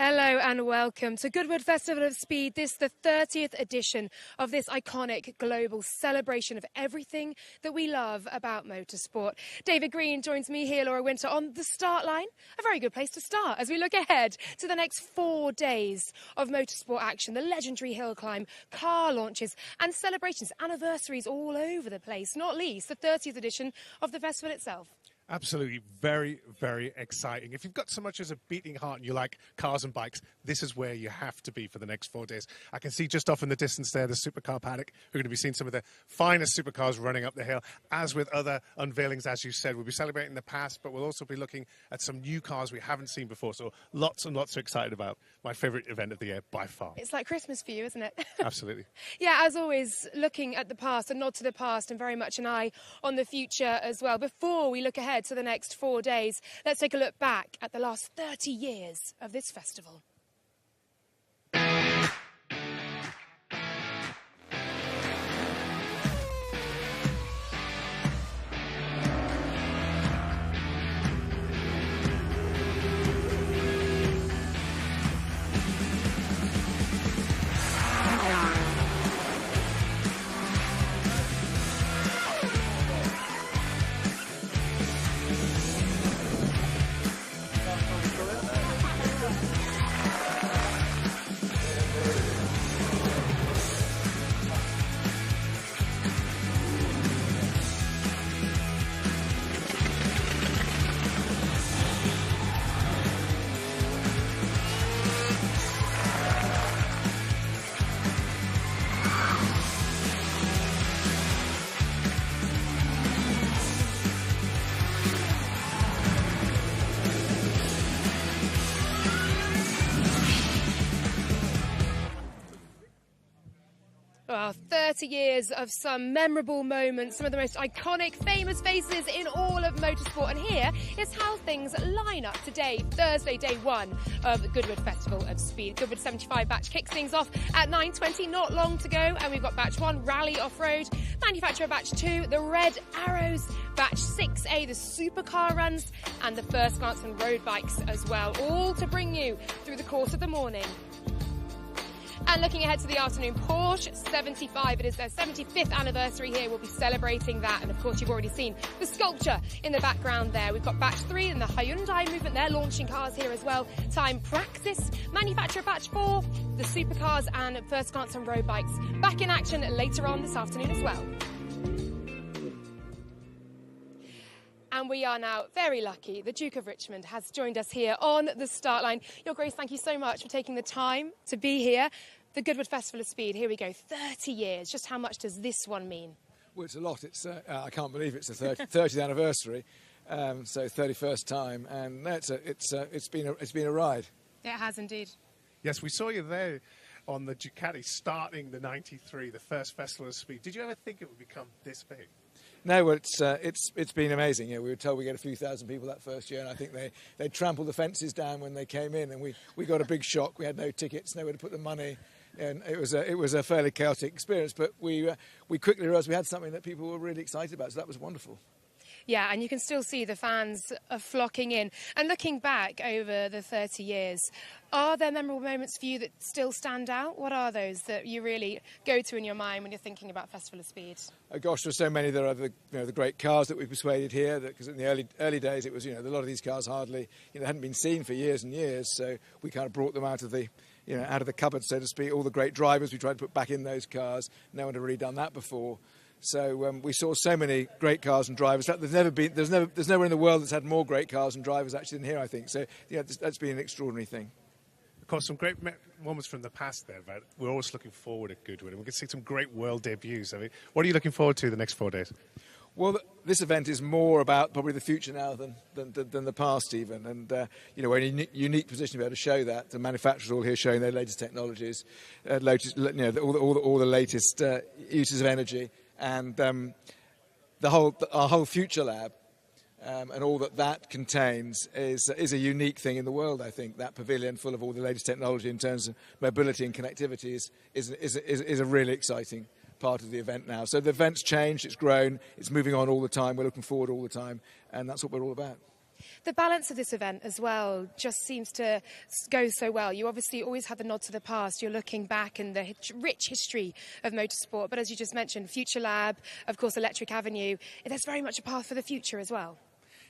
Hello and welcome to Goodwood Festival of Speed. This is the 30th edition of this iconic global celebration of everything that we love about motorsport. David Green joins me here, Laura Winter, on the start line. A very good place to start as we look ahead to the next 4 days of motorsport action. The legendary hill climb, car launches and celebrations, anniversaries all over the place, not least the 30th edition of the festival itself. Absolutely. Very, very exciting. If you've got so much as a beating heart and you like cars and bikes, this is where you have to be for the next 4 days. I can see just off in the distance there the supercar paddock. We're going to be seeing some of the finest supercars running up the hill. As with other unveilings, as you said, we'll be celebrating the past, but we'll also be looking at some new cars we haven't seen before. So lots and lots to excited about. My favourite event of the year by far. It's like Christmas for you, isn't it? Absolutely. Yeah, as always, looking at the past, a nod to the past and very much an eye on the future as well. Before we look ahead to the next 4 days, let's take a look back at the last 30 years of this festival. Well, 30 years of some memorable moments, some of the most iconic, famous faces in all of motorsport. And here is how things line up today, Thursday, day one of the Goodwood Festival of Speed. Goodwood 75 batch kicks things off at 9:20, not long to go. And we've got batch 1, Rally Off-Road, Manufacturer batch 2, the Red Arrows, batch 6A, the supercar runs, and the First Glance on road bikes as well, all to bring you through the course of the morning. And looking ahead to the afternoon, Porsche 75, it is their 75th anniversary here. We'll be celebrating that. And of course, you've already seen the sculpture in the background there. We've got batch 3 and the Hyundai movement. They're launching cars here as well. Time Praxis, Manufacturer batch 4, the supercars and First Glance on road bikes. Back in action later on this afternoon as well. And we are now very lucky. The Duke of Richmond has joined us here on the start line. Your Grace, thank you so much for taking the time to be here. The Goodwood Festival of Speed, here we go, 30 years. Just how much does this one mean? Well, it's a lot. It's I can't believe it's the 30th anniversary, so 31st time, and no, it's been a ride. It has indeed. Yes, we saw you there on the Ducati starting the 93, the first Festival of Speed. Did you ever think it would become this big? No, well, it's been amazing. We were told we get a few thousand people that first year, and I think they trampled the fences down when they came in, and we got a big shock. We had no tickets, nowhere to put the money, and it was a fairly chaotic experience. But we quickly realised we had something that people were really excited about, so that was wonderful. Yeah, and you can still see the fans are flocking in. And looking back over the 30 years, are there memorable moments for you that still stand out? What are those that you really go to in your mind when you're thinking about Festival of Speed? Oh gosh, there are so many. There are the great cars that we persuaded here, because in the early days it was, a lot of these cars hardly, hadn't been seen for years and years. So we kind of brought them out of the cupboard, so to speak. All the great drivers we tried to put back in those cars. No one had really done that before. So we saw so many great cars and drivers. There's nowhere in the world that's had more great cars and drivers actually than here, I think. So that's been an extraordinary thing. Of course, some great moments from the past there, but we're always looking forward at Goodwood, and we can see some great world debuts. I mean, what are you looking forward to the next 4 days? Well, this event is more about probably the future now than the past even, and we're in a unique position to be able to show that. The manufacturers are all here showing their latest technologies, all the latest uses of energy, and our whole future lab. And all that contains is a unique thing in the world, I think. That pavilion full of all the latest technology in terms of mobility and connectivity is a really exciting part of the event now. So the event's changed, it's grown, it's moving on all the time, we're looking forward all the time, and that's what we're all about. The balance of this event as well just seems to go so well. You obviously always have the nod to the past. You're looking back in the rich history of motorsport. But as you just mentioned, Future Lab, of course, Electric Avenue, there's very much a path for the future as well.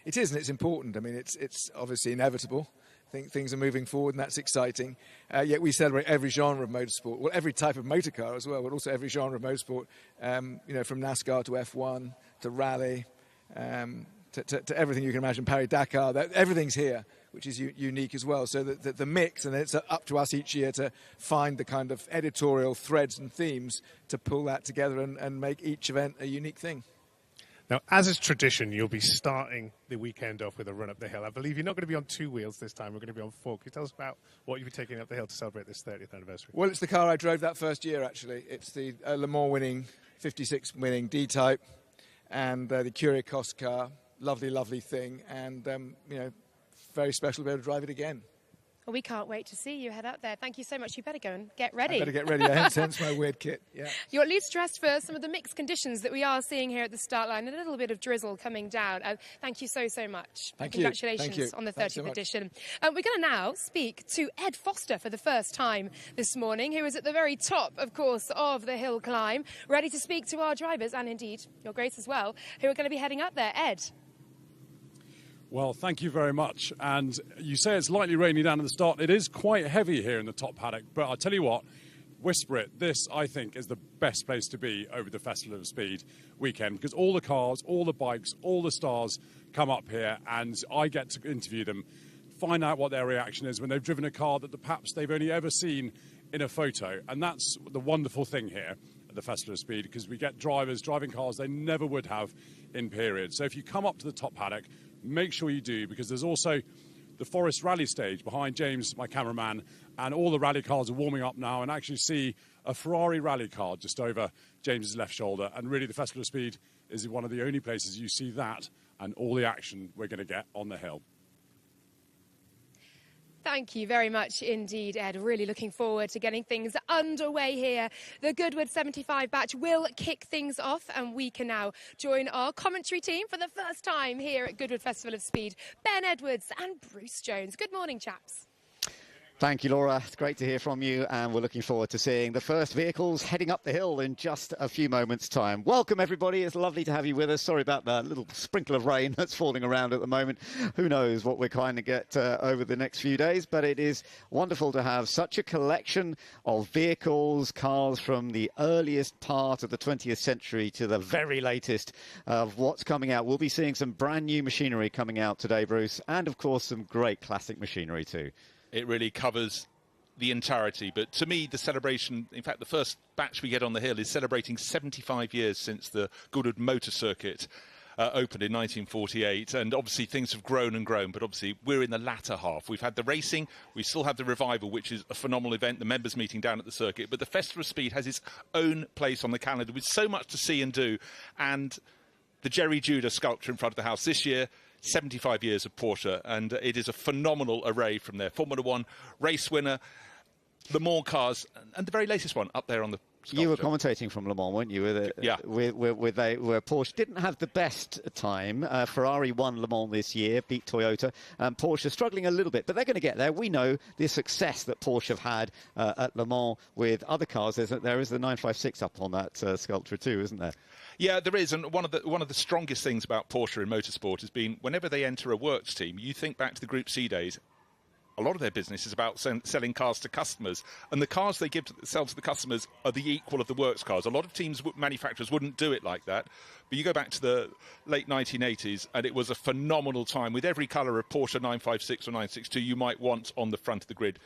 It is, and it's important. I mean, it's obviously inevitable. I think things are moving forward, and that's exciting. Yet we celebrate every genre of motorsport, well, every type of motor car as well, but also every genre of motorsport, from NASCAR to F1 to rally, to everything you can imagine, Paris-Dakar. Everything's here, which is unique as well. So the mix, and it's up to us each year to find the kind of editorial threads and themes to pull that together and make each event a unique thing. Now, as is tradition, you'll be starting the weekend off with a run up the hill. I believe you're not going to be on 2 wheels this time. We're going to be on 4. Can you tell us about what you'll be taking up the hill to celebrate this 30th anniversary? Well, it's the car I drove that first year, actually. It's the Le Mans winning, 56 winning D-Type, and the Curios car. Lovely, lovely thing. And, very special to be able to drive it again. Well, we can't wait to see you head up there. Thank you so much. You better go and get ready. I better get ready. Hence my weird kit. Yeah. You're at least dressed for some of the mixed conditions that we are seeing here at the start line. A little bit of drizzle coming down. Thank you so much. Thank you. Congratulations on the 30th edition. We're going to now speak to Ed Foster for the first time this morning, who is at the very top, of course, of the hill climb, ready to speak to our drivers and indeed your Grace as well, who are going to be heading up there. Ed. Well, thank you very much. And you say it's lightly rainy down at the start. It is quite heavy here in the top paddock. But I'll tell you what, whisper it, this, I think, is the best place to be over the Festival of Speed weekend, because all the cars, all the bikes, all the stars come up here, and I get to interview them, find out what their reaction is when they've driven a car that perhaps they've only ever seen in a photo. And that's the wonderful thing here at the Festival of Speed, because we get drivers driving cars they never would have in period. So if you come up to the top paddock, make sure you do, because there's also the Forest Rally stage behind James, my cameraman, and all the rally cars are warming up now, and actually see a Ferrari rally car just over James's left shoulder. And really the Festival of Speed is one of the only places you see that and all the action we're going to get on the hill. Thank you very much indeed, Ed. Really looking forward to getting things underway here. The Goodwood 75 batch will kick things off, and we can now join our commentary team for the first time here at Goodwood Festival of Speed. Ben Edwards and Bruce Jones. Good morning, chaps. Thank you, Laura. It's great to hear from you, and we're looking forward to seeing the first vehicles heading up the hill in just a few moments' time. Welcome, everybody. It's lovely to have you with us. Sorry about the little sprinkle of rain that's falling around at the moment. Who knows what we're going to get over the next few days, but it is wonderful to have such a collection of vehicles, cars from the earliest part of the 20th century to the very latest of what's coming out. We'll be seeing some brand new machinery coming out today, Bruce, and of course some great classic machinery too. It really covers the entirety. But to me, the celebration, in fact, the first batch we get on the hill is celebrating 75 years since the Goodwood Motor Circuit opened in 1948. And obviously things have grown and grown, but obviously we're in the latter half. We've had the racing, we still have the revival, which is a phenomenal event, the members meeting down at the circuit. But the Festival of Speed has its own place on the calendar with so much to see and do. And the Jerry Judah sculpture in front of the house this year, 75 years of Porsche, and it is a phenomenal array from their Formula One race winner, Le Mans cars, and the very latest one up there on the sculpture. You were commentating from Le Mans, weren't you? Where Porsche didn't have the best time. Ferrari won Le Mans this year, beat Toyota. Porsche struggling a little bit, but they're going to get there. We know the success that Porsche have had at Le Mans with other cars. There is the 956 up on that sculpture too, isn't there? Yeah, there is, and one of the strongest things about Porsche in motorsport has been whenever they enter a works team, you think back to the Group C days, a lot of their business is about selling cars to customers, and the cars they sell to the customers are the equal of the works cars. A lot of manufacturers wouldn't do it like that, but you go back to the late 1980s, and it was a phenomenal time with every colour of Porsche 956 or 962 you might want on the front of the grid.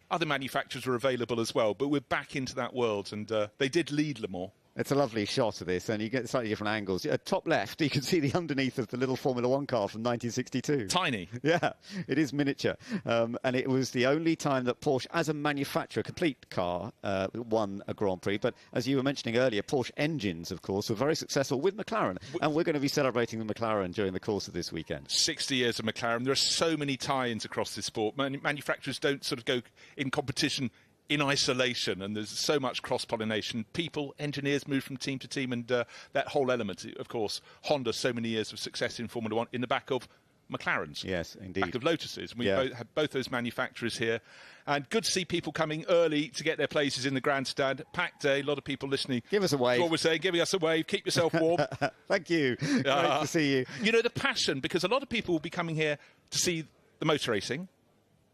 Other manufacturers were available as well, but we're back into that world, and they did lead Le Mans. It's a lovely shot of this, and you get slightly different angles. Top left, you can see the underneath of the little Formula One car from 1962. Tiny. Yeah, it is miniature. And it was the only time that Porsche, as a manufacturer, complete car, won a Grand Prix. But as you were mentioning earlier, Porsche engines, of course, were very successful with McLaren. And we're going to be celebrating the McLaren during the course of this weekend. 60 years of McLaren. There are so many tie-ins across this sport. Manufacturers don't sort of go in competition in isolation, and there's so much cross-pollination. People, engineers move from team to team, and that whole element, of course, Honda, so many years of success in Formula One in the back of McLarens. Yes, indeed. Back of Lotuses. We had both those manufacturers here. And good to see people coming early to get their places in the grandstand. Packed day, a lot of people listening. Give us a wave. That's what we're saying, giving us a wave. Keep yourself warm. Thank you. Great to see you. You know, the passion, because a lot of people will be coming here to see the motor racing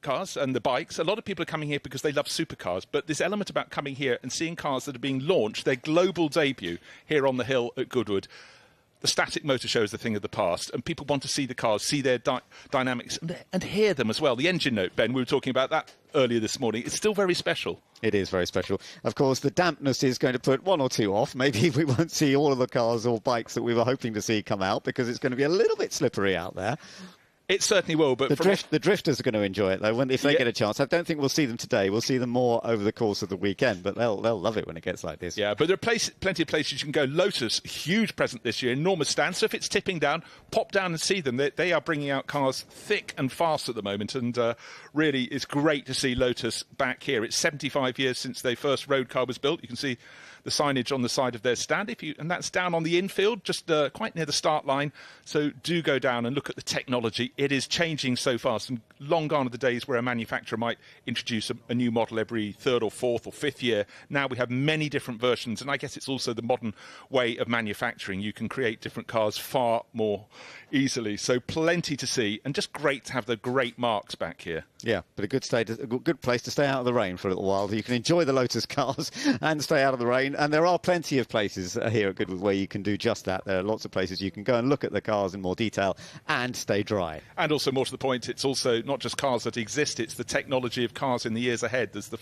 cars and the bikes. A lot of people are coming here because they love supercars. But this element about coming here and seeing cars that are being launched, their global debut here on the hill at Goodwood. The static motor show is the thing of the past, and people want to see the cars, see their dynamics, and hear them as well. The engine note, Ben, we were talking about that earlier this morning. It's still very special. It is very special. Of course, the dampness is going to put one or two off. Maybe we won't see all of the cars or bikes that we were hoping to see come out, because it's going to be a little bit slippery out there. It certainly will, but the drifters are going to enjoy it though if they get a chance. I don't think we'll see them today. We'll see them more over the course of the weekend, but they'll love it when it gets like this. Yeah, but there are plenty of places you can go. Lotus, huge present this year, enormous stand. So if it's tipping down, pop down and see them. They are bringing out cars thick and fast at the moment, and really it's great to see Lotus back here. It's 75 years since their first road car was built. You can see the signage on the side of their stand, and that's down on the infield, just quite near the start line. So do go down and look at the technology. It is changing so fast, and long gone are the days where a manufacturer might introduce a new model every third or fourth or fifth year. Now we have many different versions, and I guess it's also the modern way of manufacturing. You can create different cars far more easily. So plenty to see, and just great to have the great marques back here. Yeah, but a good place to stay out of the rain for a little while. You can enjoy the Lotus cars and stay out of the rain. And there are plenty of places here at Goodwood where you can do just that. There are lots of places you can go and look at the cars in more detail and stay dry. And also, more to the point, it's also not just cars that exist, it's the technology of cars in the years ahead. There's the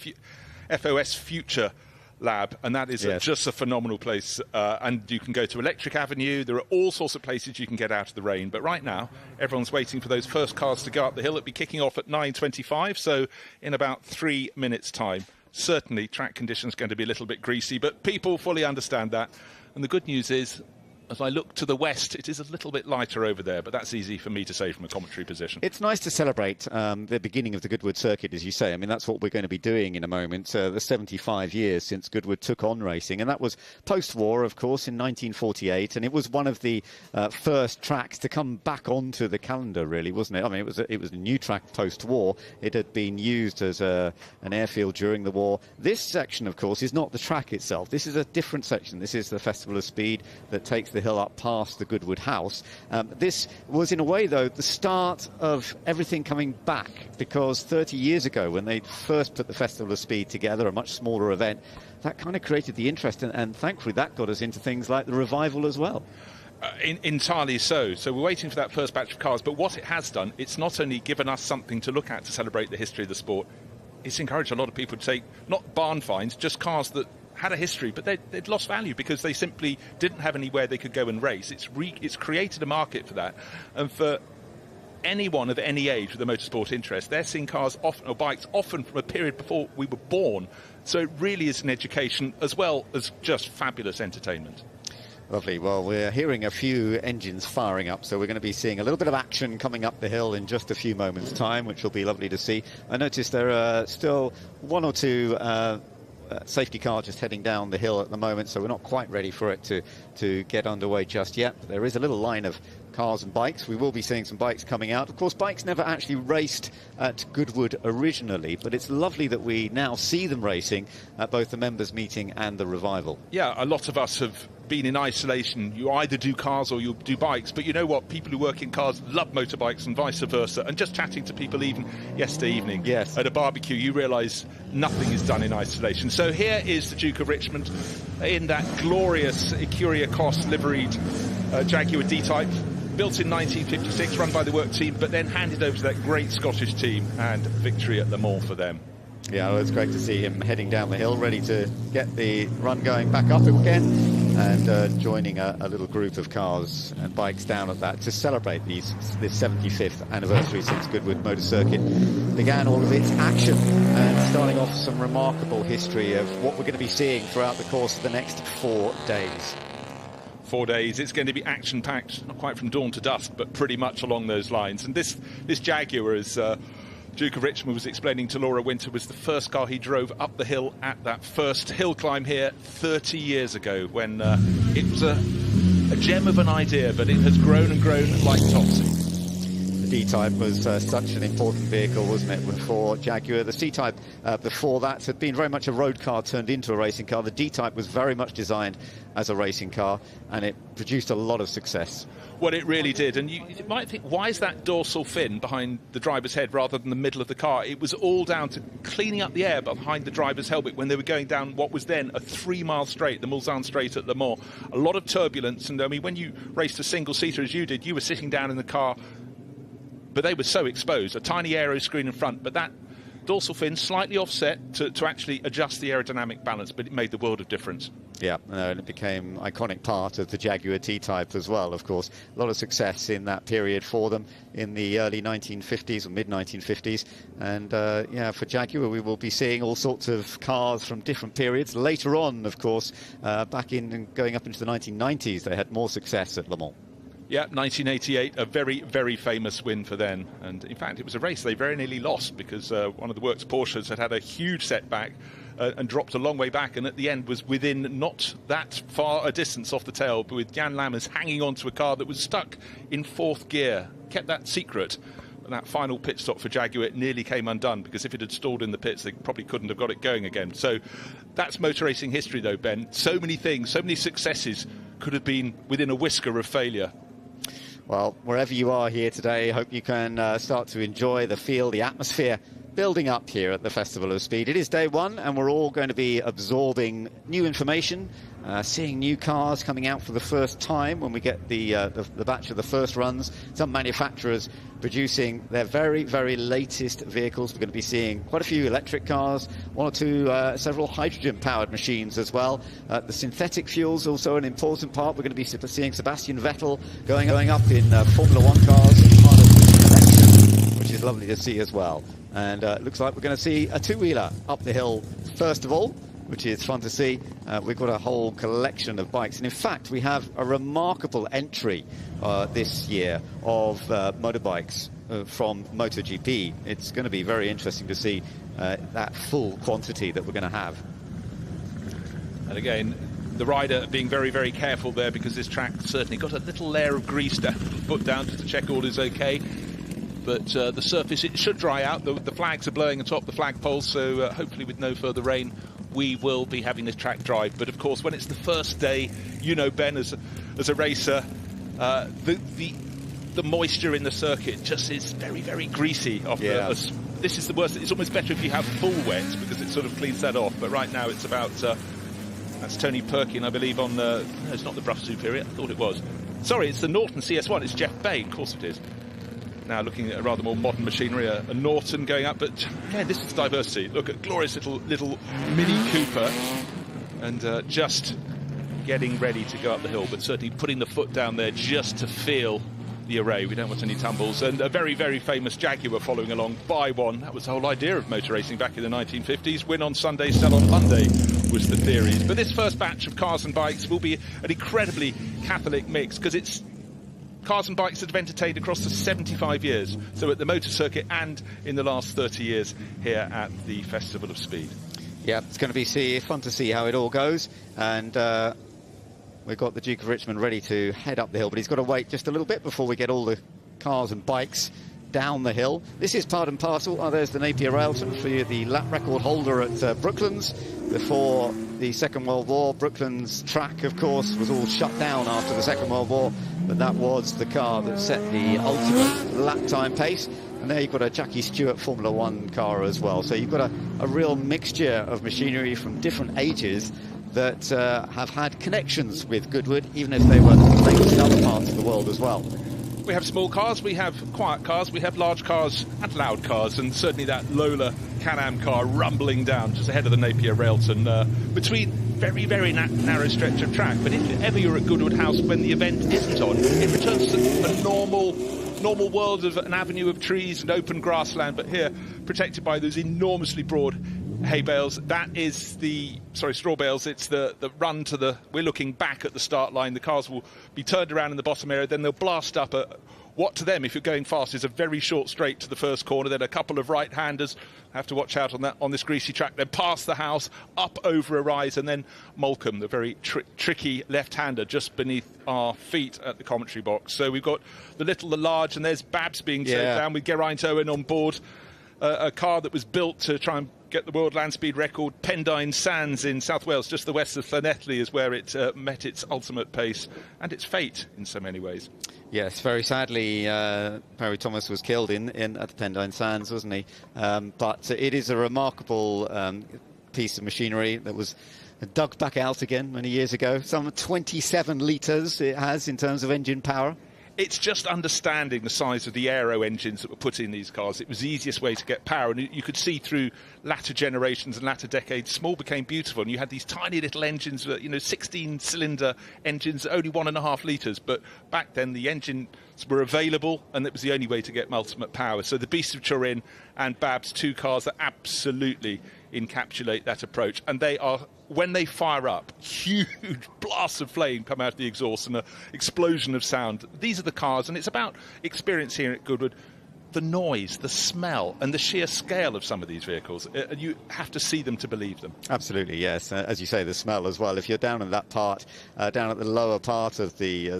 FOS Future Lab, and that is just a phenomenal place. And you can go to Electric Avenue. There are all sorts of places you can get out of the rain. But right now, everyone's waiting for those first cars to go up the hill. It'll be kicking off at 9:25, so in about 3 minutes' time. Certainly, track conditions are going to be a little bit greasy, but people fully understand that. And the good news is, as I look to the west, it is a little bit lighter over there, but that's easy for me to say from a commentary position. It's nice to celebrate the beginning of the Goodwood circuit, as you say. I mean, that's what we're going to be doing in a moment. The 75 years since Goodwood took on racing, and that was post-war, of course, in 1948, and it was one of the first tracks to come back onto the calendar, really, wasn't it? I mean, it was a new track post-war. It had been used as an airfield during the war. This section, of course, is not the track itself. This is a different section. This is the Festival of Speed that takes the hill up past the Goodwood house. This was, in a way, though, the start of everything coming back, because 30 years ago, when they first put the Festival of Speed together, a much smaller event, that kind of created the interest, and thankfully that got us into things like the revival as well. Entirely so. So we're waiting for that first batch of cars, but what it has done, it's not only given us something to look at to celebrate the history of the sport, it's encouraged a lot of people to take, not barn finds, just cars that had a history, but they'd lost value because they simply didn't have anywhere they could go and race. It's created a market for that. And for anyone of any age with a motorsport interest, they're seeing cars often, or bikes often, from a period before we were born. So it really is an education as well as just fabulous entertainment. Lovely. Well, we're hearing a few engines firing up, so we're going to be seeing a little bit of action coming up the hill in just a few moments' time, which will be lovely to see. I noticed there are still one or two safety car just heading down the hill at the moment, so we're not quite ready for it to get underway just yet. But there is a little line of cars and bikes. We will be seeing some bikes coming out. Of course, bikes never actually raced at Goodwood originally, but it's lovely that we now see them racing at both the members' meeting and the revival. Yeah, a lot of us have been in isolation. You either do cars or you do bikes, but you know what? People who work in cars love motorbikes and vice versa. And just chatting to people even yesterday evening at a barbecue, you realise nothing is done in isolation. So here is the Duke of Richmond in that glorious Ecuria Cos liveried Jaguar D-Type, built in 1956, run by the work team, but then handed over to that great Scottish team, and victory at Le Mans for them. Yeah, well, it's great to see him heading down the hill, ready to get the run going back up again, and joining a little group of cars and bikes down at that to celebrate this 75th anniversary since Goodwood Motor Circuit began all of its action, and starting off some remarkable history of what we're going to be seeing throughout the course of the next 4 days. 4 days. It's going to be action-packed, not quite from dawn to dusk, but pretty much along those lines. And this Jaguar, as Duke of Richmond was explaining to Laura Winter, was the first car he drove up the hill at that first hill climb here 30 years ago, when it was a gem of an idea, but it has grown and grown like topsy. The D-Type was such an important vehicle, wasn't it, for Jaguar. The C-Type before that had been very much a road car turned into a racing car. The D-Type was very much designed as a racing car, and it produced a lot of success. Well, it really did. And you might think, why is that dorsal fin behind the driver's head rather than the middle of the car? It was all down to cleaning up the air behind the driver's helmet when they were going down what was then a 3-mile straight, the Mulsanne Straight at Le Mans. A lot of turbulence. And, I mean, when you raced a single-seater as you did, you were sitting down in the car, but they were so exposed. A tiny aero screen in front, but that dorsal fin slightly offset to actually adjust the aerodynamic balance, but it made the world of difference. Yeah, and it became an iconic part of the Jaguar T-Type as well, of course. A lot of success in that period for them in the early 1950s or mid-1950s. And, yeah, for Jaguar, we will be seeing all sorts of cars from different periods. Later on, of course, back in going up into the 1990s, they had more success at Le Mans. Yeah, 1988, a very, very famous win for them. And in fact, it was a race they very nearly lost because one of the works Porsches had a huge setback and dropped a long way back, and at the end was within not that far a distance off the tail, but with Jan Lammers hanging on to a car that was stuck in 4th gear. Kept that secret. And that final pit stop for Jaguar nearly came undone, because if it had stalled in the pits, they probably couldn't have got it going again. So that's motor racing history, though, Ben. So many things, so many successes could have been within a whisker of failure. Well, wherever you are here today, I hope you can start to enjoy the feel, the atmosphere building up here at the Festival of Speed. It is day one, and we're all going to be absorbing new information, seeing new cars coming out for the first time when we get the batch of the first runs. Some manufacturers producing their very, very latest vehicles. We're going to be seeing quite a few electric cars, one or two, several hydrogen-powered machines as well. The synthetic fuel's also an important part. We're going to be seeing Sebastian Vettel going up in Formula One cars as part of the collection, which is lovely to see as well. And it looks like we're going to see a two-wheeler up the hill first of all, which is fun to see. We've got a whole collection of bikes. And in fact, we have a remarkable entry this year of motorbikes from MotoGP. It's going to be very interesting to see that full quantity that we're going to have. And again, the rider being very, very careful there, because this track certainly got a little layer of grease down, put down just to check all is okay. But the surface, it should dry out. The flags are blowing atop the flagpoles, so hopefully with no further rain, we will be having this track dry. But of course, when it's the first day, you know, Ben, as a racer, the moisture in the circuit just is very, very greasy. This is the worst. It's almost better if you have full wet, because it sort of cleans that off. But right now it's about, that's Tony Perkin, I believe, on no, it's not the Brough Superior, I thought it was. Sorry, it's the Norton CS1, it's Jeff Bay, of course it is. Now looking at a rather more modern machinery, a Norton going up, but yeah, this is diversity. Look at glorious little Mini Cooper, and just getting ready to go up the hill, but certainly putting the foot down there just to feel the array. We don't want any tumbles. And a very, very famous Jaguar following along by one. That was the whole idea of motor racing back in the 1950s. Win on Sunday, sell on Monday was the theories. But this first batch of cars and bikes will be an incredibly Catholic mix, because it's cars and bikes that have entertained across the 75 years, so at the motor circuit and in the last 30 years here at the Festival of Speed. Yeah, it's going to be fun to see how it all goes. And we've got the Duke of Richmond ready to head up the hill, but he's got to wait just a little bit before we get all the cars and bikes down the hill. This is part and parcel. Oh, there's the Napier Railton for the lap record holder at Brooklands. Before the Second World War, Brooklands track, of course, was all shut down after the Second World War, but that was the car that set the ultimate lap time pace. And there you've got a Jackie Stewart Formula One car as well. So you've got a real mixture of machinery from different ages that have had connections with Goodwood, even if they were based in other parts of the world as well. We have small cars, we have quiet cars, we have large cars and loud cars, and certainly that Lola Can-Am car rumbling down just ahead of the Napier Railton between very, very narrow stretch of track. But if ever you're at Goodwood House when the event isn't on, it returns to a normal world of an avenue of trees and open grassland, but here protected by those enormously broad hay bales. That is straw bales. It's the run to we're looking back at the start line. The cars will be turned around in the bottom area, then they'll blast up what to them, if you're going fast, is a very short straight to the first corner, then a couple of right-handers. Have to watch out on this greasy track, then past the house, up over a rise, and then Malcolm, the very tricky left-hander, just beneath our feet at the commentary box. So we've got the little, the large, and there's Babs being taken down with Geraint Owen on board, a car that was built to try and get the world land speed record. Pendine Sands in South Wales, just the west of Llanelli, is where it met its ultimate pace and its fate in so many ways. Yes, very sadly, Perry Thomas was killed at the Pendine Sands, wasn't he? But it is a remarkable piece of machinery that was dug back out again many years ago. Some 27 litres it has in terms of engine power. It's just understanding the size of the aero engines that were put in these cars. It was the easiest way to get power, and you could see through latter generations and latter decades, small became beautiful, and you had these tiny little engines, 16-cylinder engines, only 1.5 litres. But back then, the engines were available, and it was the only way to get ultimate power. So the Beast of Turin and Babs, two cars that absolutely encapsulate that approach, and they are, when they fire up, huge blasts of flame come out of the exhaust and an explosion of sound. These are the cars, and it's about experience here at Goodwood. The noise, the smell, and the sheer scale of some of these vehicles. You have to see them to believe them. Absolutely, yes. As you say, the smell as well. If you're down in that part, down at the lower part of the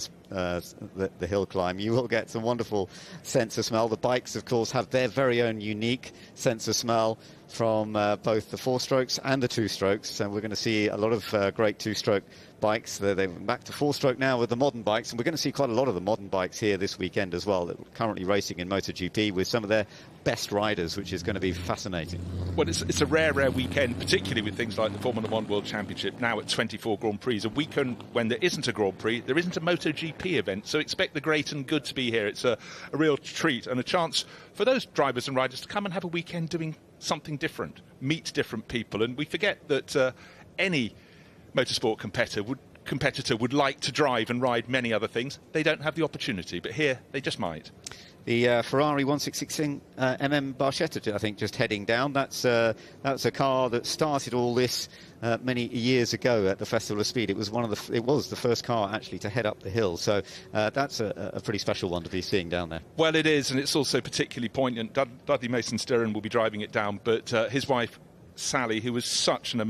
hill climb, you will get some wonderful sense of smell. The bikes, of course, have their very own unique sense of smell from both the 4-strokes and the 2-strokes. And we're going to see a lot of great 2-stroke bikes. They're back to 4-stroke now with the modern bikes, and we're going to see quite a lot of the modern bikes here this weekend as well, that are currently racing in MotoGP with some of their best riders, which is going to be fascinating. Well, it's a rare weekend, particularly with things like the Formula 1 World Championship, now at 24 Grand Prix. A weekend when there isn't a Grand Prix, there isn't a MotoGP event, so expect the great and good to be here. It's a real treat and a chance for those drivers and riders to come and have a weekend doing something different, meet different people. And we forget that any motorsport competitor would like to drive and ride many other things. They don't have the opportunity, but here they just might. The Ferrari 166 MM Barchetta, I think, just heading down. That's a car that started all this many years ago at the Festival of Speed. It was the first car actually to head up the hill. So that's a pretty special one to be seeing down there. Well, it is, and it's also particularly poignant. Dudley Mason-Stirren will be driving it down, but his wife Sally, who was such an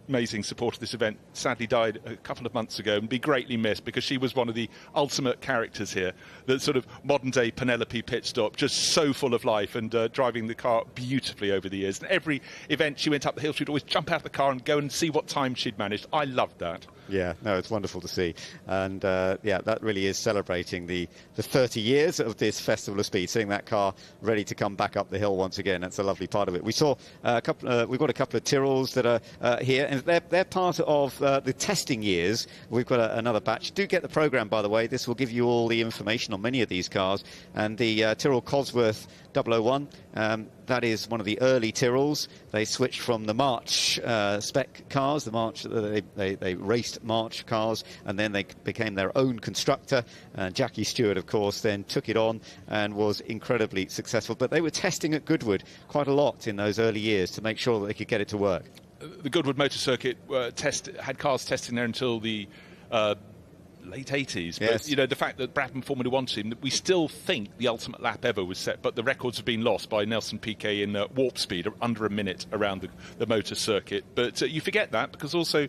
amazing supporter of this event, sadly died a couple of months ago and be greatly missed, because she was one of the ultimate characters here, the sort of modern-day Penelope Pitstop, just so full of life and driving the car beautifully over the years. And every event she went up the hill, she'd always jump out of the car and go and see what time she'd managed. I loved that. Yeah, no, it's wonderful to see. And, that really is celebrating the 30 years of this Festival of Speed, seeing that car ready to come back up the hill once again. That's a lovely part of it. We saw we've got a couple of Tyrrells that are here, and they're part of the testing years. We've got another batch. Do get the programme, by the way. This will give you all the information on many of these cars. And the Tyrrell Cosworth 001, that is one of the early Tyrrells. They switched from the March spec cars, the March, they raced March cars, and then they became their own constructor. Jackie Stewart, of course, then took it on and was incredibly successful. But they were testing at Goodwood quite a lot in those early years to make sure that they could get it to work. The Goodwood Motor Circuit had cars testing there until the late 80s. Yes. But, the fact that Brabham Formula 1 team, we still think the ultimate lap ever was set, but the records have been lost by Nelson Piquet in warp speed, under a minute around the motor circuit. But you forget that, because also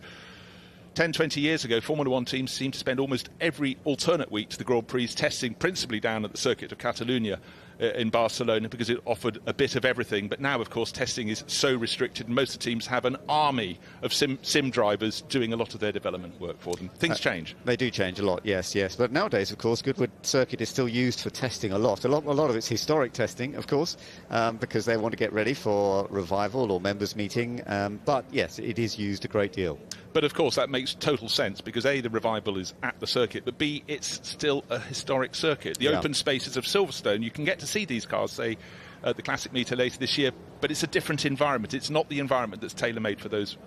10, 20 years ago, Formula 1 teams seemed to spend almost every alternate week to the Grand Prix testing, principally down at the Circuit of Catalunya in Barcelona, because it offered a bit of everything. But now, of course, testing is so restricted, and most of the teams have an army of sim drivers doing a lot of their development work for them. Things change. They do change a lot, yes. But nowadays, of course, Goodwood Circuit is still used for testing a lot. A lot of it's historic testing, of course, because they want to get ready for revival or members meeting. But yes, it is used a great deal. But of course, that makes total sense, because A, the revival is at the circuit, but B, it's still a historic circuit. The open spaces of Silverstone, you can get to see these cars, say, at the Classic Meter later this year, but it's a different environment. It's not the environment that's tailor-made for those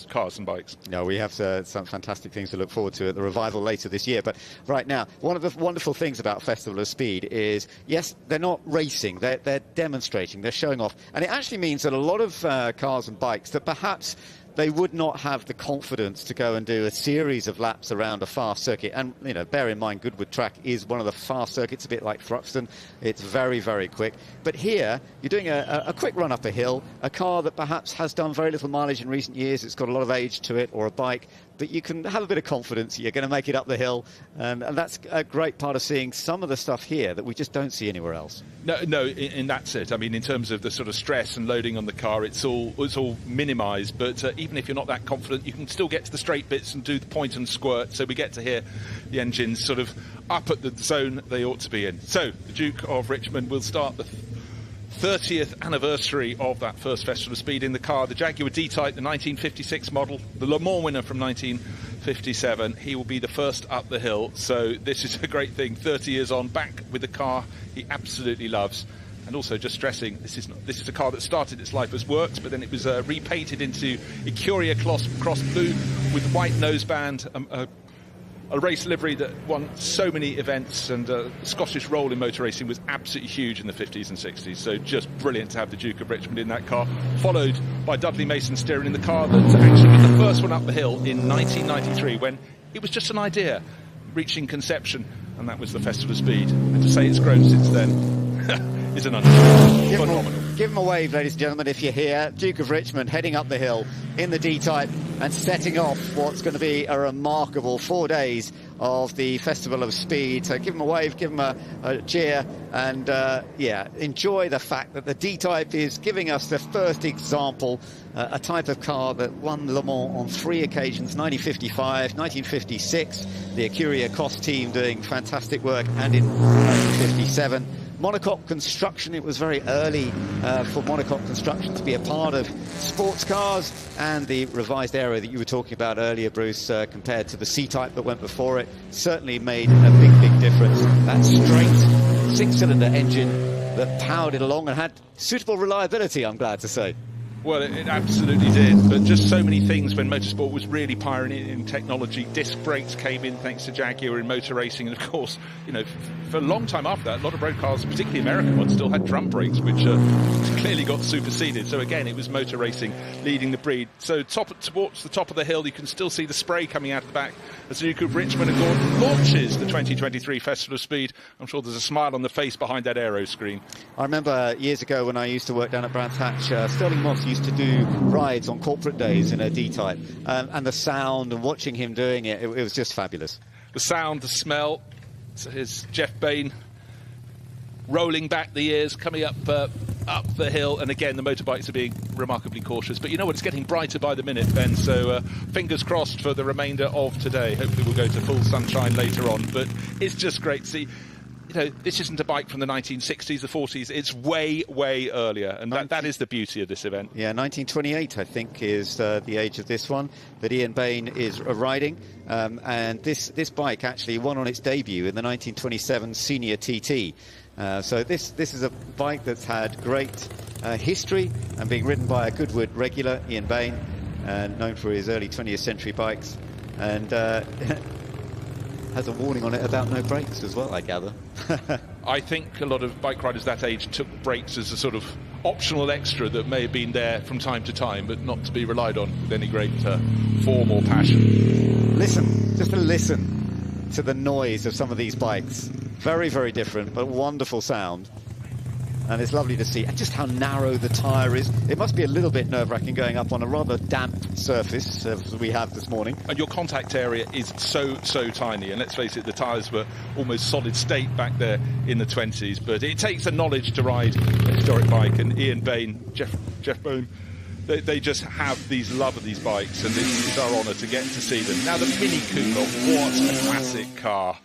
cars and bikes. No, we have some fantastic things to look forward to at the revival later this year. But right now, one of the wonderful things about Festival of Speed is, yes, they're not racing, they're demonstrating, they're showing off. And it actually means that a lot of cars and bikes that perhaps they would not have the confidence to go and do a series of laps around a fast circuit. And, you know, bear in mind, Goodwood track is one of the fast circuits, a bit like Thruxton. It's very, very quick. But here, you're doing a quick run up a hill, a car that perhaps has done very little mileage in recent years. It's got a lot of age to it, or a bike. But you can have a bit of confidence you're going to make it up the hill. And that's a great part of seeing some of the stuff here that we just don't see anywhere else. No, and that's it. I mean, in terms of the sort of stress and loading on the car, it's all minimised. But even if you're not that confident, you can still get to the straight bits and do the point and squirt. So we get to hear the engines sort of up at the zone they ought to be in. So the Duke of Richmond will start the 30th anniversary of that first Festival of Speed in the car, the Jaguar D-Type, the 1956 model, the Le Mans winner from 1957. He will be the first up the hill, so this is a great thing. 30 years on, back with the car he absolutely loves. And also just stressing, this is a car that started its life as Works, but then it was repainted into Ecuria Cross Blue with white noseband, a race livery that won so many events, and the Scottish role in motor racing was absolutely huge in the 50s and 60s. So just brilliant to have the Duke of Richmond in that car, followed by Dudley Mason steering in the car that actually was the first one up the hill in 1993, when it was just an idea reaching conception, and that was the Festival of Speed. And to say it's grown since then is an understatement. Phenomenal. Give him a wave, ladies and gentlemen, if you're here. Duke of Richmond heading up the hill in the D-Type and setting off what's going to be a remarkable 4 days of the Festival of Speed. So give him a wave, give him a cheer, and yeah, enjoy the fact that the D-Type is giving us the first example, a type of car that won Le Mans on 3 occasions, 1955, 1956, the Ecuria Cross team doing fantastic work, and in 1957. Monocoque construction, it was very early for monocoque construction to be a part of sports cars, and the revised aero that you were talking about earlier, Bruce, compared to the C-Type that went before it, certainly made a big difference. That straight 6-cylinder engine that powered it along and had suitable reliability, I'm glad to say. Well, it absolutely did, but just so many things when motorsport was really pioneering in technology. Disc brakes came in thanks to Jaguar in motor racing, and of course, you know, for a long time after that, a lot of road cars, particularly American ones, still had drum brakes, which clearly got superseded. So again, it was motor racing leading the breed. So towards the top of the hill, you can still see the spray coming out of the back as the Duke of Richmond and Gordon launches the 2023 Festival of Speed. I'm sure there's a smile on the face behind that aero screen. I remember years ago when I used to work down at Brands Hatch, Sterling Moss used to do rides on corporate days in a D-Type, and the sound and watching him doing it was just fabulous. The sound, the smell. So here's Jeff Bain rolling back the years, coming up the hill, and again the motorbikes are being remarkably cautious. But you know what, it's getting brighter by the minute, Ben, so fingers crossed for the remainder of today. Hopefully we'll go to full sunshine later on, but it's just great to see. You know, this isn't a bike from the 1960s, the 40s. It's way earlier, and that is the beauty of this event. Yeah, 1928, I think, is the age of this one that Ian Bain is riding. And this bike actually won on its debut in the 1927 Senior TT. So this is a bike that's had great history and being ridden by a Goodwood regular, Ian Bain, known for his early 20th century bikes. And has a warning on it about no brakes as well, I gather. I think a lot of bike riders that age took brakes as a sort of optional extra that may have been there from time to time, but not to be relied on with any great form or passion. Listen, just to listen to the noise of some of these bikes. Very different, but wonderful sound. And it's lovely to see just how narrow the tyre is. It must be a little bit nerve-wracking going up on a rather damp surface as we have this morning. And your contact area is so tiny. And let's face it, the tyres were almost solid state back there in the 20s. But it takes a knowledge to ride a historic bike. And Ian Bain, Jeff Bone, they just have these love of these bikes. And it's our honour to get to see them. Now, the Mini Cooper, what a classic car.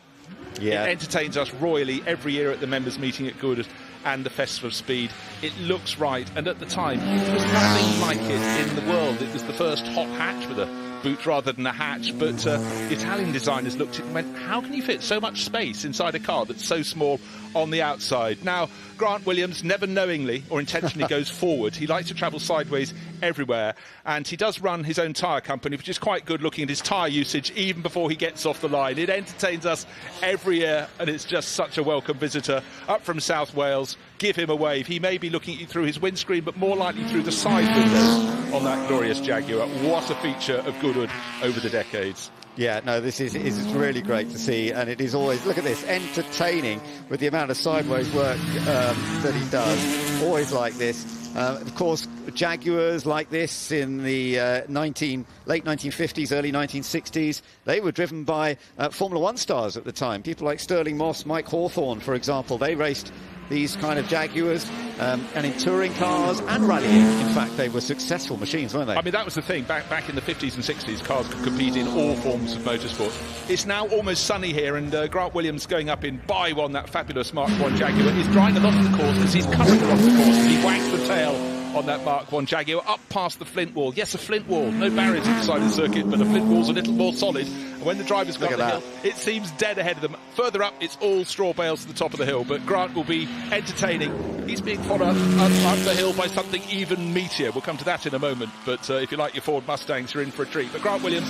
Yeah. It entertains us royally every year at the members' meeting at Goodwood and the Festival of Speed. It looks right, and at the time there was nothing like it in the world. It was the first hot hatch with a boot rather than a hatch, but Italian designers looked at it and went, how can you fit so much space inside a car that's so small on the outside? Now, Grant Williams never knowingly or intentionally goes forward. He likes to travel sideways everywhere. And he does run his own tyre company, which is quite good, looking at his tyre usage even before he gets off the line. It entertains us every year, and it's just such a welcome visitor up from South Wales. Give him a wave. He may be looking at you through his windscreen, but more likely through the side windows on that glorious Jaguar. What a feature of Goodwood over the decades. Yeah, no, this is really great to see, and it is always, look at this, entertaining with the amount of sideways work that he does. Always like this. Of course, Jaguars like this in the late 1950s, early 1960s, they were driven by Formula One stars at the time. People like Sterling Moss, Mike Hawthorne, for example, they raced these kind of Jaguars, and in touring cars and rallying. In fact, they were successful machines, weren't they? I mean, that was the thing. Back in the 50s and 60s, cars could compete in all forms of motorsport. It's now almost sunny here, and Grant Williams going up in by one, that fabulous Mark 1 Jaguar, is drying a lot of the course because he's covering a lot of the course, and he wags the tail on that Mark 1 Jaguar up past the flint wall. Yes, a flint wall. No barriers inside the circuit, but a flint wall's a little more solid. And when the drivers got the hill, it seems dead ahead of them. Further up, it's all straw bales to the top of the hill, but Grant will be entertaining. He's being followed up the hill by something even meatier. We'll come to that in a moment, but if you like your Ford Mustangs, you're in for a treat. But Grant Williams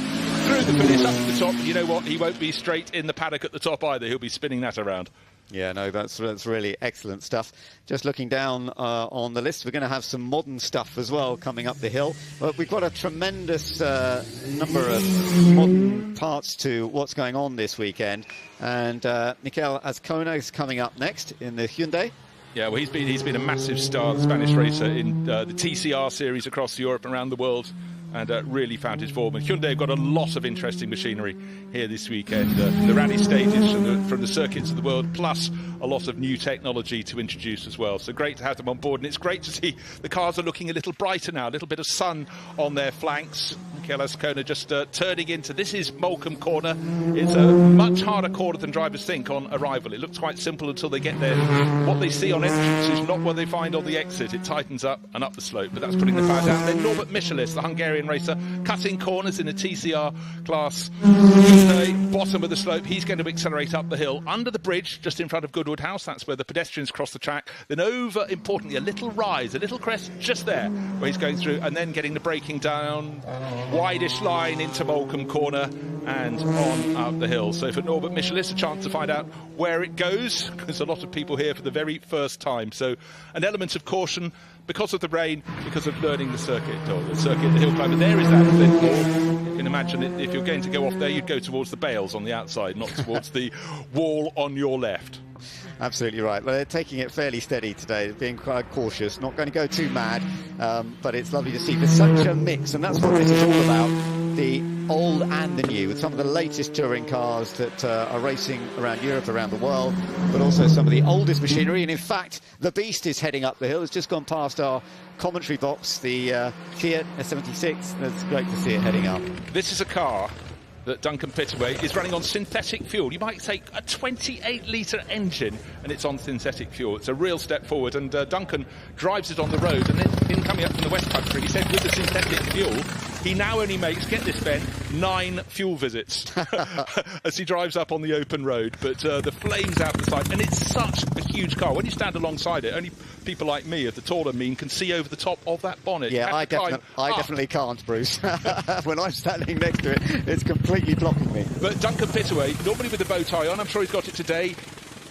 through the finish up to the top. You know what? He won't be straight in the paddock at the top either. He'll be spinning that around. Yeah, no, that's really excellent stuff. Just looking down on the list, we're going to have some modern stuff as well coming up the hill. But we've got a tremendous number of modern parts to what's going on this weekend. And Mikel Azcona is coming up next in the Hyundai. Yeah, well, he's been a massive star, the Spanish racer, in the TCR series across Europe and around the world, and really found his form. And Hyundai have got a lot of interesting machinery here this weekend. The rally stages from the circuits of the world, plus a lot of new technology to introduce as well. So great to have them on board, and it's great to see the cars are looking a little brighter now, a little bit of sun on their flanks. Mikel Azcona just turning into, this is Moulcombe Corner. It's a much harder corner than drivers think on arrival. It looks quite simple until they get there. What they see on entrance is not what they find on the exit. It tightens up and up the slope, but that's putting the power down. Then Norbert Michelis, the Hungarian racer, cutting corners in a TCR class. Bottom of the slope, he's going to accelerate up the hill under the bridge just in front of Goodwood House. That's where the pedestrians cross the track. Then over, importantly, a little rise, a little crest just there where he's going through, and then getting the braking down, wideish line into Moulcombe Corner and on up the hill. So for Norbert Michelis, a chance to find out where it goes, because a lot of people here for the very first time. So an element of caution because of the rain, because of learning the circuit, the hill climb. And there is that flint wall. You can imagine it, if you're going to go off there, you'd go towards the bales on the outside, not towards the wall on your left. Absolutely right. Well, they're taking it fairly steady today, being quite cautious, not going to go too mad, but it's lovely to see. There's such a mix, and that's what this is all about, the old and the new, with some of the latest touring cars that are racing around Europe, around the world, but also some of the oldest machinery. And in fact, the Beast is heading up the hill. It's just gone past our commentary box, the Fiat S76. That's great to see it heading up. This is a car that Duncan Pittaway is running on synthetic fuel. You might take a 28-litre engine and it's on synthetic fuel. It's a real step forward, and Duncan drives it on the road, and then in coming up from the West Country, he said with the synthetic fuel, he now only makes, get this, Ben, 9 fuel visits as he drives up on the open road. But the flames out the side, and it's such a huge car. When you stand alongside it, only people like me, of the taller mean, can see over the top of that bonnet. Yeah, I definitely can't, Bruce. When I'm standing next to it, it's completely blocking me. But Duncan Pittaway, normally with the bow tie on, I'm sure he's got it today.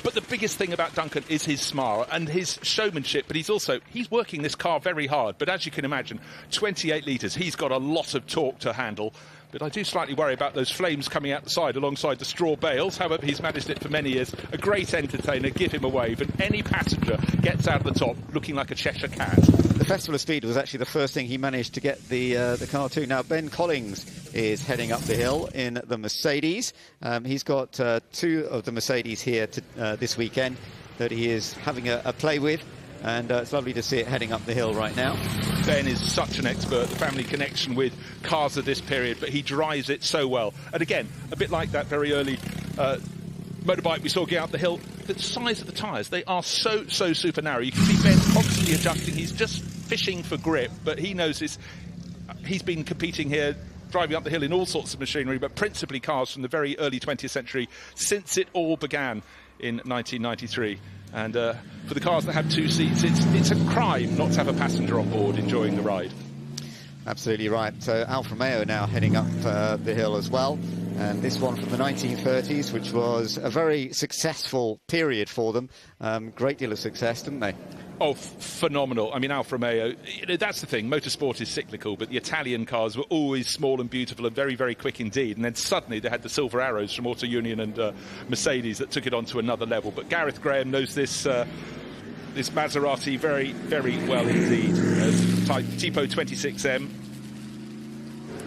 But the biggest thing about Duncan is his smile and his showmanship. But he's working this car very hard. But as you can imagine, 28 litres, he's got a lot of torque to handle. But I do slightly worry about those flames coming out the side alongside the straw bales. However, he's managed it for many years. A great entertainer, give him a wave. And any passenger gets out of the top looking like a Cheshire cat. The Festival of Speed was actually the first thing he managed to get the car to. Now, Ben Collings is heading up the hill in the Mercedes. He's got 2 of the Mercedes here this weekend that he is having a play with. And it's lovely to see it heading up the hill right now. Ben is such an expert, the family connection with cars of this period, but he drives it so well. And again, a bit like that very early motorbike we saw get out the hill, the size of the tyres, they are so super narrow. You can see Ben constantly adjusting. He's just fishing for grip, but he knows this. He's been competing here, driving up the hill in all sorts of machinery, but principally cars from the very early 20th century, since it all began in 1993. And for the cars that have 2 seats, it's a crime not to have a passenger on board enjoying the ride. Absolutely right. So Alfa Romeo now heading up the hill as well. And this one from the 1930s, which was a very successful period for them. Great deal of success, didn't they? Oh, phenomenal. I mean, Alfa Romeo, that's the thing. Motorsport is cyclical, but the Italian cars were always small and beautiful and very, very quick indeed. And then suddenly they had the silver arrows from Auto Union and Mercedes that took it on to another level. But Gareth Graham knows this this Maserati very, very well indeed. Type Tipo 26M.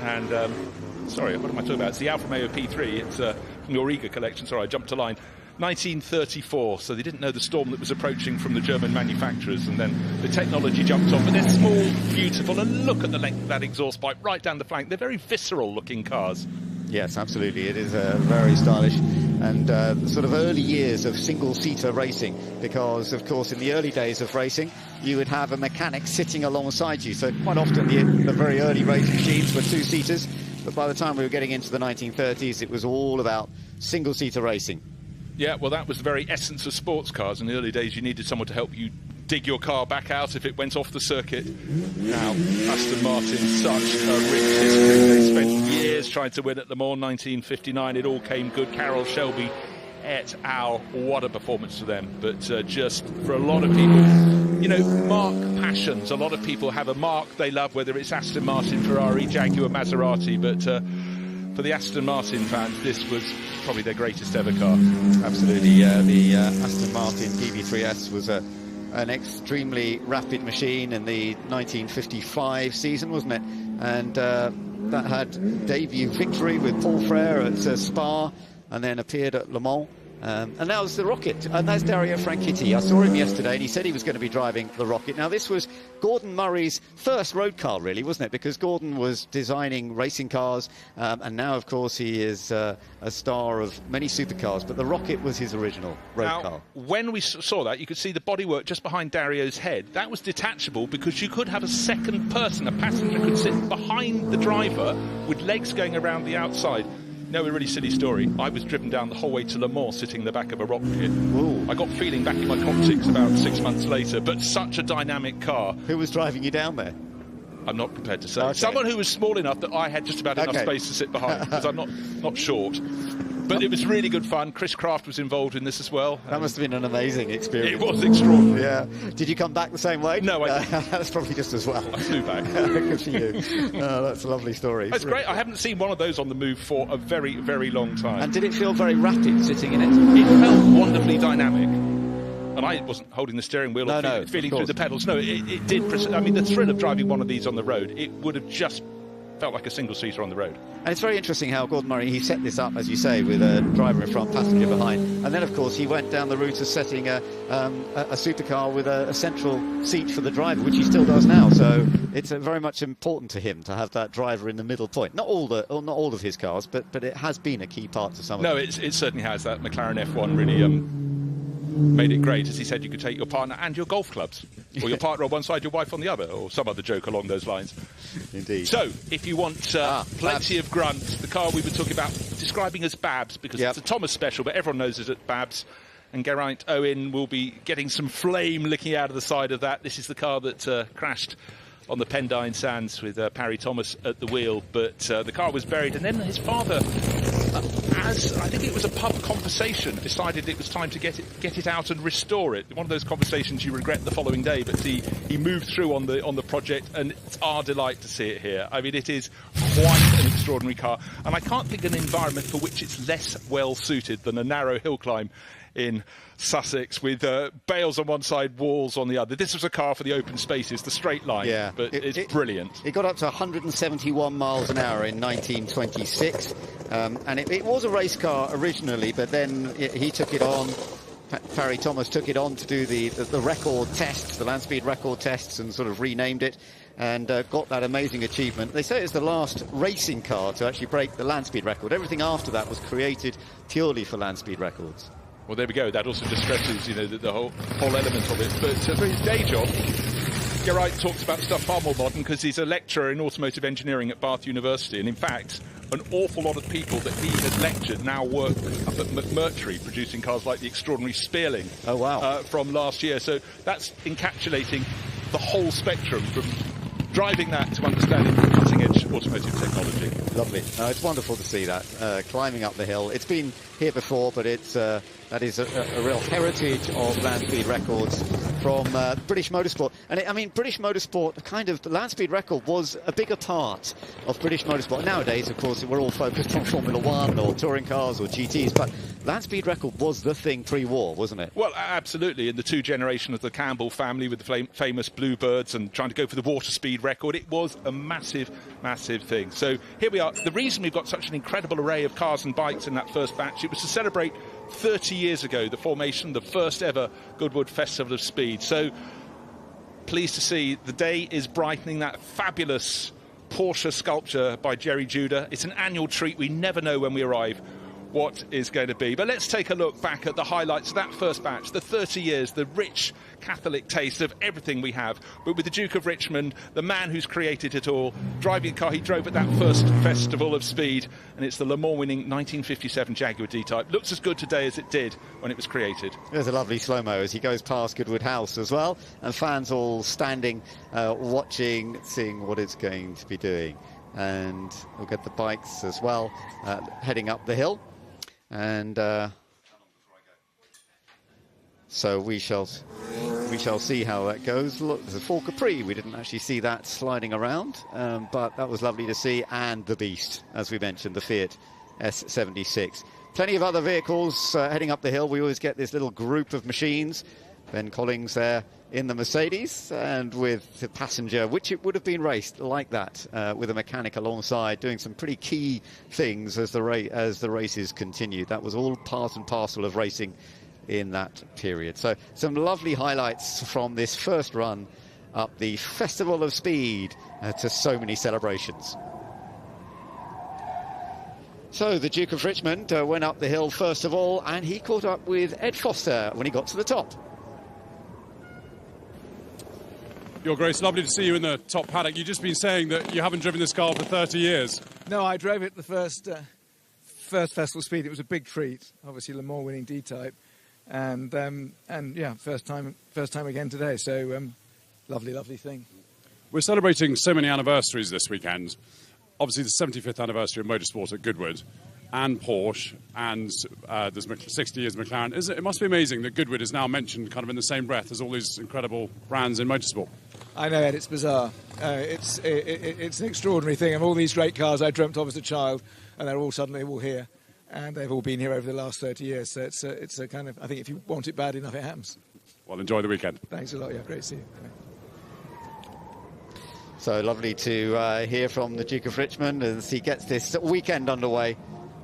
And, sorry, what am I talking about? It's the Alfa Romeo P3. It's from your Riga collection. Sorry, I jumped a line. 1934, so they didn't know the storm that was approaching from the German manufacturers, and then the technology jumped on. But they're small, beautiful, and look at the length of that exhaust pipe right down the flank. They're very visceral-looking cars. Yes, absolutely. It is very stylish, and sort of early years of single-seater racing, because, of course, in the early days of racing, you would have a mechanic sitting alongside you. So quite often the very early race machines were two-seaters, but by the time we were getting into the 1930s, it was all about single-seater racing. Yeah, well, that was the very essence of sports cars. In the early days, you needed someone to help you dig your car back out if it went off the circuit. Now, Aston Martin, such a rich history. They spent years trying to win at Le Mans 1959. It all came good. Carroll Shelby et al. What a performance for them. But just for a lot of people, you know, mark passions. A lot of people have a mark they love, whether it's Aston Martin, Ferrari, Jaguar, Maserati. But for the Aston Martin fans, this was probably their greatest ever car. Absolutely, yeah. The Aston Martin DB3S was an extremely rapid machine in the 1955 season, wasn't it? And that had debut victory with Paul Frere at Spa, and then appeared at Le Mans. And that was the Rocket, and that's Dario Franchitti. I saw him yesterday, and he said he was going to be driving the Rocket. Now, this was Gordon Murray's first road car, really, wasn't it? Because Gordon was designing racing cars, and now, of course, he is a star of many supercars, but the Rocket was his original road car. When we saw that, you could see the bodywork just behind Dario's head. That was detachable because you could have a second person, a passenger could sit behind the driver with legs going around the outside. No, a really silly story. I was driven down the whole way to Le Mans sitting in the back of a Rocket. Ooh. I got feeling back in my coccyx about 6 months later, but such a dynamic car. Who was driving you down there? I'm not prepared to say. Okay. Someone who was small enough that I had just about enough space to sit behind, because I'm not short. But it was really good fun. Chris Craft was involved in this as well. That must have been an amazing experience. It was extraordinary. Yeah. Did you come back the same way? No, I didn't. That's probably just as well. I flew back. Good for you. Oh, that's a lovely story. That's great. I haven't seen one of those on the move for a very, very long time. And did it feel very rapid sitting in it? It felt wonderfully dynamic. And I wasn't holding the steering wheel or feeling through the pedals. No, it did. I mean, the thrill of driving one of these on the road, it would have just felt like a single-seater on the road. And it's very interesting how Gordon Murray, he set this up, as you say, with a driver in front, passenger behind. And then, of course, he went down the route of setting a supercar with a central seat for the driver, which he still does now. So it's very much important to him to have that driver in the middle point. Not all of his cars, but it has been a key part to some of them. No, it certainly has. That McLaren F1 really made it great. As he said, you could take your partner and your golf clubs, or your partner on one side, your wife on the other, or some other joke along those lines. Indeed. So, if you want plenty of grunt, the car we were talking about, describing as Babs, because it's a Thomas special, but everyone knows it as Babs, and Geraint Owen will be getting some flame licking out of the side of that. This is the car that crashed on the Pendine Sands with Parry Thomas at the wheel, but the car was buried, and then his father, as I think it was a pub conversation, decided it was time to get it out and restore it. One of those conversations you regret the following day, but he moved through on the project, and it's our delight to see it here. I mean, it is quite an extraordinary car, and I can't think of an environment for which it's less well suited than a narrow hill climb in Sussex with bales on one side, walls on the other. This was a car for the open spaces, the straight line, but it's brilliant. It got up to 171 miles an hour in 1926, and it was a race car originally, but then he took it on. Parry Thomas took it on to do the record tests, the land speed record tests, and sort of renamed it, and got that amazing achievement. They say it's the last racing car to actually break the land speed record. Everything after that was created purely for land speed records. Well, there we go. That also just stresses, the whole element of it. But for his day job, Geraint talks about stuff far more modern because he's a lecturer in automotive engineering at Bath University. And in fact, an awful lot of people that he has lectured now work up at McMurtry, producing cars like the extraordinary Spearling from last year. So that's encapsulating the whole spectrum from driving that to understanding cutting-edge automotive technology. Lovely. It's wonderful to see that, climbing up the hill. It's been here before, but that is a real heritage of land speed records from British motorsport. And I mean, British motorsport, kind of, the land speed record was a bigger part of British motorsport. Nowadays, of course, we're all focused on Formula One or touring cars or GTs, but land speed record was the thing pre-war, wasn't it? Well, absolutely. In the two generations of the Campbell family with the famous Bluebirds and trying to go for the water speed record, it was a massive, massive thing. So here we are. The reason we've got such an incredible array of cars and bikes in that first batch, it was to celebrate 30 years ago, the formation, the first ever Goodwood Festival of Speed. So pleased to see the day is brightening. That fabulous Porsche sculpture by Jerry Judah. It's an annual treat. We never know when we arrive what is going to be. But let's take a look back at the highlights of that first batch, the 30 years, the rich Catholic taste of everything we have. But with the Duke of Richmond, the man who's created it all, driving a car he drove at that first Festival of Speed, and it's the Le Mans winning 1957 Jaguar D-Type. Looks as good today as it did when it was created. There's a lovely slow-mo as he goes past Goodwood House as well, and fans all standing, watching, seeing what it's going to be doing. And we'll get the bikes as well, heading up the hill. And so we shall see how that goes. Look, there's a Ford Capri. We didn't actually see that sliding around, but that was lovely to see. And the beast, as we mentioned, the Fiat S76. Plenty of other vehicles heading up the hill. We always get this little group of machines. Ben Collins there in the Mercedes, and with the passenger, which it would have been raced like that, with a mechanic alongside, doing some pretty key things as the races continued. That was all part and parcel of racing in that period. So some lovely highlights from this first run up the Festival of Speed to so many celebrations. So the Duke of Richmond went up the hill first of all, and he caught up with Ed Foster when he got to the top. Your Grace, lovely to see you in the top paddock. You've just been saying that you haven't driven this car for 30 years. No, I drove it the first Festival Speed. It was a big treat. Obviously, Le Mans winning D-Type, and yeah, first time again today. So lovely thing. We're celebrating so many anniversaries this weekend. Obviously, the 75th anniversary of motorsport at Goodwood, and Porsche, and there's 60 years McLaren. It must be amazing that Goodwood is now mentioned kind of in the same breath as all these incredible brands in motorsport. I know, Ed, it's bizarre. It's an extraordinary thing. And all these great cars I dreamt of as a child, and they're all suddenly all here. And they've all been here over the last 30 years. So it's a kind of, I think if you want it bad enough, it happens. Well, enjoy the weekend. Thanks a lot. Yeah, great to see you. So lovely to hear from the Duke of Richmond as he gets this weekend underway.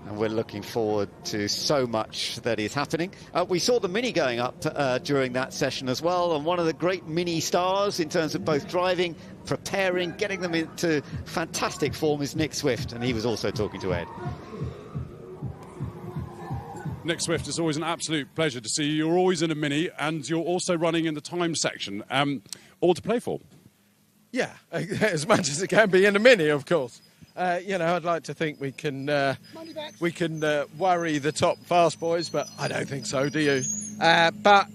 And we're looking forward to so much that is happening. We saw the Mini going up during that session as well. And one of the great Mini stars in terms of both driving, preparing, getting them into fantastic form is Nick Swift. And he was also talking to Ed. Nick Swift, it's always an absolute pleasure to see you. You're always in a Mini, and you're also running in the time section. All to play for. Yeah, as much as it can be in a Mini, of course. You know, I'd like to think we can worry the top fast boys, but I don't think so, do you? But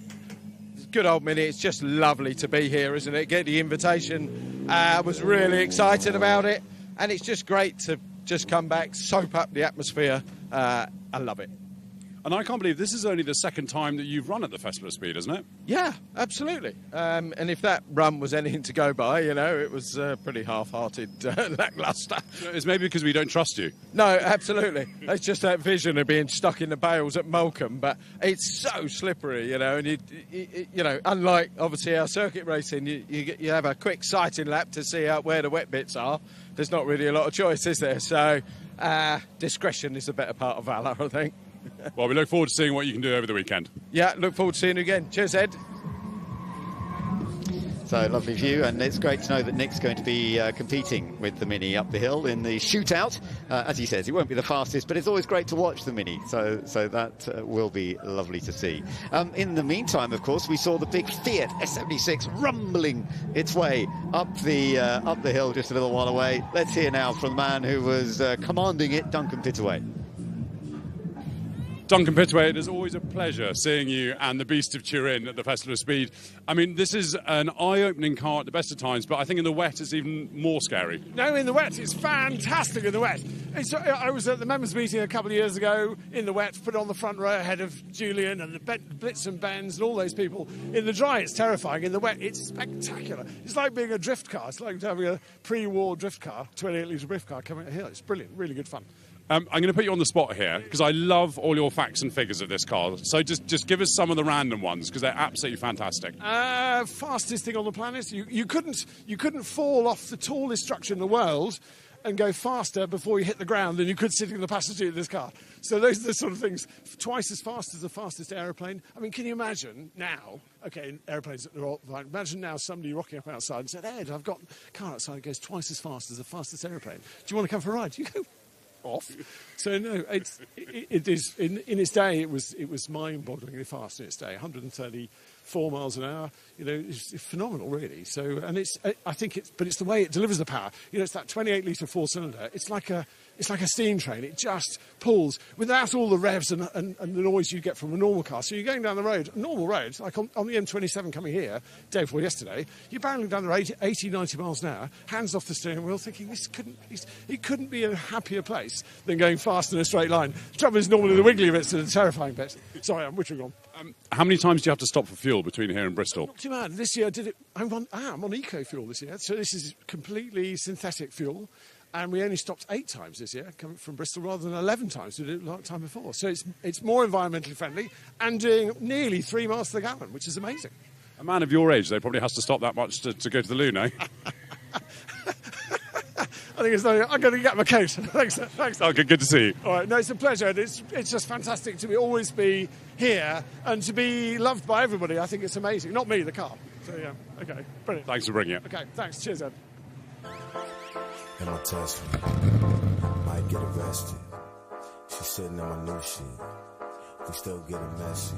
good old Mini, it's just lovely to be here, isn't it? Get the invitation. I was really excited about it, and it's just great to just come back, soap up the atmosphere. I love it. And I can't believe this is only the second time that you've run at the Festival of Speed, isn't it? Yeah, absolutely. And if that run was anything to go by, you know, it was pretty half-hearted, lacklustre. It's maybe because we don't trust you. No, absolutely. It's just that vision of being stuck in the bales at Moulcombe, but it's so slippery, you know, and you know, unlike obviously our circuit racing, you have a quick sighting lap to see out where the wet bits are. There's not really a lot of choice, is there? So discretion is the better part of valour, I think. Well, we look forward to seeing what you can do over the weekend. Yeah, look forward to seeing you again. Cheers, Ed. So lovely view, and it's great to know that Nick's going to be competing with the Mini up the hill in the shootout. As he says, he won't be the fastest, but it's always great to watch the Mini, so that will be lovely to see. In the meantime, of course, we saw the big Fiat S76 rumbling its way up the hill just a little while away. Let's hear now from the man who was commanding it, Duncan Pittaway. Duncan Pitway, it is always a pleasure seeing you and the Beast of Turin at the Festival of Speed. I mean, this is an eye-opening car at the best of times, but I think in the wet it's even more scary. No, in the wet, it's fantastic in the wet. I was at the members' meeting a couple of years ago in the wet, put on the front row ahead of Julian and the Blitz and Benz and all those people. In the dry, it's terrifying. In the wet, it's spectacular. It's like being a drift car. It's like having a pre-war drift car, 28-litre drift car coming here. It's brilliant, really good fun. I'm going to put you on the spot here because I love all your facts and figures of this car. So just give us some of the random ones because they're absolutely fantastic. Fastest thing on the planet. You couldn't fall off the tallest structure in the world and go faster before you hit the ground than you could sitting in the passenger seat of this car. So those are the sort of things. Twice as fast as the fastest aeroplane. I mean, can you imagine now? Okay, airplanes are all fine. Imagine now somebody rocking up outside and said, "Ed, I've got a car outside that goes twice as fast as the fastest aeroplane. Do you want to come for a ride?" You go off. So no, it is in its day. It was mind-bogglingly fast in its day. 134 miles an hour. You know, it's phenomenal, really. So, and I think it's the way it delivers the power. You know, it's that 28-litre four-cylinder. It's like a steam train. It just pulls without all the revs and the noise you get from a normal car. So you're going down the road, normal road, like on the M27 coming here, day before yesterday, you're barreling down the road 80, 90 miles an hour, hands off the steering wheel, thinking it couldn't be a happier place than going fast in a straight line. The trouble is normally the wiggly bits are the terrifying bits. Sorry, I'm whittering on. How many times do you have to stop for fuel between here and Bristol? Not too bad. This year I did it. I'm on eco fuel this year, so this is completely synthetic fuel. And we only stopped 8 times this year, coming from Bristol, rather than 11 times we did it the time before. So it's more environmentally friendly and doing nearly 3 miles to the gallon, which is amazing. A man of your age, though, probably has to stop that much to go to the loo, no? I think I'm going to get my coat. Thanks. Okay, good to see you. All right, no, it's a pleasure. It's just fantastic to always be here and to be loved by everybody. I think it's amazing. Not me, the car. So, yeah, okay, brilliant. Thanks for bringing it. Okay, thanks. Cheers, Ed. In my Tesla, might get arrested. She's sitting on my new shit. We still getting messy.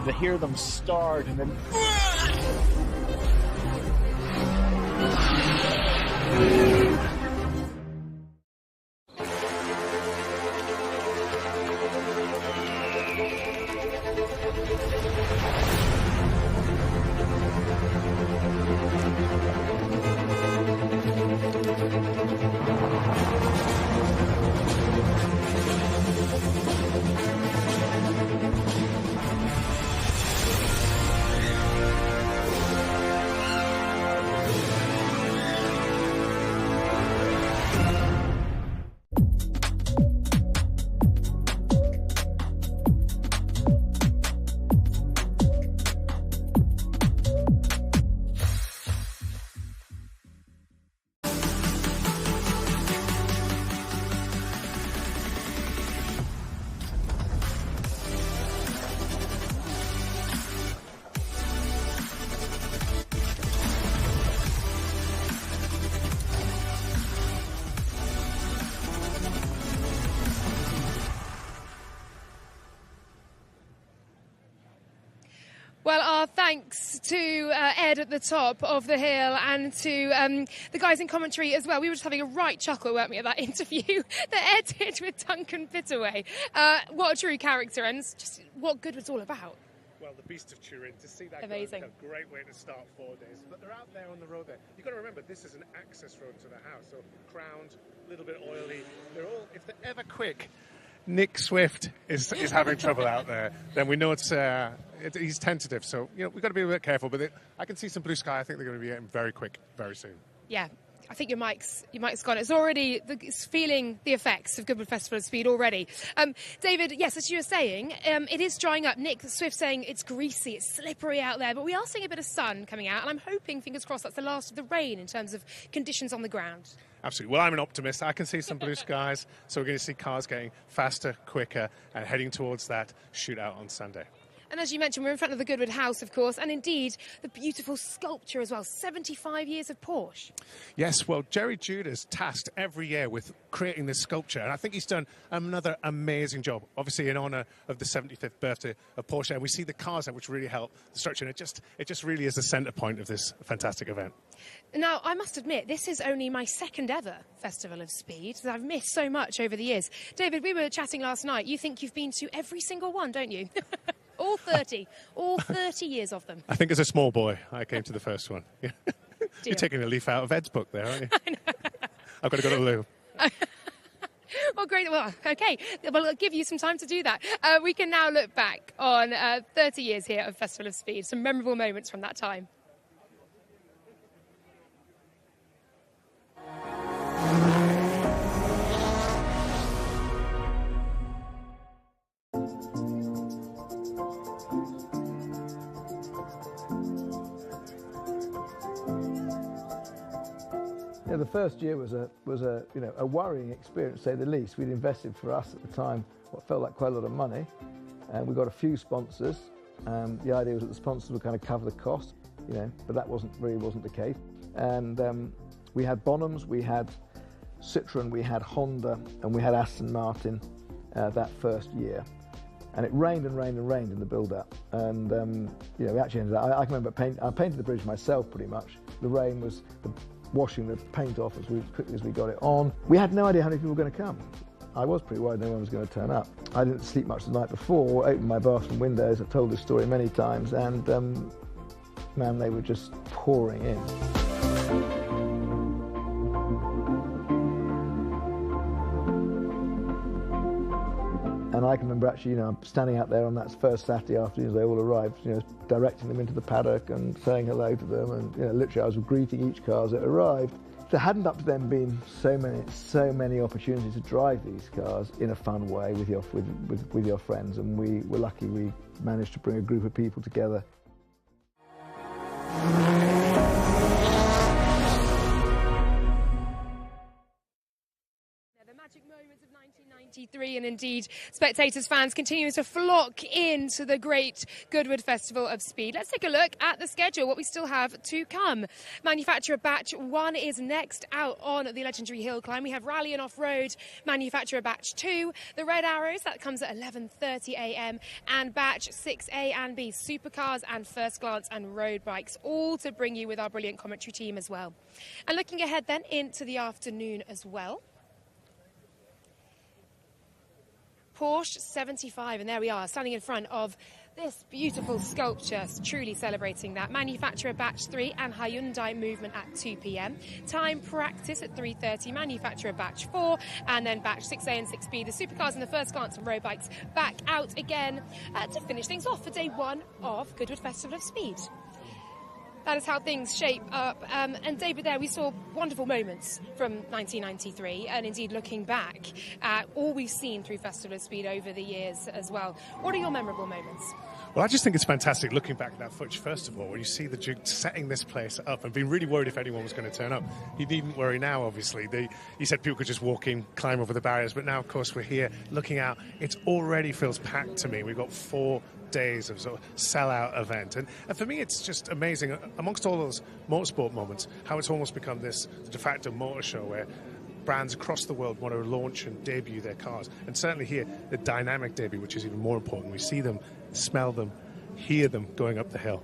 To hear them start and then Well, our thanks to Ed at the top of the hill and to the guys in commentary as well. We were just having a right chuckle, weren't we, at that interview that Ed did with Duncan Pitaway. What a true character, and it's just what Goodwood's all about. Well, the Beast of Turin, to see that Amazing. a great way to start 4 days. But they're out there on the road there. You've got to remember, this is an access road to the house, so crowned, a little bit oily. They're all, if they're ever quick, Nick Swift is having trouble out there, then we know he's tentative. So, we've got to be a bit careful. But I can see some blue sky. I think they're going to be getting very quick very soon. Yeah. I think your mic's gone. It's feeling the effects of Goodwood Festival of Speed already. David, yes, as you were saying, it is drying up. Nick Swift saying it's greasy, it's slippery out there, but we are seeing a bit of sun coming out, and I'm hoping, fingers crossed, that's the last of the rain in terms of conditions on the ground. Absolutely. Well, I'm an optimist. I can see some blue skies, so we're going to see cars getting faster, quicker, and heading towards that shootout on Sunday. And as you mentioned, we're in front of the Goodwood House, of course, and indeed the beautiful sculpture as well. 75 years of Porsche. Yes, well, Jerry Juda's tasked every year with creating this sculpture, and I think he's done another amazing job, obviously in honour of the 75th birthday of Porsche. And we see the cars there, which really help the structure, and it just really is the centre point of this fantastic event. Now, I must admit, this is only my second ever Festival of Speed. I've missed so much over the years. David, we were chatting last night. You think you've been to every single one, don't you? All 30 years of them. I think as a small boy, I came to the first one. You're taking a leaf out of Ed's book there, aren't you? I know. I've got to go to the loo. Well, great. Well, OK. Well, I'll give you some time to do that. We can now look back on 30 years here of Festival of Speed, some memorable moments from that time. Yeah, the first year was a worrying experience, to say the least. We'd invested for us at the time what felt like quite a lot of money, and we got a few sponsors. The idea was that the sponsors would kind of cover the cost, but that really wasn't the case. And we had Bonhams, we had Citroën, we had Honda, and we had Aston Martin that first year. And it rained and rained and rained in the build-up. And we actually ended up. I can remember I painted the bridge myself pretty much. The rain was washing the paint off as quickly as we got it on. We had no idea how many people were going to come. I was pretty worried no one was going to turn up. I didn't sleep much the night before, opened my bathroom windows. I've told this story many times, and man, they were just pouring in. And I can remember actually, standing out there on that first Saturday afternoon as they all arrived, directing them into the paddock and saying hello to them, and literally I was greeting each car as it arrived. There hadn't up to then been so many opportunities to drive these cars in a fun way with your friends, and we were lucky we managed to bring a group of people together. Magic moments of 1993, and indeed spectators, fans continue to flock into the great Goodwood Festival of Speed. Let's take a look at the schedule, what we still have to come. Manufacturer Batch 1 is next out on the legendary hill climb. We have Rally and Off-Road Manufacturer Batch 2, the Red Arrows, that comes at 11:30 a.m, and Batch 6A and B, Supercars and First Glance and Road Bikes, all to bring you with our brilliant commentary team as well. And looking ahead then into the afternoon as well, Porsche 75, and there we are, standing in front of this beautiful sculpture, truly celebrating that. Manufacturer Batch 3 and Hyundai Movement at 2 p.m. Time Practice at 3:30, Manufacturer Batch 4, and then Batch 6A and 6B, the Supercars and the First Glance and Road Bikes back out again to finish things off for day one of Goodwood Festival of Speed. That is how things shape up. And David, there we saw wonderful moments from 1993, and indeed looking back at all we've seen through Festival of Speed over the years as well. What are your memorable moments? Well, I just think it's fantastic looking back at that footage, first of all, where you see the Duke setting this place up and being really worried if anyone was going to turn up. He needn't worry now, obviously. He said people could just walk in, climb over the barriers, but now, of course, we're here looking out. It already feels packed to me. We've got 4 days of sort of sell-out event. And for me, it's just amazing, amongst all those motorsport moments, how it's almost become this de facto motor show where brands across the world want to launch and debut their cars. And certainly here, the dynamic debut, which is even more important. We see them, smell them, hear them going up the hill.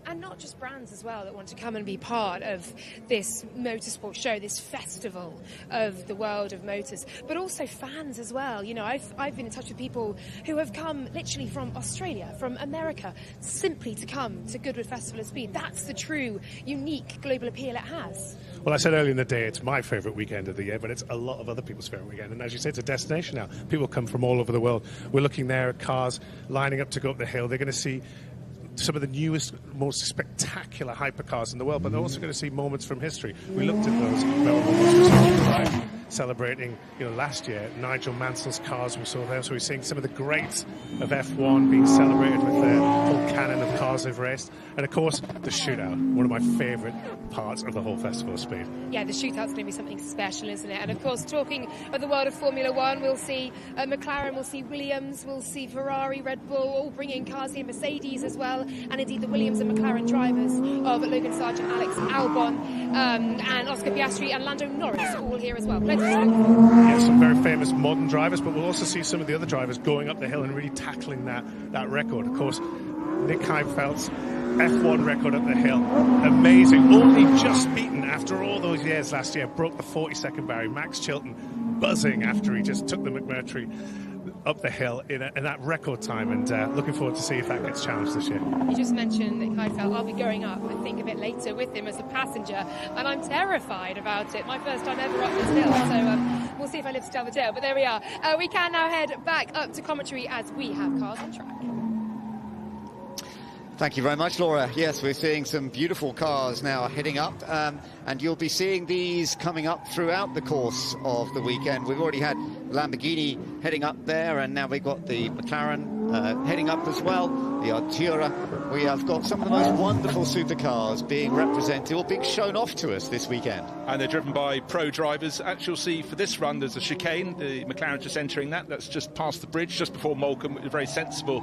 And not just brands as well that want to come and be part of this motorsport show, this festival of the world of motors, but also fans as well. I've been in touch with people who have come literally from Australia, from America, simply to come to Goodwood Festival of Speed. That's the true, unique global appeal it has. Well, I said earlier in the day, it's my favourite weekend of the year, but it's a lot of other people's favourite weekend. And as you say, it's a destination now. People come from all over the world. We're looking there at cars lining up to go up the hill. They're going to see some of the newest, most spectacular hypercars in the world, but they're also going to see moments from history. We looked at those memorable moments celebrating, last year, Nigel Mansell's cars we saw there. So we're seeing some of the greats of F1 being celebrated with their whole canon of cars they've raced. And of course, the shootout, one of my favourite parts of the whole Festival of Speed. Yeah, the shootout's going to be something special, isn't it? And of course, talking of the world of Formula One, we'll see McLaren, we'll see Williams, we'll see Ferrari, Red Bull, all bringing cars here, Mercedes as well, and indeed the Williams and McLaren drivers of Logan Sargent, Alex Albon, and Oscar Piastri and Lando Norris all here as well. Plenty to look for. Yeah, some very famous modern drivers, but we'll also see some of the other drivers going up the hill and really tackling that record. Of course, Nick Heidfeld's F1 record up the hill, amazing, only just beaten after all those years last year, broke the 40-second barrier. Max Chilton buzzing after he just took the McMurtry up the hill in that record time, and looking forward to see if that gets challenged this year. You just mentioned Nick Heidfeld. I'll be going up, I think, a bit later with him as a passenger, and I'm terrified about it. My first time ever up this hill, so we'll see if I live to tell the tale, but there we are. We can now head back up to commentary as we have cars on track. Thank you very much, Laura. Yes, we're seeing some beautiful cars now heading up, and you'll be seeing these coming up throughout the course of the weekend. We've already had Lamborghini heading up there, and now we've got the McLaren heading up as well, the Artura. We have got some of the most wonderful supercars being represented or being shown off to us this weekend. And they're driven by pro drivers. Actually, you'll see for this run, there's a chicane. The McLaren just entering that. That's just past the bridge, just before Moulcombe. A very sensible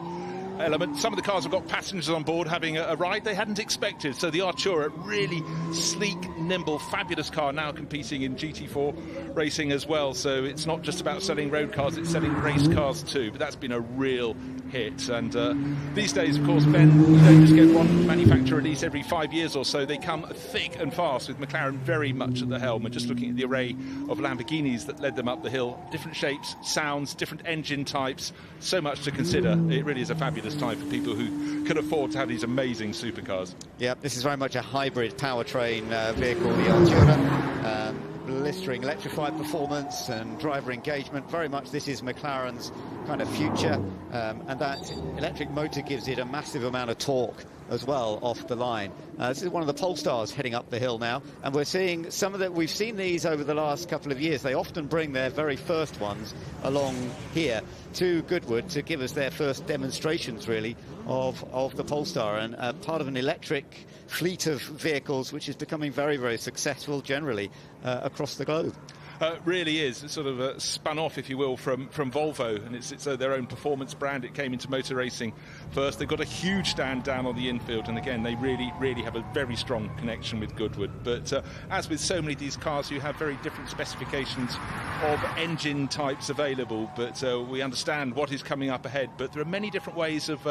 element. Some of the cars have got passengers on board having a ride they hadn't expected. So the Artura, really sleek, nimble, fabulous car, now competing in GT4 racing as well. So it's not just about selling road cars, it's selling race cars too. But that's been a real hit. And these days, of course, Ben, you don't just get one manufacturer release every 5 years or so. They come thick and fast, with McLaren very much at the helm. And just looking at the array of Lamborghinis that led them up the hill, different shapes, sounds, different engine types, so much to consider. It really is a fabulous time for people who can afford to have these amazing supercars. Yeah, this is very much a hybrid powertrain vehicle, the Artura. Blistering electrified performance and driver engagement. Very much this is McLaren's kind of future, and that electric motor gives it a massive amount of torque as well off the line. This is one of the Polestars heading up the hill now, and we're seeing some of that. We've seen these over the last couple of years. They often bring their very first ones along here to Goodwood to give us their first demonstrations, really, of the Polestar, and part of an electric fleet of vehicles which is becoming very, very successful generally across the globe. Really is. It's sort of spun off, if you will, from Volvo, and it's their own performance brand. It came into motor racing first. They've got a huge stand down on the infield, and again, they really have a very strong connection with Goodwood. But as with so many of these cars, you have very different specifications of engine types available, but we understand what is coming up ahead. But there are many different ways of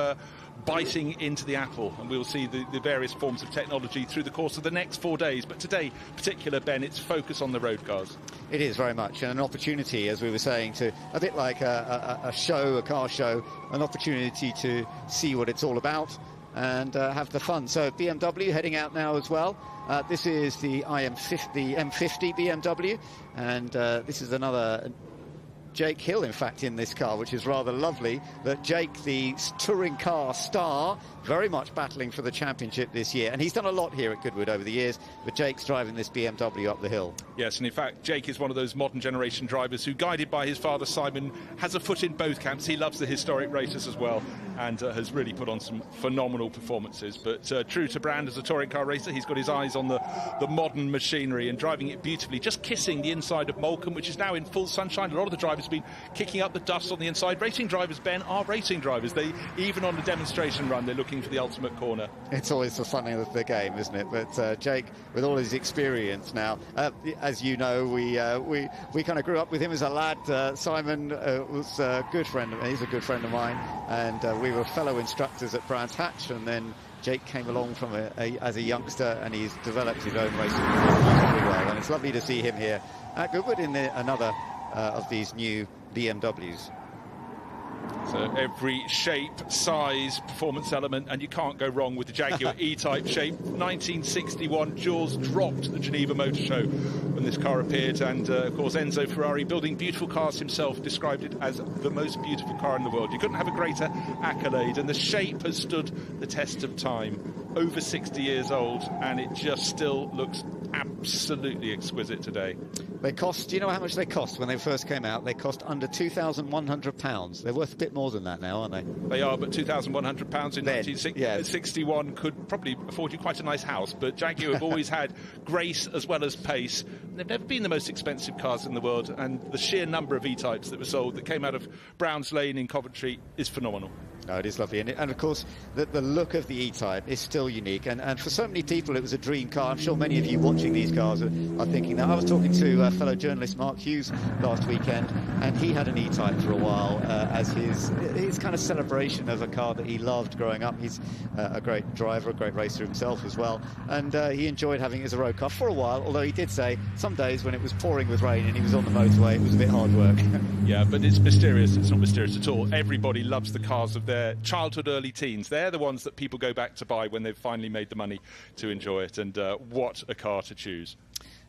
biting into the apple, and we'll see the various forms of technology through the course of the next 4 days. But today, particular, Ben, it's focus on the road cars. It is very much an opportunity, as we were saying, to a bit like a car show, an opportunity to see what it's all about and have the fun. So BMW heading out now as well. This is the M50 BMW, and this is another Jake Hill, in fact, in this car, which is rather lovely. That Jake, the touring car star, very much battling for the championship this year. And he's done a lot here at Goodwood over the years, but Jake's driving this BMW up the hill. Yes, and in fact, Jake is one of those modern generation drivers who, guided by his father Simon, has a foot in both camps. He loves the historic races as well, and has really put on some phenomenal performances. But true to brand as a touring car racer, he's got his eyes on the modern machinery and driving it beautifully, just kissing the inside of Moulcombe, which is now in full sunshine. A lot of the drivers have been kicking up the dust on the inside. Racing drivers, Ben, are racing drivers. They, even on the demonstration run, they're looking for the ultimate corner. It's always the fun of the game, isn't it? But Jake, with all his experience now, as you know, we kind of grew up with him as a lad. Simon was a good friend of, he's a good friend of mine, and we were fellow instructors at Brands Hatch, and then Jake came along from as a youngster, and he's developed his own racing very well. And it's lovely to see him here at Goodwood in another of these new BMWs. So every shape, size, performance element, and you can't go wrong with the Jaguar E-Type shape. 1961, Jaws dropped at the Geneva Motor Show when this car appeared, and of course Enzo Ferrari, building beautiful cars himself, described it as the most beautiful car in the world. You couldn't have a greater accolade, and the shape has stood the test of time. Over 60 years old, and it just still looks absolutely exquisite today. They cost, do you know how much they cost when they first came out? They cost under £2,100. They're worth a bit more than that now, aren't they? They are, but £2,100 in 1961 could probably afford you quite a nice house. But Jaguar have always had grace as well as pace. They've never been the most expensive cars in the world, and the sheer number of E-Types that were sold that came out of Browns Lane in Coventry is phenomenal. Oh, it is lovely, and of course the look of the E-Type is still unique, and for so many people it was a dream car. I'm sure many of you watching these cars are thinking that. I was talking to fellow journalist Mark Hughes last weekend, and he had an E-Type for a while as his kind of celebration of a car that he loved growing up. He's a great driver, a great racer himself as well, and he enjoyed having it as a road car for a while, although he did say some days when it was pouring with rain and he was on the motorway, it was a bit hard work. Yeah, but it's mysterious. It's not mysterious at all. Everybody loves the cars of their childhood, early teens. They're the ones that people go back to buy when they've finally made the money to enjoy it, and what a car to choose.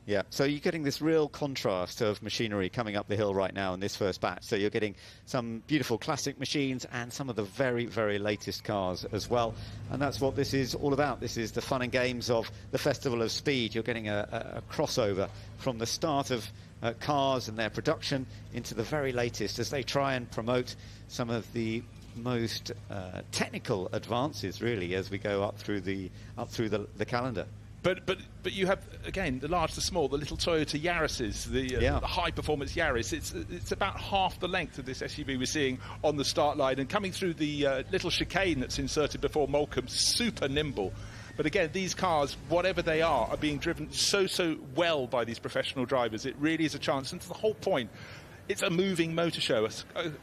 Yeah, so you're getting this real contrast of machinery coming up the hill right now in this first batch. So you're getting some beautiful classic machines and some of the very, very latest cars as well. And that's what this is all about. This is the fun and games of the Festival of Speed. You're getting a crossover from the start of cars and their production into the very latest as they try and promote some of the most technical advances, really, as we go up through the calendar. But you have, again, the large, the small, the little Toyota Yaris's, the high-performance Yaris. It's about half the length of this SUV we're seeing on the start line, and coming through the little chicane that's inserted before Moulcombe, super nimble. But again, these cars, whatever they are being driven so well by these professional drivers. It really is a chance, and it's the whole point. It's a moving motor show,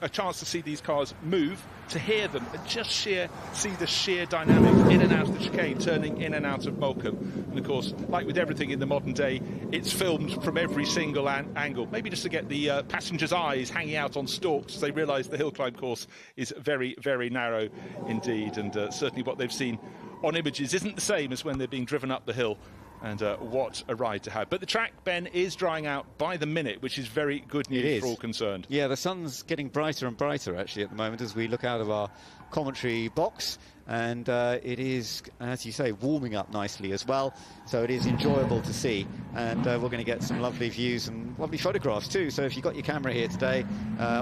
a chance to see these cars move, to hear them, and just see the sheer dynamics in and out of the chicane, turning in and out of Moulcombe. And of course, like with everything in the modern day, it's filmed from every single angle, maybe just to get the passengers' eyes hanging out on stalks as they realise the hill climb course is very, very narrow indeed. And certainly what they've seen on images isn't the same as when they're being driven up the hill. And what a ride to have. But the track, Ben, is drying out by the minute, which is very good news for all concerned. Yeah, the sun's getting brighter and brighter, actually, at the moment as we look out of our commentary box. And it is, as you say, warming up nicely as well. So it is enjoyable to see. And we're going to get some lovely views and lovely photographs too. So if you've got your camera here today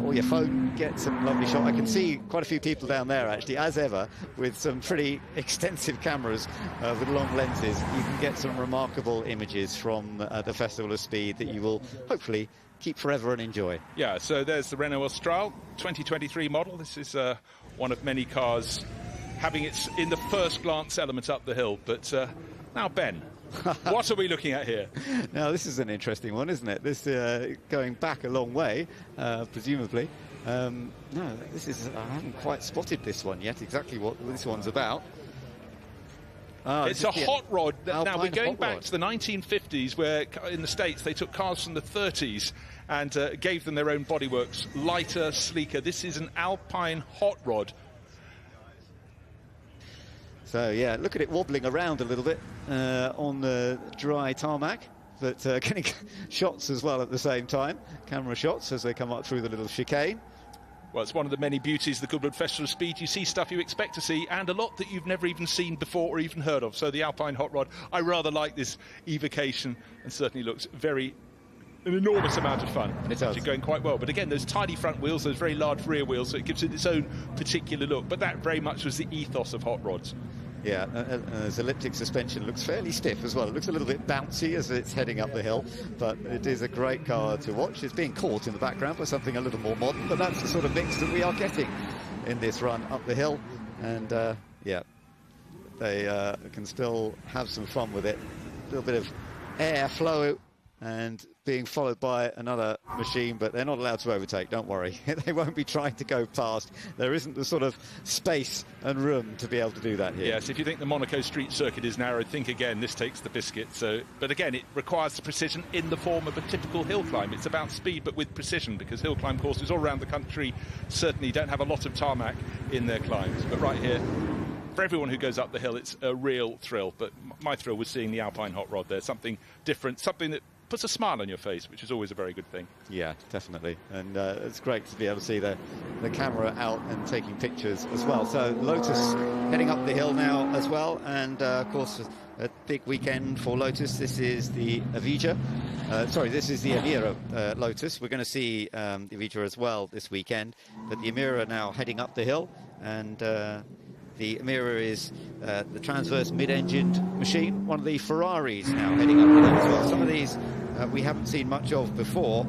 or your phone, get some lovely shots. I can see quite a few people down there, actually, as ever, with some pretty extensive cameras with long lenses. You can get some remarkable images from the Festival of Speed that you will hopefully keep forever and enjoy. Yeah, so there's the Renault Austral 2023 model. This is one of many cars having its in the first glance element up the hill. But now, Ben, what are we looking at here? Now, this is an interesting one, isn't it? This going back a long way, presumably. No, this is, I haven't quite spotted this one yet, exactly what this one's about. It's a hot rod. Now, we're going back to the 1950s, where in the States they took cars from the 30s and gave them their own bodyworks, lighter, sleeker. This is an Alpine hot rod. So, yeah, look at it wobbling around a little bit on the dry tarmac, but getting shots as well at the same time, camera shots as they come up through the little chicane. Well, it's one of the many beauties of the Goodwood Festival of Speed. You see stuff you expect to see, and a lot that you've never even seen before or even heard of. So the Alpine hot rod, I rather like this evocation, and certainly looks an enormous amount of fun. It's actually going quite well. But again, those tiny front wheels, those very large rear wheels, so it gives it its own particular look. But that very much was the ethos of hot rods. Yeah, as elliptic suspension looks fairly stiff as well. It looks a little bit bouncy as it's heading up the hill, but it is a great car to watch. It's being caught in the background by something a little more modern, but that's the sort of mix that we are getting in this run up the hill. And yeah, they can still have some fun with it. A little bit of air flow and being followed by another machine, but they're not allowed to overtake, don't worry. They won't be trying to go past. There isn't the sort of space and room to be able to do that here. Yes, if you think the Monaco street circuit is narrow, think again, this takes the biscuit. So, but again, it requires the precision in the form of a typical hill climb. It's about speed, but with precision, because hill climb courses all around the country certainly don't have a lot of tarmac in their climbs. But right here, for everyone who goes up the hill, it's a real thrill. But my thrill was seeing the Alpine Hot Rod there, something different, something that puts a smile on your face, which is always a very good thing. Yeah, definitely. And it's great to be able to see the camera out and taking pictures as well. So Lotus heading up the hill now as well. And, of course, a big weekend for Lotus. This is the Avija. This is the Emira Lotus. We're going to see the Avija as well this weekend. But the Emira now heading up the hill. And the Emira is the transverse mid-engined machine, one of the Ferraris now heading up the hill as well. Some of these we haven't seen much of before.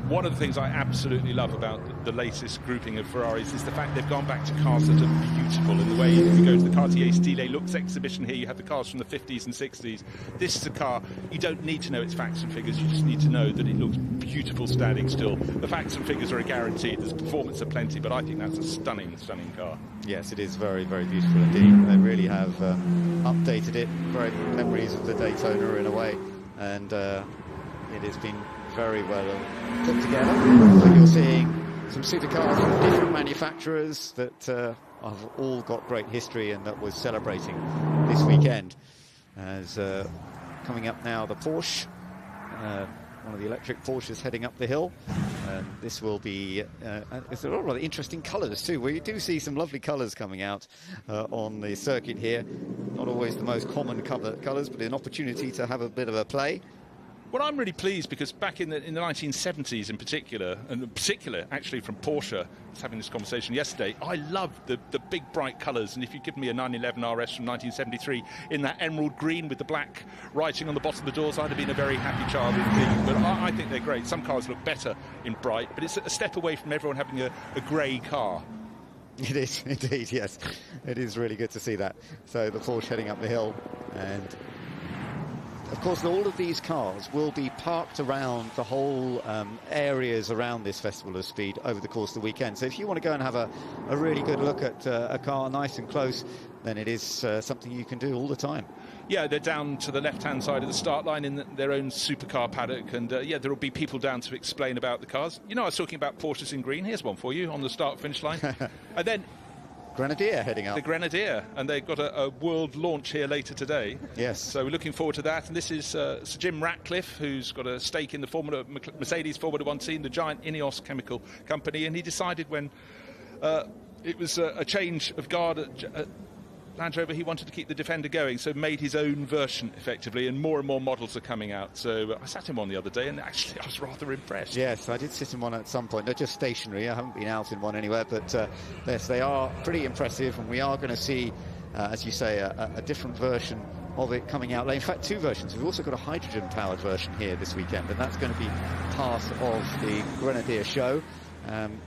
One of the things I absolutely love about the latest grouping of Ferraris is the fact they've gone back to cars that are beautiful. In the way, if you go to the Cartier Style Looks exhibition here, you have the cars from the 50s and 60s. This is a car, you don't need to know its facts and figures, you just need to know that it looks beautiful standing still. The facts and figures are a guarantee, there's performance aplenty, but I think that's a stunning, stunning car. Yes, it is very, very beautiful indeed. They really have updated it, great memories of the Daytona in a way, and it has been very well put together. So you're seeing some supercars from different manufacturers that have all got great history and that was celebrating this weekend. As coming up now, the Porsche, one of the electric Porsches heading up the hill. This will be, it's a lot of rather interesting colours too. We do see some lovely colours coming out on the circuit here. Not always the most common colours, but an opportunity to have a bit of a play. Well, I'm really pleased because back in the 1970s in particular, and in particular actually from Porsche, I was having this conversation yesterday, I loved the big bright colours, and if you'd given me a 911 RS from 1973 in that emerald green with the black writing on the bottom of the doors, I'd have been a very happy child indeed. But I think they're great. Some cars look better in bright, but it's a step away from everyone having a grey car. It is indeed, yes. It is really good to see that. So the Porsche heading up the hill, and of course, all of these cars will be parked around the whole areas around this Festival of Speed over the course of the weekend. So if you want to go and have a really good look at a car nice and close, then it is something you can do all the time. Yeah, they're down to the left-hand side of the start line in their own supercar paddock, and yeah, there will be people down to explain about the cars. You know, I was talking about Porsches in green. Here's one for you on the start-finish line. And then Grenadier heading up. The Grenadier, and they've got a world launch here later today. Yes. So we're looking forward to that. And this is Sir Jim Ratcliffe, who's got a stake in the Mercedes Formula One team, the giant Ineos chemical company, and he decided when it was a change of guard at Land Rover, he wanted to keep the Defender going, so made his own version effectively, and more models are coming out. So I sat in one the other day, and actually I was rather impressed. Yes, I did sit in one at some point. They're just stationary. I haven't been out in one anywhere, but yes, they are pretty impressive, and we are going to see, as you say, a different version of it coming out. In fact, two versions. We've also got a hydrogen-powered version here this weekend, and that's going to be part of the Grenadier show.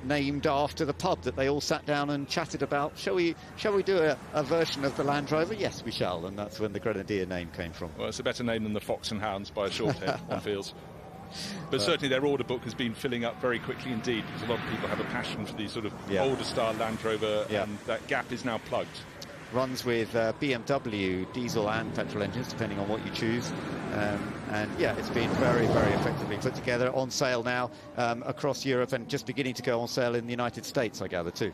Named after the pub that they all sat down and chatted about. Shall we do a version of the Land Rover? Yes, we shall, and that's when the Grenadier name came from. Well, it's a better name than the Fox and Hounds by a short head, one feels. But certainly their order book has been filling up very quickly indeed, because a lot of people have a passion for these sort of older style Land Rover, and that gap is now plugged. Runs with BMW diesel and petrol engines, depending on what you choose. And yeah, it's been very, very effectively put together. On sale now across Europe, and just beginning to go on sale in the United States, I gather, too.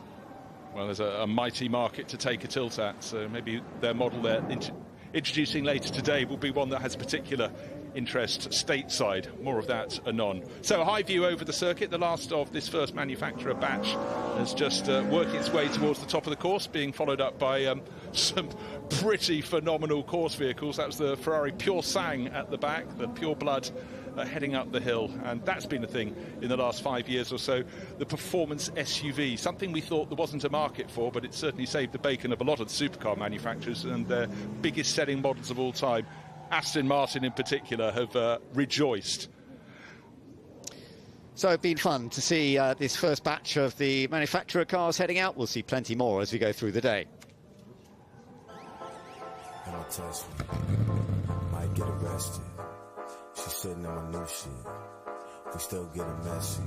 Well, there's a mighty market to take a tilt at, so maybe their model they're introducing later today will be one that has particular interest stateside. More of that anon. So a high view over the circuit. The last of this first manufacturer batch is just working its way towards the top of the course, being followed up by some pretty phenomenal course vehicles. That was the Ferrari Pure Sang at the back, the Pure Blood heading up the hill, and that's been a thing in the last 5 years or so. The performance SUV, something we thought there wasn't a market for, but it certainly saved the bacon of a lot of the supercar manufacturers, and their biggest selling models of all time, Aston Martin in particular, have rejoiced. So it's been fun to see this first batch of the manufacturer cars heading out. We'll see plenty more as we go through the day. Don't touch me, might get arrested. sitting in my new shit. We still getting messy.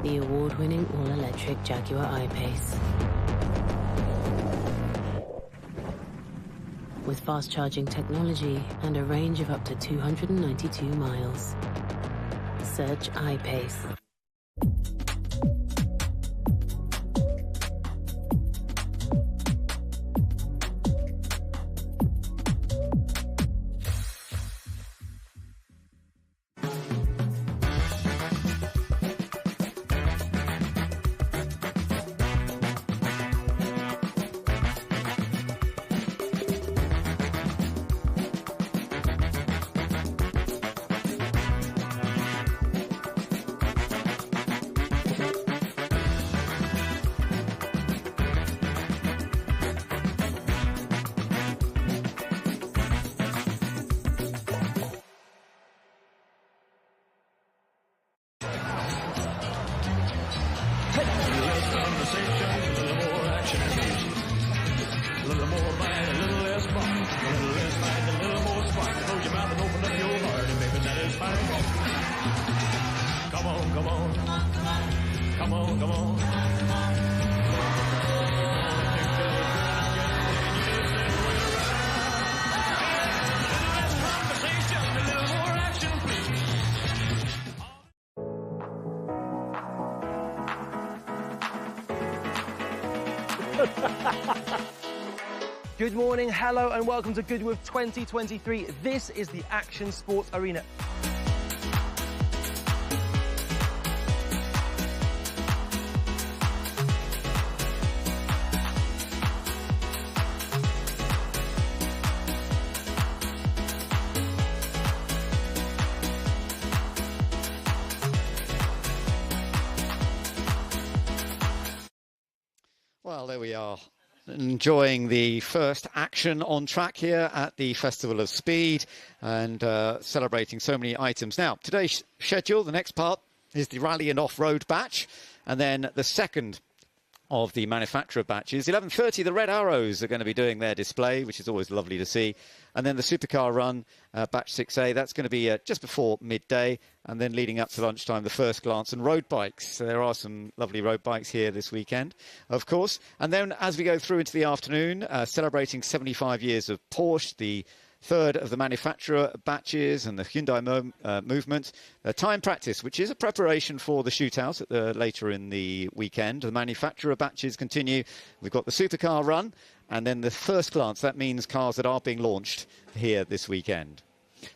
The award-winning all-electric Jaguar I-Pace. With fast-charging technology and a range of up to 292 miles. Search I-Pace. Good morning, hello and welcome to Goodwood 2023. This is the Action Sports Arena. Well, there we are. Enjoying the first action on track here at the Festival of Speed and celebrating so many items. Now, today's schedule, the next part is the rally and off-road batch, and then the second of the manufacturer batches. 11:30, the Red Arrows are going to be doing their display, which is always lovely to see. And then the Supercar Run, batch 6A, that's going to be just before midday. And then leading up to lunchtime, the First Glance and road bikes. So there are some lovely road bikes here this weekend, of course. And then as we go through into the afternoon, celebrating 75 years of Porsche, the third of the manufacturer batches and the Hyundai movement. Time practice, which is a preparation for the shootout later in the weekend. The manufacturer batches continue. We've got the Supercar Run and then the First Glance. That means cars that are being launched here this weekend.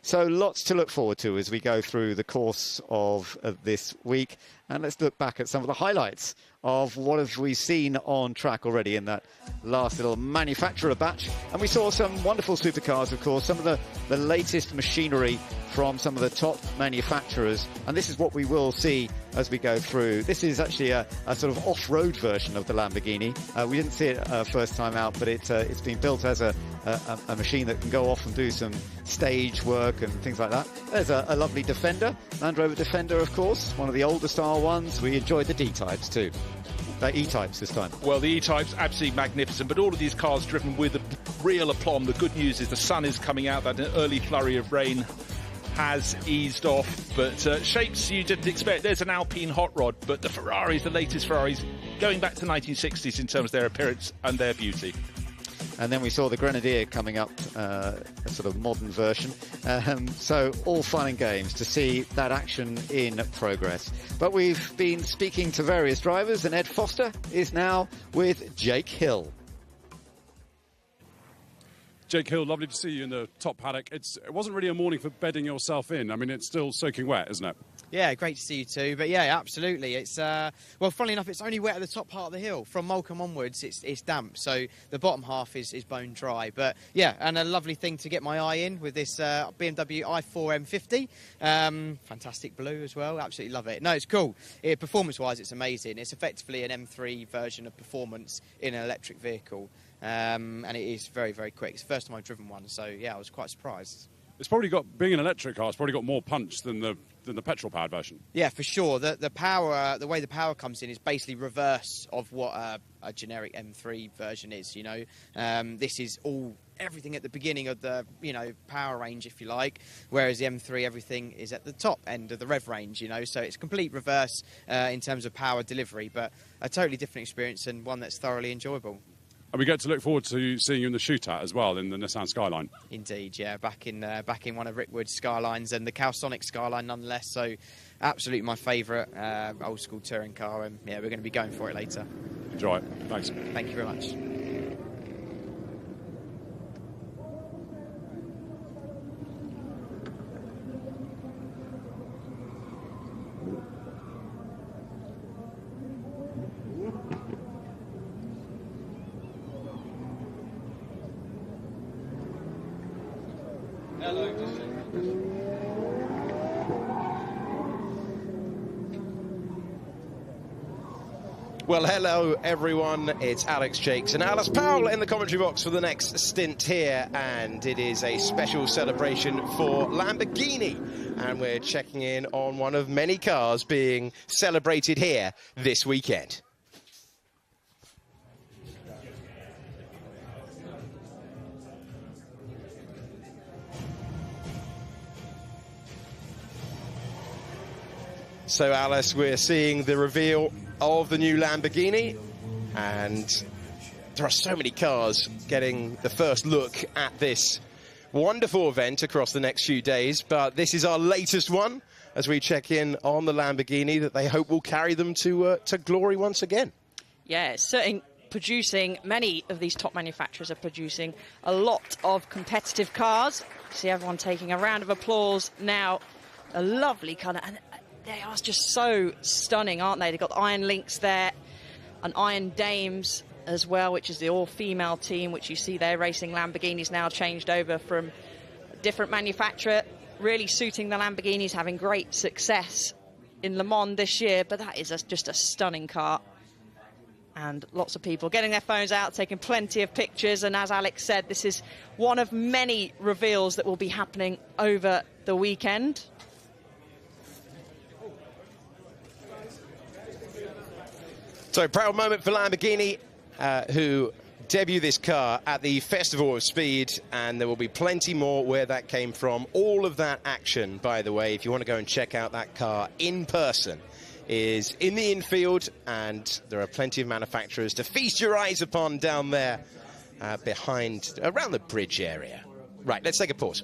So lots to look forward to as we go through the course of this week. And let's look back at some of the highlights of what have we seen on track already in that last little manufacturer batch. And we saw some wonderful supercars, of course, some of the latest machinery from some of the top manufacturers. And this is what we will see as we go through. This is actually a sort of off-road version of the Lamborghini. We didn't see it first time out, but it's been built as a machine that can go off and do some stage work and things like that. There's a lovely Defender, Land Rover Defender, of course, one of the older style ones. We enjoyed the D-types too. E-types this time. Well, the E-types, absolutely magnificent, but all of these cars driven with real aplomb. The good news is the sun is coming out, that an early flurry of rain has eased off, but shapes you didn't expect. There's an Alpine hot rod, but the Ferraris, the latest Ferraris, going back to the 1960s in terms of their appearance and their beauty. and then we saw the Grenadier coming up, a sort of modern version. So all fun and games to see that action in progress. But we've been speaking to various drivers, and Ed Foster is now with Jake Hill. Jake Hill, lovely to see you in the top paddock. It wasn't really a morning for bedding yourself in. I mean, it's still soaking wet, isn't it? Yeah, great to see you too. But yeah, absolutely. It's well, funnily enough, it's only wet at the top part of the hill. From Moulcombe onwards, it's damp, so the bottom half is bone dry. But yeah, and a lovely thing to get my eye in with this BMW i4 M50. Fantastic blue as well. Absolutely love it. No, it's cool. Performance-wise, it's amazing. It's effectively an M3 version of performance in an electric vehicle. And it is very, very quick. It's the first time I've driven one, so yeah, I was quite surprised. It's probably got, being an electric car, it's probably got more punch than the petrol-powered version. Yeah, for sure. The power, the way the power comes in is basically reverse of what a generic M3 version is. You know, this is everything at the beginning of the power range, if you like, whereas the M3 everything is at the top end of the rev range. You know, so it's complete reverse in terms of power delivery, but a totally different experience and one that's thoroughly enjoyable. And we get to look forward to seeing you in the shootout as well in the Nissan Skyline. Indeed, yeah, back in one of Rickwood's Skylines and the Calsonic Skyline nonetheless. So, absolutely my favourite old school touring car, and yeah, we're going to be going for it later. Enjoy it. Thanks. Thank you very much. Well, hello everyone, it's Alex Jakes and Alice Powell in the commentary box for the next stint here, and it is a special celebration for Lamborghini, and we're checking in on one of many cars being celebrated here this weekend. So Alice, we're seeing the reveal of the new Lamborghini, and there are so many cars getting the first look at this wonderful event across the next few days, but this is our latest one as we check in on the Lamborghini that they hope will carry them to glory once again. Yeah, it's certainly producing, many of these top manufacturers are producing a lot of competitive cars. You see everyone taking a round of applause now. A lovely colour, and they are just so stunning, aren't they? They've got the Iron Lynx there, and Iron Dames as well, which is the all-female team, which you see there racing Lamborghinis now changed over from a different manufacturer, really suiting the Lamborghinis, having great success in Le Mans this year. But that is just a stunning car. And lots of people getting their phones out, taking plenty of pictures. And as Alex said, this is one of many reveals that will be happening over the weekend. So, proud moment for Lamborghini, who debut this car at the Festival of Speed, and there will be plenty more where that came from. All of that action, by the way, if you want to go and check out that car in person, is in the infield, and there are plenty of manufacturers to feast your eyes upon down there around the bridge area. Right, let's take a pause.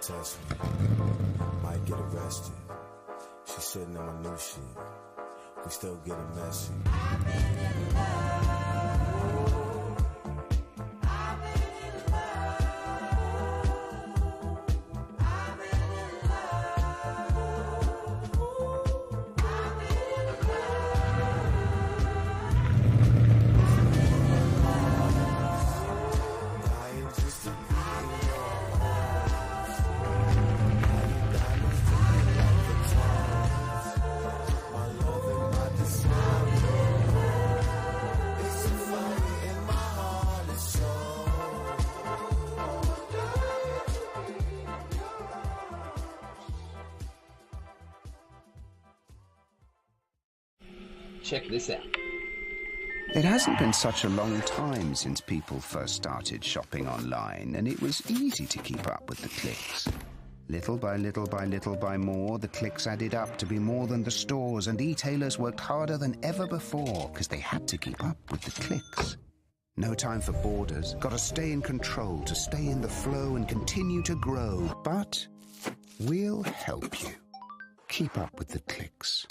Test me, might get arrested. She's sitting on my new shit. We still getting messy. Check this out. It hasn't been such a long time since people first started shopping online, and it was easy to keep up with the clicks. Little by little by little by more, the clicks added up to be more than the stores, and e-tailers worked harder than ever before because they had to keep up with the clicks. No time for borders, got to stay in control, to stay in the flow and continue to grow. But we'll help you keep up with the clicks.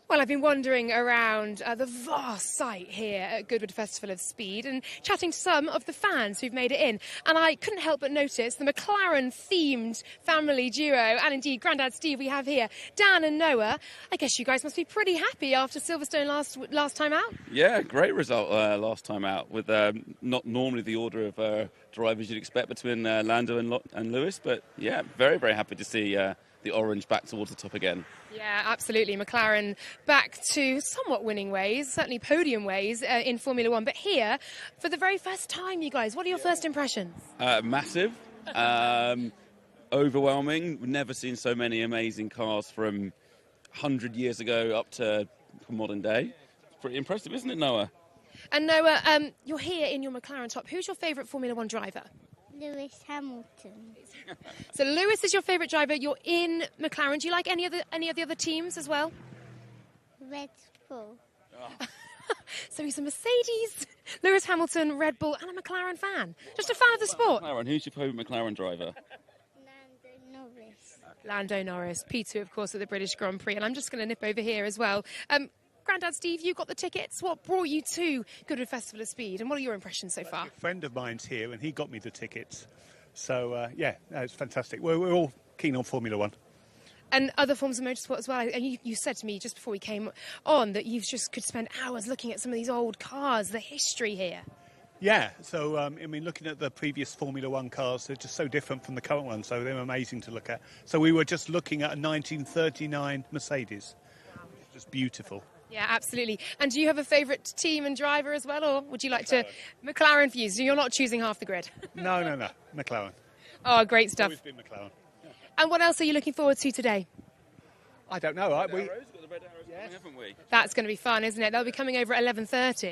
Well, I've been wandering around the vast site here at Goodwood Festival of Speed and chatting to some of the fans who've made it in. And I couldn't help but notice the McLaren-themed family duo, and indeed Grandad Steve we have here, Dan and Noah. I guess you guys must be pretty happy after Silverstone last time out. Yeah, great result last time out, with not normally the order of drivers you'd expect between Lando and Lewis. But yeah, very, very happy to see the orange back towards the top again. Yeah, absolutely. McLaren back to somewhat winning ways, certainly podium ways in Formula One. But here, for the very first time, you guys, what are your first impressions? Massive, overwhelming. We've never seen so many amazing cars from 100 years ago up to modern day. It's pretty impressive, isn't it, Noah? And Noah, you're here in your McLaren top. Who's your favourite Formula One driver? Lewis Hamilton. So Lewis is your favourite driver. You're in McLaren. Do you like any of the other teams as well? Red Bull. Oh. So he's a Mercedes, Lewis Hamilton, Red Bull, and a McLaren fan. Just a fan of the sport. McLaren. Who's your favourite McLaren driver? Lando Norris. Lando Norris. P2, of course, at the British Grand Prix. And I'm just going to nip over here as well. Grandad Steve, you got the tickets. What brought you to Goodwood Festival of Speed, and what are your impressions so far? A friend of mine's here, and he got me the tickets. So, yeah, it's fantastic. We're all keen on Formula One. And other forms of motorsport as well. And you said to me just before we came on that you just could spend hours looking at some of these old cars, the history here. Yeah, so, I mean, looking at the previous Formula One cars, they're just so different from the current ones, so they're amazing to look at. So we were just looking at a 1939 Mercedes. Wow. Just beautiful. Yeah, absolutely. And do you have a favourite team and driver as well, or would you like to... McLaren for you, so you're not choosing half the grid? No, McLaren. Oh, great stuff. Always been McLaren. Yeah. And what else are you looking forward to today? I don't know. Got the red arrows coming, haven't we? That's going to be fun, isn't it? They'll be coming over at 11:30. It's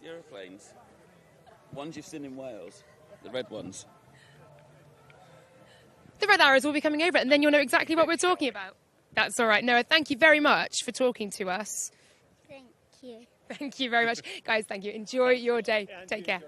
the aeroplanes. Ones you've seen in Wales, the red ones. The red arrows will be coming over, and then you'll know exactly what we're talking about. That's all right. Noah, thank you very much for talking to us. Thank you. Thank you very much. Guys, thank you. Enjoy your day. Take care.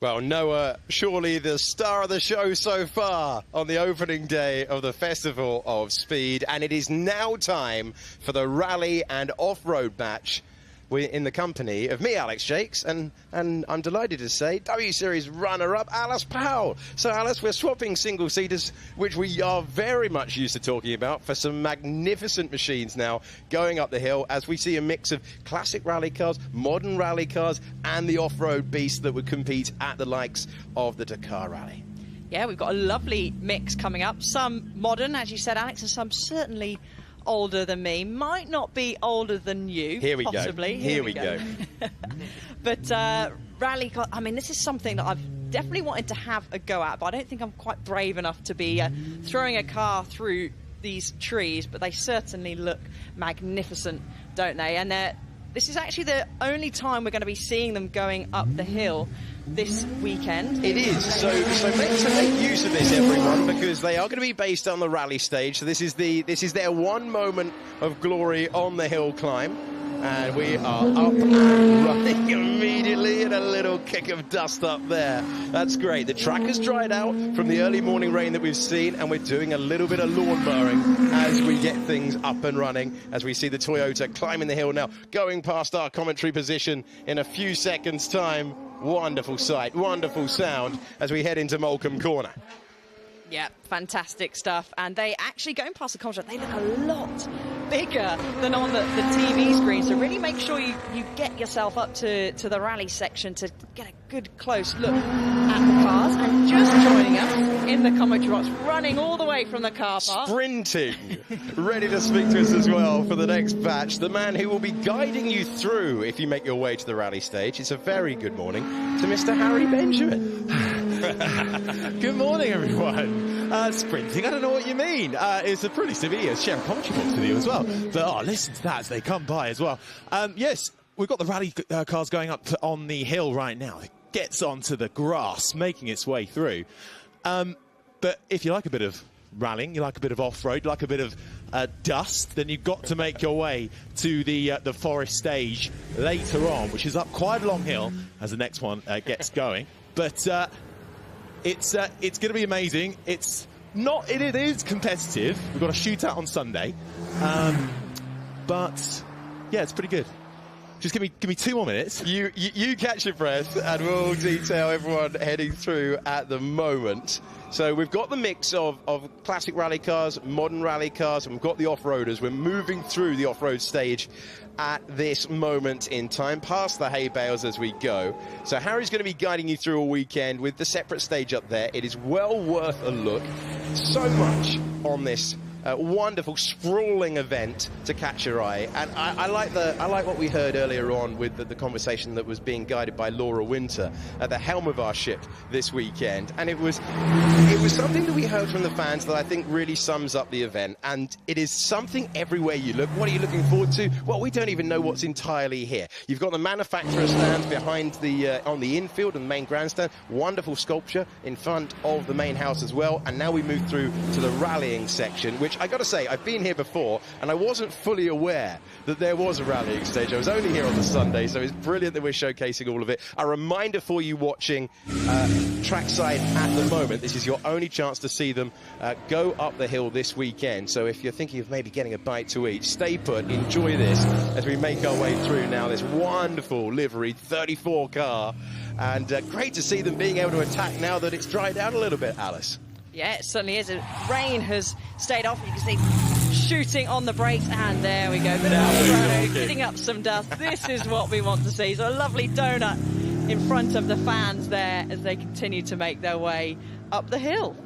Well, Noah, surely the star of the show so far on the opening day of the Festival of Speed. And it is now time for the rally and off-road match. We're in the company of me, Alex Jakes, and I'm delighted to say W-Series runner-up Alice Powell. So, Alice, we're swapping single-seaters, which we are very much used to talking about, for some magnificent machines now going up the hill as we see a mix of classic rally cars, modern rally cars, and the off-road beast that would compete at the likes of the Dakar Rally. Yeah, we've got a lovely mix coming up. Some modern, as you said, Alex, and some certainly older than me. Might not be older than you. Here we possibly. go. Here we go. But rally car, I mean, this is something that I've definitely wanted to have a go at, but I don't think I'm quite brave enough to be throwing a car through these trees, but they certainly look magnificent, don't they? And this is actually the only time we're going to be seeing them going up the hill this weekend. It is. So make use of this, everyone, because they are going to be based on the rally stage. So this is their one moment of glory on the hill climb. And we are up and running immediately, and a little kick of dust up there. That's great. The track has dried out from the early morning rain that we've seen, and we're doing a little bit of lawn mowing as we get things up and running, as we see the Toyota climbing the hill now, going past our commentary position in a few seconds' time. Wonderful sight, wonderful sound as we head into Moulcombe Corner. Yeah, fantastic stuff. And they actually, going past the contract, they look a lot bigger than on the TV screen. So really make sure you get yourself up to the rally section to get a good close look at the cars. And just joining us in the commentary box, running all the way from the car park. Sprinting, ready to speak to us as well for the next batch. The man who will be guiding you through if you make your way to the rally stage. It's a very good morning to Mr. Harry Benjamin. Good morning, everyone. Sprinting, I don't know what you mean. It's a pretty severe share of commentary box with you as well. But listen to that as they come by as well. Yes, we've got the rally cars going up on the hill right now. It gets onto the grass, making its way through. But if you like a bit of rallying, you like a bit of off-road, you like a bit of dust, then you've got to make your way to the forest stage later on, which is up quite a long hill as the next one gets going. But it's going to be amazing. It is competitive. We've got a shootout on Sunday, but yeah, it's pretty good. Just give me 2 more minutes. You catch your breath, and we'll detail everyone heading through at the moment. So we've got the mix of classic rally cars, modern rally cars, and we've got the off-roaders. We're moving through the off-road stage at this moment in time, past the hay bales as we go. So Harry's going to be guiding you through all weekend with the separate stage up there. It is well worth a look. So much on this wonderful sprawling event to catch your eye, and I like what we heard earlier on with the conversation that was being guided by Laura Winter at the helm of our ship this weekend, and it was something that we heard from the fans that I think really sums up the event, and it is something everywhere you look. What are you looking forward to? Well, we don't even know what's entirely here. You've got the manufacturer stands behind on the infield and the main grandstand, wonderful sculpture in front of the main house as well, and now we move through to the rallying section, which I got to say, I've been here before, and I wasn't fully aware that there was a rallying stage. I was only here on the Sunday, so it's brilliant that we're showcasing all of it. A reminder for you watching trackside at the moment, this is your only chance to see them go up the hill this weekend. So if you're thinking of maybe getting a bite to eat, stay put, enjoy this as we make our way through now this wonderful livery 34 car. And great to see them being able to attack now that it's dried out a little bit, Alice. Yeah, it certainly is. Rain has stayed off. You can see shooting on the brakes, and there we go. Getting up some dust. This is what we want to see. So a lovely donut in front of the fans there as they continue to make their way up the hill.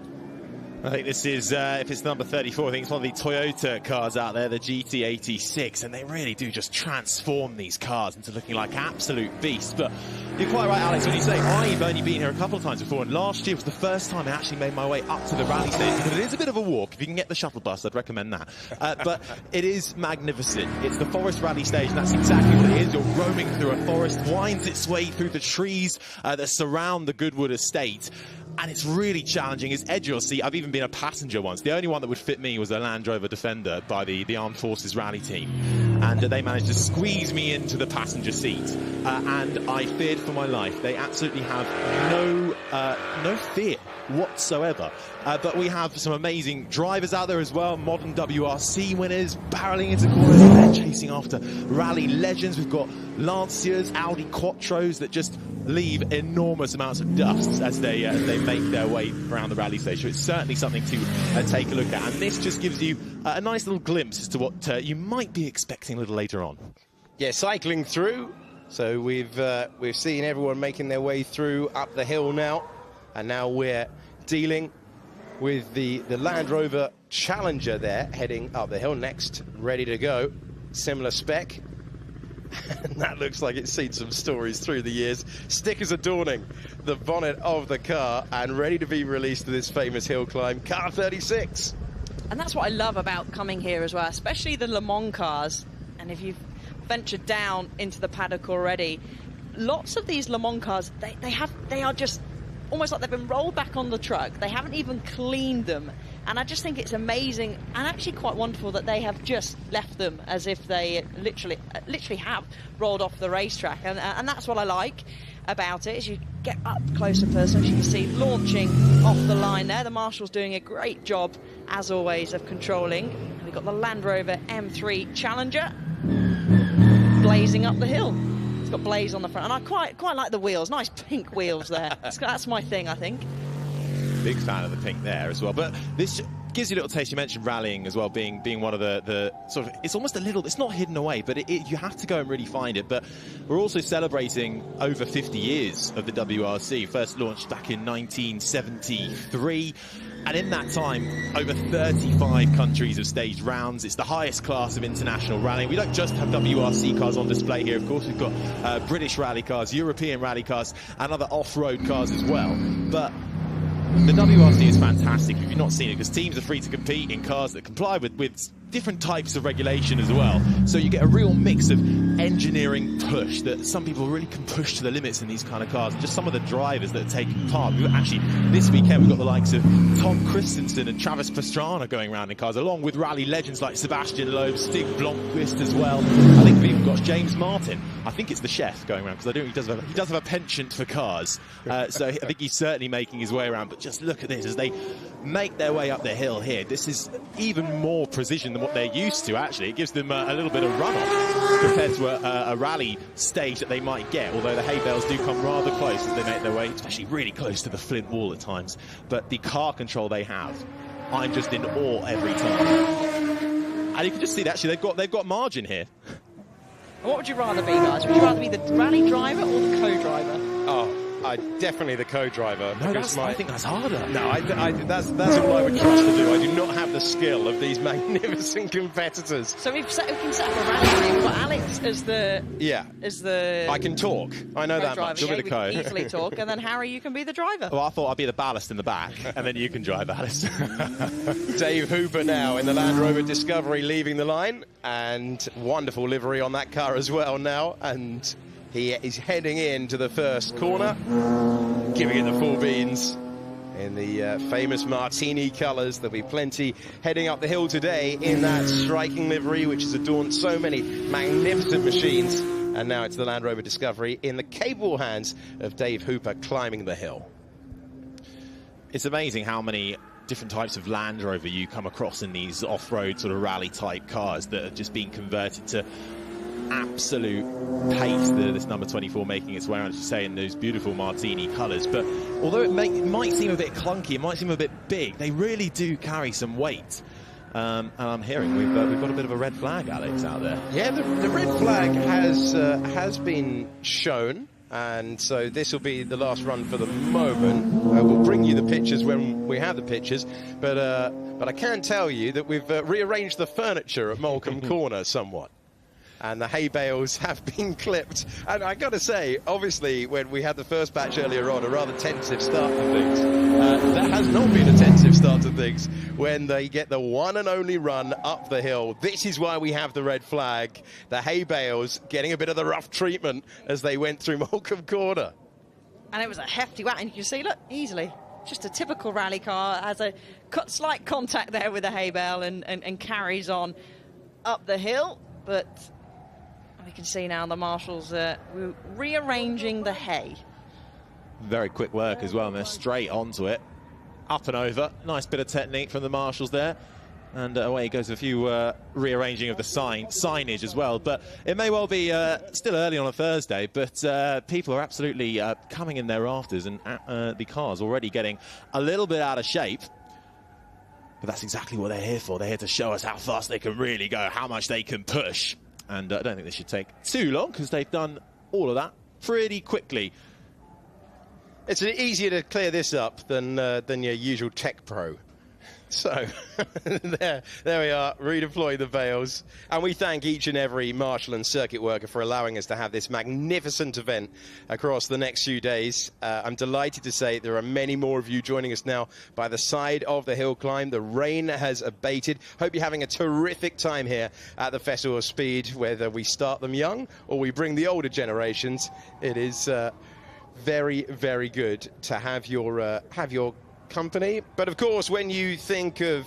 I think this is, if it's number 34, I think it's one of the Toyota cars out there, the GT86, and they really do just transform these cars into looking like absolute beasts. But you're quite right, Alex, when you say I've only been here a couple of times before, and last year was the first time I actually made my way up to the rally stage, because it is a bit of a walk. If you can get the shuttle bus, I'd recommend that. But it is magnificent. It's the forest rally stage, and that's exactly what it is. You're roaming through a forest, winds its way through the trees that surround the Goodwood estate. And it's really challenging. It's edgy. You'll see, I've even been a passenger once. The only one that would fit me was a Land Rover Defender by the Armed Forces rally team. and they managed to squeeze me into the passenger seat, and I feared for my life. They absolutely have no fear whatsoever. But we have some amazing drivers out there as well, modern WRC winners barreling into corners. They're chasing after rally legends. We've got Lancias, Audi Quattros that just leave enormous amounts of dust as they make their way around the rally stage. So it's certainly something to take a look at. And this just gives you a nice little glimpse as to what you might be expecting a little later on. Yeah, cycling through. So we've seen everyone making their way through up the hill now. And now we're dealing with the Land Rover Challenger there, heading up the hill next, ready to go. Similar spec. And that looks like it's seen some stories through the years. Stickers adorning the bonnet of the car and ready to be released to this famous hill climb, car 36. And that's what I love about coming here as well, especially the Le Mans cars. And if you've ventured down into the paddock already, lots of these Le Mans cars, they are just almost like they've been rolled back on the truck. They haven't even cleaned them. And I just think it's amazing and actually quite wonderful that they have just left them as if they literally have rolled off the racetrack. And that's what I like about it, is you get up close and personal. As you can see, launching off the line there. The Marshal's doing a great job, as always, of controlling. And we've got the Land Rover M3 Challenger blazing up the hill. It's got blaze on the front, and I quite like the wheels. Nice pink wheels there. That's my thing, I think. Big fan of the pink there as well. But this gives you a little taste. You mentioned rallying as well, being one of the sort of, it's almost a little, it's not hidden away, but you have to go and really find it. But we're also celebrating over 50 years of the WRC. First launched back in 1973. And in that time, over 35 countries have staged rounds. It's the highest class of international rallying. We don't just have WRC cars on display here, of course. We've got British rally cars, European rally cars, and other off-road cars as well. But the WRC is fantastic if you've not seen it, because teams are free to compete in cars that comply with different types of regulation as well. So you get a real mix of engineering push that some people really can push to the limits in these kind of cars. And just some of the drivers that are taking part. Actually, this weekend we've got the likes of Tom Christensen and Travis Pastrana going around in cars, along with rally legends like Sebastian Loeb, Stig Blomqvist as well. I think we've even got James Martin. I think it's the chef going around, because he does have a penchant for cars. So I think he's certainly making his way around. But just look at this as they make their way up the hill here. This is even more precision than what they're used to, actually. It gives them a little bit of runoff compared to a rally stage that they might get, although the hay bales do come rather close as they make their way, especially really close to the flint wall at times. But the car control they have, I'm just in awe every time. And you can just see that actually they've got margin here. What would you rather be, guys? Would you rather be the rally driver or the co-driver? Oh, definitely the co-driver. No, I think that's harder. No, that's all I would trust to do. I do not have the skill of these magnificent competitors. So we can set up a rally. We've got Alex as the... Yeah. As the... I can talk. I know that much. Yeah, we can easily talk. And then, Harry, you can be the driver. Well, I thought I'd be the ballast in the back, and then you can drive, Alice. Dave Hooper now in the Land Rover Discovery leaving the line. And wonderful livery on that car as well now. And he is heading into the first corner, giving it the full beans in the famous Martini colours. There'll be plenty heading up the hill today in that striking livery, which has adorned so many magnificent machines. And now it's the Land Rover Discovery in the capable hands of Dave Hooper climbing the hill. It's amazing how many different types of Land Rover you come across in these off-road sort of rally-type cars that have just been converted to absolute pace. This number 24 making its way around, as you say, in those beautiful Martini colours. But although it might seem a bit clunky, it might seem a bit big, they really do carry some weight. And I'm hearing we've got a bit of a red flag, Alex, out there. Yeah, the red flag has been shown. And so this will be the last run for the moment. We'll bring you the pictures when we have the pictures. But I can tell you that we've rearranged the furniture at Molecombe Corner somewhat. And the hay bales have been clipped. And I got to say, obviously, when we had the first batch earlier on, a rather tensive start to things. That has not been a tensive start to things when they get the one and only run up the hill. This is why we have the red flag. The hay bales getting a bit of the rough treatment as they went through Molecombe Corner. And it was a hefty whack, and you can see, look, easily. Just a typical rally car, has a slight contact there with the hay bale and carries on up the hill. But We can see now the marshals rearranging the hay. Very quick work as well, and they're straight onto it. Up and over. Nice bit of technique from the marshals there. And away goes a few rearranging of the signage as well. But it may well be still early on a Thursday, but people are absolutely coming in their rafters, and the car's already getting a little bit out of shape. But that's exactly what they're here for. They're here to show us how fast they can really go, how much they can push. And I don't think this should take too long, because they've done all of that pretty quickly. It's easier to clear this up than your usual Tech Pro. So, there we are, redeploy the veils. And we thank each and every marshal and circuit worker for allowing us to have this magnificent event across the next few days. I'm delighted to say there are many more of you joining us now by the side of the hill climb. The rain has abated. Hope you're having a terrific time here at the Festival of Speed, whether we start them young or we bring the older generations. It is very, very good to have your company. But of course, when you think of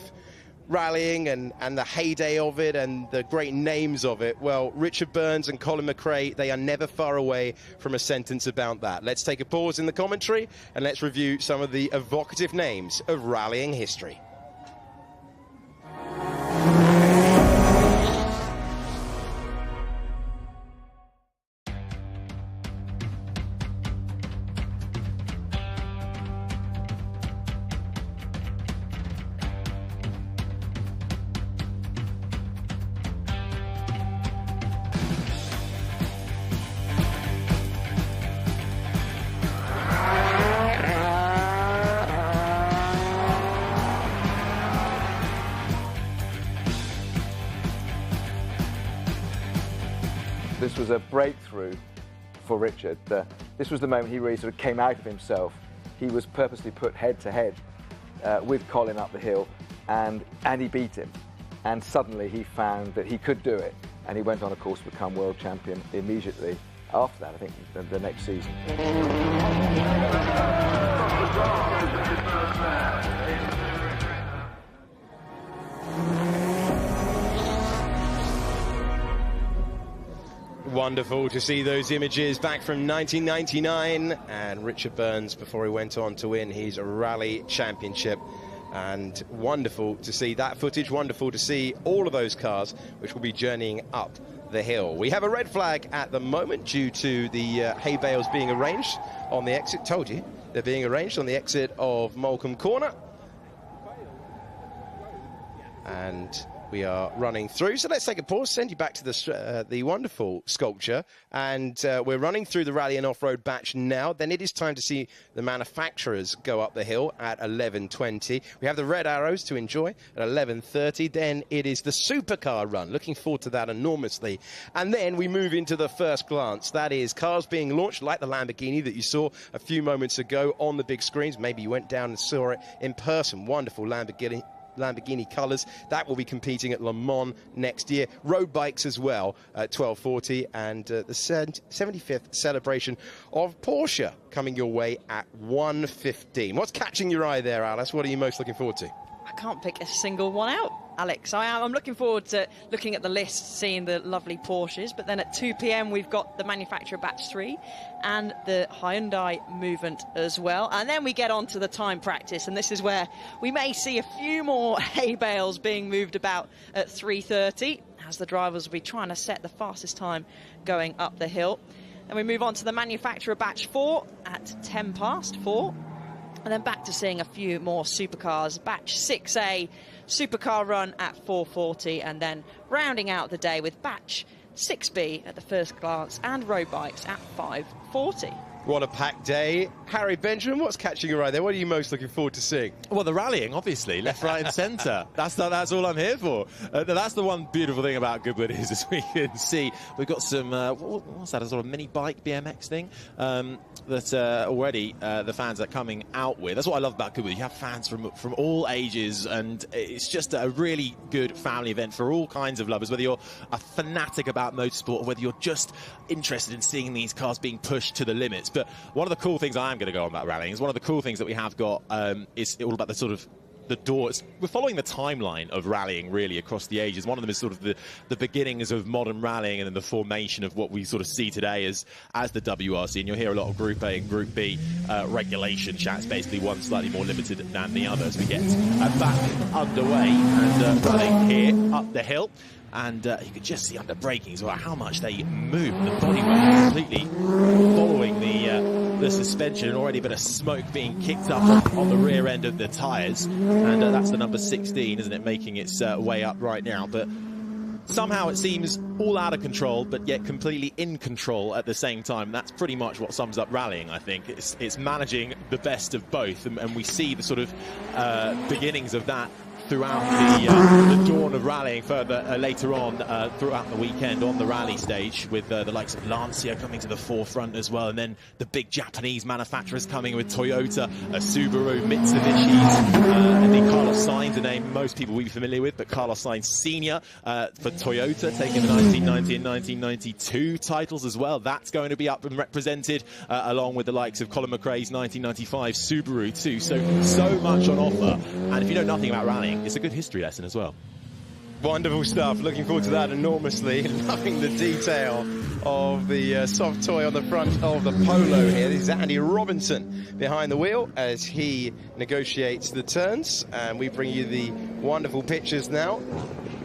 rallying and the heyday of it and the great names of it, well, Richard Burns and Colin McRae, they are never far away from a sentence about that. Let's take a pause in the commentary and let's review some of the evocative names of rallying history. This was a breakthrough for Richard. This was the moment he really sort of came out of himself. He was purposely put head to head with Colin up the hill, and he beat him. And suddenly he found that he could do it, and he went on, of course, to become world champion immediately after that, I think, the next season. Wonderful to see those images back from 1999, and Richard Burns before he went on to win his rally championship. And wonderful to see that footage, wonderful to see all of those cars which will be journeying up the hill. We have a red flag at the moment due to the hay bales being arranged on the exit. Told you, they're being arranged on the exit of Moulcombe Corner. And we are running through, so let's take a pause, send you back to the wonderful sculpture, and we're running through the rally and off-road batch now. Then it is time to see the manufacturers go up the hill at 11:20. We have the red arrows to enjoy at 11:30. Then it is the supercar run. Looking forward to that enormously. And then we move into the first glance. That is cars being launched, like the Lamborghini that you saw a few moments ago on the big screens. Maybe you went down and saw it in person. Wonderful Lamborghini colours. That will be competing at Le Mans next year. Road bikes as well at 12:40, and the 75th celebration of Porsche coming your way at 1:15. What's catching your eye there, Alice? What are you most looking forward to? I can't pick a single one out, Alex. I'm looking forward to looking at the list, seeing the lovely Porsches, but then at 2 p.m. we've got the manufacturer batch 3 and the Hyundai movement as well. And then we get on to the time practice, and this is where we may see a few more hay bales being moved about at 3:30, as the drivers will be trying to set the fastest time going up the hill. Then we move on to the manufacturer batch 4 at 10 past 4. And then back to seeing a few more supercars. Batch 6A supercar run at 4:40, and then rounding out the day with batch 6B at the first glance and road bikes at 5:40. What a packed day. Harry Benjamin, what's catching your eye there? What are you most looking forward to seeing? Well, the rallying, obviously, left, right and centre. That's all I'm here for. That's the one beautiful thing about Goodwood is, as we can see, we've got some, what's that, a sort of mini bike BMX thing that already the fans are coming out with. That's what I love about Goodwood. You have fans from all ages, and it's just a really good family event for all kinds of lovers, whether you're a fanatic about motorsport or whether you're just interested in seeing these cars being pushed to the limits. But one of the cool things I am going to go on about rallying is one of the cool things that we have got is all about the sort of the doors. We're following the timeline of rallying really across the ages. One of them is sort of the beginnings of modern rallying and then the formation of what we sort of see today as the WRC. And you'll hear a lot of Group A and Group B regulation chats, basically one slightly more limited than the other as we get back underway and running here up the hill. And you could just see under braking as well how much they move. The bodywork completely following the suspension, and already a bit of smoke being kicked up on the rear end of the tyres. And that's the number 16, isn't it, making its way up right now. But somehow it seems all out of control, but yet completely in control at the same time. That's pretty much what sums up rallying, I think. It's managing the best of both, and we see the sort of beginnings of that throughout the dawn of rallying further later on throughout the weekend on the rally stage, with the likes of Lancia coming to the forefront as well, and then the big Japanese manufacturers coming with Toyota, Subaru, Mitsubishi, and then Carlos Sainz, a name most people will be familiar with, but Carlos Sainz Sr. For Toyota, taking the 1990 and 1992 titles as well. That's going to be up and represented along with the likes of Colin McRae's 1995 Subaru too. So much on offer, and if you know nothing about rallying, it's a good history lesson as well. Wonderful stuff. Looking forward to that enormously. Loving the detail of the soft toy on the front of the Polo here. This is Andy Robinson behind the wheel as he negotiates the turns. And we bring you the wonderful pictures now.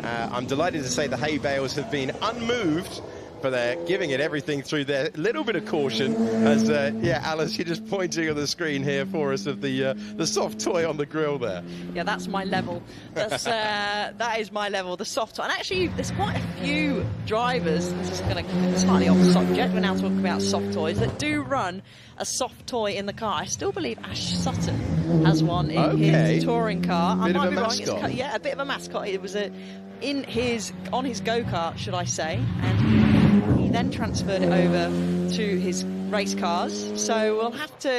I'm delighted to say the hay bales have been unmoved, but they're giving it everything through there. A little bit of caution as, yeah, Alice, you're just pointing on the screen here for us of the soft toy on the grill there. Yeah, that's my level. That's, that is my level, the soft toy. And actually, there's quite a few drivers, this is going to be slightly off the subject, we're now talking about soft toys, that do run a soft toy in the car. I still believe Ash Sutton has one in his touring car. I might be wrong. It's, yeah, a bit of a mascot. It was on his go-kart, should I say, and he then transferred it over to his race cars. So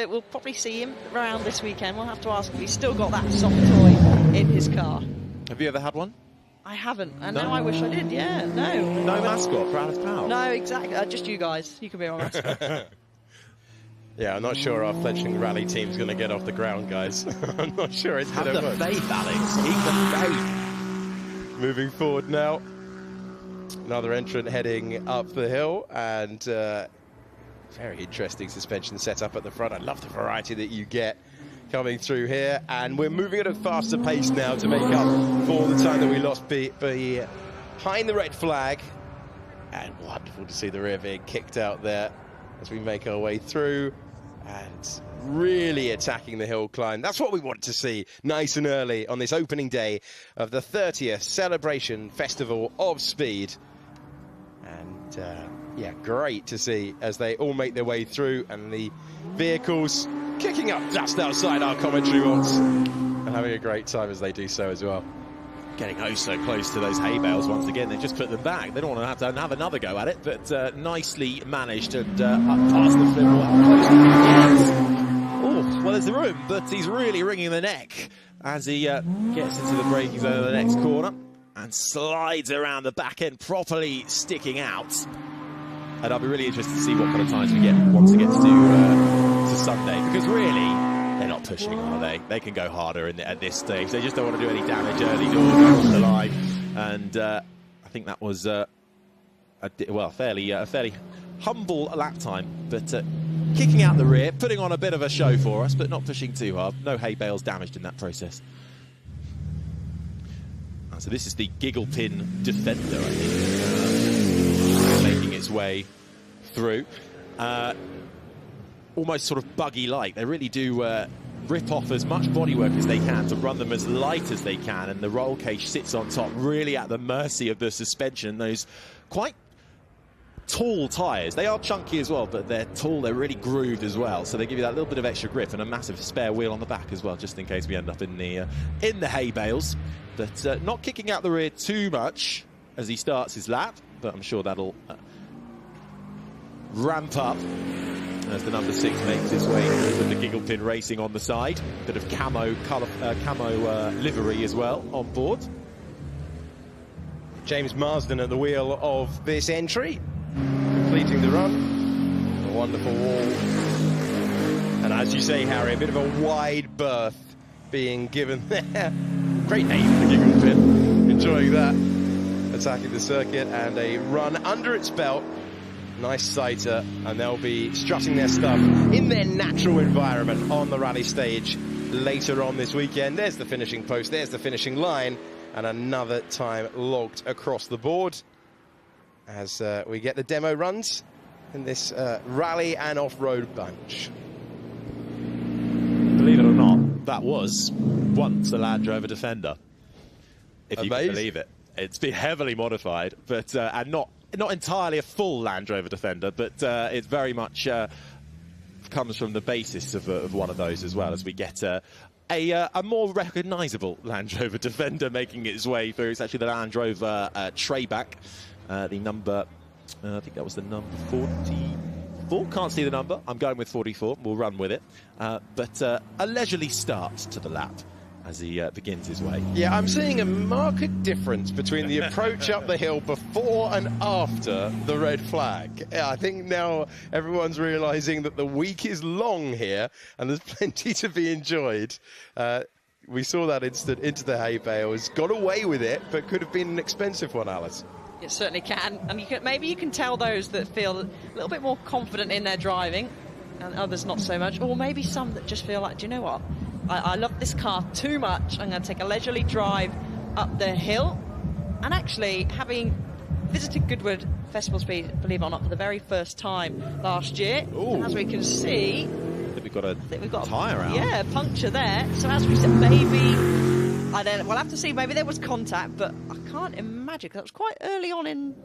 we'll probably see him around this weekend. We'll have to ask if he's still got that soft toy in his car. Have you ever had one? I haven't, and now I wish I did. Yeah, no. No mascot for Alice Powell? No, exactly. Just you guys. You can be our mascot. Yeah, I'm not sure our fledgling rally team's going to get off the ground, guys. I'm not sure it's going to work. Have the faith, Alex. Keep the faith. Moving forward now. Another entrant heading up the hill, and very interesting suspension setup at the front. I love the variety that you get coming through here, and we're moving at a faster pace now to make up for the time that we lost behind the red flag. And wonderful to see the rear being kicked out there as we make our way through and really attacking the hill climb. That's what we want to see nice and early on this opening day of the 30th Celebration Festival of Speed. And yeah, great to see as they all make their way through and the vehicles kicking up just outside our commentary box and having a great time as they do so as well. Getting oh so close to those hay bales once again. They just put them back. They don't want to have another go at it, but nicely managed and up past the flip. Oh, well, there's the room, but he's really wringing the neck as he gets into the braking zone of the next corner and slides around the back end, properly sticking out. And I'll be really interested to see what kind of times we get once it gets to Sunday, because really, they're not pushing, are they? They can go harder at this stage. They just don't want to do any damage early doors on the line. And I think that was a fairly humble lap time, but kicking out the rear, putting on a bit of a show for us, but not pushing too hard. No hay bales damaged in that process. And so this is the Giggle Pin Defender, I think, making its way through. Almost sort of buggy-like. They really do rip off as much bodywork as they can to run them as light as they can, and the roll cage sits on top, really at the mercy of the suspension. Those quite tall tyres. They are chunky as well, but they're tall, they're really grooved as well, so they give you that little bit of extra grip and a massive spare wheel on the back as well, just in case we end up in the hay bales. But not kicking out the rear too much as he starts his lap, but I'm sure that'll ramp up as the number 6 makes his way through with the Giggle Pin Racing on the side. Bit of camo livery as well on board. James Marsden at the wheel of this entry, completing the run. A wonderful wall. And as you say, Harry, a bit of a wide berth being given there. Great name for the Goodwood Pit. Enjoying that. Attacking the circuit and a run under its belt. Nice sighter, and they'll be strutting their stuff in their natural environment on the rally stage later on this weekend. There's the finishing post, there's the finishing line, and another time logged across the board as we get the demo runs in this rally and off-road bunch. Believe it or not, that was once a Land Rover Defender, if you can believe it. It's been heavily modified, but and not entirely a full Land Rover Defender, but it very much comes from the basis of one of those as well, as we get a more recognisable Land Rover Defender making its way through. It's actually the Land Rover Trayback, the number, I think that was the number 44. Can't see the number. I'm going with 44. We'll run with it. But a leisurely start to the lap as he begins his way. Yeah, I'm seeing a marked difference between the approach up the hill before and after the red flag. Yeah, I think now everyone's realising that the week is long here and there's plenty to be enjoyed. We saw that instant into the hay bales, got away with it, but could have been an expensive one, Alice. It certainly can, and maybe you can tell those that feel a little bit more confident in their driving and others not so much, or maybe some that just feel like, do you know what, I love this car too much, I'm going to take a leisurely drive up the hill. And actually, having visited Goodwood Festival of Speed, believe it or not, for the very first time last year, as we can see, we've got a tyre out. Yeah, puncture there. So as we said, maybe, I don't know, we'll have to see, maybe there was contact, but I can't imagine, because it was quite early on in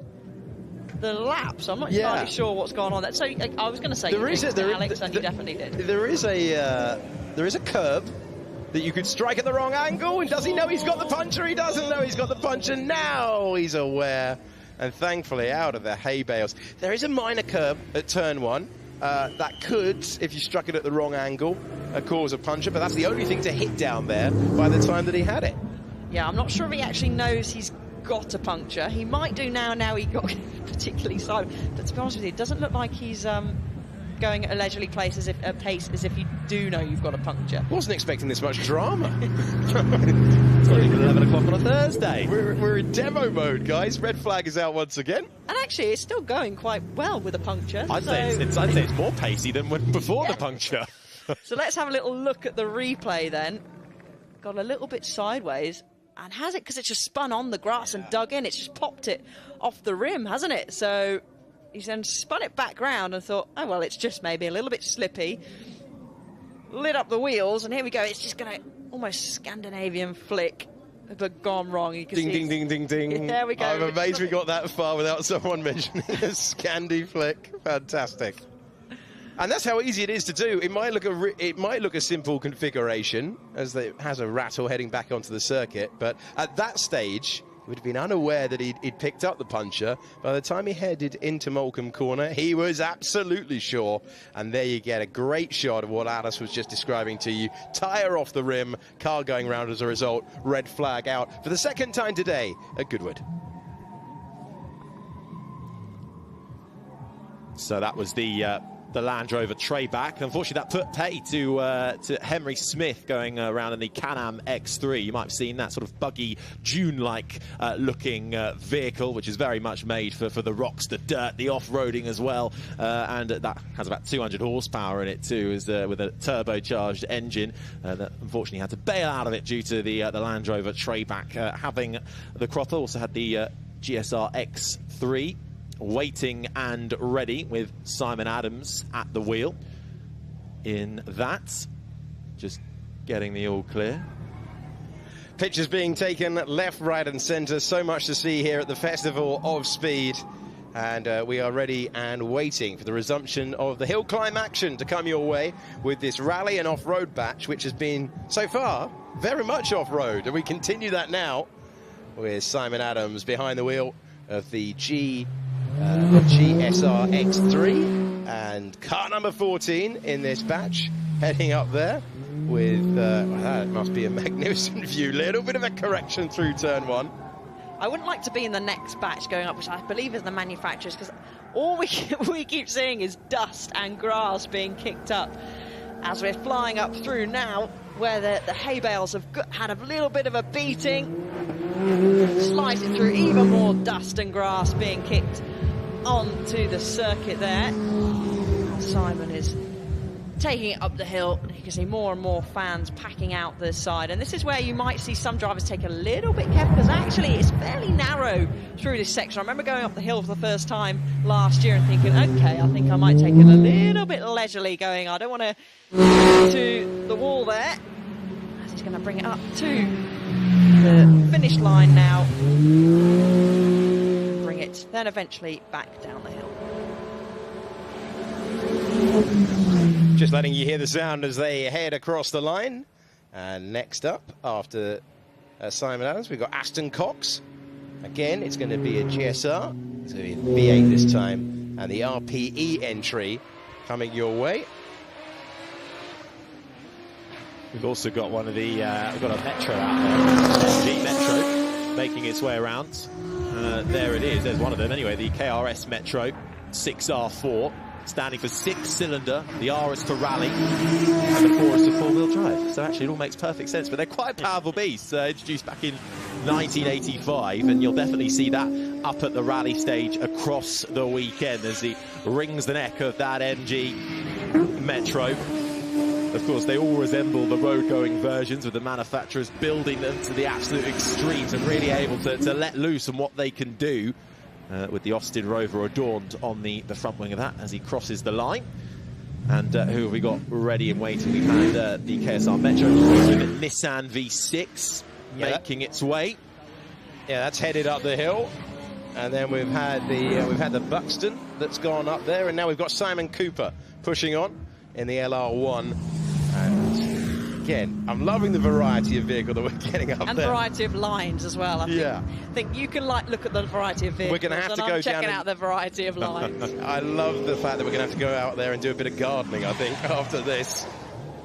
the lap, so I'm not entirely sure what's going on there. So I was going to say, Alex, and you definitely did. There is a curb that you could strike at the wrong angle, and does he know he's got the puncher? He doesn't know he's got the puncher. Now he's aware, and thankfully out of the hay bales. There is a minor curb at turn 1 that could, if you struck it at the wrong angle, cause a puncher, but that's the only thing to hit down there by the time that he had it. Yeah, I'm not sure if he actually knows he's got a puncture. He might do now he got particularly slow, but to be honest with you, it doesn't look like he's going at a leisurely pace as if you do know you've got a puncture. Wasn't expecting this much drama. It's not even 11 o'clock on a Thursday. We're in demo mode, guys. Red flag is out once again. And actually, it's still going quite well with a puncture. I'd say it's more pacey than before the puncture. So let's have a little look at the replay then. Got a little bit sideways, and has it, because it's just spun on the grass and dug in, it's just popped it off the rim, hasn't it? So he's then spun it back round and thought, oh, well, it's just maybe a little bit slippy. Lit up the wheels, and here we go. It's just going to almost Scandinavian flick, but gone wrong. You can ding, see ding, ding, ding, ding. There we go. I'm amazed we got that far without someone mentioning a Scandi flick. Fantastic. And that's how easy it is to do. It might look a simple configuration, as it has a rattle heading back onto the circuit, but at that stage, he would have been unaware that he'd picked up the puncher. By the time he headed into Molecombe Corner, he was absolutely sure. And there you get a great shot of what Alice was just describing to you. Tyre off the rim, car going round as a result, red flag out for the second time today at Goodwood. So that was the Land Rover Trayback. Unfortunately, that put pay to Henry Smith going around in the Can-Am X3. You might have seen that sort of buggy, Dune-like looking vehicle, which is very much made for the rocks, the dirt, the off-roading as well. And that has about 200 horsepower in it too, with a turbocharged engine. That unfortunately had to bail out of it due to the Land Rover Trayback having the cropper. Also had the GSR X3 waiting and ready with Simon Adams at the wheel in that. Just getting the all clear. Pictures being taken left, right and centre. So much to see here at the Festival of Speed. And we are ready and waiting for the resumption of the hill climb action to come your way with this rally and off-road batch, which has been, so far, very much off-road. And we continue that now with Simon Adams behind the wheel of the GSR X3 and car number 14 in this batch heading up there with that must be a magnificent view. Little bit of a correction through turn 1. I wouldn't like to be in the next batch going up, which I believe is the manufacturers, because all we keep seeing is dust and grass being kicked up as we're flying up through now. where the hay bales have had a little bit of a beating, slicing through even more dust and grass being kicked onto the circuit there. Simon is taking it up the hill. You can see more and more fans packing out this side, and this is where you might see some drivers take a little bit careful, because actually it's fairly narrow through this section. I remember going up the hill for the first time last year and thinking, okay, I think I might take it a little bit leisurely going. I don't want to the wall there, as he's going to bring it up to the finish line now, bring it then eventually back down the hill. Just letting you hear the sound as they head across the line. And next up, after Simon Adams, we've got Aston Cox. Again, it's going to be a GSR, so V8 this time, and the RPE entry coming your way. We've also got one of the, we've got a Metro out there, MG Metro, making its way around. There it is, there's one of them anyway, the KRS Metro 6R4. Standing for 6-cylinder, the R is for rally, and the 4 is for four-wheel drive. So actually it all makes perfect sense, but they're quite powerful beasts, introduced back in 1985, and you'll definitely see that up at the rally stage across the weekend as he rings the neck of that MG Metro. Of course, they all resemble the road-going versions, with the manufacturers building them to the absolute extremes and really able to let loose on what they can do. With the Austin Rover adorned on the front wing of that as he crosses the line. And who have we got ready and waiting? We've had the KSR Metro, the Nissan V6 making its way. Yeah, that's headed up the hill. And then we've had the Buxton that's gone up there, and now we've got Simon Cooper pushing on in the LR1. And again, I'm loving the variety of vehicle that we're getting up there. And variety of lines as well. I think you can look at the variety of vehicles. We're going to have to go checking down out the variety of lines. I love the fact that we're going to have to go out there and do a bit of gardening, I think, after this.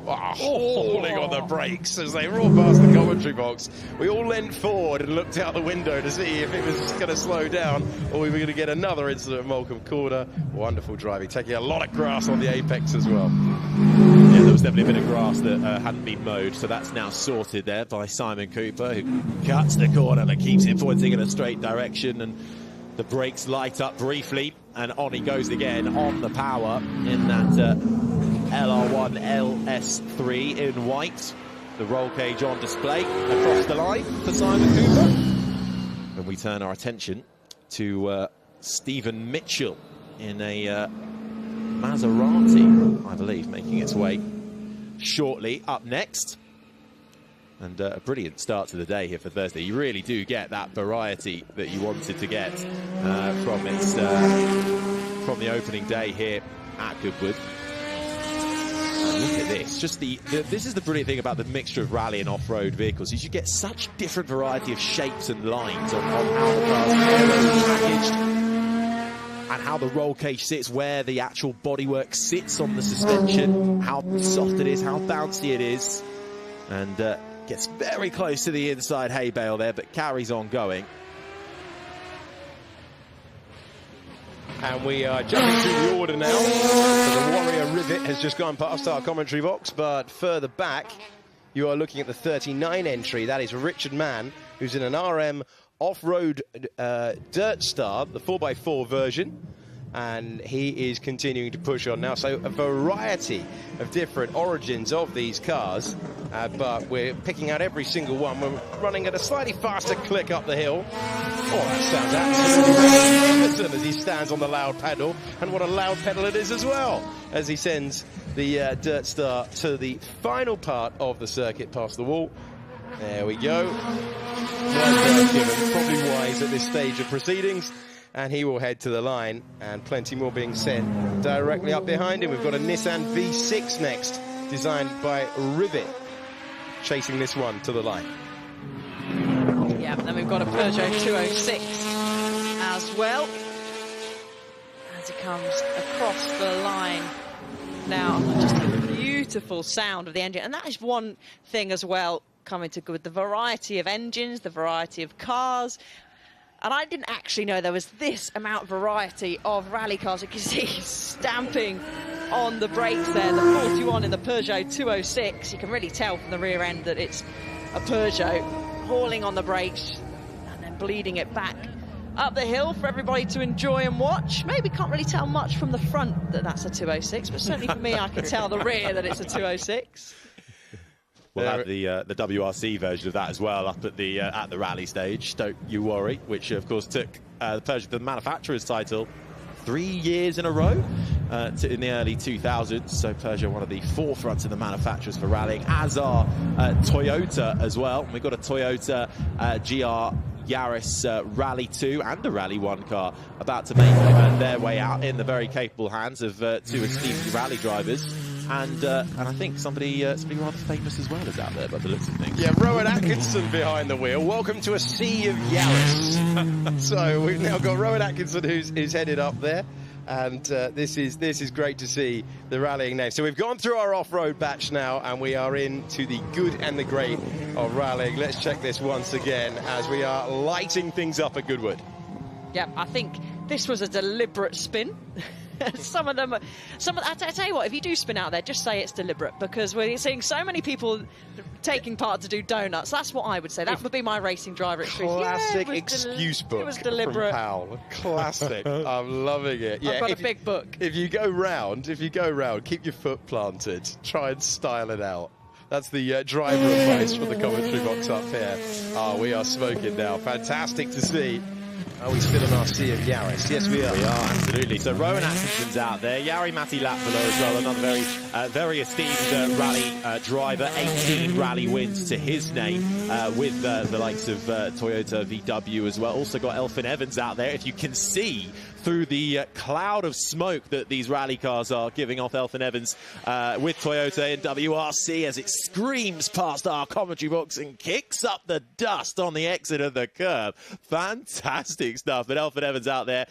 Hauling on the brakes as they roar past the commentary box. We all leant forward and looked out the window to see if it was going to slow down or we were going to get another incident at Moulcombe Corner. Wonderful driving, taking a lot of grass on the apex as well. Yeah, there was definitely a bit of grass that hadn't been mowed, so that's now sorted there by Simon Cooper, who cuts the corner but keeps it pointing in a straight direction, and the brakes light up briefly, and on he goes again on the power in that LR1 LS3 in white. The roll cage on display across the line for Simon Cooper. And we turn our attention to Stephen Mitchell in a Maserati, I believe, making its way shortly up next. And a brilliant start to the day here for Thursday. You really do get that variety that you wanted to get from the opening day here at Goodwood. Look at this. Just this is the brilliant thing about the mixture of rally and off-road vehicles, is you get such different variety of shapes and lines on how the cars are packaged and how the roll cage sits, where the actual bodywork sits on the suspension, how soft it is, how bouncy it is, and gets very close to the inside hay bale there, but carries on going. And we are jumping through the order now. So the Warrior Rivet has just gone past our commentary box, but further back, you are looking at the 39 entry. That is Richard Mann, who's in an RM off-road Dirt Star, the 4x4 version. And he is continuing to push on now. So a variety of different origins of these cars, but we're picking out every single one. We're running at a slightly faster click up the hill. Oh, that sounds absolutely magnificent as he stands on the loud pedal. And what a loud pedal it is as well, as he sends the Dirt Star to the final part of the circuit past the wall. There we go. Probably wise at this stage of proceedings. And he will head to the line, and plenty more being sent directly up behind him. We've got a Nissan V6 next, designed by Rivet, chasing this one to the line. Yeah, then we've got a Peugeot 206 as well, as it comes across the line. Now, just a beautiful sound of the engine, and that is one thing as well coming to good, the variety of engines, the variety of cars. And I didn't actually know there was this amount of variety of rally cars. You can see stamping on the brakes there. The 41 in the Peugeot 206. You can really tell from the rear end that it's a Peugeot, hauling on the brakes and then bleeding it back up the hill for everybody to enjoy and watch. Maybe can't really tell much from the front that that's a 206, but certainly for me, I can tell the rear that it's a 206. We'll have the WRC version of that as well up at the rally stage. Don't you worry, which of course took the Peugeot the manufacturer's title 3 years in a row in the early 2000s. So Peugeot, one of the forefronts of the manufacturers for rallying, as are Toyota as well. We've got a Toyota GR Yaris Rally 2 and a Rally 1 car about to make their way out in the very capable hands of two esteemed rally drivers. And I think somebody rather famous as well is out there by the looks of things. Yeah, Rowan Atkinson behind the wheel. Welcome to a sea of Yaris. So we've now got Rowan Atkinson who's headed up there. And this is great to see the rallying name. So we've gone through our off-road batch now, and we are into the good and the great of rallying. Let's check this once again as we are lighting things up at Goodwood. Yeah, I think this was a deliberate spin. Some of them, I tell you what, if you do spin out there, just say it's deliberate, because we're seeing so many people taking part to do donuts. That's what I would say. That would be my racing driver excuse. Classic excuse book. It was deliberate. From Powell. Classic. I'm loving it. Yeah, I've got a big book. If you go round, keep your foot planted. Try and style it out. That's the driver advice from the commentary box up here. Oh, we are smoking now. Fantastic to see. Are we still in our sea of Yaris? Yes, we are. We are, absolutely. So Rowan Atkinson's out there. Jari-Matti Latvala as well, another very esteemed rally driver. 18 rally wins to his name with the likes of Toyota VW as well. Also got Elfyn Evans out there. If you can see through the cloud of smoke that these rally cars are giving off, Elfyn Evans with Toyota in WRC as it screams past our commentary box and kicks up the dust on the exit of the curb. Fantastic stuff. But Elfyn Evans out there,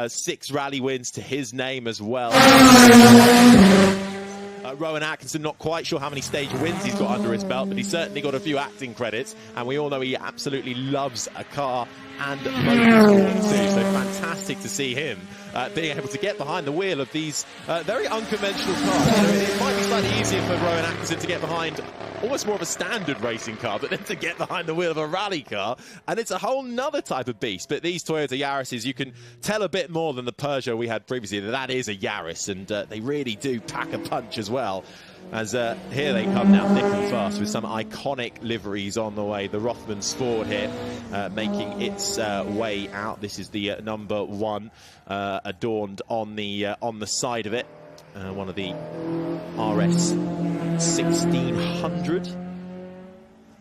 6 rally wins to his name as well. Rowan Atkinson, not quite sure how many stage wins he's got under his belt, but he's certainly got a few acting credits, and we all know he absolutely loves a car and motorsport too, so fantastic to see him being able to get behind the wheel of these very unconventional cars. You know, it might be slightly easier for Rowan Atkinson to get behind almost more of a standard racing car, but then to get behind the wheel of a rally car, and it's a whole nother type of beast. But these Toyota Yarises, you can tell a bit more than the Peugeot we had previously that is a Yaris, and they really do pack a punch as well. As here they come now thick and fast with some iconic liveries on the way. The Rothmans Ford here making its way out. This is the number 1 adorned on the side of it. One of the RS 1600,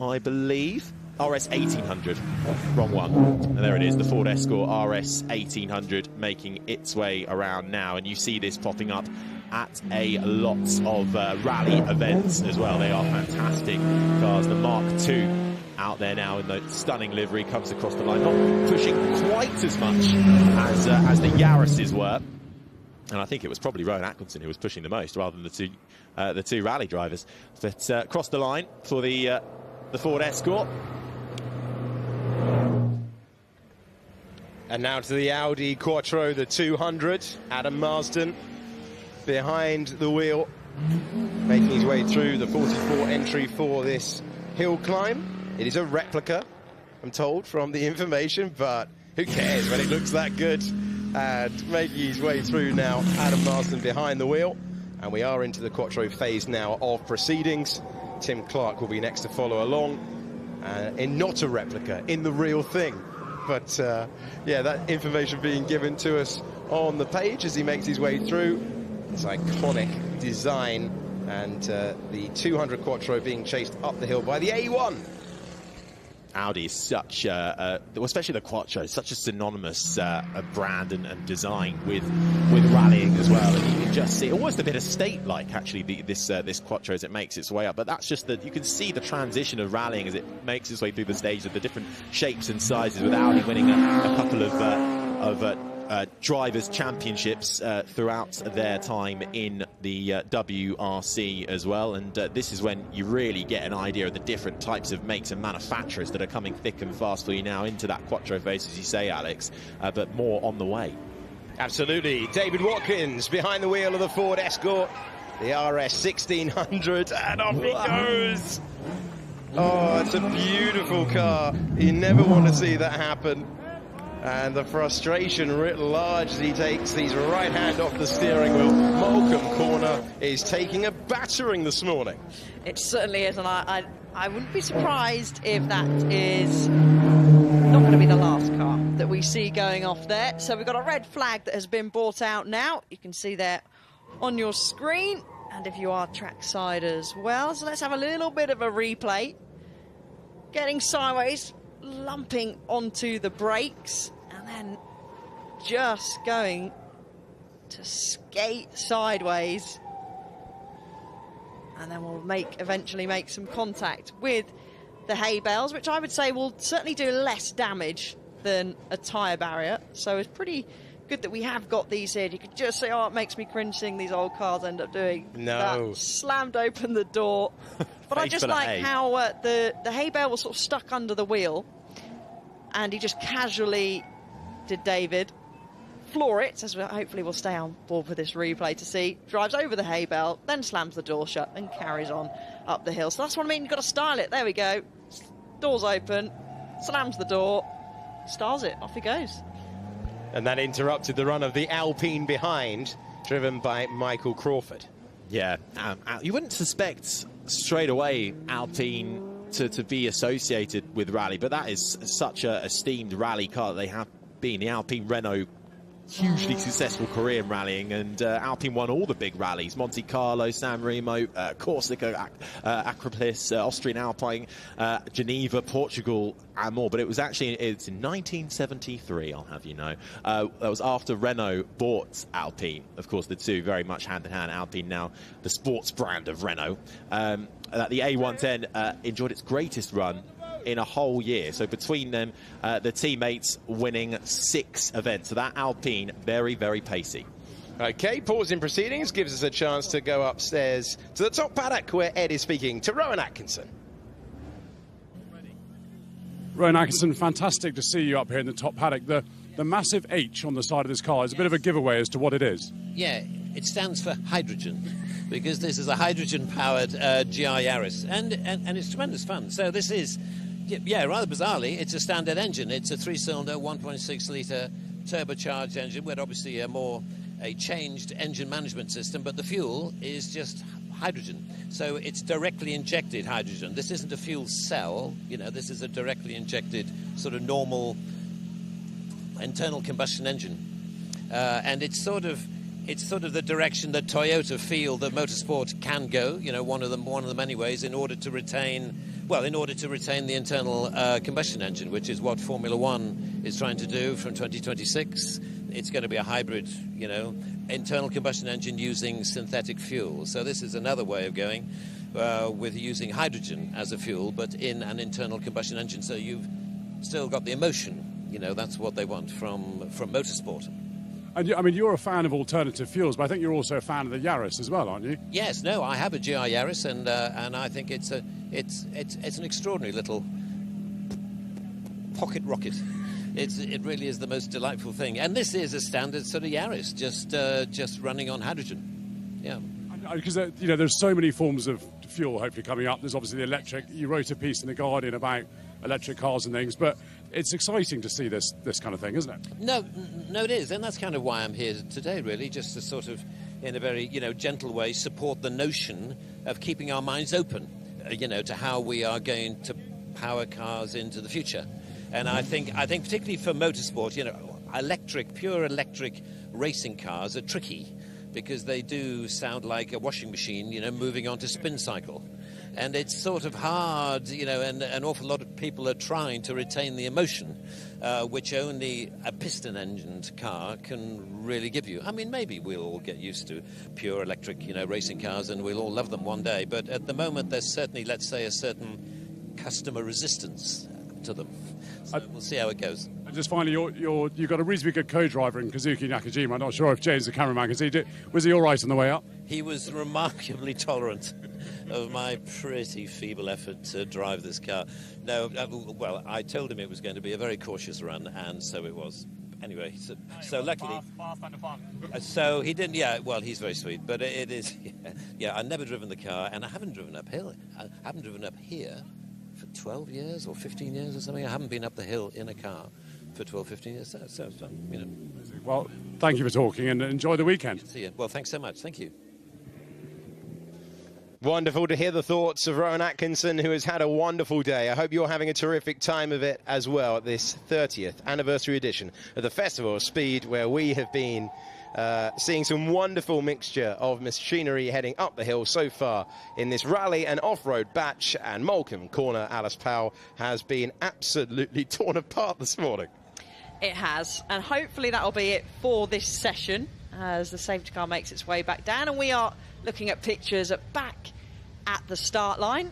I believe. RS 1800, wrong one. And there it is, the Ford Escort RS 1800 making its way around now. And you see this popping up at a lot of rally events as well. They are fantastic cars. The Mark II out there now in the stunning livery comes across the line, not pushing quite as much as the Yarises were. And I think it was probably Rowan Atkinson who was pushing the most rather than the two rally drivers. But across the line for the Ford Escort. And now to the Audi Quattro, the 200. Adam Marsden behind the wheel, making his way through the 44 entry for this hill climb. It is a replica, I'm told, from the information, but who cares when it looks that good? And making his way through now, Adam Marsden behind the wheel. And we are into the Quattro phase now of proceedings. Tim Clark will be next to follow along. In not a replica, in the real thing. But yeah, that information being given to us on the page as he makes his way through. It's iconic design, and the 200 Quattro being chased up the hill by the A1. Audi is such, especially the Quattro, such a synonymous brand and design with rallying as well. And you can just see almost a bit of state-like, actually, this Quattro as it makes its way up. But that's just that you can see the transition of rallying as it makes its way through the stage of the different shapes and sizes, with Audi winning a couple of drivers' championships throughout their time in the WRC as well. And this is when you really get an idea of the different types of makes and manufacturers that are coming thick and fast for you now into that Quattro phase, as you say, Alex, but more on the way. Absolutely. David Watkins behind the wheel of the Ford Escort, the RS 1600, and off he goes. Oh, it's a beautiful car. You never want to see that happen. And the frustration writ large as he takes his right hand off the steering wheel. Moulcombe Corner is taking a battering this morning. It certainly is, and I wouldn't be surprised if that is not going to be the last car that we see going off there. So we've got a red flag that has been brought out now. You can see there on your screen, and if you are trackside as well. So let's have a little bit of a replay. Getting sideways, lumping onto the brakes, and then just going to skate sideways. And then we'll eventually make some contact with the hay bales, which I would say will certainly do less damage than a tyre barrier. So it's pretty good that we have got these here. You could just say, oh, it makes me cringe seeing these old cars end up doing No. that. Slammed open the door. But I just like how the hay bale was sort of stuck under the wheel, and he just casually did David floor it, as hopefully we'll stay on board for this replay to see. Drives over the hay bale, then slams the door shut and carries on up the hill. So that's what I mean, you've got to style it. There we go. Doors open, slams the door, styles it, off he goes. And that interrupted the run of the Alpine behind, driven by Michael Crawford. Yeah, you wouldn't suspect straight away Alpine to be associated with rally, but that is such a esteemed rally car that they have been. The Alpine Renault, hugely successful career in rallying, and Alpine won all the big rallies: Monte Carlo, San Remo, Corsica, Acropolis, Austrian Alpine, Geneva, Portugal, and more. But it's in 1973, I'll have you know. That was after Renault bought Alpine. Of course, the two very much hand in hand. Alpine now the sports brand of Renault. The A110 enjoyed its greatest run in a whole year. So between them, the teammates winning 6 events. So that Alpine, very, very pacey. Okay, pause in proceedings gives us a chance to go upstairs to the top paddock where Ed is speaking to Rowan Atkinson. Rowan Atkinson, fantastic to see you up here in the top paddock. The massive H on the side of this car is a bit of a giveaway as to what it is. Yeah, it stands for hydrogen, because this is a hydrogen-powered GI Yaris, and it's tremendous fun. So this is, yeah, rather bizarrely, it's a standard engine. It's a 3-cylinder, 1.6-litre turbocharged engine with obviously a changed engine management system, but the fuel is just hydrogen. So it's directly injected hydrogen. This isn't a fuel cell, this is a directly injected sort of normal internal combustion engine. And it's sort of the direction that Toyota feel that motorsport can go, one of the many ways in order to retain the internal combustion engine, which is what Formula One is trying to do from 2026. It's going to be a hybrid, internal combustion engine using synthetic fuel. So this is another way of going with using hydrogen as a fuel, but in an internal combustion engine. So you've still got the emotion, that's what they want from motorsport. And you're a fan of alternative fuels, but I think you're also a fan of the Yaris as well, aren't you? Yes, no, I have a GI Yaris, and I think it's an extraordinary little pocket rocket. It really is the most delightful thing, and this is a standard sort of Yaris, just running on hydrogen. Yeah, because there's so many forms of fuel hopefully coming up. There's obviously the electric. You wrote a piece in the Guardian about electric cars and things, but it's exciting to see this kind of thing, isn't it? No, it is, and that's kind of why I'm here today, really, just to sort of, in a very gentle way, support the notion of keeping our minds open, to how we are going to power cars into the future. And I think particularly for motorsport, pure electric racing cars are tricky because they do sound like a washing machine, moving on to spin cycle. And it's sort of hard, and an awful lot of people are trying to retain the emotion, which only a piston-engined car can really give you. I mean, maybe we'll all get used to pure electric, racing cars, and we'll all love them one day. But at the moment, there's certainly, let's say, a certain customer resistance to them. So we'll see how it goes. And just finally, you've got a reasonably good co-driver in Kazuki Nakajima. I'm not sure if James, the cameraman, was he all right on the way up? He was remarkably tolerant of my pretty feeble effort to drive this car. No, well, I told him it was going to be a very cautious run, and so it was. anyway, so luckily, so he didn't. Yeah, well, he's very sweet, but it is. Yeah, I've never driven the car, and I haven't driven uphill. I haven't driven up here for 12 years or 15 years or something. I haven't been up the hill in a car for 12, 15 years. So you know. Well, thank you for talking, and enjoy the weekend. See you. Well, thanks so much. Thank you. Wonderful to hear the thoughts of Rowan Atkinson, who has had a wonderful day. I hope you're having a terrific time of it as well at this 30th anniversary edition of the Festival of Speed, where we have been seeing some wonderful mixture of machinery heading up the hill so far in this rally and off-road batch. And Molecombe Corner, Alice Powell, has been absolutely torn apart this morning. It has, and hopefully that'll be it for this session as the safety car makes its way back down, and we are looking at pictures back at the start line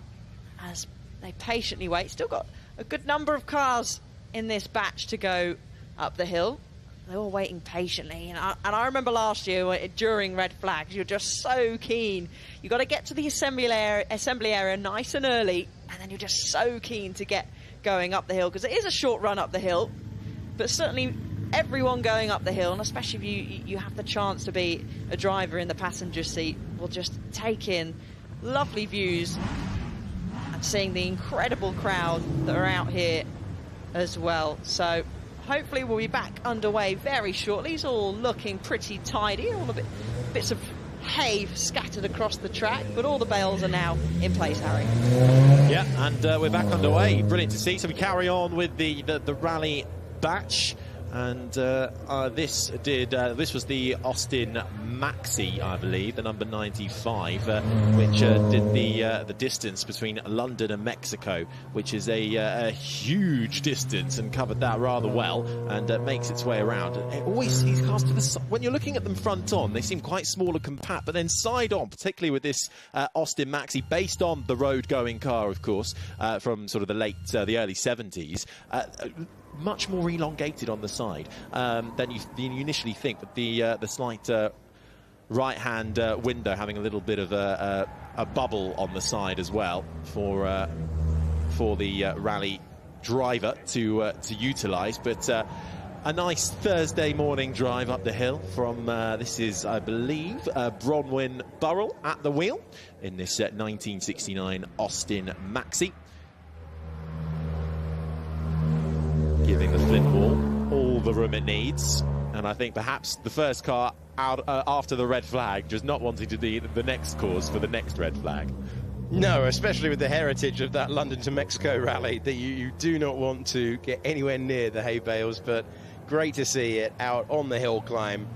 as they patiently wait. Still got a good number of cars in this batch to go up the hill. They're all waiting patiently, and I remember last year during red flags, you're just so keen. You've got to get to the assembly area nice and early, and then you're just so keen to get going up the hill, because it is a short run up the hill, but certainly everyone going up the hill, and especially if you have the chance to be a driver in the passenger seat, will just take in lovely views and seeing the incredible crowd that are out here as well. So hopefully we'll be back underway very shortly. It's all looking pretty tidy, all bits of hay scattered across the track, but all the bales are now in place, Harry. Yeah, and we're back underway. Brilliant to see. So we carry on with the rally batch. And this was the Austin Maxi, I believe, the number 95, which did the distance between London and Mexico, which is a huge distance, and covered that rather well, and makes its way around. It always sees cars to the side. When you're looking at them front on, they seem quite small and compact, but then side on, particularly with this Austin Maxi, based on the road-going car, of course, from sort of the early 70s. Much more elongated on the side than you initially think, but the slight right-hand window having a little bit of a bubble on the side as well for the rally driver to utilise. But a nice Thursday morning drive up the hill from this is, I believe, Bronwyn Burrell at the wheel in this 1969 Austin Maxi. Giving the flint wall all the room it needs, and I think perhaps the first car out after the red flag, just not wanting to be the next cause for the next red flag. No, especially with the heritage of that London to Mexico rally, that you do not want to get anywhere near the hay bales, but great to see it out on the hill climb.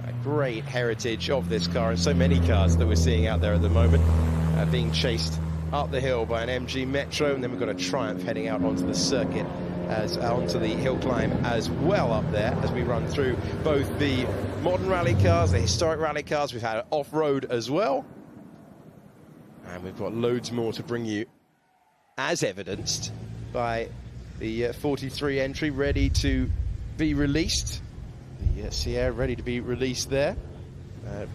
A great heritage of this car, and so many cars that we're seeing out there at the moment being chased up the hill by an MG Metro, and then we've got a Triumph heading out onto the circuit, onto the hill climb as well up there, as we run through both the modern rally cars, the historic rally cars. We've had off-road as well, and we've got loads more to bring you, as evidenced by the 43 entry ready to be released. The Sierra ready to be released there,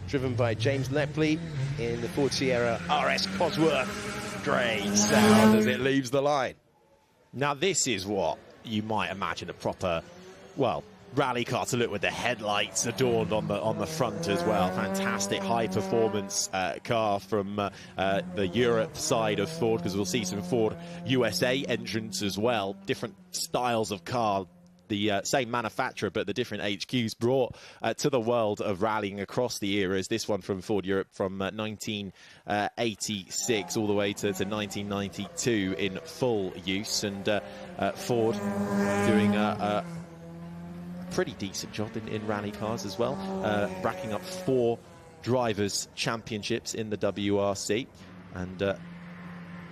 driven by James Lepley in the Ford Sierra RS Cosworth. Great sound as it leaves the line. Now this is what you might imagine a proper, well, rally car to look, with the headlights adorned on the front as well. Fantastic high performance car from the Europe side of Ford, because we'll see some Ford USA entrants as well. Different styles of car. The same manufacturer, but the different HQs brought to the world of rallying across the eras. This one from Ford Europe from 1986 all the way to 1992 in full use, and Ford doing a pretty decent job in rally cars as well, racking up 4 drivers' championships in the WRC, and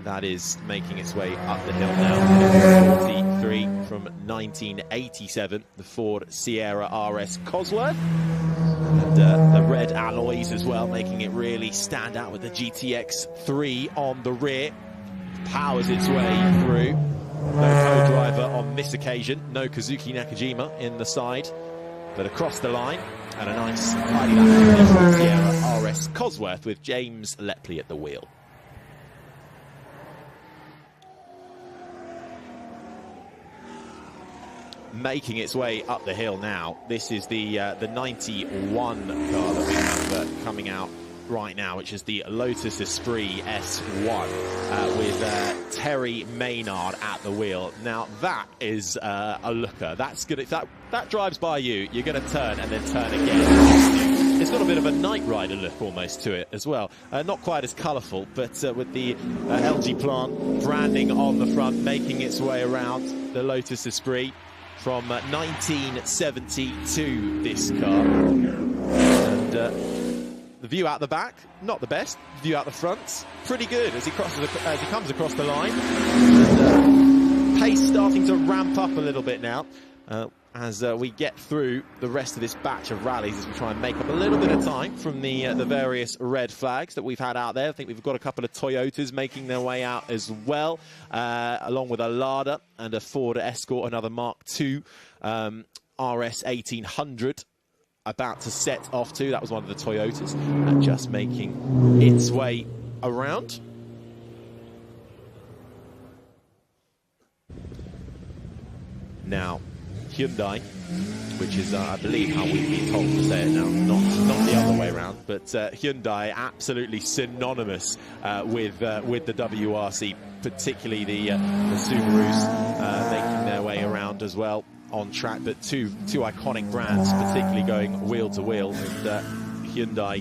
that is making its way up the hill now. 43 from 1987, the Ford Sierra RS Cosworth. And the red alloys as well, making it really stand out with the GTX 3 on the rear. Powers its way through. No co-driver on this occasion. No Kazuki Nakajima in the side. But across the line, and a nice tidy lap Sierra RS Cosworth with James Lepley at the wheel. making its way up the hill now. This is the 91 car that we have coming out right now, which is the Lotus Esprit S1 with Terry Maynard at the wheel. Now that is a looker. That's good. If that drives by you, you're going to turn and then turn again. It's got a bit of a Knight Rider look almost to it as well. Not quite as colourful, but with the LG Plant branding on the front, making its way around the Lotus Esprit from 1972. This car. And the view out the back, not the best. The view out the front, pretty good as he comes across the line. And, pace starting to ramp up a little bit now as we get through the rest of this batch of rallies, as we try and make up a little bit of time from the various red flags that we've had out there. I think we've got a couple of Toyotas making their way out as well, along with a Lada and a Ford Escort, another Mark II RS 1800. About to set off too. That was one of the Toyotas, and just making its way around. Now, Hyundai, which is, I believe, how we've been told to say it now, not the other way around, but Hyundai absolutely synonymous with the WRC, particularly the Subarus making their way around as well on track, but two iconic brands, particularly going wheel to wheel. And Hyundai,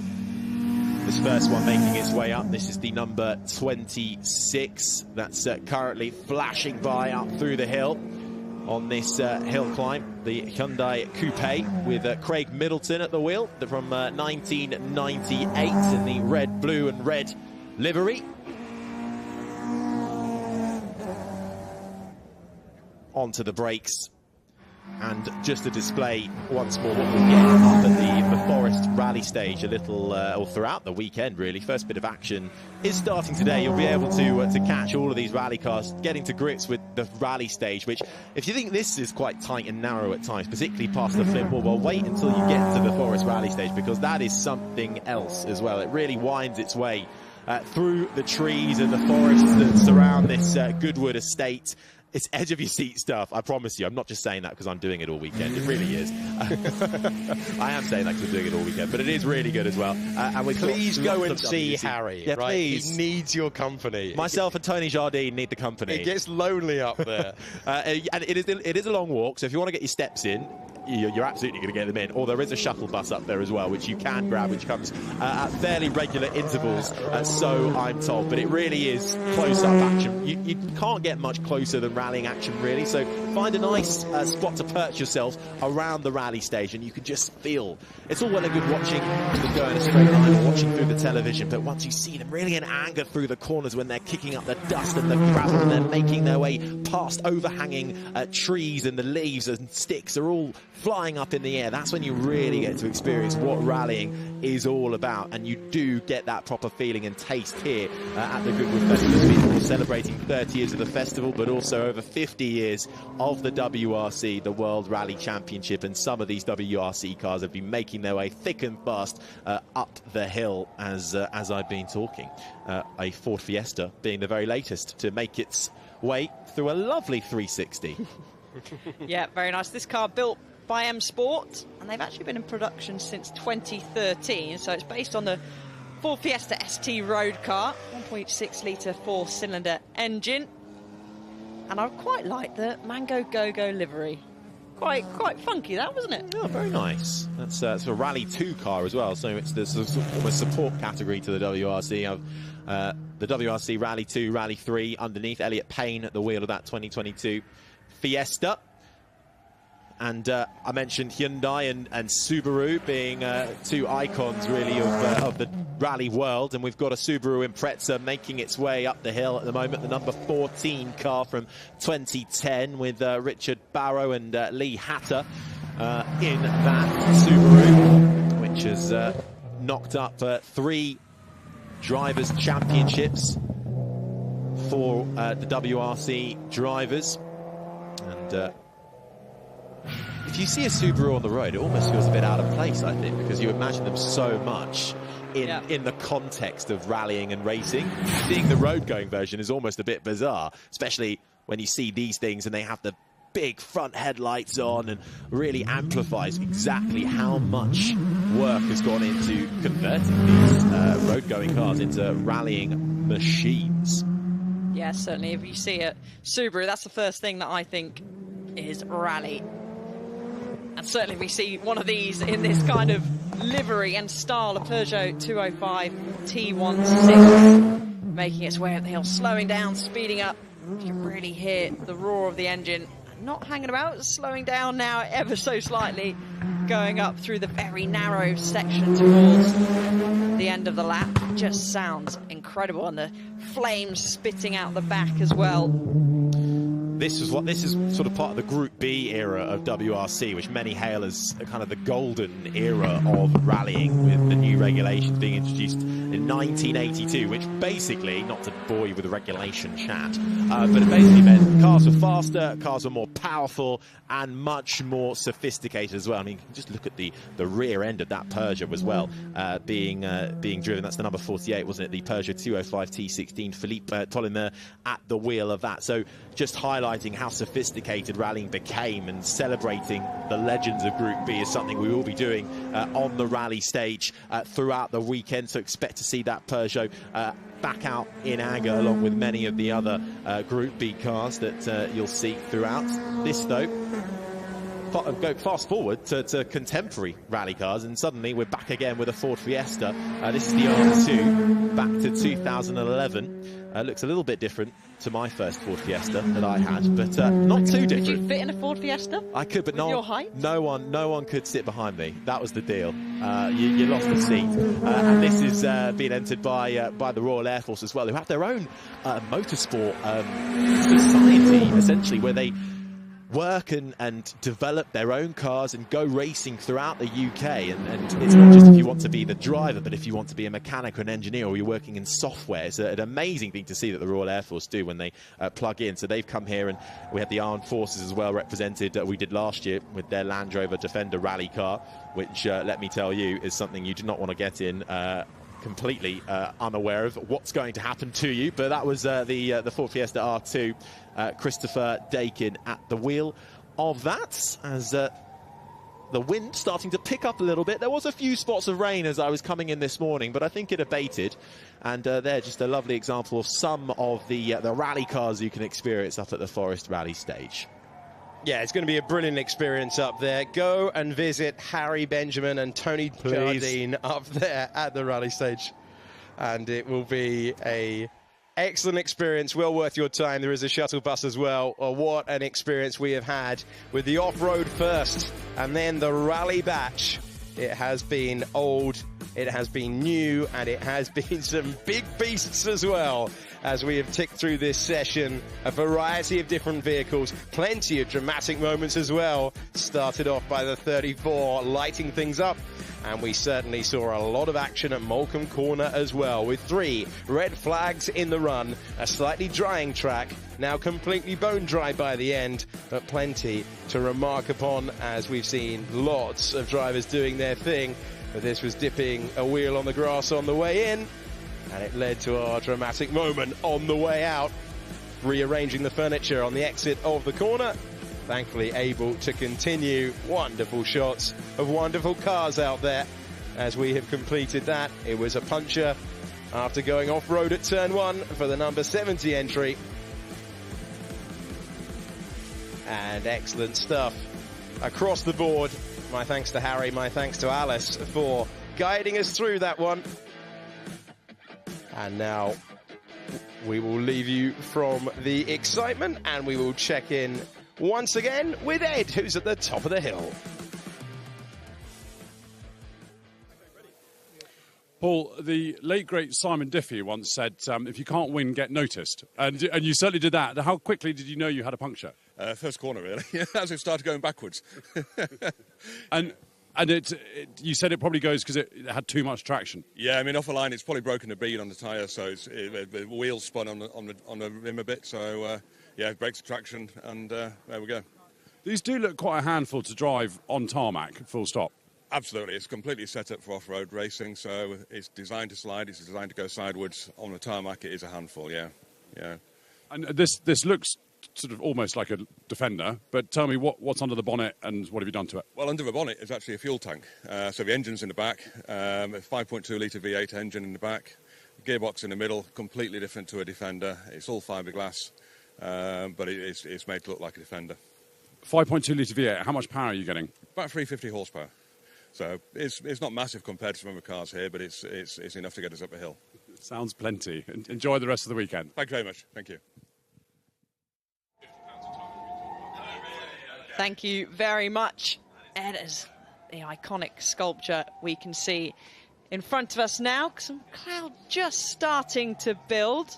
this first one making its way up. This is the number 26 that's currently flashing by up through the hill on this hill climb. The Hyundai Coupe with Craig Middleton at the wheel from 1998 in the red, blue and red livery. Onto the brakes. And just to display once more what we'll get up at the Forest Rally stage a little, or throughout the weekend really. First bit of action is starting today. You'll be able to catch all of these rally cars getting to grips with the rally stage, which if you think this is quite tight and narrow at times, particularly past the Flintwall, well, wait until you get to the Forest Rally stage, because that is something else as well. It really winds its way through the trees and the forests that surround this Goodwood estate. It's edge of your seat stuff, I promise you. I'm not just saying that because I'm doing it all weekend. It really is. I am saying that because I'm doing it all weekend, but it is really good as well. And please go and see Harry. Yeah, right? Please. He needs your company. Myself and Tony Jardine need the company. It gets lonely up there. And it is a long walk, so if you want to get your steps in, you're absolutely going to get them in. Or there is a shuttle bus up there as well, which you can grab, which comes at fairly regular intervals, so I'm told. But it really is close-up action. You can't get much closer than rallying action, really. So find a nice spot to perch yourself around the rally stage, and you can just feel. It's all well and good watching them go in a straight line or watching through the television, but once you see them really in anger through the corners when they're kicking up the dust and the gravel and they're making their way past overhanging trees, and the leaves and sticks are all flying up in the air, that's when you really get to experience what rallying is all about, and you do get that proper feeling and taste here at the Goodwood Festival of Speed. We're celebrating 30 years of the festival, but also over 50 years of the WRC, the World Rally Championship, and some of these WRC cars have been making their way thick and fast up the hill as I've been talking. A Ford Fiesta being the very latest to make its way through a lovely 360. Yeah, very nice. This car built by M Sport, and they've actually been in production since 2013, so it's based on the Ford Fiesta ST road car, 1.6 litre 4-cylinder engine, and I quite like the Mango Go-Go livery. Quite funky, that, wasn't it? Oh, very nice. That's a Rally 2 car as well, so it's the almost support category to the WRC. The WRC Rally 2, Rally 3 underneath. Elliot Payne at the wheel of that 2022 Fiesta. And I mentioned Hyundai and Subaru being two icons, really, of the rally world. And we've got a Subaru Impreza making its way up the hill at the moment. The number 14 car from 2010 with Richard Barrow and Lee Hatter in that Subaru, which has knocked up 3 drivers' championships for the WRC drivers. And if you see a Subaru on the road, it almost feels a bit out of place, I think, because you imagine them so much in the context of rallying and racing. Seeing the road-going version is almost a bit bizarre, especially when you see these things and they have the big front headlights on, and really amplifies exactly how much work has gone into converting these road-going cars into rallying machines. Yeah, certainly. If you see a Subaru, that's the first thing that I think is rally. And certainly we see one of these in this kind of livery and style, a Peugeot 205 T16, making its way up the hill, slowing down, speeding up. You can really hear the roar of the engine. Not hanging about, slowing down now ever so slightly, going up through the very narrow section towards the end of the lap. Just sounds incredible, and the flames spitting out the back as well. This is sort of part of the Group B era of WRC, which many hail as kind of the golden era of rallying, with the new regulations being introduced in 1982, which basically, not to bore you with the regulation chat, but it basically meant cars were faster, cars were more powerful, and much more sophisticated as well. I mean, you can just look at the rear end of that Peugeot as well, being driven. That's the number 48, wasn't it? The Peugeot 205 T16, Philippe Tollimer at the wheel of that. So just highlighting how sophisticated rallying became, and celebrating the legends of Group B is something we will be doing on the rally stage throughout the weekend. So expect to see that Peugeot back out in anger, along with many of the other Group B cars that you'll see throughout. This, though, go fast forward to contemporary rally cars, and suddenly we're back again with a Ford Fiesta. This is the R2, back to 2011. Looks a little bit different to my first Ford Fiesta that I had, but not too different. Could you fit in a Ford Fiesta? I could, but your height? No one could sit behind me. That was the deal. You lost the seat. And this is being entered by the Royal Air Force as well, who have their own motorsport society, essentially, where they work and develop their own cars and go racing throughout the UK. And it's not just if you want to be the driver, but if you want to be a mechanic or an engineer, or you're working in software. It's an amazing thing to see that the Royal Air Force do when they plug in. So they've come here, and we had the Armed Forces as well represented. We did last year with their Land Rover Defender rally car, which, let me tell you, is something you do not want to get in completely unaware of what's going to happen to you. But that was the Ford Fiesta R2, Christopher Dakin at the wheel of that, as the wind starting to pick up a little bit. There was a few spots of rain as I was coming in this morning, but I think it abated. And they're just a lovely example of some of the rally cars you can experience up at the Forest Rally stage. Yeah, it's going to be a brilliant experience up there. Go and visit Harry Benjamin and Tony Jardine up there at the rally stage, and it will be a excellent experience, well worth your time. There is a shuttle bus as well. Oh, what an experience we have had with the off-road first and then the rally batch. It has been old, it has been new, and it has been some big beasts as well, as we have ticked through this session. A variety of different vehicles, plenty of dramatic moments as well. Started off by the 34 lighting things up, and we certainly saw a lot of action at Moulcombe Corner as well, with 3 red flags in the run, a slightly drying track, now completely bone dry by the end, but plenty to remark upon, as we've seen lots of drivers doing their thing. But this was dipping a wheel on the grass on the way in, and it led to our dramatic moment on the way out, rearranging the furniture on the exit of the corner. Thankfully able to continue. Wonderful shots of wonderful cars out there as we have completed that. It was a puncher after going off-road at turn 1 for the number 70 entry. And excellent stuff across the board. My thanks to Harry, my thanks to Alice for guiding us through that one. And now we will leave you from the excitement, and we will check in once again with Ed, who's at the top of the hill. Paul, the late, great Simon Diffie once said, if you can't win, get noticed. And you certainly did that. How quickly did you know you had a puncture? First corner, really, as it started going backwards. And you said it probably goes because it had too much traction. Yeah, I mean, off the line, it's probably broken the bead on the tyre, so the wheels spun on the rim a bit. So, yeah, it breaks the traction, and there we go. These do look quite a handful to drive on tarmac, full stop. Absolutely. It's completely set up for off-road racing, so it's designed to slide, it's designed to go sideways. On the tarmac, it is a handful, yeah. And this looks sort of almost like a Defender, but tell me what's under the bonnet and what have you done to it? Well, under the bonnet is actually a fuel tank. So the engine's in the back, a 5.2 litre V8 engine in the back, gearbox in the middle, completely different to a Defender. It's all fiberglass, but it's made to look like a Defender. 5.2 litre V8, how much power are you getting? About 350 horsepower. So it's not massive compared to some other cars here, but it's enough to get us up a hill. Sounds plenty. Enjoy the rest of the weekend. Thank you very much. Thank you. Thank you very much, Ed. As the iconic sculpture we can see in front of us now, some cloud just starting to build.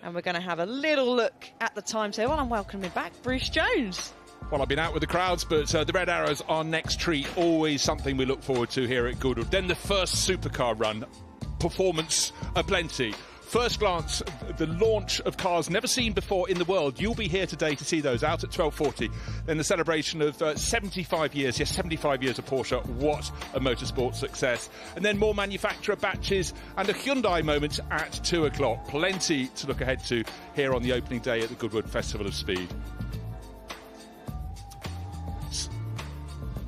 And we're going to have a little look at the timetable. I'm welcoming back Bruce Jones. Well, I've been out with the crowds, but the Red Arrows are next treat. Always something we look forward to here at Goodwood. Then the first supercar run. Performance aplenty. First glance, the launch of cars never seen before in the world. You'll be here today to see those out at 12:40. Then the celebration of 75 years. Yes, 75 years of Porsche. What a motorsport success. And then more manufacturer batches and a Hyundai moment at 2 o'clock. Plenty to look ahead to here on the opening day at the Goodwood Festival of Speed.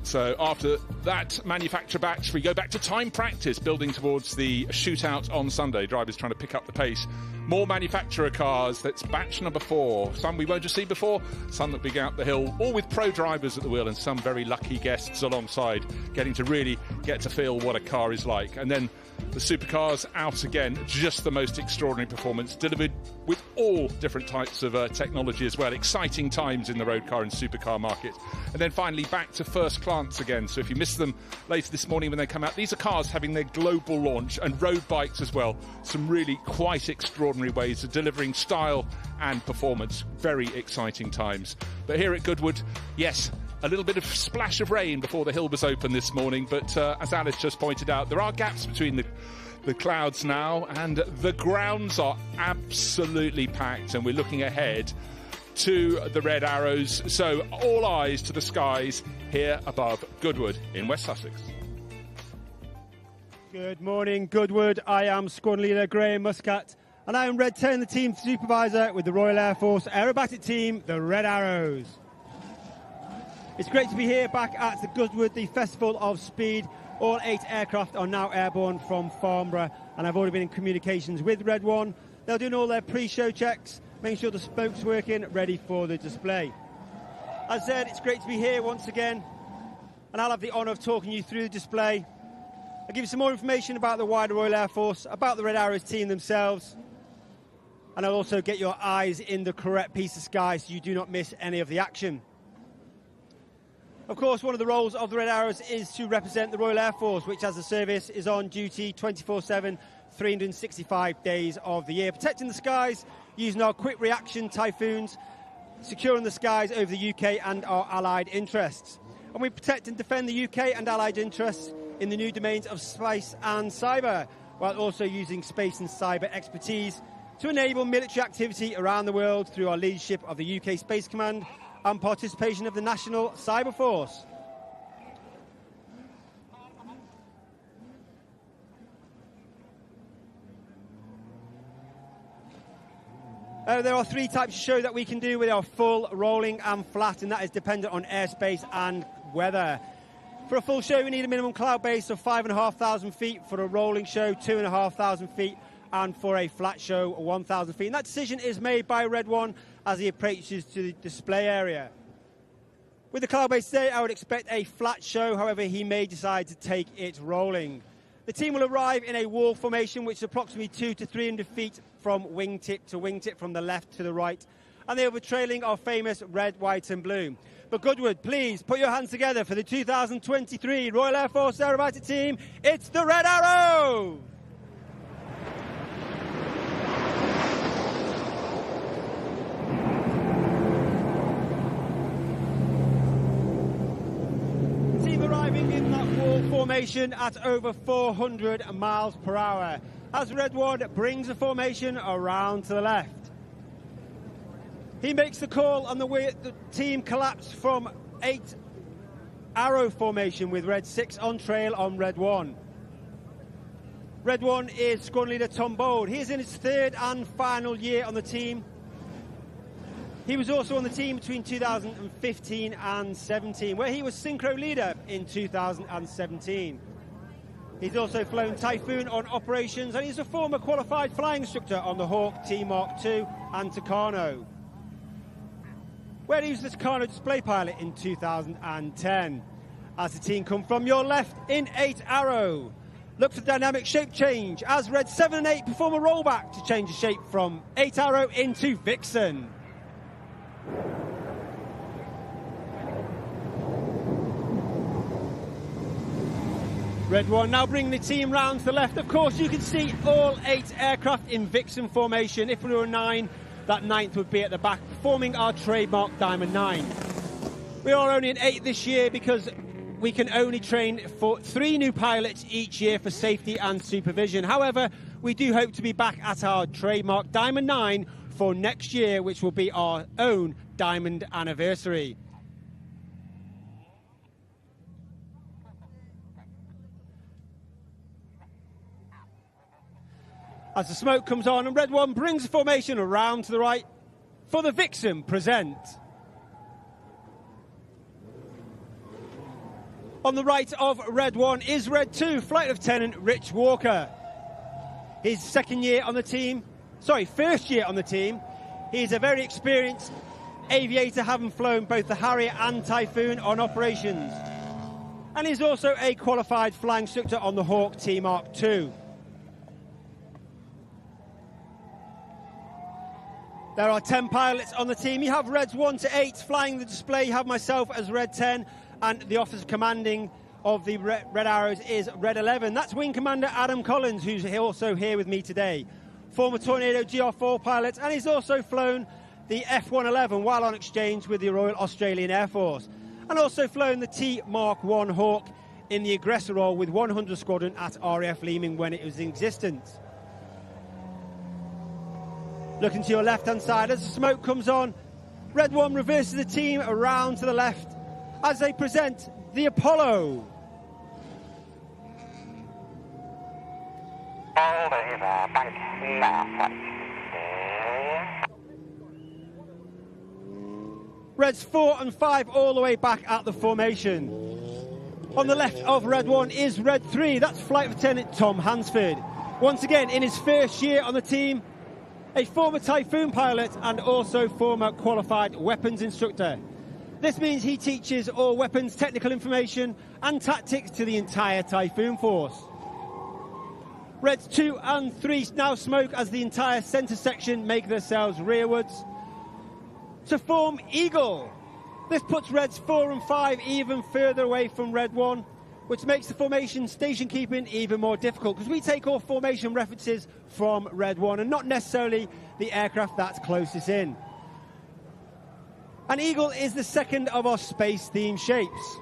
So after that manufacturer batch, we go back to time practice, building towards the shootout on Sunday. Drivers trying to pick up the pace. More manufacturer cars. That's batch number 4. Some we won't have seen before, some that big out the hill, all with pro drivers at the wheel and some very lucky guests alongside, getting to really get to feel what a car is like. And then the supercars out again. Just the most extraordinary performance, delivered with all different types of technology as well. Exciting times in the road car and supercar market. And then finally back to first glance again. So if you miss them later this morning when they come out, these are cars having their global launch, and road bikes as well. Some really quite extraordinary ways of delivering style and performance. Very exciting times. But here at Goodwood, yes, a little bit of splash of rain before the hill was open this morning, but as Alice just pointed out, there are gaps between the clouds now, and the grounds are absolutely packed, and we're looking ahead to the Red Arrows. So all eyes to the skies here above Goodwood in West Sussex. Good morning, Goodwood. I am squad leader Graham Muscat, and I am Red 10, the team supervisor with the Royal Air Force aerobatic team, the Red Arrows. It's great to be here back at the Goodwood, the Festival of Speed. All 8 aircraft are now airborne from Farnborough, and I've already been in communications with Red 1. They're doing all their pre-show checks, making sure the spoke's working, ready for the display. As I said, it's great to be here once again, and I'll have the honour of talking you through the display. I'll give you some more information about the wider Royal Air Force, about the Red Arrows team themselves, and I'll also get your eyes in the correct piece of sky so you do not miss any of the action. Of course, one of the roles of the Red Arrows is to represent the Royal Air Force, which as a service is on duty 24/7, 365 days of the year, protecting the skies using our quick reaction Typhoons, securing the skies over the UK and our allied interests. And we protect and defend the UK and allied interests in the new domains of space and cyber, while also using space and cyber expertise to enable military activity around the world through our leadership of the UK Space Command and participation of the National Cyber Force. There are 3 types of show that we can do. We are full, rolling and flat, and that is dependent on airspace and weather. For a full show, we need a minimum cloud base of 5,500 feet. For a rolling show, 2,500 feet. And for a flat show, 1,000 feet. And that decision is made by Red 1 as he approaches to the display area. With the cloud base today, I would expect a flat show. However, he may decide to take it rolling. The team will arrive in a wall formation, which is approximately 200 to 300 feet from wingtip to wingtip, from the left to the right. And they will be trailing our famous red, white and blue. But Goodwood, please put your hands together for the 2023 Royal Air Force aerobatic team. It's the Red Arrow! Arriving in that wall formation at over 400 miles per hour as Red 1 brings the formation around to the left. He makes the call on the way the team collapsed from 8 arrow formation with Red 6 on trail on Red 1. Red 1 is squad leader Tom Bold. He is in his 3rd and final year on the team. He was also on the team between 2015 and 17, where he was synchro leader in 2017. He's also flown Typhoon on operations, and he's a former qualified flying instructor on the Hawk T Mark II and Tucano, where he was the Tucano display pilot in 2010. As the team come from your left in 8 Arrow. Look for dynamic shape change as Red 7 and 8 perform a rollback to change the shape from 8 Arrow into Vixen. Red 1 now bringing the team round to the left. Of course, you can see all 8 aircraft in Vixen formation. If we were 9, that 9th would be at the back, performing our trademark Diamond 9. We are only in 8 this year because we can only train for 3 new pilots each year for safety and supervision. However, we do hope to be back at our trademark Diamond 9 for next year, which will be our own Diamond anniversary. As the smoke comes on and Red 1 brings the formation around to the right for the Vixen present. On the right of Red 1 is Red 2, Flight Lieutenant Rich Walker. His first year on the team. He's a very experienced aviator, having flown both the Harrier and Typhoon on operations. And he's also a qualified flying instructor on the Hawk T Mark II. There are 10 pilots on the team. You have Reds 1 to 8 flying the display. You have myself as Red 10, and the officer commanding of the Red Arrows is Red 11. That's Wing Commander Adam Collins, who's also here with me today. Former Tornado GR4 pilot, and he's also flown the F-111 while on exchange with the Royal Australian Air Force, and also flown the T Mark I Hawk in the aggressor role with 100 Squadron at RAF Leeming when it was in existence. Looking to your left-hand side, as the smoke comes on, Red 1 reverses the team around to the left as they present the Apollo. Reds 4 and 5 all the way back at the formation. On the left of Red 1 is Red 3, that's Flight Lieutenant Tom Hansford. Once again, in his first year on the team, a former Typhoon pilot and also former qualified weapons instructor. This means he teaches all weapons technical information and tactics to the entire Typhoon force. Reds 2 and 3 now smoke as the entire centre section make themselves rearwards to form Eagle. This puts Reds 4 and 5 even further away from Red 1, which makes the formation station keeping even more difficult because we take all formation references from Red 1 and not necessarily the aircraft that's closest in. And Eagle is the second of our space theme shapes.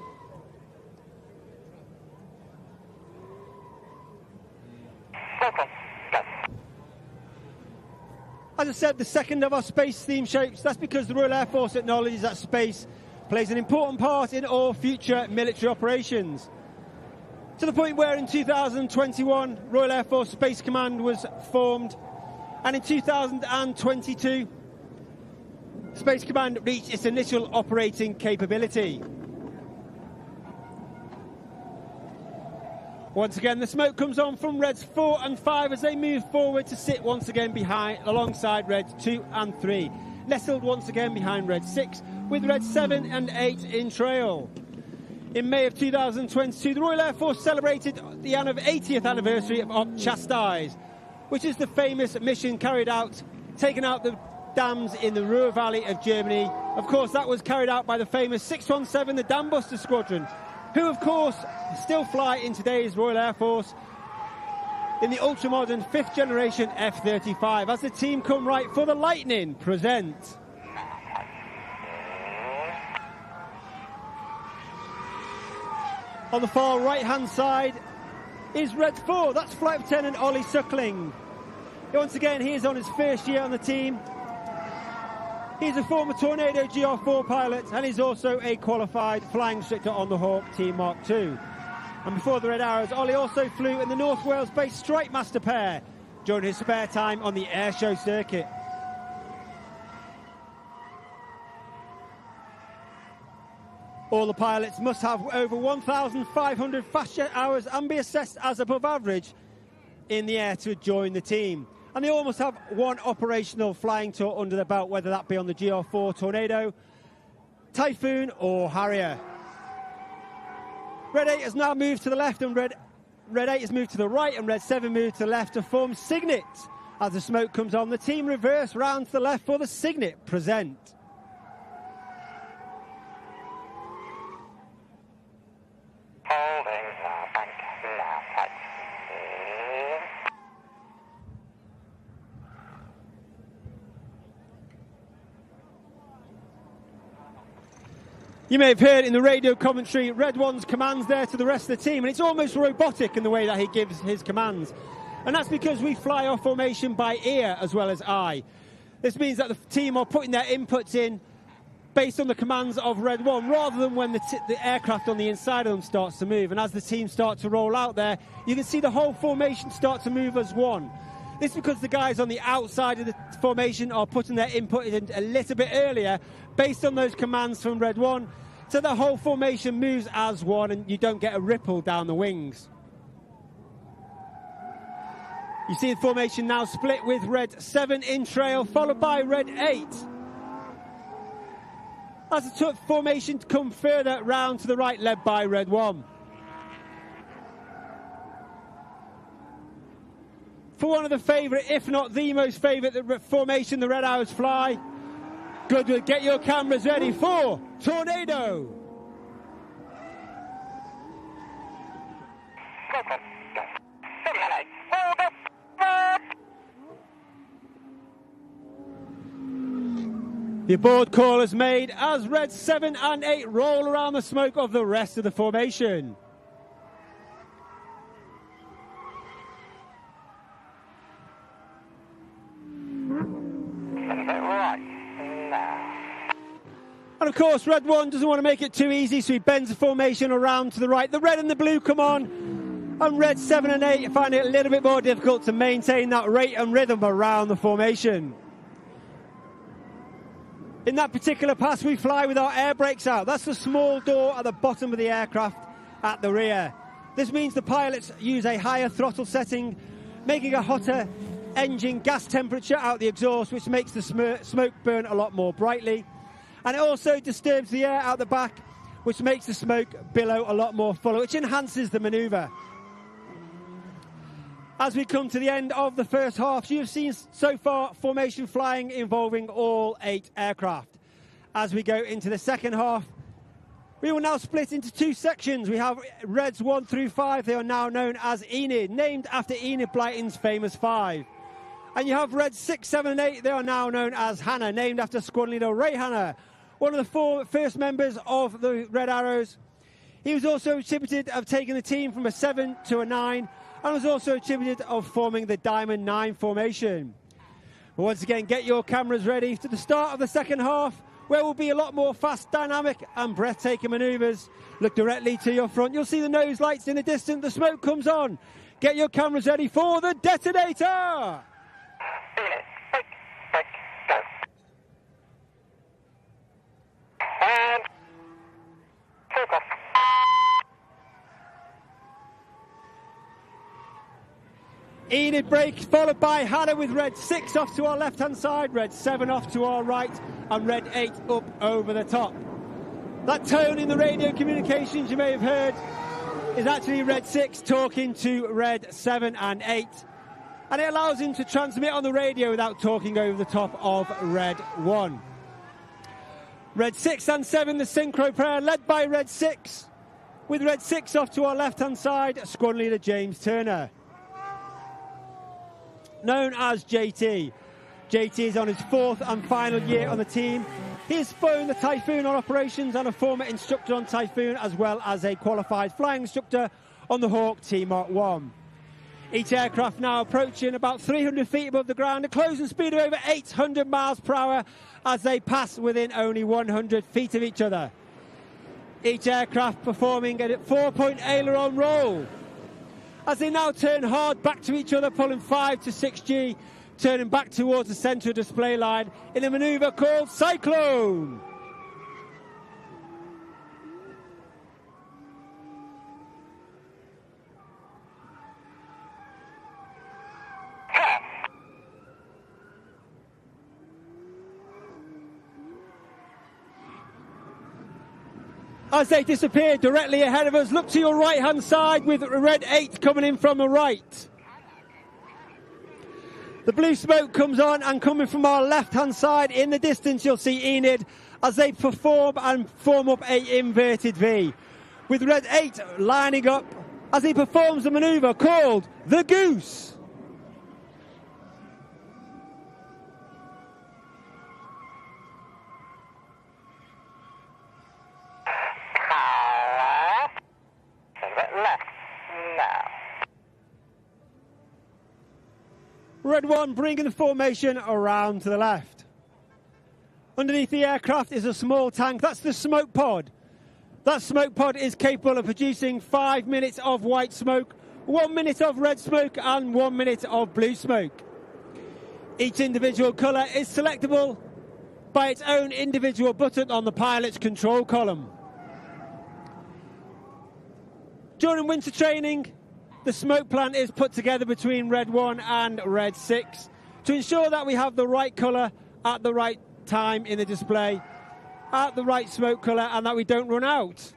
As I said, the second of our space theme shapes, that's because the Royal Air Force acknowledges that space plays an important part in all future military operations. To the point where in 2021, Royal Air Force Space Command was formed, and in 2022, Space Command reached its initial operating capability. Once again, the smoke comes on from Reds 4 and 5 as they move forward to sit once again alongside Reds 2 and 3, nestled once again behind Red 6, with Reds 7 and 8 in trail. In May of 2022, the Royal Air Force celebrated the 80th anniversary of Op Chastise, which is the famous mission carried out, taking out the dams in the Ruhr Valley of Germany. Of course, that was carried out by the famous 617, the Dam Buster Squadron, who, of course, still fly in today's Royal Air Force in the ultra-modern 5th generation F-35, as the team come right for the Lightning present. On the far right-hand side is Red 4. That's Flight Lieutenant Ollie Suckling. Once again, he is on his first year on the team. He's a former Tornado GR4 pilot, and he's also a qualified flying instructor on the Hawk T Mark II. And before the Red Arrows, Ollie also flew in the North Wales-based Strike Master pair during his spare time on the airshow circuit. All the pilots must have over 1,500 fast jet hours and be assessed as above average in the air to join the team. And they all must have one operational flying tour under their belt, whether that be on the GR4 Tornado, Typhoon or Harrier. Red 8 has now moved to the left and Red 8 has moved to the right, and Red 7 moved to the left to form Signet. As the smoke comes on, the team reverse round to the left for the Signet present. You may have heard in the radio commentary Red 1's commands there to the rest of the team, and it's almost robotic in the way that he gives his commands. And that's because we fly our formation by ear as well as eye. This means that the team are putting their inputs in based on the commands of Red 1, rather than when the aircraft on the inside of them starts to move. And as the team start to roll out there, you can see the whole formation start to move as one. This is because the guys on the outside of the formation are putting their input in a little bit earlier based on those commands from Red 1. So the whole formation moves as one and you don't get a ripple down the wings. You see the formation now split with Red 7 in trail, followed by Red 8. As the formation come further round to the right, led by Red 1. For one of the favourite, if not the most favourite formation the Red Arrows fly, Goodwood, get your cameras ready for Tornado. The aboard call is made as Red 7 and 8 roll around the smoke of the rest of the formation. And of course, Red 1 doesn't want to make it too easy, so he bends the formation around to the right. The red and the blue come on, and Red 7 and 8 find it a little bit more difficult to maintain that rate and rhythm around the formation. In that particular pass, we fly with our air brakes out. That's the small door at the bottom of the aircraft at the rear. This means the pilots use a higher throttle setting, making a hotter engine gas temperature out the exhaust, which makes the smoke burn a lot more brightly. And it also disturbs the air out the back, which makes the smoke billow a lot more fuller, which enhances the manoeuvre. As we come to the end of the first half, you've seen so far formation flying involving all 8 aircraft. As we go into the second half, we will now split into 2 sections. We have Reds 1 through 5. They are now known as Enid, named after Enid Blyton's famous 5. And you have Reds 6, 7 and 8. They are now known as Hannah, named after squadron leader Ray Hannah, one of the 4 first members of the Red Arrows. He was also attributed of taking the team from a 7 to a 9, and was also attributed of forming the Diamond 9 formation. But once again, get your cameras ready to the start of the second half, where will be a lot more fast, dynamic and breathtaking manoeuvres. Look directly to your front. You'll see the nose lights in the distance. The smoke comes on. Get your cameras ready for the detonator. And take off. Enid brakes, followed by Hannah with Red 6 off to our left-hand side, Red 7 off to our right, and Red 8 up over the top. That tone in the radio communications you may have heard is actually Red 6 talking to Red 7 and 8. And it allows him to transmit on the radio without talking over the top of Red 1. Red 6 and 7, the synchro pair, led by Red 6, with Red 6 off to our left-hand side, squadron leader James Turner, known as JT. JT is on his 4th and final year on the team. He has flown the Typhoon on operations and a former instructor on Typhoon, as well as a qualified flying instructor on the Hawk T-Mark 1. Each aircraft now approaching about 300 feet above the ground, a closing speed of over 800 miles per hour as they pass within only 100 feet of each other. Each aircraft performing a 4-point aileron roll, as they now turn hard back to each other, pulling 5 to 6G, turning back towards the central display line in a manoeuvre called Cyclone. as they disappear directly ahead of us. Look to your right-hand side with red 8 coming in from the right. The blue smoke comes on, and coming from our left-hand side in the distance, you'll see Enid as they perform and form up a inverted V, with red 8 lining up as he performs a manoeuvre called the Goose. Left now. Red 1 bringing the formation around to the left. Underneath the aircraft is a small tank. That's the smoke pod. That smoke pod is capable of producing 5 minutes of white smoke, 1 minute of red smoke, and 1 minute of blue smoke. Each individual colour is selectable by its own individual button on the pilot's control column. During winter training, the smoke plan is put together between red 1 and red 6 to ensure that we have the right colour at the right time in the display, at the right smoke colour, and that we don't run out.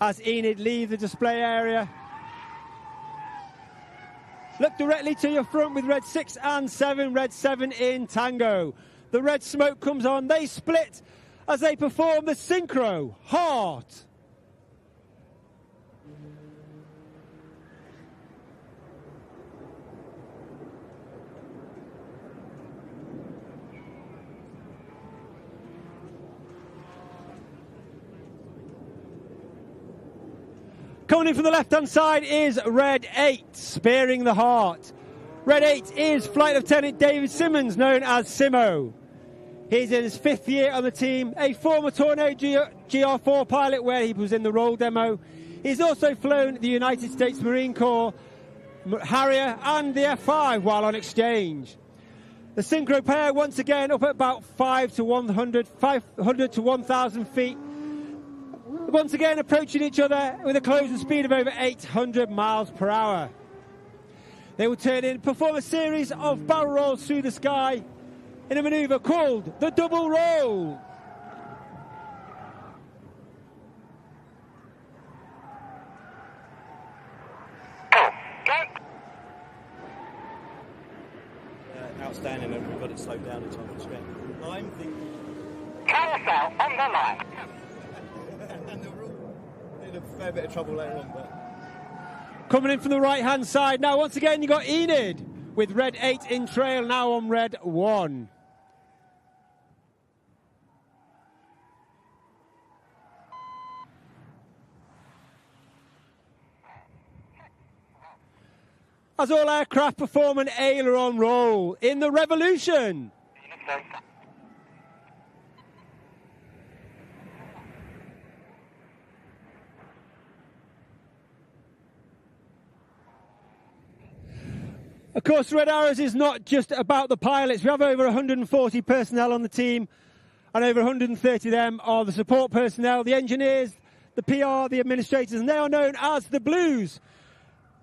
As Enid leaves the display area, look directly to your front with red 6 and 7, red 7 in tango. The red smoke comes on, they split as they perform the synchro heart. Coming in from the left-hand side is red 8, spearing the heart. Red 8 is Flight Lieutenant David Simmons, known as Simo. He's in his 5th year on the team, a former Tornado GR4 pilot where he was in the roll demo. He's also flown the United States Marine Corps Harrier and the F5 while on exchange. The synchro pair once again up at about 500 to 1,000 feet. Once again approaching each other with a closing speed of over 800 miles per hour. They will turn in, perform a series of barrel rolls through the sky in a manoeuvre called the double roll. Outstanding, and we've got it slowed down in time for the screen. I'm thinking... Carousel on the line. And they're all in a fair bit of trouble later on, but... Coming in from the right-hand side. Now, once again, you've got Enid with red 8 in trail, now on red 1. As all aircraft perform an aileron roll in the Revolution. Of course, Red Arrows is not just about the pilots. We have over 140 personnel on the team, and over 130 of them are the support personnel, the engineers, the PR, the administrators, and they are known as the Blues.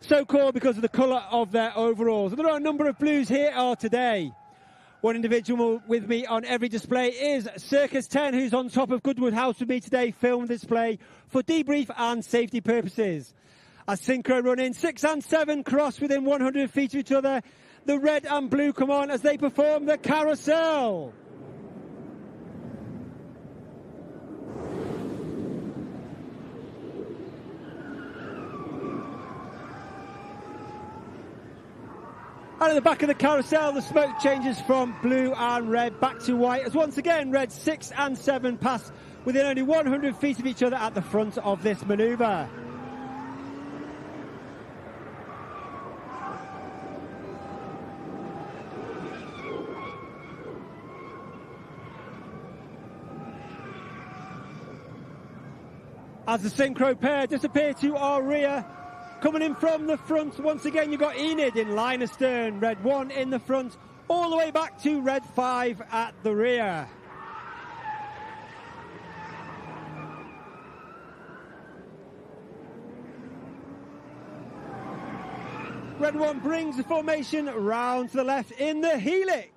So called because of the colour of their overalls. And there are a number of Blues here today. One individual with me on every display is Circus 10, who's on top of Goodwood House with me today, film display for debrief and safety purposes. As synchro run in, 6 and 7 cross within 100 feet of each other. The red and blue come on as they perform the carousel. And at the back of the carousel, the smoke changes from blue and red back to white, as once again, red 6 and 7 pass within only 100 feet of each other at the front of this manoeuvre. As the synchro pair disappear to our rear, coming in from the front, once again you've got Enid in line astern, red 1 in the front, all the way back to red 5 at the rear. Red 1 brings the formation round to the left in the helix.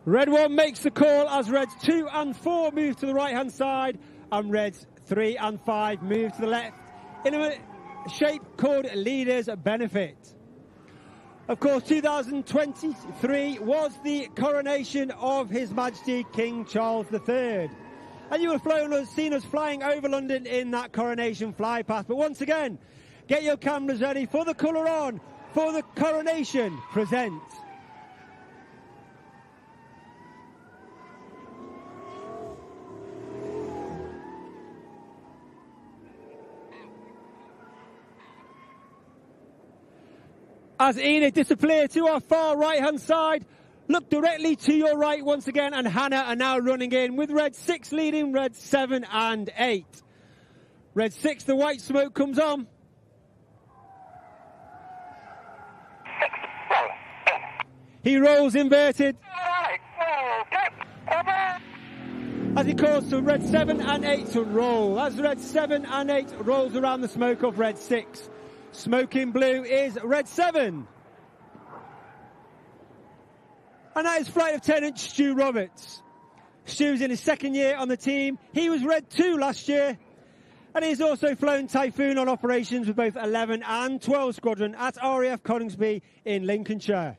Red 1 makes the call as Reds 2 and 4 move to the right-hand side and Reds 3 and 5 move to the left in a shape called Leaders Benefit. Of course, 2023 was the coronation of His Majesty King Charles III. And you will have seen us flying over London in that coronation flypath. But once again, get your cameras ready for the colour on for the coronation present. As Enid disappears to our far right-hand side, look directly to your right once again, and Hannah are now running in with Red 6 leading Red 7 and 8. Red 6, the white smoke comes on. He rolls inverted. As he calls to Red 7 and 8 to roll. As Red 7 and 8 rolls around the smoke of Red 6. Smoking blue is Red 7. And that is Flight Lieutenant Stu Roberts. Stu's in his second year on the team. He was Red 2 last year. And he's also flown Typhoon on operations with both 11 and 12 Squadron at RAF Coningsby in Lincolnshire.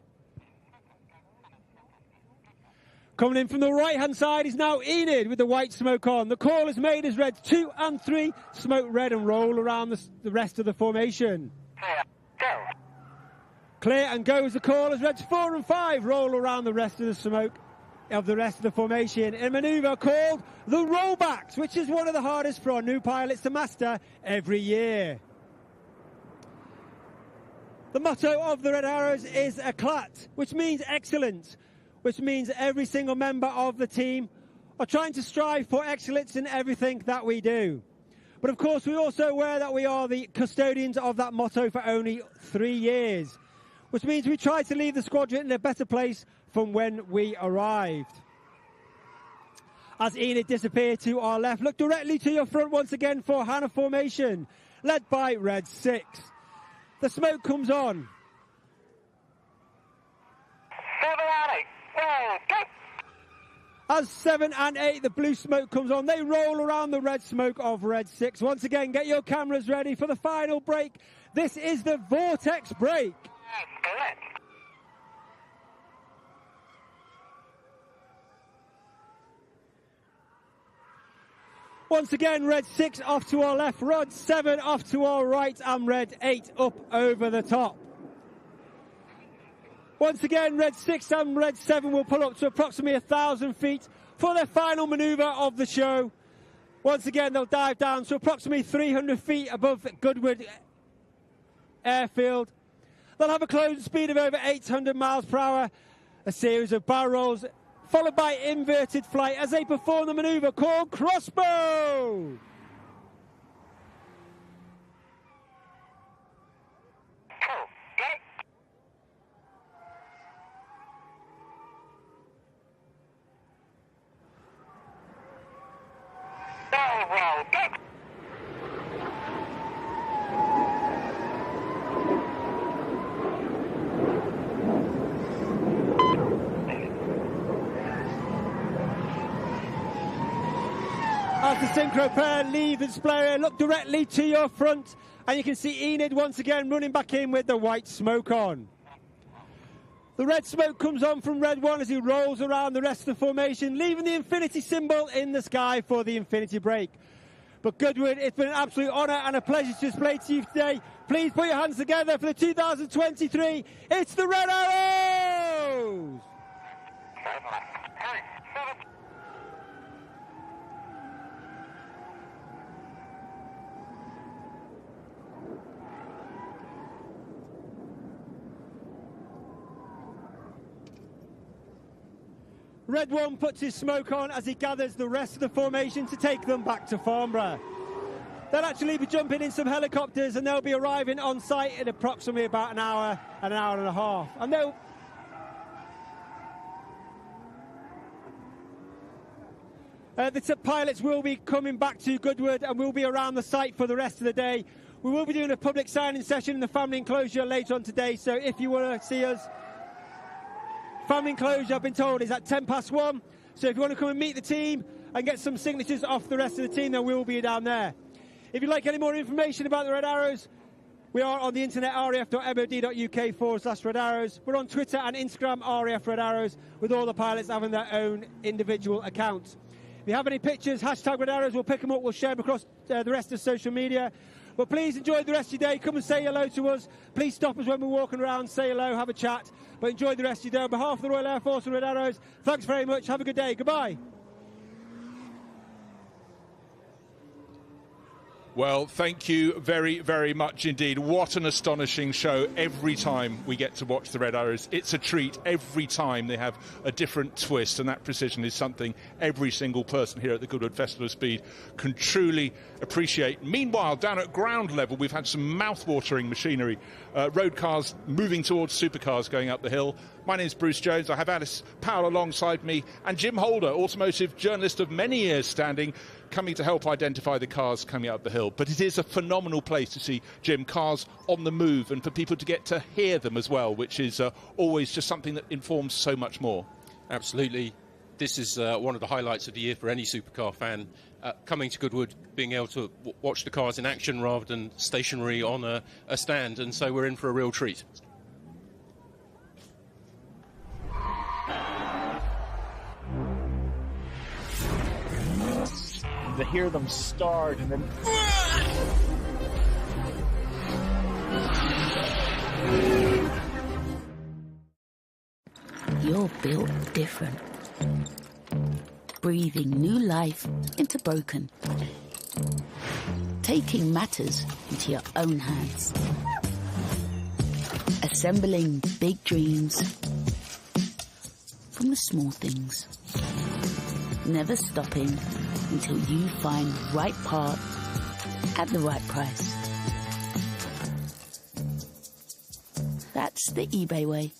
Coming in from the right-hand side is now Enid with the white smoke on. The call is made as Reds 2 and 3 smoke red and roll around the rest of the formation. Clear and go is the call as Reds 4 and 5 roll around the rest of the smoke of the rest of the formation in a manoeuvre called the rollbacks, which is one of the hardest for our new pilots to master every year. The motto of the Red Arrows is ECLAT, which means excellence, which means every single member of the team are trying to strive for excellence in everything that we do. But of course, we're also aware that we are the custodians of that motto for only 3 years, which means we try to leave the squadron in a better place from when we arrived. As Enid disappeared to our left, look directly to your front once again for Hannah formation, led by Red 6. The smoke comes on. As 7 and 8, the blue smoke comes on, they roll around the red smoke of Red 6. Once again, get your cameras ready for the final break. This is the Vortex break. Once again, Red 6 off to our left, Red 7 off to our right, and Red 8 up over the top. Once again, Red 6 and Red 7 will pull up to approximately 1,000 feet for their final manoeuvre of the show. Once again, they'll dive down to approximately 300 feet above Goodwood Airfield. They'll have a closing speed of over 800 miles per hour, a series of barrel rolls, followed by inverted flight as they perform the manoeuvre called crossbow. As the synchro pair leave the display area, look directly to your front, and you can see Enid once again running back in with the white smoke on. The red smoke comes on from Red 1 as he rolls around the rest of the formation, leaving the infinity symbol in the sky for the infinity break. But Goodwood, it's been an absolute honour and a pleasure to display to you today. Please put your hands together for the 2023. It's the Red Arrows! Red 1 puts his smoke on as he gathers the rest of the formation to take them back to Farnborough. They'll actually be jumping in some helicopters and they'll be arriving on site in approximately about an hour and a half. And the pilots will be coming back to Goodwood and will be around the site for the rest of the day. We will be doing a public signing session in the family enclosure later on today, so if you want to see us, family enclosure, I've been told, is at 1:10. So if you want to come and meet the team and get some signatures off the rest of the team, then we will be down there. If you'd like any more information about the Red Arrows, we are on the internet, raf.mod.uk/Red Arrows. We're on Twitter and Instagram, RAF Red Arrows, with all the pilots having their own individual accounts. If you have any pictures, hashtag Red Arrows, we'll pick them up, we'll share them across the rest of social media. But please enjoy the rest of your day. Come and say hello to us. Please stop us when we're walking around, say hello, have a chat. But enjoy the rest of your day. On behalf of the Royal Air Force and Red Arrows, thanks very much. Have a good day. Goodbye. Well, thank you very, very much indeed. What an astonishing show every time we get to watch the Red Arrows. It's a treat every time. They have a different twist, and that precision is something every single person here at the Goodwood Festival of Speed can truly appreciate. Meanwhile, down at ground level, we've had some mouth-watering machinery. Road cars moving towards supercars going up the hill. My name's Bruce Jones. I have Alice Powell alongside me, and Jim Holder, automotive journalist of many years standing, coming to help identify the cars coming up the hill. But it is a phenomenal place to see, Jim, cars on the move, and for people to get to hear them as well, which is always just something that informs so much more. Absolutely. This is one of the highlights of the year for any supercar fan. Coming to Goodwood, being able to watch the cars in action rather than stationary on a stand, and so we're in for a real treat. To hear them start and then You're built different, breathing new life into broken, taking matters into your own hands, assembling big dreams from the small things, never stopping until you find right part at the right price. That's the eBay way.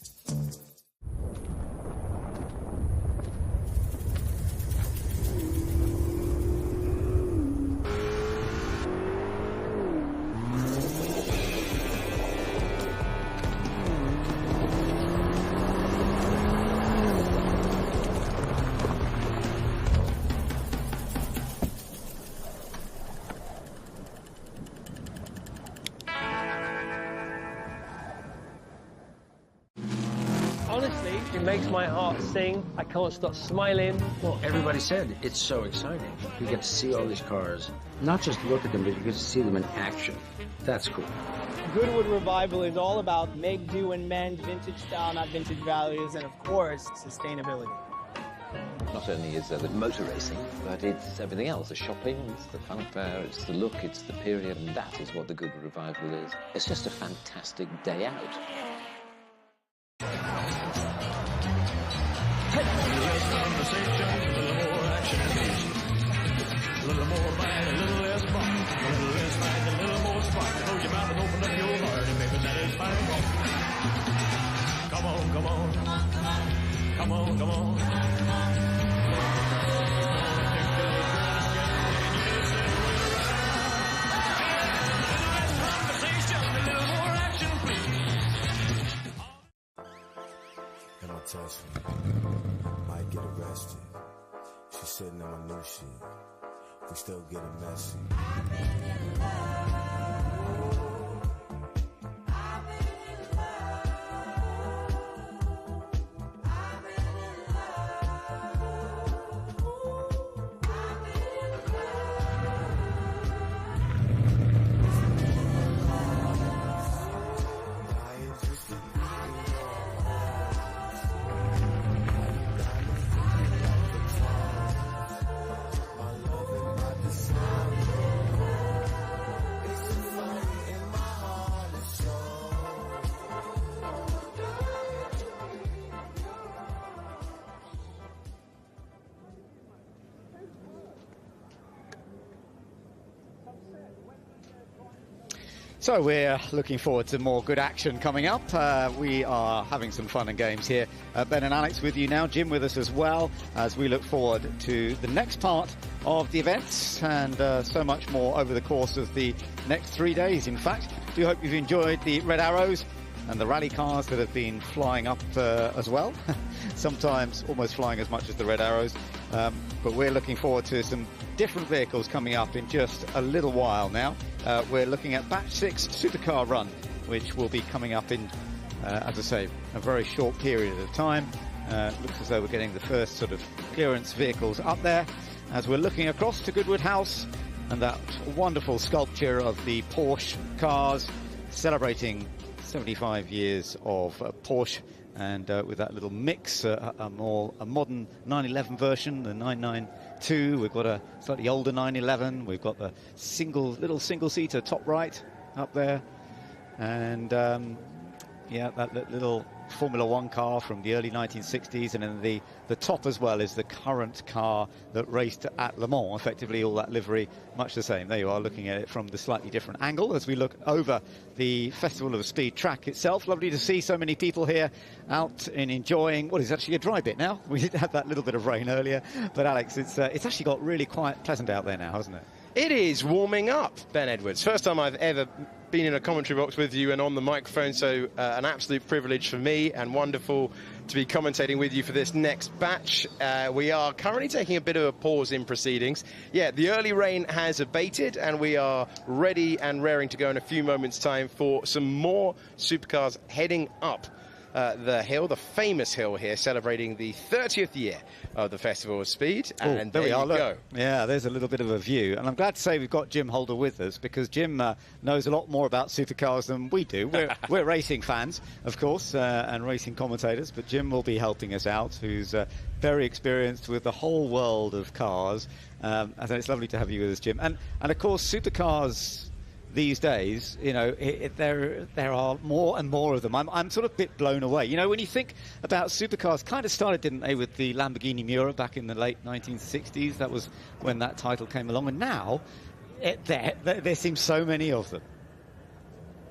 Honestly, it makes my heart sing. I can't stop smiling. Well, everybody said it's so exciting. You get to see all these cars. Not just look at them, but you get to see them in action. That's cool. Goodwood Revival is all about make, do, and mend, vintage style, not vintage values, and of course, sustainability. Not only is there the motor racing, but it's everything else. The shopping, it's the funfair, it's the look, it's the period, and that is what the Goodwood Revival is. It's just a fantastic day out. A little more bite, a little less bite, a little less bite, a little more spite. Close your mouth and open up your heart, and maybe that is fine. Come on, come on, come on, come on, come on, come on. And my touch might get arrested. She's sitting on my new shit. We still getting messy. So we're looking forward to more good action coming up. We are having some fun and games here. Ben and Alex with you now, Jim with us as well, as we look forward to the next part of the event and so much more over the course of the next 3 days. In fact, do hope you've enjoyed the Red Arrows and the rally cars that have been flying up as well. Sometimes almost flying as much as the Red Arrows. But we're looking forward to some different vehicles coming up in just a little while now. We're looking at Batch 6 Supercar Run, which will be coming up in, as I say, a very short period of time. Looks as though we're getting the first sort of clearance vehicles up there as we're looking across to Goodwood House and that wonderful sculpture of the Porsche cars celebrating 75 years of Porsche, and with that little mix, a modern 911 version, the 992. We've got a slightly older 911. We've got the little single-seater top right up there, and yeah, that little Formula One car from the early 1960s, and then the top as well is the current car that raced at Le Mans. Effectively, all that livery, much the same. There you are, looking at it from the slightly different angle as we look over the Festival of Speed track itself. Lovely to see so many people here out and enjoying what is actually a dry bit now. We did have that little bit of rain earlier, but Alex, it's actually got really quite pleasant out there now, hasn't it? It is warming up, Ben Edwards. First time I've ever been in a commentary box with you and on the microphone, so an absolute privilege for me and wonderful to be commentating with you for this next batch. We are currently taking a bit of a pause in proceedings. Yeah, the early rain has abated and we are ready and raring to go in a few moments' time for some more supercars heading up the hill, the famous hill here, celebrating the 30th year of the Festival of Speed. And there we are, go. Yeah, there's a little bit of a view. And I'm glad to say we've got Jim Holder with us, because Jim knows a lot more about supercars than we do. We're racing fans, of course, and racing commentators, but Jim will be helping us out, who's very experienced with the whole world of cars. And it's lovely to have you with us, Jim. And of course, supercars these days, you know, there are more and more of them. I'm sort of a bit blown away. You know, when you think about supercars, kind of started, didn't they, with the Lamborghini Miura back in the late 1960s. That was when that title came along. And now, there seems so many of them.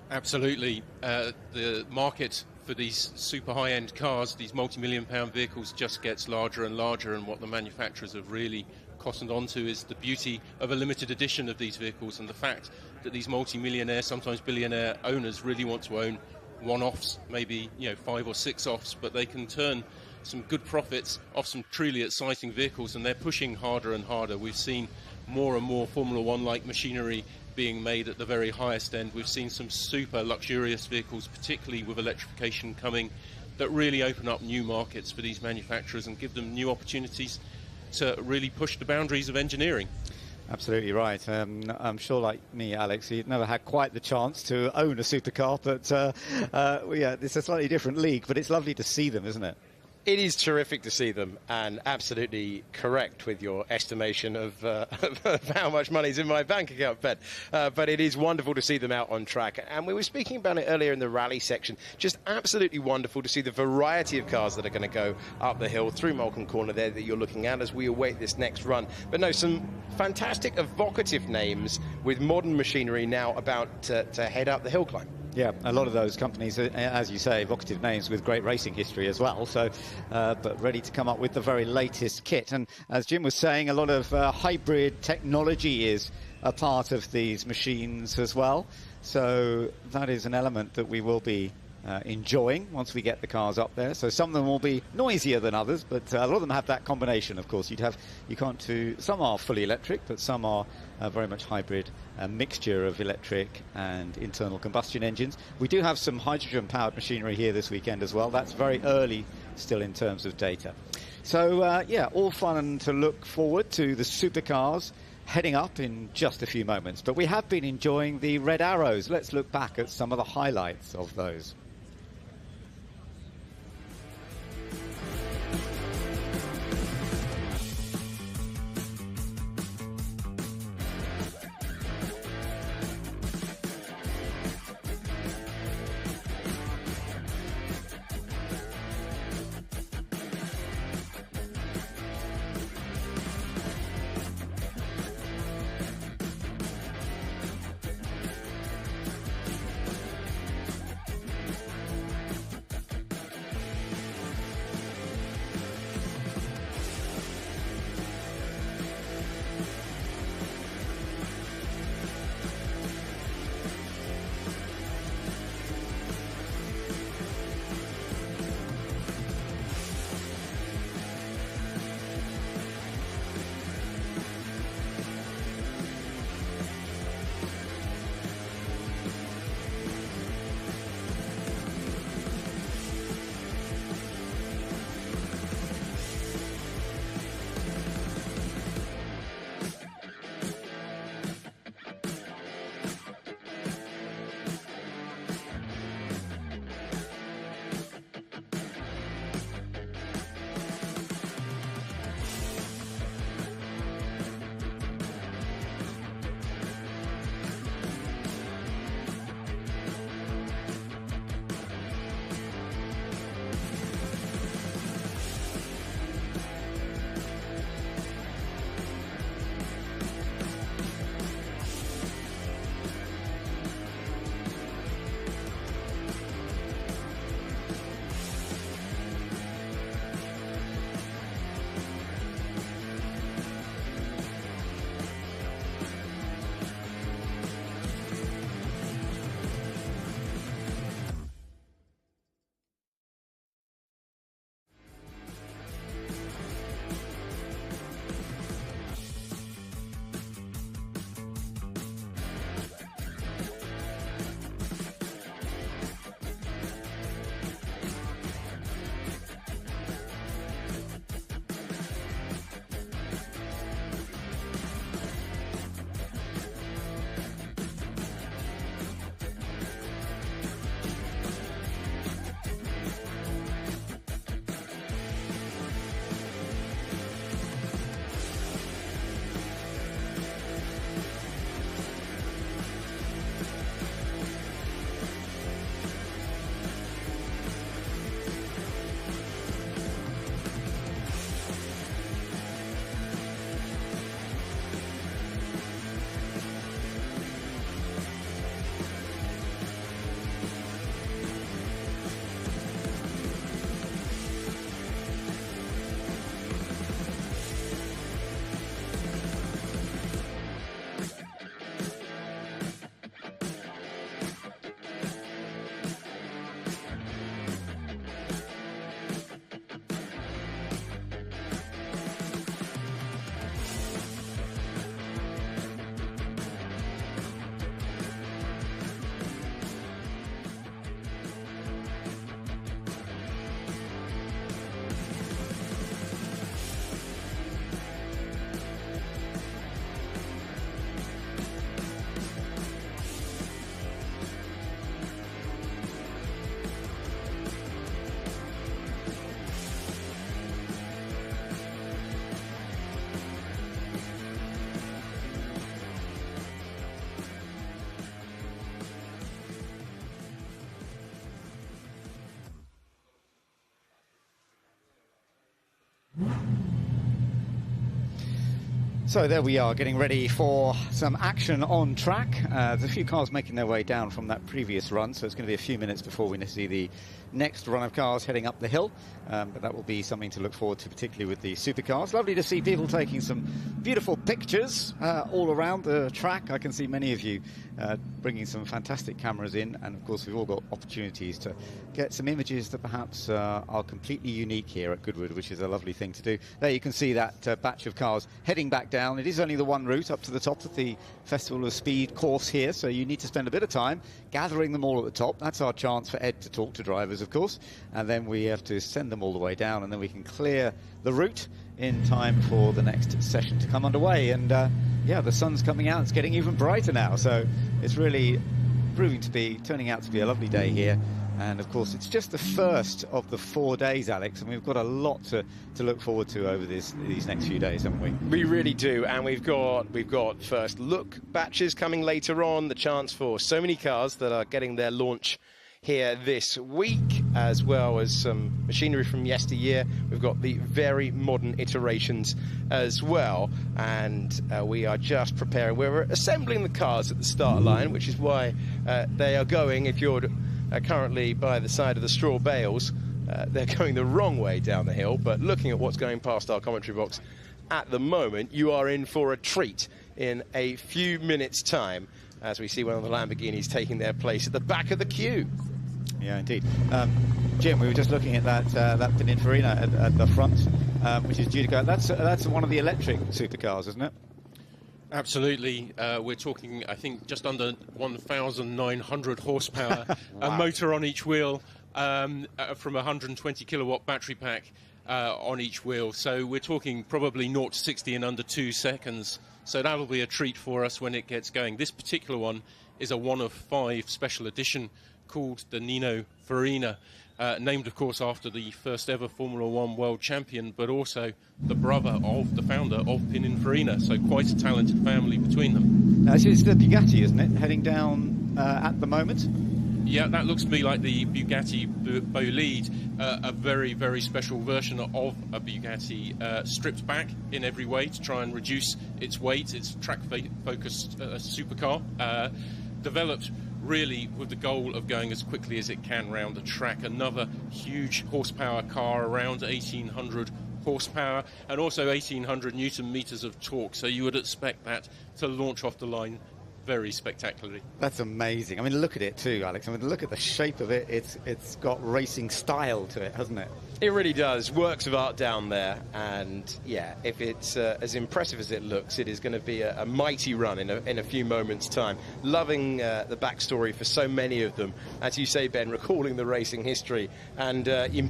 Absolutely. The market for these super high-end cars, these multi-million-pound vehicles, just gets larger and larger, and what the manufacturers have really cottoned onto is the beauty of a limited edition of these vehicles, and the fact that these multi-millionaire, sometimes billionaire owners really want to own one-offs, maybe 5 or 6 offs, but they can turn some good profits off some truly exciting vehicles, and they're pushing harder and harder. We've seen more and more Formula One-like machinery being made at the very highest end. We've seen some super luxurious vehicles, particularly with electrification coming, that really open up new markets for these manufacturers and give them new opportunities to really push the boundaries of engineering. Absolutely right. I'm sure, like me, Alex, you've never had quite the chance to own a supercar, but yeah, it's a slightly different league, but it's lovely to see them, isn't it? It is terrific to see them, and absolutely correct with your estimation of how much money is in my bank account, Ben. But it is wonderful to see them out on track. And we were speaking about it earlier in the rally section. Just absolutely wonderful to see the variety of cars that are going to go up the hill through Malcolm Corner there that you're looking at as we await this next run. But no, some fantastic evocative names with modern machinery now about to head up the hill climb. Yeah, a lot of those companies, as you say, evocative names with great racing history as well, so but ready to come up with the very latest kit. And as Jim was saying, a lot of hybrid technology is a part of these machines as well, so that is an element that we will be enjoying once we get the cars up there. So some of them will be noisier than others, but a lot of them have that combination. Of course, some are fully electric, but some are very much hybrid, a mixture of electric and internal combustion engines. We do have some hydrogen powered machinery here this weekend as well. That's very early still in terms of data. So yeah, all fun to look forward to the supercars heading up in just a few moments. But we have been enjoying the Red Arrows. Let's look back at some of the highlights of those. So there we are, getting ready for some action on track. There's a few cars making their way down from that previous run, so it's going to be a few minutes before we see the next run of cars heading up the hill. But that will be something to look forward to, particularly with the supercars. Lovely to see people taking some beautiful pictures all around the track. I can see many of you bringing some fantastic cameras in, and of course we've all got opportunities to get some images that perhaps are completely unique here at Goodwood, which is a lovely thing to do. There you can see that batch of cars heading back down. It is only the one route up to the top of the Festival of Speed course here, so you need to spend a bit of time gathering them all at the top. That's our chance for Ed to talk to drivers, of course, and then we have to send them all the way down, and then we can clear the route in time for the next session to come underway. And yeah, the sun's coming out, it's getting even brighter now, so it's really turning out to be a lovely day here. And of course it's just the first of the 4 days, Alex, and we've got a lot to look forward to over these next few days, haven't we? We really do, and we've got first look batches coming later on, the chance for so many cars that are getting their launch here this week, as well as some machinery from yesteryear. We've got the very modern iterations as well, and we are just preparing. We're assembling the cars at the start line, which is why they are going, if you're currently by the side of the straw bales, they're going the wrong way down the hill. But looking at what's going past our commentary box at the moment, you are in for a treat in a few minutes' time, as we see one of the Lamborghinis taking their place at the back of the queue. Yeah, indeed. Jim, we were just looking at that Pininfarina at the front, which is due to go. That's one of the electric supercars, isn't it? Absolutely. We're talking, I think, just under 1,900 horsepower, a motor on each wheel, from a 120 kilowatt battery pack on each wheel. So we're talking probably 0 to 60 in under 2 seconds. So that'll be a treat for us when it gets going. This particular one is a 1 of 5 special edition called the Nino Farina. Named, of course, after the first ever Formula One world champion, but also the brother of the founder of Pininfarina. So quite a talented family between them. It's the Bugatti, isn't it, heading down at the moment? Yeah, that looks to me like the Bugatti Bolide, a very, very special version of a Bugatti, stripped back in every way to try and reduce its weight. It's track-focused supercar, developed really with the goal of going as quickly as it can round the track. Another huge horsepower car, around 1,800 horsepower, and also 1,800 newton meters of torque. So you would expect that to launch off the line very spectacularly. That's amazing. I mean, look at it too, Alex. I mean, look at the shape of it. It's got racing style to it, hasn't it? It really does. Works of art down there. And yeah, if it's as impressive as it looks, it is going to be a mighty run in a few moments' time. Loving the backstory for so many of them. As you say, Ben, recalling the racing history. And you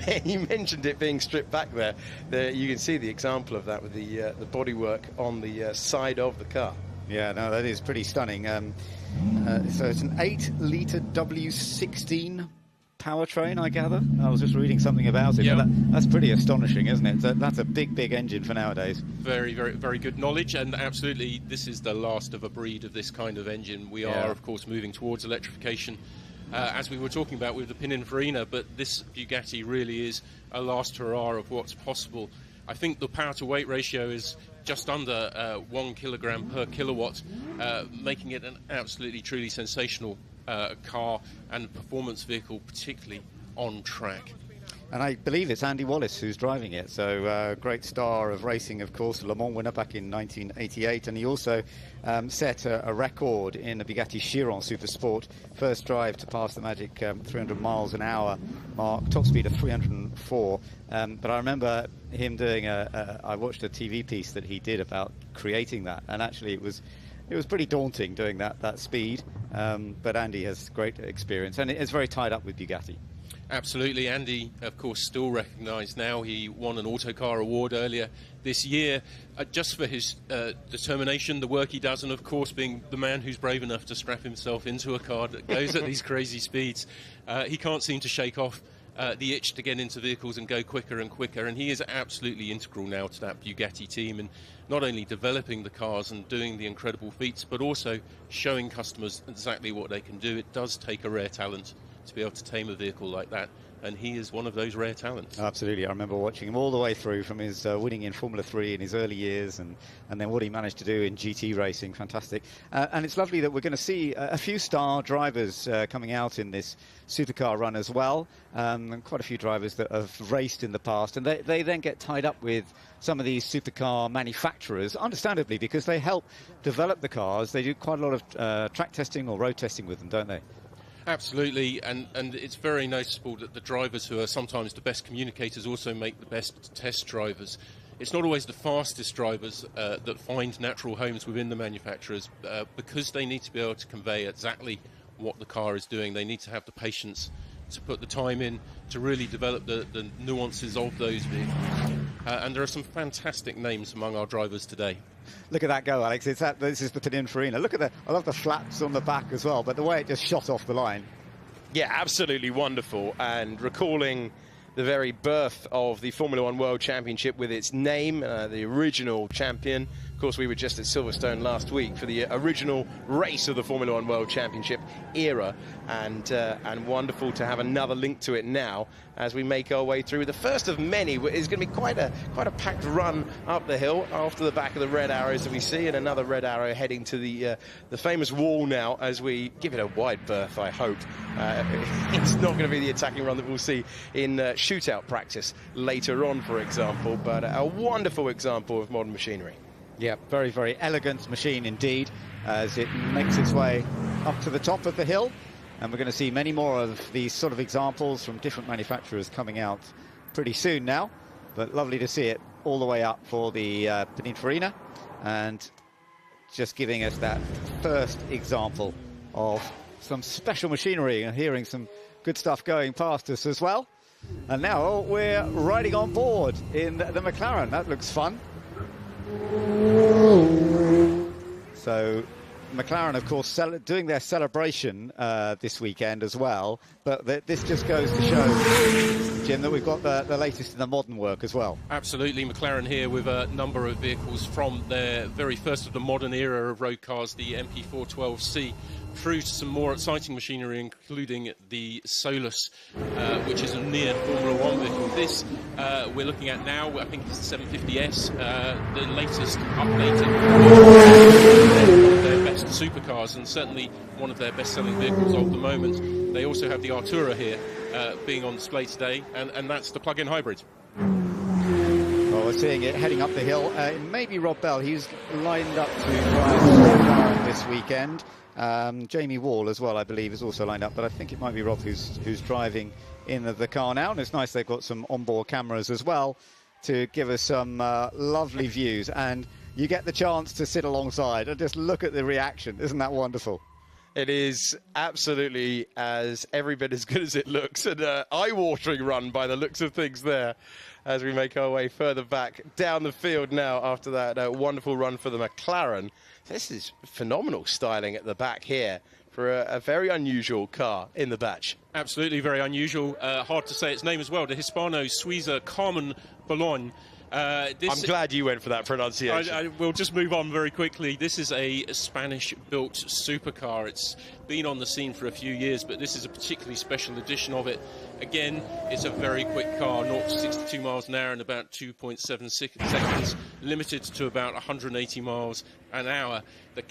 mentioned it being stripped back there. You can see the example of that with the bodywork on the side of the car. Yeah, no, that is pretty stunning. So it's an 8-litre W16 powertrain, I gather. I was just reading something about it. Yep. That's pretty astonishing, isn't it? That's a big engine for nowadays. Very, very, very good knowledge, and absolutely, this is the last of a breed of this kind of engine. We are, of course, moving towards electrification, as we were talking about with the Pininfarina, but this Bugatti really is a last hurrah of what's possible. I think the power-to-weight ratio is just under 1 kilogram per kilowatt, making it an absolutely, truly sensational car and performance vehicle, particularly on track. And I believe it's Andy Wallace who's driving it, so great star of racing, of course, Le Mans winner back in 1988, and he also set a record in the Bugatti Chiron Super Sport, first drive to pass the magic 300 miles an hour mark, top speed of 304. But I remember him doing I watched a TV piece that he did about creating that, and actually it was pretty daunting doing that speed, but Andy has great experience, and it's very tied up with Bugatti. Absolutely. Andy, of course, still recognised now. He won an Autocar award earlier this year just for his determination, the work he does, and of course being the man who's brave enough to strap himself into a car that goes at these crazy speeds. He can't seem to shake off the itch to get into vehicles and go quicker and quicker, and he is absolutely integral now to that Bugatti team, and not only developing the cars and doing the incredible feats, but also showing customers exactly what they can do. It does take a rare talent to be able to tame a vehicle like that and he is one of those rare talents. Absolutely. I remember watching him all the way through from his winning in Formula 3 in his early years, and then what he managed to do in GT racing. Fantastic. And it's lovely that we're going to see a few star drivers coming out in this supercar run as well, and quite a few drivers that have raced in the past, and they then get tied up with some of these supercar manufacturers, understandably, because they help develop the cars. They do quite a lot of track testing or road testing with them, don't they? Absolutely, and it's very noticeable that the drivers who are sometimes the best communicators also make the best test drivers. It's not always the fastest drivers that find natural homes within the manufacturers, because they need to be able to convey exactly what the car is doing. They need to have the patience to put the time in to really develop the nuances of those vehicles. And there are some fantastic names among our drivers today. Look at that go, Alex. This is the Pininfarina. Look at I love the flaps on the back as well, but the way it just shot off the line. Yeah, absolutely wonderful. And recalling the very birth of the Formula One World Championship with its name, the original champion. Of course, we were just at Silverstone last week for the original race of the Formula One World Championship era, and wonderful to have another link to it now as we make our way through the first of many. It's going to be quite a packed run up the hill after the back of the red arrows that we see, and another red arrow heading to the famous wall now as we give it a wide berth, I hope. It's not going to be the attacking run that we'll see in shootout practice later on, for example, but a wonderful example of modern machinery. Yeah, very, very elegant machine indeed, as it makes its way up to the top of the hill. And we're going to see many more of these sort of examples from different manufacturers coming out pretty soon now. But lovely to see it all the way up for the Pininfarina, and just giving us that first example of some special machinery, and hearing some good stuff going past us as well. And now we're riding on board in the McLaren. That looks fun. So McLaren, of course, doing their celebration this weekend as well, but this just goes to show, Jim, that we've got the latest in the modern work as well. Absolutely. McLaren here with a number of vehicles from their very first of the modern era of road cars, the MP412C, through to some more exciting machinery, including the Solus, which is a near Formula One vehicle. This we're looking at now, I think it's the 750S, the latest updated, one of their best supercars, and certainly one of their best-selling vehicles of the moment. They also have the Artura here being on display today, and that's the plug-in hybrid. Well, we're seeing it heading up the hill. It may be Rob Bell. He's lined up to drive this weekend. Jamie Wall as well, I believe, is also lined up, but I think it might be Rob who's driving in the car now. And it's nice they've got some onboard cameras as well to give us some lovely views, and you get the chance to sit alongside and just look at the reaction. Isn't that wonderful? It is absolutely every bit as good as it looks, and eye-watering run by the looks of things there as we make our way further back down the field now after that wonderful run for the McLaren. This is phenomenal styling at the back here for a very unusual car in the batch. Absolutely very unusual. Hard to say its name as well. The Hispano-Suiza Carmen Bologna. I'm glad you went for that pronunciation. We'll just move on very quickly. This is a Spanish-built supercar. It's been on the scene for a few years, but this is a particularly special edition of it. Again, it's a very quick car, 0 to 62 miles an hour in about 2.7 seconds, limited to about 180 miles an hour. The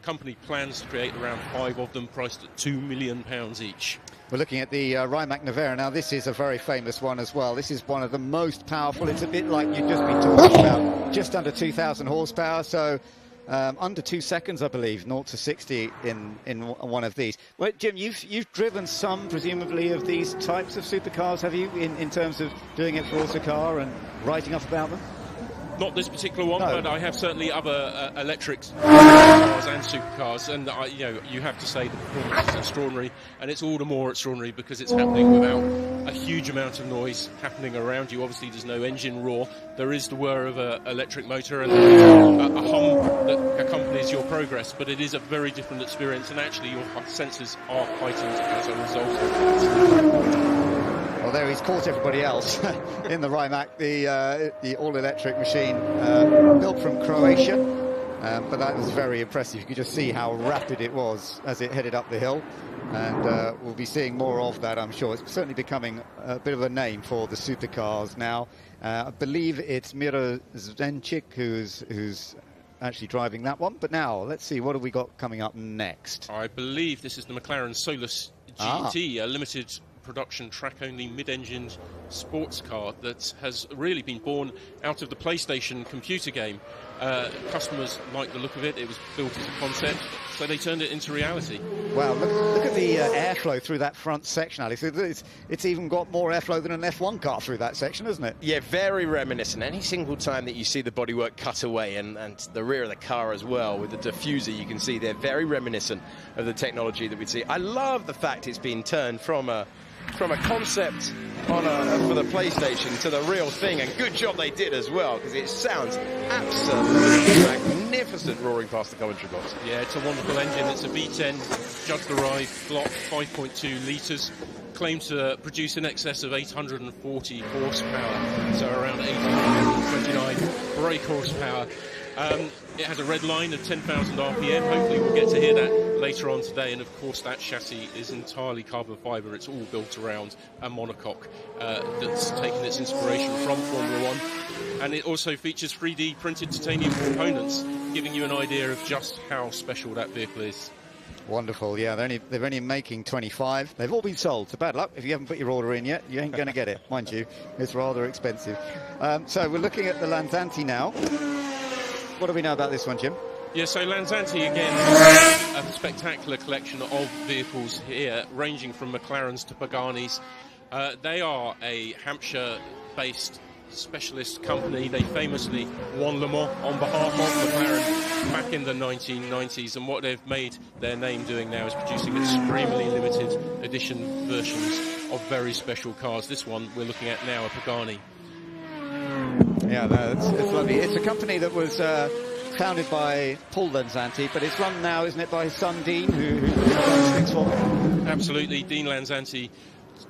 company plans to create around 5 of them, priced at £2 million each. We're looking at the Rimac Nevera now. This is a very famous one as well. This is one of the most powerful. It's a bit like you've just been talking about, just under 2,000 horsepower, so under 2 seconds, I believe, 0 to 60 in one of these. Well, Jim, you've driven some, presumably, of these types of supercars, have you, in terms of doing it for Autocar and writing up about them? Not this particular one, no. But I have certainly other electric cars and supercars, and you have to say the performance is extraordinary, and it's all the more extraordinary because it's happening without a huge amount of noise happening around you. Obviously, there's no engine roar. There is the whir of an electric motor and a hum that accompanies your progress, but it is a very different experience, and actually your senses are heightened as a result of that. Well, there he's caught everybody else in the Rimac, the all-electric machine built from Croatia, but that was very impressive. You could just see how rapid it was as it headed up the hill, and we'll be seeing more of that, I'm sure. It's certainly becoming a bit of a name for the supercars now. I believe it's Miro Zdenčík who's actually driving that one. But now, let's see, what have we got coming up next? I believe this is the McLaren Solus GT, a limited production track-only mid-engined sports car that has really been born out of the PlayStation computer game. Customers liked the look of it. It was built as a concept, so they turned it into reality. Wow, look at the airflow through that front section, Alex. It's even got more airflow than an F1 car through that section, isn't it? Yeah, very reminiscent. Any single time that you see the bodywork cut away and the rear of the car as well with the diffuser, you can see they're very reminiscent of the technology that we'd see. I love the fact it's been turned from a concept for the PlayStation to the real thing, and good job they did as well, because it sounds absolutely magnificent roaring past the commentary box. Yeah, it's a wonderful engine. It's a V10 just-arrived block, 5.2 litres, claimed to produce in excess of 840 horsepower, so around 829 brake horsepower. It has a red line of 10,000 RPM. Hopefully we'll get to hear that later on today. And of course that chassis is entirely carbon fibre. It's all built around a monocoque that's taken its inspiration from Formula One. And it also features 3D printed titanium components, giving you an idea of just how special that vehicle is. Wonderful, yeah. They're only making 25. They've all been sold, so bad luck. If you haven't put your order in yet, you ain't going to get it, mind you. It's rather expensive. So we're looking at the Lanzanti now. What do we know about this one, Jim? Yeah, so Lanzanti, again, has a spectacular collection of vehicles here, ranging from McLarens to Paganis. They are a Hampshire-based specialist company. They famously won Le Mans on behalf of McLaren back in the 1990s, and what they've made their name doing now is producing extremely limited edition versions of very special cars. This one we're looking at now, a Pagani. Yeah, no, it's lovely. It's a company that was founded by Paul Lanzanti, but it's run now, isn't it, by his son Dean, who does things for him? Absolutely. Dean Lanzanti,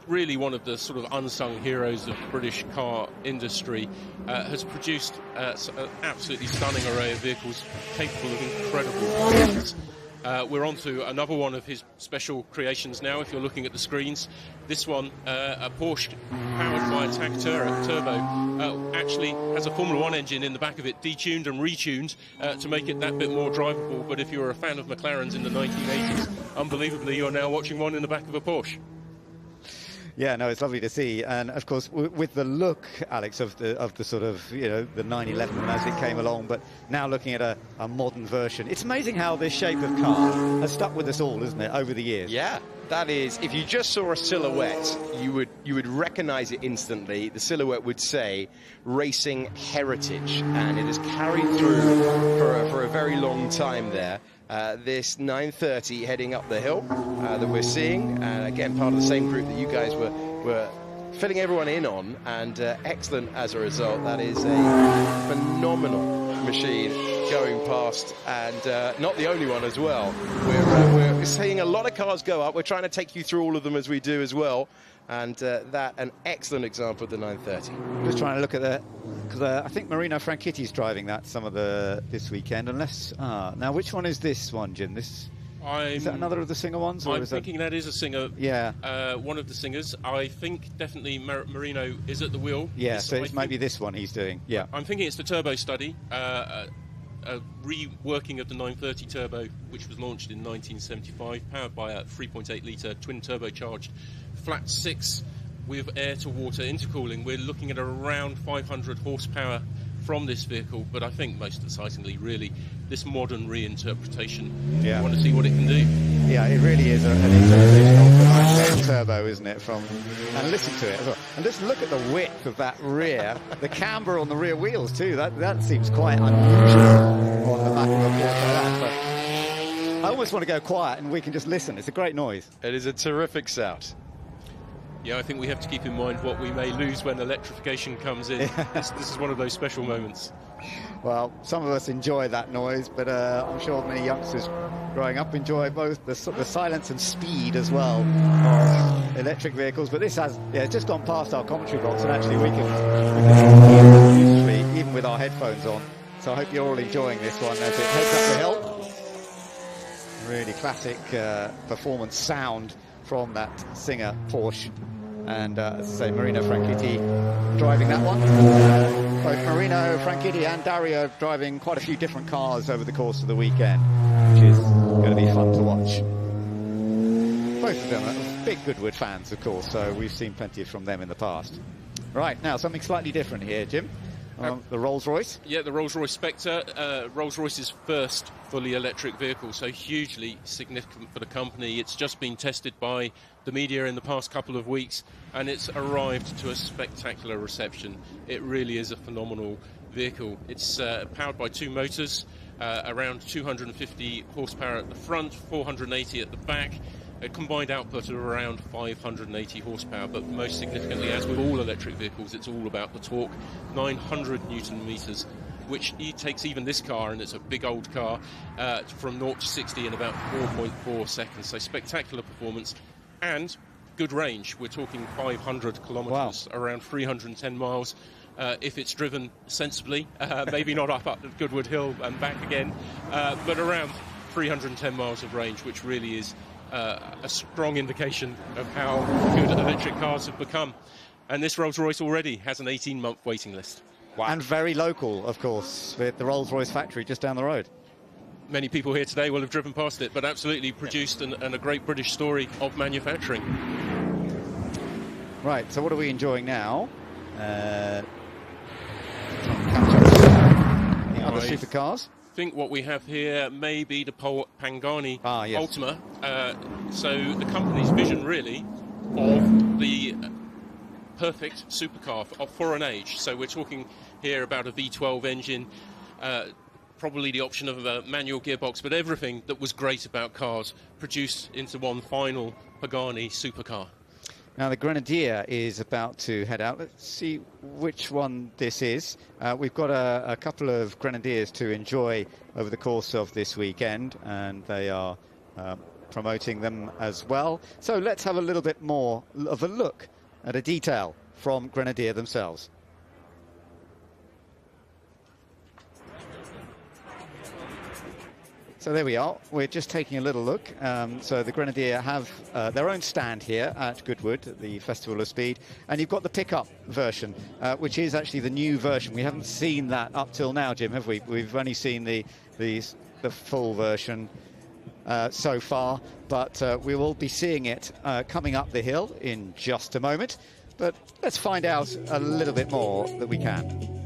really one of the sort of unsung heroes of the British car industry, has produced an absolutely stunning array of vehicles capable of incredible performance. We're on to another one of his special creations now, if you're looking at the screens. This one, a Porsche powered by a TAG Turbo, actually has a Formula One engine in the back of it, detuned and retuned to make it that bit more drivable. But if you're a fan of McLarens in the 1980s, unbelievably, you're now watching one in the back of a Porsche. Yeah, no, it's lovely to see, and of course with the look, Alex, of the sort of, you know, the 911 as it came along, but now looking at a modern version. It's amazing how this shape of car has stuck with us all, isn't it, over the years? Yeah, that is. If you just saw a silhouette, you would recognise it instantly. The silhouette would say Racing Heritage, and it has carried through for a very long time there. This 930 heading up the hill that we're seeing, and again part of the same group that you guys were filling everyone in on, and excellent as a result. That is a phenomenal machine going past, and not the only one as well. We're seeing a lot of cars go up. We're trying to take you through all of them as we do as well, and that an excellent example of the 930. Just trying to look at that, because I think Marino Franchitti's driving that this weekend, unless now which one is this one, Jim? Is that another of the Singer ones? Or I'm thinking that is a Singer. Yeah, one of the Singers. I think definitely Marino is at the wheel. Yeah, so it might be this one he's doing. Yeah, I'm thinking it's the Turbo Study, a reworking of the 930 Turbo, which was launched in 1975, powered by a 3.8 litre twin turbocharged flat 6 with air-to-water intercooling. We're looking at around 500 horsepower from this vehicle, but I think most excitingly, really, this modern reinterpretation. Yeah. I want to see what it can do. Yeah, it really is an interpretation of the 911 Turbo, isn't it? And listen to it as well. And just look at the width of that rear, the camber on the rear wheels too. That seems quite unusual on the back of a Porsche like that. But I almost want to go quiet and we can just listen. It's a great noise. It is a terrific sound. Yeah, I think we have to keep in mind what we may lose when electrification comes in. This is one of those special moments. Well, some of us enjoy that noise, but I'm sure many youngsters growing up enjoy both the silence and speed as well of electric vehicles. But this has just gone past our commentary box, and actually we can hear it usefully, even with our headphones on. So I hope you're all enjoying this one as it heads up the hill. Really classic performance sound from that Singer Porsche. And as I say, Marino Franchitti driving that one. Both Marino Franchitti and Dario driving quite a few different cars over the course of the weekend, which is going to be fun to watch. Both of them are big Goodwood fans, of course, so we've seen plenty from them in the past. Right, now something slightly different here, Jim. The Rolls-Royce? Yeah, the Rolls-Royce Spectre, Rolls-Royce's first fully electric vehicle, so hugely significant for the company. It's just been tested by the media in the past couple of weeks, and it's arrived to a spectacular reception. It really is a phenomenal vehicle. It's powered by 2 motors, around 250 horsepower at the front, 480 at the back. A combined output of around 580 horsepower, but most significantly, as with all electric vehicles, it's all about the torque. 900 newton meters, which takes even this car, and it's a big old car, from 0 to 60 in about 4.4 seconds. So spectacular performance and good range. We're talking 500 kilometers, around 310 miles. If it's driven sensibly, maybe not up Goodwood Hill and back again, but around 310 miles of range, which really is a strong indication of how good electric cars have become. And this Rolls-Royce already has an 18-month waiting list. Wow. And very local, of course, with the Rolls-Royce factory just down the road. Many people here today will have driven past it, but absolutely produced and a great British story of manufacturing. Right, so what are we enjoying now? The other supercars. I think what we have here may be the Pagani Ultima. So the company's vision, really, of the perfect supercar for an age. So we're talking here about a V12 engine, probably the option of a manual gearbox, but everything that was great about cars produced into one final Pagani supercar. Now the Grenadier is about to head out. Let's see which one this is. We've got a couple of Grenadiers to enjoy over the course of this weekend, and they are promoting them as well. So let's have a little bit more of a look at a detail from Grenadier themselves. So there we are. We're just taking a little look. So the Grenadier have their own stand here at Goodwood, the Festival of Speed. And you've got the pickup version, which is actually the new version. We haven't seen that up till now, Jim, have we? We've only seen the full version so far. But we will be seeing it coming up the hill in just a moment. But let's find out a little bit more that we can.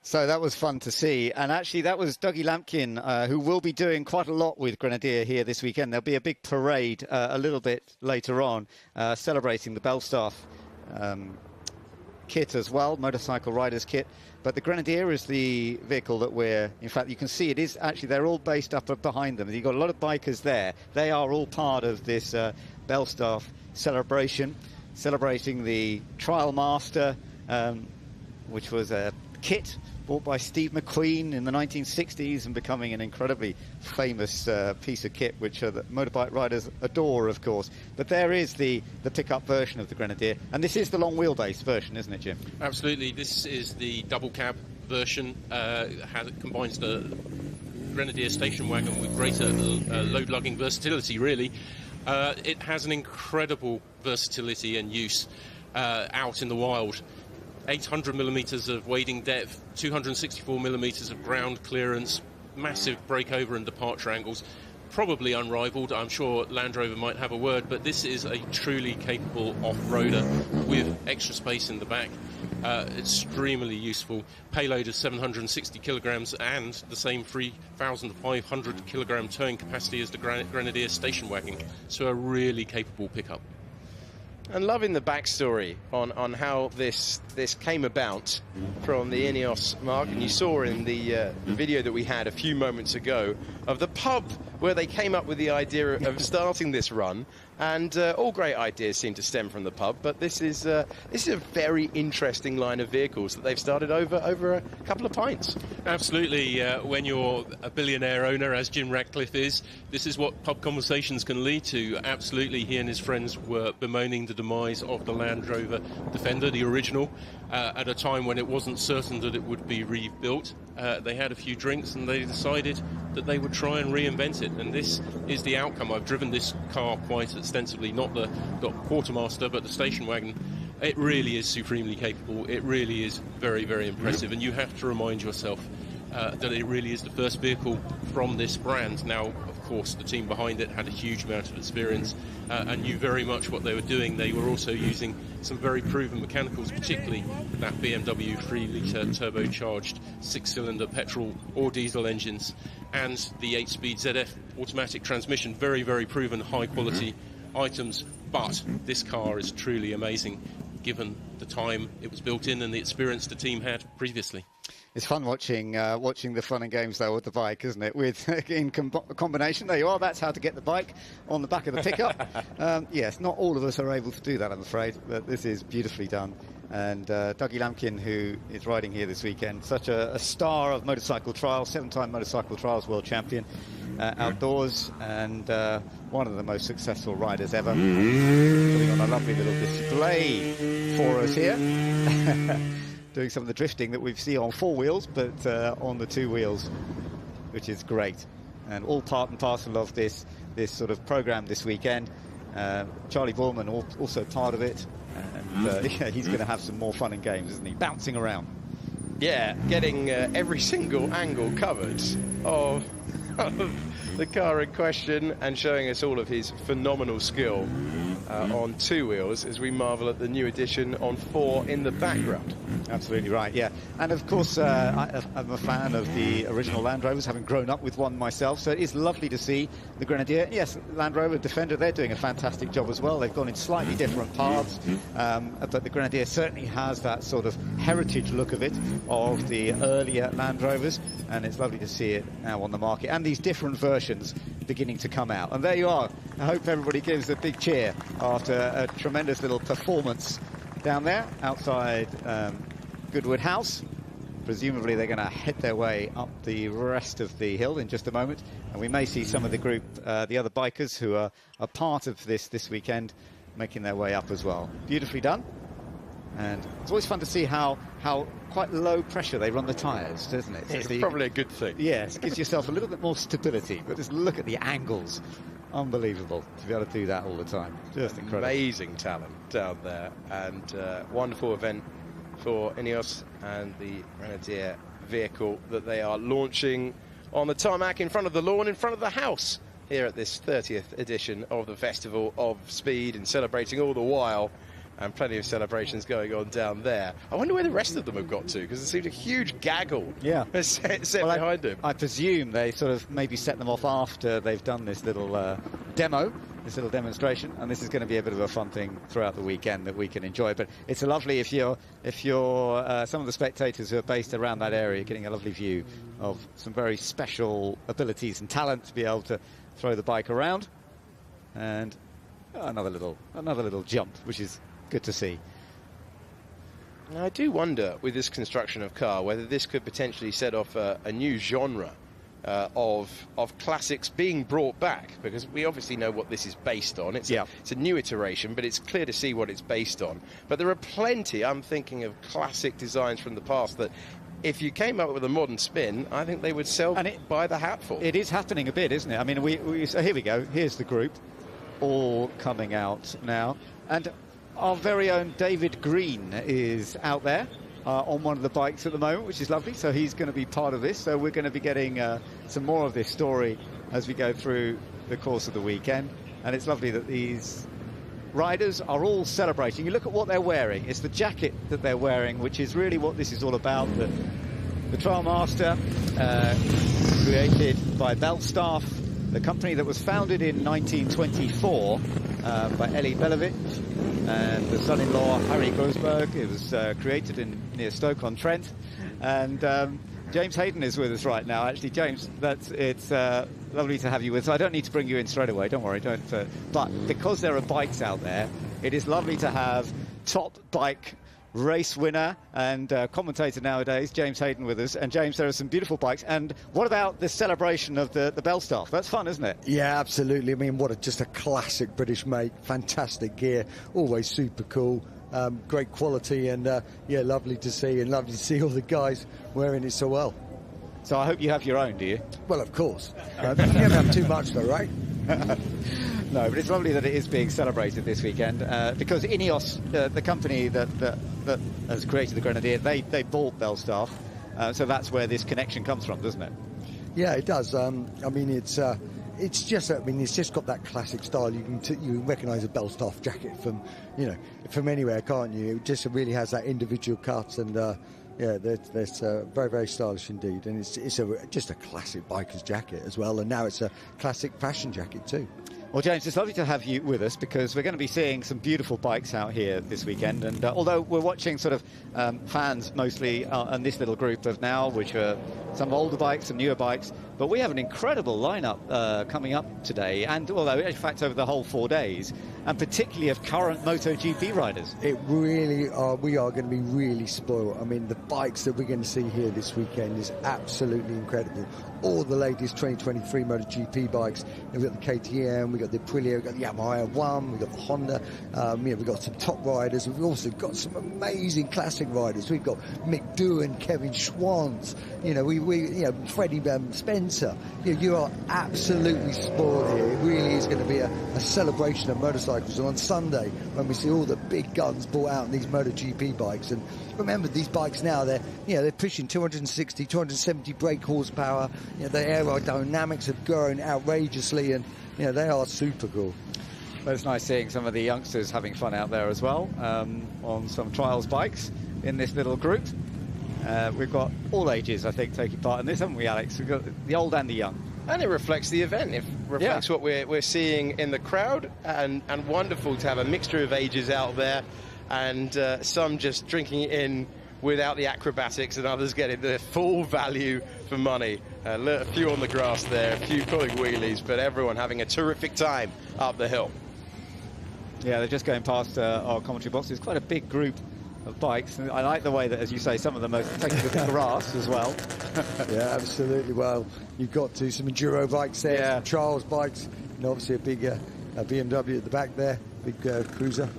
So that was fun to see. And actually, that was Dougie Lampkin, who will be doing quite a lot with Grenadier here this weekend. There'll be a big parade a little bit later on, celebrating the Belstaff kit as well, motorcycle riders kit. But the Grenadier is the vehicle that in fact, you can see it is actually, they're all based up behind them. You've got a lot of bikers there. They are all part of this Belstaff celebration, celebrating the Trial Master, which was a kit bought by Steve McQueen in the 1960s and becoming an incredibly famous piece of kit, which the motorbike riders adore, of course. But there is the pickup version of the Grenadier, and this is the long wheelbase version, isn't it, Jim? Absolutely. This is the double cab version. It combines the Grenadier station wagon with greater load lugging versatility, really. It has an incredible versatility and use out in the wild. 800 millimetres of wading depth, 264 millimetres of ground clearance, massive breakover and departure angles. Probably unrivaled. I'm sure Land Rover might have a word, but this is a truly capable off-roader with extra space in the back. Extremely useful. Payload of 760 kilograms and the same 3,500 kilogram towing capacity as the Grenadier station wagon. So a really capable pickup. And loving the backstory on how this came about from the Ineos mark. And you saw in the video that we had a few moments ago of the pub where they came up with the idea of starting this run. And all great ideas seem to stem from the pub, but this is a very interesting line of vehicles that they've started over a couple of pints. Absolutely. When you're a billionaire owner, as Jim Ratcliffe is, this is what pub conversations can lead to. Absolutely, he and his friends were bemoaning the demise of the Land Rover Defender, the original, at a time when it wasn't certain that it would be rebuilt. They had a few drinks and they decided that they would try and reinvent it, and this is the outcome. I've driven this car quite extensively, not the Quartermaster, but the station wagon. It really is supremely capable. It really is very, very impressive, and you have to remind yourself that it really is the first vehicle from this brand. Now, of course, the team behind it had a huge amount of experience and knew very much what they were doing. They were also using some very proven mechanicals, particularly that BMW 3-litre turbocharged 6-cylinder petrol or diesel engines, and the 8-speed ZF automatic transmission. Very, very proven, high-quality items. But this car is truly amazing, given the time it was built in and the experience the team had previously. It's fun watching the fun and games, though, with the bike, isn't it? With in combination, there you are. That's how to get the bike on the back of the pickup. Yes, not all of us are able to do that, I'm afraid, but this is beautifully done. And Dougie Lampkin, who is riding here this weekend, such a star of motorcycle trials, 7-time motorcycle trials world champion outdoors, and one of the most successful riders ever. Putting on a lovely little display for us here. Doing some of the drifting that we've seen on 4 wheels, but on the 2 wheels, which is great. And all part and parcel of this sort of program this weekend. Charlie Borman also part of it. And yeah, he's going to have some more fun and games, isn't he? Bouncing around. Yeah, getting every single angle covered of the car in question and showing us all of his phenomenal skill on 2 wheels as we marvel at the new addition on 4 in the background. Absolutely right, yeah. And of course, I'm a fan of the original Land Rovers, having grown up with one myself, so it is lovely to see the Grenadier. Yes, Land Rover Defender, they're doing a fantastic job as well. They've gone in slightly different paths, but the Grenadier certainly has that sort of heritage look of it, of the earlier Land Rovers, and it's lovely to see it now on the market, and these different versions beginning to come out. And there you are. I hope everybody gives a big cheer after a tremendous little performance down there outside Goodwood House. Presumably they're going to head their way up the rest of the hill in just a moment, and we may see some of the group, the other bikers who are part of this weekend, making their way up as well. Beautifully done. And it's always fun to see how quite low pressure they run the tyres, doesn't it? It's probably a good thing. Yes, it gives yourself a little bit more stability, but just look at the angles. Unbelievable to be able to do that all the time. Just incredible. Amazing talent down there, and wonderful event for Ineos and the Grenadier vehicle that they are launching on the tarmac in front of the lawn, in front of the house, here at this 30th edition of the Festival of Speed, and celebrating all the while. And plenty of celebrations going on down there. I wonder where the rest of them have got to, because there seems a huge gaggle set behind them. I presume they sort of maybe set them off after they've done this little demo, this little demonstration, and this is going to be a bit of a fun thing throughout the weekend that we can enjoy. But it's a lovely, if you're some of the spectators who are based around that area, getting a lovely view of some very special abilities and talent to be able to throw the bike around, and another little jump, which is good to see. Now, I do wonder, with this construction of car, whether this could potentially set off a new genre of classics being brought back, because we obviously know what this is based on. It's a new iteration, but it's clear to see what it's based on. But there are plenty, I'm thinking, of classic designs from the past that, if you came up with a modern spin, I think they would sell by the hatful. It is happening a bit, isn't it? I mean, so here we go. Here's the group all coming out now. And our very own David Green is out there on one of the bikes at the moment, which is lovely. So he's going to be part of this. So we're going to be getting some more of this story as we go through the course of the weekend. And it's lovely that these riders are all celebrating. You look at what they're wearing. It's the jacket that they're wearing, which is really what this is all about. The Trailmaster, created by Belstaff, the company that was founded in 1924 by Elie Belovitch and the son-in-law Harry Grosberg. It was created near Stoke-on-Trent. And James Hayden is with us right now. Actually, James, it's lovely to have you with us. I don't need to bring you in straight away. Don't worry. But because there are bikes out there, it is lovely to have top bike race winner and commentator nowadays, James Hayden, with us. And James, there are some beautiful bikes. And what about the celebration of the Belstaff? That's fun, isn't it? Yeah, absolutely. I mean, just a classic British make. Fantastic gear. Always super cool. Great quality, and yeah, lovely to see, and lovely to see all the guys wearing it so well. So I hope you have your own, do you? Well, of course. You never have too much, though, right? No, but it's lovely that it is being celebrated this weekend because Ineos, the company that has created the Grenadier, they bought Belstaff, so that's where this connection comes from, doesn't it? Yeah, it does. I mean, it's just got that classic style. You can recognise a Belstaff jacket from anywhere, can't you? It just really has that individual cut, and yeah, that's very, very stylish indeed. And it's just a classic biker's jacket as well. And now it's a classic fashion jacket too. Well, James, it's lovely to have you with us because we're going to be seeing some beautiful bikes out here this weekend. And although we're watching sort of fans mostly in this little group of now, which are some older bikes, some newer bikes, but we have an incredible lineup coming up today. And although, in fact, over the whole 4 days, and particularly of current MotoGP riders. It really are. We are going to be really spoiled. I mean, the bikes that we're going to see here this weekend is absolutely incredible. All the latest 2023 MotoGP bikes. We've got the KTM, we've got the Aprilia, we've got the Yamaha 1, we've got the Honda. We've got some top riders. We've also got some amazing classic riders. We've got Mick Doohan, Kevin Schwantz, Freddie Spencer. You are absolutely spoiled here. It really is going to be a celebration of motorcycles. And on Sunday, when we see all the big guns brought out in these MotoGP bikes, and remember these bikes now, they're pushing 260, 270 brake horsepower. The aerodynamics have grown outrageously, and they are super cool. Well, it's nice seeing some of the youngsters having fun out there as well on some trials bikes in this little group. We've got all ages, I think, taking part in this, haven't we, Alex? We've got the old and the young. And it reflects the event. It reflects what we're seeing in the crowd, and wonderful to have a mixture of ages out there, and some just drinking it in without the acrobatics, and others getting the full value for money. A few on the grass there, a few pulling wheelies, but everyone having a terrific time up the hill. Yeah, they're just going past our commentary box. It's quite a big group of bikes. I like the way that, as you say, some of them are taking the grass as well. Yeah, absolutely. Well, you've got some enduro bikes there, some trials bikes, and obviously a big BMW at the back there, big cruiser.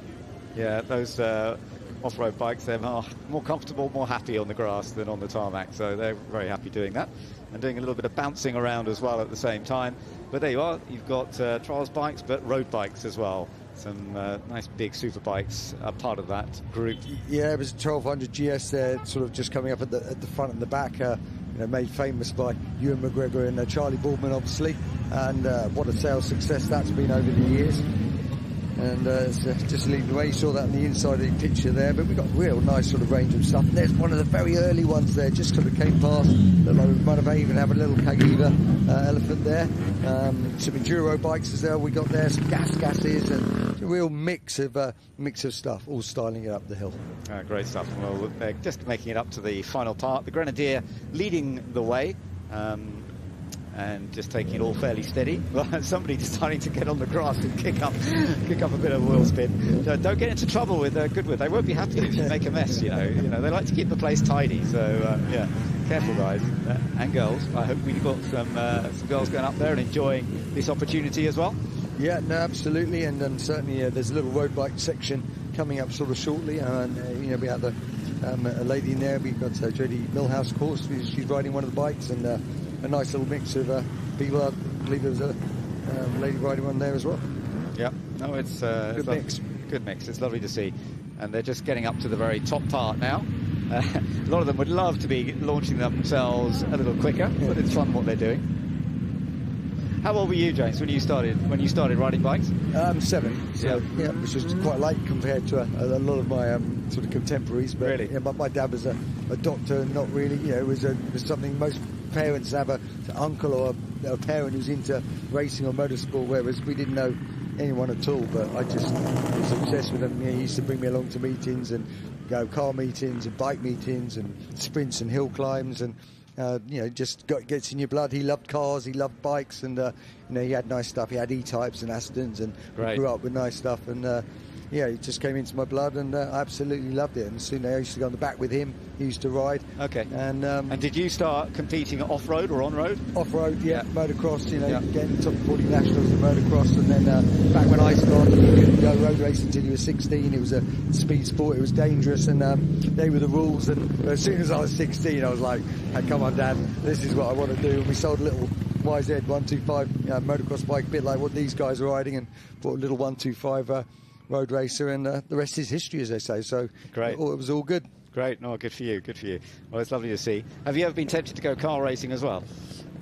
Yeah, those off-road bikes, they're more comfortable, more happy on the grass than on the tarmac, so they're very happy doing that, and doing a little bit of bouncing around as well at the same time. But there you are, you've got trials bikes, but road bikes as well. Some nice big super bikes are part of that group. Yeah, it was a 1200 GS there, sort of just coming up at the front and the back, made famous by Ewan McGregor and Charlie Boardman, obviously. And what a sales success that's been over the years. And just leading the way, you saw that on the inside of the picture there, but we've got a real nice sort of range of stuff. And there's one of the very early ones there, just sort of came past. Looked like we might have even have a little Cagiva elephant there. Some enduro bikes as well we got there, some gases, and a real mix of stuff, all styling it up the hill. Great stuff. Well, they're just making it up to the final part. The Grenadier leading the way. And just taking it all fairly steady. Well, somebody deciding to get on the grass and kick up a bit of wheel spin. Don't get into trouble with Goodwood. They won't be happy if you make a mess. They like to keep the place tidy. So yeah, careful, guys and girls. I hope we've got some girls going up there and enjoying this opportunity as well. Yeah, no, absolutely, and certainly there's a little road bike section coming up sort of shortly, and we have a lady in there. We've got Jodie Millhouse, of course. She's riding one of the bikes, and a nice little mix of people. I believe there's a lady riding one there as well. Yeah, no, it's good mix. good mix. It's lovely to see. And they're just getting up to the very top part now. A lot of them would love to be launching themselves a little quicker, but it's fun what they're doing. How old were you, James, when you started riding bikes? 7, so yeah, which was quite late compared to a lot of my sort of contemporaries. But really, yeah, my dad was a doctor, and not really. You know, it was something most parents have an uncle or a parent who's into racing or motorsport, whereas we didn't know anyone at all. But I just was obsessed with them. You know, he used to bring me along to meetings and go car meetings and bike meetings and sprints and hill climbs and. You know, just gets in your blood. He loved cars, he loved bikes, and you know, he had nice stuff. He had E-types and Astons, and grew up with nice stuff. And yeah, it just came into my blood, and I absolutely loved it. And soon I used to go on the back with him. He used to ride. Okay. And did you start competing off-road or on-road? Off-road, yeah. Motocross, you know, getting top 40 nationals in motocross. And then back when I started, you couldn't go road racing until you were 16. It was a speed sport. It was dangerous, and they were the rules. And as soon as I was 16, I was like, hey, come on, Dad, this is what I want to do. And we sold a little YZ 125 motocross bike, a bit like what these guys are riding, and bought a little 125 road racer, and the rest is history, as they say. So great. It was all good. Great. No, good for you. Good for you. Well, it's lovely to see. Have you ever been tempted to go car racing as well?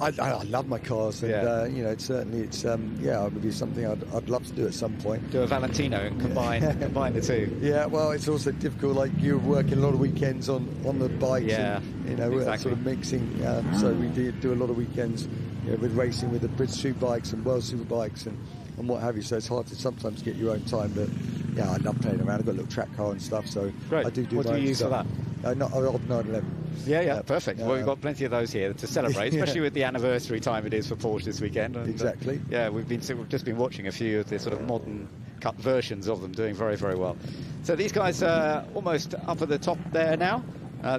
I love my cars, and you know, it's yeah, it would be something I'd love to do at some point. Do a Valentino and combine the two. Yeah, well, it's also difficult. Like, you're working a lot of weekends on the bikes. Yeah, and, you know, exactly. we're sort of mixing. So we do a lot of weekends, you know, with racing with the British Superbikes and World Superbikes and what have you. So it's hard to sometimes get your own time, but yeah, I love playing around. I've got a little track car and stuff, so great. I do. What do you use stuff. for that? Not 911. Yeah, perfect. Well, we've got plenty of those here to celebrate, especially with the anniversary time it is for Porsche this weekend. And, exactly. Yeah, we've just been watching a few of the sort of modern cut versions of them doing very, very well. So these guys are almost up at the top there now.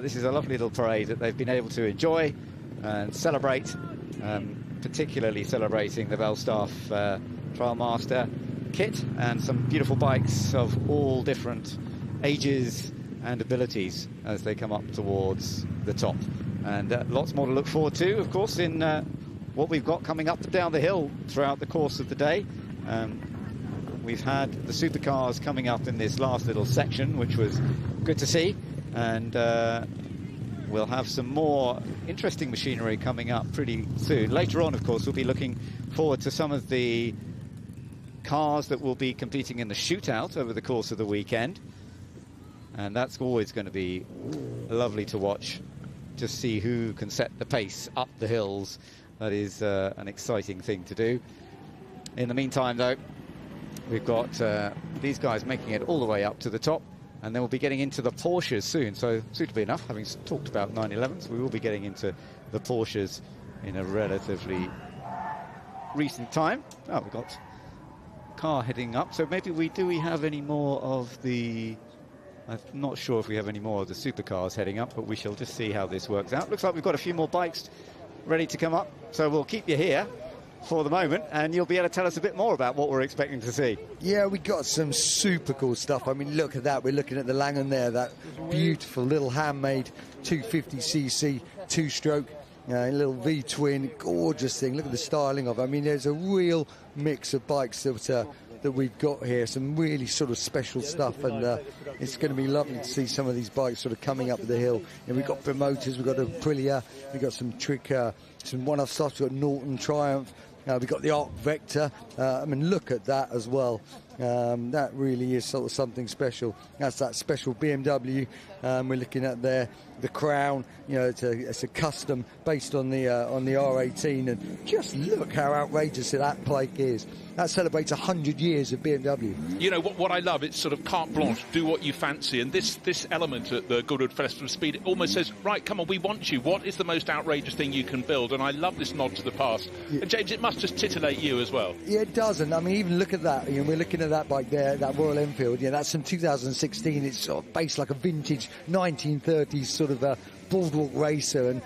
This is a lovely little parade that they've been able to enjoy and celebrate, particularly celebrating the Belstaff Trialmaster kit and some beautiful bikes of all different ages and abilities as they come up towards the top. And lots more to look forward to, of course, in what we've got coming up and down the hill throughout the course of the day. We've had the supercars coming up in this last little section, which was good to see. And we'll have some more interesting machinery coming up pretty soon. Later on, of course, we'll be looking forward to some of the cars that will be competing in the shootout over the course of the weekend. And that's always going to be lovely to watch, to see who can set the pace up the hills. That is an exciting thing to do. In the meantime, though, we've got these guys making it all the way up to the top, and then we'll be getting into the Porsches soon. So, suitably enough, having talked about 911s, we will be getting into the Porsches in a relatively recent time. Oh, we've got a car heading up. So maybe we have any more of the... I'm not sure if we have any more of the supercars heading up, but we shall just see how this works out. Looks like we've got a few more bikes ready to come up, so we'll keep you here for the moment, and you'll be able to tell us a bit more about what we're expecting to see. Yeah, we got some super cool stuff. I mean, look at that. We're looking at the Langham there, that beautiful little handmade 250cc two-stroke, little V-twin, gorgeous thing. Look at the styling of it. I mean, there's a real mix of bikes that we've got here, some really sort of special stuff, and it's going to be lovely to see some of these bikes sort of coming up the hill. And we've got promoters, we've got Aprilia, we've got some some one-off stuff. We've got Norton Triumph, we've got the Arc Vector. I mean, look at that as well. That really is sort of something special. That's that special BMW. We're looking at there, the Crown. You know, it's a custom based on the R18, and just look how outrageous that bike is. That celebrates 100 years of BMW. You know what I love? It's sort of carte blanche. Do what you fancy, and this element at the Goodwood Festival of Speed, it almost says, right, come on, we want you. What is the most outrageous thing you can build? And I love this nod to the past. Yeah. And James, it must just titillate you as well. Yeah, it does. And I mean, even look at that. You know, we're looking at that bike there, that Royal Enfield. Yeah, that's from 2016. It's sort of based like a vintage 1930s sort of boardwalk racer, and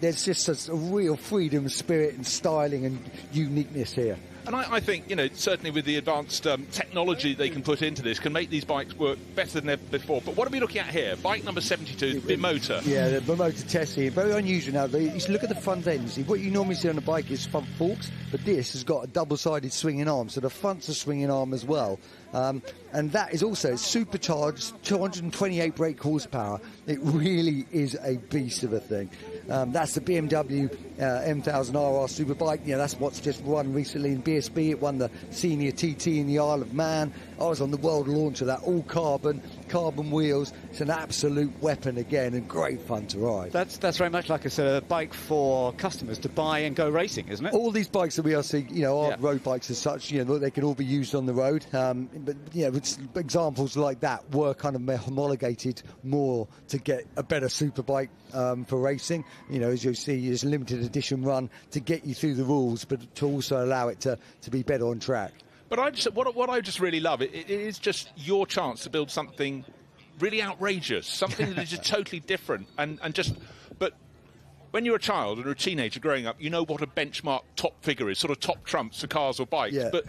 there's just a real freedom, spirit, and styling and uniqueness here. And I think, you know, certainly with the advanced technology they can put into this, can make these bikes work better than ever before. But what are we looking at here? Bike number 72, the Bimotor. Yeah, the Bimotor test here. Very unusual now. You look at the front end. See, what you normally see on a bike is front forks, but this has got a double-sided swinging arm, so the front's a swinging arm as well. And that is also supercharged, 228 brake horsepower. It really is a beast of a thing. That's the BMW M1000RR Superbike. You know, that's what's just won recently in BSB. It won the Senior TT in the Isle of Man. I was on the world launch of that, all carbon wheels. It's an absolute weapon again, and great fun to ride. That's very much like a bike for customers to buy and go racing, isn't it? All these bikes that we are seeing, you know, are road bikes as such. You know, they can all be used on the road. But you know, examples like that were kind of homologated more to get a better superbike for racing. You know, as you see, there's a limited edition run to get you through the rules, but to also allow it to be better on track. But what I just really love, it is just your chance to build something really outrageous, something that is just totally different. But when you're a child or a teenager growing up, you know what a benchmark top figure is, sort of top trumps for cars or bikes. Yeah. But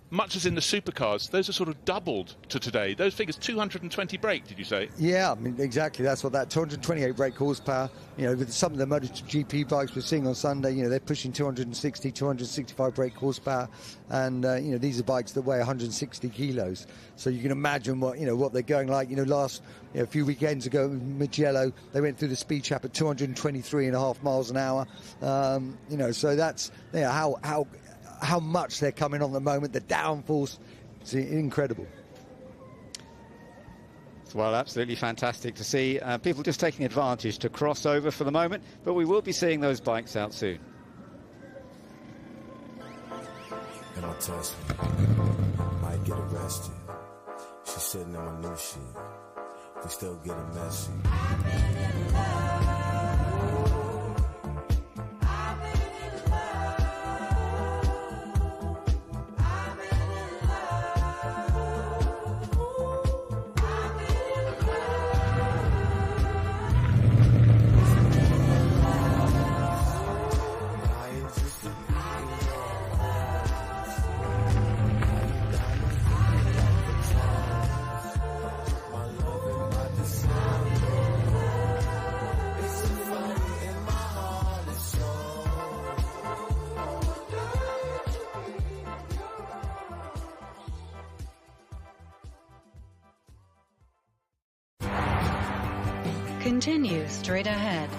much as in the supercars, those are sort of doubled to today. Those figures, 220 brake, did you say? Yeah, I mean, exactly. That's what that 228 brake horsepower. You know, with some of the MotoGP bikes we're seeing on Sunday, you know, they're pushing 260, 265 brake horsepower, and you know, these are bikes that weigh 160 kilos. So you can imagine what they're going like. You know, a few weekends ago, Mugello, they went through the speed trap at 223.5 miles an hour. You know, so that's how much they're coming on the moment, the downforce, it's incredible. Well, absolutely fantastic to see people just taking advantage to cross over for the moment, but we will be seeing those bikes out soon. Emma touched me, might get arrested. She's sitting in my new shit, we still getting messy. Continue straight ahead.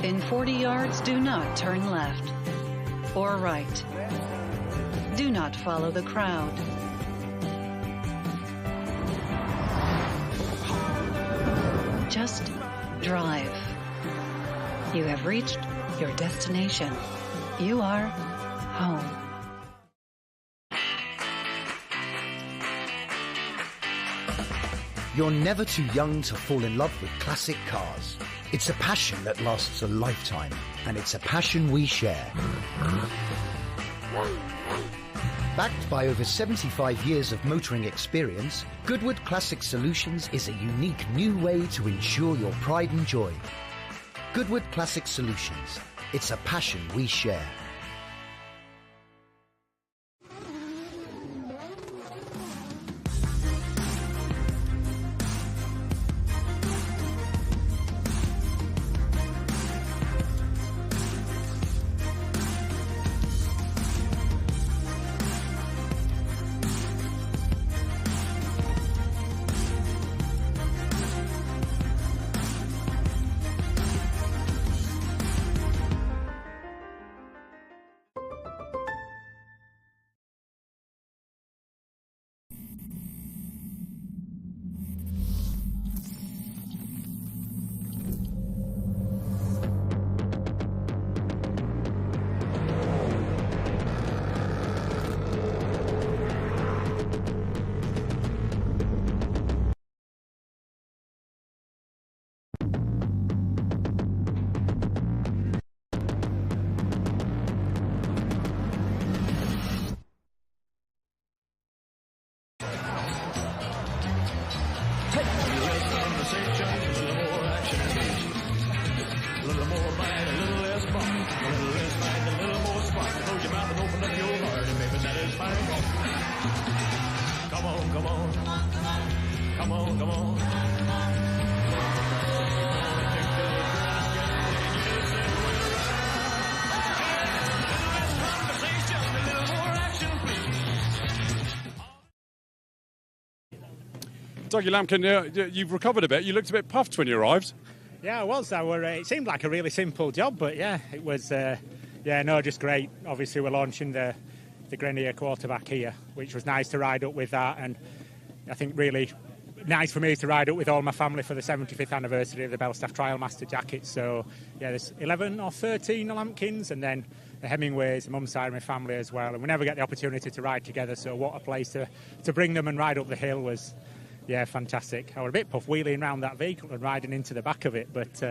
In 40 yards, do not turn left or right. Do not follow the crowd. Just drive. You have reached your destination. You are home. You're never too young to fall in love with classic cars. It's a passion that lasts a lifetime, and it's a passion we share. Backed by over 75 years of motoring experience, Goodwood Classic Solutions is a unique new way to ensure your pride and joy. Goodwood Classic Solutions. It's a passion we share. fine walk. Come on, come on. Come on, come on. Dougie Lampkin, you've recovered a bit. You looked a bit puffed when you arrived. Yeah, I was. It seemed like a really simple job, but yeah, it was. Just great. Obviously, we're launching the Grenier quarterback here, which was nice to ride up with that, and I think really nice for me to ride up with all my family for the 75th anniversary of the Belstaff Trial Master jacket. So yeah, there's 11 or 13 Lampkins, and then the Hemingways, the mum's side of my family as well. And we never get the opportunity to ride together, so what a place to bring them and ride up the hill was. Yeah, fantastic. I was a bit puff wheeling around that vehicle and riding into the back of it. But,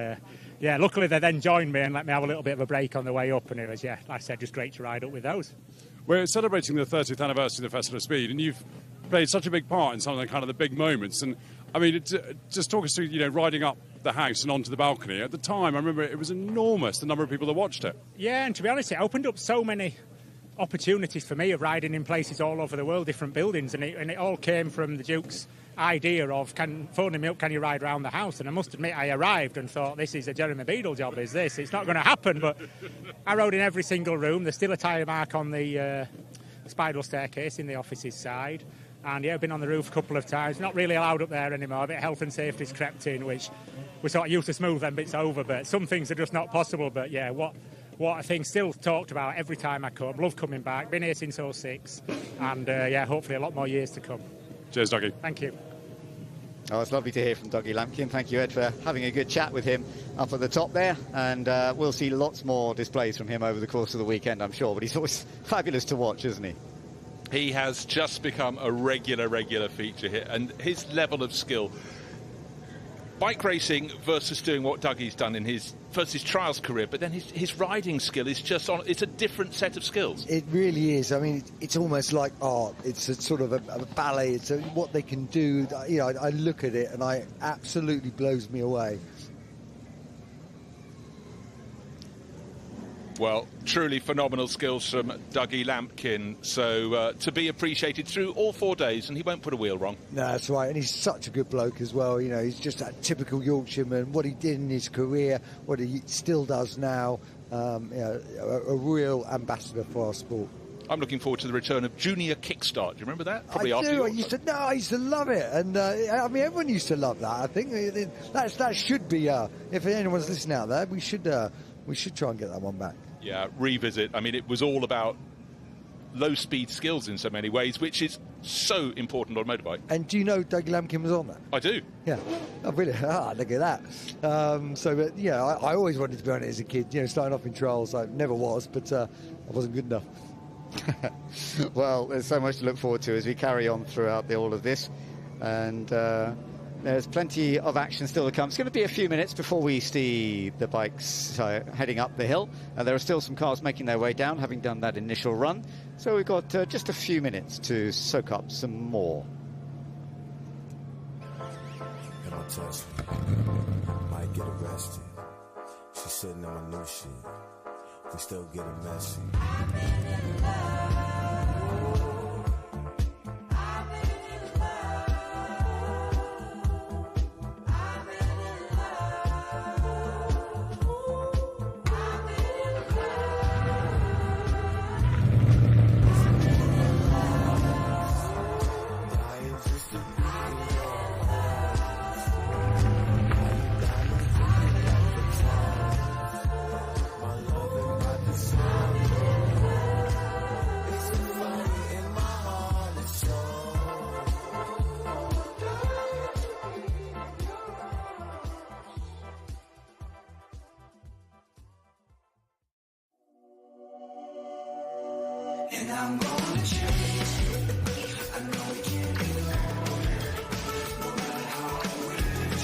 luckily they then joined me and let me have a little bit of a break on the way up. And it was, like I said, just great to ride up with those. We're celebrating the 30th anniversary of the Festival of Speed, and you've played such a big part in some of the big moments. And, I mean, just talk us through, riding up the house and onto the balcony. At the time, I remember it was enormous, the number of people that watched it. Yeah, and to be honest, it opened up so many opportunities for me of riding in places all over the world, different buildings. And it all came from the Duke's idea of phoning me up, can you ride around the house? And I must admit, I arrived and thought, this is a Jeremy Beadle job, is this? It's not going to happen. But I rode in every single room. There's still a tyre mark on the spiral staircase in the office's side. And yeah, I've been on the roof a couple of times. Not really allowed up there anymore. A bit of health and safety's crept in, which we sort of used to smooth them bits over. But some things are just not possible. But yeah, what I think still talked about every time I come. Love coming back. Been here since 2006. And hopefully a lot more years to come. Cheers, Dougie. Thank you. Oh, it's lovely to hear from Dougie Lampkin. Thank you, Ed, for having a good chat with him up at the top there. And we'll see lots more displays from him over the course of the weekend, I'm sure. But he's always fabulous to watch, isn't he? He has just become a regular feature here. And his level of skill, bike racing versus doing what Dougie's done in his trials career, but then his riding skill is it's a different set of skills. It really is. I mean, it's almost like art. It's a sort of a ballet. It's what they can do. I look at it and it absolutely blows me away. Well, truly phenomenal skills from Dougie Lampkin. So to be appreciated through all 4 days, and he won't put a wheel wrong. No, that's right. And he's such a good bloke as well. He's just that typical Yorkshireman. What he did in his career, what he still does now. A real ambassador for our sport. I'm looking forward to the return of Junior Kickstart. Do you remember that? Probably I after do. I used to love it. And, everyone used to love that. I think that should be, if anyone's listening out there, we should try and get that one back. Yeah, revisit. I mean, it was all about low-speed skills in so many ways, which is so important on a motorbike. And do you know Dougie Lampkin was on that? I do. Yeah. Oh, really? Look at that. I always wanted to be on it as a kid. Starting off in trials, I never was, but I wasn't good enough. Well, there's so much to look forward to as we carry on throughout all of this. And there's plenty of action still to come. It's going to be a few minutes before we see the bikes heading up the hill. There are still some cars making their way down, having done that initial run. So we've got just a few minutes to soak up some more. And I touch might get arrested. She's sitting on my new shit. We still getting messy. And I'm gonna chase it. I know we can't be alone. No matter how hard we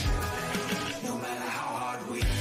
try. No matter how hard we try.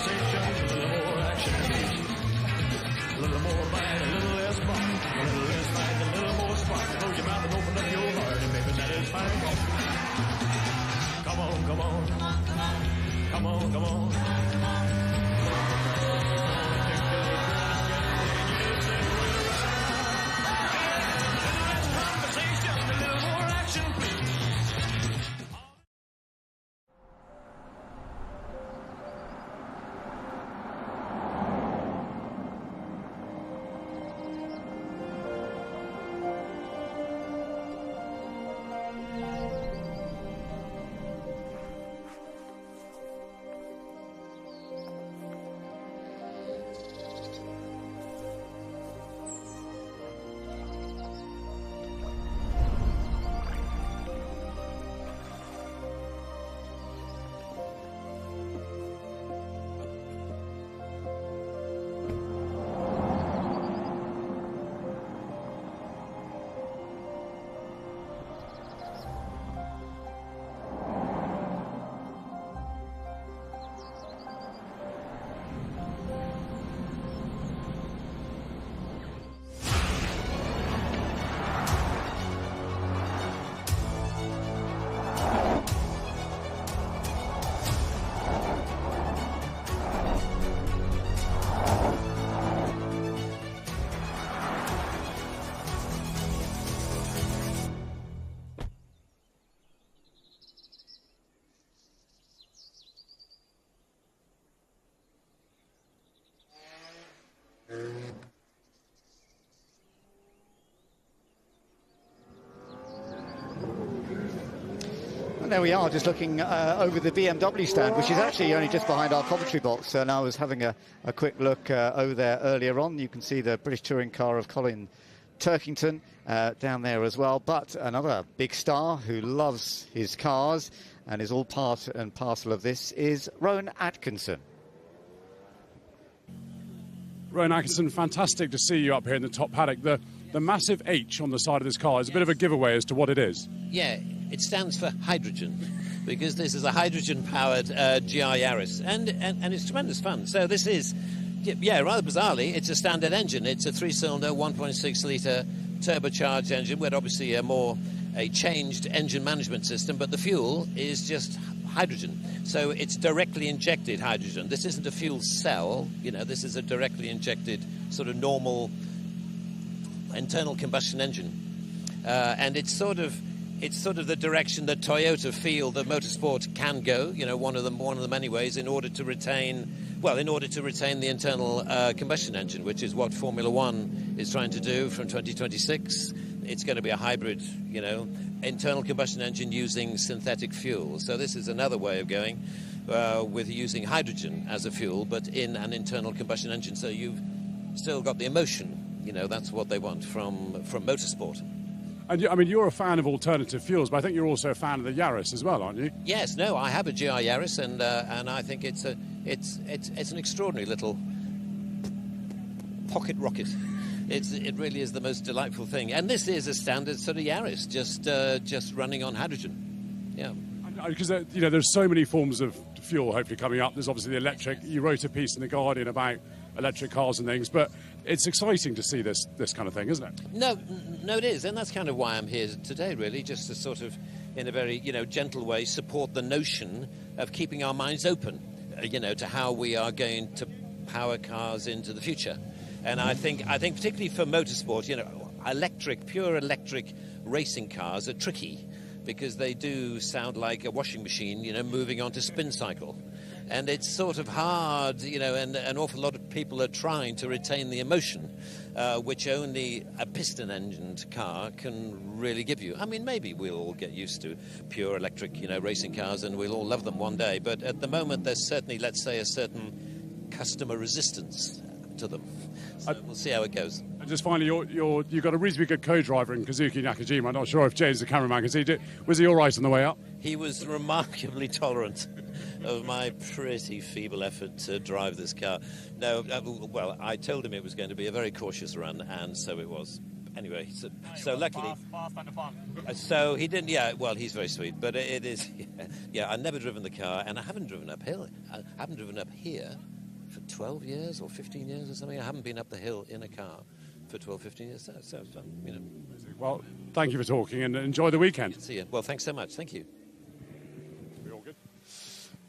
conversations, a little more action, a little more bite, a little less bark, a little less fight, a little more spark. Close your mouth and open up your heart, and baby, that is fine. Come on, come on, come on, come on, come on, come on. And there we are, just looking over the BMW stand, which is actually only just behind our commentary box. And I was having a quick look over there earlier on. You can see the British touring car of Colin Turkington down there as well. But another big star who loves his cars and is all part and parcel of this is Rowan Atkinson. Rowan Atkinson, fantastic to see you up here in the top paddock. The massive H on the side of this car is a bit of a giveaway as to what it is. Yeah, it stands for hydrogen, because this is a hydrogen-powered GI Yaris, and it's tremendous fun. So this is, yeah, rather bizarrely, it's a standard engine. It's a 3-cylinder, 1.6-litre turbocharged engine with obviously a changed engine management system, but the fuel is just hydrogen. So it's directly injected hydrogen. This isn't a fuel cell, you know, this is a directly injected sort of normal internal combustion engine. And it's sort of the direction that Toyota feel that motorsport can go, you know, one of the many ways in order to retain the internal combustion engine, which is what Formula One is trying to do from 2026. It's going to be a hybrid, you know, internal combustion engine using synthetic fuel. So this is another way of going with using hydrogen as a fuel, but in an internal combustion engine. So you've still got the emotion, you know, that's what they want from motorsport. And I mean, you're a fan of alternative fuels, but I think you're also a fan of the Yaris as well, aren't you? Yes, no, I have a GI Yaris, and I think it's an extraordinary little pocket rocket. It really is the most delightful thing, and this is a standard sort of Yaris, just running on hydrogen. Yeah, because you know, there's so many forms of fuel hopefully coming up. There's obviously the electric. You wrote a piece in the Guardian about electric cars and things, but it's exciting to see this kind of thing, isn't it? No, it is, and that's kind of why I'm here today, really, just to sort of, in a very, you know, gentle way, support the notion of keeping our minds open, you know, to how we are going to power cars into the future. And I think particularly for motorsport, you know, pure electric racing cars are tricky because they do sound like a washing machine, you know, moving on to spin cycle. And it's sort of hard, you know, and an awful lot of people are trying to retain the emotion, which only a piston-engined car can really give you. I mean, maybe we'll all get used to pure electric, you know, racing cars, and we'll all love them one day. But at the moment, there's certainly, let's say, a certain customer resistance to them. So we'll see how it goes. And just finally, you've got a reasonably good co-driver in Kazuki Nakajima. I'm not sure if James, the cameraman, can see. Was he all right on the way up? He was remarkably tolerant of my pretty feeble effort to drive this car. No, well, I told him it was going to be a very cautious run, and so it was. Anyway, so luckily... Fast and fun. So he didn't... Yeah, well, he's very sweet, but it is... Yeah, I've never driven the car, and I haven't driven uphill. I haven't driven up here for 12 years or 15 years or something. I haven't been up the hill in a car for 12, 15 years. So you know. Well, thank you for talking and enjoy the weekend. See you. Well, thanks so much. Thank you.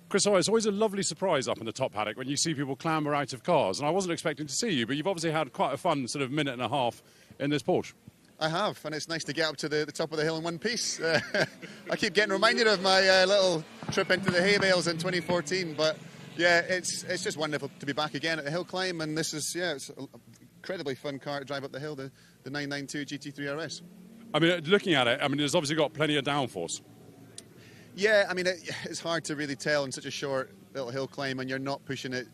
Chris Hoy, it's always a lovely surprise up in the top paddock when you see people clamber out of cars. And I wasn't expecting to see you, but you've obviously had quite a fun sort of minute and a half in this Porsche. I have, and it's nice to get up to the top of the hill in one piece. I keep getting reminded of my little trip into the hay bales in 2014, but yeah, it's just wonderful to be back again at the hill climb, and this is, it's an incredibly fun car to drive up the hill, the 992 GT3 RS. I mean, looking at it, I mean, it's obviously got plenty of downforce. Yeah, I mean, it's hard to really tell in such a short little hill climb, and you're not pushing it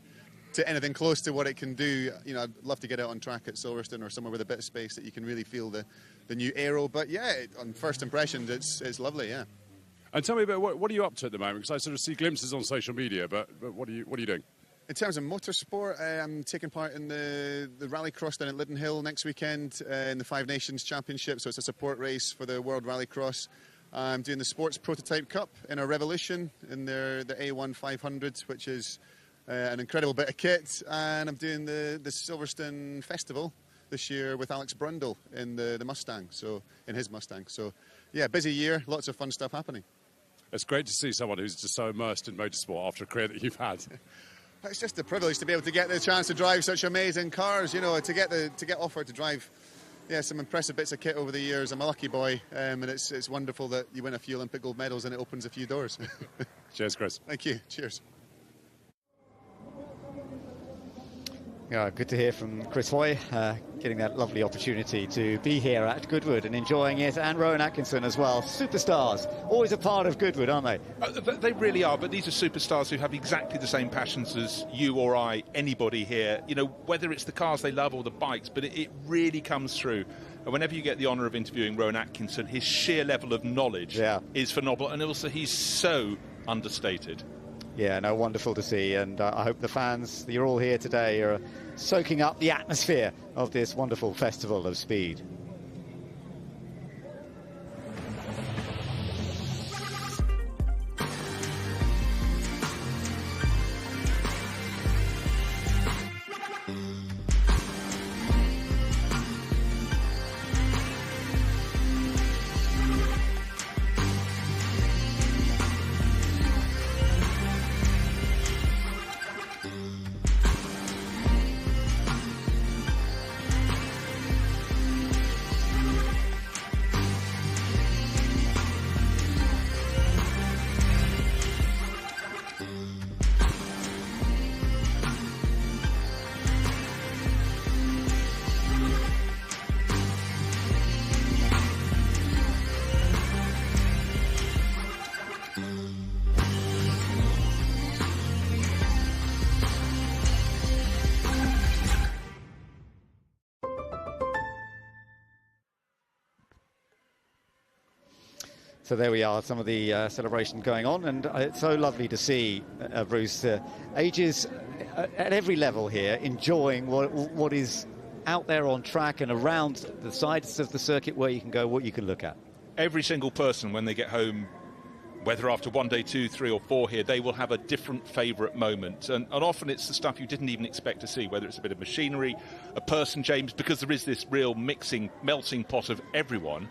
to anything close to what it can do. You know, I'd love to get it on track at Silverstone or somewhere with a bit of space that you can really feel the new aero. But yeah, on first impressions, it's lovely, yeah. And tell me about what are you up to at the moment? Because I sort of see glimpses on social media, but what are you doing? In terms of motorsport, I'm taking part in the Rallycross down at Liddon Hill next weekend in the Five Nations Championship. So it's a support race for the World Rallycross. I'm doing the Sports Prototype Cup in a Revolution in the A1 500, which is an incredible bit of kit. And I'm doing the Silverstone Festival this year with Alex Brundle in the Mustang, so in his Mustang. So yeah, busy year, lots of fun stuff happening. It's great to see someone who's just so immersed in motorsport after a career that you've had. It's just a privilege to be able to get the chance to drive such amazing cars, you know, to get offered to drive some impressive bits of kit over the years. I'm a lucky boy, and it's wonderful that you win a few Olympic gold medals and it opens a few doors. Cheers, Chris. Thank you. Cheers. Yeah, good to hear from Chris Hoy, getting that lovely opportunity to be here at Goodwood and enjoying it, and Rowan Atkinson as well. Superstars, always a part of Goodwood, aren't they? They really are, but these are superstars who have exactly the same passions as you or I, anybody here. You know, whether it's the cars they love or the bikes, but it really comes through. And whenever you get the honour of interviewing Rowan Atkinson, his sheer level of knowledge is phenomenal, and also he's so understated. Yeah, no, wonderful to see, and I hope the fans that you're all here today are soaking up the atmosphere of this wonderful Festival of Speed. So there we are, some of the celebration going on, and it's so lovely to see, Bruce, ages at every level here enjoying what is out there on track and around the sides of the circuit where you can go, what you can look at. Every single person, when they get home, whether after 1 day, 2, 3 or 4 here, they will have a different favourite moment. And often it's the stuff you didn't even expect to see, whether it's a bit of machinery, a person, James, because there is this real melting pot of everyone.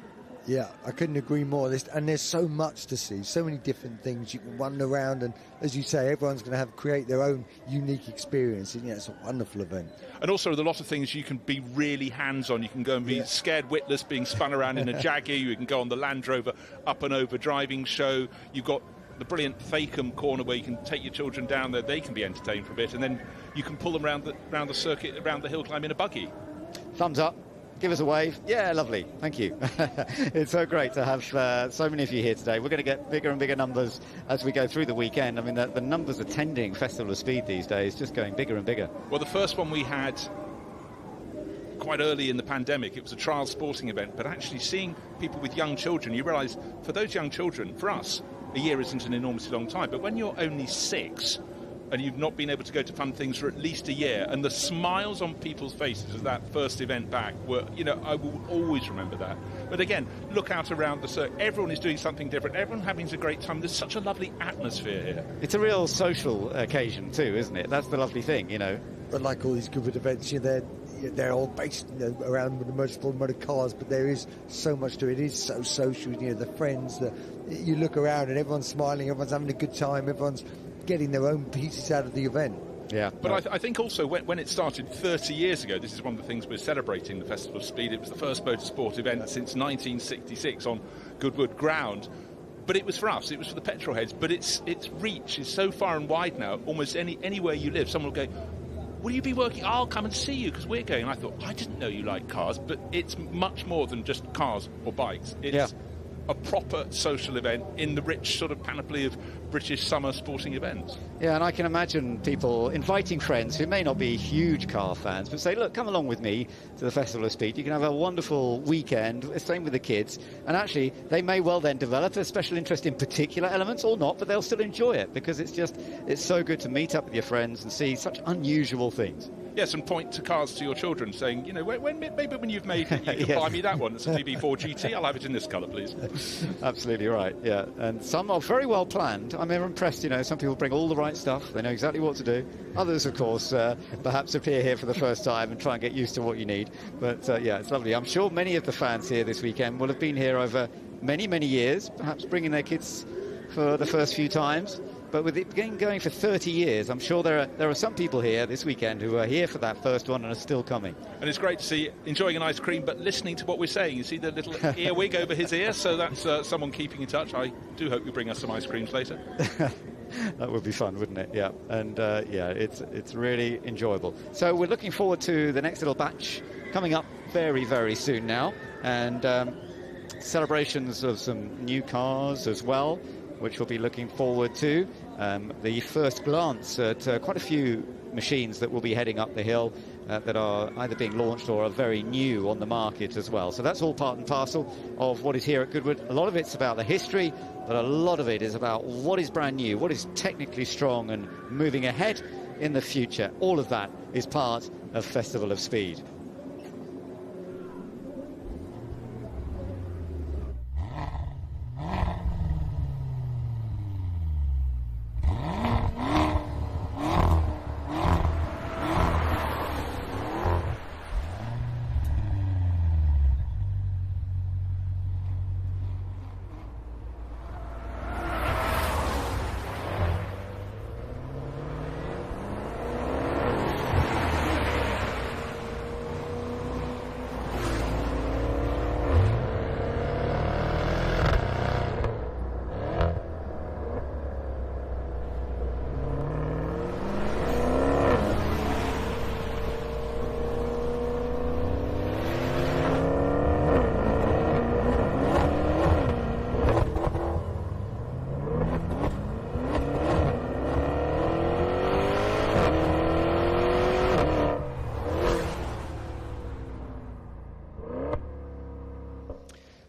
Yeah, I couldn't agree more. And there's so much to see, so many different things you can wander around, and as you say, everyone's going to create their own unique experience. And yeah, it's a wonderful event. And also, there are a lot of things you can be really hands-on. You can go and be scared witless, being spun around in a Jaguar. You can go on the Land Rover up and over driving show. You've got the brilliant Thacum corner where you can take your children down there. They can be entertained for a bit, and then you can pull them around the circuit, around the hill climb in a buggy. Thumbs up. Give us a wave. Yeah, lovely. Thank you. It's so great to have so many of you here today. We're going to get bigger and bigger numbers as we go through the weekend. I mean, the numbers attending Festival of Speed these days just going bigger and bigger. Well, the first one we had quite early in the pandemic, it was a trial sporting event, but actually seeing people with young children, you realise for those young children, for us, a year isn't an enormously long time, but when you're only 6, and you've not been able to go to fun things for at least a year, and the smiles on people's faces of that first event back were, I will always remember that. But again, look out around the circuit. Everyone is doing something different. Everyone having a great time. There's such a lovely atmosphere here. It's a real social occasion too, isn't it? That's the lovely thing, But like all these Goodwood events, they're all based around the motorsport, motor cars, but there is so much to it. It is so social. The friends, you look around and everyone's smiling, everyone's having a good time, everyone's getting their own pieces out of the event. Yeah. But I think also when it started 30 years ago, this is one of the things we're celebrating, the Festival of Speed. It was the first motorsport event since 1966 on Goodwood ground. But it was for us, it was for the petrol heads. But its reach is so far and wide now, almost anywhere you live, someone will go, will you be working? I'll come and see you because we're going. And I thought, I didn't know you like cars, but it's much more than just cars or bikes. It's a proper social event in the rich sort of panoply of British summer sporting events. Yeah, and I can imagine people inviting friends who may not be huge car fans, but say, look, come along with me to the Festival of Speed. You can have a wonderful weekend, same with the kids. And actually, they may well then develop a special interest in particular elements or not, but they'll still enjoy it because it's so good to meet up with your friends and see such unusual things. Yes, and point to cars to your children, saying, maybe when you've made it, you can buy me that one. It's a DB4 GT. I'll have it in this colour, please. Absolutely right, yeah. And some are very well planned. I'm impressed, some people bring all the right stuff. They know exactly what to do. Others, of course, perhaps appear here for the first time and try and get used to what you need. But, it's lovely. I'm sure many of the fans here this weekend will have been here over many, many years, perhaps bringing their kids for the first few times. But with it going for 30 years, I'm sure there are some people here this weekend who are here for that first one and are still coming. And it's great to see enjoying an ice cream, but listening to what we're saying. You see the little earwig over his ear, so that's someone keeping in touch. I do hope you bring us some ice creams later. That would be fun, wouldn't it? Yeah, and it's really enjoyable. So we're looking forward to the next little batch coming up very, very soon now, and celebrations of some new cars as well, which we'll be looking forward to. The first glance at quite a few machines that will be heading up the hill that are either being launched or are very new on the market as well. So that's all part and parcel of what is here at Goodwood. A lot of it's about the history, but a lot of it is about what is brand new, what is technically strong and moving ahead in the future. All of that is part of Festival of Speed.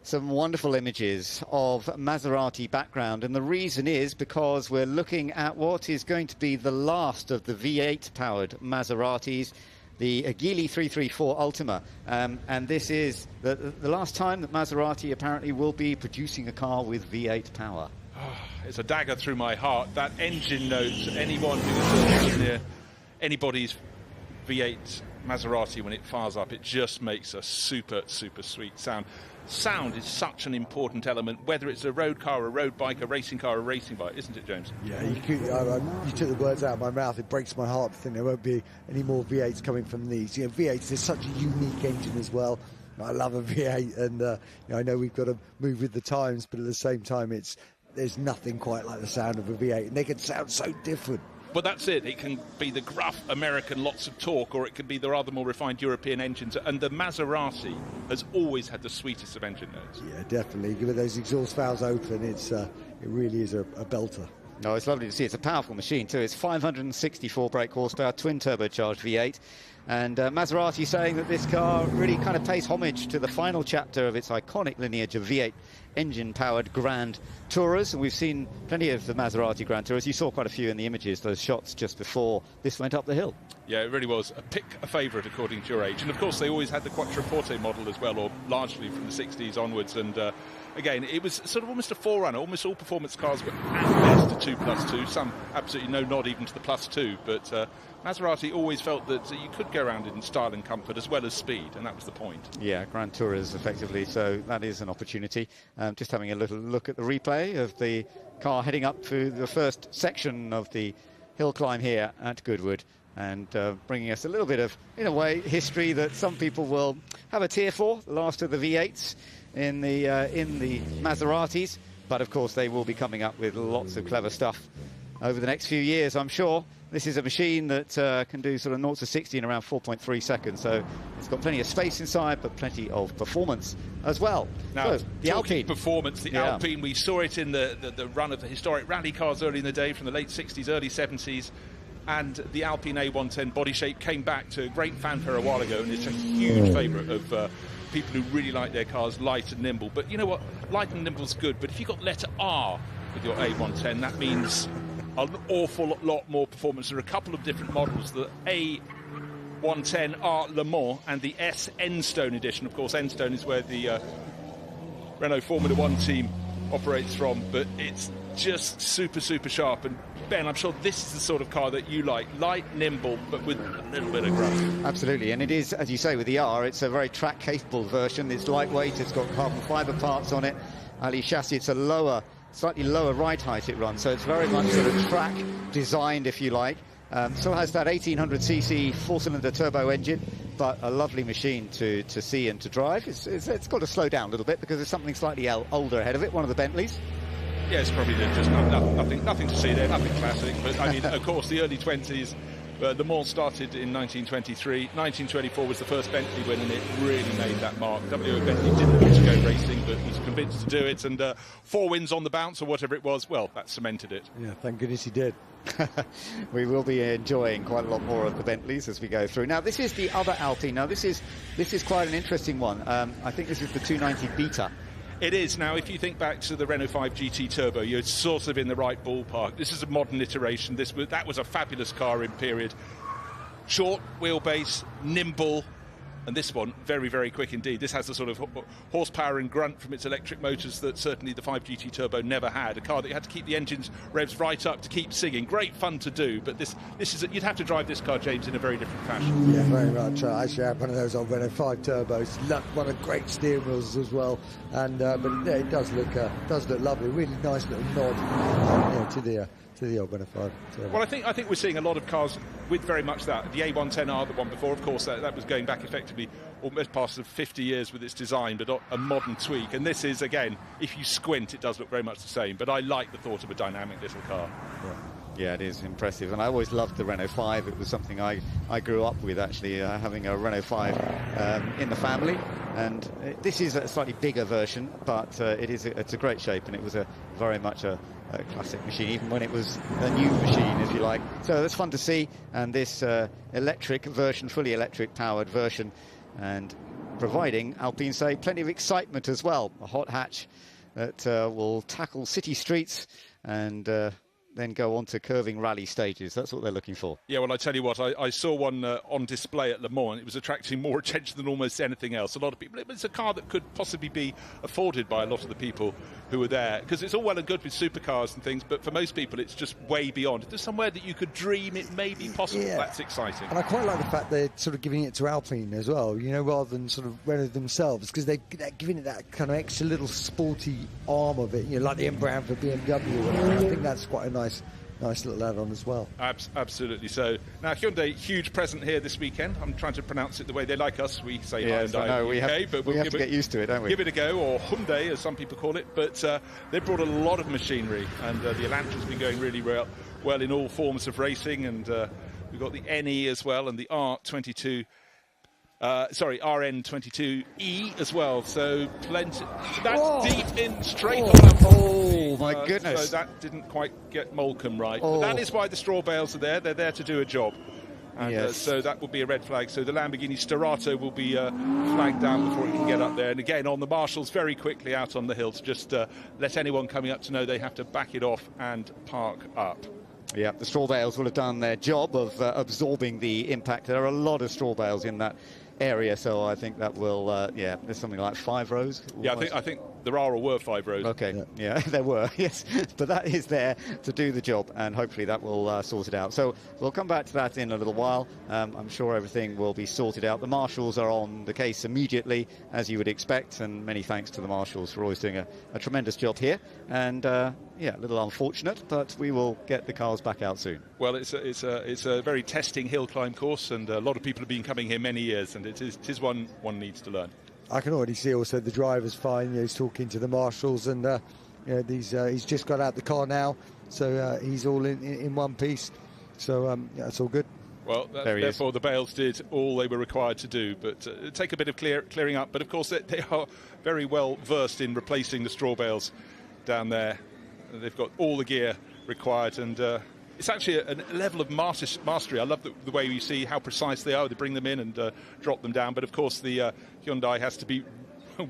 Some wonderful images of Maserati background, and the reason is because we're looking at what is going to be the last of the V8 powered Maseratis, the Aguili 334 Ultima, and this is the last time that Maserati apparently will be producing a car with V8 power. It's a dagger through my heart. That engine note, anyone who is near anybody's V8 Maserati when it fires up, it just makes a super, super sweet sound. Sound is such an important element, whether it's a road car, a road bike, a racing car, a racing bike, isn't it, James? Yeah, you took the words out of my mouth. It breaks my heart to think there won't be any more V8s coming from these. V8s is such a unique engine as well. I love a V8, and I know we've got to move with the times, but at the same time, there's nothing quite like the sound of a V8, and they can sound so different. But that's it. It can be the gruff American, lots of torque, or it can be the rather more refined European engines. And the Maserati has always had the sweetest of engine notes. Yeah, definitely. With those exhaust valves open, it really is a belter. No, it's lovely to see. It's a powerful machine too. It's 564 brake horsepower, twin turbocharged V8. And Maserati saying that this car really kind of pays homage to the final chapter of its iconic lineage of V8 engine-powered Grand Tourers. And we've seen plenty of the Maserati Grand Tourers. You saw quite a few in the images, those shots just before this went up the hill. Yeah, it really was. Pick a favourite according to your age. And of course, they always had the Quattroporte model as well, or largely from the 60s onwards. And again, it was sort of almost a forerunner. Almost all performance cars were at best a 2+2. Some absolutely no nod even to the +2. But Maserati always felt that you could go around in style and comfort as well as speed, and that was the point. Yeah, Grand Tourers effectively, so that is an opportunity. Just having a little look at the replay of the car heading up to the first section of the hill climb here at Goodwood, and bringing us a little bit of, in a way, history that some people will have a tear for, the last of the V8s in the Maseratis, but of course they will be coming up with lots of clever stuff over the next few years, I'm sure. This is a machine that can do sort of 0 to 60 in around 4.3 seconds, so it's got plenty of space inside, but plenty of performance as well. Now, so, the Alpine performance, the Alpine, we saw it in the run of the historic rally cars early in the day from the late 60s, early 70s, and the Alpine A110 body shape came back to great fanfare a while ago, and it's a huge favourite of people who really like their cars light and nimble. But you know what? Light and nimble's good, but if you've got letter R with your A110, that means an awful lot more performance. There are a couple of different models, the A110 R Le Mans and the S Enstone edition. Of course, Enstone is where the Renault Formula One team operates from, but it's just super sharp. And Ben, I'm sure this is the sort of car that you like, light, nimble, but with a little bit of grunt. Absolutely, and it is, as you say, with the R, it's a very track-capable version. It's lightweight, it's got carbon fibre parts on it. Ali chassis, it's a slightly lower ride height it runs, so it's very much sort of track designed, if you like. Still has that 1800cc four-cylinder turbo engine, but a lovely machine to see and to drive. It's got to slow down a little bit because there's something slightly older ahead of it, one of the Bentleys. Yeah, it's probably just nothing to see there, nothing classic. But I mean, of course, the early 20s, Le Mans started in 1923. 1924 was the first Bentley win, and it really made that mark. W.O. Bentley didn't want to go racing, but was convinced to do it. And 4 wins on the bounce, or whatever it was, well, that cemented it. Yeah, thank goodness he did. We will be enjoying quite a lot more of the Bentleys as we go through. Now, this is the other Alpine. Now, this is quite an interesting one. I think this is the 290 Beta. It is. Now, if you think back to the Renault 5 GT Turbo, you're sort of in the right ballpark. This is a modern iteration. That was a fabulous car in period. Short wheelbase, nimble, and this one, very, very quick indeed. This has the sort of horsepower and grunt from its electric motors that certainly the 5 GT Turbo never had. A car that you had to keep the engine's revs right up to keep singing. Great fun to do, but this is you'd have to drive this car, James, in a very different fashion. Yeah, very much. I actually had one of those old Renault 5 turbos. One of great steering wheels as well, and but yeah, it does look lovely. Really nice little nod to the old Renault 5 turbo. Well, I think we're seeing a lot of cars with very much that. The A110R, the one before, of course, that was going back effectively almost past 50 years with its design, but a modern tweak. And this is, again, if you squint, it does look very much the same. But I like the thought of a dynamic little car. Yeah, it is impressive. And I always loved the Renault 5. It was something I grew up with, actually, having a Renault 5 in the family. And this is a slightly bigger version, but it's a great shape, and it was very much a classic machine, even when it was a new machine, if you like. So that's fun to see. And this electric version, fully electric powered version, and providing, Alpine say, plenty of excitement as well. A hot hatch that will tackle city streets and then go on to curving rally stages. That's what they're looking for. Yeah, well, I tell you what, I saw one on display at Le Mans, and it was attracting more attention than almost anything else. A lot of people, it's a car that could possibly be afforded by a lot of the people who were there, because it's all well and good with supercars and things, but for most people it's just way beyond. If there's somewhere that you could dream it may be possible, that's exciting. And I quite like the fact they're sort of giving it to Alpine as well, rather than sort of Renault themselves, because they're giving it that kind of extra little sporty arm of it, like the M brand for BMW. I think that's quite a nice little add-on as well. Absolutely. So now Hyundai, huge present here this weekend. I'm trying to pronounce it the way they like us. We say Hyundai in the UK, but we have to get used to it, don't we? Give it a go, or Hyundai, as some people call it. But they brought a lot of machinery, and the Elantra's been going really well in all forms of racing. And we've got the NE as well, and the R22 RN22E as well. So plenty. That's Whoa. deep in straight on. Oh my goodness! So that didn't quite get Molecombe right. Oh. But that is why the straw bales are there. They're there to do a job. And Yes. so that will be a red flag. So the Lamborghini Starato will be flagged down before it can get up there. And again, on the marshals, very quickly out on the hill to just let anyone coming up to know they have to back it off and park up. Yeah, the straw bales will have done their job of absorbing the impact. There are a lot of straw bales in that area, so I think that will, there's something like 5 rows. Yeah, I think there are or were 5 rows. Okay, yeah, there were, yes. But that is there to do the job, and hopefully that will sort it out. So we'll come back to that in a little while. I'm sure everything will be sorted out. The marshals are on the case immediately, as you would expect, and many thanks to the marshals for always doing a tremendous job here. And, a little unfortunate, but we will get the cars back out soon. Well, it's a very testing hill climb course, and a lot of people have been coming here many years, and it is one needs to learn. I can already see also the driver's fine. He's talking to the marshals, and he's just got out the car now, so he's all in one piece. So that's all good. Well, therefore the bales did all they were required to do, but take a bit of clearing up. But of course they are very well versed in replacing the straw bales down there. They've got all the gear required, and it's actually a level of mastery. I love the way you see how precise they are. They bring them in and drop them down. But of course, the Hyundai has to be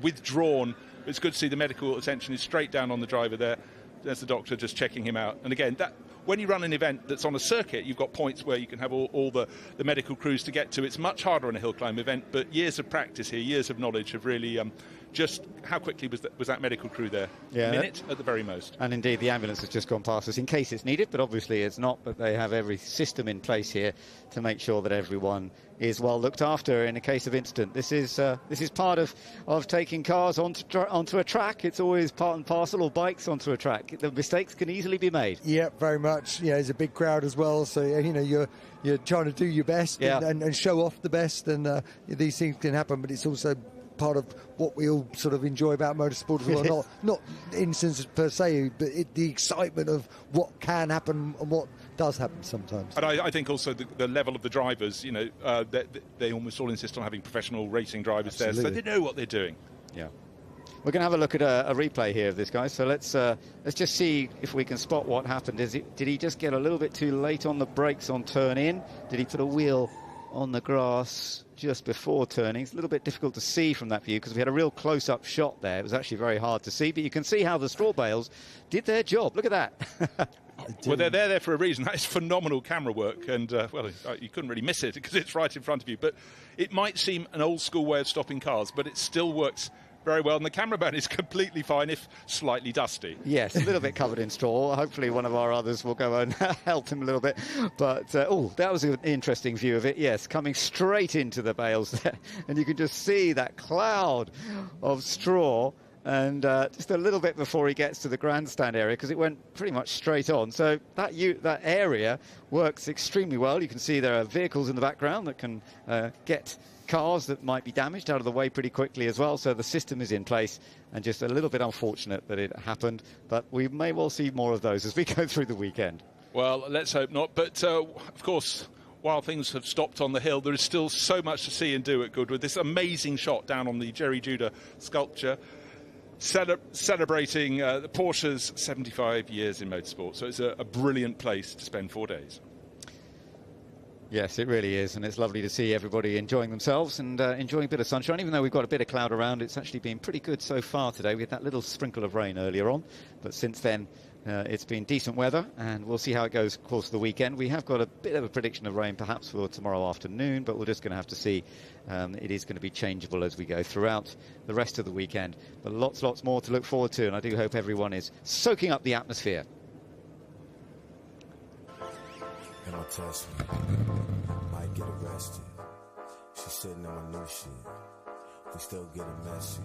withdrawn. It's good to see the medical attention is straight down on the driver there. There's the doctor just checking him out. And again, when you run an event that's on a circuit, you've got points where you can have all the medical crews to get to. It's much harder on a hill climb event, but years of practice here, years of knowledge have really just how quickly was that medical crew there? Yeah, a minute at the very most. And indeed, the ambulance has just gone past us in case it's needed, but obviously it's not. But they have every system in place here to make sure that everyone is well looked after in a case of incident. This is part of taking cars onto a track. It's always part and parcel, or bikes onto a track. The mistakes can easily be made. Yeah, very much. Yeah, there's a big crowd as well, so you're trying to do your best and show off the best, and these things can happen, but it's also part of what we all sort of enjoy about motorsport as well. Not incidents per se, but the excitement of what can happen and what does happen sometimes. And I think also the level of the drivers, they almost all insist on having professional racing drivers there, so they know what they're doing. Yeah. We're going to have a look at a replay here of this guy. So let's just see if we can spot what happened. Did he just get a little bit too late on the brakes on turn in? Did he put a wheel on the grass just before turning? It's a little bit difficult to see from that view because we had a real close-up shot there. It was actually very hard to see, but you can see how the straw bales did their job. Look at that. Well, they're there for a reason. That is phenomenal camera work, and you couldn't really miss it because it's right in front of you. But it might seem an old-school way of stopping cars, but it still works very well, and the cameraman is completely fine, if slightly dusty. Yes, a little bit covered in straw. Hopefully one of our others will go and help him a little bit. But, that was an interesting view of it. Yes, coming straight into the bales there. And you can just see that cloud of straw. And just a little bit before he gets to the grandstand area, because it went pretty much straight on. So that area works extremely well. You can see there are vehicles in the background that can get cars that might be damaged out of the way pretty quickly as well. So the system is in place, and just a little bit unfortunate that it happened. But we may well see more of those as we go through the weekend. Well, let's hope not. But, of course, while things have stopped on the hill, there is still so much to see and do at Goodwood. This amazing shot down on the Jerry Judah sculpture, celebrating the Porsche's 75 years in motorsport. So it's a brilliant place to spend 4 days. Yes, it really is, and it's lovely to see everybody enjoying themselves and enjoying a bit of sunshine. Even though we've got a bit of cloud around, it's actually been pretty good so far today. We had that little sprinkle of rain earlier on, but since then it's been decent weather, and we'll see how it goes, of course, the weekend. We have got a bit of a prediction of rain perhaps for tomorrow afternoon, but we're just going to have to see. It is going to be changeable as we go throughout the rest of the weekend. But lots more to look forward to, and I do hope everyone is soaking up the atmosphere. And my test might get arrested. She's sitting on my new shit. We still getting messy.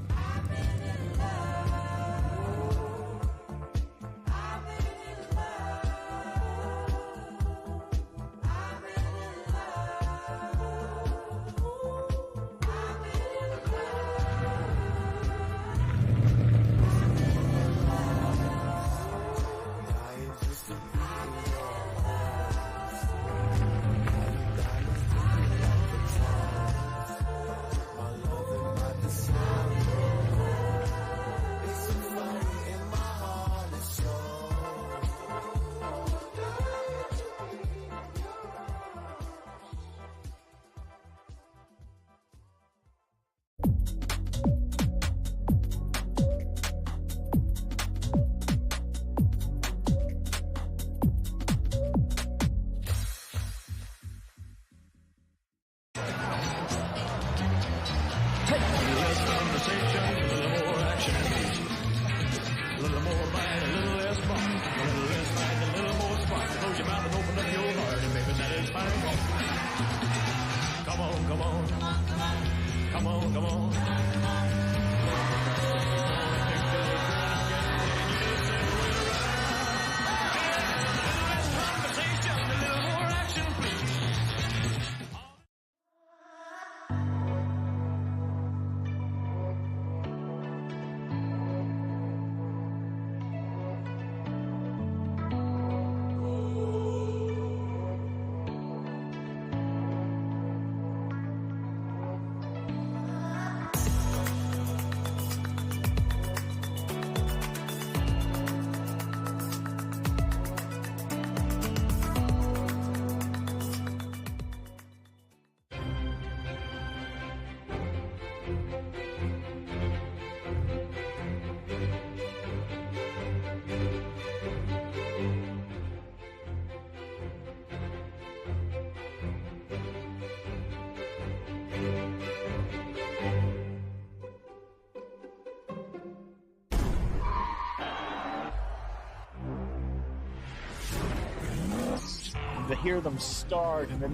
to hear them start and then...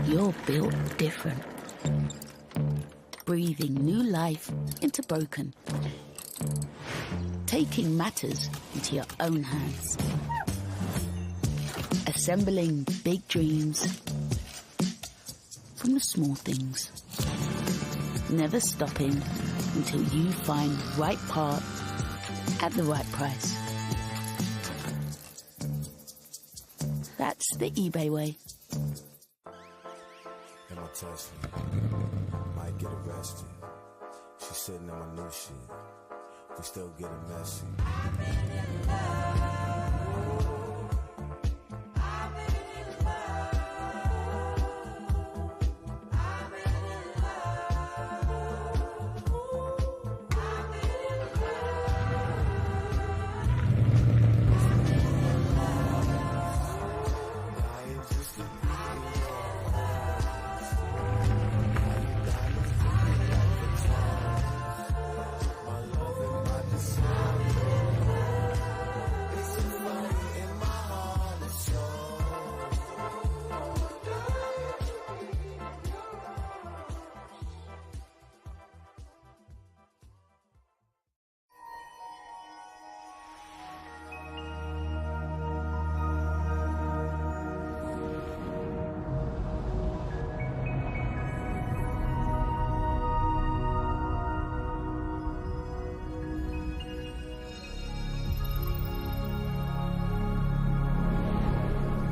You're built different. Breathing new life into broken. Taking matters into your own hands. Assembling big dreams from the small things. Never stopping until you find right part at the right price. That's the eBay way. In my Tesla, might get arrested. She's sitting in my new shit. We still getting messy.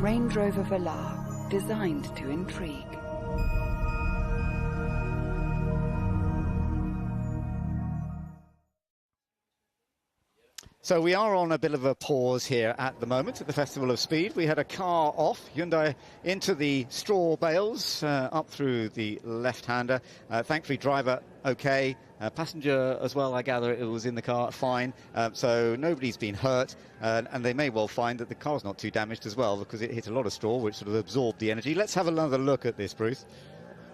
Range Rover Velar, designed to intrigue. So we are on a bit of a pause here at the moment at the Festival of Speed. We had a car off, Hyundai into the straw bales, up through the left-hander. Thankfully, driver okay. Passenger as well, I gather it was in the car fine. So nobody's been hurt. And they may well find that the car's not too damaged as well because it hit a lot of straw, which sort of absorbed the energy. Let's have another look at this, Bruce.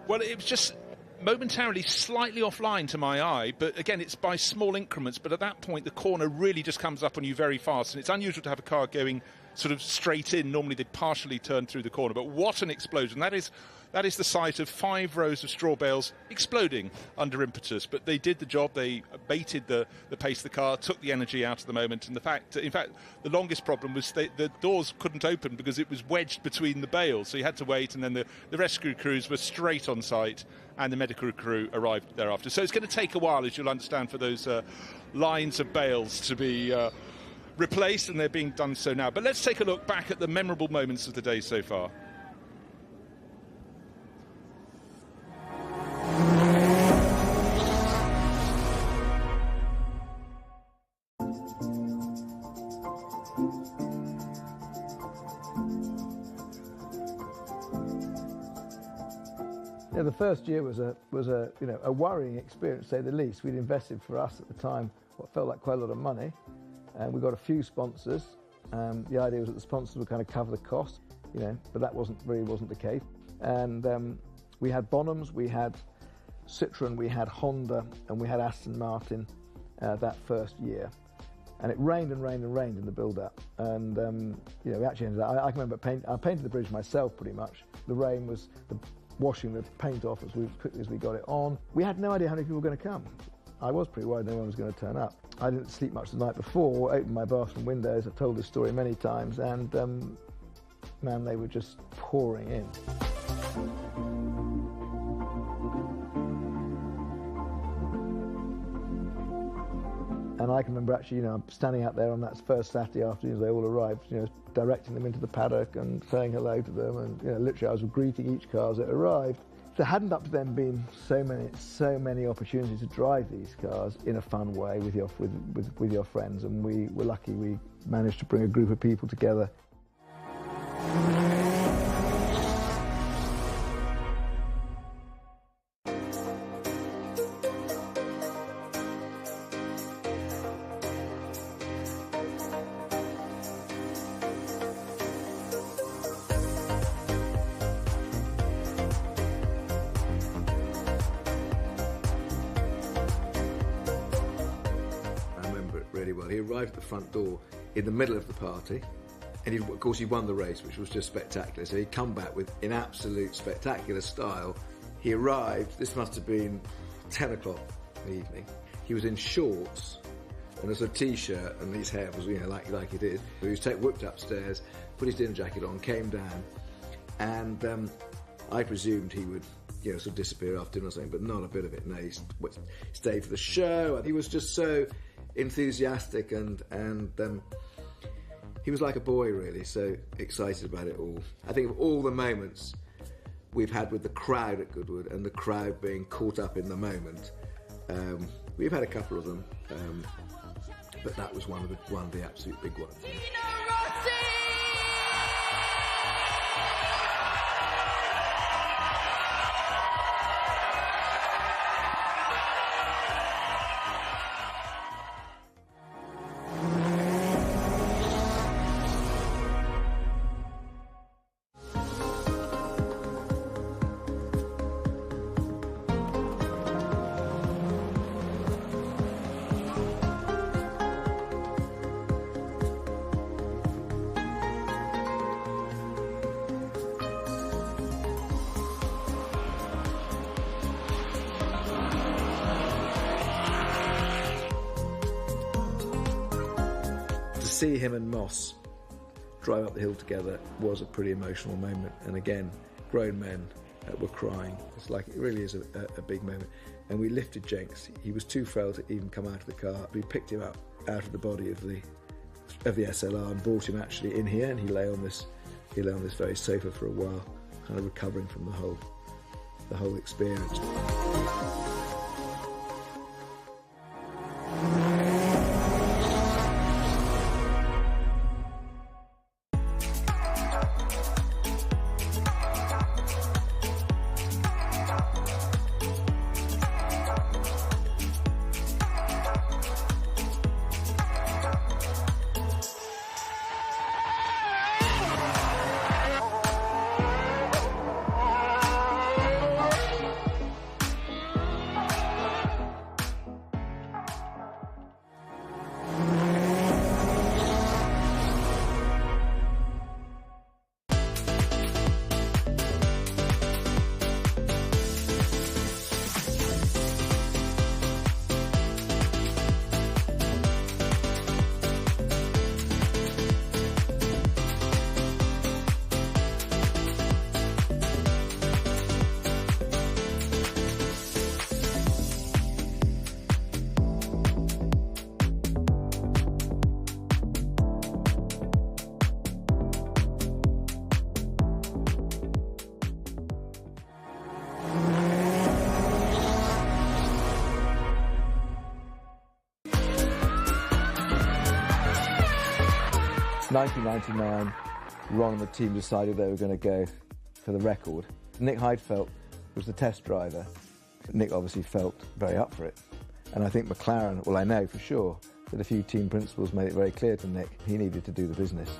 Well, it was just momentarily slightly offline to my eye, but again, it's by small increments. But at that point, the corner really just comes up on you very fast, and it's unusual to have a car going sort of straight in. Normally, they'd partially turn through the corner, but what an explosion. That is the sight of 5 rows of straw bales exploding under impetus. But they did the job. They abated the pace of the car, took the energy out of the moment. And in fact, the longest problem was the doors couldn't open because it was wedged between the bales. So you had to wait, and then the rescue crews were straight on site, and the medical crew arrived thereafter. So it's going to take a while, as you'll understand, for those lines of bales to be replaced, and they're being done so now. But let's take a look back at the memorable moments of the day so far. Yeah, the first year was a worrying experience, to say the least. We'd invested for us at the time what felt like quite a lot of money, and we got a few sponsors. The idea was that the sponsors would kind of cover the cost, but that wasn't the case. And we had Bonhams, we had Citroën, we had Honda, and we had Aston Martin that first year. And it rained and rained and rained in the build-up. And we actually ended up. I can remember I painted the bridge myself pretty much. The rain was washing the paint off as quickly as we got it on. We had no idea how many people were going to come. I was pretty worried no one was going to turn up. I didn't sleep much the night before, opened my bathroom windows. I've told this story many times, and man, they were just pouring in. And I can remember actually, standing out there on that first Saturday afternoon as they all arrived, directing them into the paddock and saying hello to them, and literally I was greeting each car as it arrived. There hadn't up to then been so many opportunities to drive these cars in a fun way with your friends, and we were lucky we managed to bring a group of people together. well. He arrived at the front door in the middle of the party, and of course he won the race, which was just spectacular. So he'd come back in absolute spectacular style. He arrived, this must have been 10 o'clock in the evening. He was in shorts and a sort of t-shirt, and his hair was, like it is. So he was whipped upstairs, put his dinner jacket on, came down, and I presumed he would, sort of disappear after dinner or something, but not a bit of it. No, he stayed for the show, and he was just so enthusiastic, and he was like a boy, really, so excited about it all. I think of all the moments we've had with the crowd at Goodwood and the crowd being caught up in the moment, we've had a couple of them, but that was one of the absolute big ones. See him and Moss drive up the hill together was a pretty emotional moment, and again, grown men were crying. It's like, it really is a big moment. And we lifted Jenks. He was too frail to even come out of the car. We picked him up out of the body of the SLR and brought him actually in here, and he lay on this very sofa for a while, kind of recovering from the whole experience. It's 1999, Ron and the team decided they were going to go for the record. Nick Heidfeld was the test driver. Nick obviously felt very up for it. And I think McLaren, well, I know for sure that a few team principals made it very clear to Nick he needed to do the business.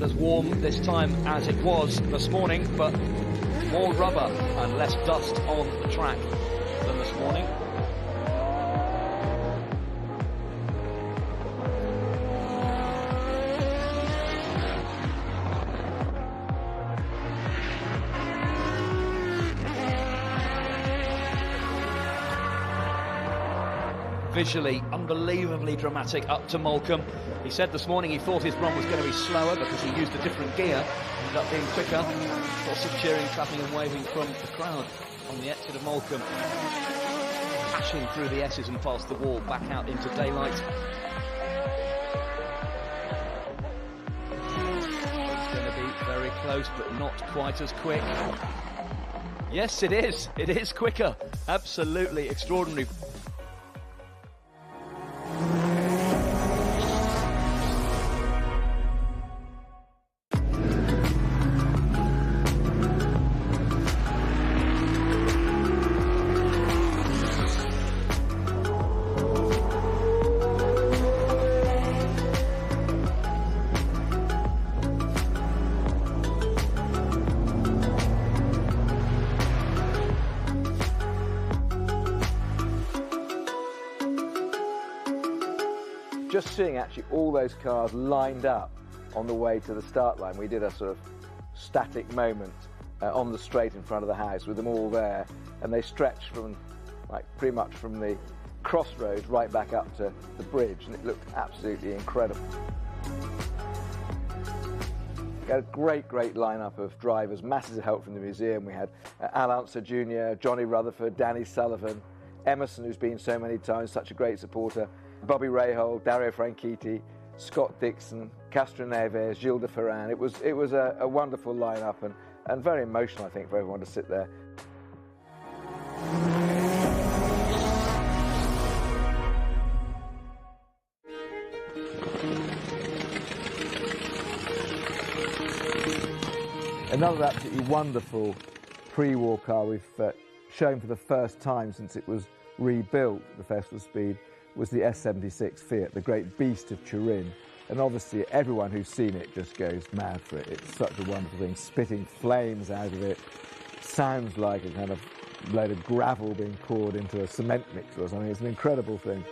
as warm this time as it was this morning, but more rubber and less dust on the track than this morning. Visually, unbelievably dramatic up to Moulcombe. He said this morning he thought his run was going to be slower because he used a different gear. Ended up being quicker. Lots of cheering, clapping and waving from the crowd on the exit of Moulcombe. Passing through the S's and past the wall, back out into daylight. It's going to be very close, but not quite as quick. Yes, it is. It is quicker. Absolutely extraordinary. Just seeing actually all those cars lined up on the way to the start line, we did a sort of static moment on the straight in front of the house with them all there, and they stretched from like pretty much from the crossroads right back up to the bridge, and it looked absolutely incredible. We had a great lineup of drivers, masses of help from the museum. We had Al Unser Jr., Johnny Rutherford, Danny Sullivan, Emerson, who's been so many times, such a great supporter, Bobby Rahal, Dario Franchitti, Scott Dixon, Castro Neves, Gilles de Ferran. It was a wonderful lineup and very emotional, I think, for everyone to sit there. Another absolutely wonderful pre-war car we've shown for the first time since it was rebuilt at the Festival of Speed was the S76 Fiat, the great beast of Turin. And obviously everyone who's seen it just goes mad for it. It's such a wonderful thing, spitting flames out of it. Sounds like a kind of load of gravel being poured into a cement mixer or something. It's an incredible thing.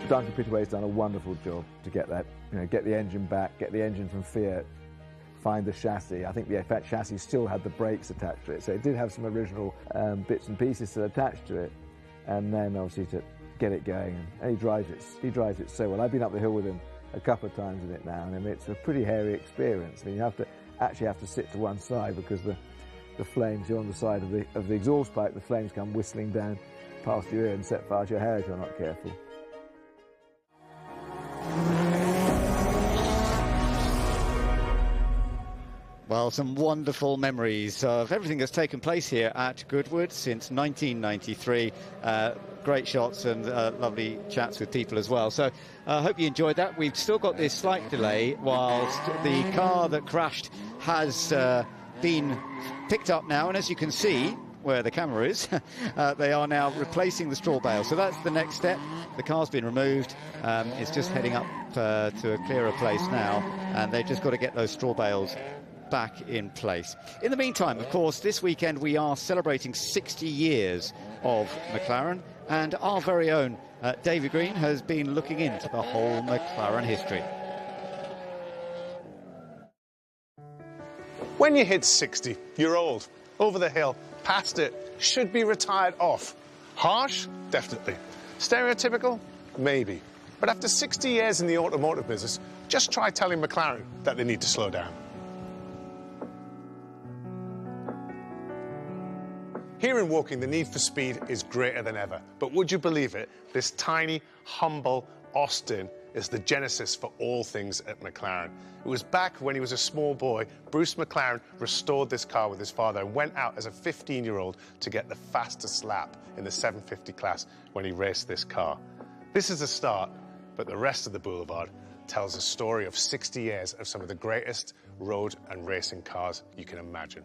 Duncan Pittaway's done a wonderful job to get that, get the engine back, get the engine from Fiat, find the chassis. I think the Fiat chassis still had the brakes attached to it, so it did have some original bits and pieces still attached to it. And then obviously to get it going, and he drives it so well. I've been up the hill with him a couple of times in it now, and it's a pretty hairy experience. I mean, you have to sit to one side because the flames, you're on the side of the exhaust pipe, the flames come whistling down past your ear and set fire to your hair if you're not careful. Well, some wonderful memories of everything that's taken place here at Goodwood since 1993. Great shots and lovely chats with people as well. So I hope you enjoyed that. We've still got this slight delay whilst the car that crashed has been picked up now. And as you can see, where the camera is, they are now replacing the straw bale. So that's the next step. The car's been removed. It's just heading up to a clearer place now. And they've just got to get those straw bales back in place. In the meantime, of course, this weekend we are celebrating 60 years of McLaren, and our very own David Green has been looking into the whole McLaren history. When you hit 60, you're old, over the hill, past it, should be retired off. Harsh? Definitely. Stereotypical? Maybe. But after 60 years in the automotive business, just try telling McLaren that they need to slow down. Here in Woking, the need for speed is greater than ever. But would you believe it? This tiny, humble Austin is the genesis for all things at McLaren. It was back when he was a small boy, Bruce McLaren restored this car with his father and went out as a 15-year-old to get the fastest lap in the 750 class when he raced this car. This is the start, but the rest of the boulevard tells a story of 60 years of some of the greatest road and racing cars you can imagine.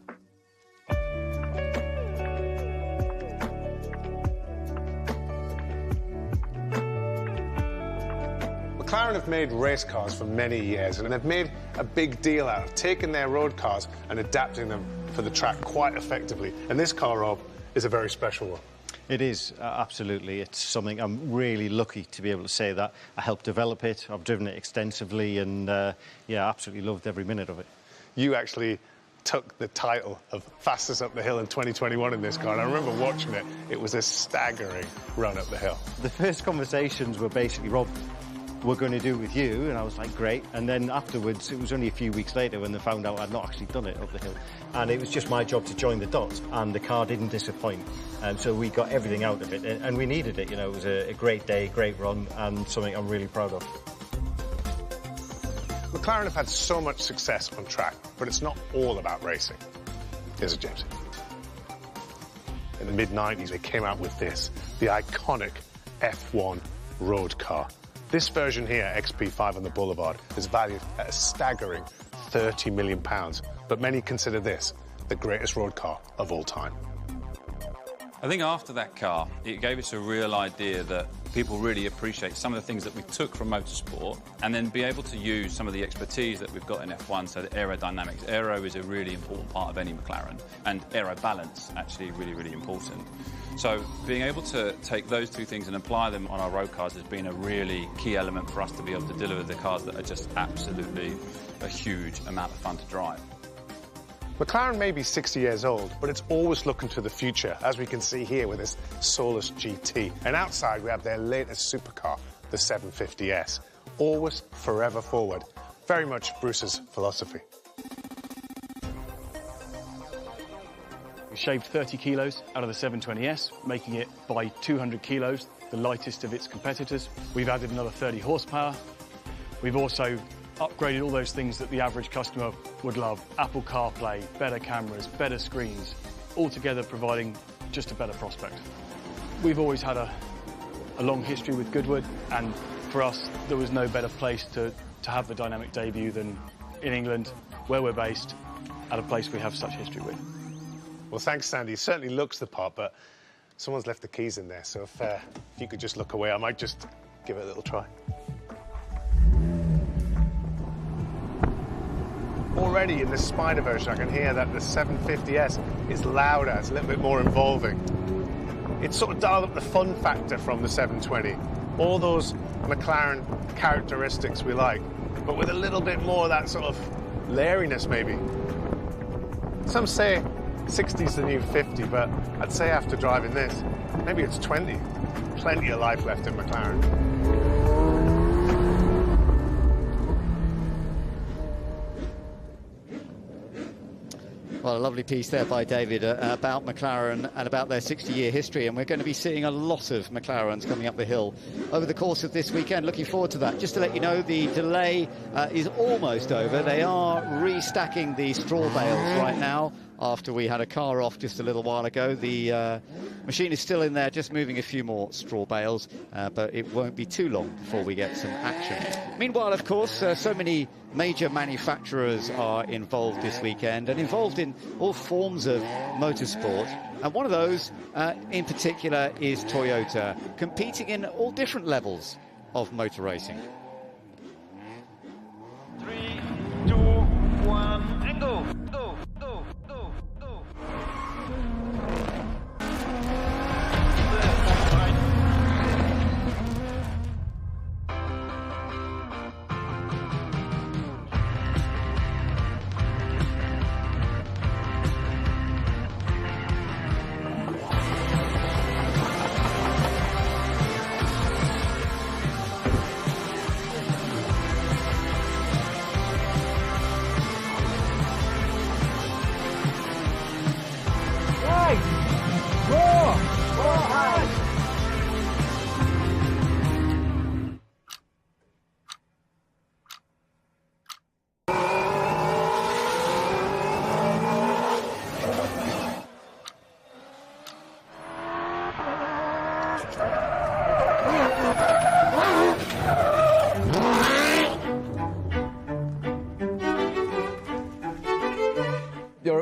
McLaren have made race cars for many years, and they've made a big deal out of taking their road cars and adapting them for the track quite effectively. And this car, Rob, is a very special one. It is, absolutely. It's something I'm really lucky to be able to say that. I helped develop it, I've driven it extensively, and yeah, absolutely loved every minute of it. You actually took the title of fastest up the hill in 2021 in this car, and I remember watching it. It was a staggering run up the hill. The first conversations were basically, Rob, we're going to do it with you, and I was like, great. And then afterwards, it was only a few weeks later when they found out I'd not actually done it up the hill. And it was just my job to join the dots, and the car didn't disappoint. And so we got everything out of it, and we needed it. You know, it was a great day, great run, and something I'm really proud of. McLaren have had so much success on track, but it's not all about racing. Here's a James. In the mid-90s, they came out with this, the iconic F1 road car. This version here, XP5 on the Boulevard, is valued at a staggering £30 million, but many consider this the greatest road car of all time. I think after that car, it gave us a real idea that people really appreciate some of the things that we took from motorsport and then be able to use some of the expertise that we've got in F1, so the aerodynamics. Aero is a really important part of any McLaren, and aero balance actually really, really important. So being able to take those two things and apply them on our road cars has been a really key element for us to be able to deliver the cars that are just absolutely a huge amount of fun to drive. McLaren may be 60 years old, but it's always looking to the future, as we can see here with this Solus GT. And outside we have their latest supercar, the 750S. Always forever forward. Very much Bruce's philosophy. We shaved 30 kilos out of the 720S, making it by 200 kilos, the lightest of its competitors. We've added another 30 horsepower. We've also upgraded all those things that the average customer would love. Apple CarPlay, better cameras, better screens, all together providing just a better prospect. We've always had a long history with Goodwood, and for us, there was no better place to have the dynamic debut than in England, where we're based, at a place we have such history with. Well, thanks, Sandy. It certainly looks the part, but someone's left the keys in there, so if you could just look away, I might just give it a little try. Already in the Spider version, I can hear that the 750S is louder, it's a little bit more involving. It's sort of dialed up the fun factor from the 720. All those McLaren characteristics we like, but with a little bit more of that sort of lariness, maybe. Some say 60's the new 50, but I'd say after driving this, maybe it's 20. Plenty of life left in McLaren. Well, a lovely piece there by David about McLaren and about their 60-year history, and we're going to be seeing a lot of McLarens coming up the hill over the course of this weekend. Looking forward to that. Just to let you know, the delay is almost over. They are restacking the straw bales right now after we had a car off just a little while ago. The machine is still in there, just moving a few more straw bales, but it won't be too long before we get some action. Meanwhile, of course, so many major manufacturers are involved this weekend and involved in all forms of motorsport. And one of those in particular is Toyota, competing in all different levels of motor racing. 3, 2, 1, and go! Go!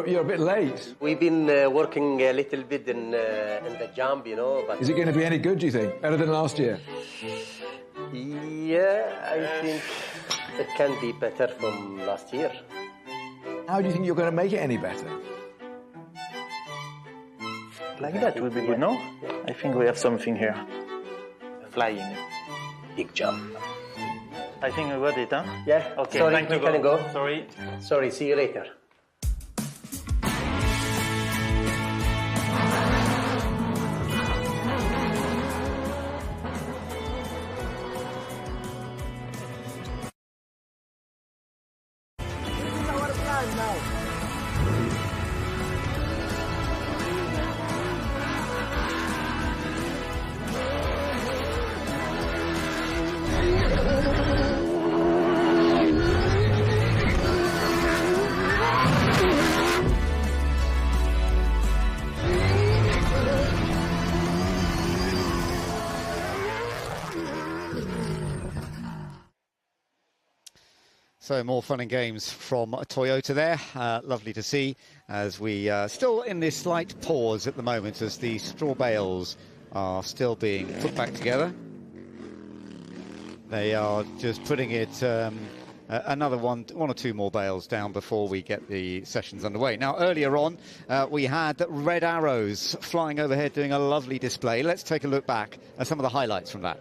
you're a bit late. We've been working a little bit in the jump, you know. But Is it going to be any good, do you think? Better than last year? yeah, I think it can be better from last year. How do you think you're going to make it any better? Like that would be good, no? I think we have something here. Flying. Big jump. I think we got it, huh? Yeah. Okay, Sorry, time to we can go. Sorry. Sorry, see you later. So more fun and games from Toyota there. Lovely to see as we still in this slight pause at the moment as the straw bales are still being put back together. They are just putting it another one or two more bales down before we get the sessions underway. Now earlier on we had red arrows flying overhead doing a lovely display. Let's take a look back at some of the highlights from that.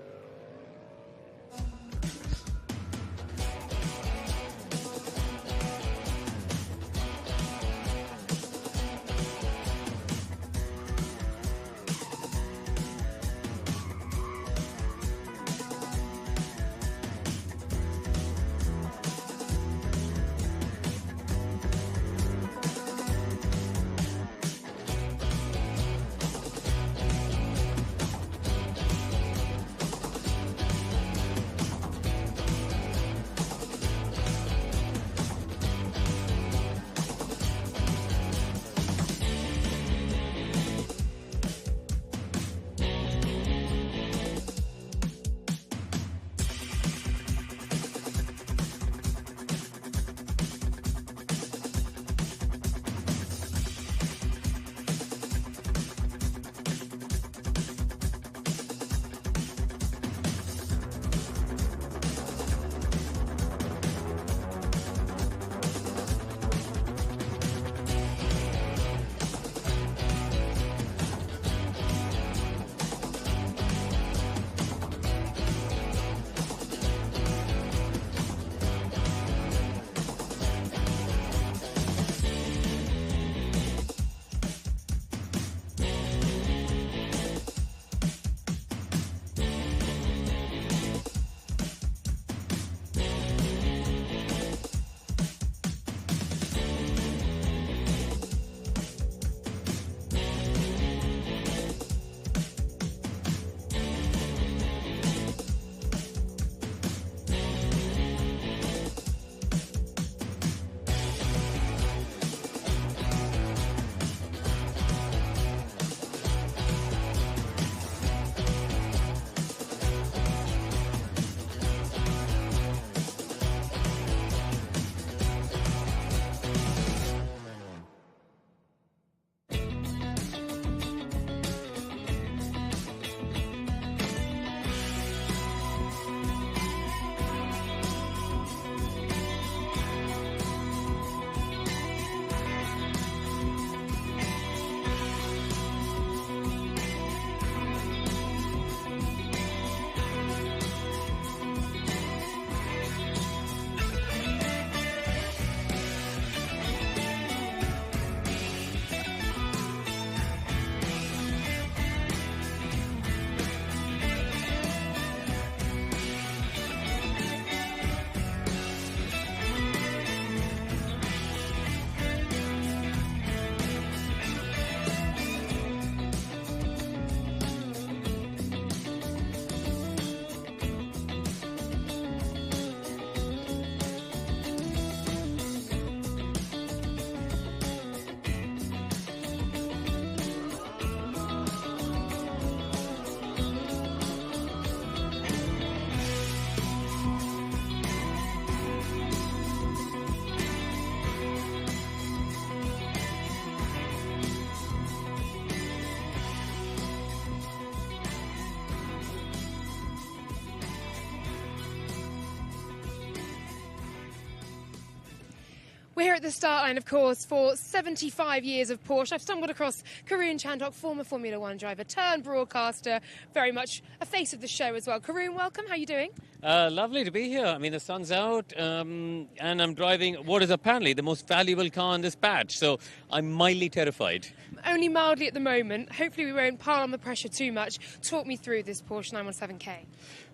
We're here at the start line, of course, for 75 years of Porsche. I've stumbled across Karun Chandhok, former Formula One driver, turned broadcaster, very much a face of the show as well. Karun, welcome. How are you doing? Lovely to be here. I mean, the sun's out, and I'm driving what is apparently the most valuable car in this batch, so I'm mildly terrified. Only mildly at the moment. Hopefully we won't pile on the pressure too much. Talk me through this Porsche 917K.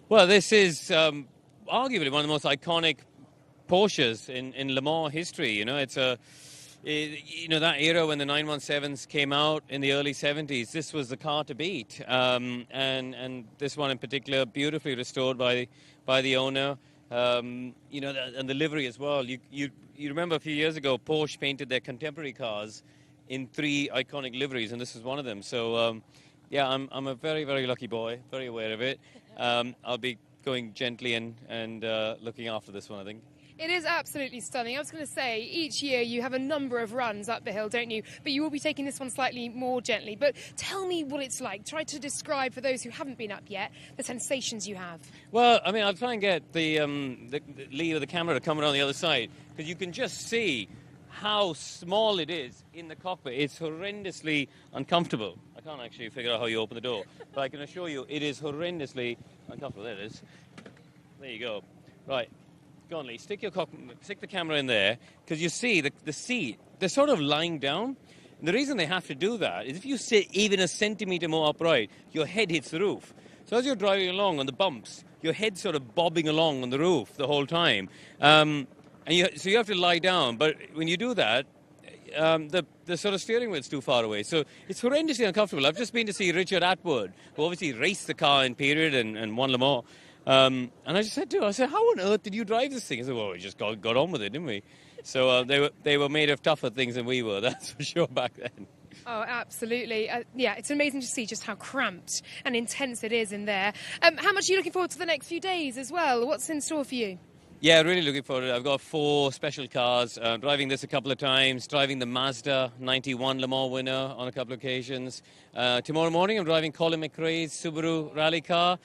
Well, this is arguably one of the most iconic Porsches in Le Mans history. You know, it's that era when the 917s came out in the early 70s. This was the car to beat, and this one in particular, beautifully restored by the owner. And the livery as well. You remember a few years ago, Porsche painted their contemporary cars in 3 iconic liveries, and this is one of them. So, I'm a very, very lucky boy, very aware of it. I'll be going gently and looking after this one, I think. It is absolutely stunning. I was going to say, each year you have a number of runs up the hill, don't you? But you will be taking this one slightly more gently. But tell me what it's like. Try to describe, for those who haven't been up yet, the sensations you have. Well, I mean, I'll try and get the lead of the camera to come around the other side, because you can just see how small it is in the cockpit. It's horrendously uncomfortable. I can't actually figure out how you open the door, but I can assure you it is horrendously uncomfortable. There it is. There you go. Right. Go on, Lee. Stick the camera in there, because you see the seat, they're sort of lying down. And the reason they have to do that is if you sit even a centimetre more upright, your head hits the roof. So as you're driving along on the bumps, your head's sort of bobbing along on the roof the whole time. So you have to lie down. But when you do that, the sort of steering wheel's too far away. So it's horrendously uncomfortable. I've just been to see Richard Atwood, who obviously raced the car in period and won Le Mans. And I just said to him, how on earth did you drive this thing? He said, well, we just got on with it, didn't we? So they were made of tougher things than we were, that's for sure, back then. Oh, absolutely. It's amazing to see just how cramped and intense it is in there. How much are you looking forward to the next few days as well? What's in store for you? Yeah, really looking forward to it. I've got 4 special cars, driving this a couple of times, driving the Mazda 91 Le Mans winner on a couple of occasions. Tomorrow morning I'm driving Colin McRae's Subaru rally car.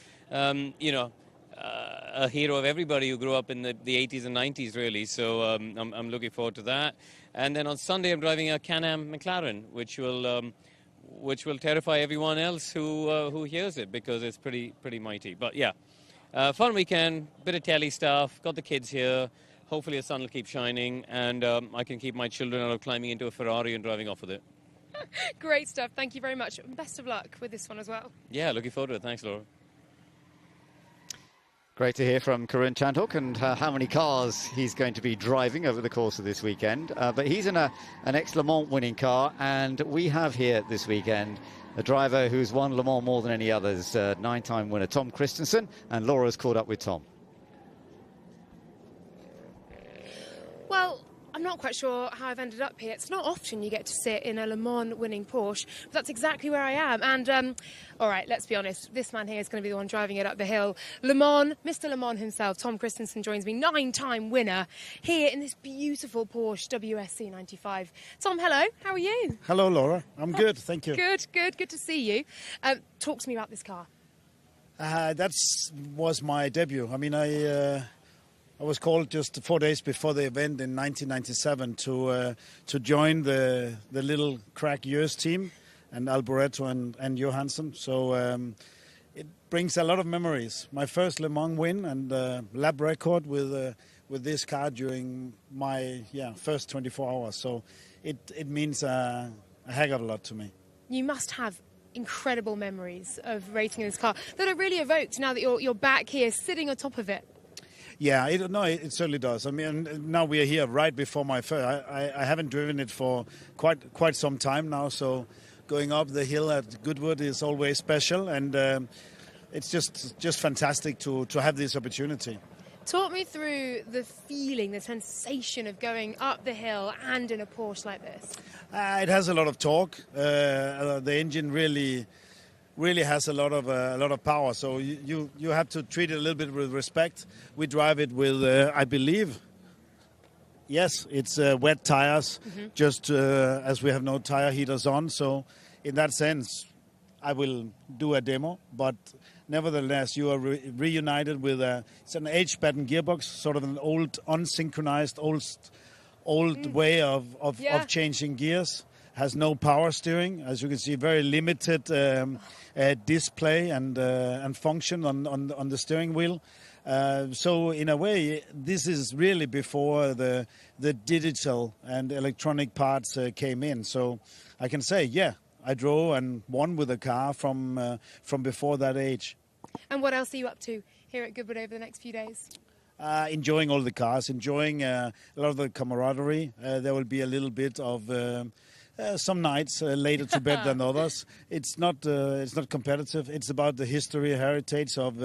A hero of everybody who grew up in the 80s and 90s, really. So I'm looking forward to that. And then on Sunday, I'm driving a Can-Am McLaren, which will terrify everyone else who hears it, because it's pretty mighty. But yeah, fun weekend, bit of telly stuff. Got the kids here. Hopefully the sun will keep shining, and I can keep my children out of climbing into a Ferrari and driving off with it. Great stuff. Thank you very much. Best of luck with this one as well. Yeah, looking forward to it. Thanks, Laura. Great to hear from Karun Chandhok and how many cars he's going to be driving over the course of this weekend. But he's in an ex-Le Mans winning car, and we have here this weekend a driver who's won Le Mans more than any others, 9-time winner Tom Christensen, and Laura's caught up with Tom. Well, I'm not quite sure how I've ended up here. It's not often you get to sit in a Le Mans winning Porsche, but that's exactly where I am. And, all right, let's be honest, this man here is going to be the one driving it up the hill. Le Mans, Mr. Le Mans himself, Tom Christensen, joins me, 9-time winner, here in this beautiful Porsche WSC 95. Tom, hello, how are you? Hello, Laura. I'm good, thank you. Good to see you. Talk to me about this car. That was my debut. I mean, I was called just 4 days before the event in 1997 to join the little crack years team, and Alboreto and Johansson. So it brings a lot of memories. My first Le Mans win and lap record with this car during my first 24 hours. So it means a heck of a lot to me. You must have incredible memories of racing in this car that are really evoked now that you're back here sitting on top of it. Yeah, it certainly does. I mean, now we are here right before my first. I haven't driven it for quite some time now, so going up the hill at Goodwood is always special, and it's just fantastic to have this opportunity. Talk me through the feeling, the sensation of going up the hill and in a Porsche like this. It has a lot of torque. The engine really has a lot of power, so you have to treat it a little bit with respect. We drive it with, I believe, yes, it's wet tires, just as we have no tire heaters on. So in that sense, I will do a demo, but nevertheless, you are reunited with it's an age-pattern gearbox, sort of an old, unsynchronized, old way of changing gears. Has no power steering, as you can see, very limited display and function on the steering wheel. So in a way, this is really before the digital and electronic parts came in. So I can say, yeah, I drove and won with a car from before that age. And what else are you up to here at Goodwood over the next few days? Enjoying all the cars, enjoying a lot of the camaraderie. There will be a little bit of some nights later to bed than others. It's not competitive. It's about the history, heritage of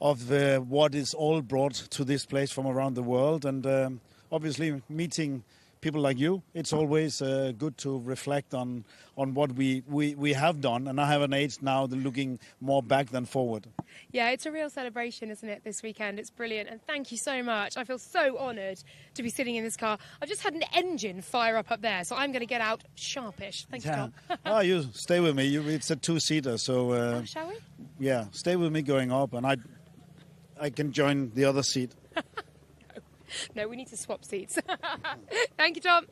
what is all brought to this place from around the world, and obviously meeting people like you. It's always good to reflect on what we have done, and I have an age now that looking more back than forward. Yeah, it's a real celebration, isn't it, this weekend? It's brilliant, and thank you so much. I feel so honoured to be sitting in this car. I've just had an engine fire up there, so I'm going to get out sharpish. Thank you, Tom. Oh, you stay with me. It's a two-seater, so... shall we? Yeah, stay with me going up, and I can join the other seat. No, we need to swap seats. Thank you, Tom.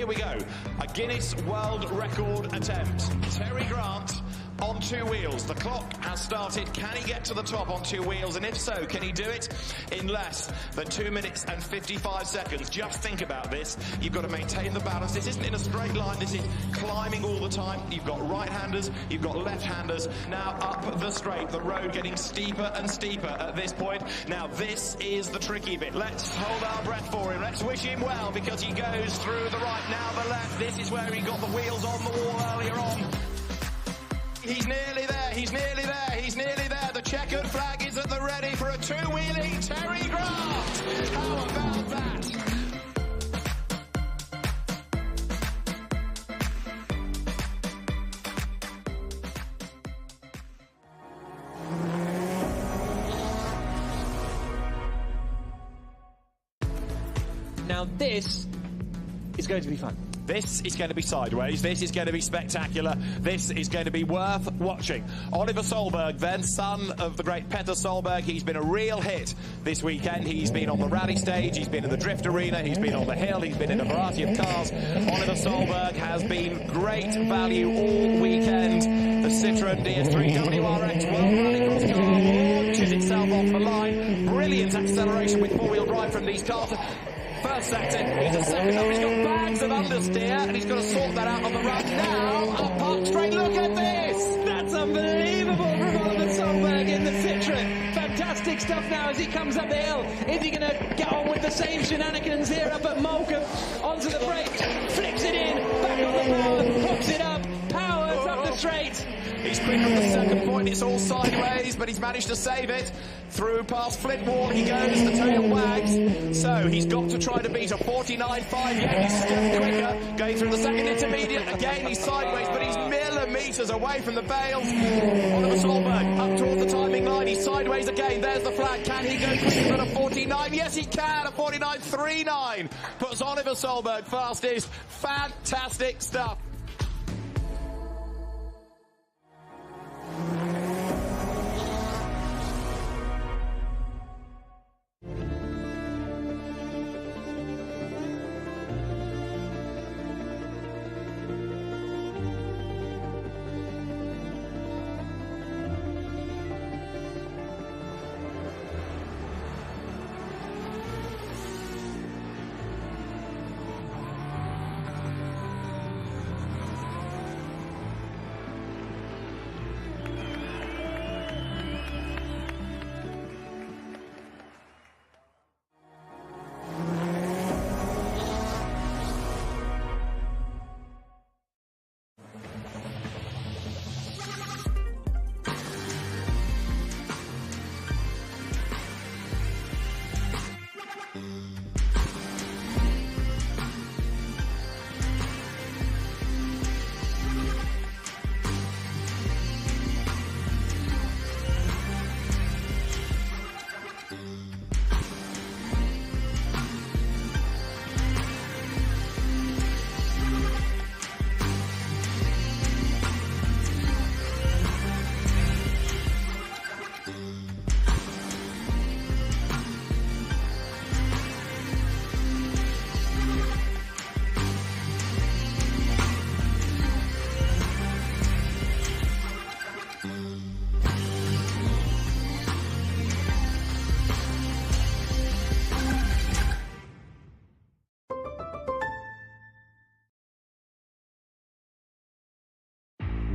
here we go. A Guinness World Record attempt. Terry Grant on 2 wheels. The clock has started. Can he get to the top on 2 wheels? And if so, can he do it in less than 2 minutes and 55 seconds? Just think about this. You've got to maintain the balance. This isn't in a straight line. This is climbing all the time. You've got right-handers. You've got left-handers. Now up the straight. The road getting steeper and steeper at this point. Now this is the tricky bit. Let's hold our breath for him. Let's wish him well because he goes through the right. Now the left. This is where he got the wheels on the wall earlier on. He's nearly there, he's nearly there, he's nearly there. The checkered flag is at the ready for a 2-wheeling Terry Grant. How about that? Now this is going to be fun. This is going to be sideways. This is going to be spectacular. This is going to be worth watching. Oliver Solberg, then son of the great Petter Solberg. He's been a real hit this weekend. He's been on the rally stage. He's been in the drift arena. He's been on the hill. He's been in a variety of cars. Oliver Solberg has been great value all weekend. The Citroën DS3 WRX World Rallycross car launches itself off the line. Brilliant acceleration with four-wheel drive from these cars. First sector, he's a second up, he's got bags of understeer, and he's got to sort that out on the run. Now, up Park Straight, look at this! That's unbelievable from Oliver Solberg in the Citroën. Fantastic stuff now as he comes up the hill. Is he going to get on with the same shenanigans here up at Moulcombe? Onto the brakes, flicks it in, back on the power, hooks it up, powers up the straight. He's quick from the second point, it's all sideways, but he's managed to save it. Through past Flintwall he goes, the tail wags. So he's got to try to beat a 49.5, yeah, he's still quicker. Going through the second intermediate, again he's sideways, but he's millimetres away from the bales. Oliver Solberg up towards the timing line, he's sideways again, there's the flag. Can he go quicker than a 49? Yes he can, a 49.39. Puts Oliver Solberg fastest. Fantastic stuff.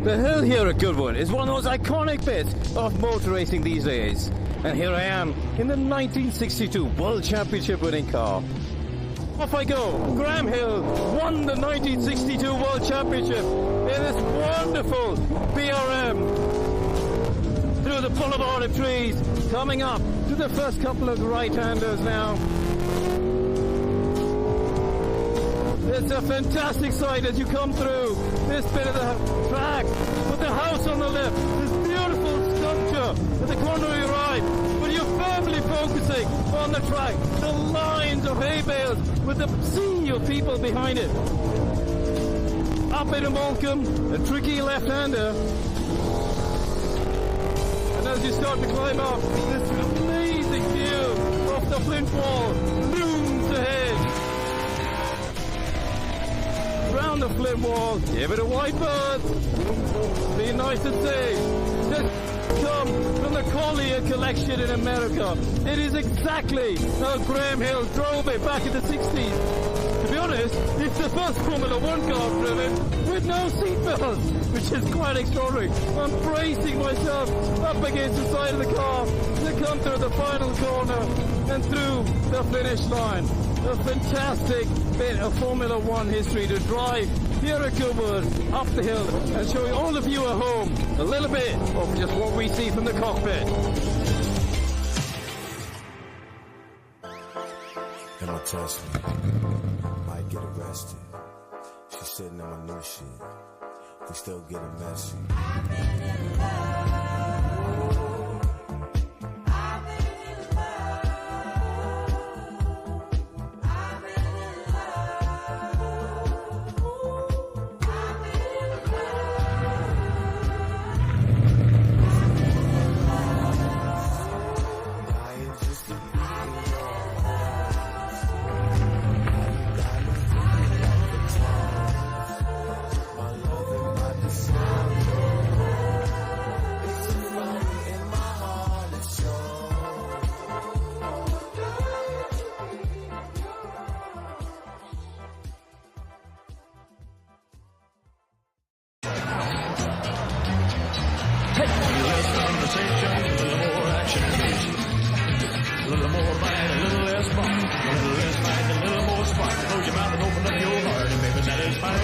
The hill here at Goodwood is one of those iconic bits of motor racing these days. And here I am in the 1962 World Championship winning car. Off I go. Graham Hill won the 1962 World Championship in this wonderful BRM. Through the boulevard of trees, coming up to the first couple of right-handers now. It's a fantastic sight as you come through this bit of the track with the house on the left, this beautiful sculpture at the corner of your eye, but you're firmly focusing on the track, the lines of hay bales with the sea of people behind it. Up into Moulcombe, a tricky left-hander, and as you start to climb up, this amazing view of the Flint Wall looms ahead. down the flip wall. Give it a wide berth. Be nice and safe. This come from the Collier collection in America. It is exactly how Graham Hill drove it back in the 60s. To be honest, it's the first Formula One car driven with no seatbelts, which is quite extraordinary. I'm bracing myself up against the side of the car to come through the final corner and through the finish line. A fantastic bit of Formula One history to drive here at Goodwood, up the hill, and showing all of you at home a little bit of just what we see from the cockpit. Emma touched me, might get arrested. She's sitting on my new shit, we still getting messy. A little more bite, a little less bark. A little less bite, a little more spark. Close your mouth and open up your heart, and baby, that is fine.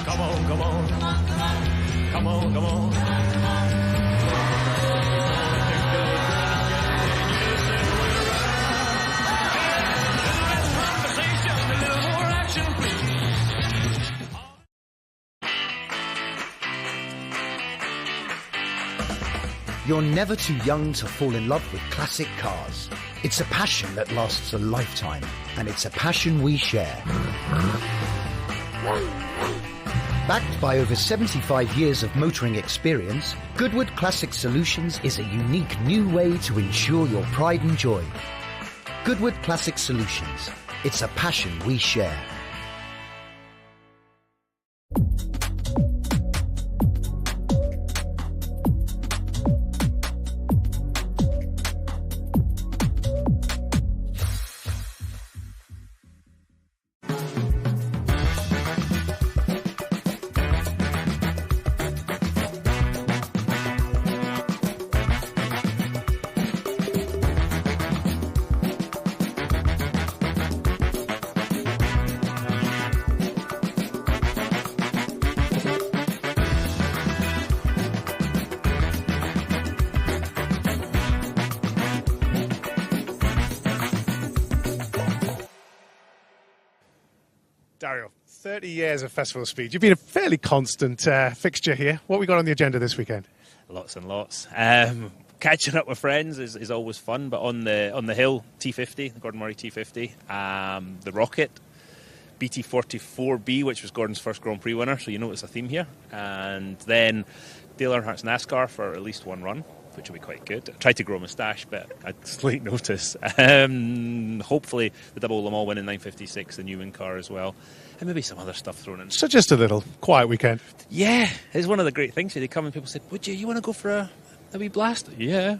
Come on, come on. Come on, come on. You're never too young to fall in love with classic cars. It's a passion that lasts a lifetime, and it's a passion we share. Backed by over 75 years of motoring experience, Goodwood Classic Solutions is a unique new way to ensure your pride and joy. Goodwood Classic Solutions. It's a passion we share. Dario, 30 years of Festival of Speed. You've been a fairly constant fixture here. What we got on the agenda this weekend? Lots and lots. Catching up with friends is always fun, but on the hill, T50, the Gordon Murray T50, the Rocket, BT44B, which was Gordon's first Grand Prix winner, so you know it's a theme here, and then Dale Earnhardt's NASCAR for at least one run, which will be quite good. I tried to grow a moustache, but I slight notice. Hopefully the double Le Mans win in 956, the Newman car as well, and maybe some other stuff thrown in. So just a little quiet weekend. Yeah, it's one of the great things. They come and people say, "Would you want to go for a wee blast?" Yeah.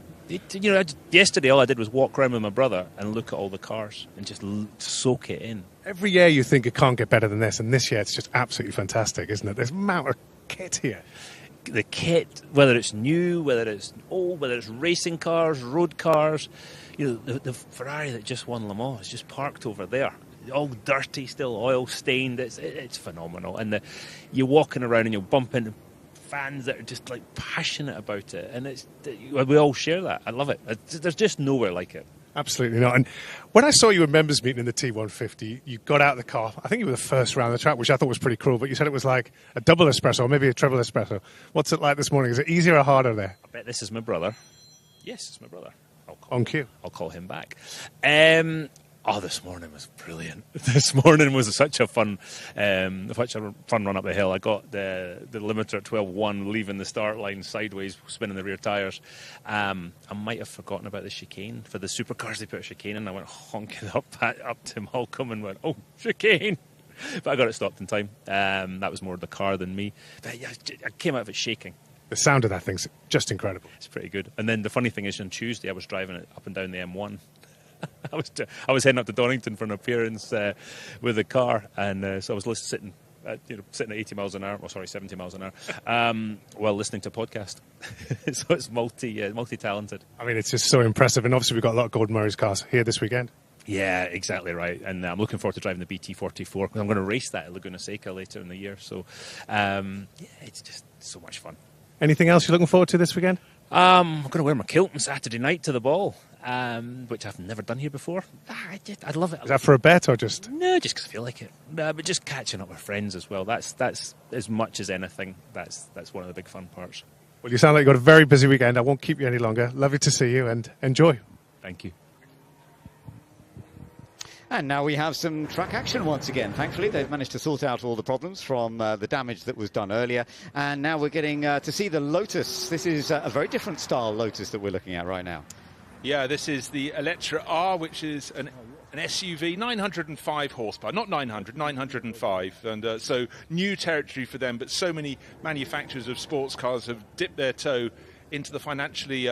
Yesterday all I did was walk around with my brother and look at all the cars and just soak it in. Every year you think it can't get better than this, and this year it's just absolutely fantastic, isn't it? There's an amount of kit here. The kit, whether it's new, whether it's old, whether it's racing cars, road cars, the Ferrari that just won Le Mans is just parked over there, all dirty, still oil stained. It's phenomenal, and you're walking around and you'll bump into fans that are just like passionate about it, and we all share that. I love it. There's just nowhere like it. Absolutely not. And when I saw you at members meeting in the T150, you got out of the car. I think you were the first round of the track, which I thought was pretty cruel, but you said it was like a double espresso or maybe a triple espresso. What's it like this morning? Is it easier or harder there? I bet this is my brother. Yes, it's my brother. On cue. I'll call him back. This morning was brilliant. This morning was such a fun run up the hill. I got the limiter at 12.1, leaving the start line sideways, spinning the rear tyres. I might have forgotten about the chicane. For the supercars, they put a chicane in. I went honking up to Malcolm and went, "Oh, chicane!" But I got it stopped in time. That was more the car than me. But yeah, I came out of it shaking. The sound of that thing's just incredible. It's pretty good. And then the funny thing is, on Tuesday I was driving it up and down the M1. I was heading up to Donington for an appearance with the car, and so I was sitting at 80 miles an hour. 70 miles an hour, while listening to a podcast. So it's multi-talented. I mean, it's just so impressive. And obviously, we've got a lot of Gordon Murray's cars here this weekend. Yeah, exactly right. And I'm looking forward to driving the BT44 because I'm going to race that at Laguna Seca later in the year. So, yeah, it's just so much fun. Anything else you're looking forward to this weekend? I'm going to wear my kilt on Saturday night to the ball, which I've never done here before. I'd love it. Is that for a bet or just? No, just because I feel like it. But just catching up with friends as well. That's as much as anything. That's one of the big fun parts. Well, you sound like you've got a very busy weekend. I won't keep you any longer. Lovely to see you and enjoy. Thank you. And now we have some track action once again. Thankfully, they've managed to sort out all the problems from the damage that was done earlier. And now we're getting to see the Lotus. This is a very different style Lotus that we're looking at right now. Yeah, this is the Electra R, which is an SUV, 905 horsepower, not 900, 905. And so new territory for them, but so many manufacturers of sports cars have dipped their toe into the financially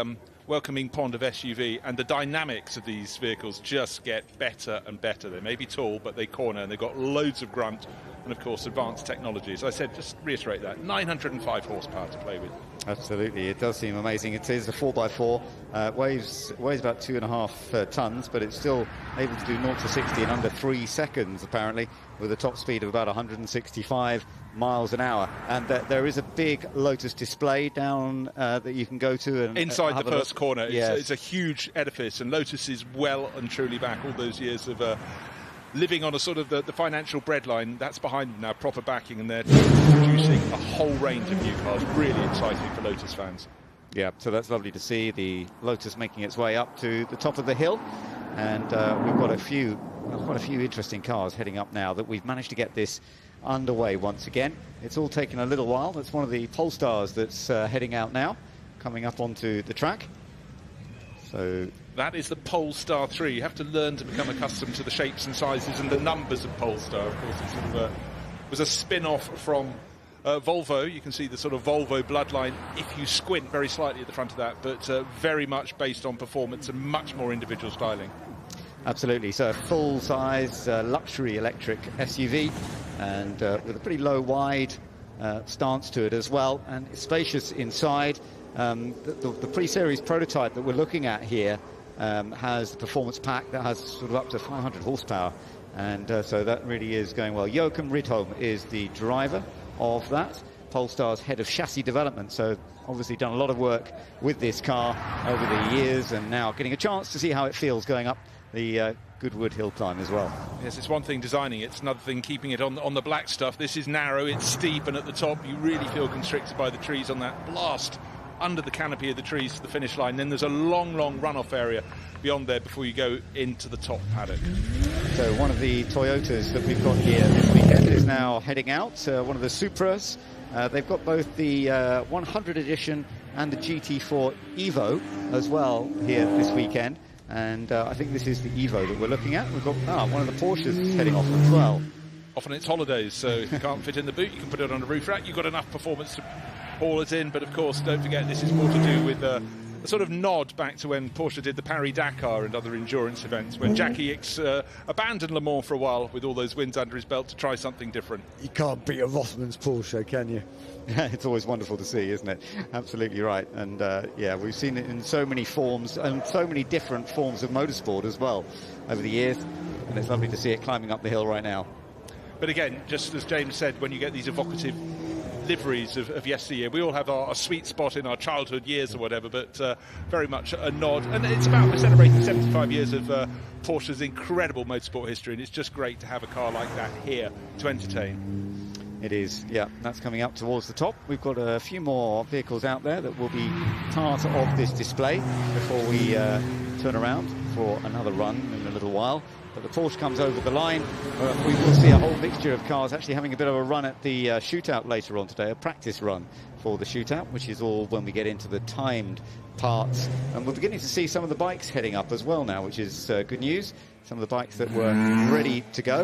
welcoming pond of SUV, and the dynamics of these vehicles just get better and better. They may be tall, but they corner, and they've got loads of grunt and, of course, advanced technology. As I said, just reiterate that, 905 horsepower to play with. Absolutely, it does seem amazing. It is a 4x4, weighs about 2.5 tons, but it's still able to do 0 to 60 in under 3 seconds, apparently, with a top speed of about 165 miles an hour. And there is a big Lotus display down that you can go to. And inside the first corner, yes. It's a huge edifice, and Lotus is well and truly back. All those years of living on a sort of the financial breadline, that's behind them now, proper backing, and they're producing a whole range of new cars. Really exciting for Lotus fans. Yeah, so that's lovely to see the Lotus making its way up to the top of the hill. And we've got quite a few interesting cars heading up now that we've managed to get this underway once again. It's all taken a little while. That's one of the Polestars that's heading out now, coming up onto the track. So that is the Polestar 3. You have to learn to become accustomed to the shapes and sizes and the numbers of Polestar. Of course, it sort of was a spin-off from Volvo. You can see the sort of Volvo bloodline if you squint very slightly at the front of that, but very much based on performance and much more individual styling. Absolutely. So a full-size luxury electric SUV, and with a pretty low wide stance to it as well, and it's spacious inside. The pre-series prototype that we're looking at here has the performance pack that has sort of up to 500 horsepower, and so that really is going well. Joachim Ridholm is the driver of that, Polestar's head of chassis development, so obviously done a lot of work with this car over the years, and now getting a chance to see how it feels going up the Goodwood hill climb as well. Yes, it's one thing designing it, it's another thing keeping it on the black stuff. This is narrow, it's steep, and at the top you really feel constricted by the trees on that blast under the canopy of the trees to the finish line. Then there's a long runoff area beyond there before you go into the top paddock. So one of the Toyotas that we've got here this weekend is now heading out, one of the Supras. They've got both the 100 edition and the GT4 Evo as well here this weekend. And I think this is the Evo that we're looking at. We've got one of the Porsches heading off as well. Often it's holidays, so if you can't fit in the boot, you can put it on a roof rack. You've got enough performance to haul it in, but of course, don't forget, this is more to do with a sort of nod back to when Porsche did the Paris-Dakar and other endurance events, when Jackie Ickx abandoned Le Mans for a while with all those wins under his belt to try something different. You can't beat a Rothmans Porsche, can you? It's always wonderful to see, isn't it? Absolutely right. And yeah, we've seen it in so many forms and so many different forms of motorsport as well over the years, and it's lovely to see it climbing up the hill right now. But again, just as James said, when you get these evocative liveries of yesteryear, we all have our sweet spot in our childhood years or whatever, but very much a nod. And it's about, we're celebrating 75 years of Porsche's incredible motorsport history, and it's just great to have a car like that here to entertain. It is, yeah, that's coming up towards the top. We've got a few more vehicles out there that will be part of this display before we turn around for another run in a little while. But the Porsche comes over the line. We will see a whole mixture of cars actually having a bit of a run at the shootout later on today, a practice run for the shootout, which is all when we get into the timed parts. And we're beginning to see some of the bikes heading up as well now, which is good news. some of the bikes that were ready to go.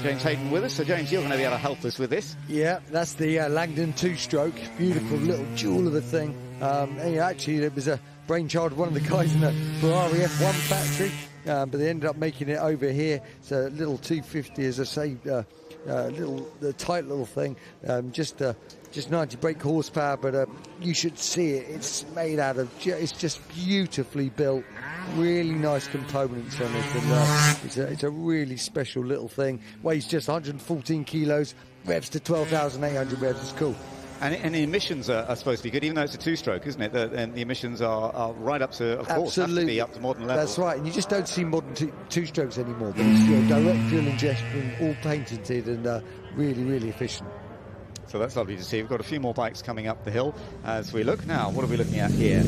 James Hayden with us. So, James, you're going to be able to help us with this. Yeah, that's the Langdon two-stroke. Beautiful little jewel of a thing. And actually, it was a brainchild of one of the guys in the Ferrari F1 factory, but they ended up making it over here. It's a little 250, as I say, tight little thing. Just 90 brake horsepower, but you should see it. It's made out of, it's just beautifully built. Really nice components on it, and it's a really special little thing. Weighs just 114 kilos, revs to 12,800 revs. It's cool. And the emissions are supposed to be good, even though it's a two-stroke, isn't it? And the emissions are right up to, of course, have to be up to modern levels. That's right, and you just don't see modern two-strokes anymore. But it's direct fuel ingestion, all patented, and really, really efficient. So that's lovely to see. We've got a few more bikes coming up the hill as we look. Now, what are we looking at here?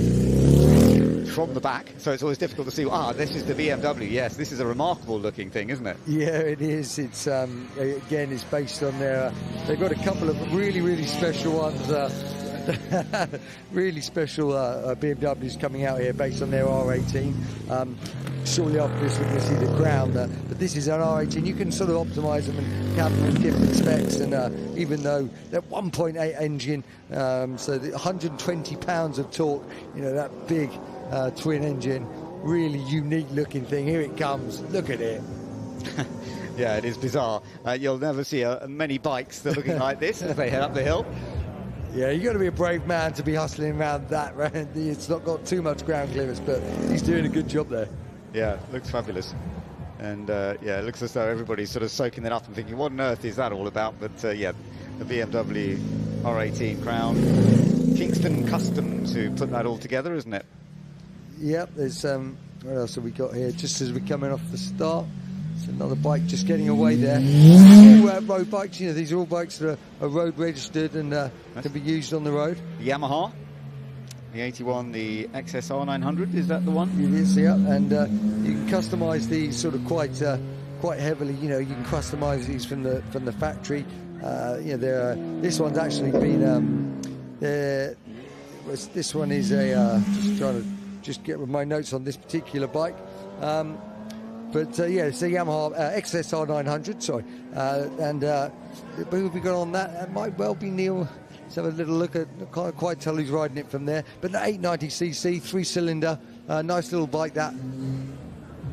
From the back, so it's always difficult to see. This is the BMW. Yes, this is a remarkable looking thing, isn't it? Yeah, it is. It's again, it's based on their. They've got a couple of really, really special ones. Really special BMWs coming out here based on their R18. Shortly after this, we're going to see the Crown. But this is an R18. You can sort of optimise them and have them in different specs. And even though they're 1.8 engine, so the 120 pounds of torque, that big twin engine, really unique looking thing. Here it comes. Look at it. Yeah, it is bizarre. You'll never see many bikes that are looking like this as they head up the hill. Yeah, you've got to be a brave man to be hustling around that. Right? It's not got too much ground clearance, but he's doing a good job there. Yeah, looks fabulous. And it looks as though everybody's sort of soaking it up and thinking, what on earth is that all about? But the BMW R18 Crown, Kingston Customs who put that all together, isn't it? Yep, there's what else have we got here? Just as we're coming off the start, it's another bike just getting away there. All road bikes, these are all bikes that are road registered and can be used on the road. Yamaha, the 81, the XSR 900, is that the one? It is, yeah, and you can customise these sort of quite heavily. You can customise these from the factory. This one's actually been this one is a just trying to get my notes on this particular bike. It's a Yamaha XSR 900, sorry. Who have we got on that? It might well be Neil. Let's have a little look at, can't quite tell who's riding it from there. But the 890cc, 3-cylinder, nice little bike that.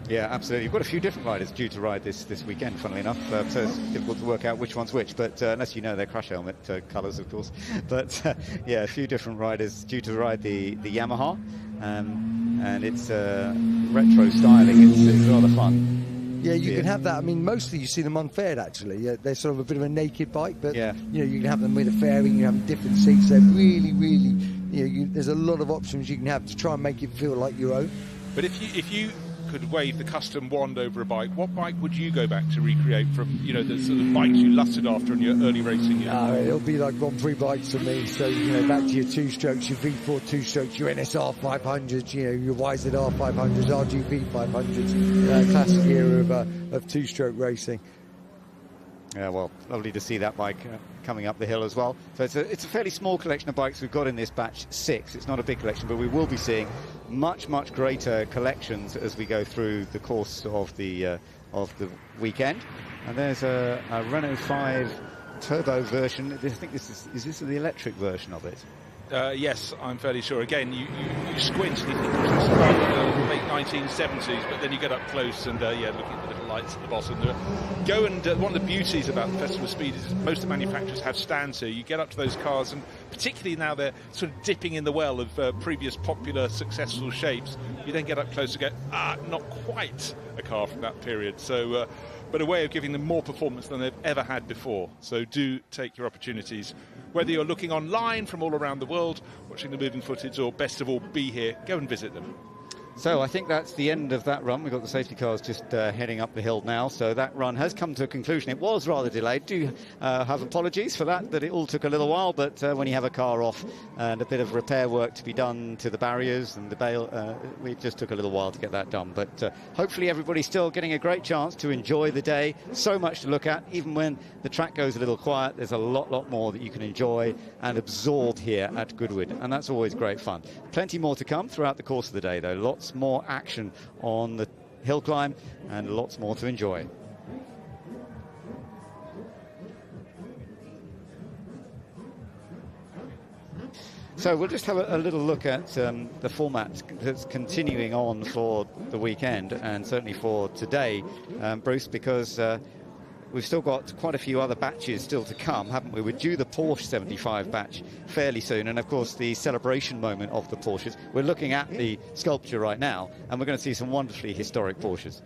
Yeah, absolutely. You've got a few different riders due to ride this weekend, funnily enough. So it's difficult to work out which one's which, but unless you know their crash helmet colours, of course. But a few different riders due to ride the Yamaha. And it's retro styling. It's rather fun. Yeah, you can have that. I mean, mostly you see them unfaired, actually. Yeah, they're sort of a bit of a naked bike, but you can have them with a fairing. You have different seats. They're really, really. There's a lot of options you can have to try and make it feel like your own. But if you could wave the custom wand over a bike, what bike would you go back to recreate from, the sort of bikes you lusted after in your early racing years? It'll be like Grand Prix bikes for me. So, back to your two-strokes, your V4 two-strokes, your NSR 500s, your YZR 500s, RGV 500s, classic era of two-stroke racing. Yeah, well, lovely to see that bike coming up the hill as well. So it's a fairly small collection of bikes we've got in this batch 6. It's not a big collection, but we will be seeing much greater collections as we go through the course of the weekend. And there's a Renault 5 turbo version. I think is this the electric version of it? Yes, I'm fairly sure. Again, you squint and you think it's from the late 1970s, but then you get up close and looking at the little lights at the bottom. One of the beauties about the Festival of Speed is most of the manufacturers have stands here. You get up to those cars, and particularly now they're sort of dipping in the well of previous popular, successful shapes. You then get up close and go, not quite a car from that period. So, but a way of giving them more performance than they've ever had before. So do take your opportunities. Whether you're looking online from all around the world, watching the moving footage, or best of all, be here, go and visit them. So I think that's the end of that run. We've got the safety cars just heading up the hill now. So that run has come to a conclusion. It was rather delayed. Do have apologies for that it all took a little while. But when you have a car off and a bit of repair work to be done to the barriers and the bail, it just took a little while to get that done. But hopefully everybody's still getting a great chance to enjoy the day. So much to look at. Even when the track goes a little quiet, there's a lot more that you can enjoy and absorb here at Goodwood. And that's always great fun. Plenty more to come throughout the course of the day, though. Lots more action on the hill climb, and lots more to enjoy. So we'll just have a little look at the format that's continuing on for the weekend, and certainly for today, Bruce, because we've still got quite a few other batches still to come, haven't we? We're due the Porsche 75 batch fairly soon, and of course the celebration moment of the Porsches. We're looking at the sculpture right now, and we're going to see some wonderfully historic Porsches.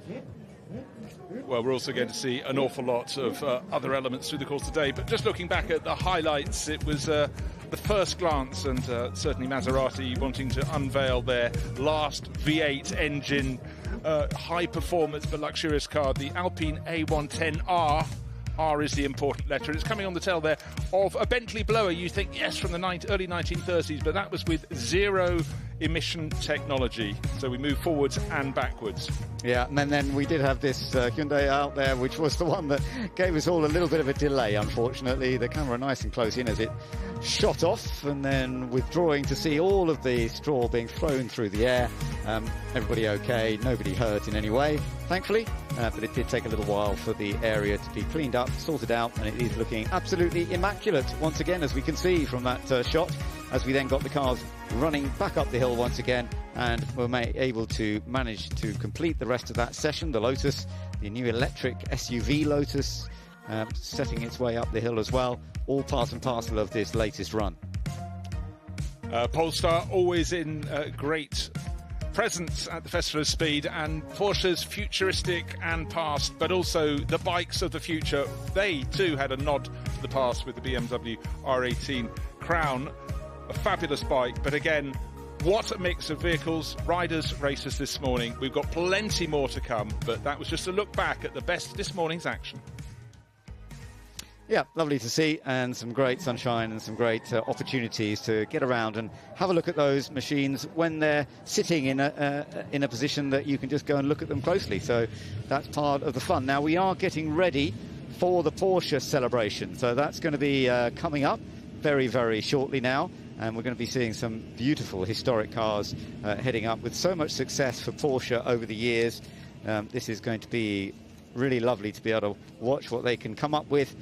Well, we're also going to see an awful lot of other elements through the course of the day. But just looking back at the highlights, it was the first glance, and certainly Maserati wanting to unveil their last V8 engine, high performance but luxurious car, the Alpine A110R. R is the important letter. It's coming on the tail there of a Bentley blower. You think, yes, from the early 1930s, but that was with zero emission technology. So we move forwards and backwards. Yeah, and then we did have this Hyundai out there, which was the one that gave us all a little bit of a delay, unfortunately. The camera nice and close in as it shot off and then withdrawing to see all of the straw being thrown through the air. Everybody okay, nobody hurt in any way, thankfully, but it did take a little while for the area to be cleaned up, sorted out, and it is looking absolutely immaculate once again, as we can see from that shot, as we then got the cars running back up the hill once again, and were able to manage to complete the rest of that session. The Lotus, the new electric SUV Lotus, setting its way up the hill as well, all part and parcel of this latest run. Polestar always in great presence at the Festival of Speed, and Porsche's futuristic and past, but also the bikes of the future. They too had a nod to the past with the BMW R18 Crown, a fabulous bike, but again, what a mix of vehicles, riders, racers this morning. We've got plenty more to come, but that was just a look back at the best of this morning's action. Yeah, lovely to see, and some great sunshine and some great opportunities to get around and have a look at those machines when they're sitting in a position that you can just go and look at them closely. So that's part of the fun. Now we are getting ready for the Porsche celebration, so that's going to be coming up very, very shortly now, and we're going to be seeing some beautiful historic cars heading up with so much success for Porsche over the years. This is going to be really lovely to be able to watch what they can come up with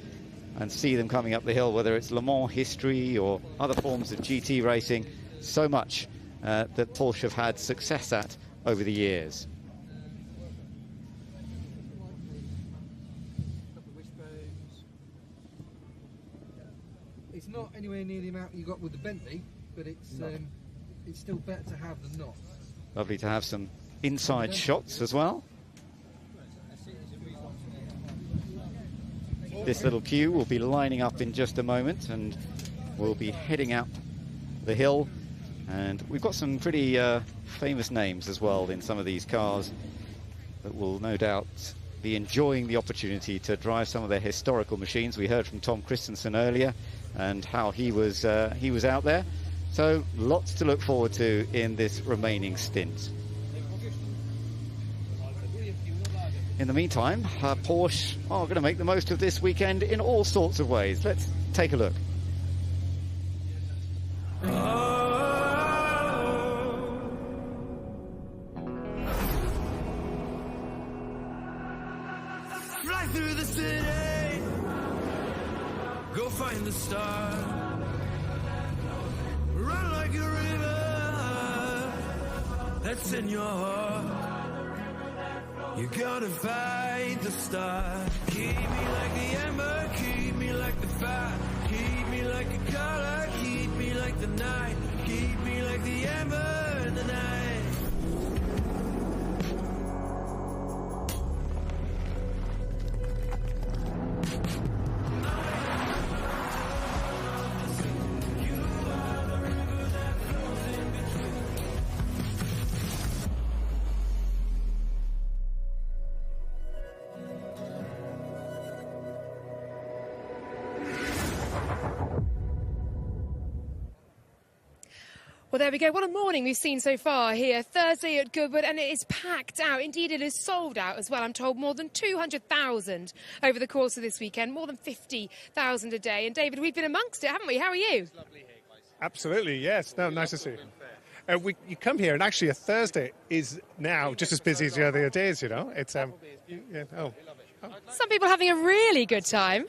and see them coming up the hill, whether it's Le Mans history or other forms of GT racing. So much that Porsche have had success at over the years. It's not anywhere near the amount you got with the Bentley, but it's still better to have than not. Lovely to have some inside shots as well. This little queue will be lining up in just a moment, and we'll be heading up the hill. And we've got some pretty famous names as well in some of these cars that will no doubt be enjoying the opportunity to drive some of their historical machines. We heard from Tom Christensen earlier and how he was out there. So lots to look forward to in this remaining stint. In the meantime, Porsche are going to make the most of this weekend in all sorts of ways. Let's take a look. Fly through the city, go find the star, run like a river that's in your heart. You gotta fight the star. Keep me like the ember, keep me like the fire, keep me like a color, keep me like the night, keep me like the ember in the night. Well, there we go. What a morning we've seen so far here. Thursday at Goodwood, and it is packed out. Indeed, it is sold out as well. I'm told more than 200,000 over the course of this weekend, more than 50,000 a day. And David, we've been amongst it, haven't we? How are you? Absolutely, yes. No, nice to see you. You come here, and actually a Thursday is now just as busy as the other days, you know. It's Some people are having a really good time.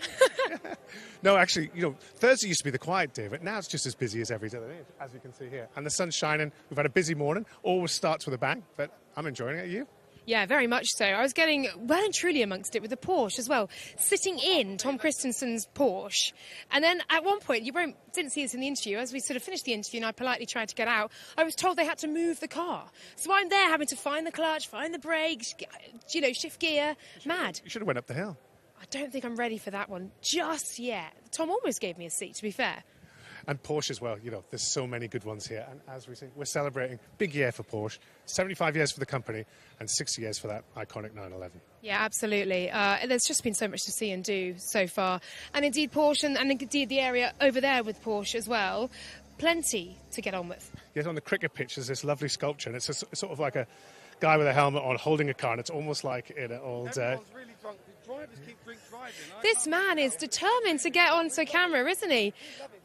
No, actually, you know, Thursday used to be the quiet day, but now it's just as busy as every other day, as you can see here. And the sun's shining. We've had a busy morning. Always starts with a bang, but I'm enjoying it. Are you? Yeah, very much so. I was getting well and truly amongst it with the Porsche as well, sitting in Tom Christensen's Porsche. And then at one point, you didn't see us in the interview, as we sort of finished the interview and I politely tried to get out, I was told they had to move the car. So I'm there having to find the clutch, find the brakes, you know, shift gear. Mad. You should have went up the hill. I don't think I'm ready for that one just yet. Tom almost gave me a seat, to be fair. And Porsche as well, you know, there's so many good ones here. And as we say, we're celebrating big year for Porsche, 75 years for the company and 60 years for that iconic 911. Yeah, absolutely. There's just been so much to see and do so far. And indeed Porsche and indeed the area over there with Porsche as well, plenty to get on with. Yes, on the cricket pitch there's this lovely sculpture, and it's sort of like a guy with a helmet on holding a car, and it's almost like in an old... Everyone's really drunk. The drivers keep drink driving. This man is determined to get onto camera, isn't he?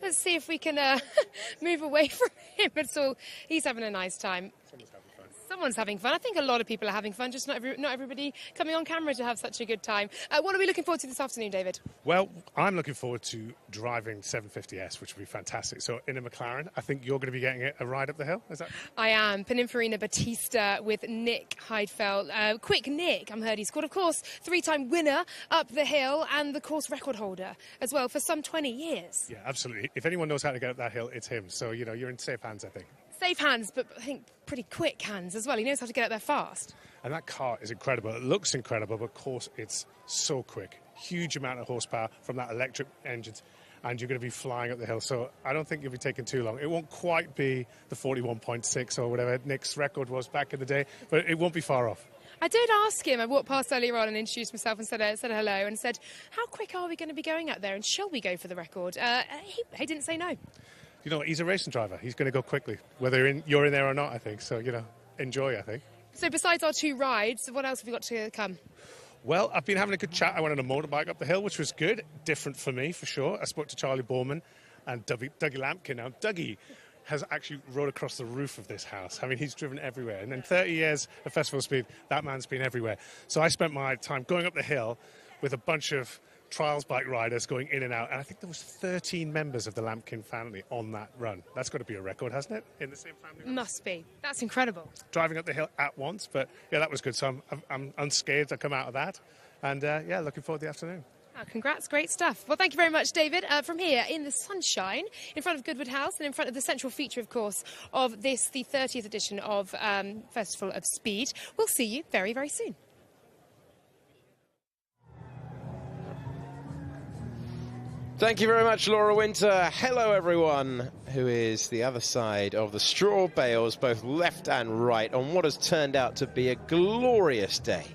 Let's see if we can move away from him. But he's having a nice time. Someone's having fun. I think a lot of people are having fun, just not everybody coming on camera to have such a good time. What are we looking forward to this afternoon, David? Well, I'm looking forward to driving 750S, which will be fantastic. So in a McLaren, I think you're going to be getting a ride up the hill, is that? I am. Pininfarina Battista with Nick Heidfeld. Quick Nick, I'm heard he scored, of course, 3-time winner up the hill and the course record holder as well for some 20 years. Yeah, absolutely. If anyone knows how to get up that hill, it's him. So, you know, you're in safe hands, I think. Safe hands, but I think pretty quick hands as well. He knows how to get up there fast. And that car is incredible. It looks incredible, but of course it's so quick. Huge amount of horsepower from that electric engine, and you're going to be flying up the hill. So I don't think you'll be taking too long. It won't quite be the 41.6 or whatever Nick's record was back in the day, but it won't be far off. I did ask him, I walked past earlier on and introduced myself and said hello and said, how quick are we going to be going up there and shall we go for the record? He didn't say no. You know, he's a racing driver. He's going to go quickly, whether you're in there or not, I think. So, you know, enjoy, I think. So besides our 2 rides, what else have we got to come? Well, I've been having a good chat. I went on a motorbike up the hill, which was good. Different for me, for sure. I spoke to Charlie Borman and Dougie Lampkin. Now, Dougie has actually rode across the roof of this house. I mean, he's driven everywhere. And in 30 years of Festival of Speed, that man's been everywhere. So I spent my time going up the hill with a bunch of trials bike riders going in and out, and I think there was 13 members of the Lampkin family on that run. That's got to be a record, hasn't it, in the same family? Must be. That's incredible. Driving up the hill at once, but yeah, that was good. So I'm unscathed. I come out of that, and yeah, looking forward to the afternoon. Oh, congrats, great stuff. Well, thank you very much, David. From here in the sunshine, in front of Goodwood House and in front of the central feature, of course, of this, the 30th edition of Festival of Speed. We'll see you very, very soon. Thank you very much, Laura Winter. Hello, everyone who is the other side of the straw bales, both left and right, on what has turned out to be a glorious day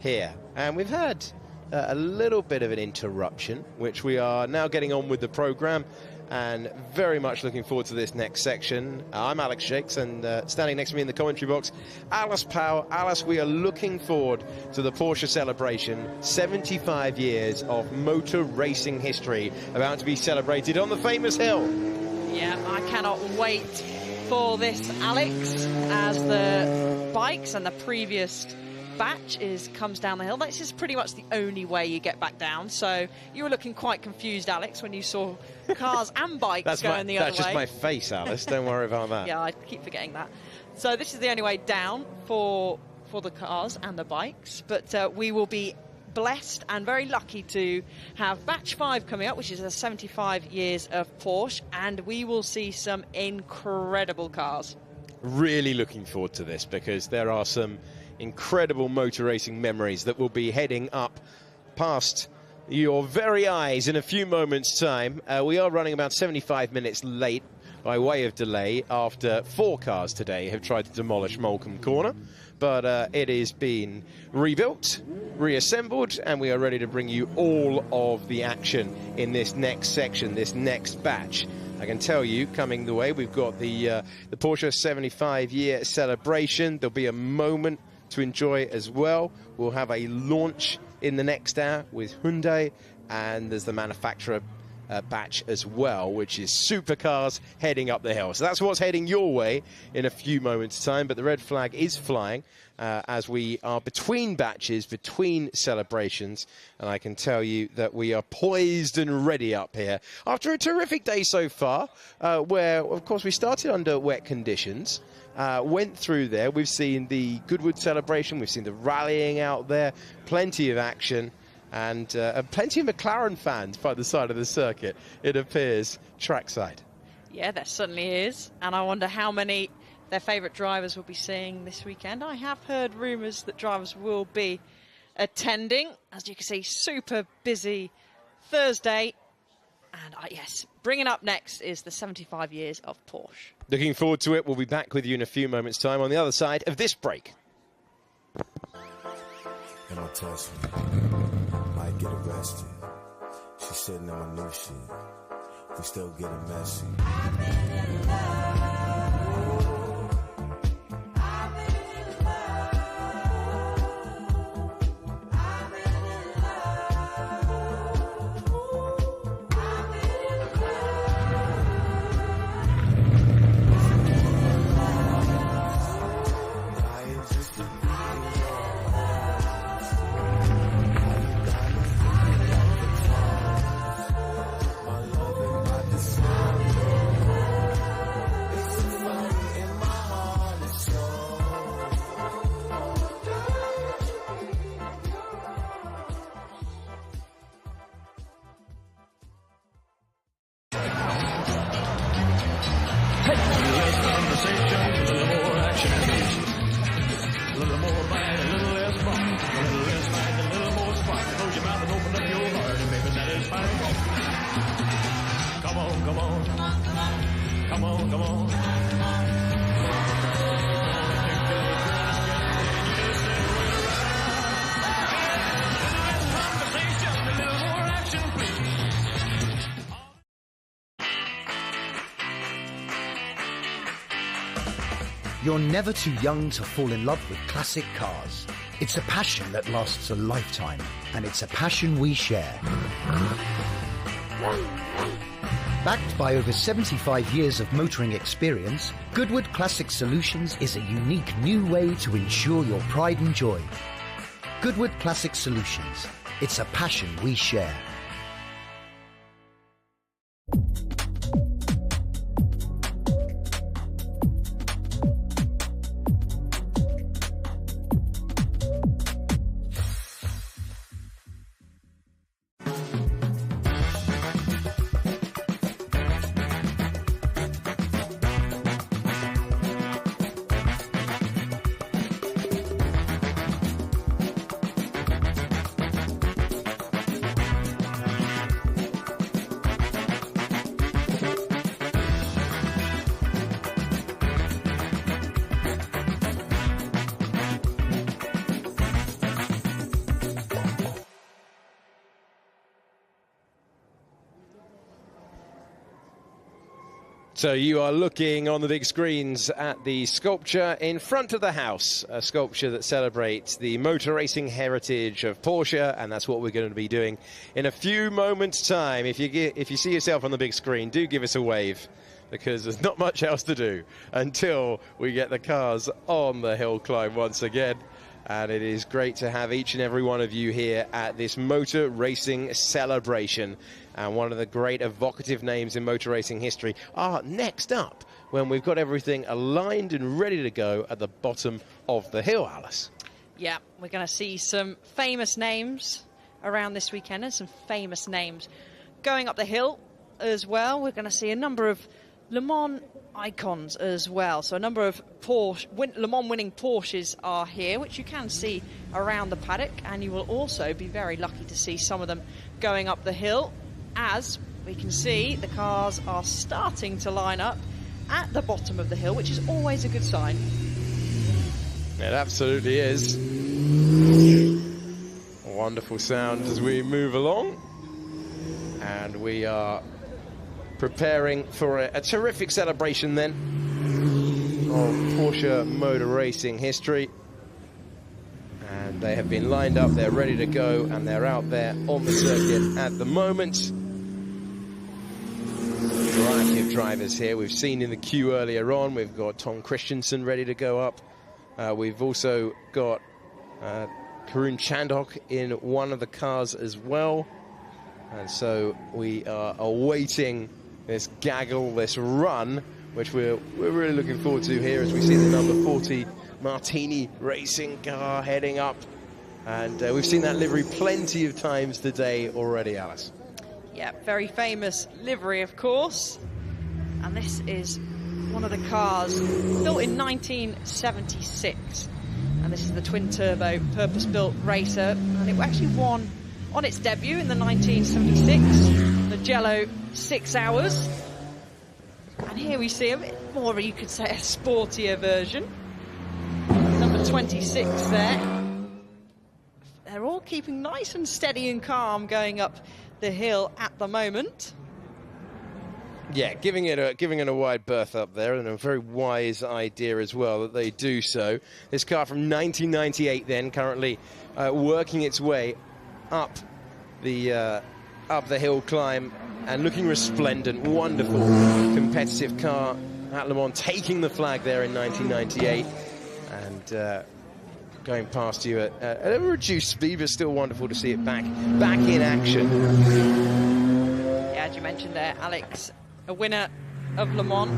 here. And we've had a little bit of an interruption, which we are now getting on with the programme, and very much looking forward to this next section. I'm Alex Shakes, and standing next to me in the commentary box, Alice Powell. Alice, we are looking forward to the Porsche celebration. 75 years of motor racing history about to be celebrated on the famous hill. Yeah, I cannot wait for this, Alex, as the bikes and the previous batch comes down the hill. This is pretty much the only way you get back down. So you were looking quite confused, Alex, when you saw cars and bikes going the other way. That's just my face, Alice. Don't worry about that. Yeah, I keep forgetting that. So this is the only way down for the cars and the bikes. But we will be blessed and very lucky to have Batch 5 coming up, which is a 75 years of Porsche, and we will see some incredible cars. Really looking forward to this, because there are some incredible motor racing memories that will be heading up past your very eyes in a few moments' time. We are running about 75 minutes late by way of delay after 4 cars today have tried to demolish Molecombe Corner, but it is being rebuilt, reassembled, and we are ready to bring you all of the action in this next section, this next batch. I can tell you, coming the way, we've got the Porsche 75-year celebration. There'll be a moment to enjoy as well. We'll have a launch in the next hour with Hyundai, and there's the manufacturer batch as well, which is supercars heading up the hill. So that's what's heading your way in a few moments' time. But the red flag is flying as we are between batches, between celebrations. And I can tell you that we are poised and ready up here after a terrific day so far, where, of course, we started under wet conditions. Went through there. We've seen the Goodwood celebration. We've seen the rallying out there. Plenty of action. And plenty of McLaren fans by the side of the circuit, it appears, trackside. Yeah, there certainly is. And I wonder how many their favourite drivers will be seeing this weekend. I have heard rumours that drivers will be attending. As you can see, super busy Thursday. And yes, bringing up next is the 75 years of Porsche. Looking forward to it. We'll be back with you in a few moments' time on the other side of this break. Emma touched me, might get arrested. She's sitting on my new shit. We still getting messy. You're never too young to fall in love with classic cars. It's a passion that lasts a lifetime, and it's a passion we share. Backed by over 75 years of motoring experience, Goodwood Classic Solutions is a unique new way to ensure your pride and joy. Goodwood Classic Solutions. It's a passion we share. So you are looking on the big screens at the sculpture in front of the house, a sculpture that celebrates the motor racing heritage of Porsche, and that's what we're going to be doing in a few moments' time. If you see yourself on the big screen, do give us a wave, because there's not much else to do until we get the cars on the hill climb once again. And it is great to have each and every one of you here at this motor racing celebration. And one of the great evocative names in motor racing history are next up when we've got everything aligned and ready to go at the bottom of the hill, Alice. Yeah, we're going to see some famous names around this weekend and some famous names going up the hill as well. We're going to see a number of Le Mans icons as well. So a number of Le Mans winning Porsches are here, which you can see around the paddock, and you will also be very lucky to see some of them going up the hill. As we can see, the cars are starting to line up at the bottom of the hill, which is always a good sign. It absolutely is. A wonderful sound as we move along. And we are preparing for a terrific celebration then of Porsche motor racing history. And they have been lined up, they're ready to go, and they're out there on the circuit at the moment. variety of drivers here. We've seen in the queue earlier on, we've got Tom Christensen ready to go up. We've also got Karun Chandhok in one of the cars as well. And so we are awaiting this gaggle, this run, which we're really looking forward to here as we see the number 40 Martini racing car heading up. And we've seen that livery plenty of times today already, Alice. Yeah, very famous livery, of course. And this is one of the cars built in 1976. And this is the twin-turbo purpose-built racer. And it actually won on its debut in the 1976 Mugello 6 Hours. And here we see a bit more, you could say, a sportier version. Number 26 there. They're all keeping nice and steady and calm going up the hill at the moment. Yeah, giving it a wide berth up there, and a very wise idea as well that they do so. This car from 1998 then, currently working its way up the hill climb and looking resplendent. Wonderful competitive car at Le Mans, taking the flag there in 1998 and going past you at a reduced speed, but still wonderful to see it back in action. Yeah, as you mentioned there, Alex, a winner of Le Mans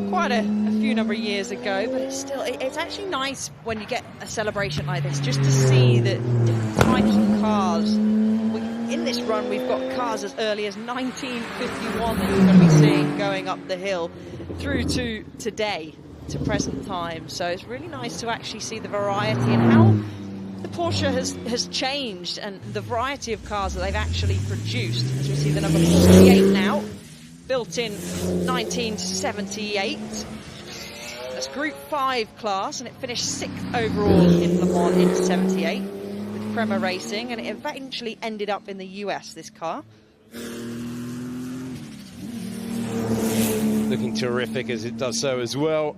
quite a few number of years ago, but it's actually nice when you get a celebration like this, just to see the different types of cars. In this run, we've got cars as early as 1951 that you're going to be seeing going up the hill through to today, to present time. So it's really nice to actually see the variety and how the Porsche has changed and the variety of cars that they've actually produced. As we see the number 48 now, built in 1978. That's Group 5 class, and it finished 6th overall in Le Mans in 78 with Prema Racing, and it eventually ended up in the US, this car. Looking terrific as it does so as well.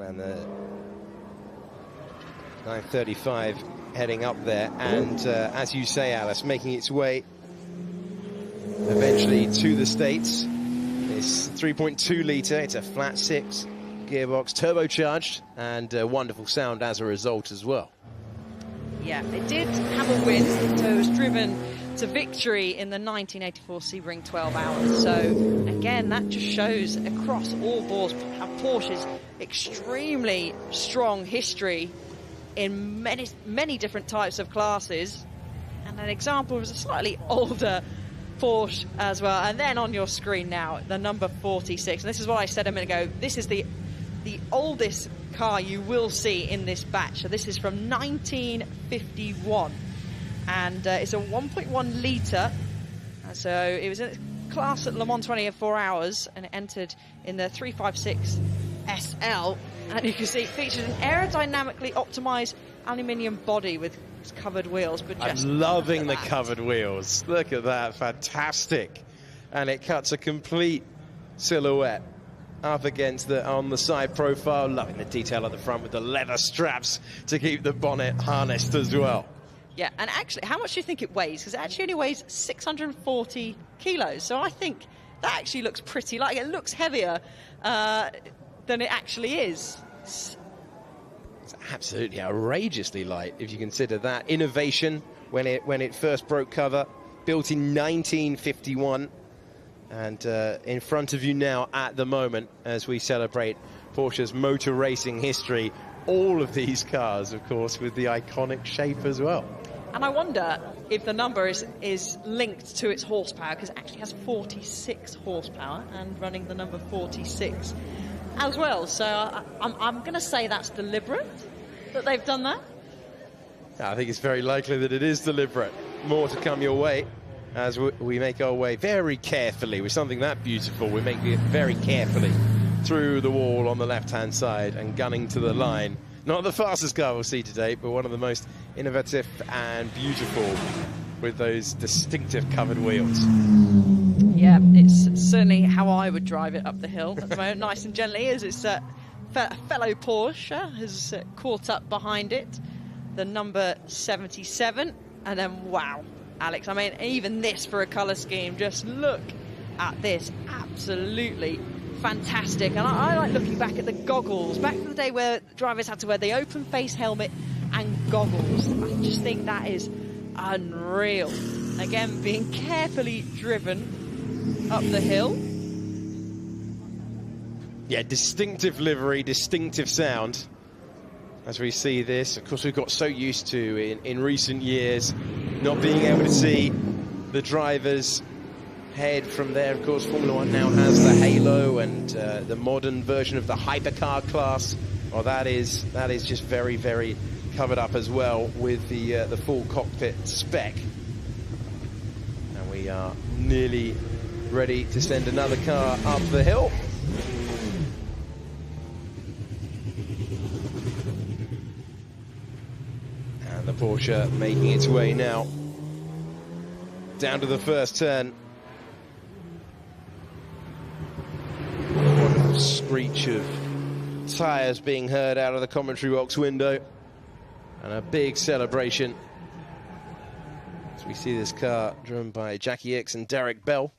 And 935 heading up there, and as you say, Alice, making its way eventually to the States. It's 3.2 litre, it's a flat 6 gearbox, turbocharged, and wonderful sound as a result as well. Yeah, it did have a win, so it was driven to victory in the 1984 Sebring 12 Hours. So again, that just shows across all boards how Porsche's extremely strong history in many different types of classes. And an example was a slightly older Porsche as well. And then on your screen now, the number 46. And this is what I said a minute ago. This is the oldest car you will see in this batch. So this is from 1951. And it's a 1.1 litre. So it was in a class at Le Mans 24 Hours, and it entered in the 356 SL. And you can see it features an aerodynamically optimized aluminium body with covered wheels. But just I'm loving the covered wheels. Look at that, fantastic. And it cuts a complete silhouette up against on the side profile. Loving the detail at the front with the leather straps to keep the bonnet harnessed as well. Yeah, and actually, how much do you think it weighs? Because it actually only weighs 640 kilos. So I think that actually looks pretty light. It looks heavier than it actually is. It's absolutely outrageously light if you consider that. Innovation when it first broke cover, built in 1951. And in front of you now at the moment as we celebrate Porsche's motor racing history. All of these cars, of course, with the iconic shape as well. And I wonder if the number is linked to its horsepower, because it actually has 46 horsepower and running the number 46 as well. So I'm going to say that's deliberate that they've done that. I think it's very likely that it is deliberate. More to come your way as we make our way very carefully with something that beautiful. We're making it very carefully through the wall on the left-hand side and gunning to the line. Not the fastest car we'll see today, but one of the most innovative and beautiful with those distinctive covered wheels. Yeah, it's certainly how I would drive it up the hill at the moment, nice and gently, as it's a fellow Porsche has caught up behind it, the number 77. And then, wow, Alex, I mean, even this for a colour scheme, just look at this. Absolutely fantastic. And I like looking back at the goggles, back in the day where drivers had to wear the open face helmet and goggles. I just think that is unreal. Again, being carefully driven up the hill. Yeah, distinctive livery, distinctive sound. As we see this, of course, we've got so used to in recent years not being able to see the drivers head from there. Of course, Formula One now has the Halo and the modern version of the hypercar class. Well, that is just very, very covered up as well with the full cockpit spec. And we are nearly ready to send another car up the hill. And the Porsche making its way now down to the first turn. Wonderful screech of tyres being heard out of the commentary box window. And a big celebration as we see this car driven by Jackie Ickx and Derek Bell.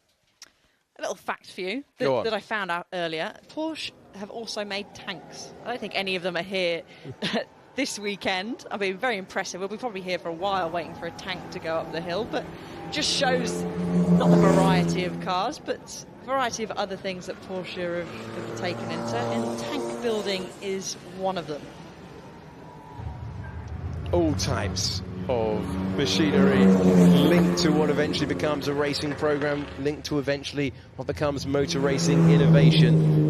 A little fact for you that I found out earlier. Porsche have also made tanks. I don't think any of them are here this weekend. I mean, very impressive. We'll be probably here for a while waiting for a tank to go up the hill, but just shows not the variety of cars, but variety of other things that Porsche have taken into, and tank building is one of them. All types of machinery linked to what eventually becomes a racing program, linked to eventually what becomes motor racing innovation.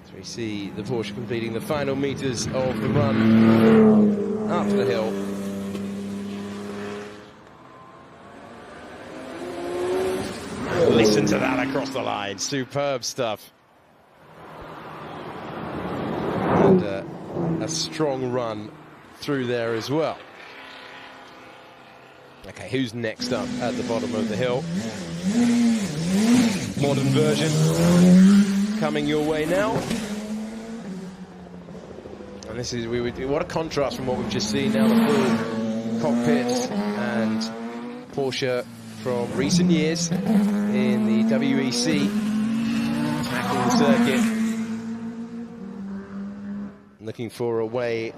So we see the Porsche completing the final meters of the run up the hill. Listen to that across the line, superb stuff. And a strong run through there as well. Okay, who's next up at the bottom of the hill? Modern version coming your way now. And this is, what a contrast from what we've just seen now, the full cockpits and Porsche from recent years in the WEC, attacking the circuit. Looking for a way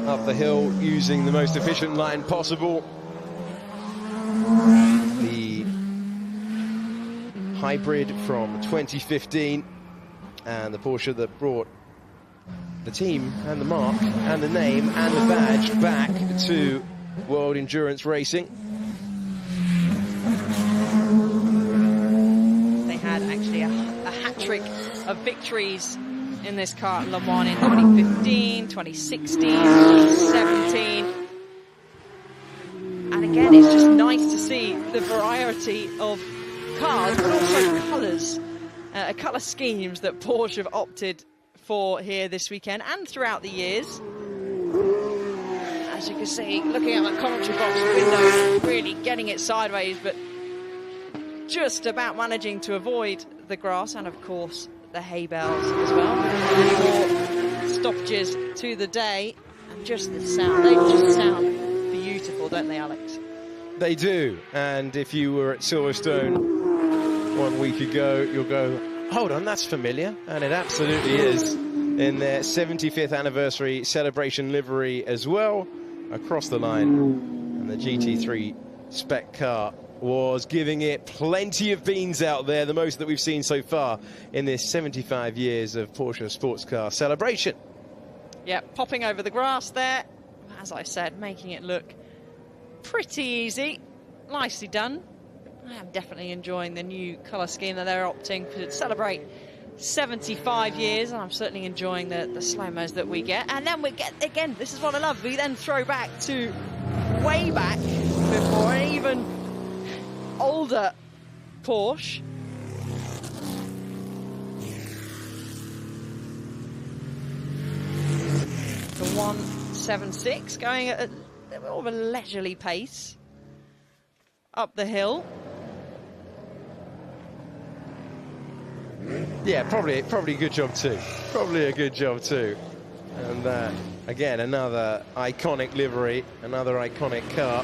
up the hill using the most efficient line possible. The hybrid from 2015 and the Porsche that brought the team and the mark and the name and the badge back to World Endurance Racing. They had actually a hat-trick of victories in this car at Le Mans in 2015, 2016, 2017. And again, it's just nice to see the variety of cars, but also colours, colour schemes that Porsche have opted for here this weekend and throughout the years. As you can see, looking at the commentary box window, really getting it sideways, but just about managing to avoid the grass and, of course, the hay bales as well. More stoppages to the day, and just the sound. They just sound beautiful, don't they, Alex? They do. And if you were at Silverstone 1 week ago, you'll go, hold on, that's familiar. And it absolutely is. In their 75th anniversary celebration livery as well, across the line. And the GT3 spec car was giving it plenty of beans out there, the most that we've seen so far in this 75 years of Porsche sports car celebration. Yeah, popping over the grass there, as I said, making it look pretty easy. Nicely done. I am definitely enjoying the new colour scheme that they're opting to celebrate 75 years, and I'm certainly enjoying the slow-mos that we get. And then we get, again, this is what I love, we then throw back to way back before, an even older Porsche. The 176 going at a more of a leisurely pace up the hill. Yeah, probably a good job too. Probably a good job too. And again, another iconic livery, another iconic car.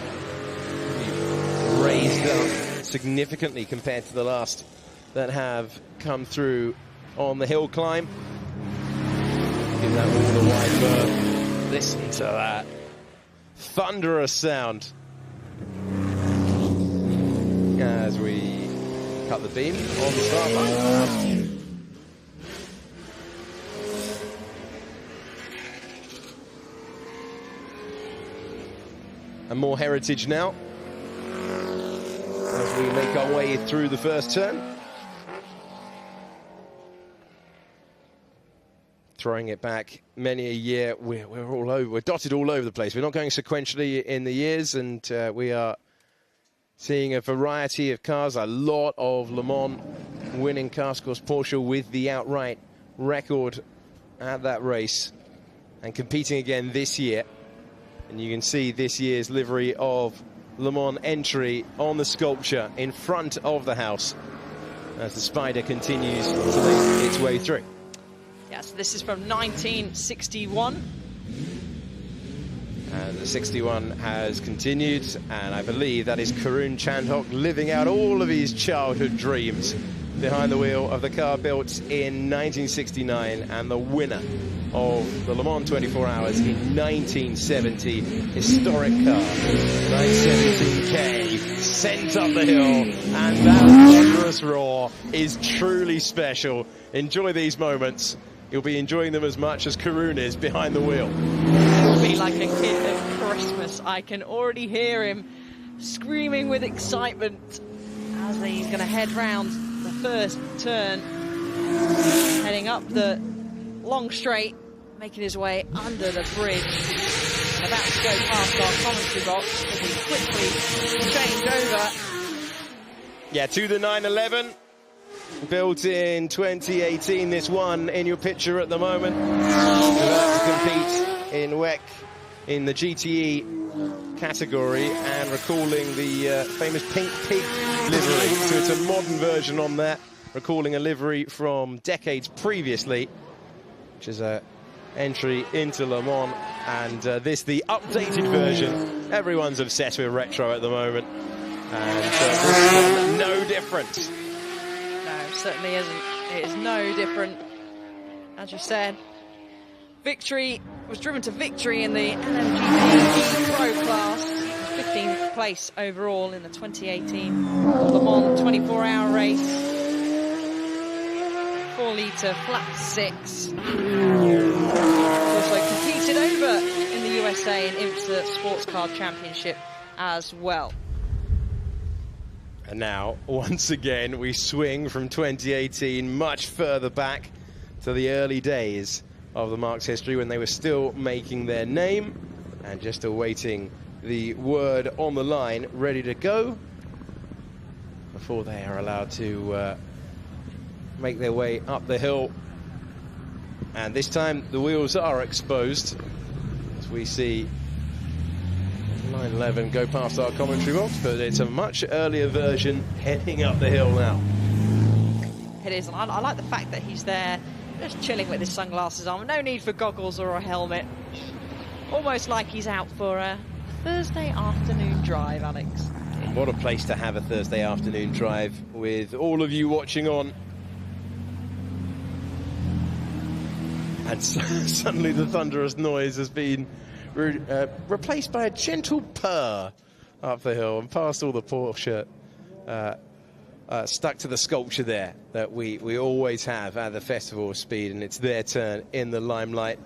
Raised up significantly compared to the last that have come through on the hill climb. Give that all the wide berth. Listen to that thunderous sound as we cut the beam on the start line. And more heritage now as we make our way through the first turn. Throwing it back many a year, we're all over, we're dotted all over the place. We're not going sequentially in the years, and we are seeing a variety of cars, a lot of Le Mans winning cars. Of course, Porsche with the outright record at that race and competing again this year. And you can see this year's livery of Le Mans entry on the sculpture in front of the house as the Spider continues to make its way through. Yes, this is from 1961. And the 61 has continued, and I believe that is Karun Chandhok living out all of his childhood dreams behind the wheel of the car built in 1969 and the winner of the Le Mans 24 Hours in 1970. Historic car, 917K, sent up the hill, and that thunderous roar is truly special. Enjoy these moments. You'll be enjoying them as much as Karun is behind the wheel. It'll be like a kid at Christmas. I can already hear him screaming with excitement as he's going to head round the first turn, heading up the long straight, making his way under the bridge. And about to go past our commentary box as he quickly changed over. Yeah, to the 911. Built in 2018, this one in your picture at the moment. About to compete in WEC in the GTE category and recalling the famous Pink Pig livery. So it's a modern version on that, recalling a livery from decades previously, which is a entry into Le Mans. And this, the updated version. Everyone's obsessed with retro at the moment. And this one, no different. Certainly isn't. It is no different. As you said, victory was driven to victory in the LMGP Pro class. 15th place overall in the 2018 Le Mans 24-hour race. 4-litre flat 6. Also competed over in the USA in IMSA Sports Car Championship as well. And now, once again, we swing from 2018 much further back to the early days of the Marks history when they were still making their name and just awaiting the word on the line, ready to go, before they are allowed to make their way up the hill. And this time, the wheels are exposed, as we see 911 go past our commentary box, but it's a much earlier version heading up the hill now. It is, and I like the fact that he's there just chilling with his sunglasses on. No need for goggles or a helmet. Almost like he's out for a Thursday afternoon drive, Alex. What a place to have a Thursday afternoon drive with all of you watching on. And suddenly the thunderous noise has been replaced by a gentle purr up the hill and past all the Porsche stuck to the sculpture there that we always have at the Festival of Speed, and it's their turn in the limelight.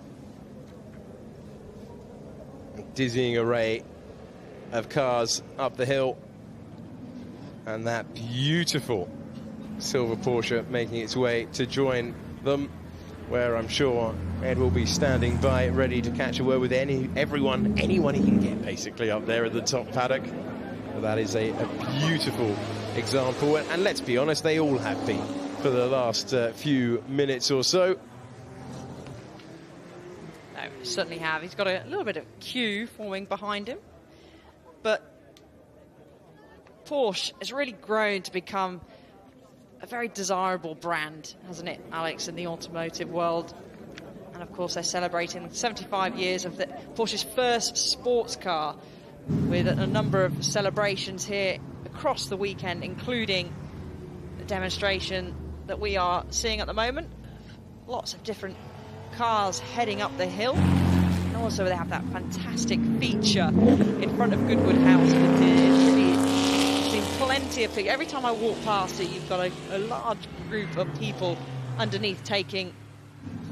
Dizzying array of cars up the hill, and that beautiful silver Porsche making its way to join them, where I'm sure Ed will be standing by, ready to catch a word with anyone he can get, basically, up there at the top paddock. But that is a beautiful example, and let's be honest, they all have been for the last few minutes or so. No, certainly have. He's got a little bit of queue forming behind him, but Porsche has really grown to become a very desirable brand, hasn't it, Alex, in the automotive world? And And of course, they're celebrating 75 years of Porsche's first sports car, with a number of celebrations here across the weekend, including the demonstration that we are seeing at the moment. Lots of different cars heading up the hill. And also they have that fantastic feature in front of Goodwood House. It's seen plenty of people. Every time I walk past it, you've got a large group of people underneath taking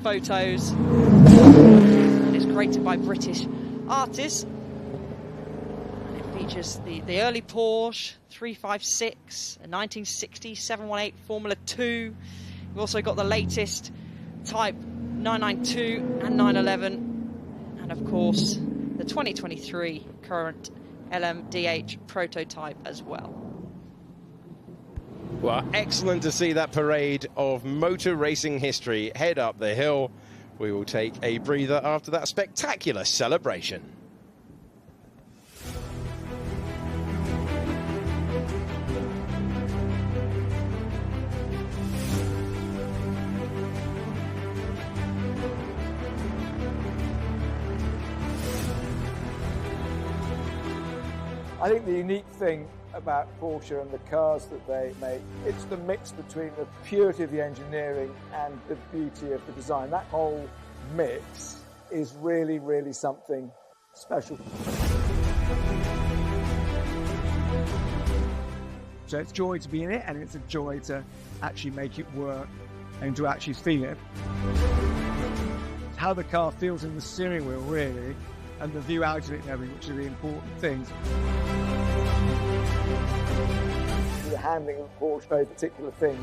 photos. And it's created by British artists. And it features the early Porsche 356, a 1960 718 Formula 2. We've also got the latest Type 992 and 911, and of course the 2023 current LMDH prototype as well. Well, excellent to see that parade of motor racing history head up the hill. We will take a breather after that spectacular celebration. I think the unique thing about Porsche and the cars that they make, it's the mix between the purity of the engineering and the beauty of the design. That whole mix is really, really something special. So it's joy to be in it, and it's a joy to actually make it work and to actually feel it. How the car feels in the steering wheel, really, and the view out of it and everything, which are the important things. The handling of the Porsche, very particular thing.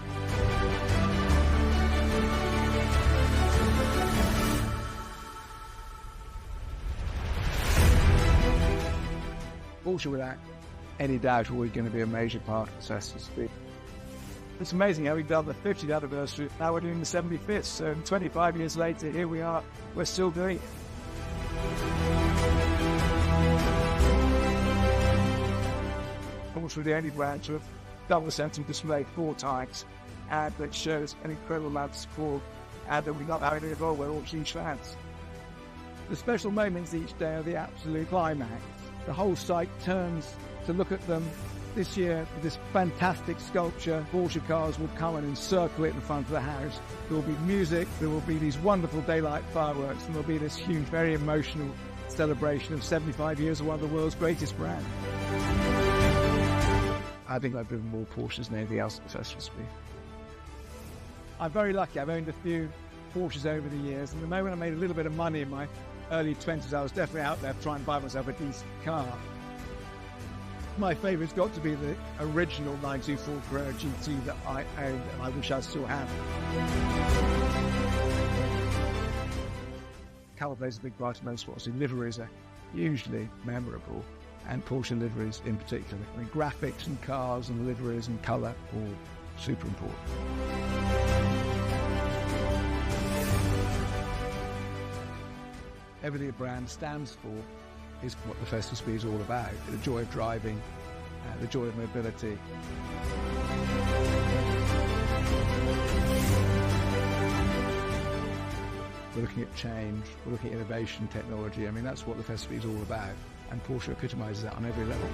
Porsche, without any doubt, are always going to be a major part of Festival of Speed. It's amazing how we've done the 50th anniversary, now we're doing the 75th, so 25 years later, here we are, we're still doing it. Porsche are the only brand to have double centre display 4 times, and that shows an incredible amount of support, and that we love having it all. We're all huge fans. The special moments each day are the absolute climax. The whole site turns to look at them. This year, with this fantastic sculpture, Porsche cars will come and encircle it in front of the house. There will be music, there will be these wonderful daylight fireworks, and there will be this huge, very emotional celebration of 75 years of one of the world's greatest brands. I think I've driven more Porsches than anything else at the Festival of Speed. I'm very lucky. I've owned a few Porsches over the years, and the moment I made a little bit of money in my early 20s, I was definitely out there trying to buy myself a decent car. My favourite's got to be the original 924 Carrera GT that I owned, and I wish I still had. Colour plays a big part in motorsports. The liveries are hugely memorable, and Porsche liveries in particular. I mean, graphics and cars and liveries and colour, all super important. Everything a brand stands for is what the Festival of Speed is all about. The joy of driving, the joy of mobility. We're looking at change, we're looking at innovation, technology. I mean, that's what the Festival of Speed is all about, and Porsche epitomises that on every level.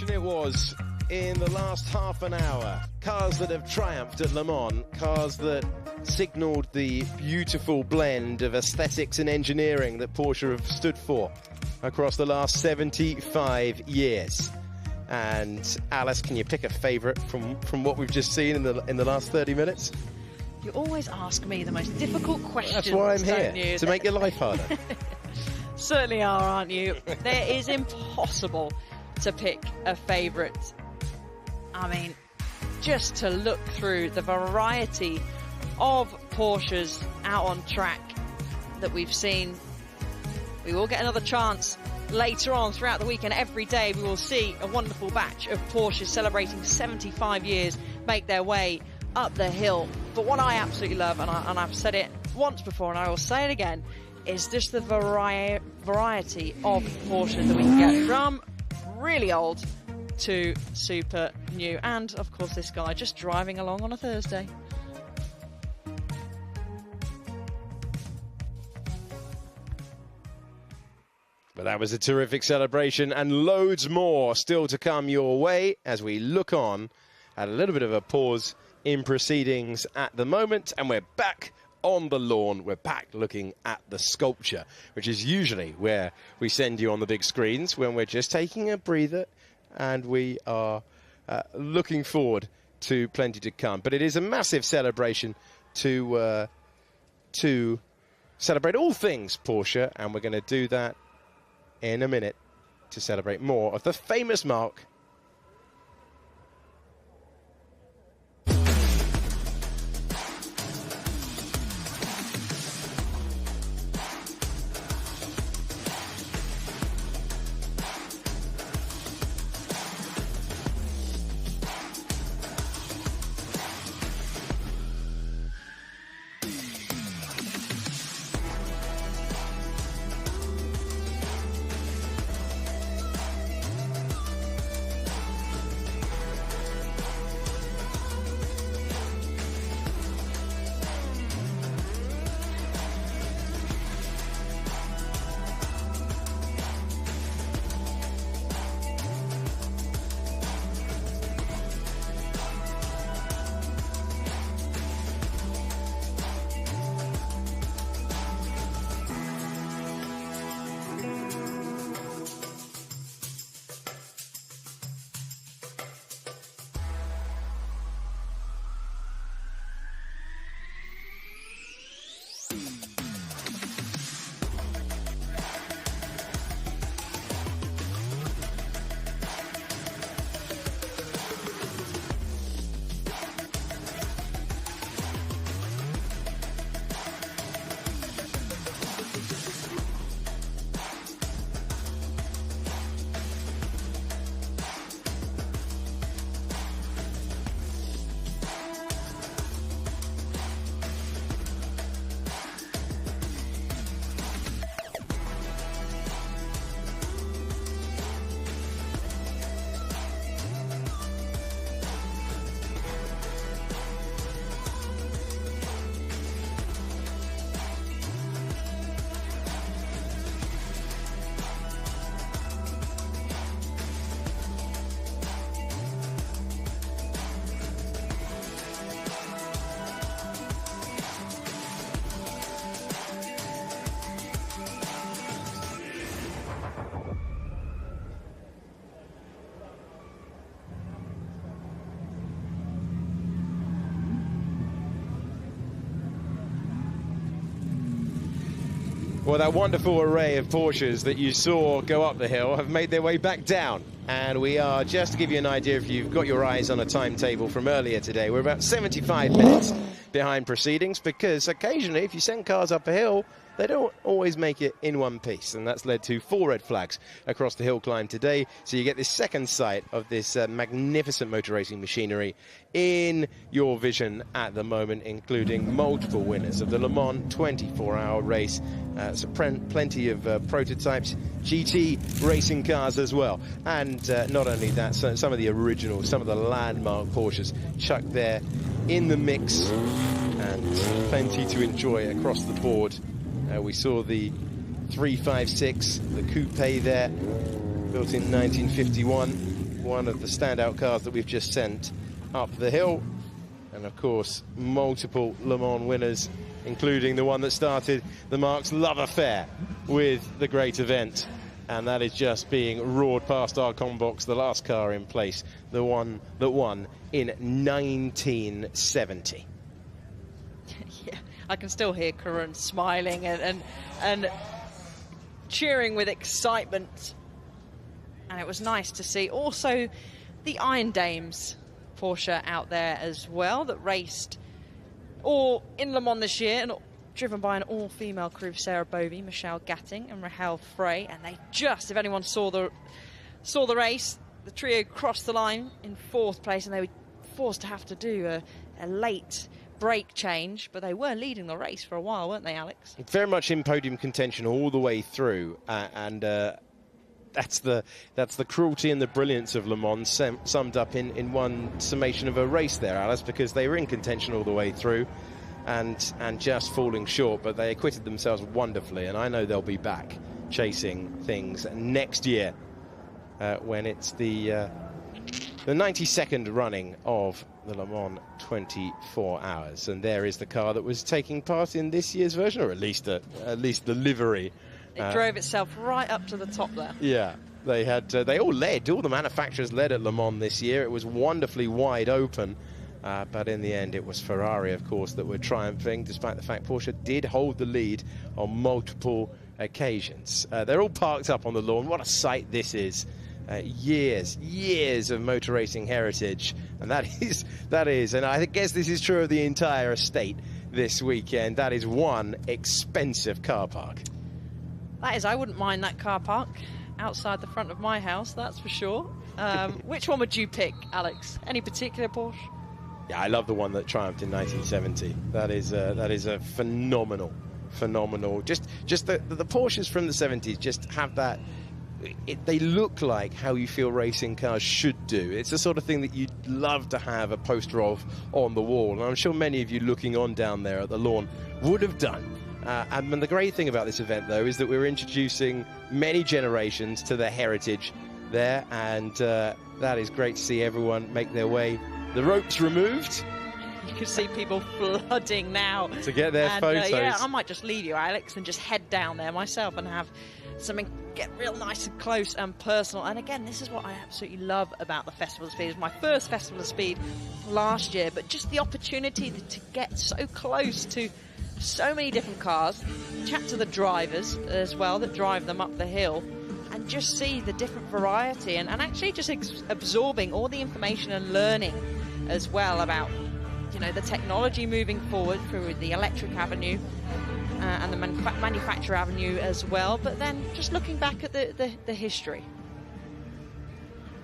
It was in the last half an hour. Cars that have triumphed at Le Mans, cars that signalled the beautiful blend of aesthetics and engineering that Porsche have stood for across the last 75 years. And Alice, can you pick a favourite from what we've just seen in the last 30 minutes? You always ask me the most difficult questions. That's why I'm here, to make your life harder. Certainly are, aren't you? There is impossible to pick a favourite. I mean, just to look through the variety of Porsches out on track that we've seen. We will get another chance later on throughout the weekend, every day we will see a wonderful batch of Porsches celebrating 75 years make their way up the hill. But what I absolutely love, and I've said it once before and I will say it again, is just the variety of Porsches that we can get, from really old to super new. And of course this guy just driving along on a Thursday. But that was a terrific celebration, and loads more still to come your way as we look on at a little bit of a pause in proceedings at the moment, and we're back on the lawn. We're back looking at the sculpture, which is usually where we send you on the big screens when we're just taking a breather, and we are looking forward to plenty to come. But it is a massive celebration to celebrate all things Porsche, and we're going to do that in a minute to celebrate more of the famous marque. Well, that wonderful array of Porsches that you saw go up the hill have made their way back down. And we are, just to give you an idea, if you've got your eyes on a timetable from earlier today, we're about 75 minutes behind proceedings, because occasionally, if you send cars up a hill, they don't always make it in one piece, and that's led to 4 red flags across the hill climb today. So you get this second sight of this magnificent motor racing machinery in your vision at the moment, including multiple winners of the Le Mans 24-hour race. So plenty of prototypes, GT racing cars as well. And not only that, so some of the originals, some of the landmark Porsches chucked there in the mix, and plenty to enjoy across the board. We saw the 356, the coupe there, built in 1951, one of the standout cars that we've just sent up the hill. And of course, multiple Le Mans winners, including the one that started the Marque's love affair with the great event. And that is just being roared past our combox, the last car in place, the one that won in 1970. Yeah, I can still hear Curran smiling and cheering with excitement. And it was nice to see also the Iron Dames Porsche out there as well, that raced or in Le Mans this year and driven by an all-female crew of Sarah Bovey, Michelle Gatting and Rahel Frey, and they just, if anyone saw the race, the trio crossed the line in 4th place, and they were forced to have to do a late brake change, but they were leading the race for a while, weren't they, Alex? Very much in podium contention all the way through, and that's the cruelty and the brilliance of Le Mans summed up in one summation of a race there, Alice, because they were in contention all the way through and just falling short, but they acquitted themselves wonderfully, and I know they'll be back chasing things next year when it's the 92nd running of the Le Mans 24 Hours, and there is the car that was taking part in this year's version, or at least the livery. It drove itself right up to the top there. Yeah, they all the manufacturers led at Le Mans this year. It was wonderfully wide open, but in the end it was Ferrari, of course, that were triumphing, despite the fact Porsche did hold the lead on multiple occasions. They're all parked up on the lawn. What a sight this is. Years of motor racing heritage, and that is, and I guess this is true of the entire estate this weekend. That is one expensive car park. That is, I wouldn't mind that car park outside the front of my house, that's for sure. Which one would you pick, Alex? Any particular Porsche? Yeah, I love the one that triumphed in 1970. That is a phenomenal. Just the Porsches from the 70s just have that. They look like how you feel racing cars should do. It's the sort of thing that you'd love to have a poster of on the wall, and I'm sure many of you looking on down there at the lawn would have done. And the great thing about this event, though, is that we're introducing many generations to the heritage there, and that is great to see everyone make their way. The ropes removed. You can see people flooding now to get their photos. Yeah, I might just leave you, Alex, and just head down there myself and have something, get real nice and close and personal. And again, this is what I absolutely love about the Festival of Speed. It was my first Festival of Speed last year, but just the opportunity to get so close to so many different cars, chat to the drivers as well that drive them up the hill, and just see the different variety, and actually just absorbing all the information and learning as well about, you know, the technology moving forward through the electric avenue and the manufacturer avenue as well, but then just looking back at the history.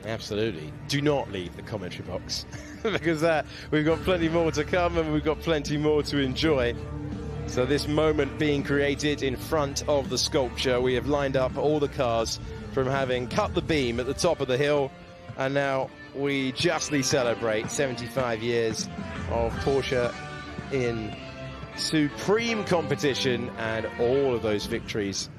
Absolutely. Do not leave the commentary box because we've got plenty more to come and we've got plenty more to enjoy. So this moment being created in front of the sculpture, we have lined up all the cars from having cut the beam at the top of the hill, and now we justly celebrate 75 years of Porsche in supreme competition and all of those victories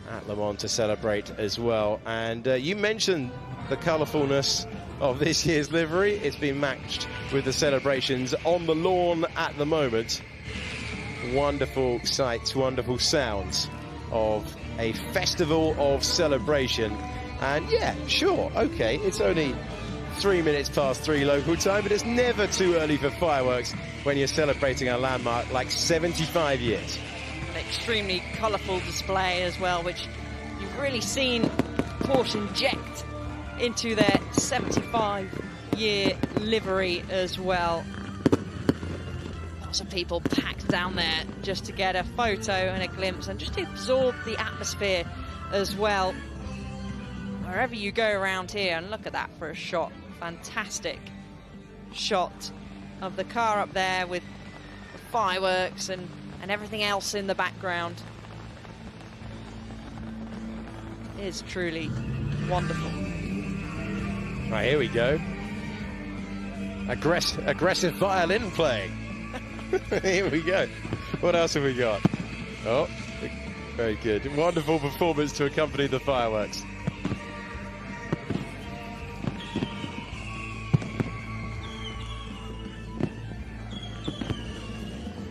at Le Mans to celebrate as well. And you mentioned the colourfulness of this year's livery. It's been matched with the celebrations on the lawn at the moment. Wonderful sights, wonderful sounds of a festival of celebration. And yeah, sure, okay, it's only 3 minutes past 3 local time, but it's never too early for fireworks when you're celebrating a landmark like 75 years. An extremely colourful display as well, which you've really seen Porsche inject into their 75-year livery as well. Lots of people packed down there just to get a photo and a glimpse and just to absorb the atmosphere as well. Wherever you go around here, and look at that for a shot. Fantastic shot of the car up there with the fireworks and everything else in the background. It is truly wonderful. Right, here we go. Aggressive violin playing. Here we go. What else have we got? Oh, very good. Wonderful performance to accompany the fireworks.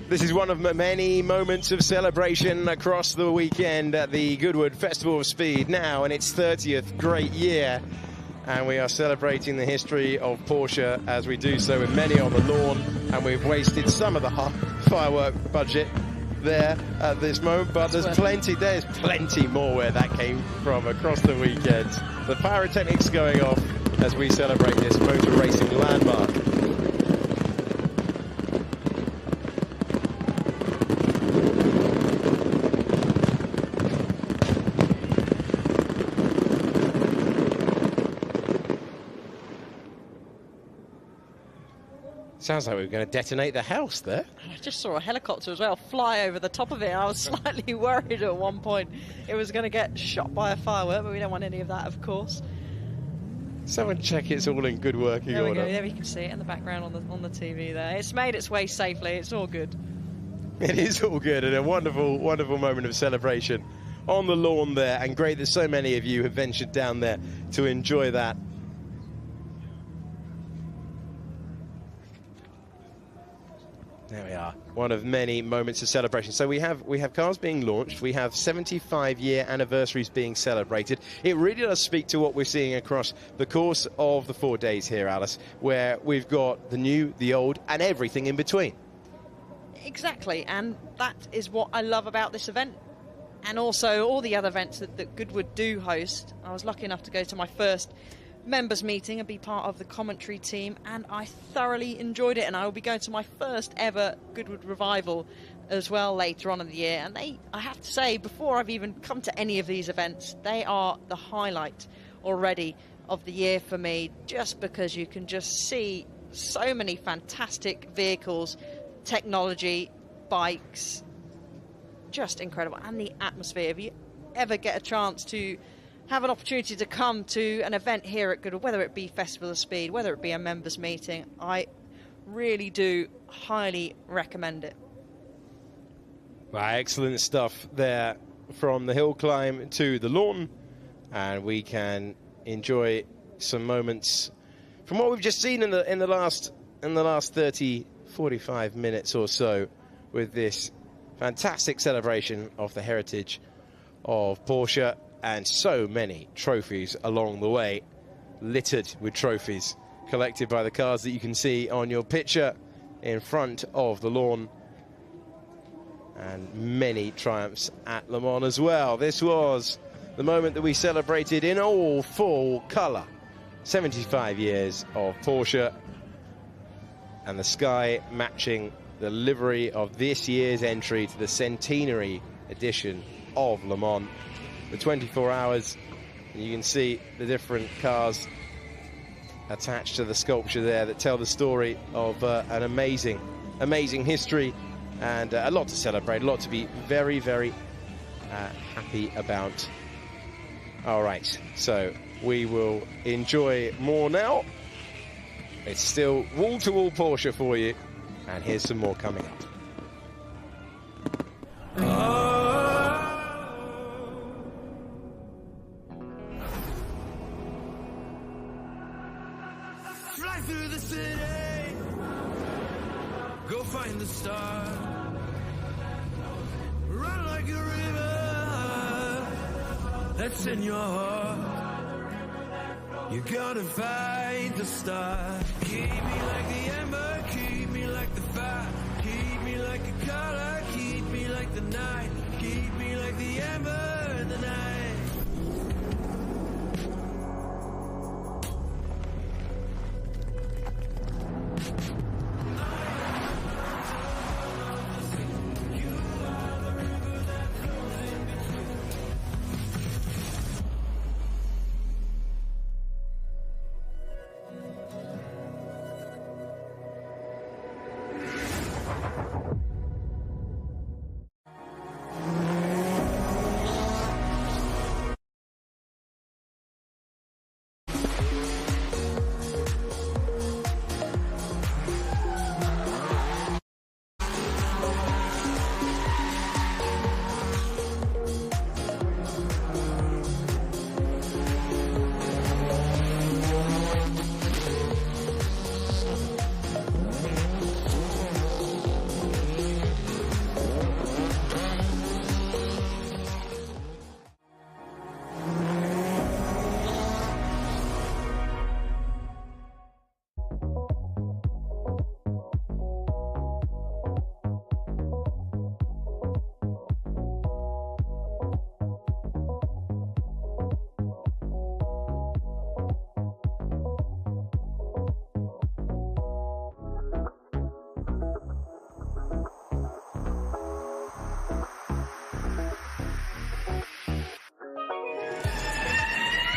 This is one of many moments of celebration across the weekend at the Goodwood Festival of Speed, now in its 30th great year. And we are celebrating the history of Porsche as we do so with many on the lawn. And we've wasted some of the firework budget there at this moment, but there's plenty more where that came from across the weekend. The pyrotechnics going off as we celebrate this motor racing landmark. Sounds like we were going to detonate the house there. I just saw a helicopter as well fly over the top of it. I was slightly worried at one point it was going to get shot by a firework, but we don't want any of that, of course. Someone check it's all in good working There we order. go. There we can see it in the background on the TV there. It's made its way safely. It's all good. It is all good, and a wonderful, wonderful moment of celebration on the lawn there, and great that so many of you have ventured down there to enjoy that. There we are, one of many moments of celebration. So we have cars being launched, we have 75-year anniversaries being celebrated. It really does speak to what we're seeing across the course of the 4 days here, Alice, where we've got the new, the old, and everything in between. Exactly, and that is what I love about this event, and also all the other events that Goodwood do host. I was lucky enough to go to my first members meeting and be part of the commentary team, and I thoroughly enjoyed it, and I will be going to my first ever Goodwood Revival as well later on in the year. And I have to say, before I've even come to any of these events, they are the highlight already of the year for me, just because you can just see so many fantastic vehicles, technology, bikes, just incredible, and the atmosphere. If you ever get a chance to have an opportunity to come to an event here at Goodwood, whether it be Festival of Speed, whether it be a members meeting, I really do highly recommend it. Right, excellent stuff there from the hill climb to the lawn, and we can enjoy some moments from what we've just seen in the last 45 minutes or so with this fantastic celebration of the heritage of Porsche, and so many trophies along the way, littered with trophies collected by the cars that you can see on your picture in front of the lawn, and many triumphs at Le Mans as well. This was the moment that we celebrated in all full colour. 75 years of Porsche, and the sky matching the livery of this year's entry to the centenary edition of Le Mans. The 24 hours, and you can see the different cars attached to the sculpture there that tell the story of an amazing, amazing history, and a lot to celebrate, a lot to be very, very happy about. All right, so we will enjoy more now. It's still wall-to-wall Porsche for you, and here's some more coming up. Fly through the city, go find the star, run like a river that's in your heart. You gotta find the star. Keep me like the ember, keep me like the fire, keep me like a color, keep me like the night, keep me like the ember in the night.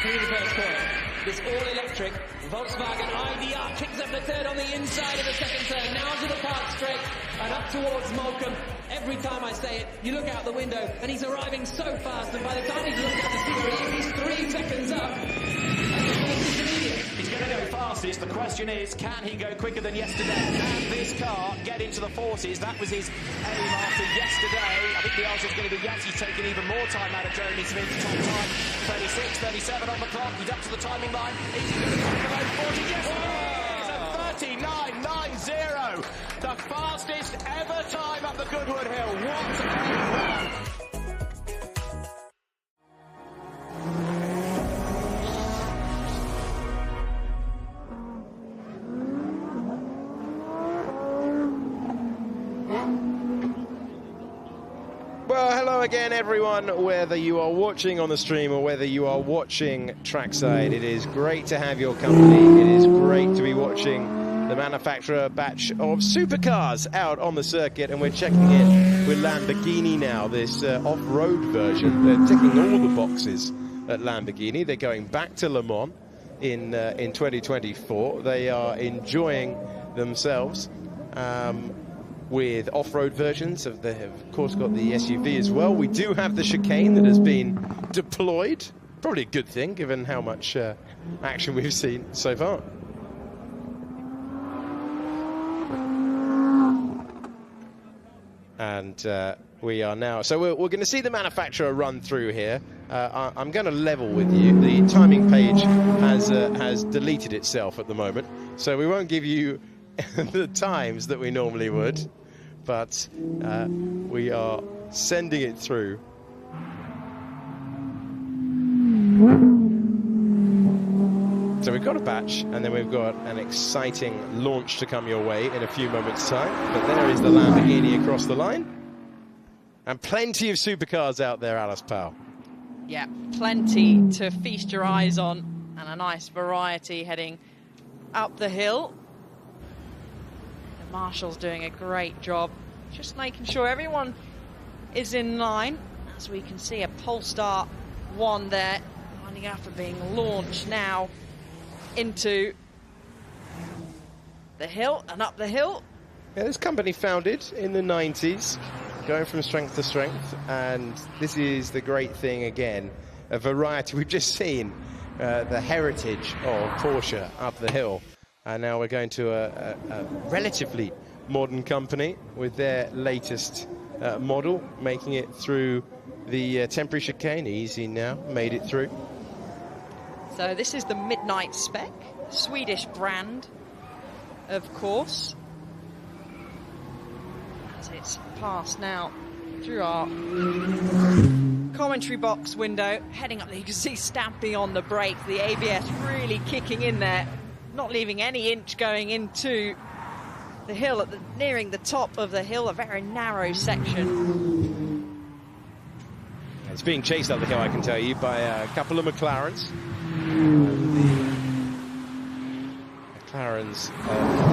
Through the first corner. this all-electric Volkswagen IDR kicks up the third on the inside of the second turn, now to the park straight and up towards Moulcom. Every time I say it, you look out the window and he's arriving so fast, and by the time he's looked out the steering, he's 3 seconds up. He's going to go fastest. The question is, can he go quicker than yesterday? Can this car get into the 40s? That was his aim after yesterday. I think the answer is going to be yes. He's taken even more time out of Jeremy Smith's top time. 36, 37 on the clock. He's up to the timing line. Is he going to come below 40? Yes, he is. A 39.90. The fastest ever time up the Goodwood Hill. What a run! Well, hello again, everyone, whether you are watching on the stream or whether you are watching trackside. It is great to have your company. It is great to be watching the manufacturer batch of supercars out on the circuit, and we're checking in with Lamborghini now, this off-road version. They're ticking all the boxes at Lamborghini. They're going back to Le Mans in 2024. They are enjoying themselves. With off-road versions of the, of course, got the SUV as well. We do have the chicane that has been deployed. Probably a good thing, given how much action we've seen so far. And we are now, so we're going to see the manufacturer run through here. I'm going to level with you. The timing page has deleted itself at the moment, so we won't give you the times that we normally would. But we are sending it through. So we've got a batch, and then we've got an exciting launch to come your way in a few moments' time. But there is the Lamborghini across the line. And plenty of supercars out there, Alice Powell. Yeah, plenty to feast your eyes on, and a nice variety heading up the hill. Marshall's doing a great job, just making sure everyone is in line. As we can see, a Polestar 1 there, lining up and being launched now into the hill and up the hill. Yeah, this company founded in the 90s, going from strength to strength, and this is the great thing again, a variety. We've just seen the heritage of Porsche up the hill. And now we're going to a relatively modern company with their latest model, making it through the temporary chicane. Easy now, made it through. So this is the Midnight Spec, Swedish brand, of course. As it's passed now through our commentary box window, heading up there, you can see stamping on the brake, the ABS really kicking in there. Not leaving any inch going into the hill, nearing the top of the hill, a very narrow section. It's being chased up the hill, I can tell you, by a couple of McLarens. McLarens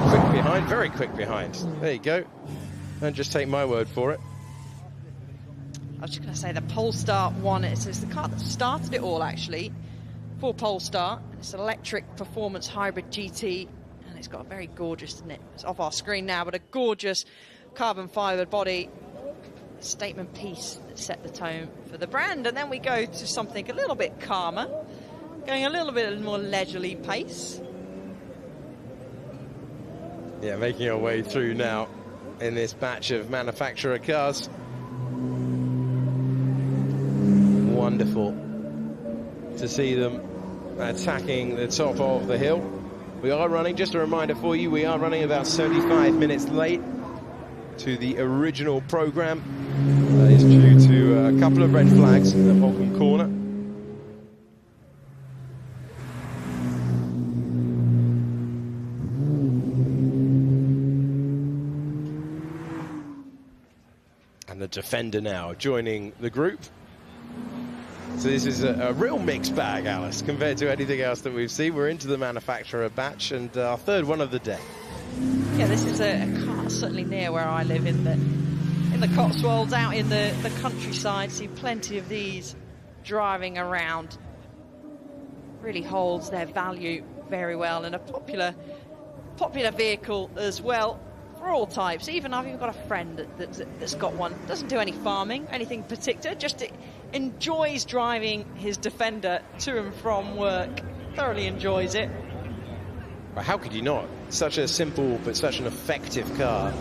quick behind, very quick behind. There you go. Don't just take my word for it. I was just going to say the Polestar 1, it's the car that started it all, actually, for Polestar. It's an electric performance hybrid GT, and it's got a very gorgeous, isn't it? It's off our screen now, but a gorgeous carbon fibered body, statement piece that set the tone for the brand. And then we go to something a little bit calmer, going a little bit more leisurely pace. Yeah, making our way through now in this batch of manufacturer cars. Wonderful to see them attacking the top of the hill. We are running, just a reminder for you, we are running about 75 minutes late to the original program. That is due to a couple of red flags in the Moulcom corner. And the Defender now joining the group. So this is a real mixed bag, Alice, compared to anything else that we've seen. We're into the manufacturer batch, and our third one of the day. Yeah, this is a car certainly near where I live in the Cotswolds, out in the countryside. See plenty of these driving around. really holds their value very well, and a popular vehicle as well for all types. Even I've even got a friend that's got one. Doesn't do any farming, anything particular, just enjoys driving his Defender to and from work. Thoroughly enjoys it. Well, how could you not? Such a simple but such an effective car.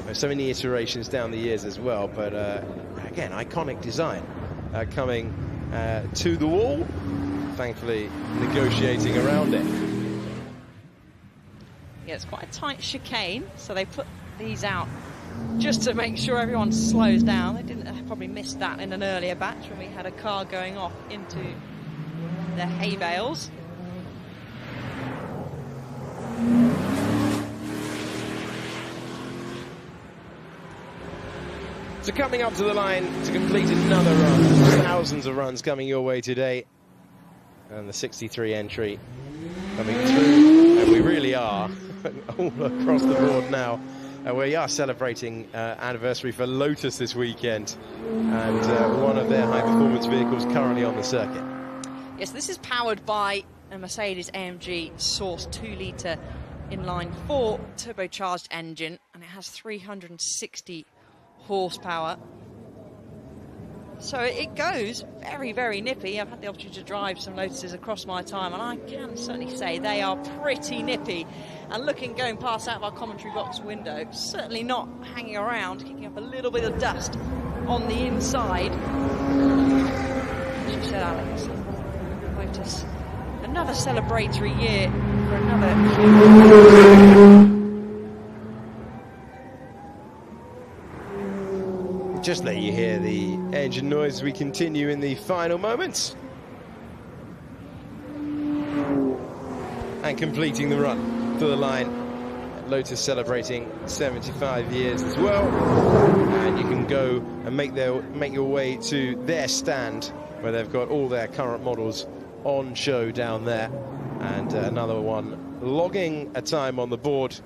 There's so many iterations down the years as well, but again, iconic design coming to the wall, thankfully negotiating around it. Yeah, it's quite a tight chicane, so they put these out just to make sure everyone slows down. They didn't probably missed that in an earlier batch when we had a car going off into the hay bales. So coming up to the line to complete another run, thousands of runs coming your way today, and the 63 entry coming through, and we really are all across the board now. We are celebrating anniversary for Lotus this weekend, and one of their high-performance vehicles currently on the circuit. Yes, this is powered by a Mercedes-AMG Source 2-litre inline-4 turbocharged engine, and it has 360 horsepower. So it goes very, very nippy. I've had the opportunity to drive some Lotuses across my time, and I can certainly say they are pretty nippy. And going past out of our commentary box window, certainly not hanging around, kicking up a little bit of dust on the inside. As you said, Alex, Lotus, another celebratory year for another. Just let you hear the engine noise as we continue in the final moments. And completing the run to the line. Lotus celebrating 75 years as well. And you can go and make your way to their stand where they've got all their current models on show down there. And another one logging a time on the board.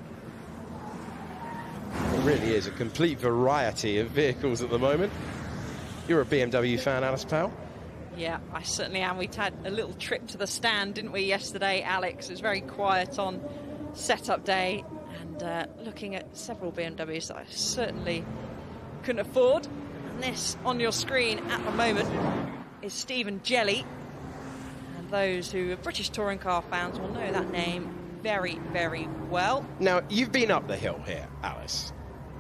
It really is a complete variety of vehicles at the moment. You're a BMW fan, Alice Powell? Yeah, I certainly am. We had a little trip to the stand, didn't we, yesterday, Alex? It was very quiet on setup day, and looking at several BMWs that I certainly couldn't afford. And this on your screen at the moment is Stephen Jelly. And those who are British touring car fans will know that name very, very well. Now, you've been up the hill here, Alice.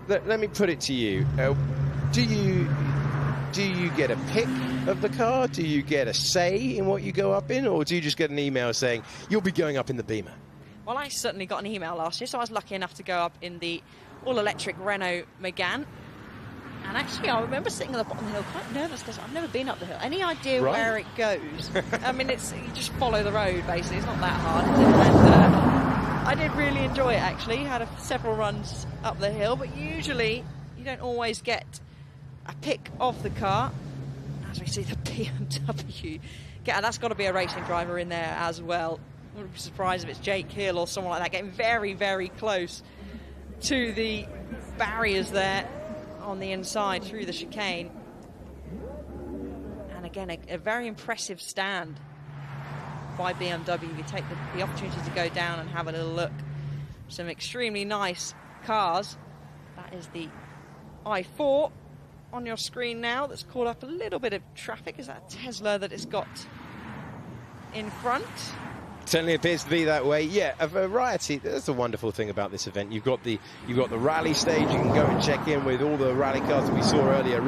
Let me put it to you. Do you get a pick of the car? Do you get a say in what you go up in? Or do you just get an email saying, you'll be going up in the Beamer? Well, I certainly got an email last year, so I was lucky enough to go up in the all-electric Renault Megane. And actually, I remember sitting at the bottom of the hill quite nervous because I've never been up the hill. Any idea where it goes? I mean, you just follow the road, basically. It's not that hard, is it? And I did really enjoy it, actually. Had several runs up the hill, but usually you don't always get a pick of the car. As we see the BMW. That's got to be a racing driver in there as well. I wouldn't be surprised if it's Jake Hill or someone like that, getting very, very close to the barriers there on the inside through the chicane. And again, a very impressive stand by BMW. You take the opportunity to go down and have a little look. Some extremely nice cars. That is the i4 on your screen now that's caught up a little bit of traffic. Is that a Tesla that it's got in front? Certainly appears to be that way. Yeah, a variety. That's a wonderful thing about this event. You've got the rally stage. You can go and check in with all the rally cars that we saw earlier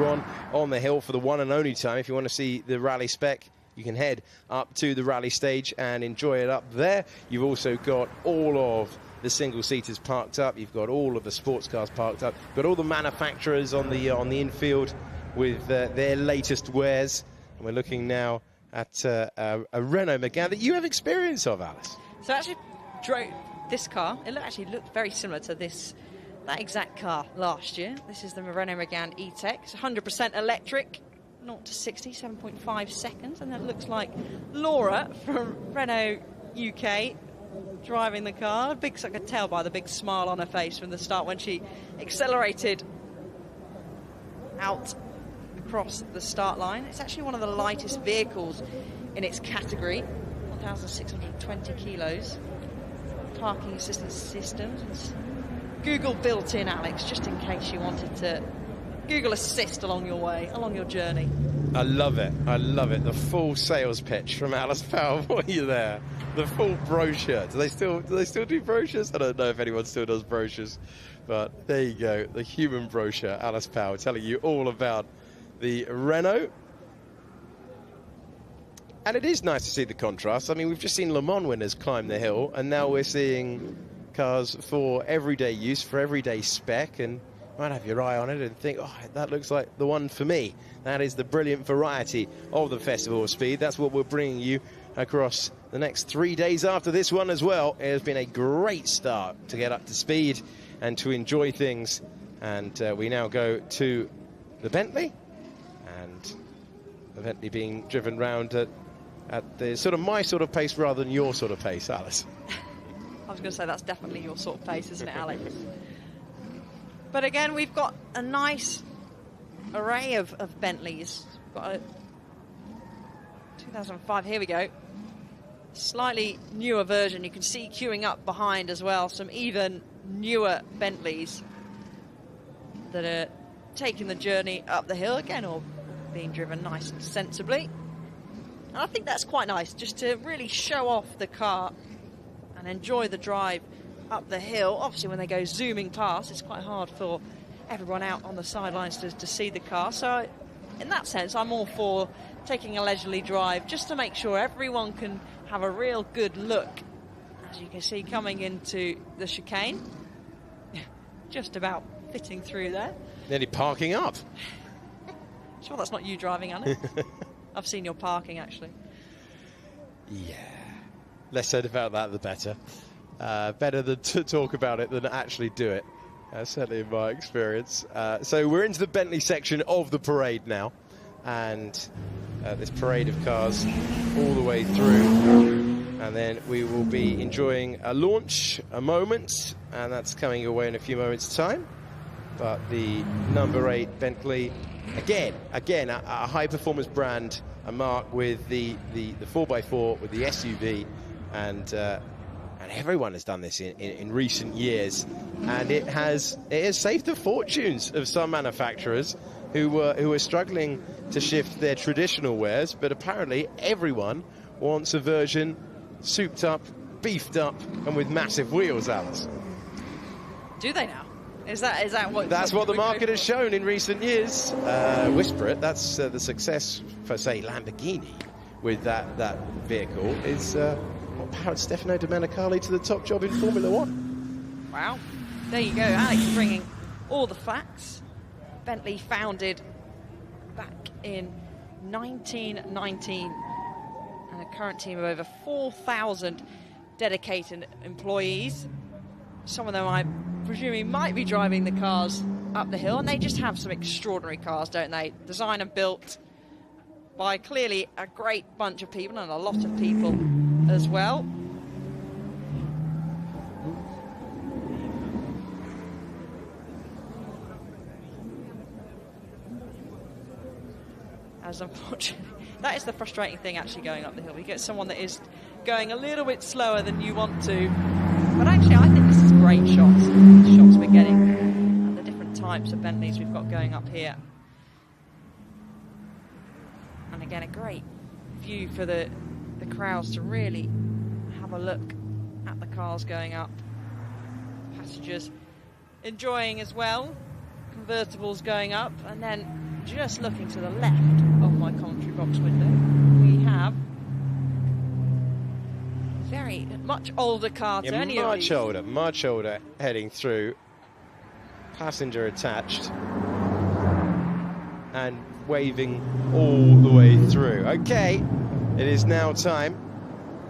on the hill for the one and only time. If you want to see the rally spec, you can head up to the rally stage and enjoy it up there. You've also got all of the single-seaters parked up. You've got all of the sports cars parked up. You've got all the manufacturers on the infield with their latest wares. And we're looking now at a Renault Megane that you have experience of, Alice. So I actually drove this car. It actually looked very similar to that exact car last year. This is the Renault Megane E-Tech. It's 100% electric, 0 to 60, 7.5 seconds. And that looks like Laura from Renault UK driving the car. I could tell by the big smile on her face from the start when she accelerated out across the start line. It's actually one of the lightest vehicles in its category. 1,620 kilos. Parking assistance systems. Google built in, Alex, just in case you wanted to Google Assist along your way, along your journey. I love it. I love it. The full sales pitch from Alice Powell for you there. The full brochure. Do they still do brochures? I don't know if anyone still does brochures, but there you go. The human brochure, Alice Powell, telling you all about the Renault. And it is nice to see the contrast. I mean, we've just seen Le Mans winners climb the hill, and now we're seeing cars for everyday use, for everyday spec, and you might have your eye on it and think, oh, that looks like the one for me. That is the brilliant variety of the Festival of Speed. That's what we're bringing you across the next 3 days after this one as well. It has been a great start to get up to speed and to enjoy things. And we now go to the Bentley, and the Bentley being driven round at the sort of my sort of pace rather than your sort of pace, Alice. I was going to say that's definitely your sort of pace, isn't it, Alex? But again, we've got a nice array of Bentleys. We've got a 2005, here we go. Slightly newer version. You can see queuing up behind as well some even newer Bentleys that are taking the journey up the hill again, or being driven nice and sensibly. And I think that's quite nice, just to really show off the car and enjoy the drive up the hill. Obviously, when they go zooming past, it's quite hard for everyone out on the sidelines to see the car. So in that sense, I'm all for taking a leisurely drive just to make sure everyone can have a real good look. As you can see, coming into the chicane, just about fitting through there. Nearly parking up. Sure that's not you driving, Anna? I've seen your parking, actually. Yeah. Less said about that, the better. Better than to talk about it than actually do it. Certainly in my experience. So we're into the Bentley section of the parade now. And this parade of cars all the way through. And then we will be enjoying a launch, a moment. And that's coming your way in a few moments' time. But the number 8 Bentley, again, a high-performance brand, a mark with the 4x4, with the SUV, and everyone has done this in recent years, and it has saved the fortunes of some manufacturers who were struggling to shift their traditional wares. But apparently, everyone wants a version souped up, beefed up, and with massive wheels, Alice. Do they now? Is that what? That's what the market has shown in recent years. Whisper it. That's the success for, say, Lamborghini with that vehicle is what powered Stefano Domenicali to the top job in Formula One. Wow. There you go, Alex, bringing all the facts. Bentley founded back in 1919, and a current team of over 4,000 dedicated employees. Some of them, I'm presuming, might be driving the cars up the hill, and they just have some extraordinary cars, don't they? Designed and built by clearly a great bunch of people, and a lot of people as well. As unfortunately, that is the frustrating thing actually going up the hill. You get someone that is going a little bit slower than you want to. But actually, I think this is great shots. The shots we're getting and the different types of Bentleys we've got going up here. And again, a great view for the crowds to really have a look at the cars going up. Passengers enjoying as well. Convertibles going up, and then just looking to the left of my commentary box window, we have very much older car to any of these. Much older, heading through, passenger attached, and waving all the way through. Okay, it is now time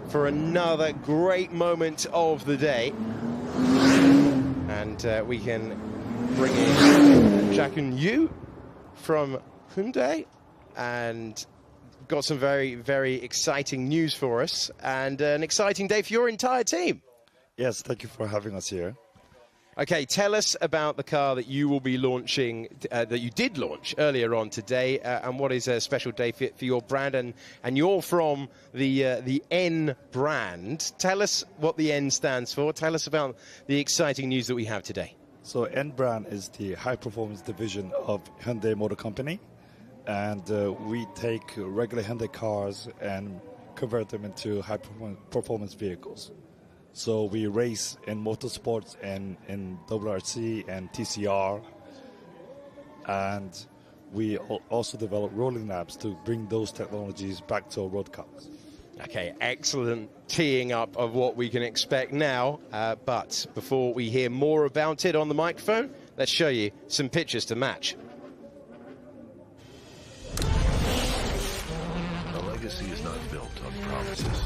for another great moment of the day, and we can bring in Jacun Yu from Hyundai, and got some very, very exciting news for us, and an exciting day for your entire team. Yes, thank you for having us here. Okay, tell us about the car that you will be launching, that you did launch earlier on today, and what is a special day for your brand. And you're from the N brand. Tell us what the N stands for. Tell us about the exciting news that we have today. So N brand is the high-performance division of Hyundai Motor Company. And we take regular Hyundai cars and convert them into high-performance vehicles. So we race in motorsports and in WRC and TCR, and we also develop rolling labs to bring those technologies back to our road cars. Okay, excellent teeing up of what we can expect now. But before we hear more about it on the microphone, let's show you some pictures to match. A legacy is not built on promises,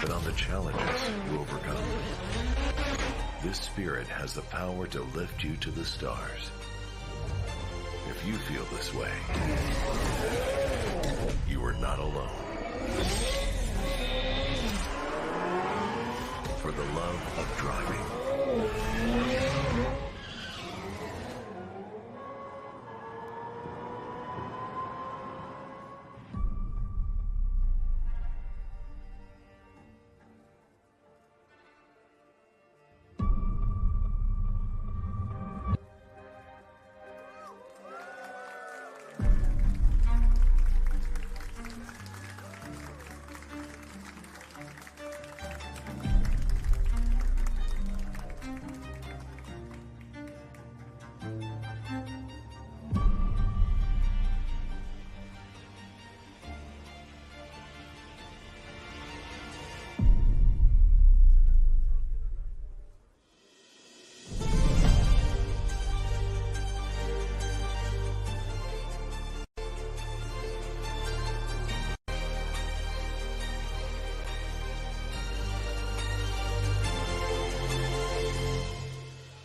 but on the challenges you overcome. This spirit has the power to lift you to the stars. If you feel this way, you are not alone. For the love of driving.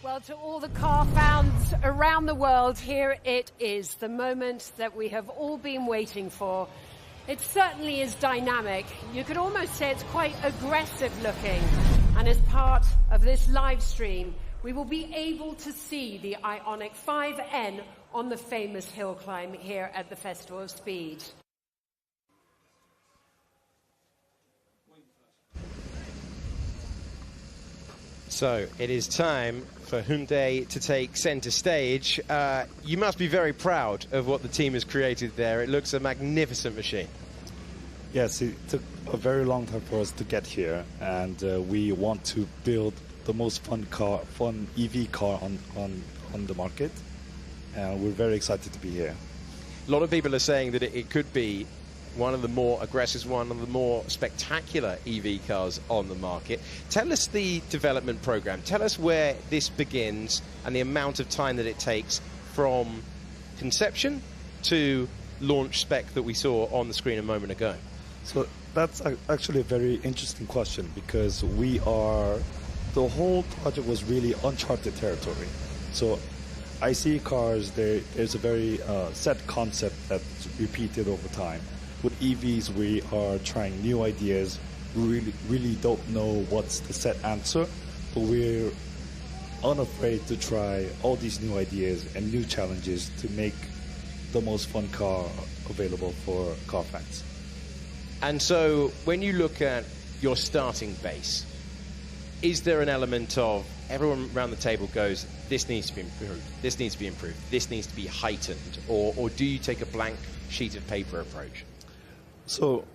Well, to all the car fans around the world, here it is, the moment that we have all been waiting for. It certainly is dynamic. You could almost say it's quite aggressive looking. And as part of this live stream, we will be able to see the Ioniq 5N on the famous hill climb here at the Festival of Speed. So it is time for Hyundai to take centre stage. You must be very proud of what the team has created there. It looks a magnificent machine. Yes, it took a very long time for us to get here, and we want to build the most fun EV car on the market, and we're very excited to be here. A lot of people are saying that it could be one of the more aggressive, one of the more spectacular EV cars on the market. Tell us the development program. Tell us where this begins and the amount of time that it takes from conception to launch spec that we saw on the screen a moment ago. So that's actually a very interesting question, because the whole project was really uncharted territory. So ICE cars, there's a very set concept that's repeated over time. With EVs, we are trying new ideas. We really don't know what's the set answer, but we're unafraid to try all these new ideas and new challenges to make the most fun car available for car fans. And so when you look at your starting base, is there an element of everyone around the table goes, this needs to be improved, this needs to be improved, this needs to be heightened, or do you take a blank sheet of paper approach? So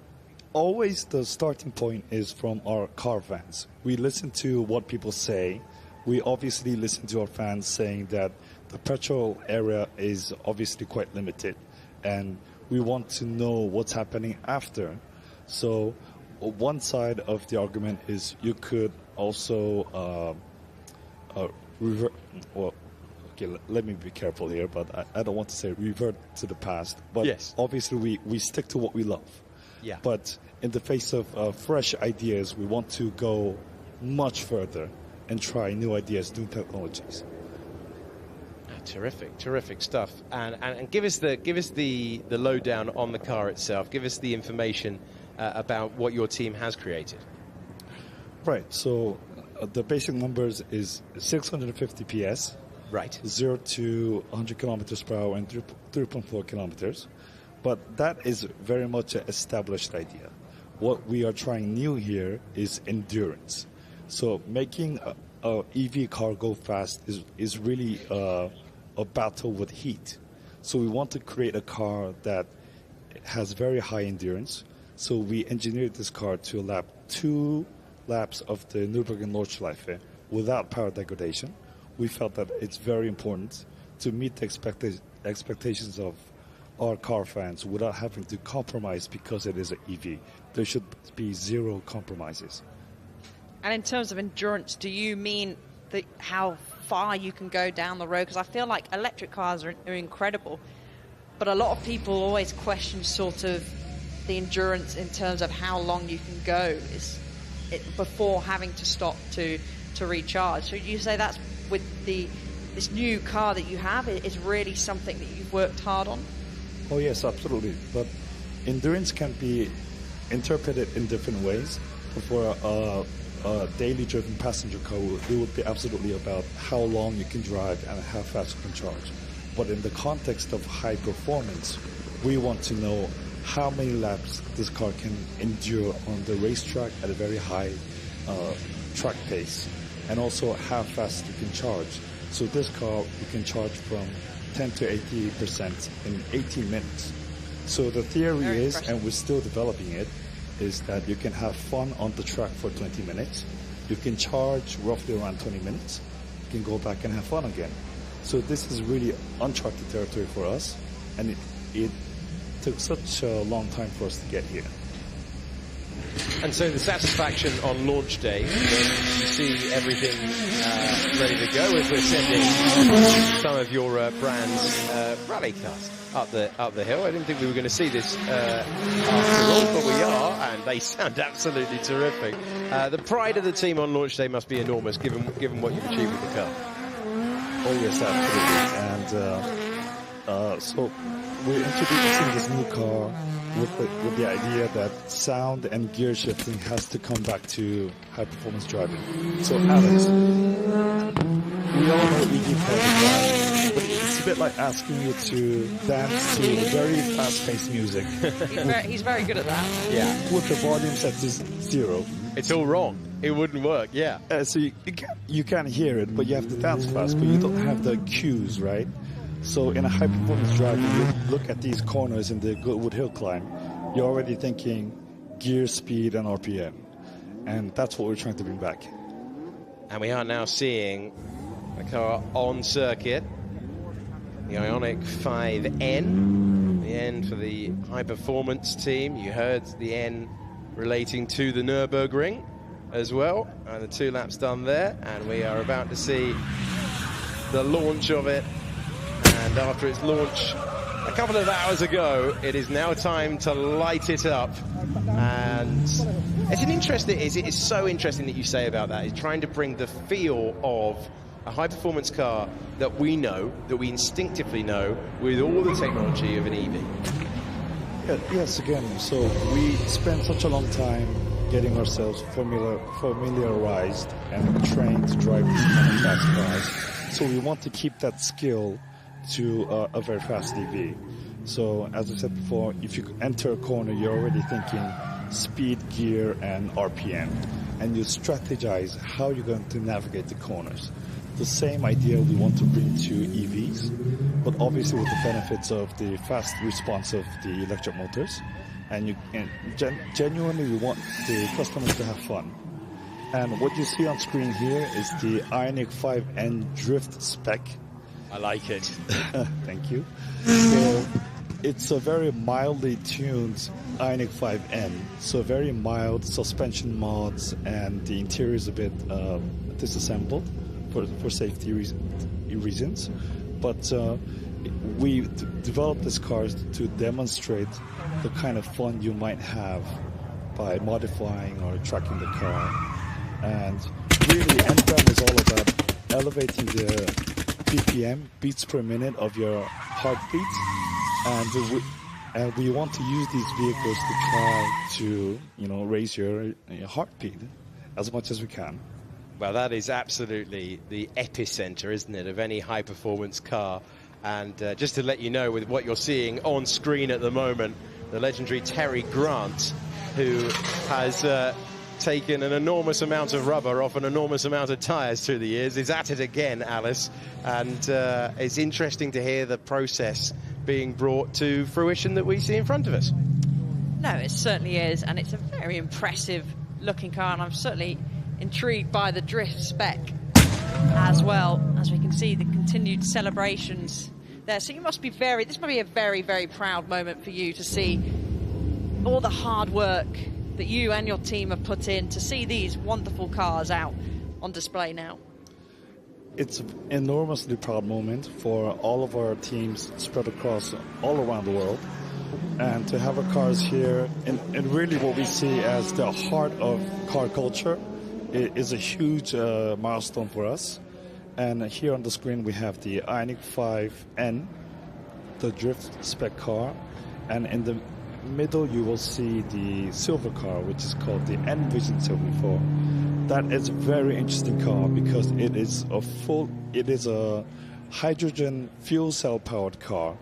always the starting point is from our car fans. We listen to what people say. We obviously listen to our fans saying that the petrol area is obviously quite limited, and we want to know what's happening after. So one side of the argument is you could also revert. Well, okay, let me be careful here, but I don't want to say revert to the past. But yes, obviously we stick to what we love. Yeah. But in the face of fresh ideas, we want to go much further and try new ideas, new technologies. Terrific stuff. And give us the lowdown on the car itself. Give us the information about what your team has created. Right. So the basic numbers is 650 PS. Right. 0 to 100 kilometers per hour and 3.4 kilometers. But that is very much an established idea. What we are trying new here is endurance. So making a EV car go fast is really a battle with heat. So we want to create a car that has very high endurance. So we engineered this car to lap 2 laps of the Nürburgring Nordschleife without power degradation. We felt that it's very important to meet the expectations of our car fans without having to compromise because it is an EV. There should be zero compromises. And in terms of endurance, do you mean how far you can go down the road? Because I feel like electric cars are incredible, but a lot of people always question sort of the endurance in terms of how long you can go before having to stop to recharge. So you say that's with this new car that you have is really something that you've worked hard on? Oh yes, absolutely. But endurance can be interpreted in different ways. For a daily driven passenger car, it would be absolutely about how long you can drive and how fast you can charge. But in the context of high performance, we want to know how many laps this car can endure on the racetrack at a very high track pace, and also how fast you can charge. So this car, you can charge from 10 to 80% in 18 minutes. So the theory is, and we're still developing it, is that you can have fun on the track for 20 minutes. You can charge roughly around 20 minutes. You can go back and have fun again. So this is really uncharted territory for us, and it took such a long time for us to get here. And so the satisfaction on launch day, when you see everything ready to go, as we're sending some of your brand's rally cars up the hill. I didn't think we were going to see this after all, but we are, and they sound absolutely terrific. The pride of the team on launch day must be enormous, given what you've achieved with the car. Oh yes, absolutely. And so we're introducing this new car with the idea that sound and gear shifting has to come back to high-performance driving. So, Alex, we all know EV cars are driving, but it's a bit like asking you to dance to very fast-paced music. He's very good at that. Yeah. With the volume set to 0. It's all wrong. It wouldn't work, yeah. So you can't hear it, but you have to dance fast, but you don't have the cues, right? So in a high-performance drive, you look at these corners in the Goodwood Hill climb, you're already thinking gear, speed, and RPM. And that's what we're trying to bring back. And we are now seeing the car on circuit, the Ioniq 5N, the N for the high-performance team. You heard the N relating to the Nürburgring as well, and the 2 laps done there. And we are about to see the launch of it. And after its launch a couple of hours ago, it is now time to light it up. And it is so interesting that you say about that. It's trying to bring the feel of a high-performance car that we know, that we instinctively know, with all the technology of an EV. Yes, again, so we spent such a long time getting ourselves familiarized and trained to drive these kind of fast cars. So we want to keep that skill to a very fast EV. So as I said before, if you enter a corner, you're already thinking speed, gear, and RPM, and you strategize how you're going to navigate the corners. The same idea we want to bring to EVs, but obviously with the benefits of the fast response of the electric motors, and genuinely we want the customers to have fun. And what you see on screen here is the Ioniq 5N Drift spec. I like it. Thank you. So it's a very mildly tuned Ioniq 5N, so very mild suspension mods, and the interior is a bit disassembled for safety reasons. But we developed this car to demonstrate the kind of fun you might have by modifying or tracking the car. And really, NPAM is all about elevating the BPM, beats per minute, of your heartbeat, and we want to use these vehicles to try to raise your heartbeat as much as we can. Well, that is absolutely the epicenter, isn't it, of any high-performance car. And just to let you know, with what you're seeing on screen at the moment, the legendary Terry Grant, who has taken an enormous amount of rubber off an enormous amount of tyres through the years, is at it again, Alice. And it's interesting to hear the process being brought to fruition that we see in front of us. No, it certainly is, and it's a very impressive looking car, and I'm certainly intrigued by the drift spec as well, as we can see the continued celebrations there. So you must be this must be a very, very proud moment for you to see all the hard work that you and your team have put in to see these wonderful cars out on display now. It's an enormously proud moment for all of our teams spread across all around the world. And to have our cars here, and really what we see as the heart of car culture, is a huge milestone for us. And here on the screen we have the Ioniq 5N, the drift spec car, and in the middle you will see the silver car, which is called the Envision 74. That is a very interesting car because it is a hydrogen fuel cell powered car,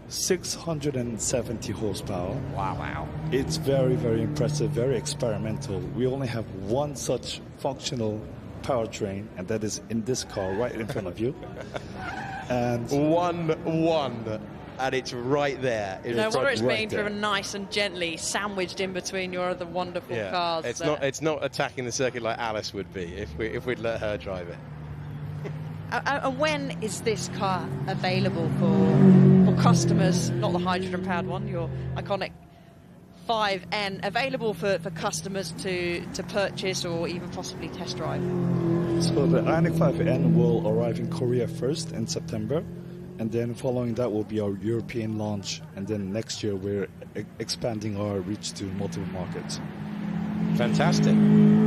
670 horsepower. Wow. It's very, very impressive, very experimental. We only have one such functional powertrain, and that is in this car right in front of you. And one, and it's right there. No wonder it's being driven nice and gently, sandwiched in between your other wonderful cars. It's not attacking the circuit like Alice would be if we'd let her drive it. And when is this car available for customers? Not the hydrogen-powered one, your iconic 5N, available for customers to purchase or even possibly test drive? So the Ioniq 5N will arrive in Korea first in September, and then following that will be our European launch, and then next year we're expanding our reach to multiple markets. Fantastic.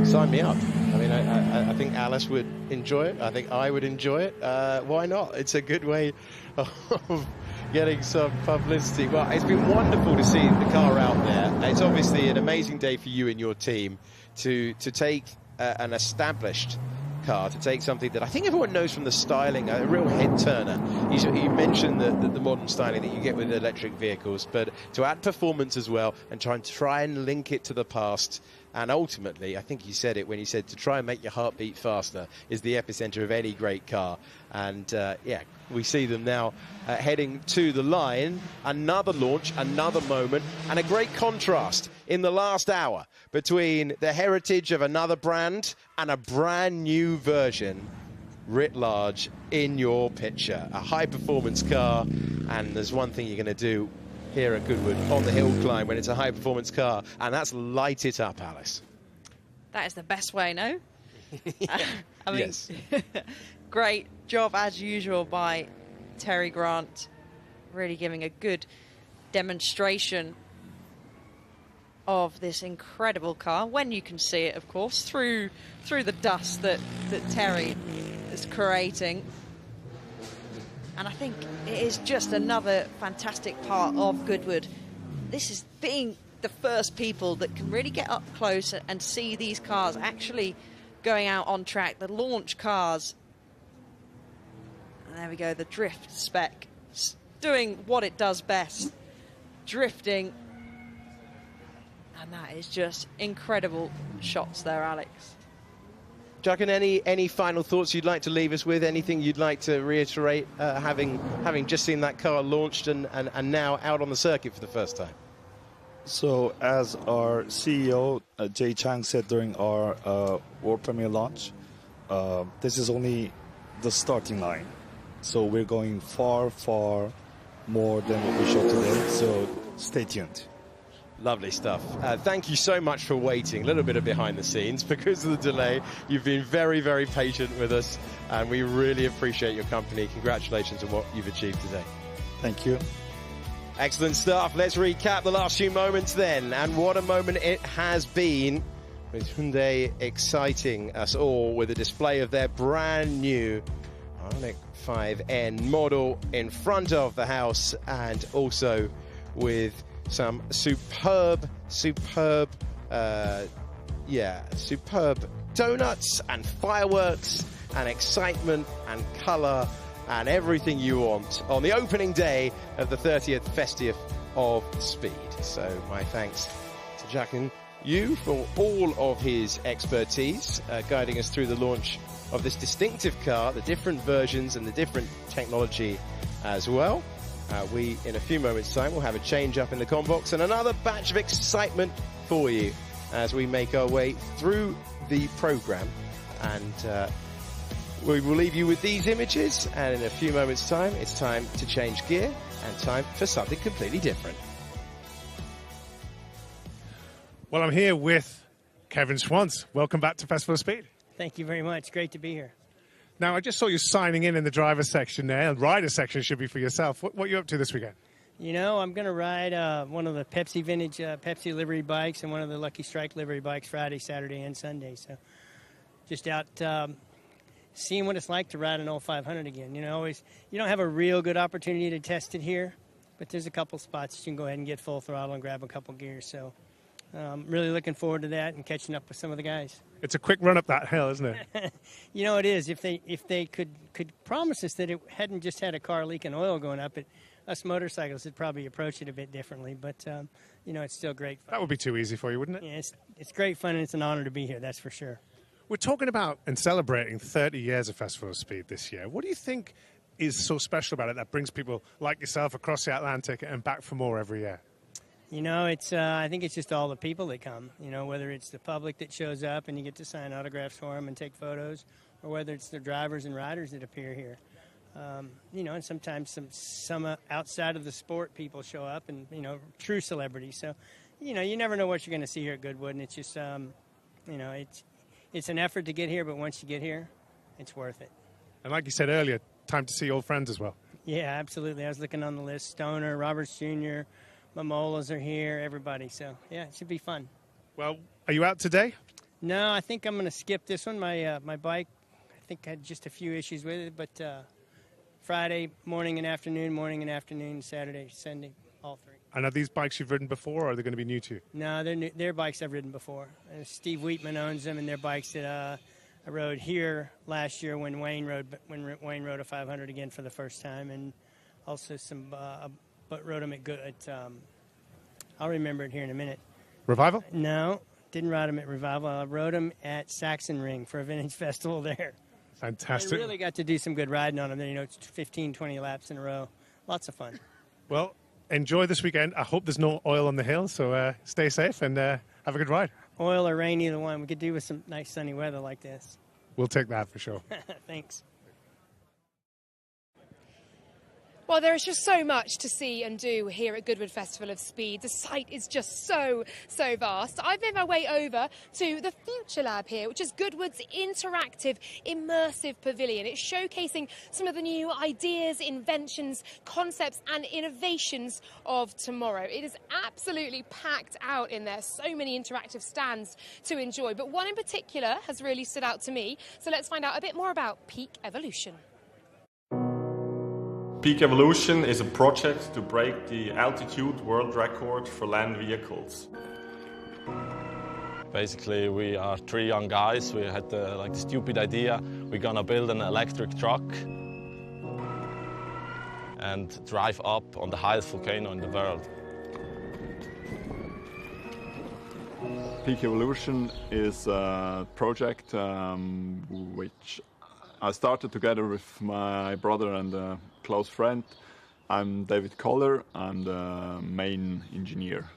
Sign me up. I mean, I think Alice would enjoy it. I think I would enjoy it. Why not? It's a good way of getting some publicity. Well, it's been wonderful to see the car out there. It's obviously an amazing day for you and your team to take an established car, to take something that I think everyone knows from the styling, a real head turner. You mentioned the modern styling that you get with electric vehicles, but to add performance as well and try and link it to the past. And ultimately, I think you said it when you said to try and make your heart beat faster is the epicenter of any great car. And yeah, we see them now heading to the line. Another launch, another moment, and a great contrast in the last hour between the heritage of another brand and a brand new version writ large in your picture. A high-performance car, and there's one thing you're going to do here at Goodwood on the hill climb when it's a high-performance car, and that's light it up, Alice. That is the best way, no? I mean, yes. Great job, as usual, by Terry Grant, really giving a good demonstration of this incredible car, when you can see it, of course, through the dust that Terry is creating. And I think it is just another fantastic part of Goodwood. This is being the first people that can really get up close and see these cars actually going out on track, the launch cars. And there we go, the drift spec, doing what it does best, drifting. And that is just incredible shots there, Alex. Jack, and any final thoughts you'd like to leave us with? Anything you'd like to reiterate, having just seen that car launched and now out on the circuit for the first time? So, as our CEO, Jay Chang, said during our world premiere launch, this is only the starting line. So we're going far, far more than what we showed today. So stay tuned. Lovely stuff. Thank you so much for waiting. A little bit of behind the scenes because of the delay. You've been very, very patient with us, and we really appreciate your company. Congratulations on what you've achieved today. Thank you. Excellent stuff. Let's recap the last few moments then. And what a moment it has been, with Hyundai exciting us all with a display of their brand new Ioniq 5N model in front of the house, and also with superb donuts and fireworks and excitement and colour and everything you want on the opening day of the 30th Festival of Speed. So my thanks to Jack and you for all of his expertise, guiding us through the launch of this distinctive car, the different versions and the different technology as well. We, in a few moments' time, will have a change up in the comm box and another batch of excitement for you as we make our way through the programme. And we will leave you with these images, and in a few moments' time, it's time to change gear and time for something completely different. Well, I'm here with Kevin Schwantz. Welcome back to Festival of Speed. Thank you very much. Great to be here. Now, I just saw you signing in the driver's section there. The rider section should be for yourself. What are you up to this weekend? You know, I'm going to ride one of the Pepsi vintage Pepsi livery bikes and one of the Lucky Strike livery bikes Friday, Saturday, and Sunday. So just out seeing what it's like to ride an old 500 again. You know, you don't have a real good opportunity to test it here, but there's a couple spots you can go ahead and get full throttle and grab a couple gears. So really looking forward to that and catching up with some of the guys. It's a quick run up that hill, isn't it? You know, it is. If they could promise us that it hadn't just had a car leaking oil going up it, us motorcycles would probably approach it a bit differently. But, you know, it's still great fun. That would be too easy for you, wouldn't it? Yeah, it's great fun, and it's an honor to be here, that's for sure. We're talking about and celebrating 30 years of Festival of Speed this year. What do you think is so special about it that brings people like yourself across the Atlantic and back for more every year? You know, it's I think it's just all the people that come, you know, whether it's the public that shows up and you get to sign autographs for them and take photos, or whether it's the drivers and riders that appear here. You know, and sometimes some outside of the sport people show up and, you know, true celebrities. So, you know, you never know what you're going to see here at Goodwood, and it's just, you know, it's an effort to get here, but once you get here, it's worth it. And like you said earlier, time to see old friends as well. Yeah, absolutely. I was looking on the list. Stoner, Roberts Jr., Mamolas are here, everybody. So, yeah, it should be fun. Well, are you out today? No, I think I'm going to skip this one. My bike, I think, had just a few issues with it. But Friday, morning and afternoon, Saturday, Sunday, all three. And are these bikes you've ridden before, or are they going to be new to you? No, they're new. They're bikes I've ridden before. Steve Wheatman owns them, and they're bikes that I rode here last year when Wayne rode a 500 again for the first time, and also but rode them at I'll remember it here in a minute. Revival? No, didn't ride them at Revival. I rode them at Saxon Ring for a vintage festival there. Fantastic. I really got to do some good riding on them. You know, 15, 20 laps in a row. Lots of fun. Well, enjoy this weekend. I hope there's no oil on the hill, so stay safe and have a good ride. Oil or rain, either one. We could do with some nice sunny weather like this. We'll take that for sure. Thanks. Well, there is just so much to see and do here at Goodwood Festival of Speed. The site is just so vast. I've made my way over to the Future Lab here, which is Goodwood's interactive, immersive pavilion. It's showcasing some of the new ideas, inventions, concepts and innovations of tomorrow. It is absolutely packed out in there. So many interactive stands to enjoy. But one in particular has really stood out to me. So let's find out a bit more about Peak Evolution. Peak Evolution is a project to break the altitude world record for land vehicles. Basically, we are three young guys. We had the stupid idea, we're gonna build an electric truck and drive up on the highest volcano in the world. Peak Evolution is a project which I started together with my brother and a close friend. I'm David Koller. I'm the main engineer.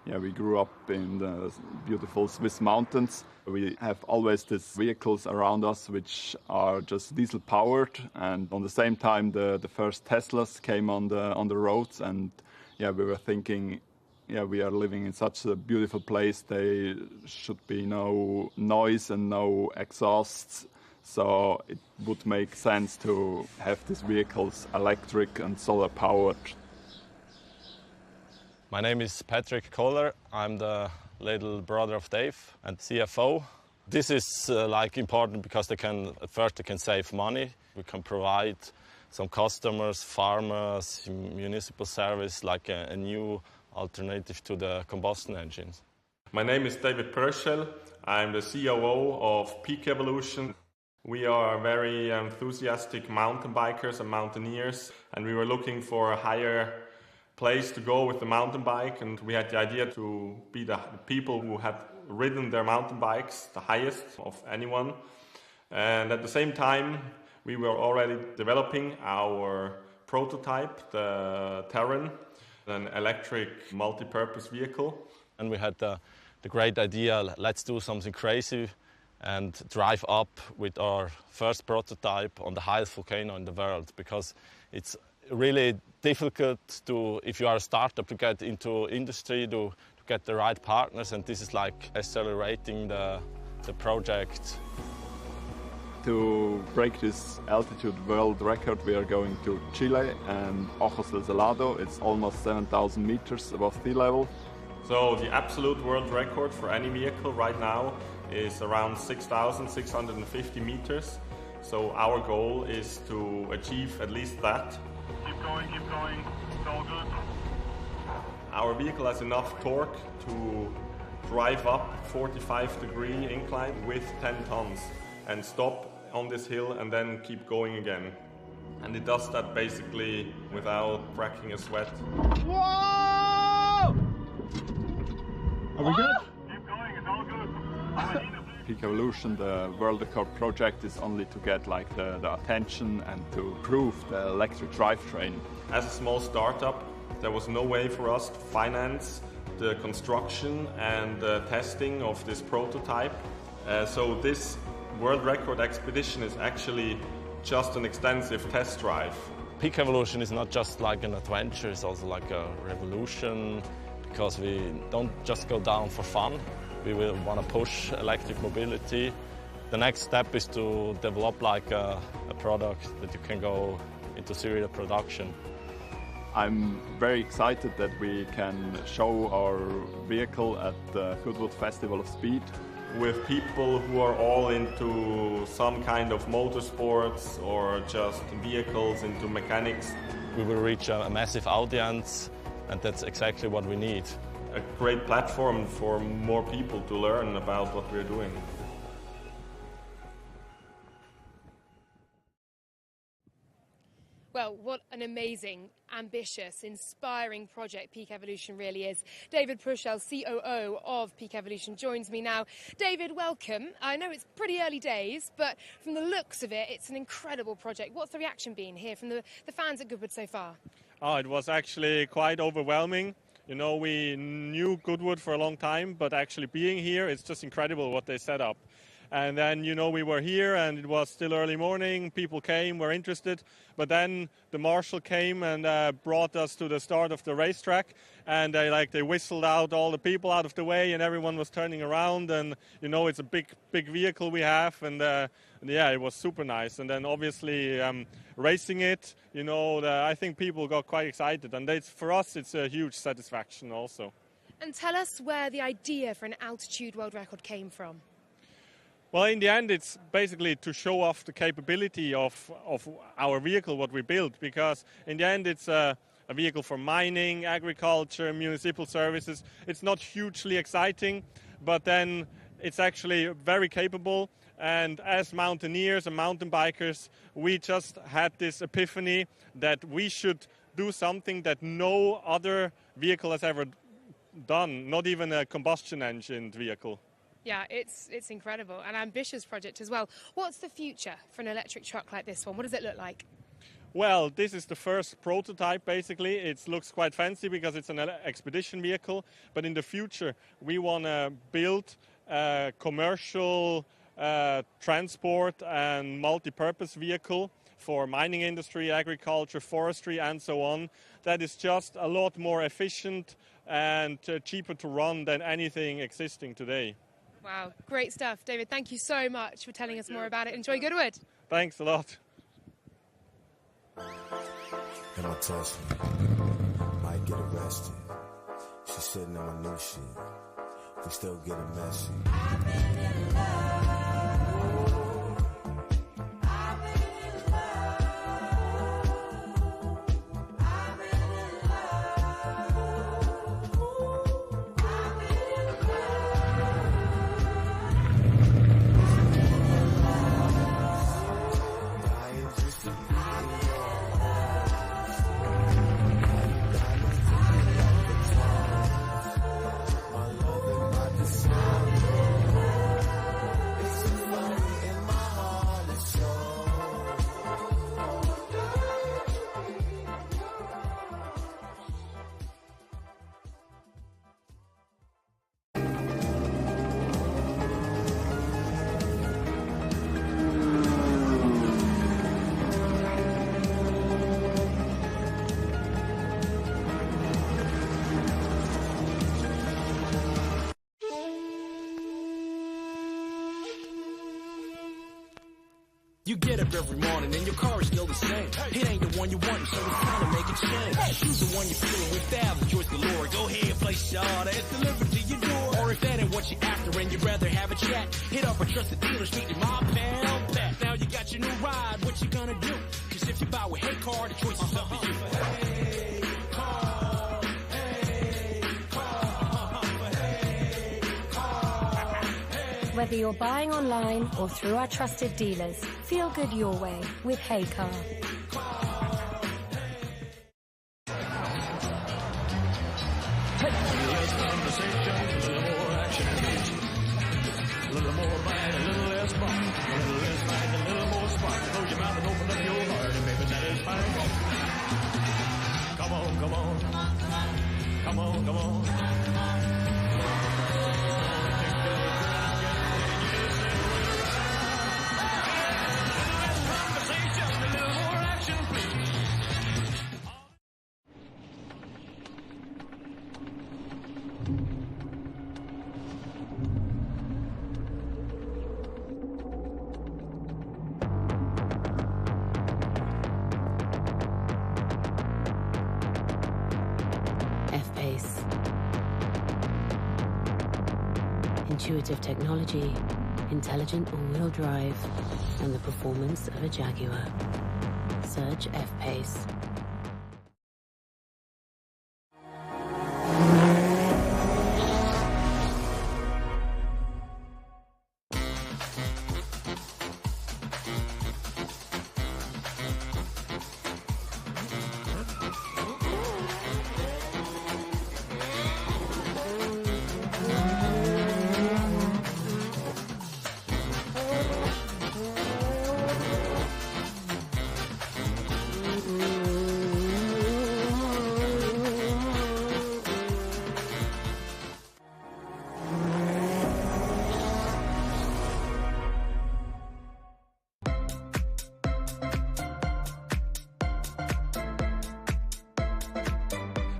Yeah, we grew up in the beautiful Swiss mountains. We have always these vehicles around us which are just diesel powered, and on the same time the first Teslas came on the roads, and yeah, we were thinking, yeah, we are living in such a beautiful place, there should be no noise and no exhausts. So it would make sense to have these vehicles electric and solar powered. My name is Patrick Kohler. I'm the little brother of Dave and CFO. This is important because they can save money. We can provide some customers, farmers, municipal service, like a new alternative to the combustion engines. My name is David Purcell. I'm the COO of Peak Evolution. We are very enthusiastic mountain bikers and mountaineers, and we were looking for a higher place to go with the mountain bike, and we had the idea to be the people who had ridden their mountain bikes the highest of anyone. And at the same time, we were already developing our prototype, the Terran, an electric multi-purpose vehicle. And we had the great idea, let's do something crazy and drive up with our first prototype on the highest volcano in the world, because it's really difficult to, if you are a startup, to get into industry, to get the right partners, and this is like accelerating the project. To break this altitude world record, we are going to Chile and Ojos del Salado. It's almost 7,000 meters above sea level. So the absolute world record for any vehicle right now is around 6,650 meters. So our goal is to achieve at least that. Keep going, it's all good. Our vehicle has enough torque to drive up 45-degree incline with 10 tons and stop on this hill and then keep going again. And it does that basically without cracking a sweat. Whoa! Are we good? Keep going, it's all good. Peak Evolution, the world record project, is only to get like the attention and to prove the electric drivetrain. As a small startup, there was no way for us to finance the construction and the testing of this prototype. So this world record expedition is actually just an extensive test drive. Peak Evolution is not just like an adventure, it's also like a revolution, because we don't just go down for fun. We will want to push electric mobility. The next step is to develop like a product that you can go into serial production. I'm very excited that we can show our vehicle at the Goodwood Festival of Speed. With people who are all into some kind of motorsports or just vehicles, into mechanics. We will reach a massive audience, and that's exactly what we need. A great platform for more people to learn about what we're doing. Well, what an amazing, ambitious, inspiring project Peak Evolution really is. David Pruschel, COO of Peak Evolution, joins me now. David, welcome. I know it's pretty early days, but from the looks of it, it's an incredible project. What's the reaction been here from the fans at Goodwood so far? Oh, it was actually quite overwhelming. You know, we knew Goodwood for a long time, but actually being here, it's just incredible what they set up. And then, you know, we were here and it was still early morning, people came, were interested, but then the marshal came and brought us to the start of the racetrack, and they whistled out all the people out of the way, and everyone was turning around, and, you know, it's a big vehicle we have, and yeah, it was super nice. And then obviously racing it, you know, I think people got quite excited, and for us it's a huge satisfaction also. And tell us where the idea for an altitude world record came from. Well, in the end, it's basically to show off the capability of our vehicle, what we built, because in the end it's a vehicle for mining, agriculture, municipal services. It's not hugely exciting, but then it's actually very capable. And as mountaineers and mountain bikers, we just had this epiphany that we should do something that no other vehicle has ever done, not even a combustion engine vehicle. Yeah, it's incredible. An ambitious project as well. What's the future for an electric truck like this one? What does it look like? Well, this is the first prototype, basically. It looks quite fancy because it's an expedition vehicle. But in the future, we want to build a commercial transport and multi-purpose vehicle for mining industry, agriculture, forestry, and so on. That is just a lot more efficient and cheaper to run than anything existing today. Wow, great stuff. David, thank you so much for telling us more about it. Enjoy Goodwood. Thanks a lot. And my test might get arrested. She's sitting on my new shit. We still getting messy. You get up every morning and your car is still the same. It ain't the one you want, so it's time to make a change. Choose the one you're feeling with, thousand choice galore. Go ahead, place your order, it's delivered to your door. Or if that ain't what you're after and you'd rather have a chat, hit up a trusted dealer, speak to my pal Pat. Now you got your new ride, what you gonna do? Cause if you buy with Hey Car, the choice is up to you. Hey Car, hey Car, hey Car. Whether you're buying online or through our trusted dealers, feel good your way with Hey Car. A little more bite, a little less bark. A little less bite, a little more spark. Close your mouth and open up your heart, and baby, that is fine. Come on, come on. Come on, come on. F-Pace. Intuitive technology, intelligent all-wheel drive, and the performance of a Jaguar. Search F-Pace.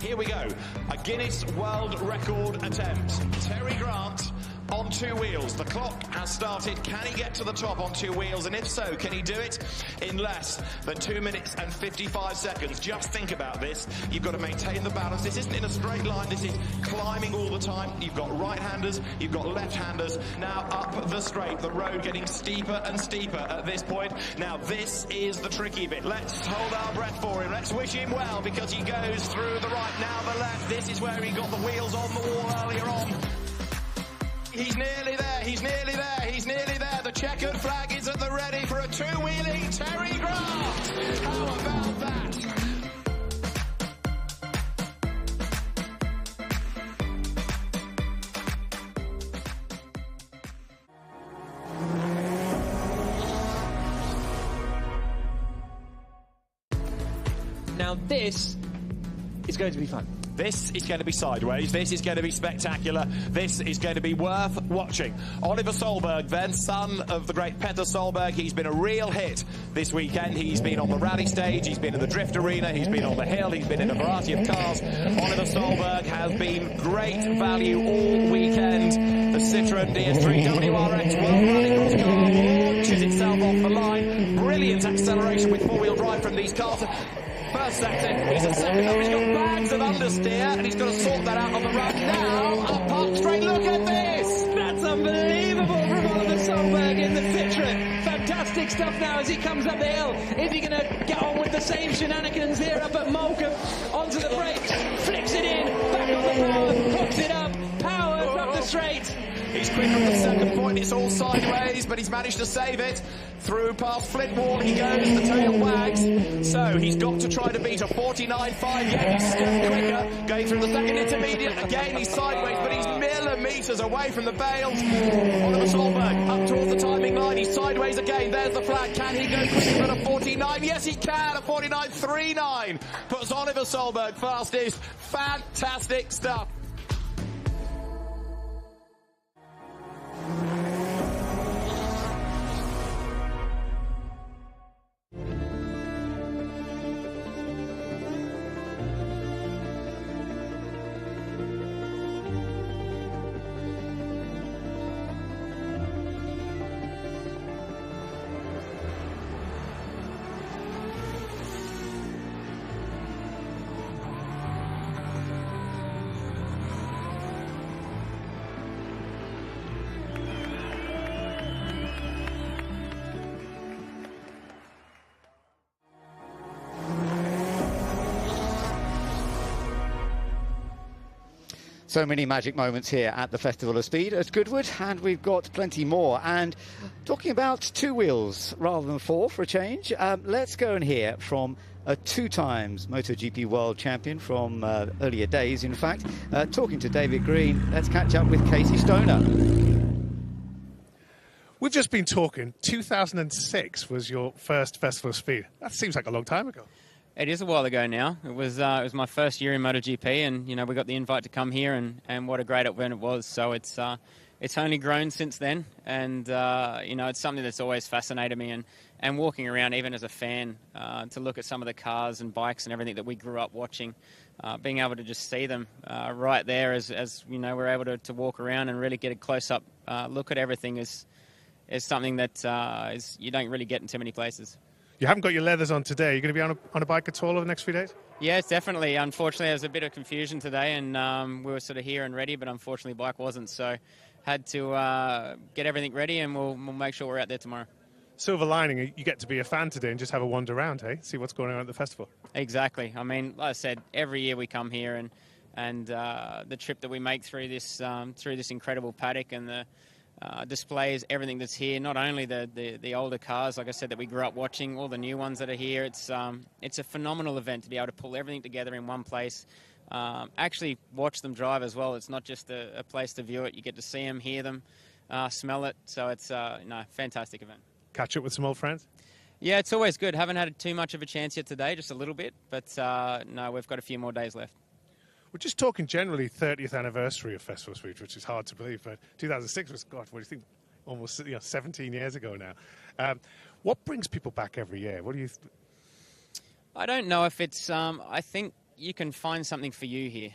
Here we go. A Guinness World Record attempt. Terry Grant on two wheels. The clock has started. Can he get to the top on two wheels? And if so, can he do it in less than 2 minutes and 55 seconds? Just think about this. You've got to maintain the balance. This isn't in a straight line. This is climbing all the time. You've got right-handers. You've got left-handers. Now up the straight. The road getting steeper and steeper at this point. Now this is the tricky bit. Let's hold our breath for him. Let's wish him well because he goes through the right. Now the left. This is where he got the wheels on the wall earlier on. He's nearly there, he's nearly there, he's nearly there. The checkered flag is at the ready for a two-wheeling Terry Grant. How about that? Now this is going to be fun. This is going to be sideways. This is going to be spectacular. This is going to be worth watching. Oliver Solberg, then, son of the great Petter Solberg. He's been a real hit this weekend. He's been on the rally stage. He's been in the drift arena. He's been on the hill. He's been in a variety of cars. Oliver Solberg has been great value all weekend. The Citroën DS3 WRX World Rallycross car launches itself off the line. Brilliant acceleration with four-wheel drive from these cars. First sector, he's at second up, he's got bags of understeer, and he's got to sort that out on the run. Now, up Park Straight, look at this! That's unbelievable from Oliver Solberg in the Citroën. Fantastic stuff now as he comes up the hill. Is he going to get on with the same shenanigans here up at Malcolm? Onto the brakes, flicks it in, back on the power, hooks it up, powers up the straight. He's quicker at the second point, it's all sideways, but he's managed to save it. Through past Flintwall he goes, the tail wags. So he's got to try to beat a 49.5, yeah, he's still quicker. Going through the second intermediate, again he's sideways, but he's millimetres away from the bales. Oliver Solberg up towards the timing line, he's sideways again, there's the flag. Can he go quicker than a 49? Yes he can, a 49.39. Puts Oliver Solberg fastest. Fantastic stuff. So many magic moments here at the Festival of Speed at Goodwood, and we've got plenty more. And talking about 2 wheels rather than 4 for a change, let's go and hear from a 2 times MotoGP World Champion from earlier days, in fact. Talking to David Green, let's catch up with Casey Stoner. We've just been talking. 2006 was your first Festival of Speed. That seems like a long time ago. It is a while ago now. It was my first year in MotoGP, and you know we got the invite to come here, and what a great event it was. So it's only grown since then, and you know it's something that's always fascinated me, and walking around even as a fan to look at some of the cars and bikes and everything that we grew up watching, being able to just see them right there as you know we're able to walk around and really get a close up look at everything is something that you don't really get in too many places. You haven't got your leathers on today. Are you going to be on a bike at all over the next few days? Yes, definitely. Unfortunately, there was a bit of confusion today, and we were sort of here and ready, but unfortunately, bike wasn't. So, had to get everything ready, and we'll make sure we're out there tomorrow. Silver lining, you get to be a fan today and just have a wander around, hey? See what's going on at the festival. Exactly. I mean, like I said, every year we come here, and the trip that we make through this incredible paddock and the displays everything that's here, not only the older cars, like I said, that we grew up watching, all the new ones that are here. It's a phenomenal event to be able to pull everything together in one place, actually watch them drive as well. It's not just a place to view it. You get to see them, hear them, smell it. So it's fantastic event. Catch up with some old friends? Yeah, it's always good. Haven't had too much of a chance yet today, just a little bit, but no, we've got a few more days left. We're just talking generally 30th anniversary of Festival of Speed, which is hard to believe, but 2006 was, God, what do you think, almost 17 years ago now. What brings people back every year? What do you... I don't know if it's... I think you can find something for you here.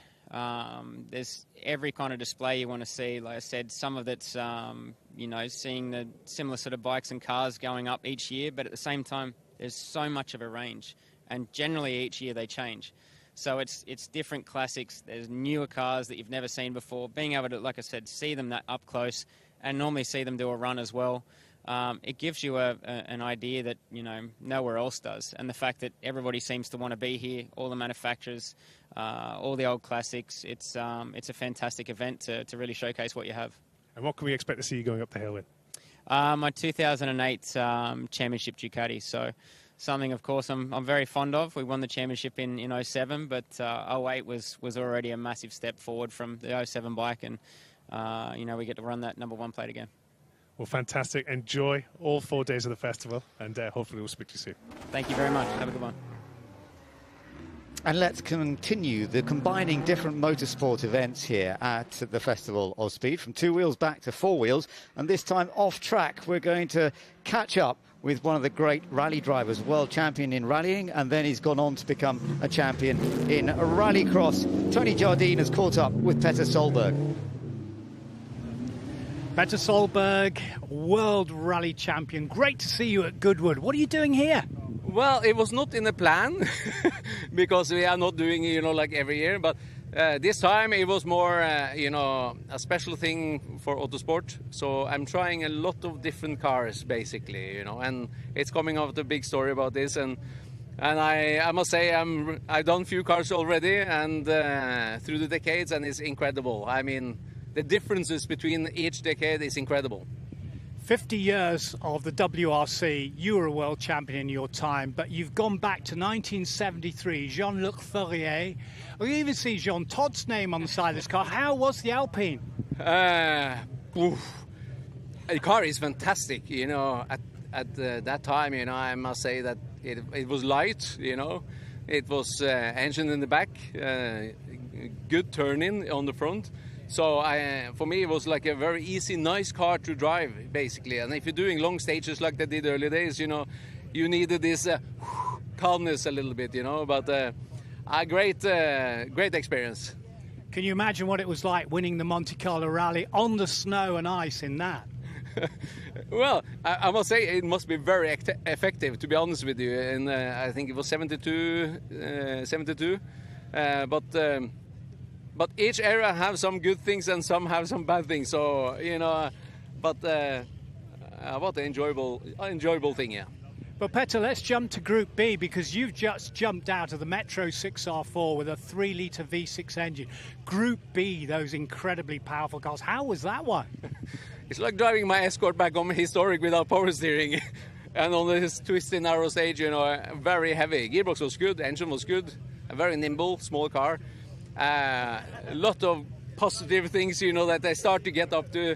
There's every kind of display you want to see. Like I said, some of it's, you know, seeing the similar sort of bikes and cars going up each year, but at the same time, there's so much of a range, and generally each year they change. So it's different classics. There's newer cars that you've never seen before. Being able to, like I said, see them that up close and normally see them do a run as well. It gives you an idea that, you know, nowhere else does. And the fact that everybody seems to want to be here, all the manufacturers, all the old classics, it's a fantastic event to really showcase what you have. And what can we expect to see you going up the hill with? My 2008 Championship Ducati. So something, of course, I'm very fond of. We won the championship in 07, but 08 was already a massive step forward from the 07 bike, and you know, we get to run that #1 plate again. Well, fantastic. Enjoy all 4 days of the festival, and hopefully we'll speak to you soon. Thank you very much. Have a good one. And let's continue the combining different motorsport events here at the Festival of Speed, from 2 wheels back to 4 wheels, and this time off track. We're going to catch up with one of the great rally drivers, world champion in rallying, and then he's gone on to become a champion in rallycross. Tony Jardine has caught up with Petter Solberg. Petter Solberg, world rally champion. Great to see you at Goodwood. What are you doing here? Well, it was not in the plan because we are not doing, you know, like every year. But this time it was more, you know, a special thing for Autosport. So I'm trying a lot of different cars, basically, you know, and it's coming out a big story about this. And I must say I've done a few cars already, and through the decades, and it's incredible. I mean, the differences between each decade is incredible. 50 years of the WRC, you were a world champion in your time, but you've gone back to 1973, Jean-Luc Ferrier. We even see Jean Todt's name on the side of this car. How was the Alpine? The car is fantastic, you know. At that time, you know, I must say that it was light, you know. It was engine in the back, good turning on the front. So for me, it was like a very easy, nice car to drive, basically. And if you're doing long stages like they did early days, you know, you needed this calmness a little bit, you know. But a great experience. Can you imagine what it was like winning the Monte Carlo Rally on the snow and ice in that? Well, I must say it must be very effective, to be honest with you. And I think it was 72. But each era have some good things and some have some bad things. So, you know, but what an enjoyable thing, yeah. Well, Petter, let's jump to Group B, because you've just jumped out of the Metro 6R4 with a 3-litre V6 engine. Group B, those incredibly powerful cars. How was that one? It's like driving my Escort back on historic without power steering. And on this twisty, narrow stage, you know, very heavy. Gearbox was good, engine was good, a very nimble, small car. A lot of positive things, you know, that I start to get up to,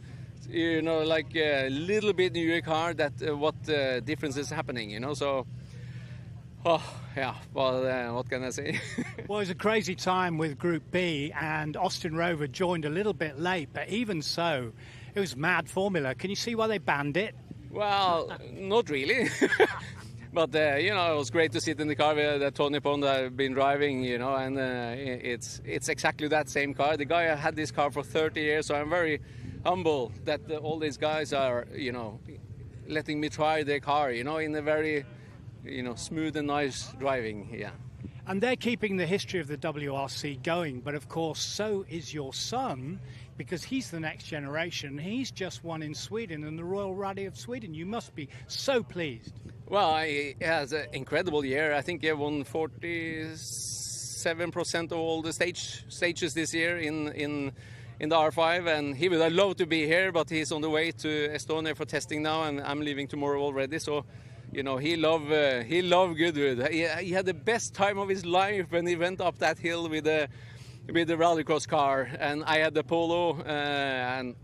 you know, like a little bit newer car, that what difference is happening, you know. So, oh, yeah, well, what can I say? Well, it was a crazy time with Group B, and Austin Rover joined a little bit late, but even so, it was mad formula. Can you see why they banned it? Well, not really. But, you know, it was great to sit in the car that Tony Pond had been driving, you know, and it's exactly that same car. The guy had this car for 30 years, so I'm very humble that all these guys are, you know, letting me try their car, you know, in a very, you know, smooth and nice driving, yeah. And they're keeping the history of the WRC going, but of course so is your son, because he's the next generation. He's just won in Sweden in the Royal Rally of Sweden. You must be so pleased. Well, he has an incredible year. I think he won 47% of all the stages this year in the R5, and he would have loved to be here, but he's on the way to Estonia for testing now, and I'm leaving tomorrow already. So, you know, he loved Goodwood. He had the best time of his life when he went up that hill with the rallycross car, and I had the Polo, and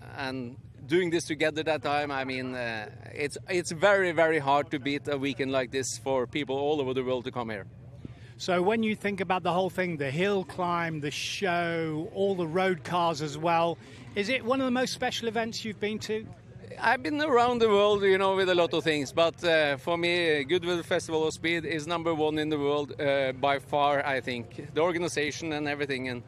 doing this together that time, I mean, it's very, very hard to beat a weekend like this for people all over the world to come here. So when you think about the whole thing, the hill climb, the show, all the road cars as well, is it one of the most special events you've been to? I've been around the world, you know, with a lot of things, but for me, Goodwood Festival of Speed is #1 in the world by far, I think. The organization and everything, and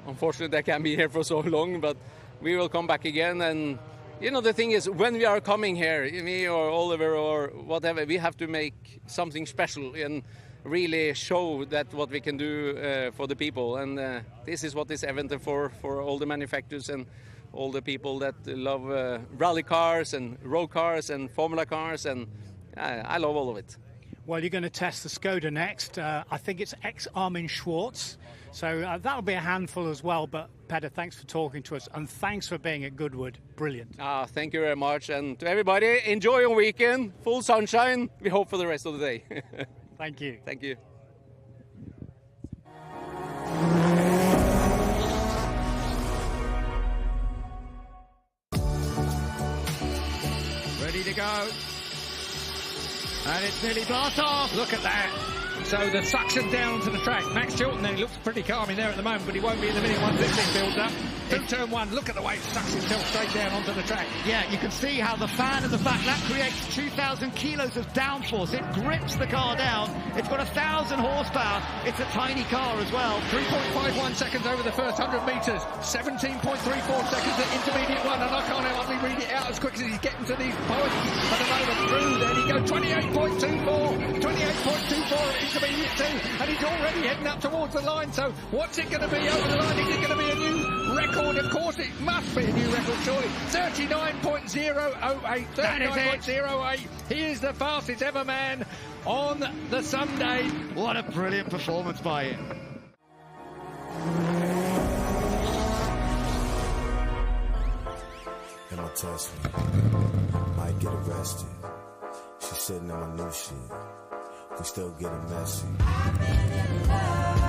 unfortunately I can't be here for so long, but we will come back again. And you know, the thing is, when we are coming here, me or Oliver or whatever, we have to make something special and really show that what we can do for the people. And this is what this event is for all the manufacturers and all the people that love rally cars and road cars and formula cars, and I love all of it. Well, you're going to test the Skoda next. I think it's ex-Armin Schwartz, so that'll be a handful as well. But Petter, thanks for talking to us, and thanks for being at Goodwood. Brilliant. Thank you very much, and to everybody, enjoy your weekend. Full sunshine, we hope, for the rest of the day. Thank you. Thank you. Ready to go. And it's nearly blast off. Look at that. So the suction down to the track. Max Chilton, he looks pretty calm in there at the moment, but he won't be in the minute 115 builds up. Through turn one, look at the way it sucks himself straight down onto the track. Yeah, you can see how the fan at the back, that creates 2,000 kilos of downforce. It grips the car down. It's got 1,000 horsepower. It's a tiny car as well. 3.51 seconds over the first 100 metres. 17.34 seconds at intermediate one. And I can't hardly read it out as quick as he's getting to these points at the moment. Through there he goes, 28.24. 28.24 at intermediate two. And he's already heading up towards the line. So what's it going to be over the line? Is it going to be a new record? Of course it must be a new record, surely. 39.008. 39.08. He is the fastest ever man on the Sunday. What a brilliant performance by him. Emma touched me, might get arrested. She's sitting on my new shit. We still getting messy. I've been in love.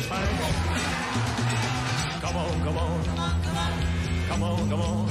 Come on, come on. Come on, come on.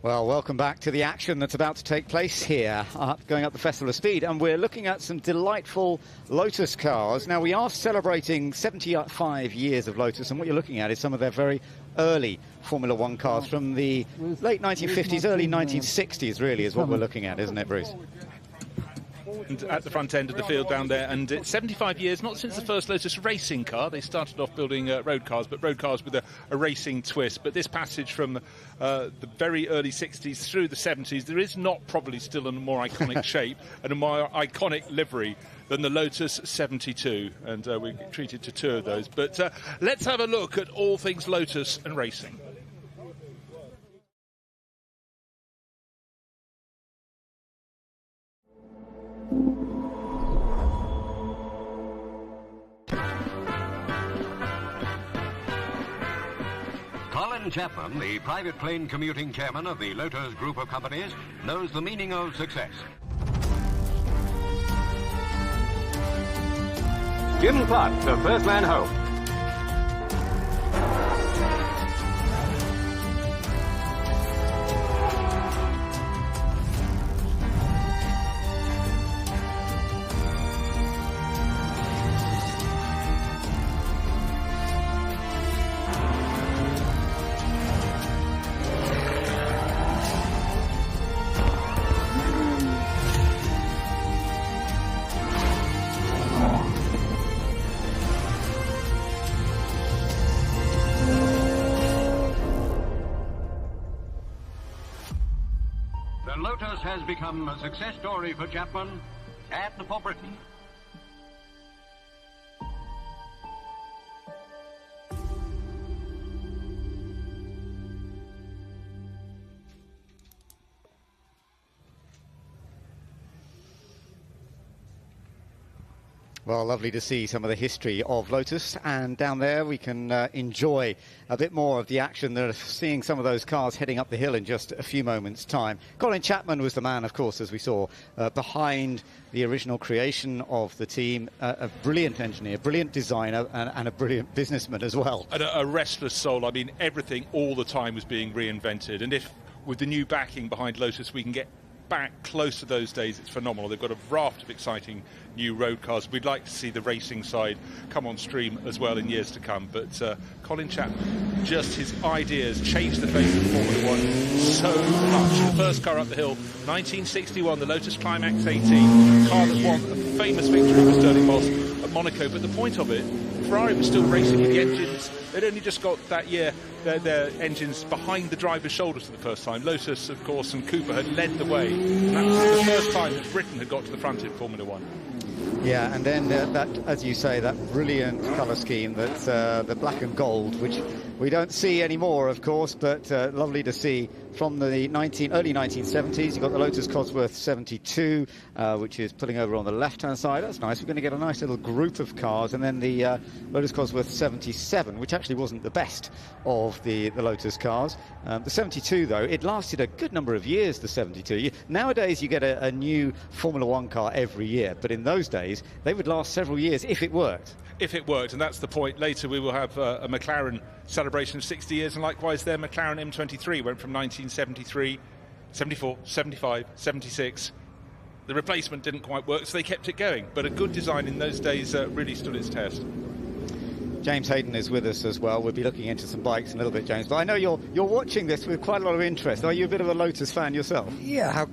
Well, welcome back to the action that's about to take place here, going up the Festival of Speed, and we're looking at some delightful Lotus cars. Now, we are celebrating 75 years of Lotus, and what you're looking at is some of their very early Formula One cars from the late 1950s, early 1960s, really, is what we're looking at, isn't it, Bruce? At the front end of the field down there, and it's 75 years, not since the first Lotus racing car. They started off building road cars, but road cars with a racing twist. But this passage from the very early 60s through the 70s, there is not probably still a more iconic shape and a more iconic livery than the Lotus 72, and we treated to two of those. But let's have a look at all things Lotus and racing. Colin Chapman, the private plane commuting chairman of the Lotus Group of companies, knows the meaning of success. Jim Clark, the first man home. Lotus has become a success story for Chapman and for Britain. Well, lovely to see some of the history of Lotus, and down there we can enjoy a bit more of the action. They're seeing some of those cars heading up the hill in just a few moments' time. Colin Chapman was the man, of course, as we saw, behind the original creation of the team. A brilliant engineer, brilliant designer, and a brilliant businessman as well. And a restless soul. I mean, everything all the time was being reinvented, and if with the new backing behind Lotus we can get back close to those days, it's phenomenal. They've got a raft of exciting new road cars. We'd like to see the racing side come on stream as well in years to come, but Colin Chapman, just his ideas changed the face of Formula One so much. The first car up the hill, 1961, the Lotus Climax 18, car that won a famous victory with Sterling Moss at Monaco. But the point of it, Ferrari was still racing with the engines. They'd only just got that year their engines behind the driver's shoulders for the first time. Lotus, of course, and Cooper had led the way. And that was the first time that Britain had got to the front in Formula One. Yeah, and then that, as you say, that brilliant colour scheme, that's the black and gold, which we don't see anymore, of course, but lovely to see from the early 1970s. You've got the Lotus Cosworth 72, which is pulling over on the left-hand side. That's nice. We're going to get a nice little group of cars, and then the Lotus Cosworth 77, which actually wasn't the best of the Lotus cars. The 72, though, it lasted a good number of years, the 72. Nowadays, you get a new Formula One car every year, but in those days, they would last several years if it worked. If it worked, and that's the point. Later we will have a McLaren celebration of 60 years, and likewise their McLaren M23 went from 1973, 74, 75, 76. The replacement didn't quite work, so they kept it going. But a good design in those days really stood its test. James Hayden is with us as well. We'll be looking into some bikes in a little bit, James. But I know you're watching this with quite a lot of interest. Are you a bit of a Lotus fan yourself? Yeah,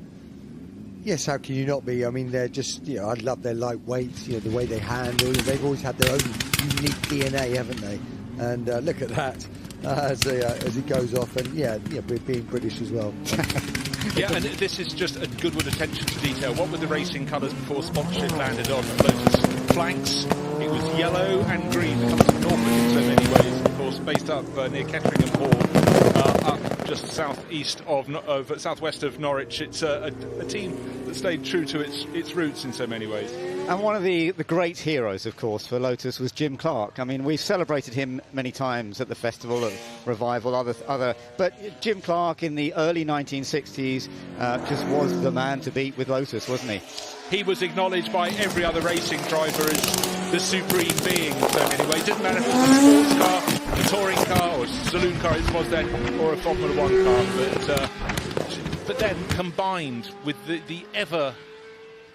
yes, how can you not be? I mean, they're just, I love their lightweight, the way they handle. They've always had their own unique DNA, haven't they? And look at that as it goes off. And yeah, we're being British as well. Yeah, and this is just a Goodwood attention to detail. What were the racing colours before sponsorship landed on Lotus flanks? It was yellow and green. It comes from Norfolk in so many ways, of course, based up near Ketteringham Hall, up just southwest of Norwich. It's a team that stayed true to its roots in so many ways. And one of the great heroes, of course, for Lotus was Jim Clark. I mean, we've celebrated him many times at the Festival of Revival, but Jim Clark in the early 1960s just was the man to beat with Lotus, wasn't he? He was acknowledged by every other racing driver as the supreme being in so many ways. It didn't matter if it was a sports car, a touring car, or a saloon car, it was then, or a Formula One car. But then combined with the ever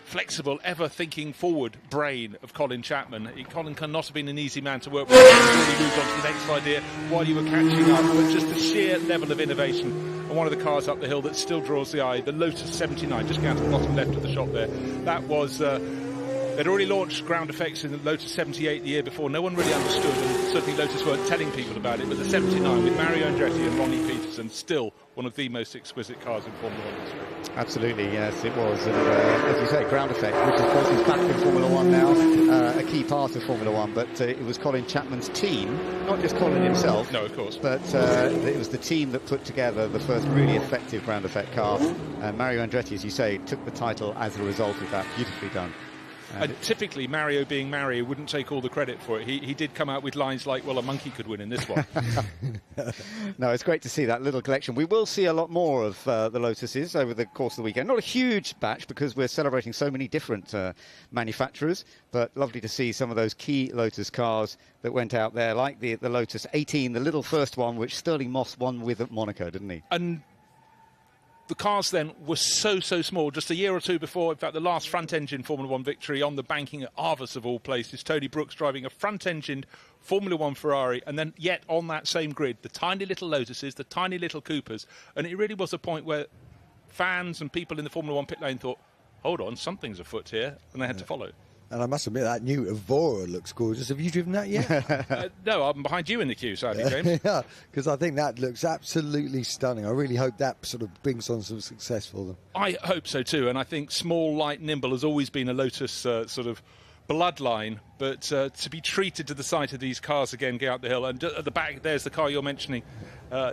flexible, ever thinking forward brain of Colin Chapman. Colin cannot have been an easy man to work with. He really moved on to the next idea while you were catching up, but just the sheer level of innovation. And one of the cars up the hill that still draws the eye, the Lotus 79, just down to the bottom left of the shot there. That was they'd already launched ground effects in the Lotus 78 the year before. No one really understood, and certainly Lotus weren't telling people about it, but the 79 with Mario Andretti and Ronnie Peterson, still one of the most exquisite cars in Formula 1 history. Absolutely, yes, it was. And as you say, ground effect, which of course is back in Formula 1 now, a key part of Formula 1, but it was Colin Chapman's team, not just Colin himself. No, of course. But it was the team that put together the first really effective ground effect car. Mario Andretti, as you say, took the title as a result of that. Beautifully done. And typically, Mario being Mario wouldn't take all the credit for it. He did come out with lines like, well, a monkey could win in this one. No, it's great to see that little collection. We will see a lot more of the Lotuses over the course of the weekend. Not a huge batch because we're celebrating so many different manufacturers, but lovely to see some of those key Lotus cars that went out there, like the Lotus 18, the little first one, which Sterling Moss won with at Monaco, didn't he? And the cars then were so small. Just a year or two before, in fact, the last front-engine Formula 1 victory on the banking at Arvas of all places, Tony Brooks driving a front-engined Formula 1 Ferrari, and then yet on that same grid, the tiny little Lotuses, the tiny little Coopers, and it really was a point where fans and people in the Formula 1 pit lane thought, hold on, something's afoot here, and they had to follow. And I must admit, that new Evora looks gorgeous. Have you driven that yet? No, I'm behind you in the queue, sadly, James. Yeah, because I think that looks absolutely stunning. I really hope that sort of brings on some success for them. I hope so too, and I think small, light, nimble has always been a Lotus sort of bloodline, but to be treated to the sight of these cars again, go out the hill, and at the back there's the car you're mentioning,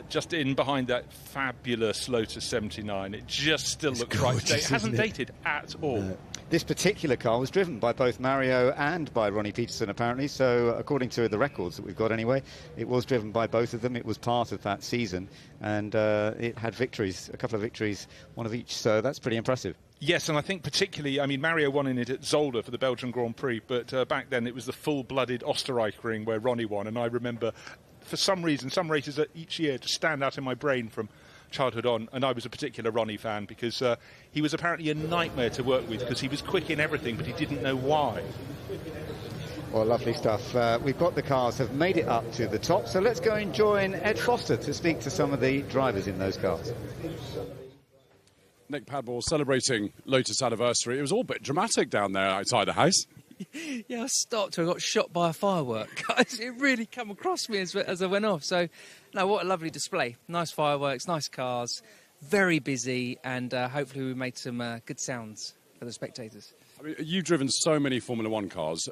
just in behind that fabulous Lotus 79. It just still looks right. It hasn't dated at all. No. This particular car was driven by both Mario and by Ronnie Peterson, apparently. So, according to the records that we've got anyway, it was driven by both of them. It was part of that season, and it had victories, a couple of victories, one of each. So that's pretty impressive. Yes, and I think particularly, I mean, Mario won in it at Zolder for the Belgian Grand Prix, but back then it was the full-blooded Oostenrijkering where Ronnie won, and I remember, for some reason, some races each year just stand out in my brain from childhood on, and I was a particular Ronnie fan because he was apparently a nightmare to work with because he was quick in everything, but he didn't know why. Well, lovely stuff. We've got the cars have made it up to the top, so let's go and join Ed Foster to speak to some of the drivers in those cars. Nick Padmore celebrating Lotus anniversary. It was all a bit dramatic down there outside the house. Yeah, I stopped and I got shot by a firework. Guys, it really came across me as I went off. So, no, what a lovely display. Nice fireworks, nice cars, very busy, and hopefully we made some good sounds for the spectators. I mean, you've driven so many Formula One cars.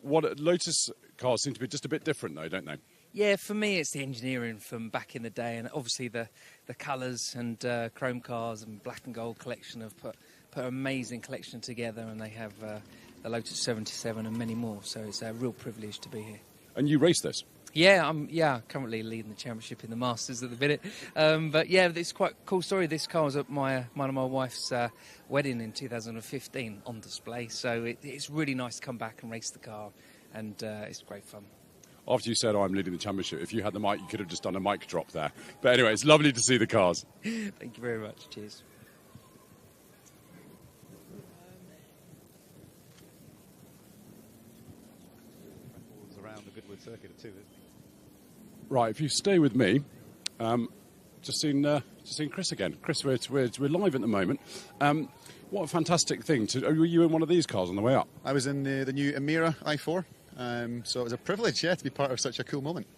What Lotus cars seem to be just a bit different, though, don't they? Yeah, for me, it's the engineering from back in the day, and obviously the colours and chrome cars and black and gold collection have put an amazing collection together, and they have the Lotus 77 and many more. So it's a real privilege to be here. And you race this? Yeah, I'm currently leading the championship in the Masters at the minute. But yeah, it's quite a cool story. This car was at one of my wife's wedding in 2015 on display. So it's really nice to come back and race the car, and it's great fun. After you said, I'm leading the championship, if you had the mic, you could have just done a mic drop there. But anyway, it's lovely to see the cars. Thank you very much. Cheers. Around the Goodwood circuit too. Right, if you stay with me, just seen Chris again. Chris, we're live at the moment. What a fantastic thing! Were you in one of these cars on the way up? I was in the new Emira i4, so it was a privilege, to be part of such a cool moment.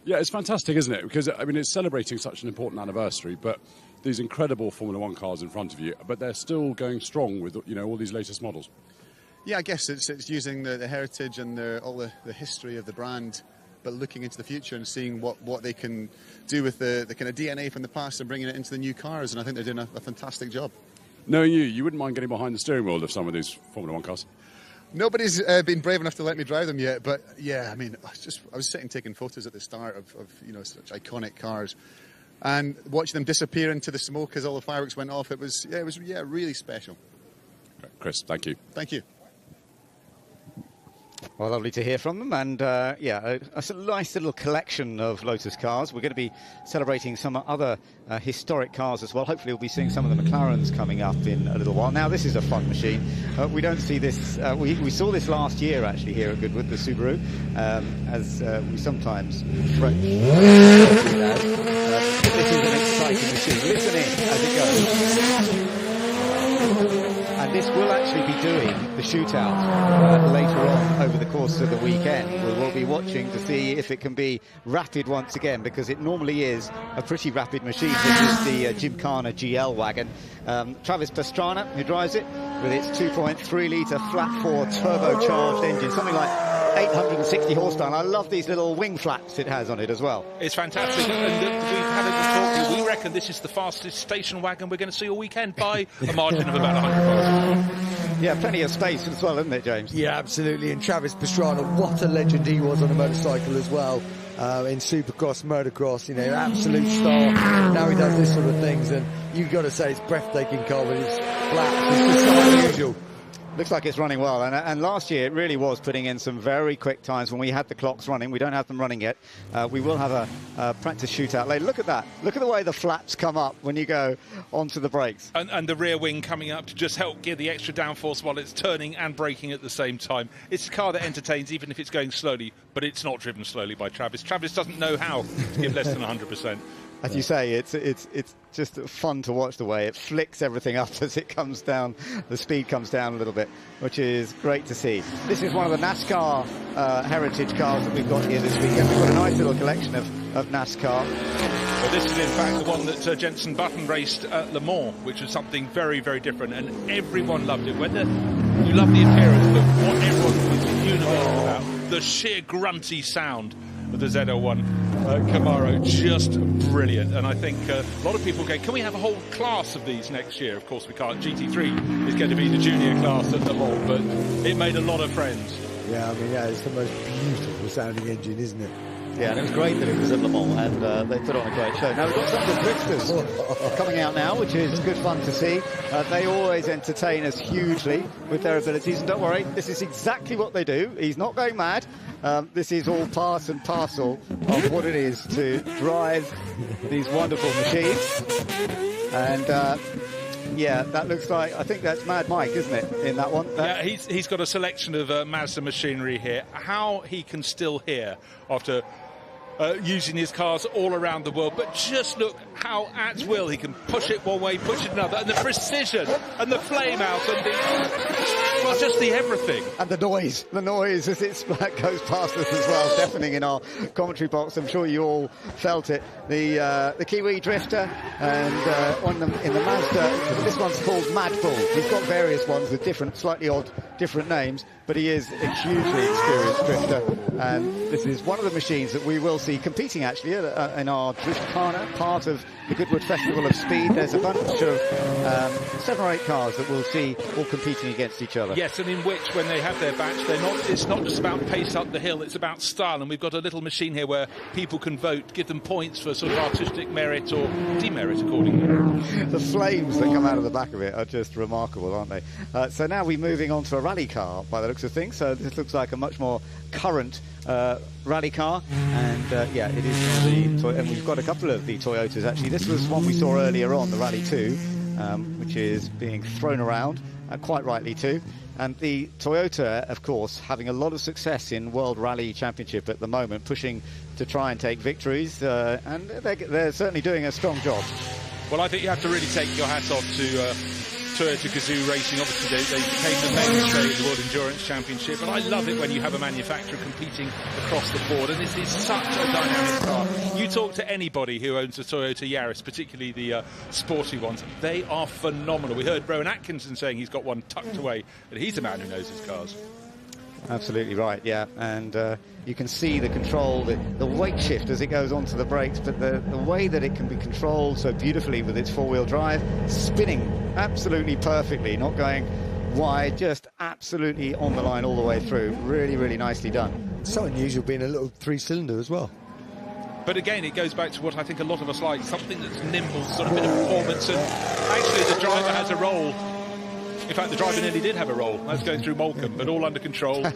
Yeah, it's fantastic, isn't it? Because, I mean, it's celebrating such an important anniversary, but these incredible Formula One cars in front of you, but they're still going strong with, all these latest models. Yeah, I guess it's using the heritage and all the history of the brand, but looking into the future and seeing what they can do with the kind of DNA from the past and bringing it into the new cars, and I think they're doing a fantastic job. Knowing you wouldn't mind getting behind the steering wheel of some of these Formula One cars? Nobody's been brave enough to let me drive them yet, but yeah, I mean, I was sitting taking photos at the start of such iconic cars, and watching them disappear into the smoke as all the fireworks went off. It was really special. Chris, thank you. Thank you. Well, lovely to hear from them, and a nice little collection of Lotus cars. We're going to be celebrating some other historic cars as well. Hopefully we'll be seeing some of the McLarens coming up in a little while. Now, this is a fun machine. We don't see this, we saw this last year actually here at Goodwood, the Subaru, as we sometimes French. This is an exciting machine. Listen in as it goes. And this will actually be doing the shootout later on over the course of the weekend. We will be watching to see if it can be rapid once again, because it normally is a pretty rapid machine. This is the Gymkhana GL wagon. Travis Pastrana, who drives it, with its 2.3-litre flat-4 turbocharged engine, something like 860 horsepower. And I love these little wing flaps it has on it as well. It's fantastic. And we've had a talk. We reckon this is the fastest station wagon we're going to see all weekend by a margin of about 100 miles. Yeah, plenty of space as well, isn't it, James? Yeah, absolutely. And Travis Pastrana, what a legend he was on a motorcycle as well. In Supercross, Motocross, absolute star. Now he does this sort of things, and you've got to say it's breathtaking car with its flaps. It's just so unusual. Looks like it's running well, and last year it really was putting in some very quick times when we had the clocks running. We don't have them running yet. We will have a practice shootout later. Look at that. Look at the way the flaps come up when you go onto the brakes. And the rear wing coming up to just help give the extra downforce while it's turning and braking at the same time. It's a car that entertains even if it's going slowly, but it's not driven slowly by Travis. Travis doesn't know how to give less than 100%. As you say, it's just fun to watch the way it flicks everything up as it comes down. The speed comes down a little bit, which is great to see. This is one of the NASCAR heritage cars that we've got here this weekend. We've got a nice little collection of NASCAR. Well, this is in fact the one that Jenson Button raced at Le Mans, which was something very, very different, and everyone loved it. Whether you love the appearance, but what everyone was universal about, the sheer grunty sound of the Z01 Camaro, just brilliant. And I think a lot of people go, can we have a whole class of these next year? Of course we can't. GT3 is going to be the junior class at the Hall, but it made a lot of friends. Yeah, I mean, it's the most beautiful sounding engine, isn't it? Yeah, and it was great that it was at Le Mans, and they put on a great show. Now we've got some of the Drifsters coming out now, which is good fun to see. They always entertain us hugely with their abilities, and don't worry, this is exactly what they do. He's not going mad. This is all part and parcel of what it is to drive these wonderful machines. And yeah, that looks like, I think that's Mad Mike, isn't it, in that one? Yeah, he's got a selection of Mazda machinery here. How he can still hear after using his cars all around the world. But just look how at will he can push it one way, push it another, and the precision and the flame out and just the everything. And the noise as it goes past us as well, deafening in our commentary box. I'm sure you all felt it. The Kiwi drifter, and in the Mazda, this one's called Mad Bull. He's got various ones with slightly odd different names, but he is a hugely experienced drifter, and this is one of the machines that we will see competing actually in our Drift Corner, part of the Goodwood Festival of Speed. There's a bunch of 7 or 8 cars that we'll see all competing against each other. Yes, and in which, when they have their batch, it's not just about pace up the hill, it's about style, and we've got a little machine here where people can vote, give them points for sort of artistic merit or demerit accordingly. The flames that come out of the back of it are just remarkable, aren't they? So now we're moving on to a rally car by the looks of things, so this looks like a much more current rally car, and yeah, it is one of and we've got a couple of the Toyotas actually. This was one we saw earlier on, the Rally 2, which is being thrown around, quite rightly too. And the Toyota, of course, having a lot of success in World Rally Championship at the moment, pushing to try and take victories, and they're certainly doing a strong job. Well, I think you have to really take your hat off to Toyota Gazoo Racing. Obviously, they became the mainstay of the World Endurance Championship, and I love it when you have a manufacturer competing across the board, and this is such a dynamic car. You talk to anybody who owns a Toyota Yaris, particularly the sporty ones, they are phenomenal. We heard Rowan Atkinson saying he's got one tucked away, but he's a man who knows his cars. Absolutely right, yeah, and you can see the control, the weight shift as it goes onto the brakes, but the way that it can be controlled so beautifully with its 4-wheel drive, spinning absolutely perfectly, not going wide, just absolutely on the line all the way through. Really, really nicely done. So unusual being a little 3-cylinder as well. But again, it goes back to what I think a lot of us like, something that's nimble, sort of bit of performance, and actually the driver has a role. In fact, the driver nearly did have a roll. That's going through Moulcombe, but all under control.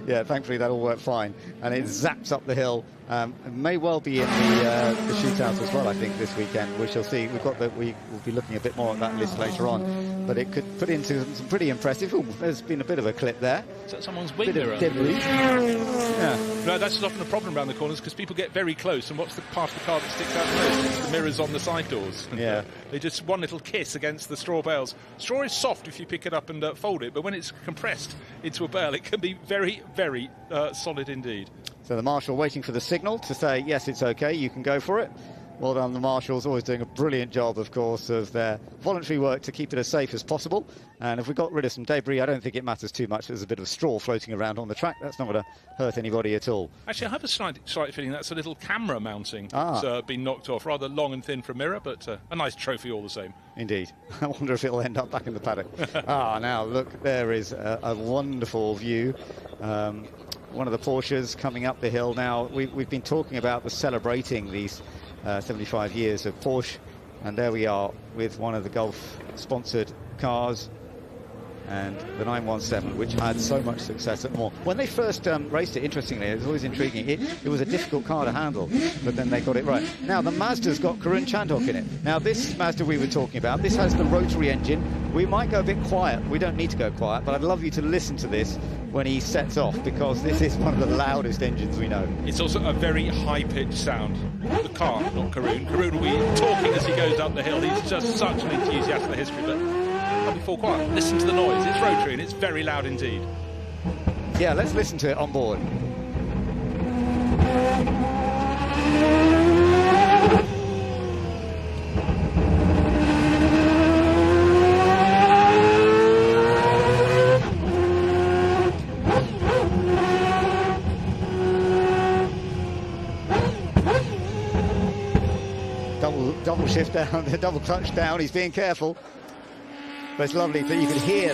Yeah, thankfully that all worked fine. And it zaps up the hill. It may well be in the shootout as well, I think, this weekend. We shall see. We will be looking a bit more at that list later on. But it could put into some pretty impressive... Ooh, there's been a bit of a clip there. Is that someone's wing mirror? Debris. Yeah. No, that's often a problem around the corners because people get very close, and what's the part of the car that sticks out the most? It's the mirrors on the side doors. Yeah. They just one little kiss against the straw bales. Straw is soft if you pick it up and fold it, but when it's compressed into a bale, it can be very, very solid indeed. So the marshal waiting for the signal to say, yes, it's OK, you can go for it. Well done, the marshals, always doing a brilliant job, of course, of their voluntary work to keep it as safe as possible. And if we got rid of some debris, I don't think it matters too much. There's a bit of straw floating around on the track. That's not going to hurt anybody at all. Actually, I have a slight feeling that's a little camera mounting that's been knocked off. Rather long and thin for a mirror, but a nice trophy all the same. Indeed. I wonder if it'll end up back in the paddock. Now, look, there is a wonderful view. One of the Porsches coming up the hill. Now, we've been talking about celebrating these 75 years of Porsche, and there we are with one of the Gulf-sponsored cars, and the 917, which had so much success at Moore. When they first raced it, interestingly, it was always intriguing. It was a difficult car to handle, but then they got it right. Now, the Mazda's got Karun Chandhok in it. Now, this Mazda we were talking about, this has the rotary engine. We might go a bit quiet. We don't need to go quiet, but I'd love you to listen to this when he sets off, because this is one of the loudest engines we know. It's also a very high-pitched sound. The car, not Karun. Karun will be talking as he goes up the hill. He's just such an enthusiast for history, but before quiet. Listen to the noise. It's rotary and it's very loud indeed. Yeah, let's listen to it on board. Double shift down, double clutch down. He's being careful. But it's lovely that you can hear a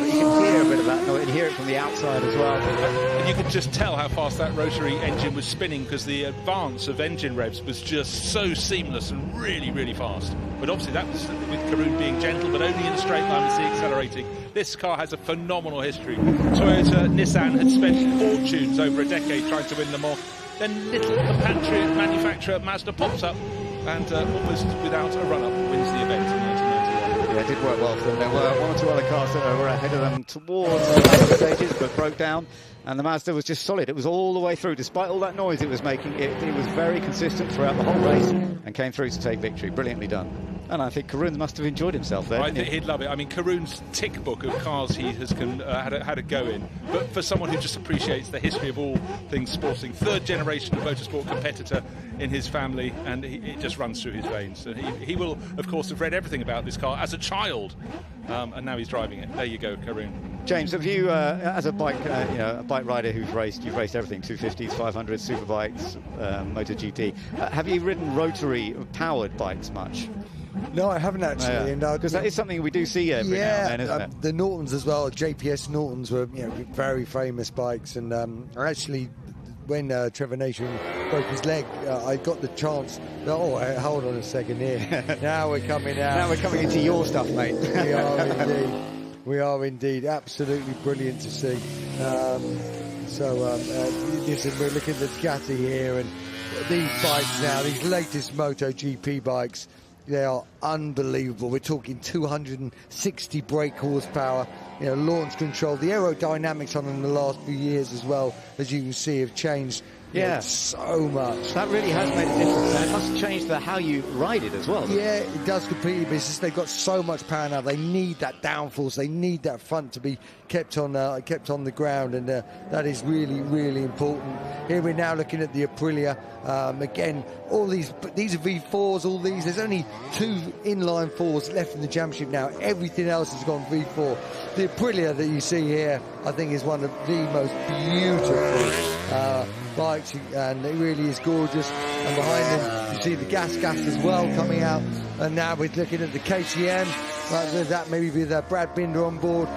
bit of that noise, and hear it from the outside as well. And you could just tell how fast that rotary engine was spinning, because the advance of engine revs was just so seamless and really, really fast. But obviously that was with Karun being gentle, but only in a straight line with the accelerating. This car has a phenomenal history. Toyota, Nissan had spent fortunes over a decade trying to win them off. Then little compatriot manufacturer Mazda pops up and almost without a run-up wins the event in 1991. absolutely. It did work well for them. There were one or two other cars that were ahead of them towards the latter stages, but broke down. And the Mazda was just solid. It was all the way through. Despite all that noise it was making, it was very consistent throughout the whole race and came through to take victory. Brilliantly done. And I think Karun must have enjoyed himself there. I think he'd love it. I mean, Karun's tick book of cars he has had a go in. But for someone who just appreciates the history of all things sporting, third generation of motorsport competitor in his family, and it just runs through his veins. And he will, of course, have read everything about this car as a child, and now he's driving it. There you go, Karun. James, have you, as a bike, a bike rider you've raced everything, 250s, 500s, superbikes, MotoGP. Have you ridden rotary-powered bikes much? No, I haven't actually. Because that is something we do see every now and then, isn't it? The Nortons as well, JPS Nortons were very famous bikes. And actually, when Trevor Nation broke his leg, I got the chance. Oh, hold on a second here. Now we're coming out. Now we're coming into your stuff, mate. We are indeed. We are indeed. Absolutely brilliant to see. Listen, we're looking at the Ducati here, and these bikes now, these latest MotoGP bikes, they are unbelievable. We're talking 260 brake horsepower, launch control. The aerodynamics on them in the last few years as well, as you can see, have changed so much. That really has made a difference, and it must change how you ride it as well. Yeah, it does completely, but it's just they've got so much power now. They need that downforce. They need that front to be kept on the ground, and that is really, really important. Here we're now looking at the Aprilia. Again, all these are V4s. All these. There's only 2 inline 4s left in the championship now. Everything else has gone V4. The Aprilia that you see here, I think, is one of the most beautiful bikes, and it really is gorgeous. And behind them, you see the gas as well coming out. And now we're looking at the KTM. That maybe with Brad Binder on board.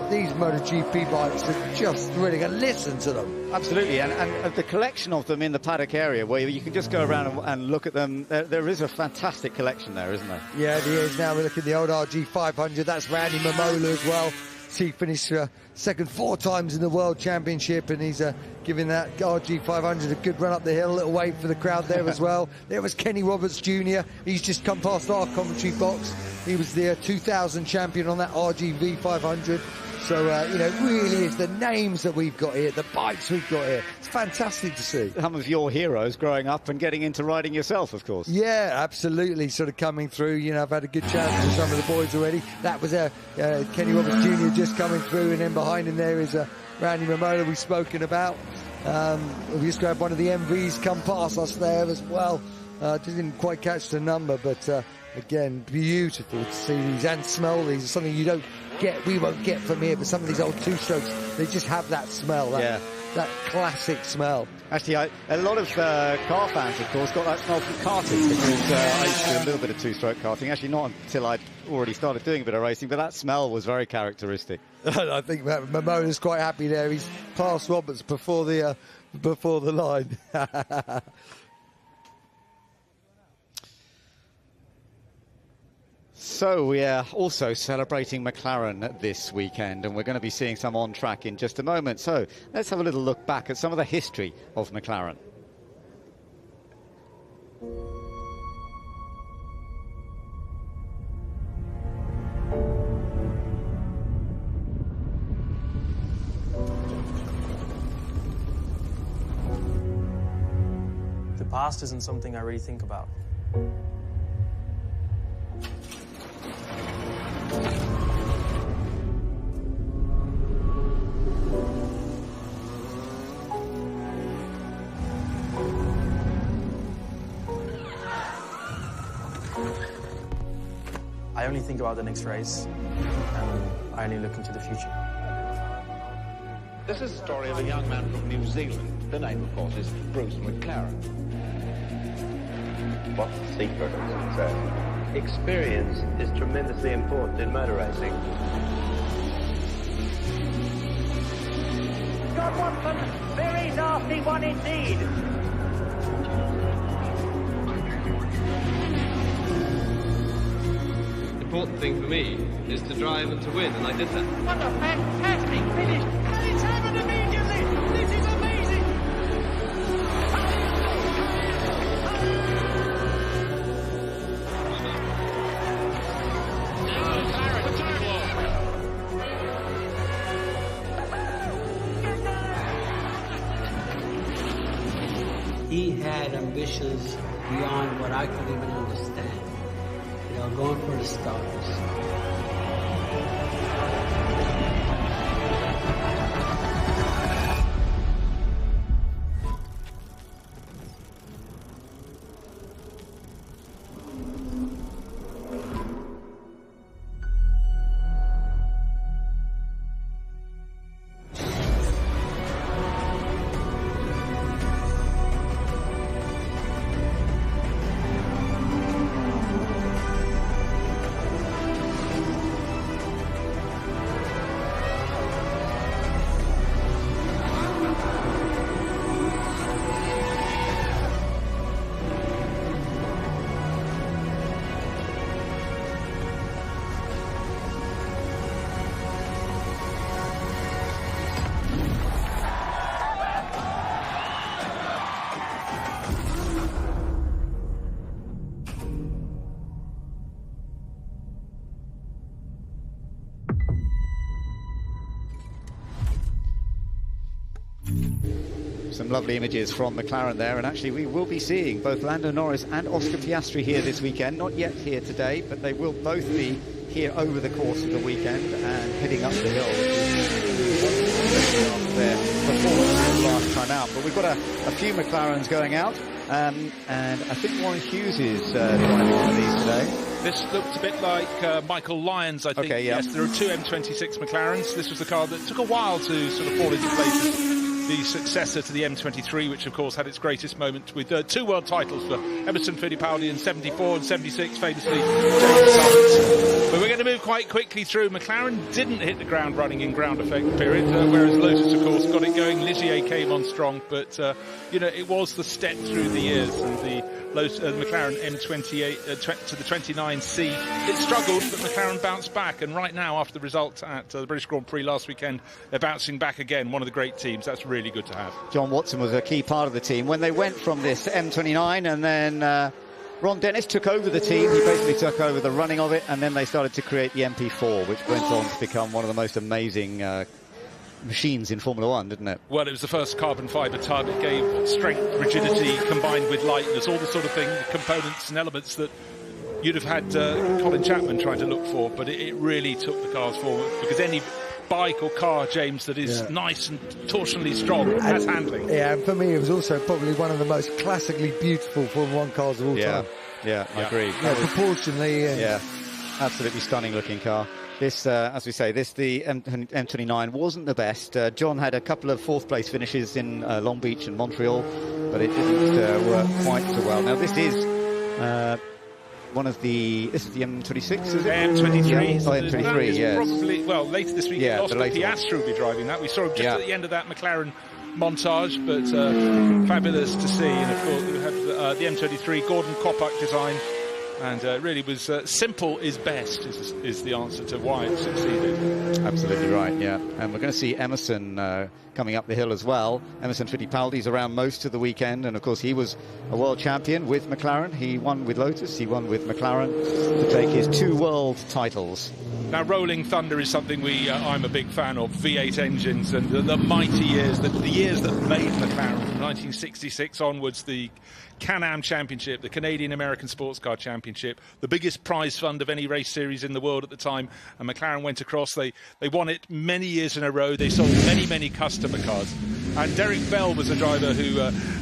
These MotoGP bikes are just thrilling, and listen to them. Absolutely, and the collection of them in the paddock area where you can just go around and look at them, there is a fantastic collection there, isn't there? Yeah, there is. Now we're looking at the old RG500. That's Randy Mamola as well. He finished second 4 times in the World Championship, and he's giving that RG500 a good run up the hill. A little wave for the crowd there as well. There was Kenny Roberts Jr. He's just come past our commentary box. He was the 2000 champion on that RGV500. So, it really is the names that we've got here, the bikes we've got here. It's fantastic to see. Some of your heroes growing up and getting into riding yourself, of course. Yeah, absolutely. Sort of coming through. I've had a good chat with some of the boys already. That was Kenny Roberts Jr. just coming through, and then behind him there is Randy Mamola we've spoken about. We just grabbed one of the MVs come past us there as well. Didn't quite catch the number, but again, beautiful to see these and smell these. It's something we won't get from here, but some of these old 2-strokes, they just have that smell, that classic smell. Actually, a lot of car fans, of course, got that smell from karting, because I used to do a little bit of 2-stroke karting. Actually, not until I'd already started doing a bit of racing, but that smell was very characteristic. I think Mamola's quite happy there. He's past Roberts before the line. So we are also celebrating McLaren this weekend, and we're going to be seeing some on track in just a moment. So let's have a little look back at some of the history of McLaren. The past isn't something I really think about. I only think about the next race, and I only look into the future. This is the story of a young man from New Zealand. The name, of course, is Bruce McLaren. What's the secret of success? Experience is tremendously important in motor racing. Got one from very nasty one indeed. The important thing for me is to drive and to win, and I did that. What a fantastic finish! And it's happened immediately! This is amazing! had ambitions beyond what I could even understand. You know, going for the stars. Some lovely images from McLaren there, and actually we will be seeing both Lando Norris and Oscar Piastri here this weekend. Not yet here today, but they will both be here over the course of the weekend and heading up the hill. Their performance last time out, but we've got a few McLarens going out, and I think Warren Hughes is driving one of these today. This looked a bit like Michael Lyons, I think. Okay, yeah. Yes, there are two M26 McLarens. This was the car that took a while to sort of fall into place. The successor to the M23, which of course had its greatest moment with two world titles for Emerson Fittipaldi in 74 and 76, famously James Summers. But we're going to move quite quickly through. McLaren didn't hit the ground running in ground effect period, whereas Lotus, of course, got it going. Ligier came on strong, but you know, it was the step through the years, and the McLaren M28 to the 29C, it struggled, but McLaren bounced back, and right now, after the result at the British Grand Prix last weekend, they're bouncing back again. One of the great teams. That's really good to have. John Watson was a key part of the team when they went from this M29, and then Ron Dennis took over the team. He basically took over the running of it, and then they started to create the MP4, which went on to become one of the most amazing machines in Formula One, didn't it? Well, it was the first carbon fibre tub. It gave strength, rigidity combined with lightness, all the sort of thing, components and elements that you'd have had Colin Chapman trying to look for, but it really took the cars forward, because any bike or car, James, that is nice and torsionally strong has handling. Yeah, and for me it was also probably one of the most classically beautiful Formula One cars of all time. Yeah, I agree. Yeah, proportionally. Yeah, absolutely stunning looking car. This, as we say, the M29 wasn't the best. John had a couple of fourth place finishes in Long Beach and Montreal, but it didn't work quite so well. Now this is this is the M26, is it? M23. Yeah. Oh, M23, yes. Probably, well, later this week, Oscar Piastri will be driving that. We saw him just at the end of that McLaren montage, but fabulous to see. And of course, we had the M23 Gordon Kopak design. And it really was simple is best is the answer to why it succeeded. Absolutely right, yeah. And we're going to see Emerson coming up the hill as well. Emerson Fittipaldi's around most of the weekend, and of course he was a world champion with McLaren. He won with Lotus, he won with McLaren to take his 2 world titles. Now, Rolling Thunder is something I'm a big fan of. V8 engines and the mighty years, the years that made McLaren from 1966 onwards, the Can-Am Championship, the Canadian American Sports Car Championship, the biggest prize fund of any race series in the world at the time. And McLaren went across. They won it many years in a row. They sold many customer cars. And Derek Bell was a driver who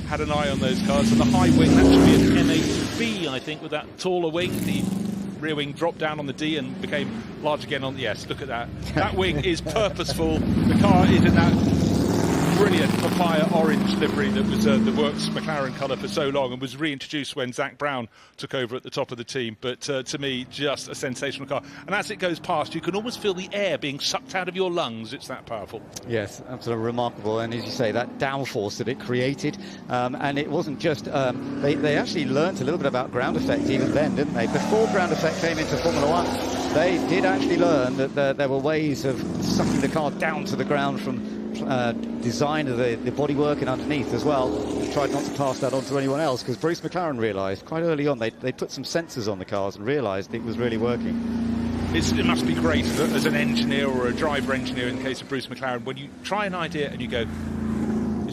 had an eye on those cars. And the high wing, that should be an M8B, I think, with that taller wing. The rear wing dropped down on the D and became large again on the S. Look at that. That wing is purposeful. The car is in that brilliant papaya orange livery that was the works McLaren colour for so long and was reintroduced when Zach Brown took over at the top of the team. But to me, just a sensational car. And as it goes past, you can almost feel the air being sucked out of your lungs. It's that powerful. Yes, absolutely remarkable. And as you say, that downforce that it created. And it wasn't just... they actually learnt a little bit about ground effect even then, didn't they? Before ground effect came into Formula One, they did actually learn that there were ways of sucking the car down to the ground from design of the bodywork and underneath as well. They tried not to pass that on to anyone else, because Bruce McLaren realised quite early on they put some sensors on the cars and realised it was really working. It must be great as an engineer or a driver engineer in the case of Bruce McLaren when you try an idea and you go,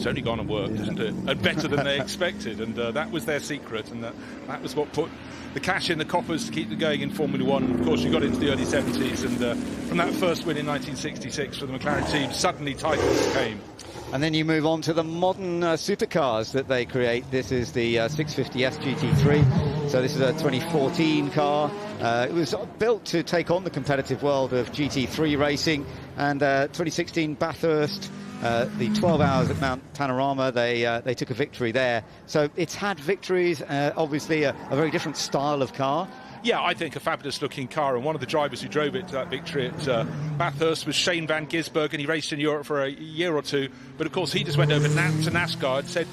it's only gone and worked, isn't it? And better than they expected, and that was their secret, and that was what put the cash in the coffers to keep them going in Formula One. Of course, you got into the early 70s, and from that first win in 1966 for the McLaren team, suddenly titles came. And then you move on to the modern supercars that they create. This is the 650S GT3. So this is a 2014 car. It was built to take on the competitive world of GT3 racing. And 2016 Bathurst, the 12 hours at Mount Panorama, they took a victory there. So it's had victories, obviously a very different style of car. Yeah, I think a fabulous-looking car, and one of the drivers who drove it to that victory at Bathurst was Shane van Gisbergen, and he raced in Europe for a year or two. But, of course, he just went over to NASCAR and said,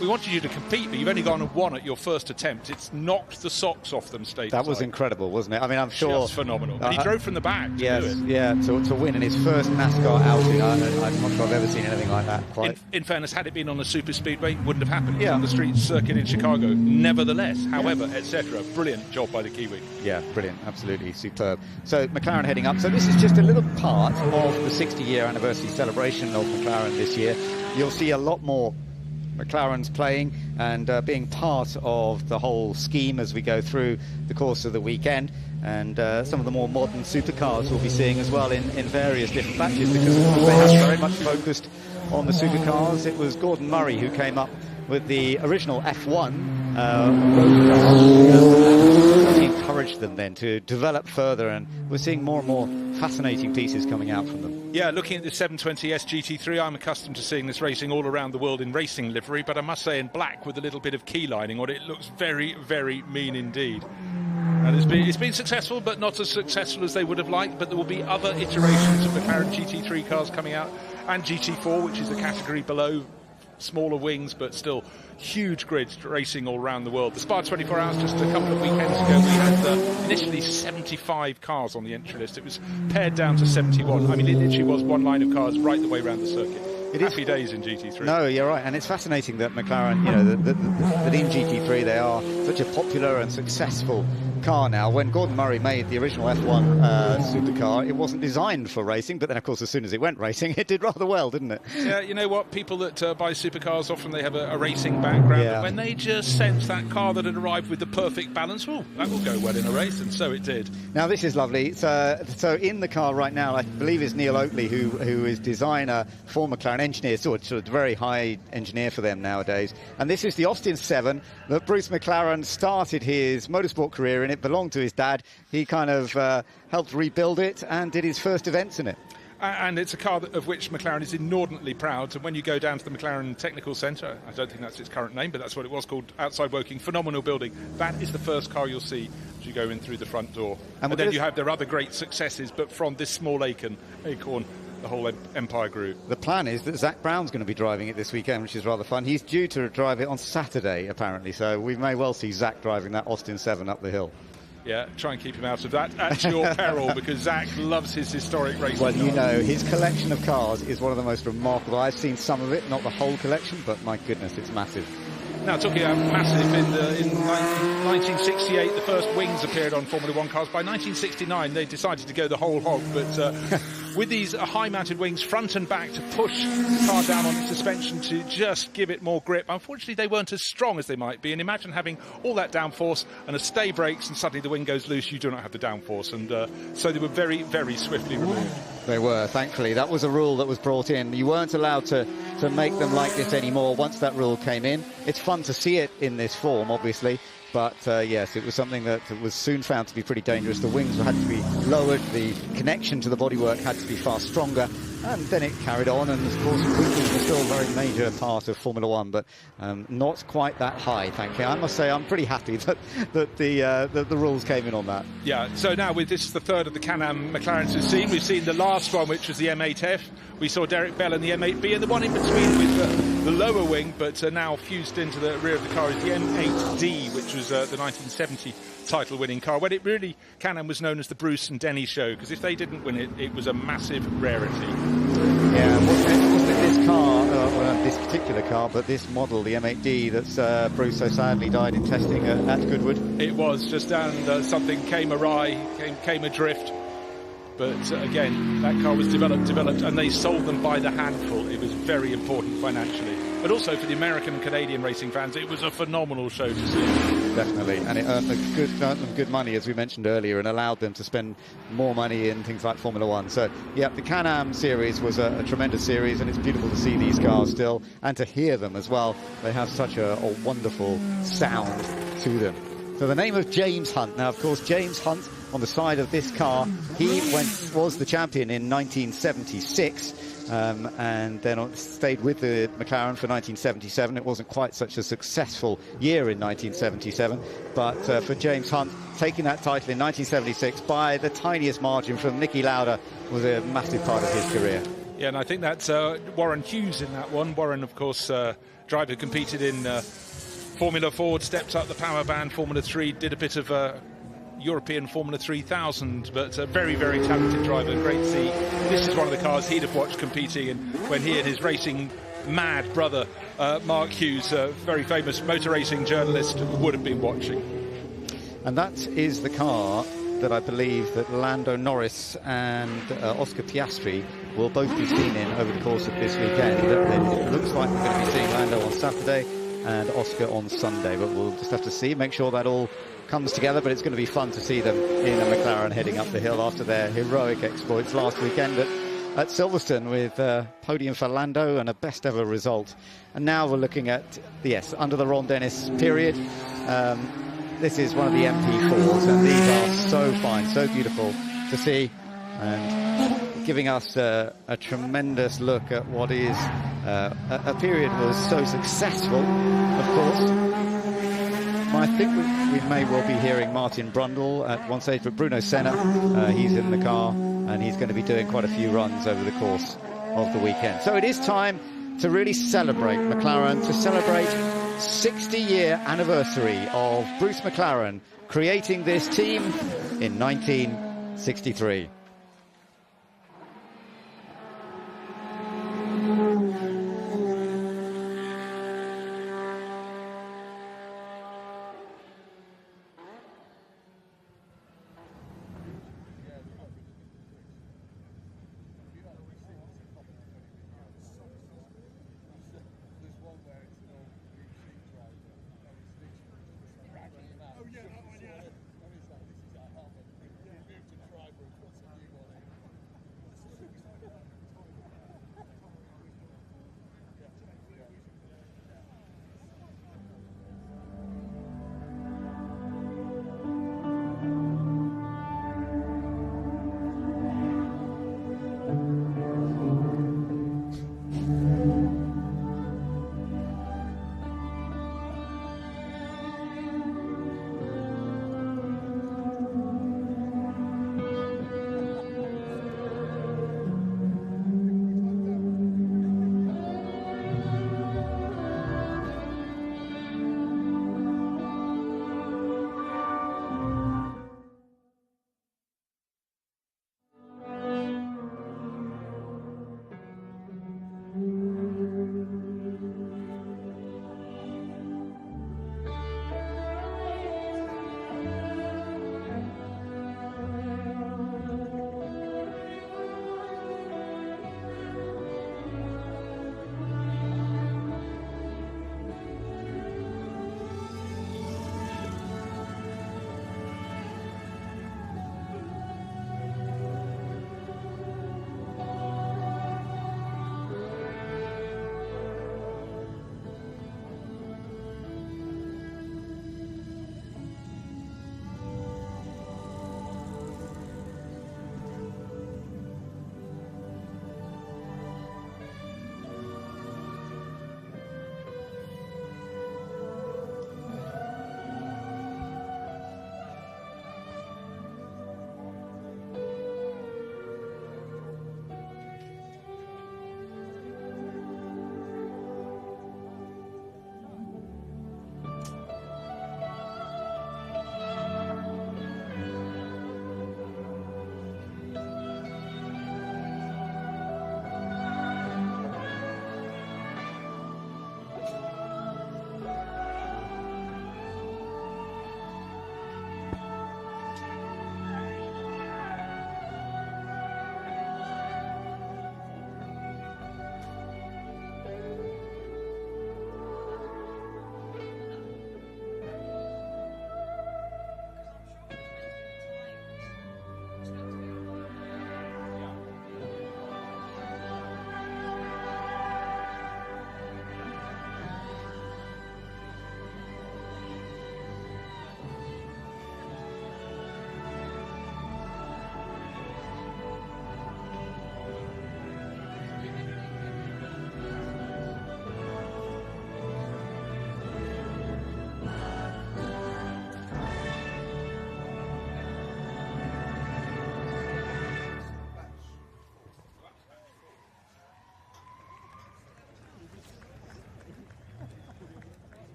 we wanted you to compete, but you've only gone and won at your first attempt. It's knocked the socks off them stage. That was incredible, wasn't it? I mean, I'm sure... Just phenomenal. He drove from the back to do it. Yeah, to win in his first NASCAR outing. I'm not sure I've ever seen anything like that. In fairness, had it been on a super speedway, it wouldn't have happened. Yeah. On the street circuit in Chicago. Nevertheless, however, etc. Brilliant job by the Kiwi. Yeah, brilliant. Absolutely superb. So McLaren heading up. So this is just a little part of the 60-year anniversary celebration of McLaren this year. You'll see a lot more McLaren's playing and being part of the whole scheme as we go through the course of the weekend, and some of the more modern supercars we'll be seeing as well in various different batches, because of course they have very much focused on the supercars. It was Gordon Murray who came up with the original F1 road car. He encouraged them then to develop further, and we're seeing more and more fascinating pieces coming out from them. Yeah, looking at the 720S GT3, I'm accustomed to seeing this racing all around the world in racing livery, but I must say in black with a little bit of key lining on it. It looks very, very mean indeed. And it's been successful, but not as successful as they would have liked. But there will be other iterations of the McLaren GT3 cars coming out, and GT4, which is the category below, smaller wings, but still huge grids racing all around the world. The Spa 24 Hours just a couple of weekends ago, we had initially 75 cars on the entry list. It was pared down to 71. I mean, it literally was one line of cars right the way around the circuit. It Happy days in GT3. No, you're right, and it's fascinating that McLaren, you know, that in GT3 they are such a popular and successful car now. When Gordon Murray made the original F1 supercar, it wasn't designed for racing, but then of course as soon as it went racing, it did rather well, didn't it? Yeah, you know what? People that buy supercars, often they have a racing background. Yeah. But when they just sense that car that had arrived with the perfect balance, well, that will go well in a race, and so it did. Now this is lovely. So in the car right now, I believe is Neil Oakley, who is designer for McLaren, engineer, sort of very high engineer for them nowadays. And this is the Austin 7 that Bruce McLaren started his motorsport career in. It belonged to his dad. He kind of helped rebuild it and did his first events in it. And it's a car of which McLaren is inordinately proud. And when you go down to the McLaren Technical Centre, I don't think that's its current name, but that's what it was called, outside Woking, phenomenal building. That is the first car you'll see as you go in through the front door. And then you have their other great successes, but from this small acorn, the whole empire grew. The plan is that Zach Brown's going to be driving it this weekend, which is rather fun. He's due to drive it on Saturday, apparently, so we may well see Zach driving that Austin 7 up the hill. Yeah, try and keep him out of that at your peril, because Zach loves his historic racing. Well, you know, his collection of cars is one of the most remarkable. I've seen some of it, not the whole collection, but my goodness, it's massive. Now, talking about massive, in 1968, the first wings appeared on Formula One cars. By 1969, they decided to go the whole hog, but with these high-mounted wings front and back to push the car down on the suspension to just give it more grip. Unfortunately, they weren't as strong as they might be, and imagine having all that downforce and a stay brakes and suddenly the wing goes loose, you do not have the downforce, and so they were very, very swiftly removed. They were, thankfully. That was a rule that was brought in. You weren't allowed to make them like this anymore once that rule came in. It's fun to see it in this form, obviously, but yes, it was something that was soon found to be pretty dangerous. The wings had to be lowered, the connection to the bodywork had to be far stronger, and then it carried on, and of course wings were still a very major part of Formula One, but not quite that high, thankfully. I must say I'm pretty happy that the rules came in on that. Yeah, so now with this is the third of the Can-Am McLarens we've seen. We've seen the last one, which was the M8F. We saw Derek Bell in the M8B, and the one in between with the lower wing, but now fused into the rear of the car, is the M8D, which was the 1970 title-winning car. When it really, Can-Am was known as the Bruce and Denny show, because if they didn't win it, it was a massive rarity. Yeah, wasn't it this car, this particular car, but this model, the M8D, that Bruce so sadly died in testing at Goodwood? It was, just and something came awry, came adrift. But again, that car was developed, and they sold them by the handful. It was very important financially. But also for the American and Canadian racing fans, it was a phenomenal show to see. Definitely, and it earned them good money, as we mentioned earlier, and allowed them to spend more money in things like Formula One. So, yeah, the Can-Am series was a tremendous series, and it's beautiful to see these cars still, and to hear them as well. They have such a wonderful sound to them. So the name of James Hunt. Now, of course, James Hunt, on the side of this car, he was the champion in 1976. And then stayed with the McLaren for 1977. It wasn't quite such a successful year in 1977, but for James Hunt, taking that title in 1976 by the tiniest margin from Niki Lauda was a massive part of his career. Yeah, and I think that's Warren Hughes in that one. Warren, of course, driver competed in Formula Ford, stepped up the power band. Formula 3, did a bit of European Formula 3000, but a very, very talented driver. Great to see. This is one of the cars he'd have watched competing, and when he and his racing mad brother Mark Hughes, a very famous motor racing journalist, would have been watching. And that is the car that I believe that Lando Norris and Oscar Piastri will both be seen in over the course of this weekend. It looks like we're going to be seeing Lando on Saturday and Oscar on Sunday, but we'll just have to see, make sure that all comes together. But it's going to be fun to see them in a McLaren heading up the hill after their heroic exploits last weekend at Silverstone, with podium for Lando and a best ever result. And now we're looking at, yes, under the Ron Dennis period. This is one of the MP4s, and these are so fine, so beautiful to see, and giving us a tremendous look at what is a period that was so successful, of course. I think we may well be hearing Martin Brundle at one stage, but Bruno Senna, he's in the car, and he's going to be doing quite a few runs over the course of the weekend. So it is time to really celebrate McLaren, to celebrate 60-year anniversary of Bruce McLaren creating this team in 1963.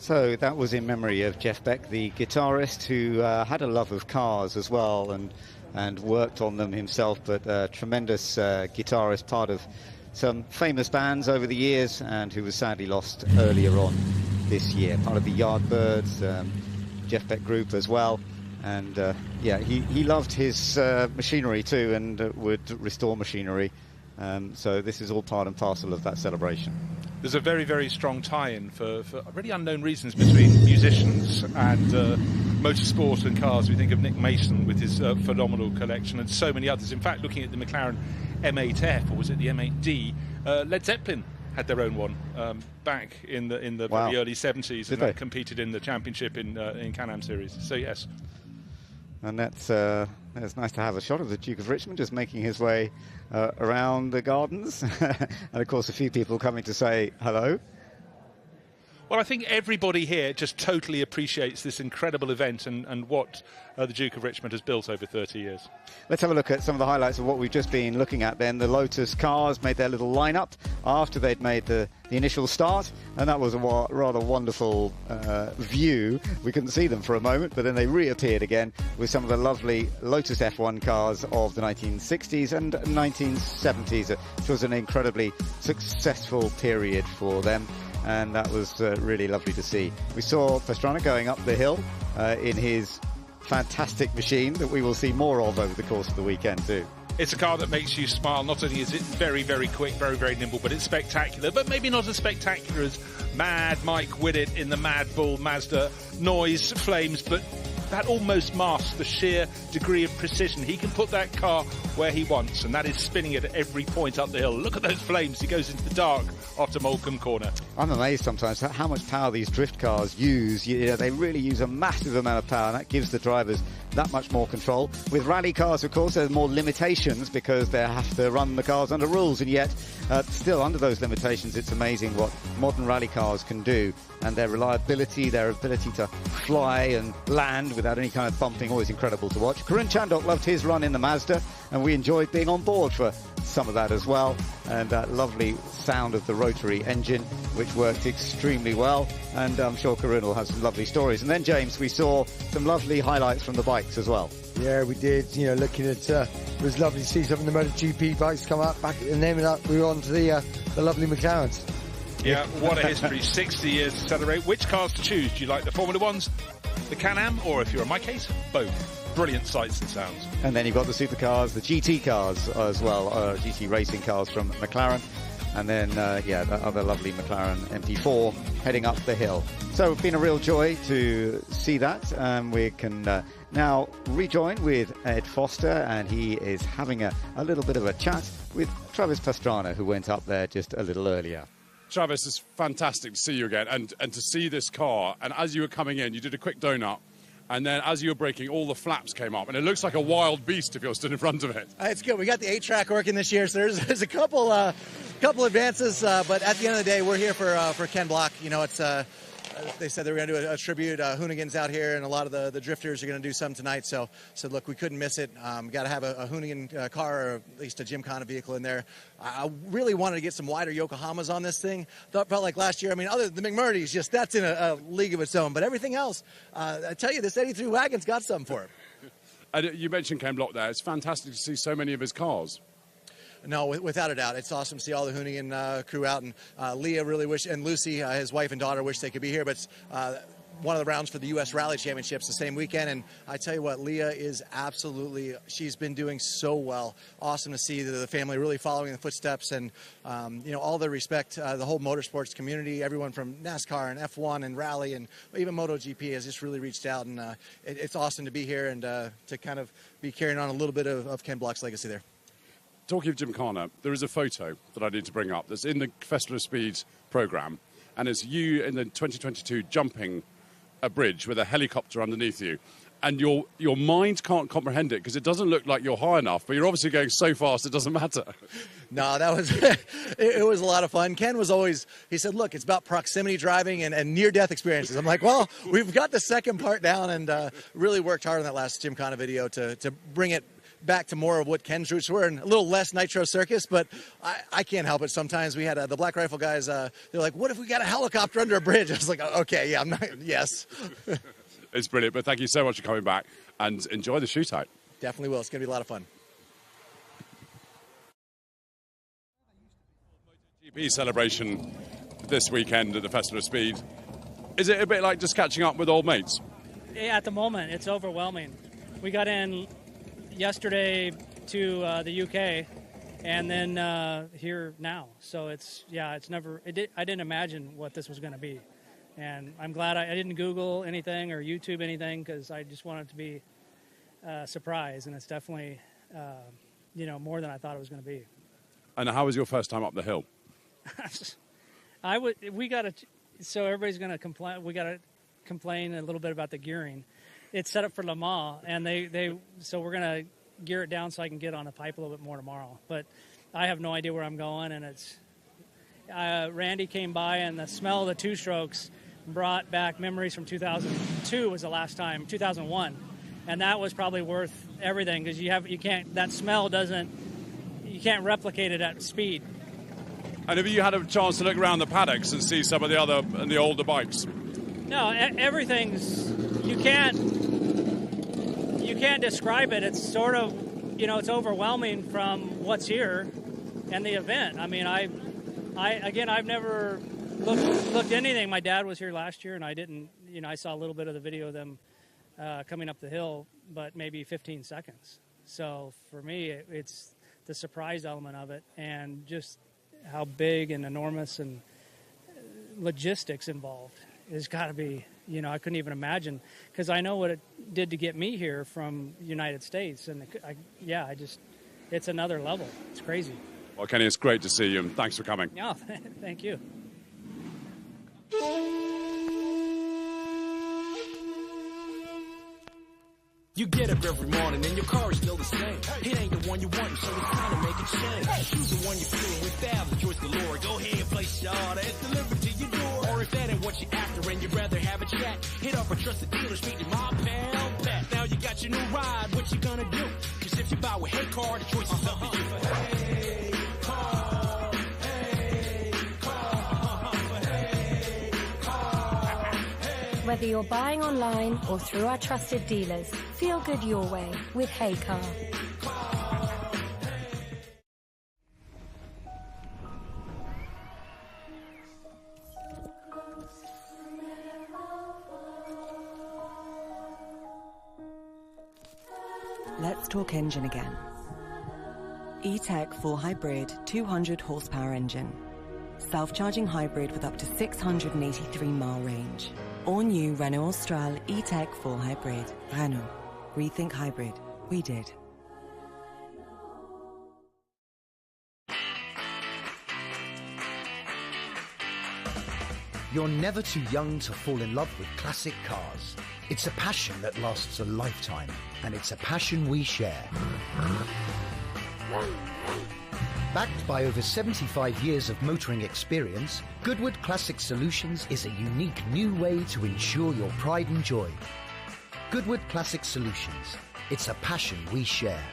So that was in memory of Jeff Beck, the guitarist, who had a love of cars as well and worked on them himself, but a tremendous guitarist, part of some famous bands over the years, and who was sadly lost earlier on this year. Part of the Yardbirds, Jeff Beck group as well. And yeah, he loved his machinery too, and would restore machinery. So this is all part and parcel of that celebration. There's a very, very strong tie-in for really unknown reasons between musicians and motorsport and cars. We think of Nick Mason with his phenomenal collection, and so many others. In fact, looking at the McLaren M8F, or was it the M8D, Led Zeppelin had their own one back in the Wow. very early 70s, Did and that they? competed in the championship in Can-Am series. So yes. And it's nice to have a shot of the Duke of Richmond just making his way around the gardens. And of course a few people coming to say hello. Well, I think everybody here just totally appreciates this incredible event and what the Duke of Richmond has built over 30 years. Let's have a look at some of the highlights of what we've just been looking at then. The Lotus cars made their little lineup after they'd made the initial start, and that was a rather wonderful view. We couldn't see them for a moment, but then they reappeared again with some of the lovely Lotus F1 cars of the 1960s and 1970s, which was an incredibly successful period for them. And that was really lovely to see. We saw Pastrana going up the hill in his fantastic machine that we will see more of over the course of the weekend too. It's a car that makes you smile. Not only is it very, very quick, very, very nimble, but it's spectacular. But maybe not as spectacular as Mad Mike Willett in the Mad Bull Mazda. Noise, flames, but that almost masks the sheer degree of precision. He can put that car where he wants, and that is spinning it at every point up the hill. Look at those flames. He goes into the dark after Moulcombe Corner. I'm amazed sometimes how much power these drift cars use. You know, they really use a massive amount of power, and that gives the drivers that much more control. With rally cars, of course, there's more limitations because they have to run the cars under rules, and yet still under those limitations, it's amazing what modern rally cars can do, and their reliability, their ability to fly and land without any kind of bumping, always incredible to watch. Karun Chandok loved his run in the Mazda, and we enjoyed being on board for some of that as well, and that lovely sound of the rotary engine, which worked extremely well, and I'm sure Karun will have some lovely stories. And then, James, we saw some lovely highlights from the bikes as well. Yeah, we did. You know, looking at it was lovely to see some of the MotoGP bikes come up back and then we were on to the lovely McLarens. Yeah, what a history. 60 years to celebrate. Which cars to choose? Do you like the Formula Ones, the Can-Am, or if you're in my case, both? Brilliant sights and sounds. And then you've got the supercars, the GT cars as well, GT racing cars from McLaren. And then, yeah, the other lovely McLaren MP4 heading up the hill. So it's been a real joy to see that. We can now rejoin with Ed Foster, and he is having a little bit of a chat with Travis Pastrana, who went up there just a little earlier. Travis, it's fantastic to see you again and to see this car. And as you were coming in, you did a quick donut. And then as you were braking, all the flaps came up. And it looks like a wild beast if you're stood in front of it. It's good. We got the 8-track working this year, so there's a couple advances. But at the end of the day, we're here for Ken Block. You know, it's they said they were going to do a tribute. Hoonigans out here, and a lot of the drifters are going to do some tonight. So look, we couldn't miss it. Got to have a Hoonigan car, or at least a Gymkhana vehicle in there. I really wanted to get some wider Yokohamas on this thing. Felt like last year, I mean, other than the McMurdy's, just that's in a league of its own. But everything else, I tell you, this 83 wagon's got something for it. And you mentioned Ken Block there. It's fantastic to see so many of his cars. No, without a doubt. It's awesome to see all the Hoonigan crew out. And Leah really wish, and Lucy, his wife and daughter, wish they could be here. But one of the rounds for the U.S. Rally Championships the same weekend. And I tell you what, Leah is absolutely, she's been doing so well. Awesome to see the family really following the footsteps. And, you know, all the respect, the whole motorsports community, everyone from NASCAR and F1 and Rally and even MotoGP has just really reached out. And it's awesome to be here and to kind of be carrying on a little bit of Ken Block's legacy there. Talking of Gymkhana, there is a photo that I need to bring up that's in the Festival of Speed programme, and it's you in the 2022 jumping a bridge with a helicopter underneath you. And your mind can't comprehend it because it doesn't look like you're high enough, but you're obviously going so fast it doesn't matter. No, that was it was a lot of fun. Ken was always, he said, look, it's about proximity driving and near-death experiences. I'm like, well, we've got the second part down, and really worked hard on that last Gymkhana video to bring it back to more of what Ken's roots were, and a little less Nitro Circus, but I can't help it. Sometimes we had the Black Rifle guys, they're like, what if we got a helicopter under a bridge? I was like, okay, yeah, yes. It's brilliant, but thank you so much for coming back, and enjoy the shootout. Definitely will. It's going to be a lot of fun. GP celebration this weekend at the Festival of Speed. Is it a bit like just catching up with old mates? Yeah, at the moment, it's overwhelming. We got in yesterday to the UK, and then here now. So it's never. I didn't imagine what this was going to be, and I'm glad I didn't Google anything or YouTube anything, because I just wanted it to be a surprise, and it's definitely more than I thought it was going to be. And how was your first time up the hill? So everybody's going to complain. We got to complain a little bit about the gearing. It's set up for Le Mans, and so we're going to gear it down so I can get on the pipe a little bit more tomorrow. But I have no idea where I'm going, and it's Randy came by, and the smell of the two strokes brought back memories from 2002 was the last time, 2001, and that was probably worth everything, because you can't replicate it at speed. And have you had a chance to look around the paddocks and see some of the older bikes? No, everything's, you can't describe it. It's sort of, it's overwhelming from what's here and the event. I mean, I've never looked anything. My dad was here last year, and I didn't, I saw a little bit of the video of them coming up the hill, but maybe 15 seconds. So for me, it's the surprise element of it, and just how big and enormous and logistics involved. It's got to be, I couldn't even imagine, because I know what it did to get me here from the United States. And it's another level. It's crazy. Well, Kenny, it's great to see you, and thanks for coming. Yeah, thank you. You get up every morning and your car is still the same. It ain't the one you want, so it's time to make a change. Choose the one you're feeling with, Fab, choice galore. Go ahead and place your order, it's delivered to your door. Or if that ain't what you're after and you'd rather have a chat, hit up a trusted dealer, speak to my pal Pat. Now you got your new ride, what you gonna do? Cause if you buy with Hey Car, the choice is up to you. Hey Car, Hey Car, Hey Car. Whether you're buying online or through our trusted dealers, feel good your way with Hey Car. Let's talk engine again. E-Tech 4 Hybrid 200 horsepower engine. Self-charging hybrid with up to 683-mile range. All new Renault Austral E-Tech 4 Hybrid. Renault. Rethink hybrid. We did. You're never too young to fall in love with classic cars. It's a passion that lasts a lifetime, and it's a passion we share. Backed by over 75 years of motoring experience, Goodwood Classic Solutions is a unique new way to ensure your pride and joy. Goodwood Classic Solutions. It's a passion we share.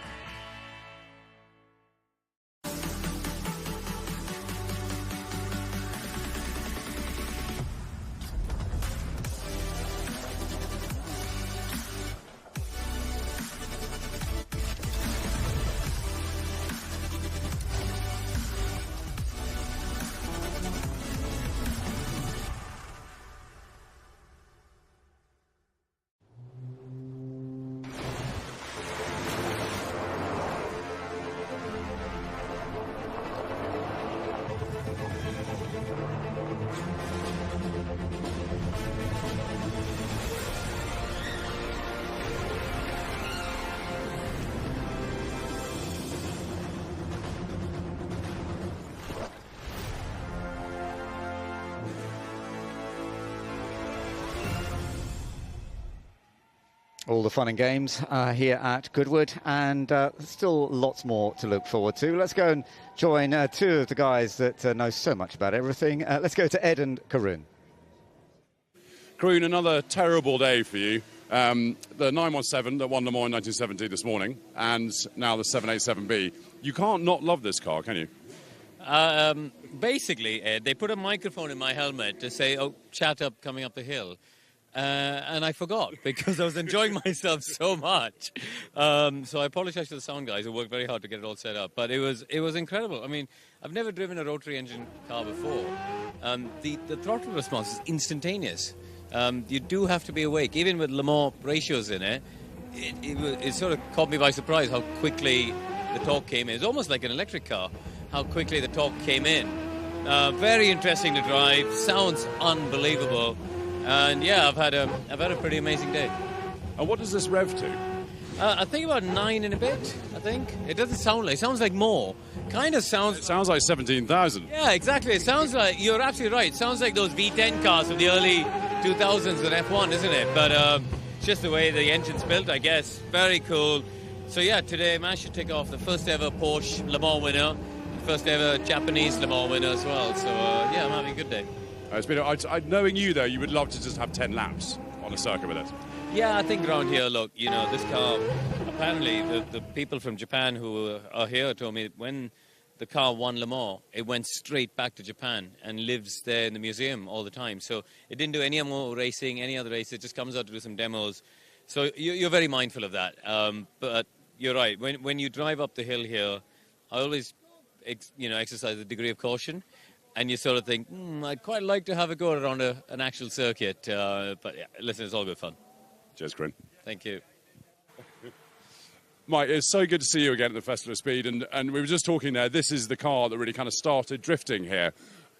All the fun and games here at Goodwood, and still lots more to look forward to. Let's go and join two of the guys that know so much about everything. Let's go to Ed and Karun. Karun, another terrible day for you. The 917 that won Le Mans in 1970 this morning, and now the 787B. You can't not love this car, can you? Basically, Ed, they put a microphone in my helmet to say, "Oh, chat up coming up the hill." And I forgot because I was enjoying myself so much. So I apologize to the sound guys who worked very hard to get it all set up. But it was incredible. I mean, I've never driven a rotary engine car before. The throttle response is instantaneous. You do have to be awake. Even with Le Mans ratios in it, it sort of caught me by surprise how quickly the torque came in. It's almost like an electric car, how quickly the torque came in. Very interesting to drive. Sounds unbelievable. And yeah, I've had a pretty amazing day. And what does this rev to? I think about 9 and a bit. I think it doesn't sound like. It sounds like more. Kind of sounds. It sounds like 17,000. Yeah, exactly. It sounds like you're absolutely right. It sounds like those V10 cars of the early 2000s in F1, isn't it? But just the way the engine's built, I guess. Very cool. So yeah, today I managed to take off the first ever Porsche Le Mans winner, the first ever Japanese Le Mans winner as well. So yeah, I'm having a good day. It's been, knowing you, though, you would love to just have 10 laps on a circuit with it. Yeah, I think around here, look, you know, this car, apparently the people from Japan who are here told me when the car won Le Mans, it went straight back to Japan and lives there in the museum all the time. So it didn't do any more racing, any other race. It just comes out to do some demos. So you're very mindful of that. But you're right. When you drive up the hill here, I always, exercise a degree of caution. And you sort of think, I'd quite like to have a go around an actual circuit. But yeah, listen, it's all good fun. Cheers, Corinne. Thank you. Mike, it's so good to see you again at the Festival of Speed. And we were just talking there, this is the car that really kind of started drifting here.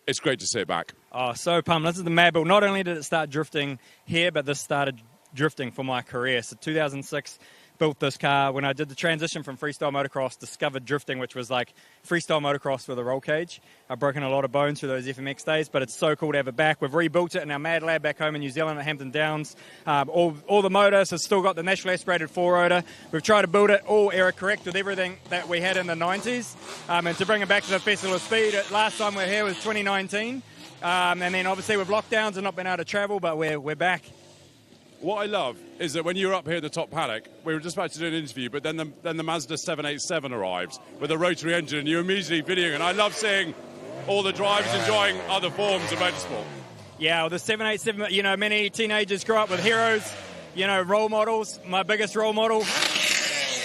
It's great to see it back. Oh, so pumped. This is the Mad Bull. Not only did it start drifting here, but this started drifting for my career. So 2006, built this car. When I did the transition from freestyle motocross, discovered drifting, which was like freestyle motocross with a roll cage. I've broken a lot of bones through those FMX days, but it's so cool to have it back. We've rebuilt it in our Mad Lab back home in New Zealand at Hampton Downs. All the motors have still got the naturally aspirated 4-rotor. We've tried to build it all era correct with everything that we had in the 90s. And to bring it back to the Festival of Speed, last time we were here was 2019. And then obviously with lockdowns and not been able to travel, but we're back. What I love is that when you were up here in the top paddock, we were just about to do an interview, but then the Mazda 787 arrived with a rotary engine, and you immediately videoing. And I love seeing all the drivers enjoying other forms of motorsport. Yeah, well, the 787, many teenagers grow up with heroes, role models. My biggest role model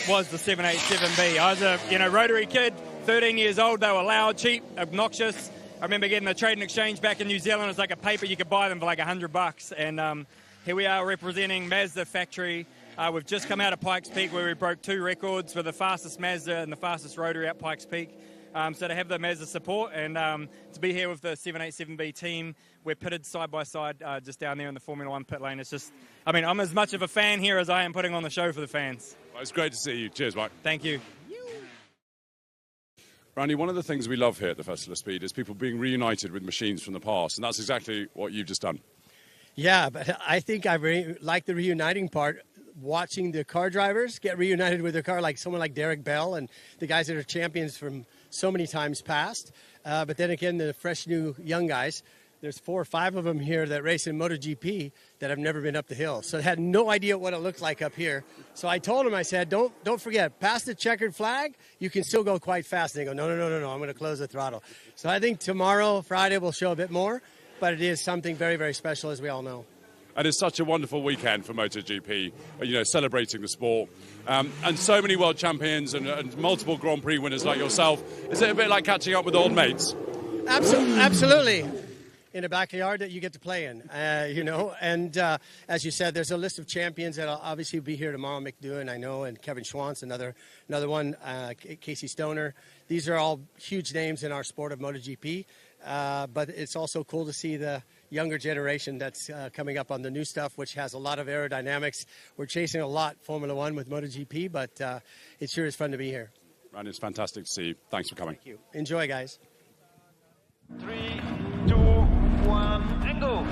was the 787B. I was a, rotary kid, 13 years old. They were loud, cheap, obnoxious. I remember getting the trade and exchange back in New Zealand. It was like a paper. You could buy them for like $100. And here we are representing Mazda factory. We've just come out of Pikes Peak where we broke 2 records with the fastest Mazda and the fastest rotary at Pikes Peak. So to have the Mazda support and to be here with the 787B team, we're pitted side by side just down there in the Formula 1 pit lane. It's just, I'm as much of a fan here as I am putting on the show for the fans. Well, it's great to see you. Cheers, Mike. Thank you. Randy, one of the things we love here at the Festival of Speed is people being reunited with machines from the past, and that's exactly what you've just done. Yeah, but I think I really like the reuniting part, watching the car drivers get reunited with their car, like someone like Derek Bell and the guys that are champions from so many times past. But then again, the fresh new young guys, there's 4 or 5 of them here that race in MotoGP that have never been up the hill. So I had no idea what it looked like up here. So I told them, I said, don't forget, past the checkered flag, you can still go quite fast. And they go, no, I'm going to close the throttle. So I think tomorrow, Friday, we'll show a bit more. But it is something very, very special, as we all know. And it's such a wonderful weekend for MotoGP, celebrating the sport. And so many world champions and multiple Grand Prix winners like yourself. Is it a bit like catching up with old mates? Absolutely. In a backyard that you get to play in, And as you said, there's a list of champions that will obviously be here tomorrow. McDougall, I know, and Kevin Schwantz, another one, Casey Stoner. These are all huge names in our sport of MotoGP. But it's also cool to see the younger generation that's coming up on the new stuff, which has a lot of aerodynamics. We're chasing a lot Formula 1 with MotoGP, but it sure is fun to be here. Randy, it's fantastic to see you. Thanks for coming. Thank you. Enjoy, guys. 3, 2, 1, and go.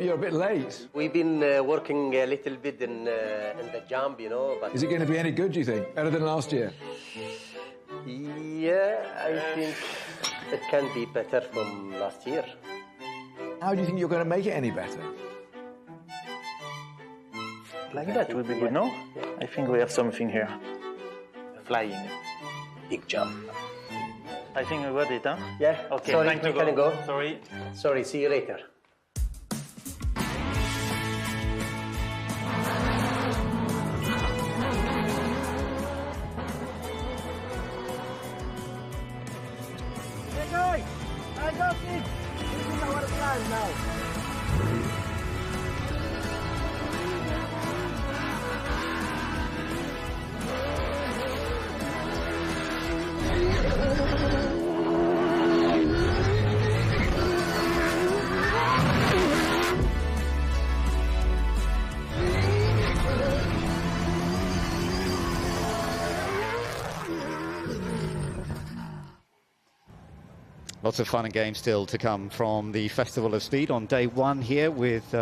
you're a bit late. We've been working a little bit in the jump, you know. But Is it going to be any good, do you think? Better than last year? yeah, I think it can be better from last year. How do you think you're going to make it any better? Like that would be good, no? I think we have something here. Flying. Big jump. I think we got it, huh? Yeah. Okay, Sorry, time to can I go? Sorry. Sorry, see you later. Hey guys, I got it. This is our plan now. Lots of fun and games still to come from the Festival of Speed on day one here, with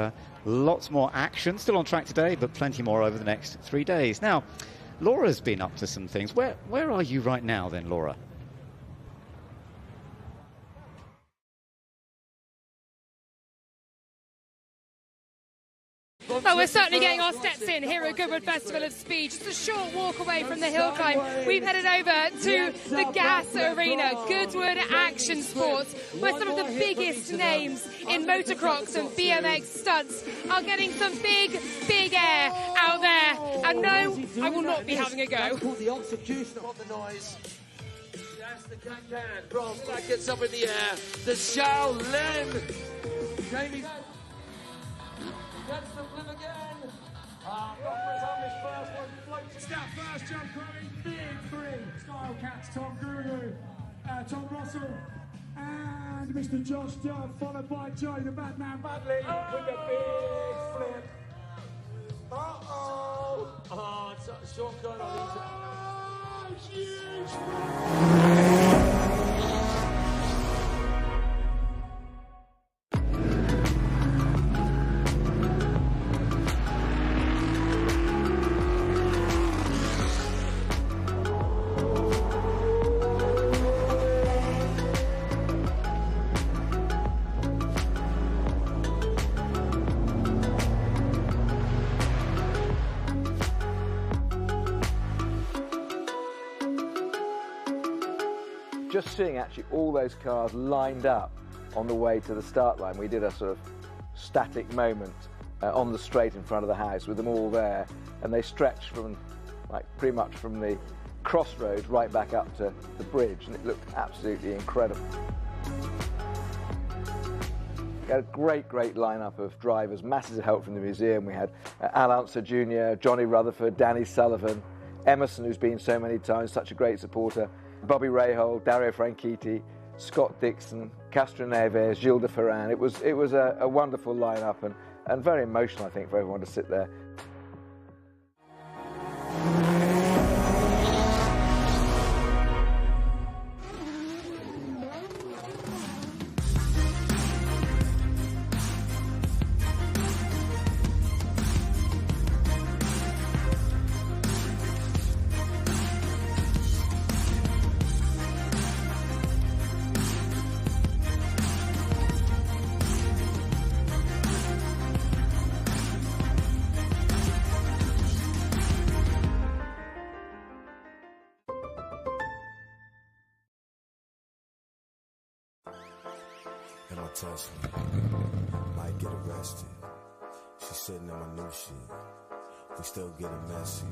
lots more action. Still on track today, but plenty more over the next 3 days. Now, Laura's been up to some things. Where are you right now then, Laura? Well, we're certainly getting our steps in here at Goodwood Festival of Speed. Just a short walk away from the hill climb. We've headed over to the gas arena, Goodwood Action Sports, where some of the biggest names in motocross and BMX stunts are getting some big air out there. And no, I will not be having a go. The execution of the noise. That's the can. Bronze back gets up in the air. The Shaolin. Jamie gets the flip again. Rockman's on this first one. Floats that first jump coming. Big three. Style Cats, Tom Guru, Tom Russell, and Mr. Josh Duff, followed by Joe, the Batman Badley, with the big flip. Uh-oh. Oh, it's Sean Connolly. Huge flip. Just seeing actually all those cars lined up on the way to the start line, we did a sort of static moment on the straight in front of the house with them all there, and they stretched from like pretty much from the crossroads right back up to the bridge, and it looked absolutely incredible. We had a great lineup of drivers, masses of help from the museum. We had Al Unser Jr., Johnny Rutherford, Danny Sullivan, Emerson, who's been so many times, such a great supporter, Bobby Rahal, Dario Franchitti, Scott Dixon, Castro Neves, Gilles de Ferran. It was a wonderful lineup and very emotional, I think, for everyone to sit there. And I touch me, might get arrested. She's sitting in my new shit. We still getting messy.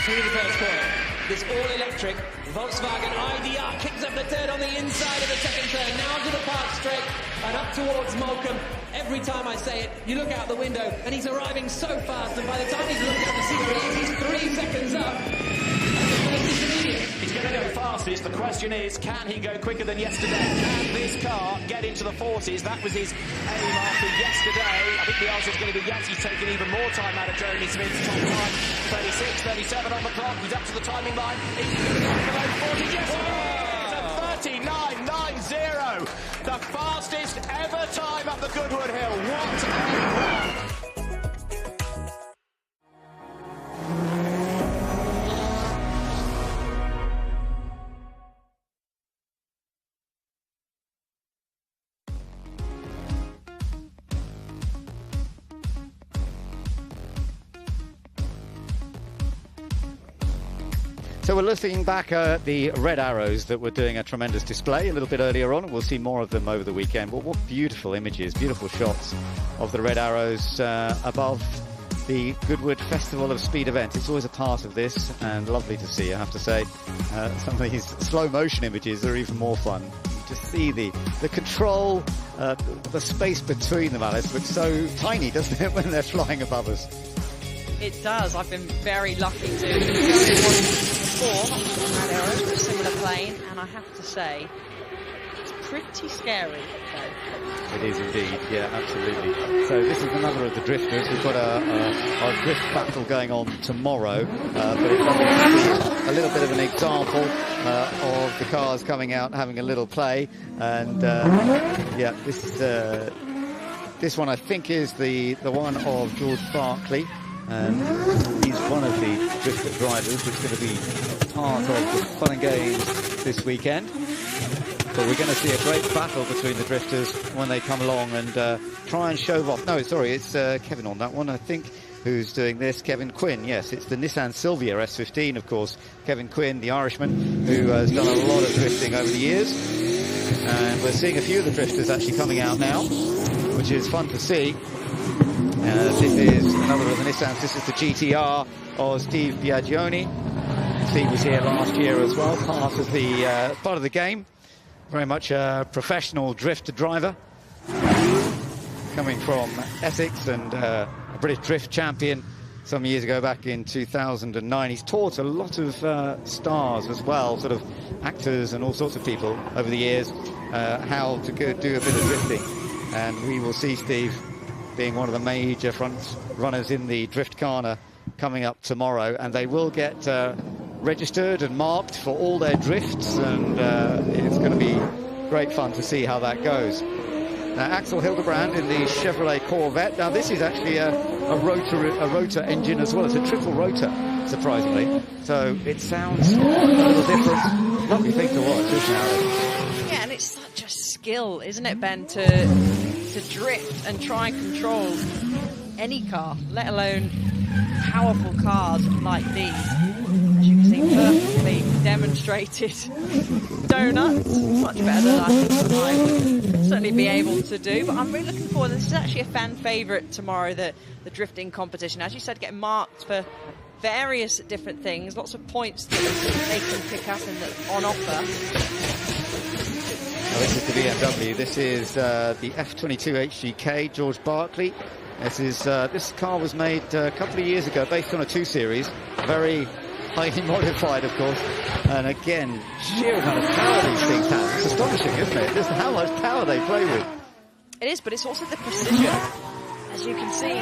through the first corner. This all-electric Volkswagen IDR kicks up the third on the inside of the second turn. Now to the park straight and up towards Moulcom. Every time I say it, you look out the window and he's arriving so fast, and by the time he's looked out to see where he is, he's 3 seconds up. He's going to go fastest. The question is, can he go quicker than yesterday? Can this car get into the 40s? That was his aim after yesterday. I think the answer is going to be yes. He's taking even more time out of Jeremy Smith's top time. 36, 37 on the clock. He's up to the timing line. Is he going to go below 40? Yes, he is. 39.90. The fastest ever time up the Goodwood Hill. What a run. So we're looking back at the Red Arrows that were doing a tremendous display a little bit earlier on, and we'll see more of them over the weekend. But what beautiful images, beautiful shots of the Red Arrows above the Goodwood Festival of Speed event. It's always a part of this, and lovely to see, I have to say. Some of these slow motion images are even more fun. You just see the control, the space between them, Alice, looks so tiny, doesn't it, when they're flying above us? It does. I've been very lucky to go before on Red Arrows with a similar plane, and I have to say, it's pretty scary. It is indeed, yeah, absolutely. So this is another of the drifters. We've got our drift battle going on tomorrow, but it's a little bit of an example of the cars coming out having a little play, and yeah, this one I think is the one of George Barclay. And he's one of the drifter drivers that's going to be part of the fun and games this weekend. But we're going to see a great battle between the drifters when they come along and try and show off. No, sorry, it's Kevin on that one, I think, who's doing this. Kevin Quinn, yes, it's the Nissan Silvia S15, of course. Kevin Quinn, the Irishman, who has done a lot of drifting over the years. And we're seeing a few of the drifters actually coming out now, which is fun to see. This is another of the Nissans. This is the GTR of Steve Biagioni. Steve was here last year as well, part of the game. Very much a professional drifter driver, coming from Essex and a British drift champion some years ago, back in 2009. He's taught a lot of stars as well, sort of actors and all sorts of people over the years, how to do a bit of drifting. And we will see Steve being one of the major front runners in the Driftcarna coming up tomorrow, and they will get registered and marked for all their drifts, and it's going to be great fun to see how that goes. Now, Axel Hildebrand in the Chevrolet Corvette. Now, this is actually a rotor engine as well. It's a triple rotor, surprisingly, so it sounds a little different. Lovely thing to watch, isn't it? Yeah, and it's such a skill, isn't it, Ben, to drift and try and control any car, let alone powerful cars like these, as you can see, perfectly demonstrated donuts, much better than I think I would certainly be able to do. But I'm really looking forward. This is actually a fan favourite tomorrow, the drifting competition. As you said, getting marked for various different things, lots of points that they can pick up and that on offer. Now, this is the BMW. This is the F22 HGK, George Barclay. This car was made a couple of years ago, based on a 2 Series, very highly modified, of course. And again, sheer amount of power these things have. It's astonishing, isn't it? Just how much power they play with. It is, but it's also the precision. As you can see,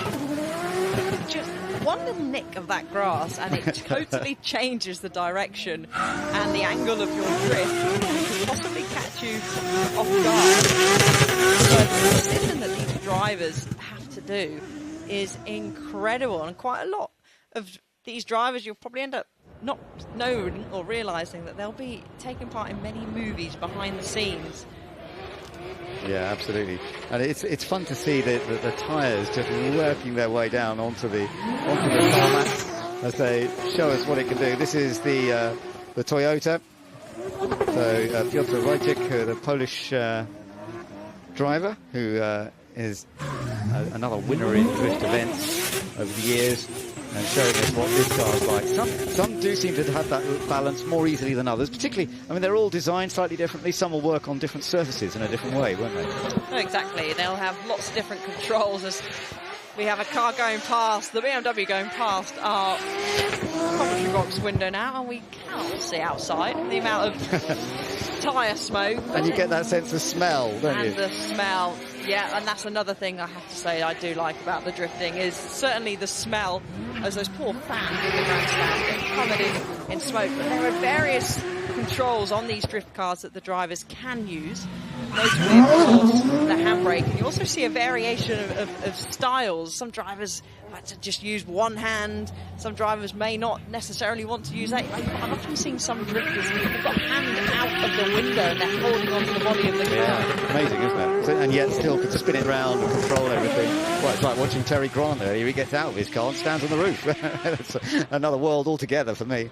just one little nick of that grass and it totally changes the direction and the angle of your drift. It could possibly catch you off guard. So the precision that these drivers have to do is incredible, and quite a lot of these drivers you'll probably end up not knowing or realising that they'll be taking part in many movies behind the scenes. Yeah, absolutely. And it's fun to see the tyres just working their way down onto the tarmac as they show us what it can do. This is the Toyota. So Piotr Wojcik, the Polish driver, who is another winner in drift events over the years, and showing us what this car is like. Some do seem to have that balance more easily than others, particularly, I mean, they're all designed slightly differently. Some will work on different surfaces in a different way, won't they? No, exactly. They'll have lots of different controls. As we have a car going past, the BMW going past our commentary box window now, and we cannot see outside. The amount of tyre smoke. And you get that sense of smell, don't you? And the smell. Yeah, and that's another thing I have to say I do like about the drifting is certainly the smell as those poor fans in the grandstand get covered in smoke. But there are various controls on these drift cars that the drivers can use. Notably, of course, the handbrake. And you also see a variation of styles. Some drivers like to just use one hand. Some drivers may not necessarily want to use that. I've often seen some drifters who've got a hand out of the window and they're holding onto the body of the car. Yeah, amazing, isn't it? And yet still can spin it around and control everything. Well, it's like watching Terry Grant there. He gets out of his car and stands on the roof. That's another world altogether for me.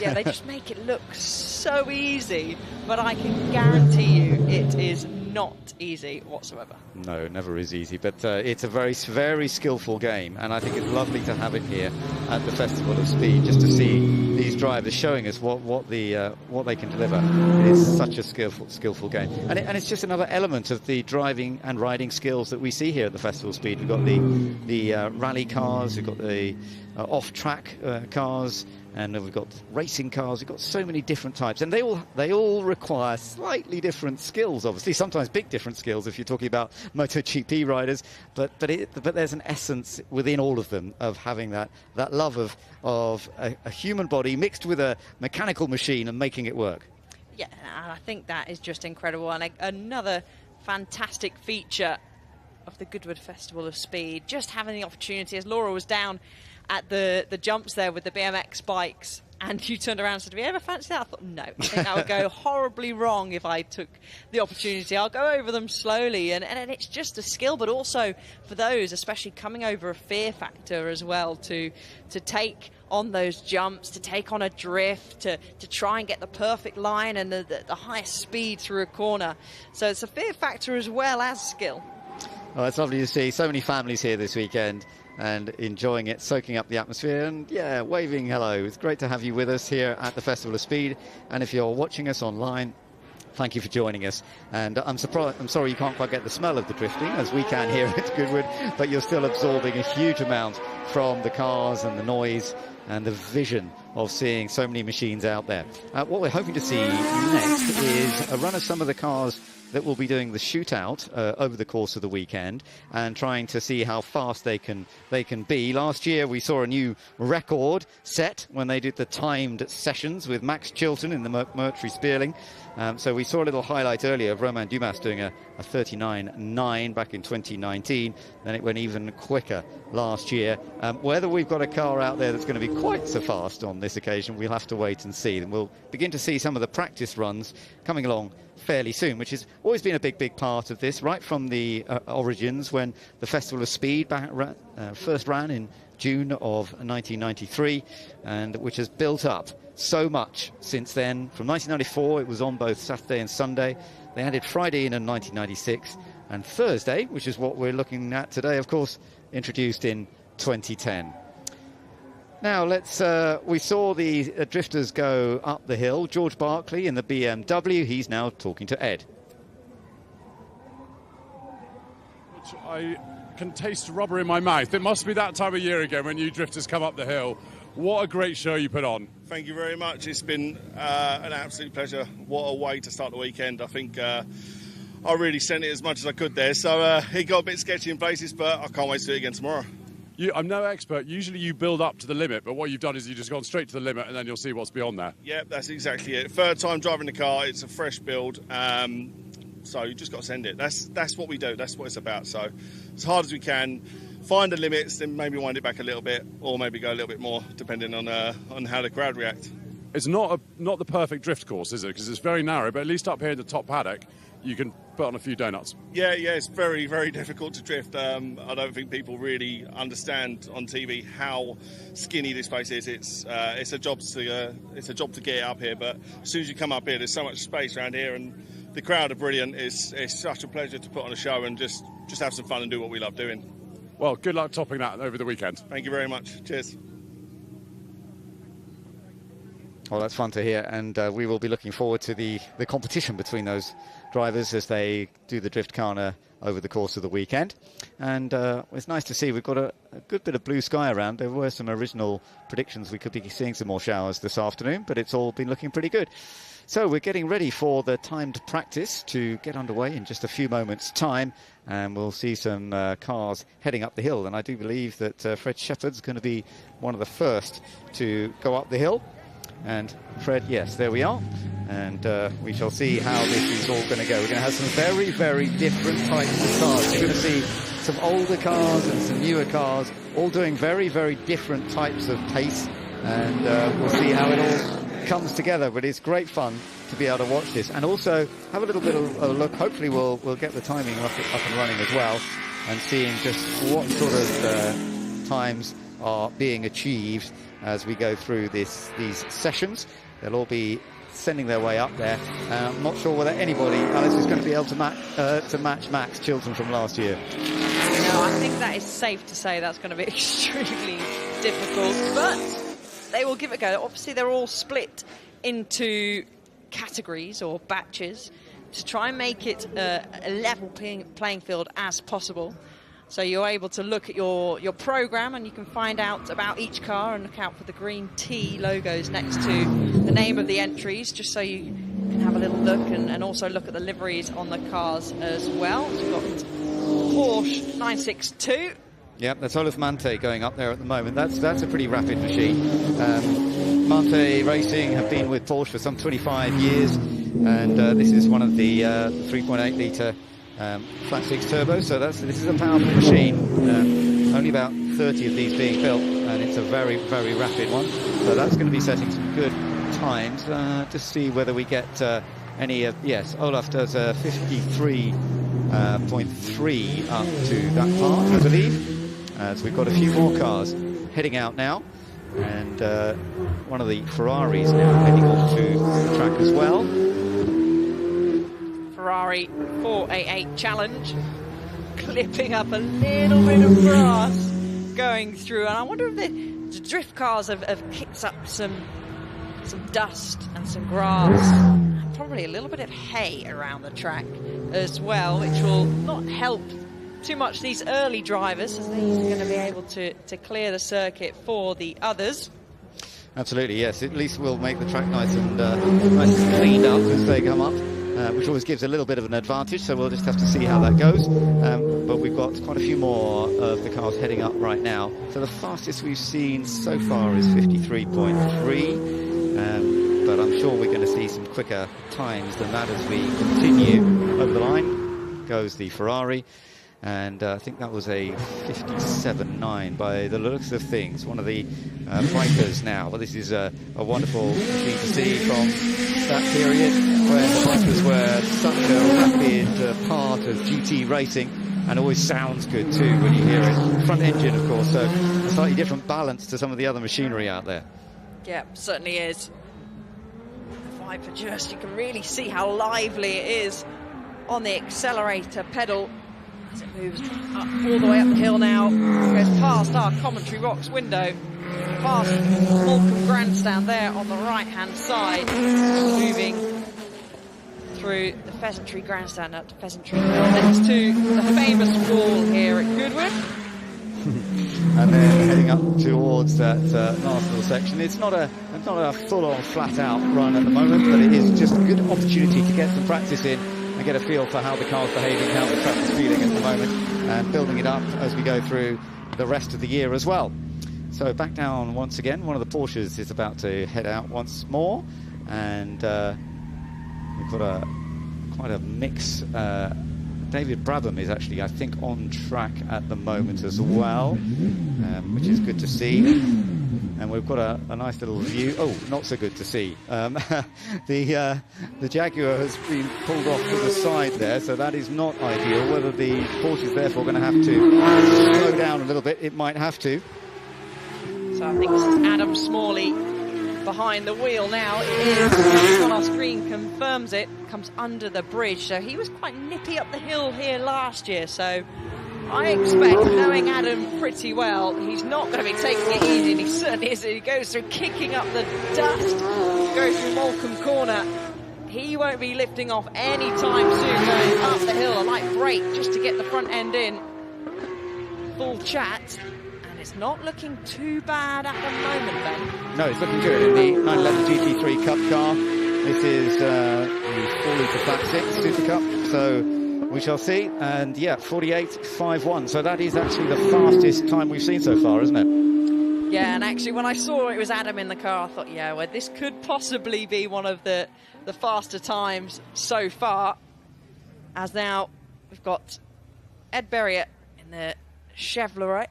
Yeah, they just make it look so easy, but I can guarantee you it is not easy whatsoever. No, it never is easy, but it's a very, very skillful game, and I think it's lovely to have it here at the Festival of Speed, just to see these drivers showing us what they can deliver. It is such a skillful game, and it's just another element of the driving and riding skills that we see here at the Festival of Speed. We've got the rally cars, we've got the off-track cars, and we've got racing cars. We've got so many different types, and they all require slightly different skills. Obviously, sometimes big different skills if you're talking about MotoGP riders. But there's an essence within all of them of having that love of a human body mixed with a mechanical machine and making it work. Yeah, and I think that is just incredible, and another fantastic feature of the Goodwood Festival of Speed. Just having the opportunity, as Laura was down at the jumps there with the BMX bikes, and you turned around and said, have you ever fancied that? I thought, no, I think that would go horribly wrong if I took the opportunity. I'll go over them slowly, and it's just a skill, but also for those, especially coming over a fear factor as well, to take on those jumps, to take on a drift, to try and get the perfect line and the highest speed through a corner. So it's a fear factor as well as skill. Well, it's lovely to see so many families here this weekend and enjoying it, soaking up the atmosphere, and yeah, waving hello. It's great to have you with us here at the Festival of Speed, and if you're watching us online, thank you for joining us. And I'm sorry you can't quite get the smell of the drifting as we can here at Goodwood, but you're still absorbing a huge amount from the cars and the noise and the vision of seeing so many machines out there. What we're hoping to see next is a run of some of the cars that will be doing the shootout over the course of the weekend, and trying to see how fast they can be. Last year we saw a new record set when they did the timed sessions with Max Chilton in the Mercury Spearling. So we saw a little highlight earlier of Romain Dumas doing a 39.9 back in 2019. Then it went even quicker last year. Whether we've got a car out there that's going to be quite so fast on this occasion. We'll have to wait and see. And we'll begin to see some of the practice runs coming along fairly soon, which has always been a big part of this, right from the origins when the Festival of Speed first ran in June of 1993, and which has built up so much since then. From 1994, it was on both Saturday and Sunday. They added Friday in 1996, and Thursday, which is what we're looking at today, of course, introduced in 2010. Now we saw the drifters go up the hill. George Barclay in the BMW, he's now talking to Ed. I can taste rubber in my mouth. It must be that time of year again when you drifters come up the hill. What a great show you put on. Thank you very much. It's been an absolute pleasure. What a way to start the weekend. I think I really sent it as much as I could there. So it got a bit sketchy in places, but I can't wait to do it again tomorrow. I'm no expert. Usually you build up to the limit, but what you've done is you've just gone straight to the limit and then you'll see what's beyond there. Yeah, that's exactly it. Third time driving the car. It's a fresh build. So you just got to send it. That's what we do. That's what it's about. So as hard as we can, find the limits, then maybe wind it back a little bit, or maybe go a little bit more, depending on how the crowd react. It's not the perfect drift course, is it? Because it's very narrow, but at least up here in the top paddock, you can put on a few donuts. Yeah, it's very, very difficult to drift. I don't think people really understand on TV how skinny this place is. It's a job to get it up here, but as soon as you come up here, there's so much space around here, and the crowd are brilliant. It's such a pleasure to put on a show and just have some fun and do what we love doing. Well, good luck topping that over the weekend. Thank you very much. Cheers. Well, that's fun to hear, and we will be looking forward to the competition between those drivers as they do the Drift Kana over the course of the weekend. And it's nice to see we've got a good bit of blue sky around. There were some original predictions we could be seeing some more showers this afternoon, but it's all been looking pretty good. So we're getting ready for the timed practice to get underway in just a few moments' time, and we'll see some cars heading up the hill. And I do believe that Fred Shepherd's going to be one of the first to go up the hill. And Fred, yes, there we are. And we shall see how this is all going to go. We're going to have some very, very different types of cars. You're going to see some older cars and some newer cars, all doing very, very different types of pace. And we'll see how it all comes together. But it's great fun to be able to watch this. And also have a little bit of a look. Hopefully we'll get the timing up and running as well. And seeing just what sort of times are being achieved as we go through these sessions. They'll all be sending their way up there. I'm not sure whether anybody, Alice, is going to be able to match Max Chilton from last year. No, I think that is safe to say that's going to be extremely difficult, but they will give it a go. Obviously, they're all split into categories or batches to try and make it a level playing field as possible. So you're able to look at your program and you can find out about each car and look out for the green T logos next to the name of the entries, just so you can have a little look and also look at the liveries on the cars as well. So we've got Porsche 962. Yep, that's Olaf Mante going up there at the moment. That's a pretty rapid machine. Mante Racing have been with Porsche for some 25 years, and this is one of the 3.8 litre flat six turbo, so this is a powerful machine. Only about 30 of these being built, and it's a very, very rapid one. So that's going to be setting some good times to see whether we get any. Yes, Olaf does a 53.3 up to that part, I believe. So we've got a few more cars heading out now, and one of the Ferraris now heading off to the track as well. Ferrari 488 Challenge, clipping up a little bit of grass going through, and I wonder if the drift cars have kicked up some dust and some grass, and probably a little bit of hay around the track as well, which will not help too much these early drivers, as they're going to be able to clear the circuit for the others. Absolutely, yes. At least we'll make the track nice and cleaned up as they come up. Which always gives a little bit of an advantage, so we'll just have to see how that goes. But we've got quite a few more of the cars heading up right now. So the fastest we've seen so far is 53.3, but I'm sure we're going to see some quicker times than that as we continue over the line. Goes the Ferrari. and I think that was a 57.9 by the looks of things. One of the bikers now. But this is a wonderful machine to see from that period when the bikers were such a rapid part of GT racing, and always sounds good too when you hear it. Front engine, of course, so a slightly different balance to some of the other machinery out there. Yeah, certainly is. The Viper just, you can really see how lively it is on the accelerator pedal as it moves up all the way up the hill now. Goes past our commentary box window, past Morecambe Grandstand there on the right-hand side, moving through the Pheasantry Grandstand up to Pheasantry Hill, next to the famous wall here at Goodwood. And then heading up towards that last little section. It's not a full-on, flat-out run at the moment, but it is just a good opportunity to get some practice in and get a feel for how the car's behaving, how the track is feeling at the moment, and building it up as we go through the rest of the year as well. So back down once again. One of the Porsches is about to head out once more, and we've got quite a mix. David Brabham is actually, I think, on track at the moment as well, which is good to see. And we've got a nice little view. Oh, not so good to see. The Jaguar has been pulled off to the side there, so that is not ideal. Whether the Porsche is therefore going to have to slow down a little bit, it might have to. So I think this is Adam Smalley behind the wheel now. It is, on our screen confirms it, comes under the bridge. So he was quite nippy up the hill here last year. So I expect, knowing Adam pretty well, he's not going to be taking it easy. And he certainly isn't. He goes through kicking up the dust, goes through Morecambe Corner. He won't be lifting off any time soon, going up the hill. A light brake just to get the front end in. Full chat. It's not looking too bad at the moment, Ben. No, it's looking good in the 911 GT3 Cup car. This is the 4-litre Flat 6 Super Cup, so we shall see. And yeah, 48.51. So that is actually the fastest time we've seen so far, isn't it? Yeah, and actually when I saw it was Adam in the car, I thought, yeah, well, this could possibly be one of the faster times so far. As now we've got Ed Berrier in the Chevrolet,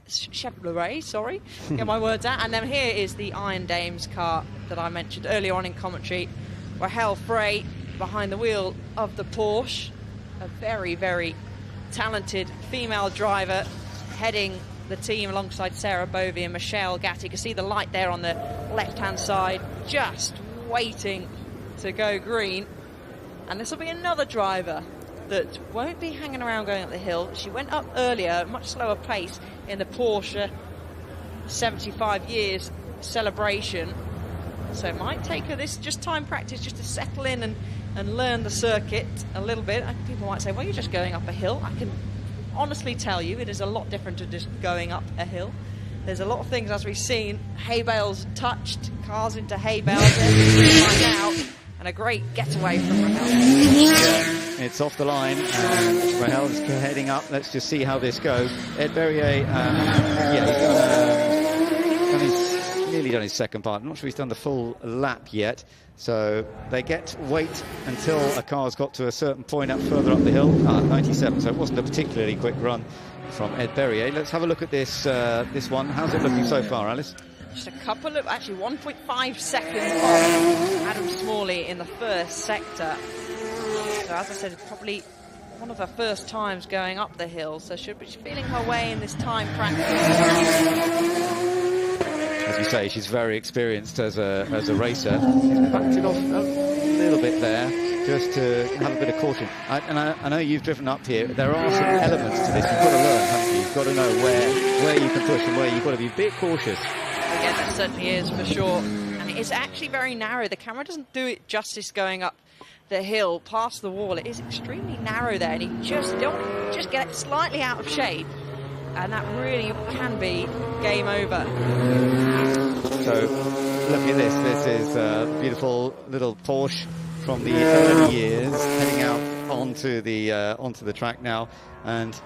sorry, get my words out. And then here is the Iron Dames car that I mentioned earlier on in commentary. Rahel Frey behind the wheel of the Porsche, a very, very talented female driver heading the team alongside Sarah Bovey and Michelle Gatti. You can see the light there on the left-hand side, just waiting to go green. And this will be another driver that won't be hanging around going up the hill. She went up earlier at a much slower pace in the Porsche 75 years celebration. So it might take her this just time practice just to settle in and learn the circuit a little bit. People might say, well, you're just going up a hill. I can honestly tell you it is a lot different to just going up a hill. There's a lot of things, as we've seen, hay bales touched, cars into hay bales right now, and a great getaway from Rahel. Yeah, it's off the line, and Rahel's heading up. Let's just see how this goes. Ed Berrier, he's nearly done his second part. I'm not sure he's done the full lap yet. So they get to wait until a car's got to a certain point further up the hill. 97, so it wasn't a particularly quick run from Ed Berrier. Let's have a look at this one. How's it looking so far, Alice? Just a couple of, actually 1.5 seconds off Adam Smalley in the first sector. So as I said, it's probably one of her first times going up the hill, so she'll be feeling her way in this time practice. As you say, she's very experienced as a racer. She's backed it off a little bit there, just to have a bit of caution. I know you've driven up here. There are some elements to this. You've got to learn, haven't you? You've got to know where you can push and where you've got to be a bit cautious. Yeah, that certainly is, for sure. And it's actually very narrow. The camera doesn't do it justice going up the hill past the wall. It is extremely narrow there, and you just get it slightly out of shape, and that really can be game over. So look at this. This is a beautiful little Porsche from the early years heading out onto the track now. And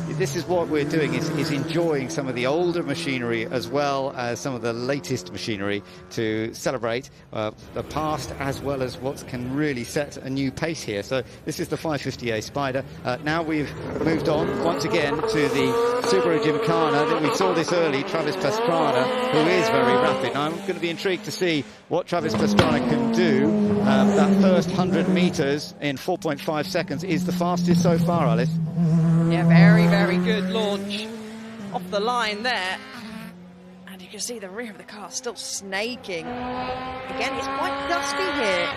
this is what we're doing, is enjoying some of the older machinery as well as some of the latest machinery to celebrate the past as well as what can really set a new pace here. So this is the 550A Spider. Now we've moved on once again to the Subaru Gymkhana. That we saw this early, Travis Pastrana, who is very rapid. Now I'm going to be intrigued to see what Travis Pastrana can do. That first 100 meters in 4.5 seconds is the fastest so far, Alice. Yeah, very, very good launch off the line there. And you can see the rear of the car still snaking. Again, it's quite dusty here.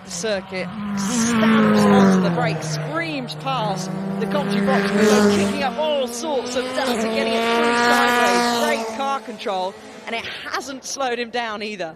The circuit stamps onto the brakes, screams past the Comfy box window, kicking up all sorts of dust and getting it through sideways. Great car control, and it hasn't slowed him down either.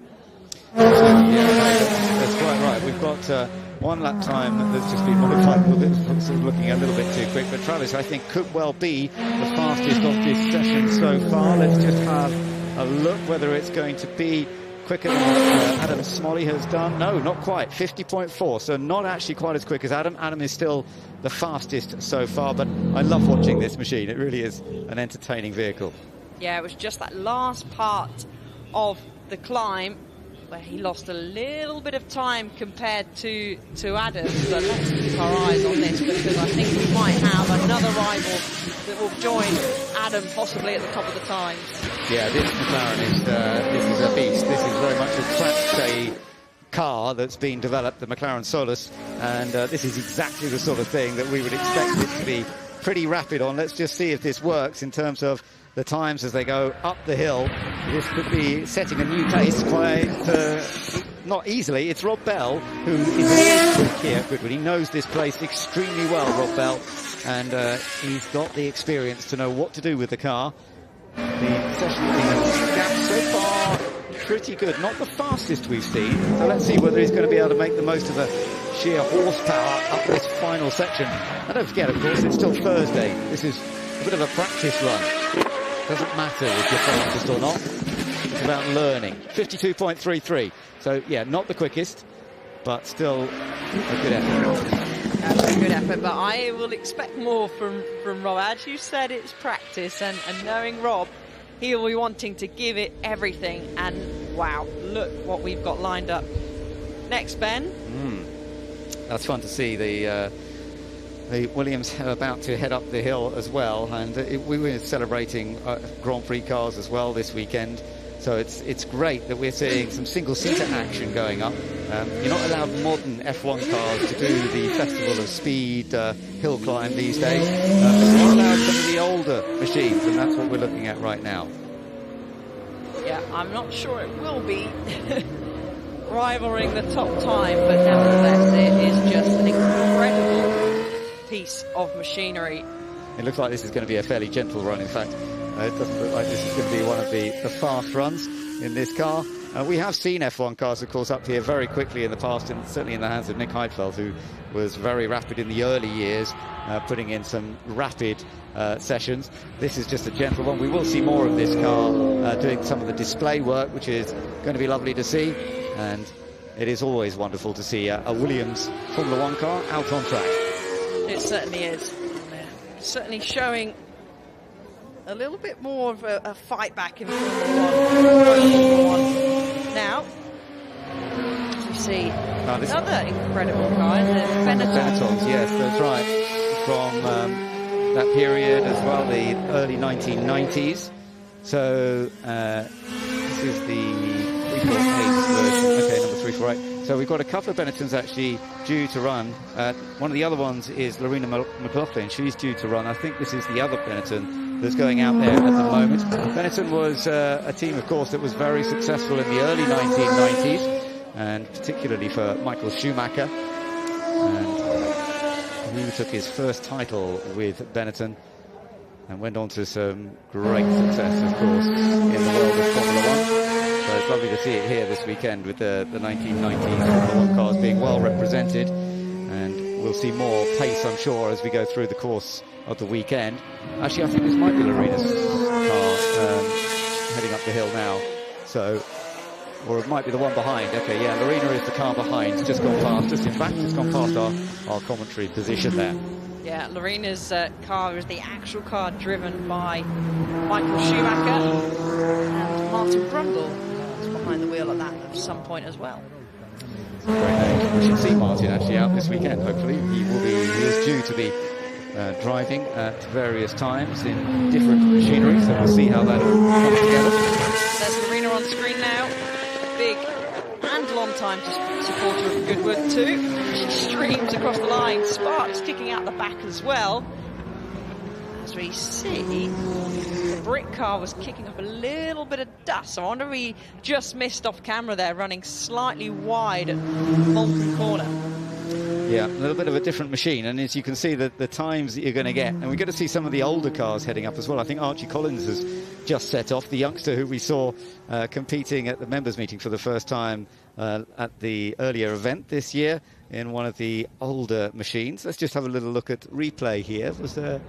Yeah, that's quite right. We've got one lap time that's just been modified a little bit, sort of looking a little bit too quick. But Travis, I think, could well be the fastest of this session so far. Let's just have a look whether it's going to be quicker than what Adam Smalley has done. No, not quite. 50.4, so not actually quite as quick as Adam. Adam is still the fastest so far, but I love watching this machine. It really is an entertaining vehicle. Yeah, it was just that last part of the climb where he lost a little bit of time compared to Adam, but let's keep our eyes on this, because I think we might have another rival that will join Adam possibly at the top of the times. Yeah, this McLaren is this is a beast. This is very much a track day car that's been developed, the McLaren Solus, and this is exactly the sort of thing that we would expect it to be pretty rapid on. Let's just see if this works in terms of the times as they go up the hill. This could be setting a new pace quite not easily. It's Rob Bell who is quick here at Goodwood. He knows this place extremely well, Rob Bell, and he's got the experience to know what to do with the car. The session gap so far pretty good, not the fastest we've seen, so let's see whether he's going to be able to make the most of the sheer horsepower up this final section. And don't forget, of course, it's still Thursday. This is a bit of a practice run. Doesn't matter if you're fastest or not. It's about learning. 52.33. So, yeah, not the quickest, but still a good effort. That's a good effort, but I will expect more from Rob. As you said, it's practice, and knowing Rob, he'll be wanting to give it everything. And, wow, look what we've got lined up. Next, Ben. That's fun to see. The Williams are about to head up the hill as well, and we were celebrating Grand Prix cars as well this weekend, so it's great that we're seeing some single-seater action going up. You're not allowed modern F1 cars to do the Festival of Speed hill climb these days, but you're allowed some of the older machines, and that's what we're looking at right now. Yeah, I'm not sure it will be rivaling the top time, but nevertheless it is just an incredible piece of machinery. It looks like this is going to be a fairly gentle run. In fact, it doesn't look like this is going to be one of the fast runs in this car. We have seen F1 cars, of course, up here very quickly in the past, and certainly in the hands of Nick Heidfeld, who was very rapid in the early years, putting in some rapid sessions. This is just a gentle one. We will see more of this car doing some of the display work, which is going to be lovely to see, and it is always wonderful to see a Williams Formula One car out on track. It certainly is. Certainly showing a little bit more of a fight back in Formula One. Now, you see another incredible car, the Benettons, yes, that's right. From that period as well, the early 1990s. So this is the 348 version. Okay, number 348. So we've got a couple of Benettons actually due to run. One of the other ones is Lorena McLaughlin. She's due to run. I think this is the other Benetton that's going out there at the moment. Benetton was a team, of course, that was very successful in the early 1990s, and particularly for Michael Schumacher. And he took his first title with Benetton and went on to some great success, of course, in the world of Formula One. So it's lovely to see it here this weekend with the 1990s Formula One cars being well represented, and we'll see more pace, I'm sure, as we go through the course of the weekend. Actually, I think this might be Lorena's car heading up the hill now. So Or it might be the one behind. Okay, yeah, Lorena is the car behind. It's just gone past us. In fact, it's gone past our commentary position there. Yeah, Lorena's car is the actual car driven by Michael Schumacher, and Martin Brundle is behind the wheel at that at some point as well. Great. We should see Martin actually out this weekend, hopefully. He is due to be driving at various times in different machinery, so we'll see how that all comes together. There's Lorena on screen now, a big and long-time supporter of Goodwood too. She streams across the line, sparks kicking out the back as well. As we see, the brick car was kicking up a little bit of dust. So I wonder if we just missed off camera there, running slightly wide at Molten Corner. Yeah, a little bit of a different machine, and as you can see, the times that you're going to get, and we're going to see some of the older cars heading up as well. I think Archie Collins has just set off, the youngster who we saw competing at the members meeting for the first time at the earlier event this year in one of the older machines. Let's just have a little look at replay here. Was there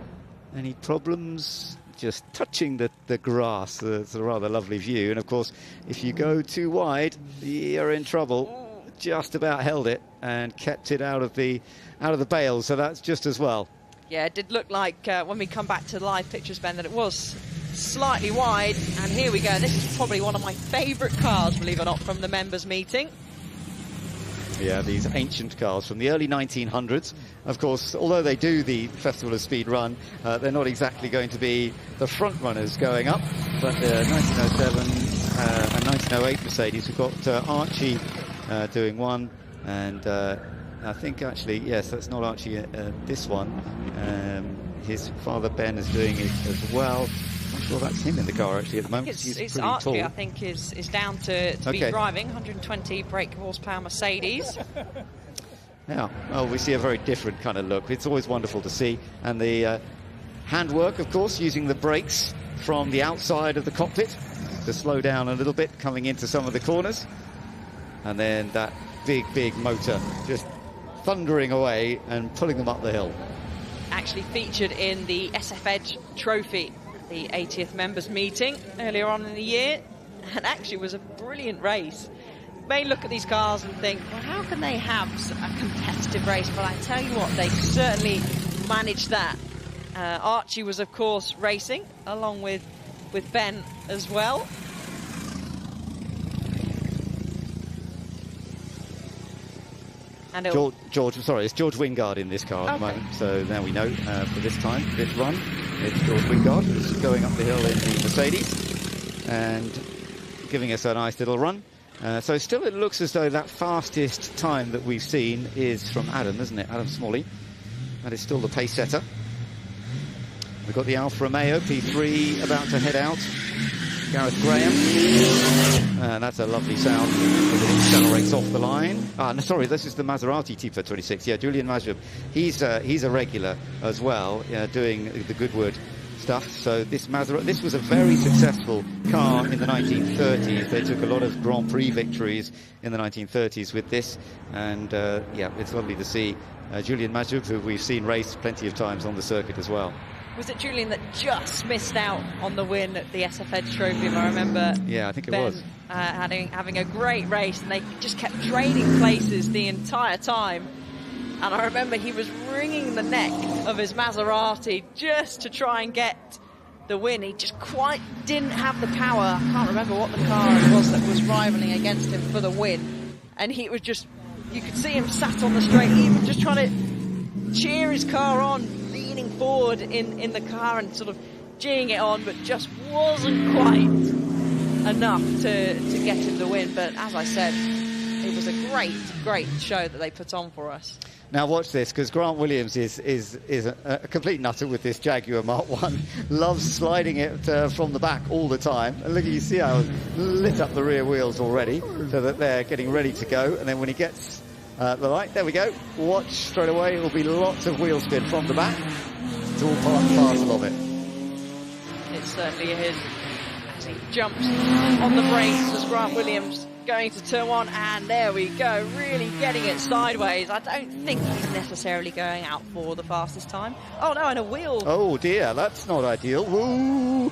any problems? Just touching the grass. It's a rather lovely view, and of course, if you go too wide, you're in trouble. Just about held it and kept it out of the bales, so that's just as well. Yeah, it did look like when we come back to the live pictures, Ben, that it was slightly wide. And here we go. This is probably one of my favourite cars, believe it or not, from the members meeting. Yeah, these ancient cars from the early 1900s. Of course, although they do the Festival of Speed run, they're not exactly going to be the front runners going up. But the 1907 and 1908 Mercedes, we've got Archie doing one, and I think actually, yes, that's not Archie, this one. His father Ben is doing it as well. I'm sure that's him in the car actually at the moment. It's Archie, tall. I think, is down to be driving 120 brake horsepower Mercedes. Now, well, we see a very different kind of look. It's always wonderful to see, and the handwork, of course, using the brakes from the outside of the cockpit to slow down a little bit coming into some of the corners. And then that big motor just thundering away and pulling them up the hill. Actually featured in the SF Edge Trophy, the 80th members meeting earlier on in the year, and actually was a brilliant race. You may look at these cars and think, well, how can they have a competitive race? But I tell you what, they certainly managed that. Archie was, of course, racing along with Ben as well. And George, sorry, it's George Wingard in this car at the moment. So now we know for this time, this run, it's George Wingard who's going up the hill in the Mercedes and giving us a nice little run. So still it looks as though that fastest time that we've seen is from Adam, isn't it? Adam Smalley. That is still the pace setter. We've got the Alfa Romeo P3 about to head out. Gareth Graham. And that's a lovely sound as it accelerates off the line. No, sorry, this is the Maserati Tipo 26. Yeah, Julian Majub. He's a regular as well, doing the Goodwood stuff. So this was a very successful car in the 1930s. They took a lot of Grand Prix victories in the 1930s with this. And yeah, it's lovely to see Julian Majub, who we've seen race plenty of times on the circuit as well. Was it Julian that just missed out on the win at the SF Edge Trophy? If I remember. Yeah, I think it Ben, was. Having a great race, and they just kept trading places the entire time. And I remember he was wringing the neck of his Maserati just to try and get the win. He just quite didn't have the power. I can't remember what the car was that was rivaling against him for the win. And he was just, you could see him sat on the straight, even just trying to cheer his car on, leaning forward in the car and sort of geeing it on, but just wasn't quite enough to get him the win. But as I said, it was a great show that they put on for us. Now watch this, because Grant Williams is a complete nutter with this Jaguar Mark 1. Loves sliding it from the back all the time. And look, you see how lit up the rear wheels already, so that they're getting ready to go. And then when he gets the light, there we go. Watch straight away. It will be lots of wheel spin from the back. It's all part and parcel of it. It certainly is. As he jumps on the brakes as Grant Williams going to turn one, and there we go, really getting it sideways. I don't think he's necessarily going out for the fastest time. Oh no, and a wheel. Oh dear, that's not ideal. Ooh.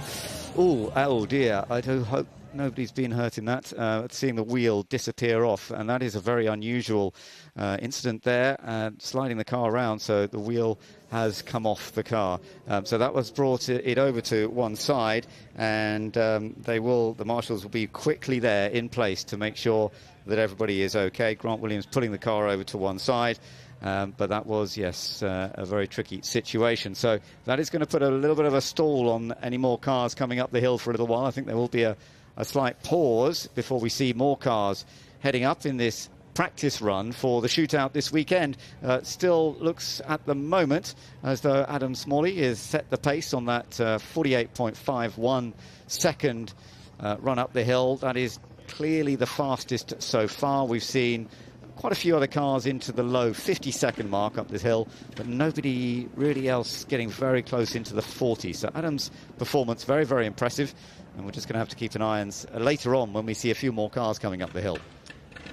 Oh dear, I do hope nobody's been hurt in that. Seeing the wheel disappear off, and that is a very unusual incident there, sliding the car around, so the wheel has come off the car. So that was brought it over to one side, and the marshals will be quickly there in place to make sure that everybody is okay. Grant Williams putting the car over to one side. But that was, yes, a very tricky situation. So that is going to put a little bit of a stall on any more cars coming up the hill for a little while. I think there will be a slight pause before we see more cars heading up in this practice run for the shootout this weekend. Still looks at the moment as though Adam Smalley has set the pace on that 48.51 second run up the hill. That is clearly the fastest so far. We've seen quite a few other cars into the low 50-second mark up this hill, but nobody really else getting very close into the 40. So Adam's performance very, very impressive, and we're just going to have to keep an eye on later on when we see a few more cars coming up the hill.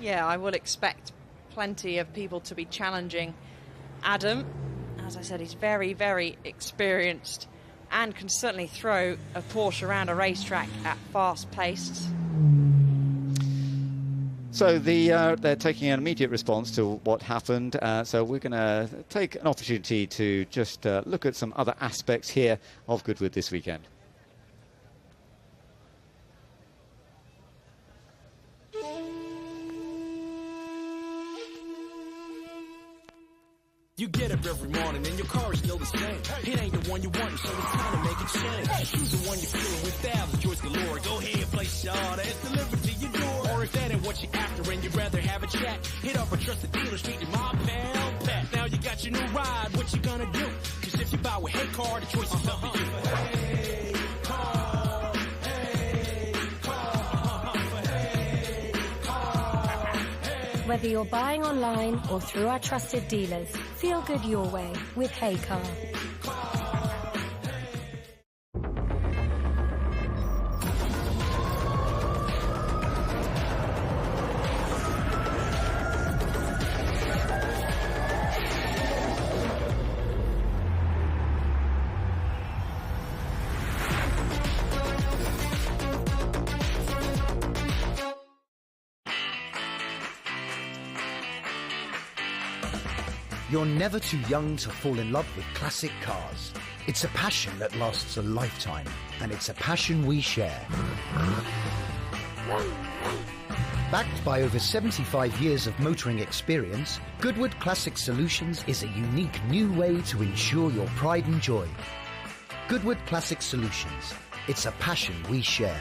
Yeah, I will expect plenty of people to be challenging Adam. As I said, he's very, very experienced and can certainly throw a Porsche around a racetrack at fast pace. So they're taking an immediate response to what happened. So we're going to take an opportunity to just look at some other aspects here of Goodwood this weekend. You get up every morning and your car is still the same. It ain't the one you want, so it's time to make a change. Choose the one you're feeling with thousands joys galore. Go ahead, place your order, it's delivered to your door. Or if that ain't what you're after and you'd rather have a chat, hit up a trusted dealer, street to my pal Pat. Now you got your new ride, what you gonna do? Cause if you buy with Hey Car, the choice is up to you. Hey Car, hey Car, hey Car. Whether you're buying online or through our trusted dealers, feel good your way with Hey Car. You're never too young to fall in love with classic cars. It's a passion that lasts a lifetime, and it's a passion we share. Backed by over 75 years of motoring experience, Goodwood Classic Solutions is a unique new way to ensure your pride and joy. Goodwood Classic Solutions. It's a passion we share.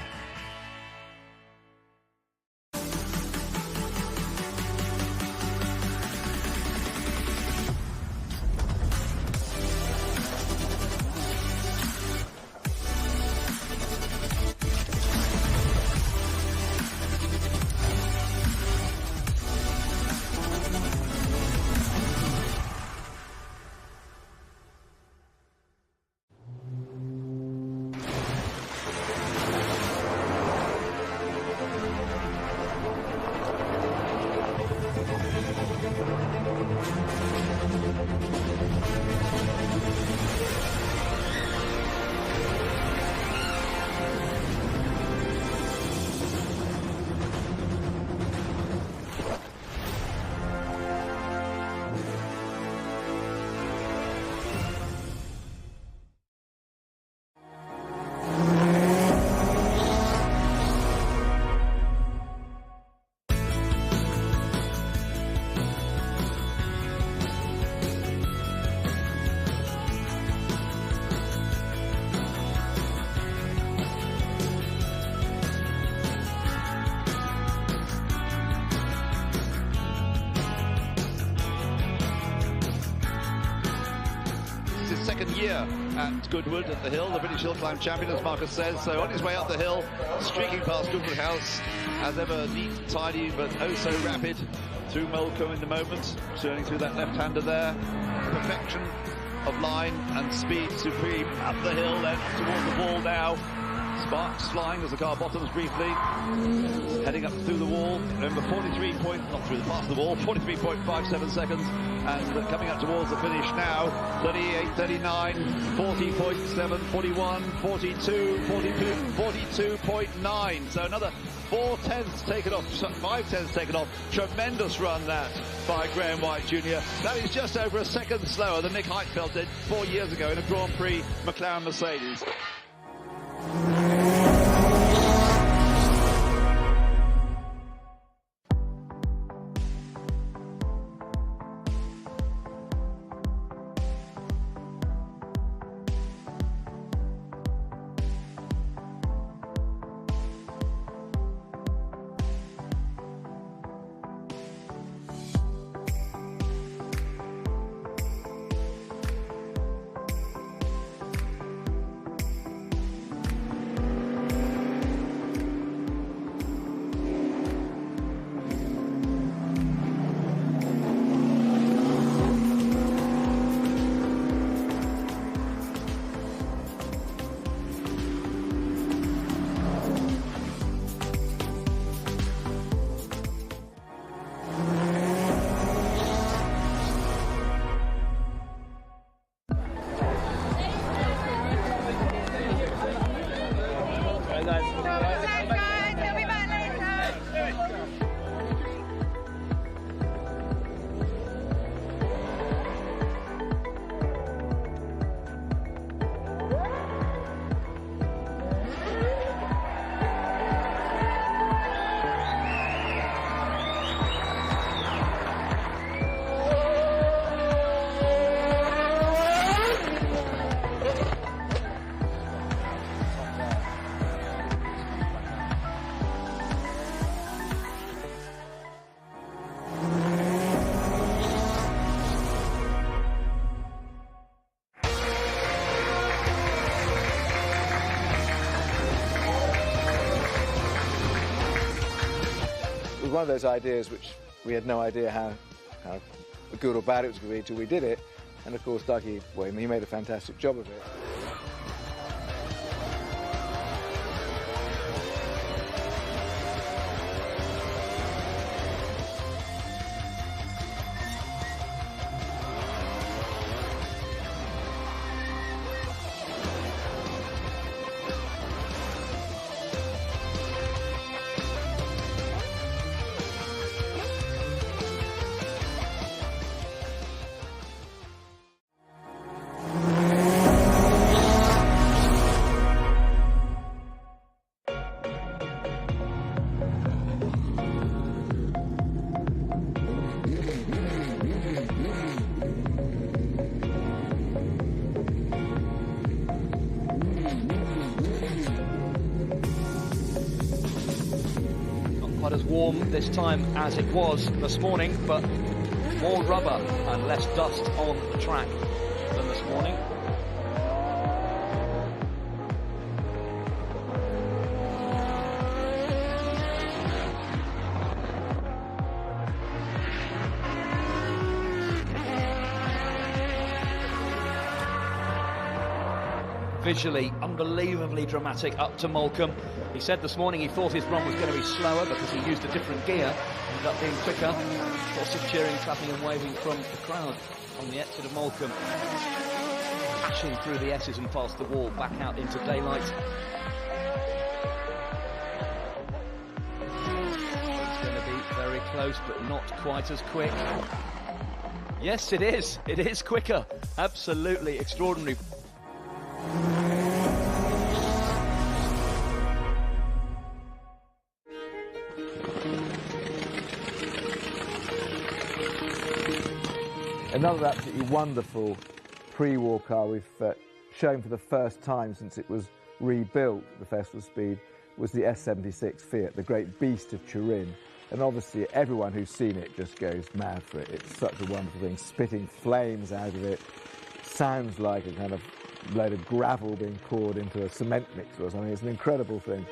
Year at Goodwood at the hill, the British Hill Climb champion, as Marcus says. So on his way up the hill, streaking past Goodwood House, as ever neat, tidy, but oh so rapid through Molecombe in the moment, turning through that left-hander there. Perfection of line and speed supreme up the hill, then towards the wall now. Sparks flying as the car bottoms briefly. Heading up through the wall. Remember, not through the past the wall, 43.57 seconds. And coming up towards the finish now, 38, 39, 40.7, 41, 42, 42, 42.9. So another 4 tenths taken off, 5 tenths taken off. Tremendous run that by Graham White Jr. That is just over a second slower than Nick Heidfeld did 4 years ago in a Grand Prix McLaren Mercedes. One of those ideas which we had no idea how good or bad it was going to be until we did it, and of course Dougie, well, he made a fantastic job of it. Quite as warm this time as it was this morning, but more rubber and less dust on the track than this morning. Visually, unbelievably dramatic up to Moulcombe. He said this morning he thought his run was going to be slower because he used a different gear. Ended up being quicker. Lots of cheering, clapping and waving from the crowd on the exit of Moulcombe. Crashing through the S's and past the wall, back out into daylight. It's going to be very close, but not quite as quick. Yes, it is. It is quicker. Absolutely extraordinary. Another absolutely wonderful pre-war car we've shown for the first time since it was rebuilt at the Festival of Speed was the S76 Fiat, the great beast of Turin. And obviously everyone who's seen it just goes mad for it. It's such a wonderful thing, spitting flames out of it. Sounds like a kind of load of gravel being poured into a cement mixer or something. It's an incredible thing.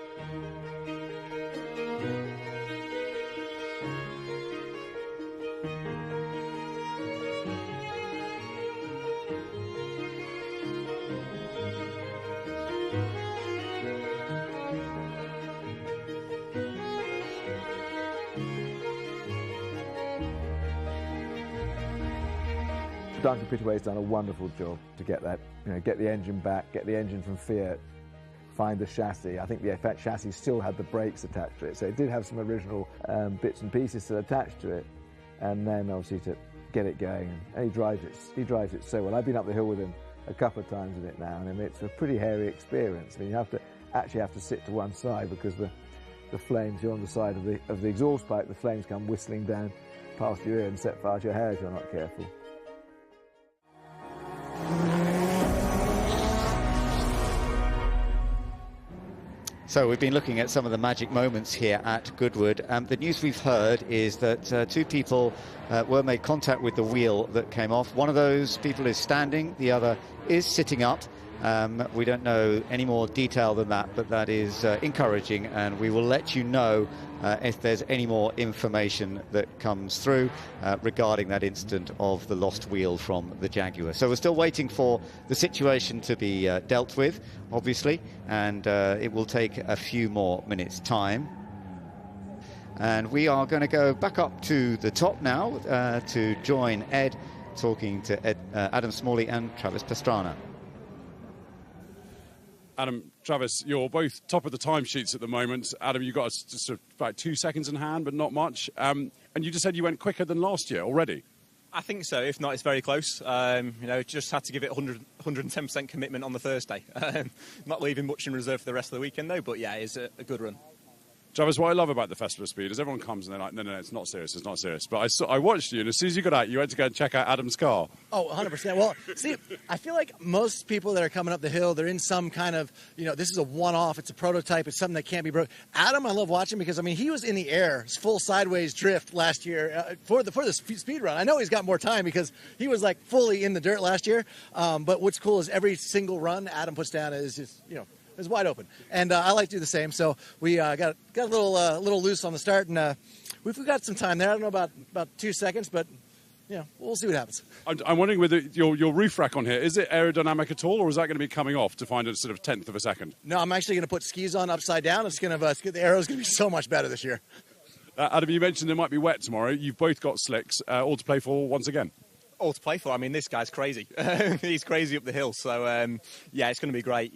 Duncan Pittaway's done a wonderful job to get that, get the engine back, get the engine from Fiat, find the chassis. I think the chassis still had the brakes attached to it, so it did have some original bits and pieces still attached to it. And then obviously to get it going, and he drives it so well. I've been up the hill with him a couple of times in it now, and it's a pretty hairy experience. I mean, you have to sit to one side because the flames, you're on the side of the exhaust pipe, the flames come whistling down past your ear and set fire to your hair if you're not careful. So we've been looking at some of the magic moments here at Goodwood. The news we've heard is that 2 people were made contact with the wheel that came off. One of those people is standing, the other is sitting up. We don't know any more detail than that, but that is encouraging, and we will let you know if there's any more information that comes through regarding that incident of the lost wheel from the Jaguar. So we're still waiting for the situation to be dealt with, obviously, and it will take a few more minutes' time. And we are going to go back up to the top now to join Ed, talking to Adam Smalley and Travis Pastrana. Adam, Travis, you're both top of the timesheets at the moment. Adam, you've got just about 2 seconds in hand, but not much. And you just said you went quicker than last year already. I think so. If not, it's very close. Just had to give it 110% commitment on the Thursday. Not leaving much in reserve for the rest of the weekend, though. But yeah, it's a good run. Travis, what I love about the Festival of Speed is everyone comes and they're like, no, it's not serious, it's not serious. But I watched you, and as soon as you got out, you went to go and check out Adam's car. Oh, 100%. Well, see, I feel like most people that are coming up the hill, they're in some kind of, this is a one-off, it's a prototype, it's something that can't be broken. Adam, I love watching because, he was in the air, full sideways drift last year for the speed run. I know he's got more time because he was, fully in the dirt last year. But what's cool is every single run Adam puts down is just, is wide open, and I like to do the same. So we got a little loose on the start, and we've got some time there. I don't know about 2 seconds, but we'll see what happens. I'm wondering whether your roof rack on here, is it aerodynamic at all, or is that going to be coming off to find a sort of 1/10 of a second? No, I'm actually going to put skis on upside down. It's going to the aero's going to be so much better this year. Adam, you mentioned it might be wet tomorrow. You've both got slicks, all to play for once again. All to play for. This guy's crazy. He's crazy up the hill. So, it's going to be great.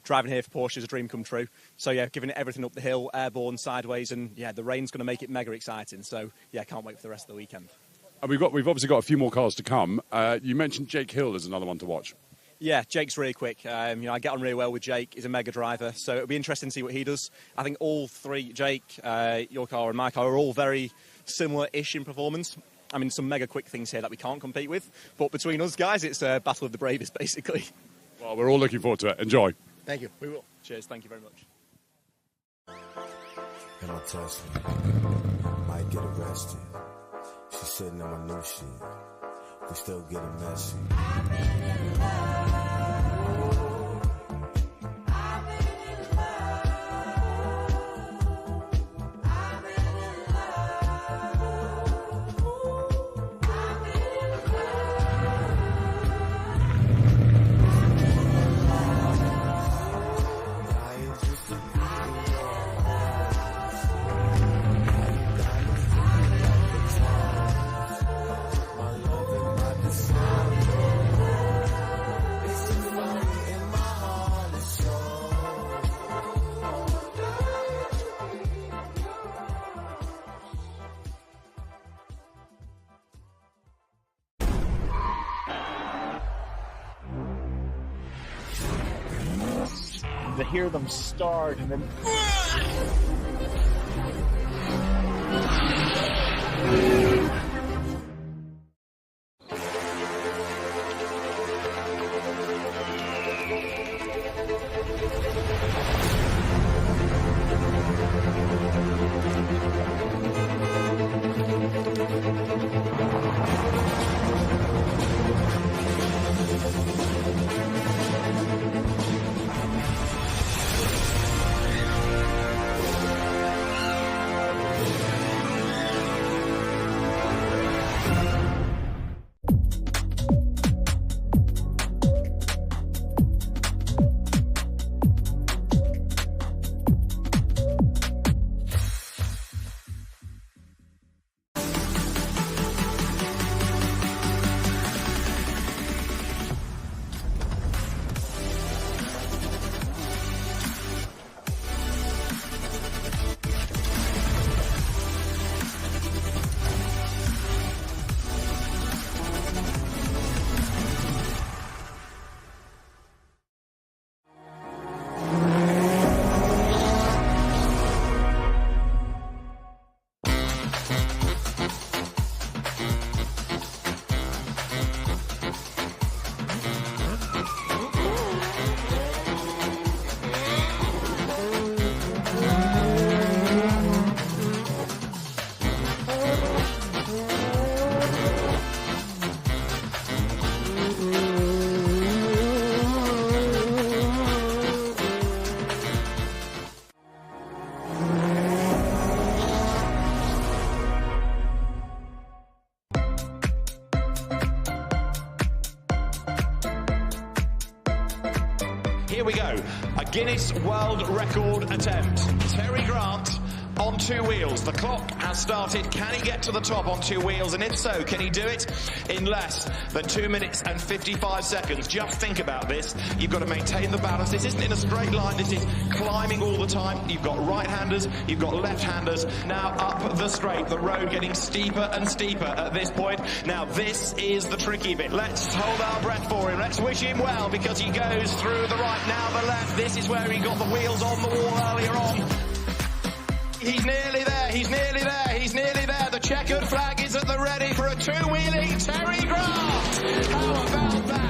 Driving here for Porsche is a dream come true. So, giving it everything up the hill, airborne, sideways, and, the rain's going to make it mega exciting. So, can't wait for the rest of the weekend. And we've obviously got a few more cars to come. You mentioned Jake Hill as another one to watch. Yeah, Jake's really quick. I get on really well with Jake. He's a mega driver. So, it'll be interesting to see what he does. I think all three, Jake, your car and my car, are all very similar-ish in performance. Some mega quick things here that we can't compete with. But between us guys, it's a battle of the bravest, basically. Well, we're all looking forward to it. Enjoy. Thank you. We will. Cheers. Thank you very much. And I test me. Might get arrested. She's sitting on my new shit. We still getting messy. To hear them start and then go. A Guinness World Record attempt. Terry Grant on 2 wheels. The clock has started. Can he get to the top on 2 wheels? And if so, can he do it in less than 2 minutes and 55 seconds? Just think about this. You've got to maintain the balance. This isn't in a straight line. This is climbing all the time. You've got right-handers. You've got left-handers. Now up the straight. The road getting steeper and steeper at this point. Now this is the tricky bit. Let's hold our breath for him. Let's wish him well because he goes through the right, now the left. This is where he got the wheels on the wall earlier on. He's nearly there, he's nearly there, he's nearly there. The checkered flag is at the ready for a 2-wheeling Terry Grant. How about that?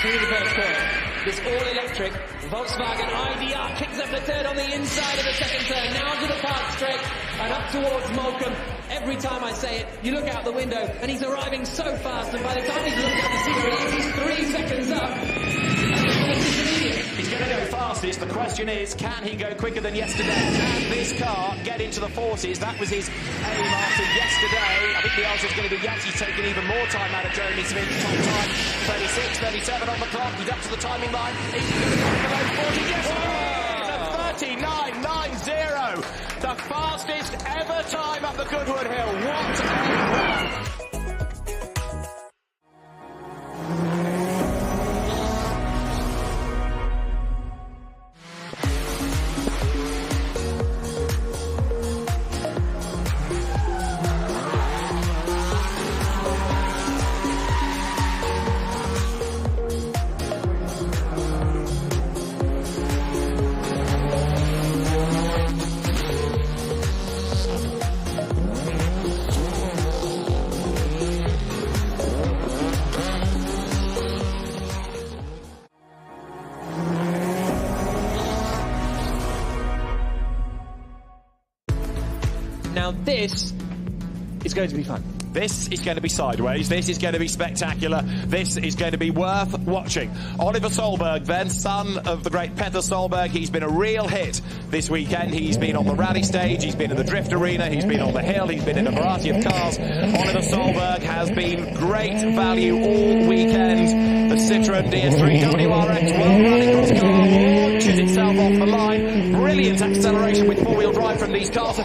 Through the first corner. This all-electric Volkswagen IDR kicks up the third on the inside of the second turn. Now to the park straight and up towards Moulcom. Every time I say it, you look out the window and he's arriving so fast, and by the time he's looked out to see where he is, he's 3 seconds up. He's going to go fastest. The question is, can he go quicker than yesterday? Can this car get into the 40s? That was his aim after yesterday. I think the answer is going to be yes. He's taken even more time out of Jeremy Smith's top time. 36, 37 on the clock. He's up to the timing line. Is he going to go below 40? Yes, he is! A 39.90. The fastest ever time up the Goodwood Hill. What a run! Now this is going to be fun. This is going to be sideways. This is going to be spectacular. This is going to be worth watching. Oliver Solberg, then, son of the great Petter Solberg. He's been a real hit this weekend. He's been on the rally stage. He's been in the drift arena. He's been on the hill. He's been in a variety of cars. Oliver Solberg has been great value all weekend. The Citroën DS3 WRX World Rallycross car launches itself off the line. Brilliant acceleration with four-wheel drive from these cars.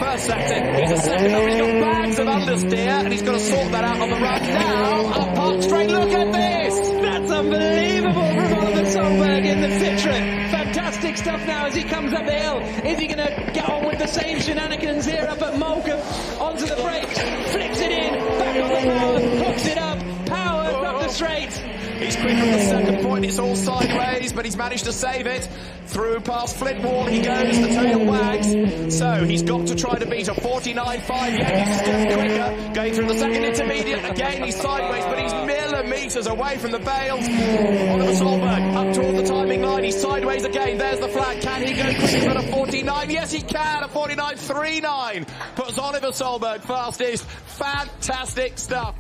First sector, he's a second up, he's got bags of understeer, and he's got to sort that out on the run. Now, up park straight, look at this! That's unbelievable from Oliver Solberg in the Citroën. Fantastic stuff now as he comes up the hill. Is he going to get on with the same shenanigans here up at Moulcom? Onto the brakes, flips it in, back on the power, hooks it up, powers up the straight. He's quick on the second point, it's all sideways, but he's managed to save it. Through past Flintwall he goes, the tail wags. So he's got to try to beat a 49.5, yeah, he's just quicker. Going through the second intermediate, again he's sideways, but he's millimetres away from the bales. Oliver Solberg up toward the timing line, he's sideways again, there's the flag. Can he go quicker than a 49? Yes he can, a 49.39. Puts Oliver Solberg fastest. Fantastic stuff.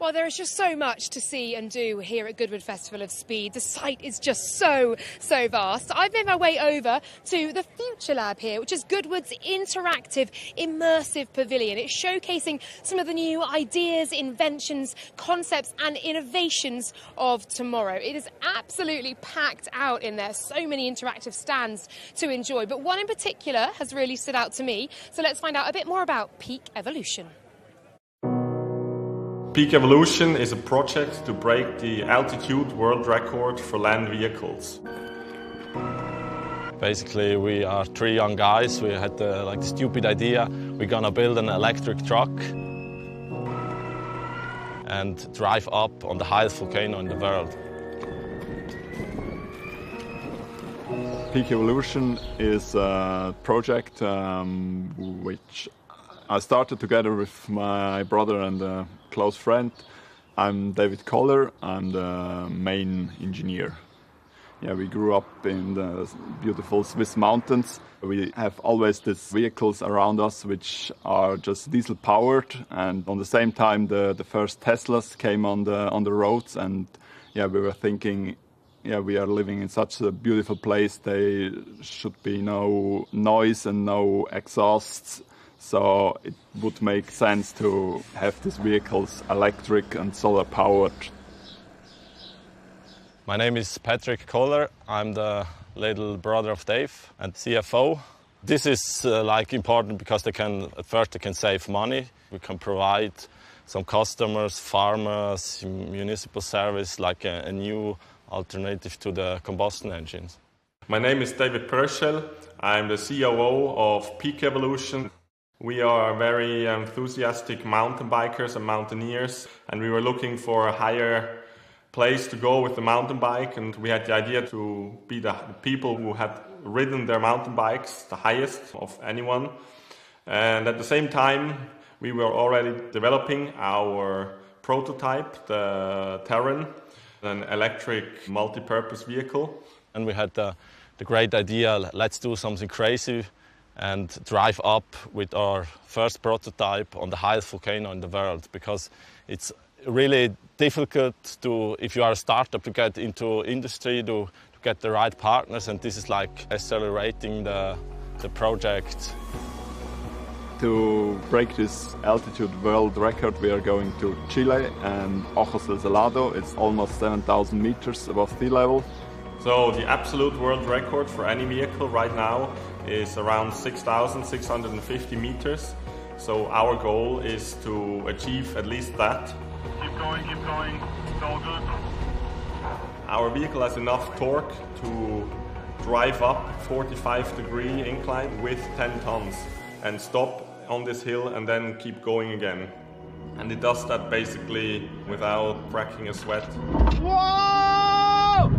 Well, there is just so much to see and do here at Goodwood Festival of Speed. The site is just so vast. I've made my way over to the Future Lab here, which is Goodwood's interactive, immersive pavilion. It's showcasing some of the new ideas, inventions, concepts and innovations of tomorrow. It is absolutely packed out in there. So many interactive stands to enjoy. But one in particular has really stood out to me. So let's find out a bit more about Peak Evolution. Peak Evolution is a project to break the altitude world record for land vehicles. Basically, we are three young guys. We had the stupid idea. We're gonna build an electric truck and drive up on the highest volcano in the world. Peak Evolution is a project which I started together with my brother and a close friend. I'm David Koller. I'm the main engineer. Yeah, we grew up in the beautiful Swiss mountains. We have always these vehicles around us which are just diesel powered, and on the same time the first Teslas came on the roads, and yeah, we were thinking, yeah, we are living in such a beautiful place. There should be no noise and no exhausts. So it would make sense to have these vehicles electric and solar powered. My name is Patrick Kohler. I'm the little brother of Dave and CFO. This is important because they can save money. We can provide some customers, farmers, municipal service, like a new alternative to the combustion engines. My name is David Purcell. I'm the COO of Peak Evolution. We are very enthusiastic mountain bikers and mountaineers, and we were looking for a higher place to go with the mountain bike, and we had the idea to be the people who had ridden their mountain bikes the highest of anyone. And at the same time, we were already developing our prototype, the Terran, an electric multi-purpose vehicle. And we had the great idea, let's do something crazy and drive up with our first prototype on the highest volcano in the world, because it's really difficult to, if you are a startup, to get into industry, to get the right partners, and this is like accelerating the project. To break this altitude world record, we are going to Chile and Ojos del Salado. It's almost 7,000 meters above sea level. So the absolute world record for any vehicle right now is around 6,650 meters. So our goal is to achieve at least that. Keep going, it's all good. Our vehicle has enough torque to drive up 45-degree incline with 10 tons and stop on this hill and then keep going again. And it does that basically without cracking a sweat. Whoa!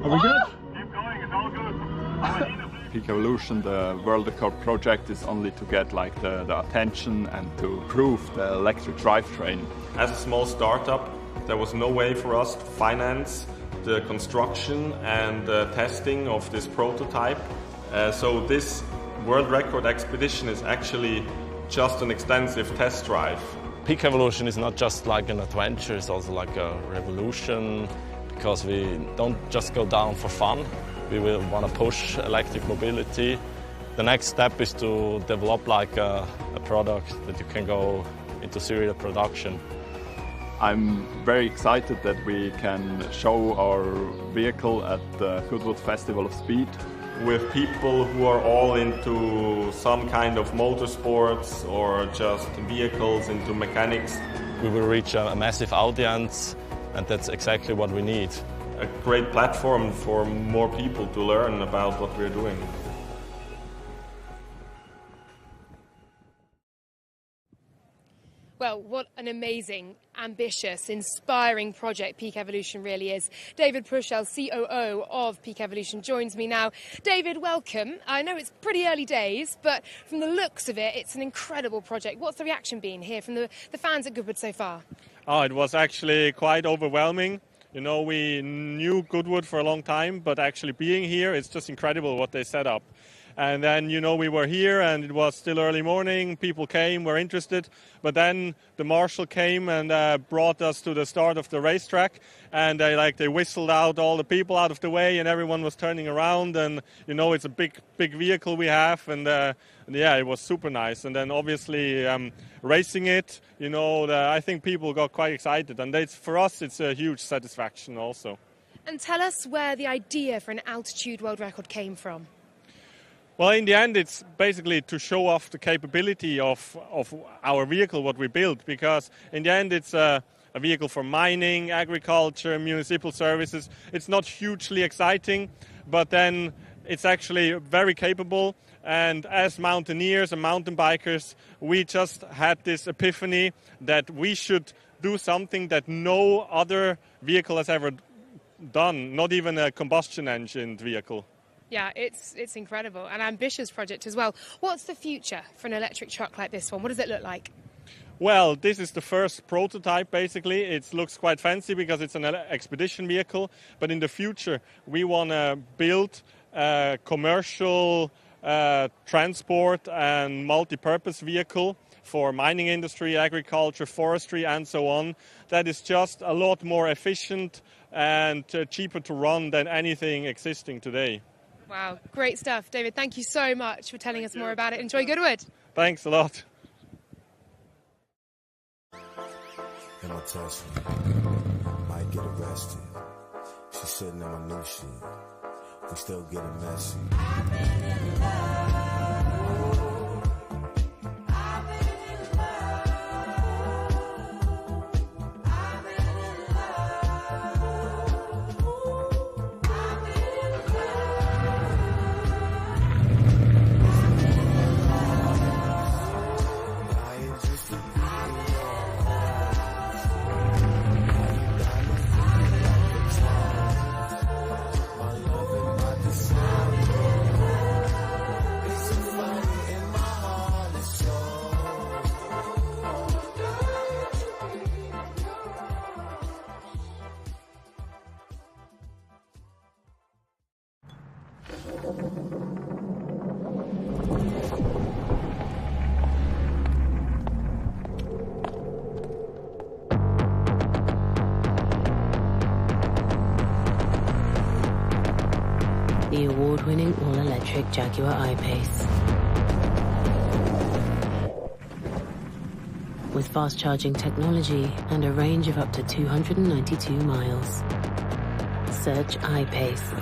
Are we good? Keep going, it's all good. Peak Evolution, the world record project, is only to get the attention and to prove the electric drivetrain. As a small startup, there was no way for us to finance the construction and the testing of this prototype. So this world record expedition is actually just an extensive test drive. Peak Evolution is not just like an adventure, it's also like a revolution, because we don't just go down for fun. We will want to push electric mobility. The next step is to develop like a product that you can go into serial production. I'm very excited that we can show our vehicle at the Goodwood Festival of Speed. With people who are all into some kind of motorsports or just vehicles, into mechanics. We will reach a massive audience, and that's exactly what we need. A great platform for more people to learn about what we're doing. Well, what an amazing, ambitious, inspiring project Peak Evolution really is. David Purcell, COO of Peak Evolution, joins me now. David, welcome. I know it's pretty early days, but from the looks of it, it's an incredible project. What's the reaction been here from the fans at Goodwood so far? Oh, it was actually quite overwhelming. You know, we knew Goodwood for a long time, but actually being here, it's just incredible what they set up. And then, you know, we were here and it was still early morning. People came, were interested. But then the marshal came and brought us to the start of the racetrack. And they whistled out all the people out of the way and everyone was turning around. And, you know, it's a big vehicle we have. And yeah, it was super nice. And then obviously racing it, you know, I think people got quite excited. And for us, it's a huge satisfaction also. And tell us where the idea for an altitude world record came from. Well, in the end, it's basically to show off the capability of our vehicle, what we built, because in the end, it's a vehicle for mining, agriculture, municipal services. It's not hugely exciting, but then it's actually very capable. And as mountaineers and mountain bikers, we just had this epiphany that we should do something that no other vehicle has ever done, not even a combustion engine vehicle. Yeah, it's incredible. An ambitious project as well. What's the future for an electric truck like this one? What does it look like? Well, this is the first prototype, basically. It looks quite fancy because it's an expedition vehicle. But in the future, we want to build a commercial transport and multi-purpose vehicle for mining industry, agriculture, forestry, and so on. That is just a lot more efficient and cheaper to run than anything existing today. Wow, great stuff. David, thank you so much for telling us more about it. Enjoy Goodwood. Thanks a lot. In my Tesla, might get arrested. She's sitting in my new shit. We still getting messy. The award-winning all-electric Jaguar I-Pace. With fast-charging technology and a range of up to 292 miles. Search I-Pace.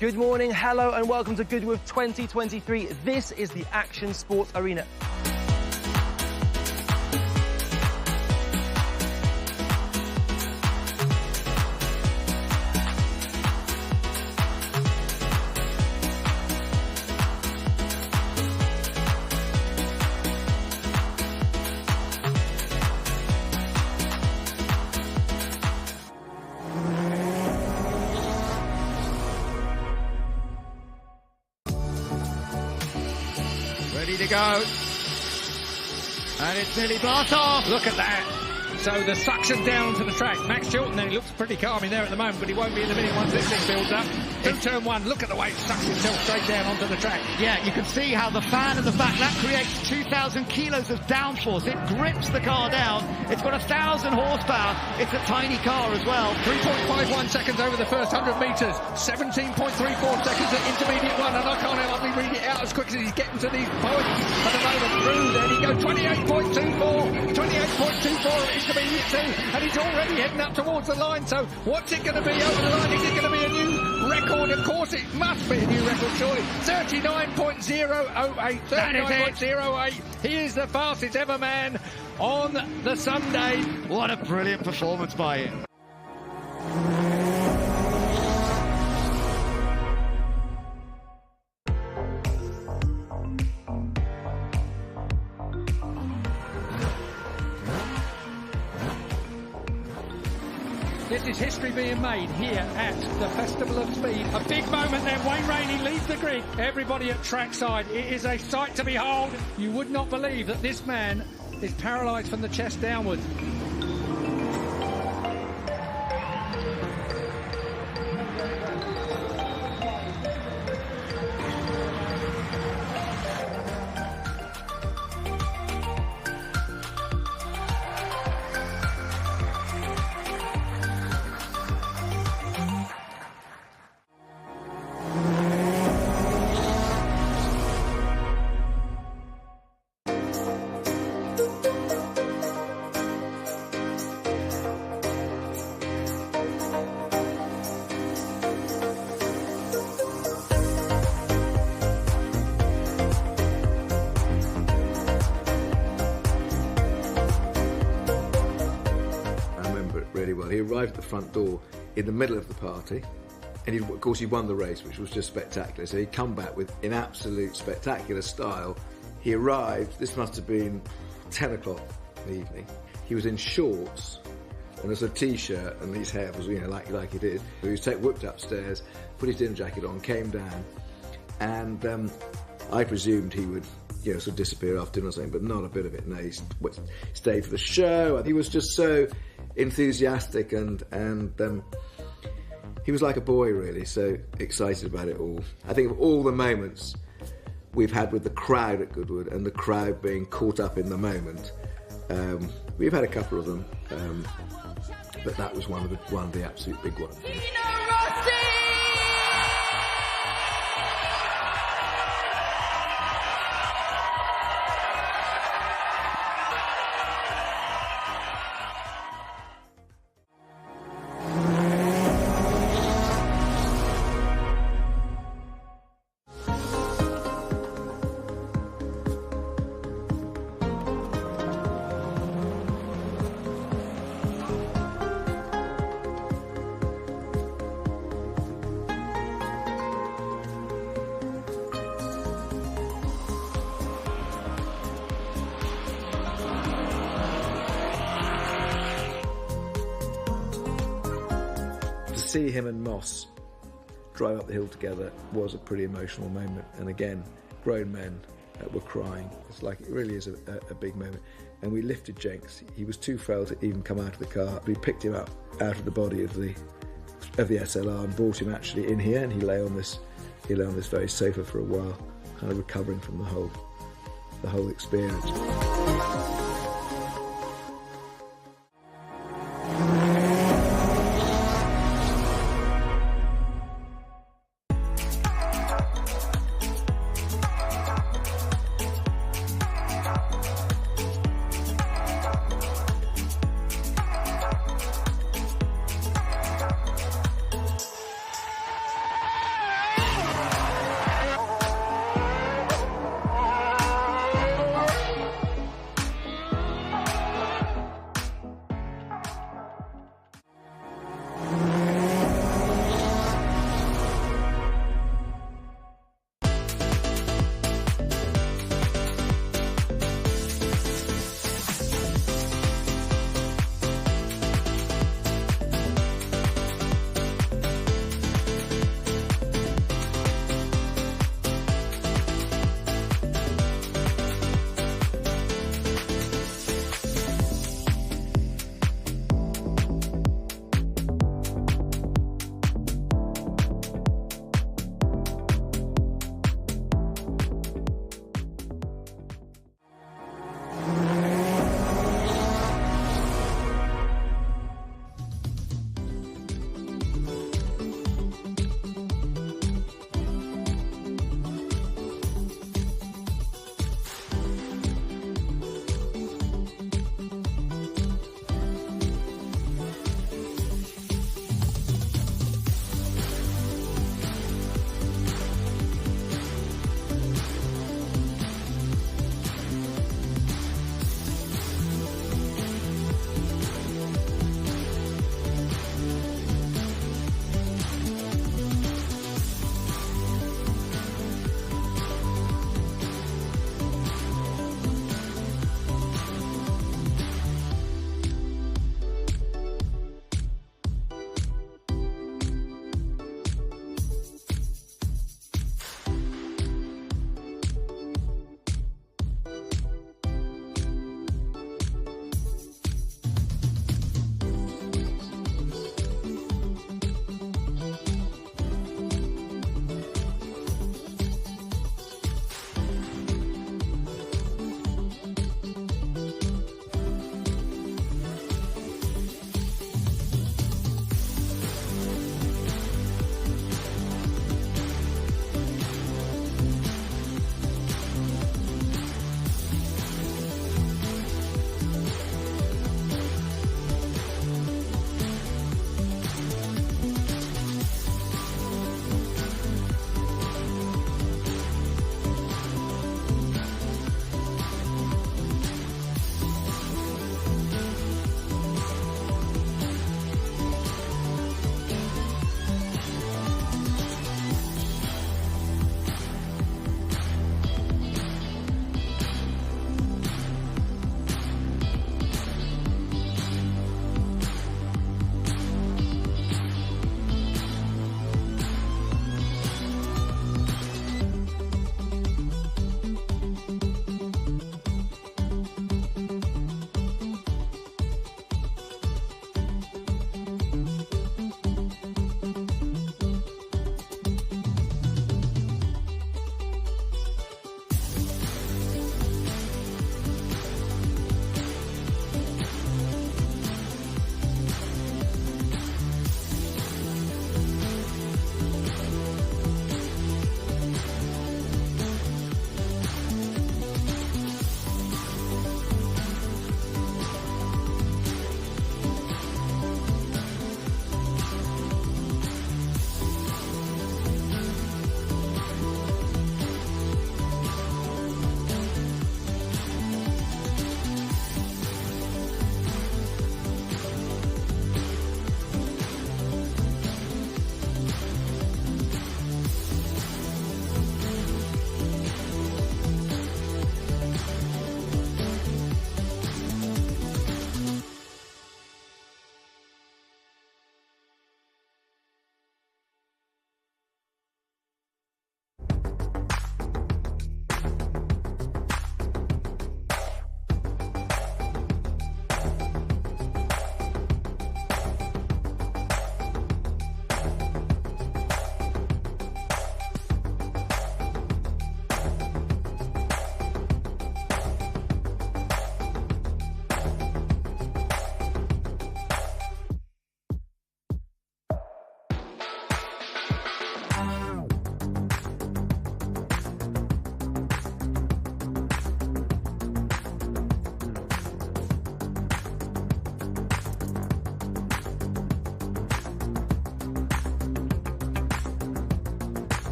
Good morning, hello and welcome to Goodwood 2023. This is the Action Sports Arena. Ready to go. And it's nearly blast off. Look at that. So the suction down to the track. Max Chilton then, he looks pretty calm in there at the moment, but he won't be in a minute once this thing builds up. Through turn one, look at the way it sucks itself straight down onto the track. Yeah, you can see how the fan at the back, that creates 2,000 kilos of downforce. It grips the car down. It's got 1,000 horsepower. It's a tiny car as well. 3.51 seconds over the first 100 metres. 17.34 seconds at intermediate one, and I can't help me read it out as quick as he's getting to these points at the moment. Through there he goes, 28.24, 28.24 at intermediate two, and he's already heading up towards the line. So what's it going to be over the line? Is it going to be a new record? Of course it must be a new record, surely. 39.008, 39.08. He is the fastest ever man on the Sunday. What a brilliant performance by him. This is history being made here at the Festival of Speed. A big moment there. Wayne Rainey leads the grid. Everybody at trackside. It is a sight to behold. You would not believe that this man is paralysed from the chest downwards. Really well. He arrived at the front door in the middle of the party, and of course he won the race, which was just spectacular. So he'd come back in absolute spectacular style. He arrived, this must have been 10 o'clock in the evening. He was in shorts and a sort of t-shirt, and his hair was, like he did. He was whipped upstairs, put his dinner jacket on, came down, and I presumed he would sort of disappear after dinner or something, but not a bit of it. No, he stayed for the show. He was just so enthusiastic, and he was like a boy, really, so excited about it all. I think of all the moments we've had with the crowd at Goodwood and the crowd being caught up in the moment, we've had a couple of them, but that was one of the absolute big ones. See him and Moss drive up the hill together was a pretty emotional moment, and again, grown men were crying. It's like, it really is a big moment. And we lifted Jenks. He was too frail to even come out of the car. We picked him up out of the body of the SLR and brought him actually in here, and he lay on this very sofa for a while, kind of recovering from the whole experience.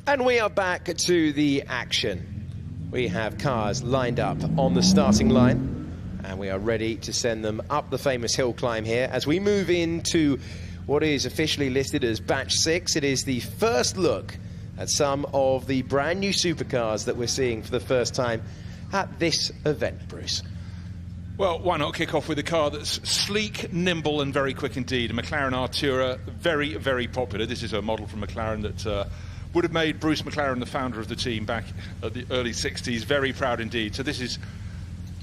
And we are back to the action. We have cars lined up on the starting line, and we are ready to send them up the famous hill climb here as we move into what is officially listed as Batch 6. It is the first look at some of the brand new supercars that we're seeing for the first time at this event, Bruce. Well, why not kick off with a car that's sleek, nimble and very quick indeed. A McLaren Artura, very, very popular. This is a model from McLaren that would have made Bruce McLaren, the founder of the team back at the early 60s, very proud indeed. So this is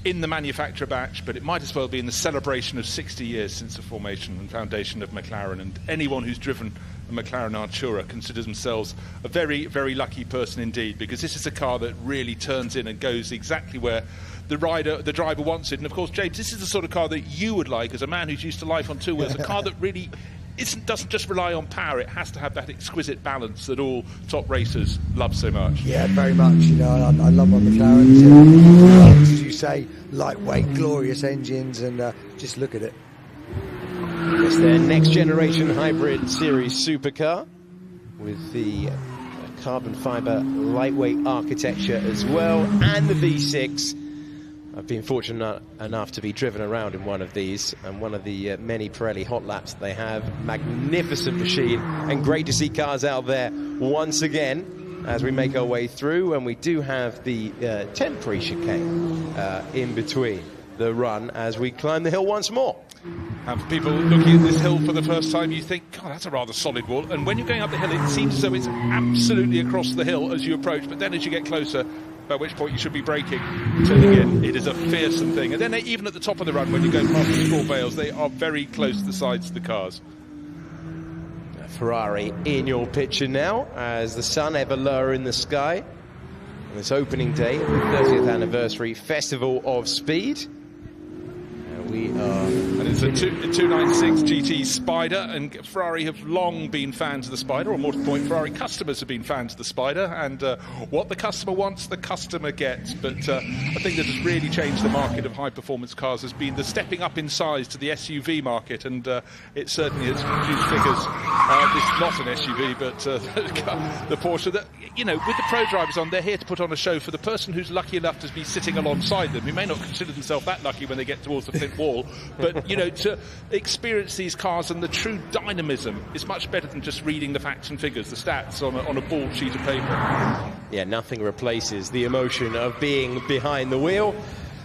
in the manufacturer batch, but it might as well be in the celebration of 60 years since the formation and foundation of McLaren. And anyone who's driven a McLaren Artura considers themselves a very, very lucky person indeed, because this is a car that really turns in and goes exactly where the driver wants it. And of course, James, this is the sort of car that you would like as a man who's used to life on two wheels, a car that really doesn't just rely on power, it has to have that exquisite balance that all top racers love so much. Yeah, very much. You know, I love my McLarens. As you say, lightweight, glorious engines, and just look at it. It's their next generation hybrid series supercar with the carbon fiber lightweight architecture as well, and the V6. I've been fortunate enough to be driven around in one of these, and one of the many Pirelli hot laps they have. Magnificent machine, and great to see cars out there once again as we make our way through. And we do have the temporary chicane in between the run as we climb the hill once more. And for people looking at this hill for the first time, you think, God, that's a rather solid wall. And when you're going up the hill, it seems as though it's absolutely across the hill as you approach. But then as you get closer, at which point you should be braking, turning in, it is a fearsome thing. And then even at the top of the run, when you go past the small bales, they are very close to the sides of the cars. Ferrari in your picture now, as the sun ever lower in the sky. On this opening day of the 30th anniversary Festival of Speed. We are... And it's a 296 GT Spider, and Ferrari have long been fans of the Spider, or more to the point, Ferrari customers have been fans of the Spider, and what the customer wants, the customer gets. But a thing that has really changed the market of high-performance cars has been the stepping up in size to the SUV market, and it certainly has produced figures. This is not an SUV, but the Porsche, that, you know, with the pro drivers on, they're here to put on a show for the person who's lucky enough to be sitting alongside them. He may not consider himself that lucky when they get towards the flint wall, but, you know, to experience these cars and the true dynamism is much better than just reading the facts and figures, the stats on a bald sheet of paper. Yeah, nothing replaces the emotion of being behind the wheel,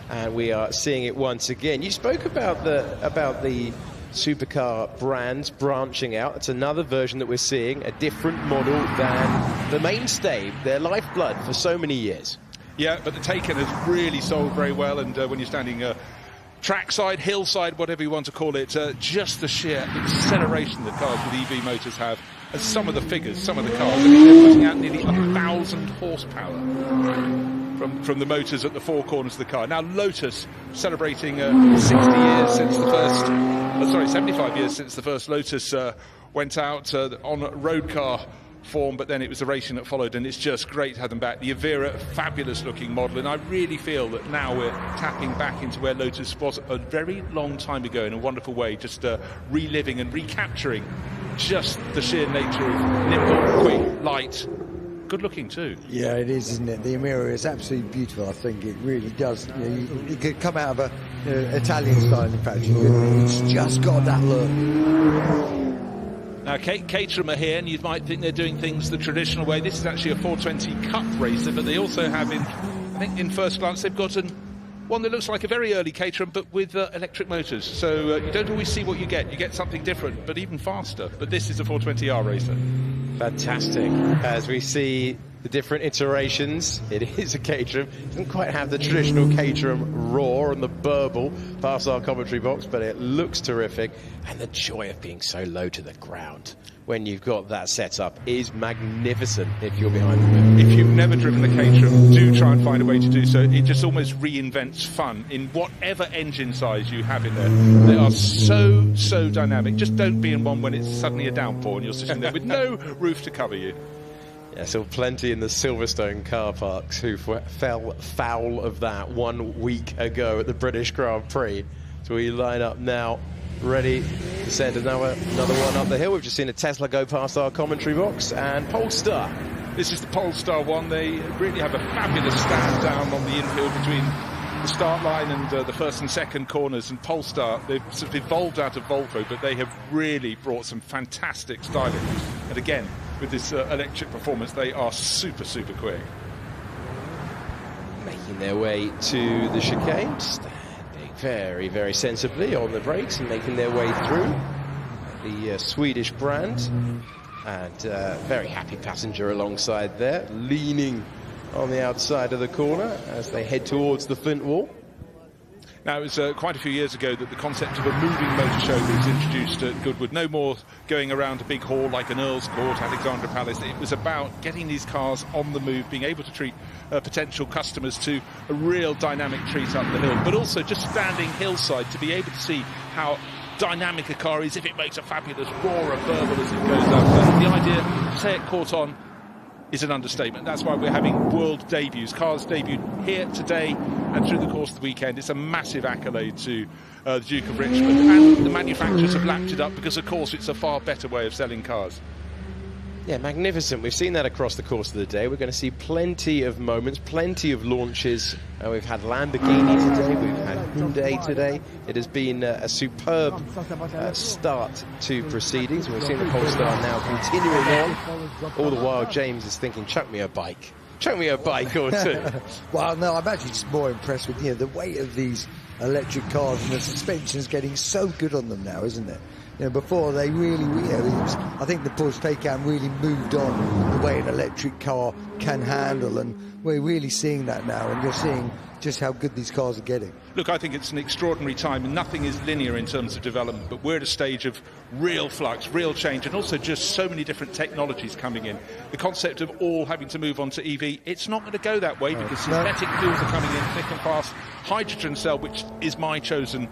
and we are seeing it once again. You spoke about the supercar brands branching out. It's another version that we're seeing, a different model than the mainstay, their lifeblood for so many years. Yeah, but the Taycan has really sold very well, and when you're standing trackside, hillside, whatever you want to call it, just the sheer acceleration that cars with EV motors have, and some of the figures, some of the cars, I mean, they're putting out nearly 1,000 horsepower from the motors at the four corners of the car. Now Lotus celebrating 75 years since the first Lotus went out on road car form, but then it was the racing that followed, and it's just great to have them back. The Avira, fabulous looking model, and I really feel that now we're tapping back into where Lotus was a very long time ago in a wonderful way, just reliving and recapturing just the sheer nature of nimble, quick, light, good looking too. Yeah, it is, isn't it? The Avira is absolutely beautiful. I think it really does. You know, it could come out of a Italian style, in fact. It's just got that look. Now, Caterham are here, and you might think they're doing things the traditional way. This is actually a 420 Cup racer, but they also have, I think in first glance, they've got one that looks like a very early Caterham, but with electric motors. So you don't always see what you get. You get something different, but even faster. But this is a 420R racer. Fantastic. As we see the different iterations, it is a Caterham. It doesn't quite have the traditional Caterham roar and the burble past our commentary box, but it looks terrific. And the joy of being so low to the ground when you've got that setup is magnificent if you're behind the wheel. If you've never driven a Caterham, do try and find a way to do so. It just almost reinvents fun in whatever engine size you have in there. They are so dynamic. Just don't be in one when it's suddenly a downpour and you're sitting there with no roof to cover you. Yeah, so plenty in the Silverstone car parks who fell foul of that 1 week ago at the British Grand Prix. So we line up now, ready to send another one up the hill. We've just seen a Tesla go past our commentary box, and Polestar This is the Polestar one. They really have a fabulous stand down on the infield between the start line and the first and second corners. And Polestar, they've sort of evolved out of Volvo, but they have really brought some fantastic styling. And again, with this electric performance, they are super, super quick. Making their way to the chicane, standing very, very sensibly on the brakes and making their way through the Swedish brand. And very happy passenger alongside there, leaning on the outside of the corner as they head towards the Flint Wall. Now, it was quite a few years ago that the concept of a moving motor show was introduced at Goodwood. No more going around a big hall like an Earl's Court, Alexandra Palace. It was about getting these cars on the move, being able to treat potential customers to a real dynamic treat up the hill, but also just standing hillside to be able to see how dynamic a car is if it makes a fabulous roar of burble as it goes up. And the idea to say it caught on is an understatement. That's why we're having world debuts. Cars debuted here today and through the course of the weekend. It's a massive accolade to the Duke of Richmond, and the manufacturers have lapped it up because, of course, it's a far better way of selling cars. Yeah, magnificent. We've seen that across the course of the day. We're going to see plenty of moments, plenty of launches. We've had Lamborghini today, we've had Hyundai today. It has been a superb start to proceedings. We've seen the Polestar now continuing on. All the while, James is thinking, chuck me a bike. Chuck me a bike or two. Well, no, I'm actually just more impressed with the weight of these electric cars, and the suspension's getting so good on them now, isn't it? Before they really, I think the Porsche Taycan really moved on the way an electric car can handle, and we're really seeing that now, and you're seeing just how good these cars are getting. Look, I think it's an extraordinary time, and nothing is linear in terms of development, but we're at a stage of real flux, real change, and also just so many different technologies coming in. The concept of all having to move on to EV, it's not going to go that way because synthetic fuels are coming in thick and fast. Hydrogen cell, which is my chosen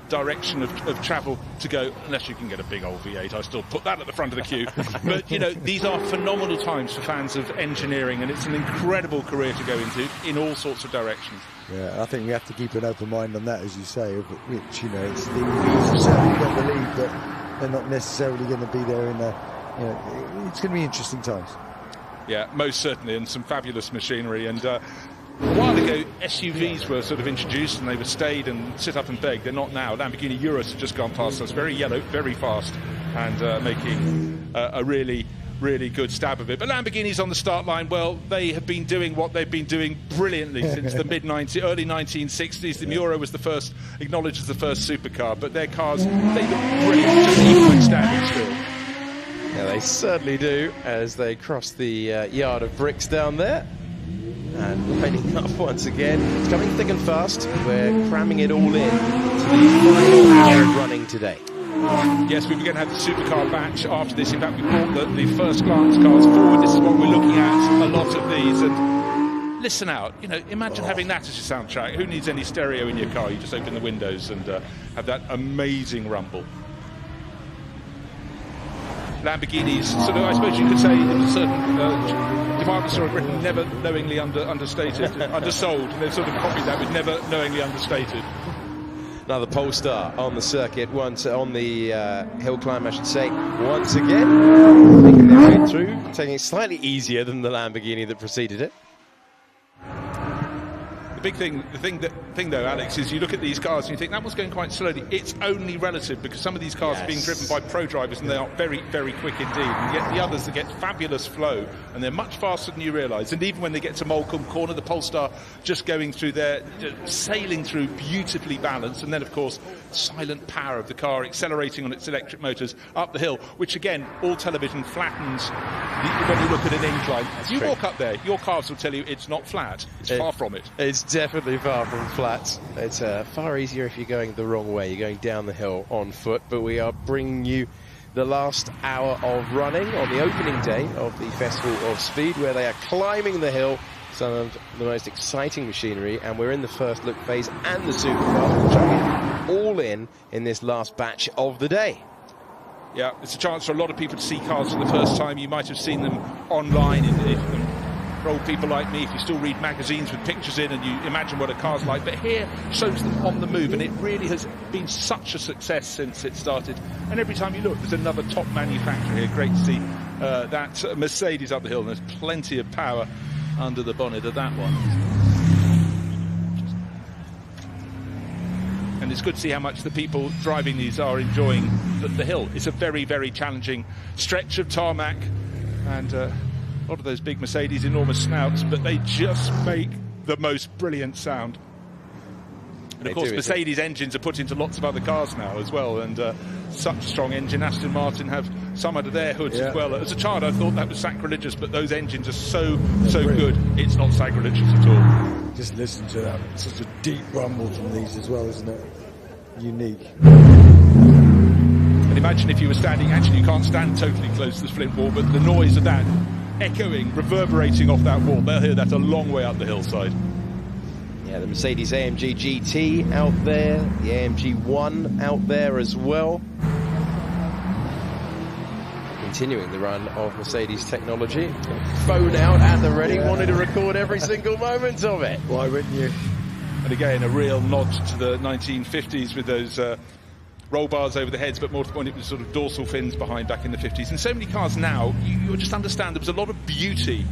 direction of travel to go, unless you can get a big old V8, I still put that at the front of the queue. But, these are phenomenal times for fans of engineering, and it's an incredible career to go into in all sorts of directions. Yeah, I think we have to keep an open mind on that, as you say, which, it's the EVs have certainly got the lead, but they're not necessarily going to be there in it's going to be interesting times. Yeah, most certainly, and some fabulous machinery. And a while ago, SUVs were sort of introduced, and they were stayed and sit up and beg. They're not now. Lamborghini Urus have just gone past us, very yellow, very fast, and making a really good stab of it. But Lamborghini's on the start line. Well, they have been doing what they've been doing brilliantly since the early 1960s. The Miura was the first, acknowledged as the first supercar, but their cars, they look brilliant, just even when standing still. Yeah, they certainly do, as they cross the yard of bricks down there. And lining up once again. It's coming thick and fast. We're cramming it all in to the final hour of running today. Yes, we were going to have the supercar batch after this. In fact, we brought the first glance cars forward. This is what we're looking at, a lot of these. And listen out, imagine having that as your soundtrack. Who needs any stereo in your car? You just open the windows and have that amazing rumble. Lamborghinis, sort of, I suppose you could say, in a certain department store in Britain, never knowingly understated, undersold. They've sort of copied that with never knowingly understated. Another Polestar on the circuit, once on the hill climb, I should say, once again, making their way through, taking it slightly easier than the Lamborghini that preceded it. The thing though, Alex, is you look at these cars and you think that was going quite slowly. It's only relative, because some of these cars are being driven by pro drivers and they are very, very quick indeed. And yet the others that get fabulous flow, and they're much faster than you realise. And even when they get to Molecombe Corner, the Polestar just going through there, sailing through, beautifully balanced. And then, of course, silent power of the car accelerating on its electric motors up the hill, which again, all television flattens when you look at an incline. As you walk up there, your cars will tell you it's not flat. It's far from it. It's definitely far from flat. It's far easier if you're going the wrong way. You're going down the hill on foot, but we are bringing you the last hour of running on the opening day of the Festival of Speed, where they are climbing the hill, some of the most exciting machinery, and we're in the first look phase and the supercars, chucking all in this last batch of the day. Yeah, it's a chance for a lot of people to see cars for the first time. You might have seen them online for old people like me, if you still read magazines with pictures in and you imagine what a car's like, but here shows them on the move, and it really has been such a success since it started. And every time you look, there's another top manufacturer here. Great to see that Mercedes up the hill, and there's plenty of power under the bonnet of that one. And it's good to see how much the people driving these are enjoying the hill. It's a very, very challenging stretch of tarmac, and a lot of those big Mercedes, enormous snouts, but they just make the most brilliant sound. And of course, Mercedes engines are put into lots of other cars now as well, and such a strong engine. Aston Martin have some under their hoods as well. As a child, I thought that was sacrilegious, but those engines are so good, it's not sacrilegious at all. Just listen to that. Such a deep rumble from these as well, isn't it? Unique. And imagine if you were standing, actually you can't stand totally close to the flint wall, but the noise of that echoing, reverberating off that wall, they'll hear that a long way up the hillside. Yeah, the Mercedes AMG GT out there, the AMG 1 out there as well. Continuing the run of Mercedes technology. Phone out at the ready, wanted to record every single moment of it. Why wouldn't you? And again, a real nod to the 1950s with those roll bars over the heads, but more to the point, it was sort of dorsal fins behind back in the 50s. And so many cars now, you just understand there was a lot of beauty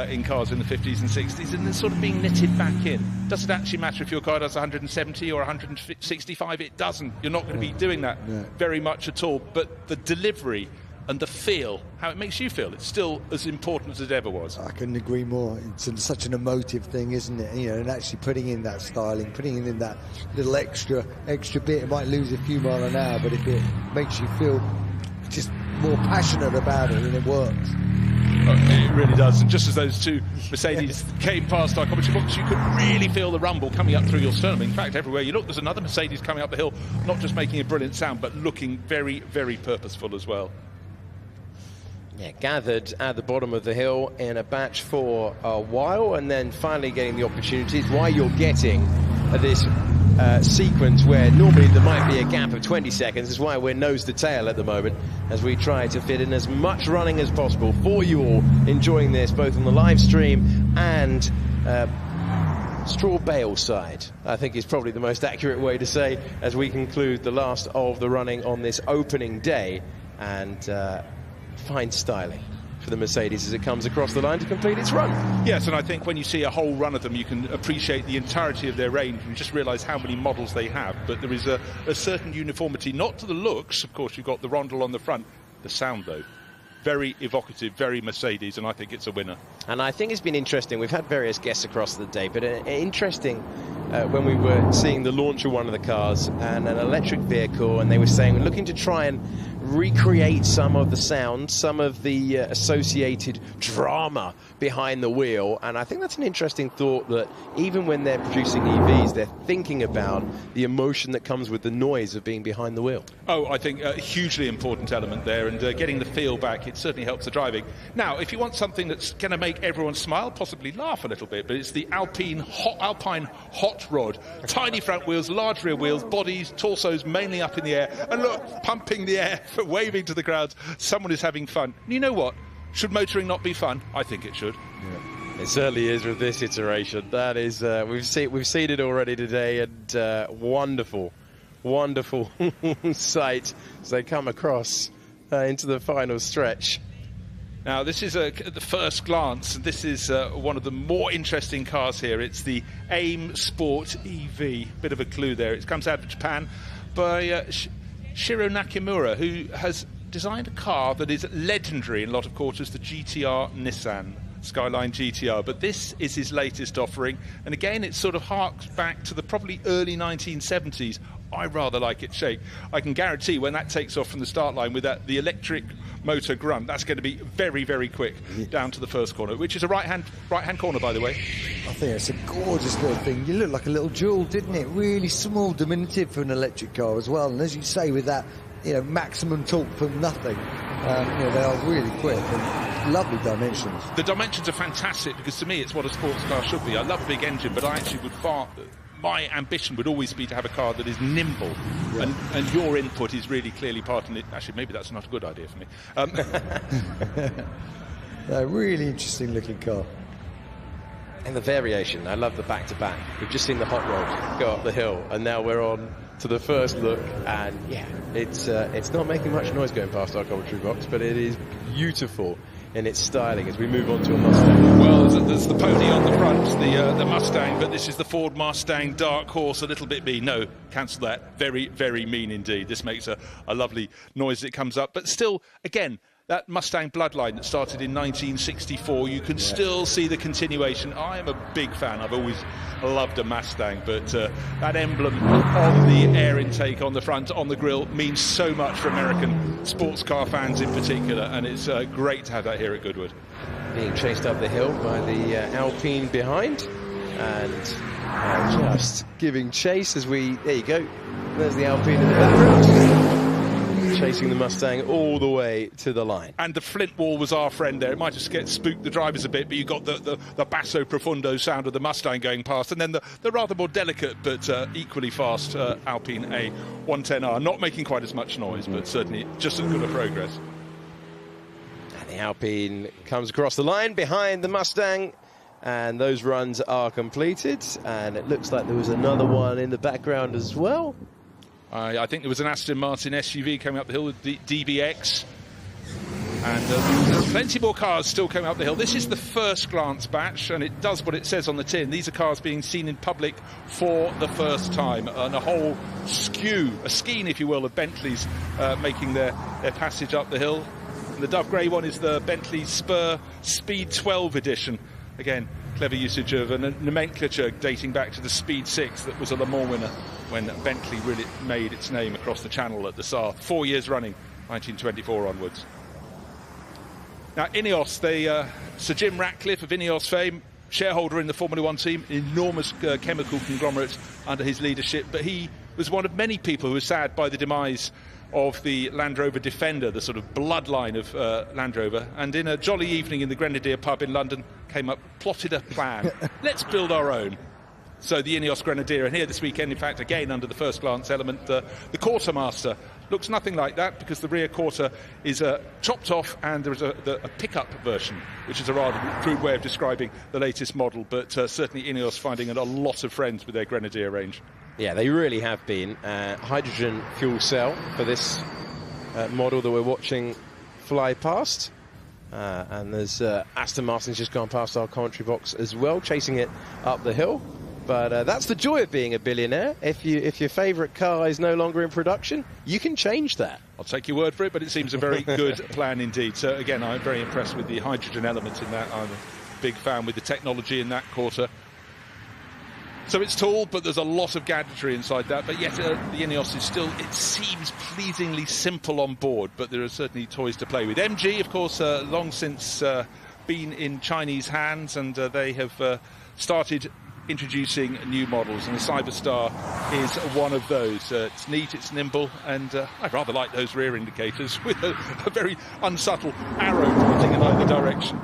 in cars in the 50s and 60s, and they're sort of being knitted back in. Does it actually matter if your car does 170 or 165? It doesn't. You're not going to be doing that very much at all. But the delivery and the feel, how it makes you feel, it's still as important as it ever was. I couldn't agree more. It's such an emotive thing, isn't it? You know, and actually putting in that styling, putting in that little extra bit, it might lose a few miles an hour, but if it makes you feel just more passionate about it, then it works. It really does. And just as those two Mercedes came past our commentary box, you could really feel the rumble coming up through your sternum. In fact, everywhere you look, there's another Mercedes coming up the hill, not just making a brilliant sound, but looking very, very purposeful as well. Yeah, gathered at the bottom of the hill in a batch for a while, and then finally getting the opportunities. Why you're getting this sequence where normally there might be a gap of 20 seconds is why we're nose to tail at the moment as we try to fit in as much running as possible for you all, enjoying this both on the live stream and straw bale side, I think is probably the most accurate way to say, as we conclude the last of the running on this opening day. And fine styling for the Mercedes as it comes across the line to complete its run. Yes, and I think when you see a whole run of them, you can appreciate the entirety of their range and just realise how many models they have. But there is a certain uniformity, not to the looks. Of course, you've got the rondel on the front. The sound, though, very evocative, very Mercedes, and I think it's a winner. And I think it's been interesting. We've had various guests across the day, but interesting when we were seeing the launch of one of the cars and an electric vehicle, and they were saying we're looking to try and recreate some of the sound, some of the associated drama behind the wheel. And I think that's an interesting thought, that even when they're producing EVs, they're thinking about the emotion that comes with the noise of being behind the wheel. Oh, I think a hugely important element there, and getting the feel back, it certainly helps the driving. Now, if you want something that's going to make everyone smile, possibly laugh a little bit, but it's the Alpine Hot Rod. Tiny front wheels, large rear wheels, bodies, torsos mainly up in the air, and look, pumping the air, waving to the crowds. Someone is having fun. And you know what? Should motoring not be fun? I think it should. Yeah. It certainly is with this iteration. That is, we've seen it already today, and wonderful sight as they come across into the final stretch. Now, this is at the first glance, and this is one of the more interesting cars here. It's the AIM Sport EV. Bit of a clue there. It comes out of Japan by Shiro Nakamura, who has designed a car that is legendary in a lot of quarters, the GTR Nissan Skyline GTR. But this is his latest offering, and again, it sort of harks back to the probably early 1970s. I rather like its shape. I can guarantee when that takes off from the start line with the electric motor grunt, that's going to be very, very quick down to the first corner, which is a right-hand corner, by the way. I think it's a gorgeous little thing. You look like a little jewel, didn't it? Really small, diminutive for an electric car as well. And as you say, with that, maximum torque from nothing, they are really quick and lovely dimensions. The dimensions are fantastic because to me, it's what a sports car should be. I love a big engine, but I actually would my ambition would always be to have a car that is nimble, and your input is really clearly part of it. Actually, maybe that's not a good idea for me. A really interesting looking car. And the variation, I love the back-to-back. We've just seen the hot rod go up the hill, and now we're on to the first look, and yeah, it's not making much noise going past our commentary box, but it is beautiful in its styling as we move on to a Mustang. Well, there's the pony on the front, the Mustang, but this is the Ford Mustang Dark Horse, a little bit mean. No, cancel that. Very, very mean indeed. This makes a lovely noise as it comes up, but still, again, that Mustang bloodline that started in 1964, you can still see the continuation. I am a big fan. I've always loved a Mustang, but that emblem on the air intake, on the front, on the grille, means so much for American sports car fans in particular, and it's great to have that here at Goodwood. Being chased up the hill by the Alpine behind, and just giving chase as we... There you go. There's the Alpine in the background. Chasing the Mustang all the way to the line. And the flint wall was our friend there. It might have spooked the drivers a bit, but you got the basso profundo sound of the Mustang going past, and then the rather more delicate but equally fast Alpine A110R, not making quite as much noise, but certainly just as good a progress. And the Alpine comes across the line behind the Mustang, and those runs are completed, and it looks like there was another one in the background as well. I think there was an Aston Martin SUV coming up the hill with DBX. And there's plenty more cars still coming up the hill. This is the first glance batch, and it does what it says on the tin. These are cars being seen in public for the first time. And a whole skein, if you will, of Bentleys making their passage up the hill. And the dove grey one is the Bentley Spur Speed 12 edition. Again, clever usage of a nomenclature dating back to the Speed 6 that was a Le Mans winner when Bentley really made its name across the channel at the South. 4 years running, 1924 onwards. Now, Ineos, Sir Jim Ratcliffe of Ineos fame, shareholder in the Formula One team, enormous chemical conglomerate under his leadership, but he was one of many people who were sad by the demise of the Land Rover Defender, the sort of bloodline of Land Rover, and in a jolly evening in the Grenadier pub in London plotted a plan. Let's build our own. So the Ineos Grenadier, and here this weekend, in fact, again under the first glance element, the Quartermaster looks nothing like that because the rear quarter is chopped off, and there is a pickup version, which is a rather crude way of describing the latest model, but certainly Ineos finding a lot of friends with their Grenadier range. Yeah, they really have been. Hydrogen fuel cell for this model that we're watching fly past. And there's Aston Martin's just gone past our commentary box as well, chasing it up the hill. But that's the joy of being a billionaire. If your favourite car is no longer in production, you can change that. I'll take your word for it, but it seems a very good plan indeed. So again, I'm very impressed with the hydrogen element in that. I'm a big fan with the technology in that quarter. So it's tall, but there's a lot of gadgetry inside that. But yet the Ineos is still, it seems, pleasingly simple on board, but there are certainly toys to play with. MG, of course, long since been in Chinese hands, and they have started introducing new models, and the Cyberstar is one of those. It's neat, it's nimble, and I rather like those rear indicators with a very unsubtle arrow pointing in either direction.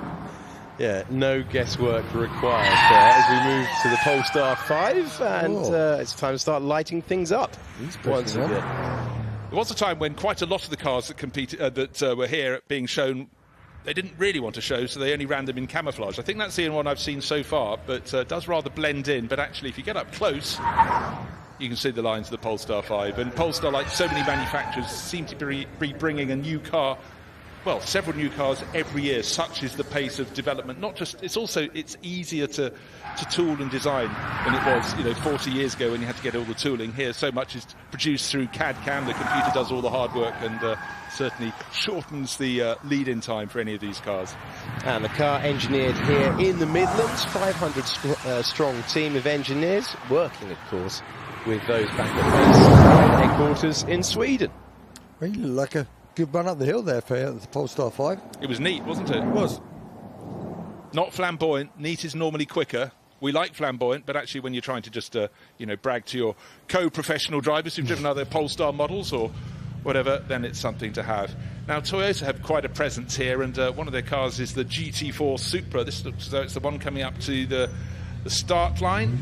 Yeah, no guesswork required there as we move to the Polestar 5, and it's time to start lighting things up once again. There was a time when quite a lot of the cars that competed that were here being shown, they didn't really want to show, so they only ran them in camouflage. I think that's the only one I've seen so far, but it does rather blend in. But actually, if you get up close, you can see the lines of the Polestar 5. And Polestar, like so many manufacturers, seem to be bringing a new car, well, several new cars every year. Such is the pace of development. Not just, it's easier to tool and design than it was 40 years ago when you had to get all the tooling. Here, so much is produced through CAD/CAM. The computer does all the hard work, and certainly shortens the lead-in time for any of these cars. And the car engineered here in the Midlands, 500 strong team of engineers, working, of course, with those back at base headquarters in Sweden. Really like a good run up the hill there for the Polestar 5. It was neat, wasn't it? It was. Not flamboyant. Neat is normally quicker. We like flamboyant, but actually when you're trying to just, brag to your co-professional drivers who've driven other Polestar models or whatever, then it's something to have. Now, Toyota have quite a presence here, and one of their cars is the GT4 Supra. This looks as though it's the one coming up to the start line.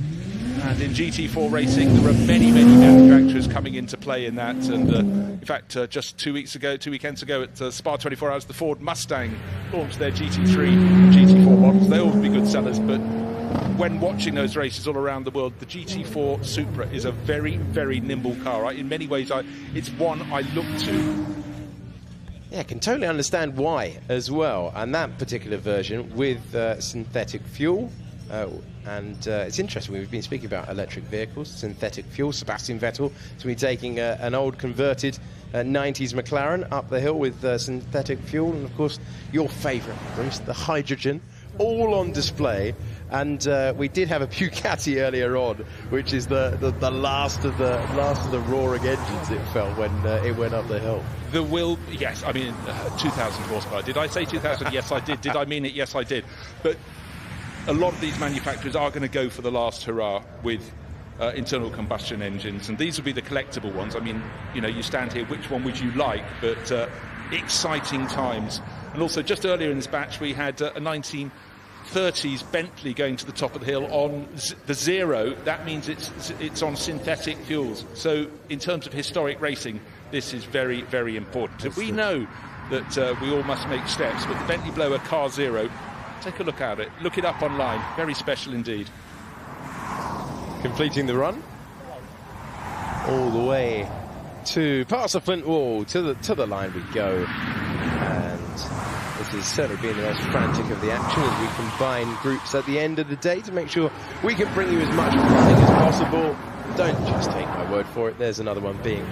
And in GT4 racing, there are many, many manufacturers coming into play in that. And in fact, just 2 weekends ago at Spa 24 Hours, the Ford Mustang launched their GT3 and GT4 models. They'll all be good sellers, but when watching those races all around the world, the GT4 Supra is a very, very nimble car. In many ways, it's one I look to. Yeah, I can totally understand why as well. And that particular version with synthetic fuel. And it's interesting, we've been speaking about electric vehicles, synthetic fuel. Sebastian Vettel to be taking an old converted 90s McLaren up the hill with synthetic fuel. And of course, your favourite, Bruce, the hydrogen, all on display. And we did have a Bugatti earlier on, which is the last of the roaring engines, it felt, when it went up the hill. The will, yes, I mean 2,000 horsepower. Did I say 2,000? Yes, I did. Did I mean it? Yes, I did. But a lot of these manufacturers are going to go for the last hurrah with internal combustion engines, and these will be the collectible ones. I mean, you know, you stand here, which one would you like? But exciting times. And also, just earlier in this batch, we had a 1930s Bentley going to the top of the hill on the Zero. That means it's on synthetic fuels. So in terms of historic racing, this is very, very important. So we know that we all must make steps, but the Bentley Blower Car Zero, take a look at it. Look it up online. Very special indeed. Completing the run all the way to past the Flint Wall, to the line we go. And this has certainly been the most frantic of the action as we combine groups at the end of the day to make sure we can bring you as much running as possible. Don't just take my word for it. There's another one being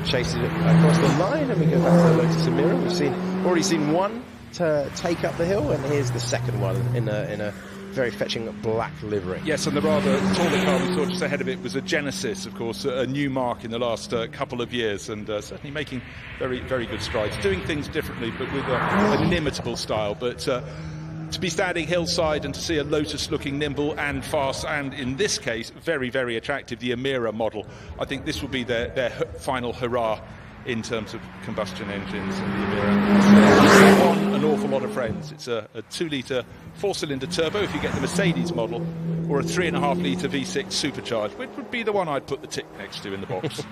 chased across the line, and we go back to the Lotus Emira. We've already seen one to take up the hill, and here's the second one in a very fetching black livery. Yes, and the rather taller car we saw just ahead of it was a Genesis, of course, a new mark in the last couple of years, and certainly making very, very good strides, doing things differently, but with an inimitable style. But to be standing hillside and to see a Lotus looking nimble and fast, and in this case, very, very attractive, the Emira model, I think this will be their final hurrah in terms of combustion engines. And the Emira won an awful lot of friends. It's a 2-litre 4-cylinder turbo if you get the Mercedes model, or a 3.5-litre V6 supercharged, which would be the one I'd put the tick next to in the box.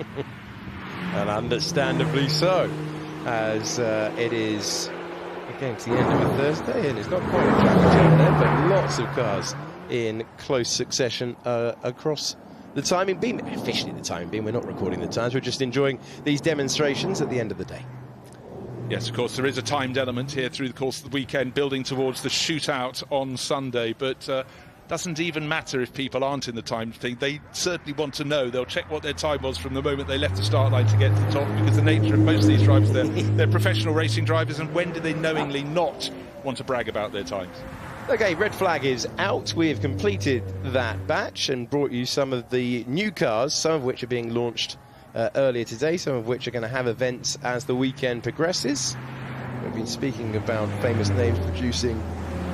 And understandably so, as it is getting to the end of a Thursday, and it's not quite a traffic jam there, but lots of cars in close succession across the timing beam. Officially the timing beam, we're not recording the times, we're just enjoying these demonstrations at the end of the day. Yes, of course, there is a timed element here through the course of the weekend, building towards the shootout on Sunday, but doesn't even matter if people aren't in the timed thing. They certainly want to know. They'll check what their time was from the moment they left the start line to get to the top, because the nature of most of these drivers, they're professional racing drivers, and when do they knowingly not want to brag about their times? Okay, red flag is out. We have completed that batch and brought you some of the new cars, some of which are being launched earlier today, some of which are going to have events as the weekend progresses. We've been speaking about famous names producing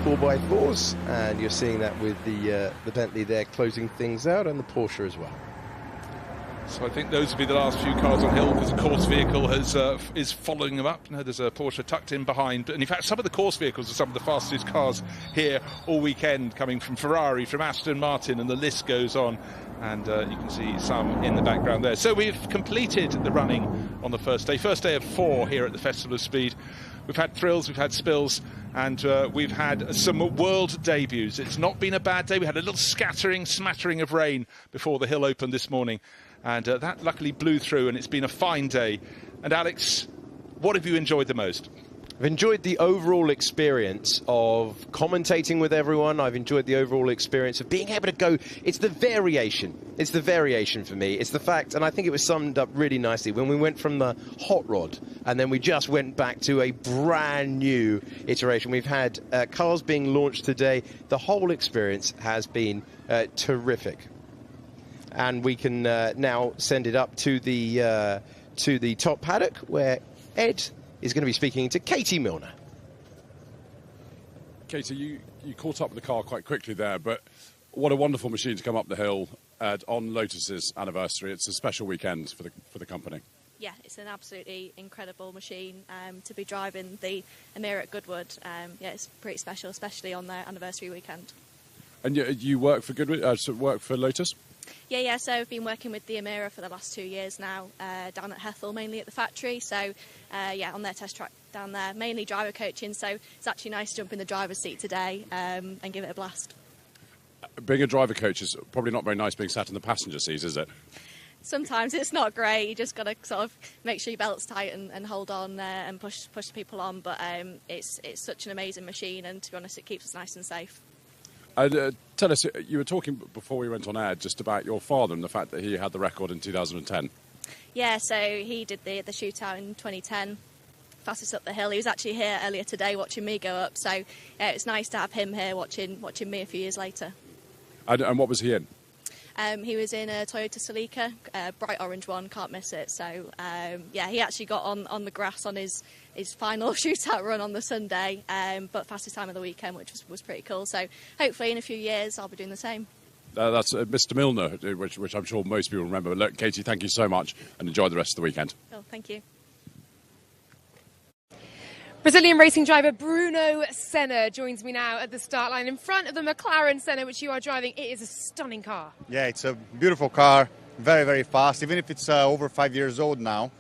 4x4s, and you're seeing that with the Bentley there closing things out, and the Porsche as well. So I think those will be the last few cars on hill, because the course vehicle is following them up. Now there's a Porsche tucked in behind, and in fact some of the course vehicles are some of the fastest cars here all weekend, coming from Ferrari, from Aston Martin, and the list goes on. And you can see some in the background there. So we've completed the running on the first day of 4 here at the Festival of Speed. We've had thrills, we've had spills, and we've had some world debuts. It's not been a bad day. We had a little smattering of rain before the hill opened this morning, and that luckily blew through, and it's been a fine day. And Alex, what have you enjoyed the most? I've enjoyed the overall experience of commentating with everyone. I've enjoyed the overall experience of being able to go. It's the variation. It's the variation for me. It's the fact, and I think it was summed up really nicely, when we went from the hot rod and then we just went back to a brand new iteration. We've had cars being launched today. The whole experience has been terrific. And we can now send it up to the top paddock, where Ed is going to be speaking to Katie Milner. Katie, you caught up with the car quite quickly there, but what a wonderful machine to come up the hill on Lotus's anniversary. It's a special weekend for the company. Yeah, it's an absolutely incredible machine to be driving the Emira at Goodwood. Yeah, it's pretty special, especially on their anniversary weekend. And you work for Goodwood, work for Lotus? Yeah, so I've been working with the Emira for the last 2 years now, down at Hethel, mainly at the factory. So, yeah, on their test track down there, mainly driver coaching. So it's actually nice to jump in the driver's seat today and give it a blast. being a driver coach is probably not very nice being sat in the passenger seat, is it? Sometimes it's not great. You just got to sort of make sure your belt's tight and hold on and push people on. But it's such an amazing machine, and to be honest, it keeps us nice and safe. Tell us, you were talking before we went on air just about your father and the fact that he had the record in 2010. Yeah, so he did the shootout in 2010, fastest up the hill. He was actually here earlier today watching me go up. So yeah, it's nice to have him here watching me a few years later. And what was he in? He was in a Toyota Celica, bright orange one, can't miss it. So, yeah, he actually got on the grass on his final shootout run on the Sunday, but fastest time of the weekend, which was pretty cool. So hopefully in a few years I'll be doing the same. That's Mr. Milner, which I'm sure most people remember. Look, Katie, thank you so much, and enjoy the rest of the weekend. Oh, thank you. Brazilian racing driver Bruno Senna joins me now at the start line in front of the McLaren Senna, which you are driving. It is a stunning car. Yeah, it's a beautiful car, very, very fast. Even if it's over 5 years old now,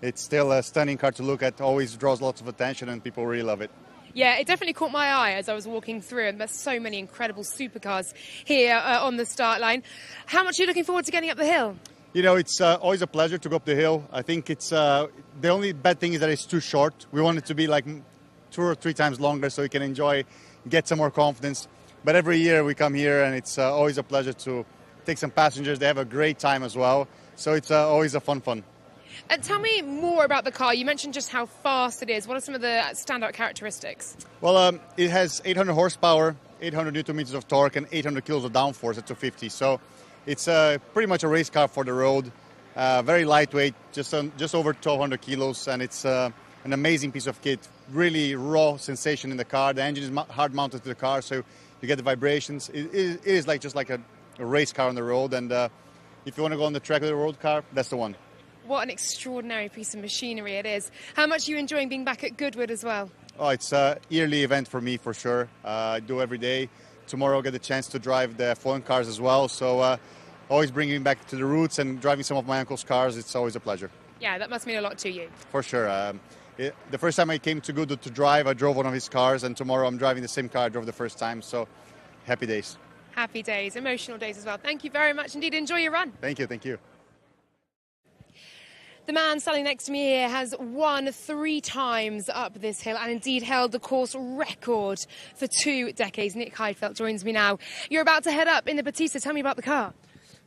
it's still a stunning car to look at, always draws lots of attention and people really love it. Yeah, it definitely caught my eye as I was walking through, and there's so many incredible supercars here on the start line. How much are you looking forward to getting up the hill? You know, it's always a pleasure to go up the hill. I think it's the only bad thing is that it's too short. We want it to be like 2 or 3 times longer so we can enjoy, get some more confidence. But every year we come here and it's always a pleasure to take some passengers. They have a great time as well. So it's always a fun. Tell me more about the car. You mentioned just how fast it is. What are some of the standout characteristics? Well, it has 800 horsepower, 800 newton meters of torque, and 800 kilos of downforce at 250. So it's pretty much a race car for the road. Very lightweight, just over 1,200 kilos, and it's an amazing piece of kit. Really raw sensation in the car. The engine is hard mounted to the car, so you get the vibrations. It is just like a race car on the road, and if you want to go on the track with a road car, that's the one. What an extraordinary piece of machinery it is. How much are you enjoying being back at Goodwood as well? Oh, it's a yearly event for me, for sure. I do every day. Tomorrow I'll get the chance to drive the F1 cars as well, so always bringing back to the roots and driving some of my uncle's cars. It's always a pleasure. Yeah, that must mean a lot to you. For sure. The first time I came to Goodwood to drive, I drove one of his cars, and tomorrow I'm driving the same car I drove the first time, so happy days. Happy days, emotional days as well. Thank you very much indeed. Enjoy your run. Thank you. The man standing next to me here has won 3 times up this hill and indeed held the course record for 2 decades. Nick Heidfeld joins me now. You're about to head up in the Batista. Tell me about the car.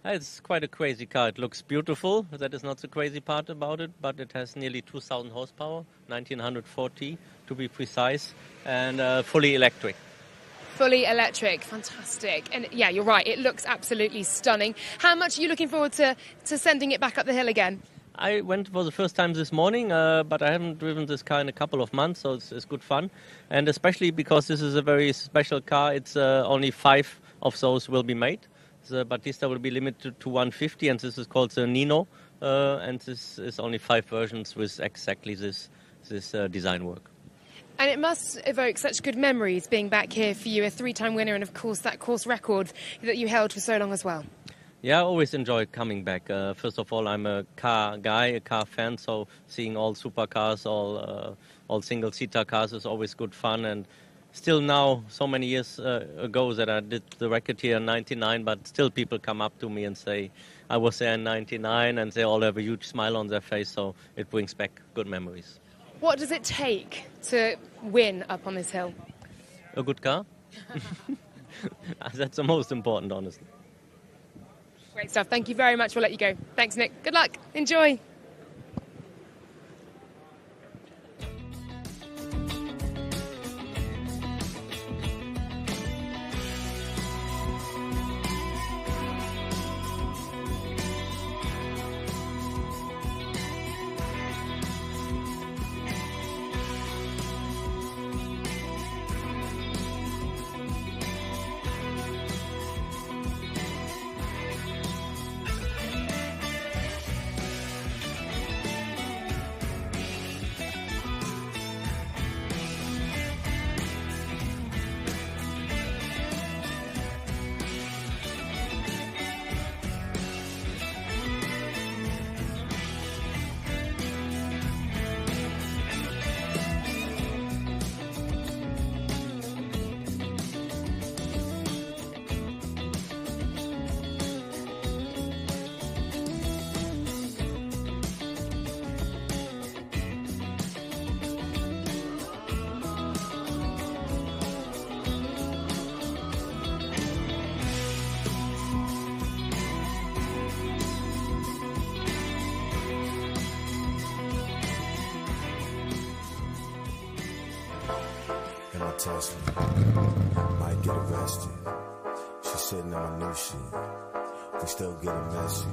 It's quite a crazy car. It looks beautiful. That is not the crazy part about it, but it has nearly 2,000 horsepower, 1,940 to be precise, and fully electric. Fully electric, fantastic. And yeah, you're right, it looks absolutely stunning. How much are you looking forward to sending it back up the hill again? I went for the first time this morning, but I haven't driven this car in a couple of months, so it's good fun. And especially because this is a very special car, it's only 5 of those will be made. The Batista will be limited to 150, and this is called the Nino, and this is only 5 versions with exactly this design work. And it must evoke such good memories being back here for you, a 3-time winner, and of course that course record that you held for so long as well. Yeah, I always enjoy coming back. First of all, I'm a car guy, a car fan, so seeing all supercars, all single-seater cars is always good fun. And still now, so many years ago that I did the record here in 99, but still people come up to me and say, I was there in 99, and they all have a huge smile on their face, so it brings back good memories. What does it take to win up on this hill? A good car. That's the most important, honestly. Great stuff. Thank you very much. We'll let you go. Thanks, Nick. Good luck. Enjoy. touch me, might get arrested. She's sitting on my new shit. We still getting messy.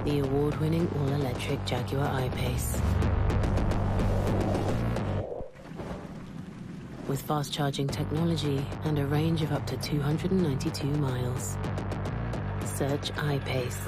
The award-winning all-electric Jaguar I-Pace. With fast-charging technology and a range of up to 292 miles. Search I-Pace.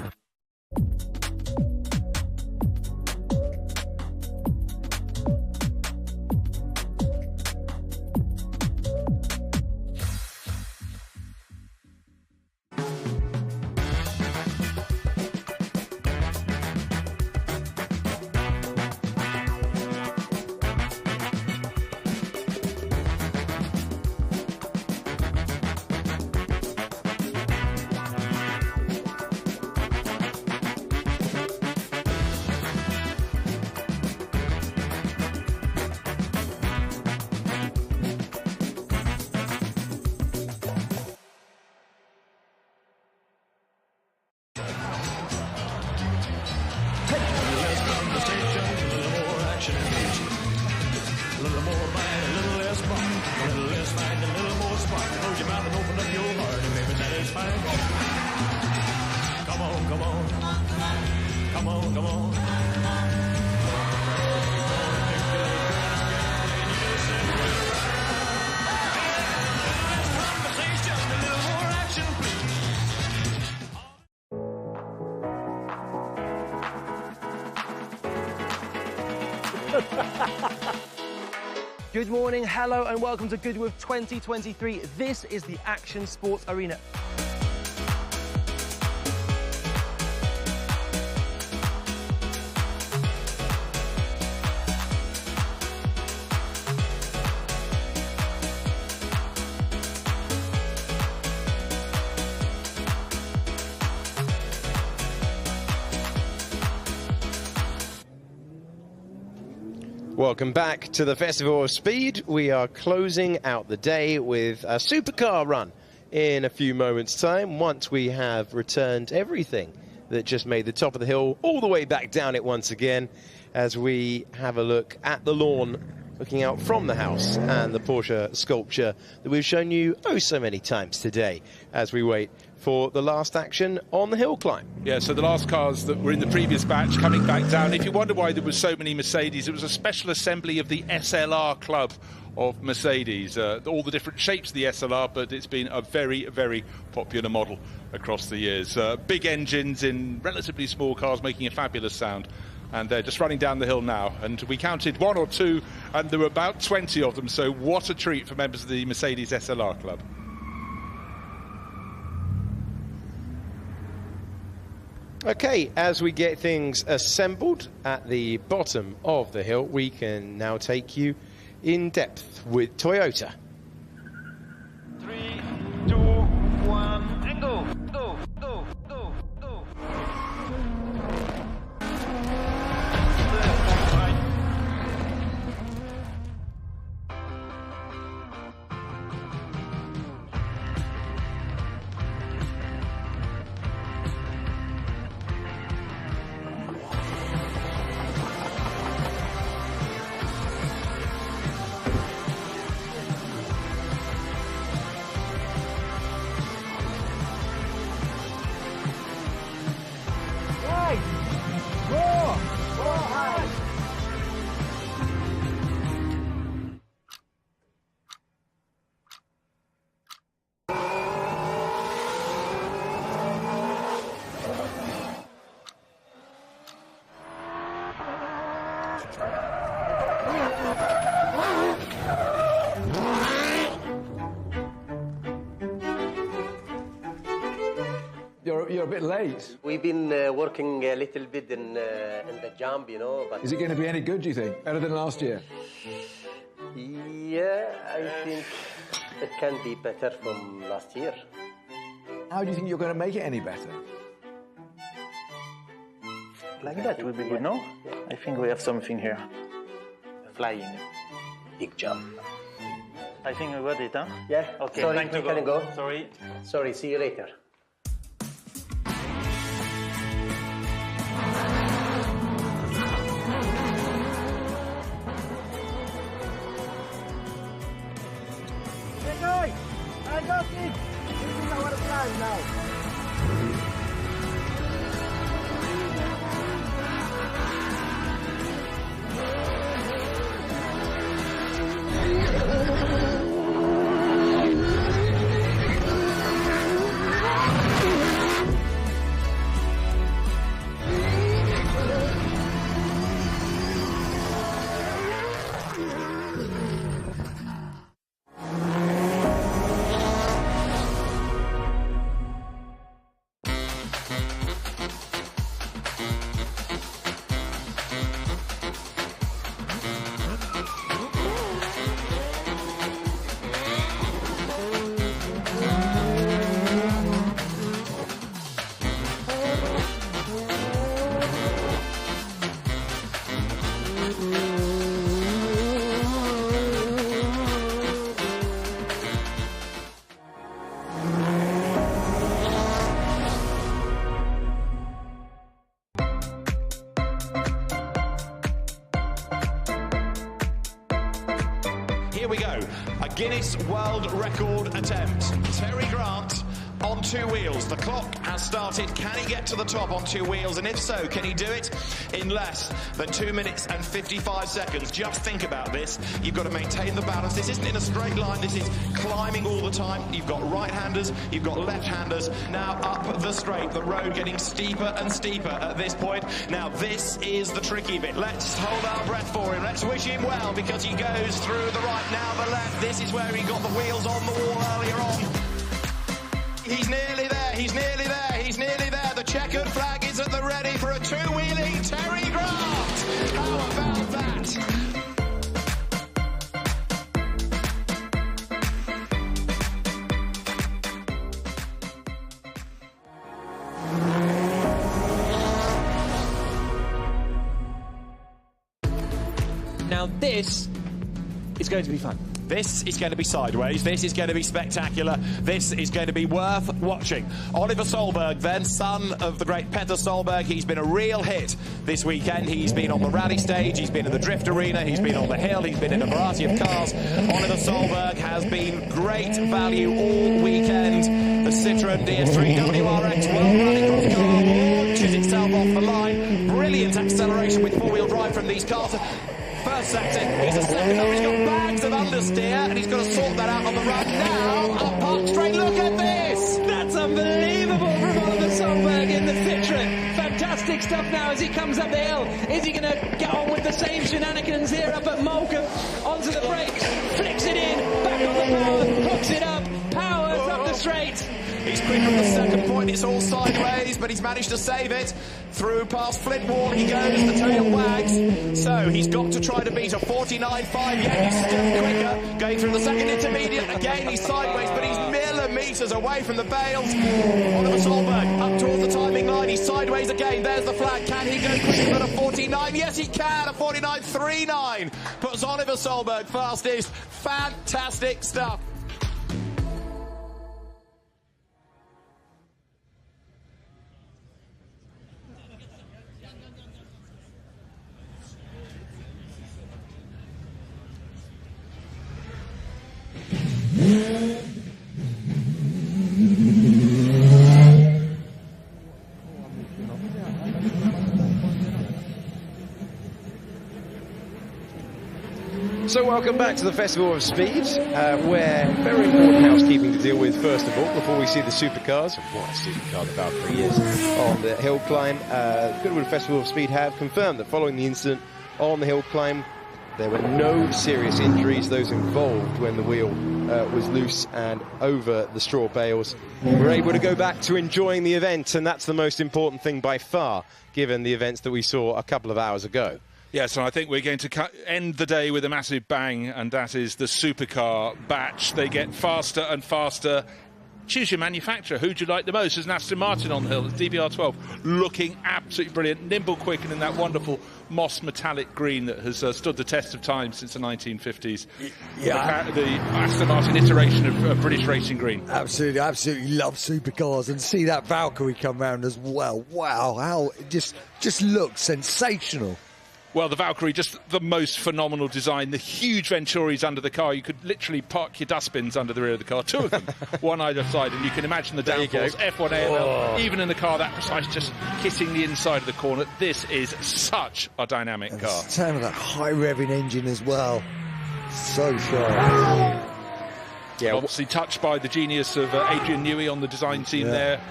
Good morning, hello and welcome to Goodwood 2023. This is the Action Sports Arena. Welcome back to the Festival of Speed. We are closing out the day with a supercar run in a few moments' time, once we have returned everything that just made the top of the hill all the way back down it once again, as we have a look at the lawn, looking out from the house and the Porsche sculpture that we've shown you oh so many times today, as we wait for the last action on the hill climb. Yeah, so the last cars that were in the previous batch coming back down. If you wonder why there were so many Mercedes, it was a special assembly of the SLR club of Mercedes. All the different shapes of the SLR, but it's been a very, very popular model across the years. Big engines in relatively small cars making a fabulous sound. And they're just running down the hill now. And we counted one or two, and there were about 20 of them. So what a treat for members of the Mercedes SLR club. Okay, as we get things assembled at the bottom of the hill, we can now take you in depth with Toyota. 3, 2, 1, and go, go, go, go, go. you're a bit late. We've been working a little bit in the jump, you know. But Is it going to be any good, do you think? Better than last year? yeah, I think it can be better from last year. How do you think you're going to make it any better? Like that will be good, no? I think we have something here. Flying. Big jump. I think we got it, huh? Yeah. Okay, Sorry, time to we can go. Sorry. Sorry, see you later. Hey guys, I got it. This is our plan now. Here we go. A Guinness World Record attempt. Terry Grant on two wheels. The clock has started. Can he get to the top on two wheels? And if so, can he do it in less than 2 minutes and 55 seconds? Just think about this. You've got to maintain the balance. This isn't in a straight line. This is climbing all the time. You've got right-handers. You've got left-handers. Now up the straight. The road getting steeper and steeper at this point. Now this is the tricky bit. Let's hold our breath for him. Let's wish him well because he goes through the right, now the left. This is where he got the wheels on the wall earlier on. He's nearly there, he's nearly there, he's nearly there. The checkered flag is at the ready for a two-wheeling Terry Grant. How about that? Now this is going to be fun. This is going to be sideways. This is going to be spectacular. This is going to be worth watching. Oliver Solberg, then, son of the great Petter Solberg. He's been a real hit this weekend. He's been on the rally stage. He's been in the drift arena. He's been on the hill. He's been in a variety of cars. Oliver Solberg has been great value all weekend. The Citroën DS3 WRX World Rallycross car launches itself off the line. Brilliant acceleration with four-wheel drive from these cars. First sector, he's a second up, he's got bags of understeer, and he's got to sort that out on the run. Now, up Park Straight, look at this! That's unbelievable from Oliver Solberg in the Citroën. Fantastic stuff now as he comes up the hill. Is he going to get on with the same shenanigans here up at Moulton? Onto the brakes, flicks it in, back on the power, hooks it up, powers up the straight. He's quick on the second point, it's all sideways, but he's managed to save it. Through past Flint Wall he goes, the tail wags. So he's got to try to beat a 49.5, yet he's still quicker. Going through the second intermediate, again he's sideways, but he's millimetres away from the bales. Oliver Solberg up towards the timing line, he's sideways again, there's the flag. Can he go quicker than a 49? Yes he can, a 49.39. Puts Oliver Solberg fastest. Fantastic stuff. So welcome back to the Festival of Speed, where very important housekeeping to deal with first of all before we see the supercars. What a supercar the Valkyrie is on the hill climb. Goodwood Festival of Speed have confirmed that following the incident on the hill climb, There were no serious injuries, those involved when the wheel was loose and over the straw bales. We're able to go back to enjoying the event, and that's the most important thing by far, given the events that we saw a couple of hours ago. Yes, and I think we're going to end the day with a massive bang, and that is the supercar batch. They get faster and faster. Choose your manufacturer. Who do you like the most? There's an Aston Martin on the hill. It's DBR12, looking absolutely brilliant. Nimble, quick, and in that wonderful moss metallic green that has stood the test of time since the 1950s. Yeah. The Aston Martin iteration of British racing green. Absolutely love supercars, and see that Valkyrie come round as well. Wow, how it just looks sensational. Well, the Valkyrie, just the most phenomenal design. The huge Venturis under the car. You could literally park your dustbins under the rear of the car. Two of them, one either side, and you can imagine the downforce. F1 AML, even in the car that precise, just hitting the inside of the corner. This is such a dynamic car. The sound of that high revving engine as well. So sharp. Yeah, obviously touched by the genius of Adrian Newey on the design team there.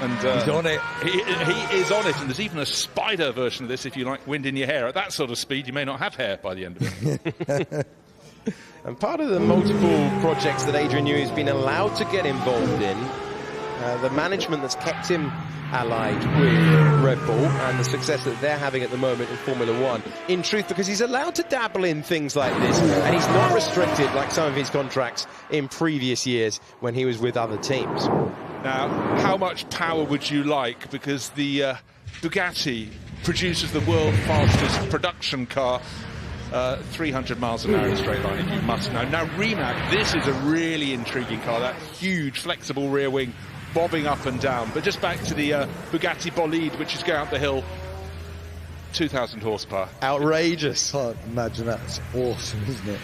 And he's on it. He is on it, and there's even a spider version of this if you like wind in your hair. At that sort of speed, you may not have hair by the end of it. And part of the multiple projects that Adrian Newey has been allowed to get involved in, the management that's kept him allied with Red Bull and the success that they're having at the moment in Formula One, in truth, because he's allowed to dabble in things like this, and he's not restricted like some of his contracts in previous years when he was with other teams. Now, how much power would you like? Because the Bugatti produces the world's fastest production car, 300 miles an hour in a straight line, if you must know. Now, Rimac, this is a really intriguing car, that huge, flexible rear wing, bobbing up and down. But just back to the Bugatti Bolide, which is going up the hill, 2,000 horsepower. Outrageous. Can't imagine, that's awesome, isn't it?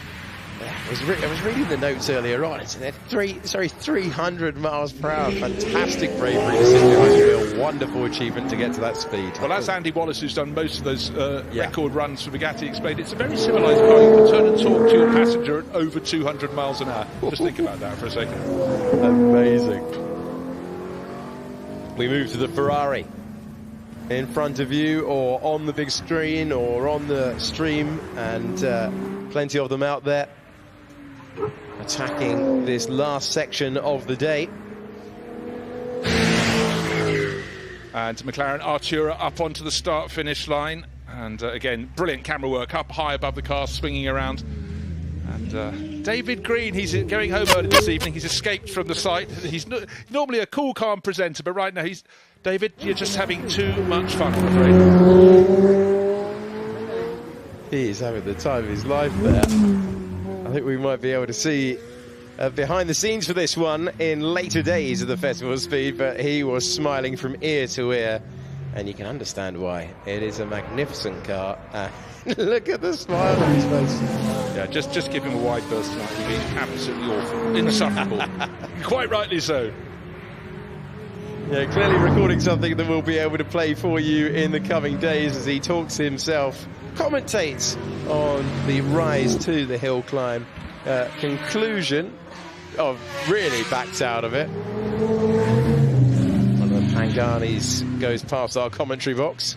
I was reading the notes earlier on. It's 300 miles per hour. Fantastic bravery to sit behind the wheel. Wonderful achievement to get to that speed. Well, as Andy Wallace, who's done most of those record runs for Bugatti, explained, it's a very civilised car. You can turn and talk to your passenger at over 200 miles an hour. Just think about that for a second. Amazing. We move to the Ferrari. In front of you, or on the big screen, or on the stream, and plenty of them out there attacking this last section of the day. And McLaren Artura up onto the start-finish line. And again, brilliant camera work up high above the car, swinging around. And David Green, he's going home early this evening. He's escaped from the site. He's normally a cool, calm presenter, but right now David, you're just having too much fun, I'm afraid. He's having the time of his life there. I think we might be able to see behind the scenes for this one in later days of the Festival of Speed, but he was smiling from ear to ear, and you can understand why. It is a magnificent car. Look at the smile on his face. Yeah, just give him a wide berth tonight. He'd be absolutely awful, insufferable. Quite rightly so. Yeah, clearly recording something that we'll be able to play for you in the coming days as he talks himself, commentates on the rise to the hill climb, conclusion of really backs out of it. One of the Panganis goes past our commentary box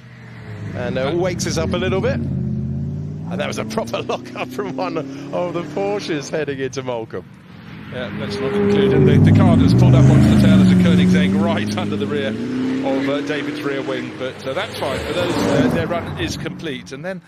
and wakes us up a little bit. And that was a proper lock-up from one of the Porsches heading into Moulcom. Yeah, let's not conclude. And the car that's pulled up onto the tail is a Koenigsegg right under the rear of David's rear wing. But that's fine. For those, their run is complete. And then,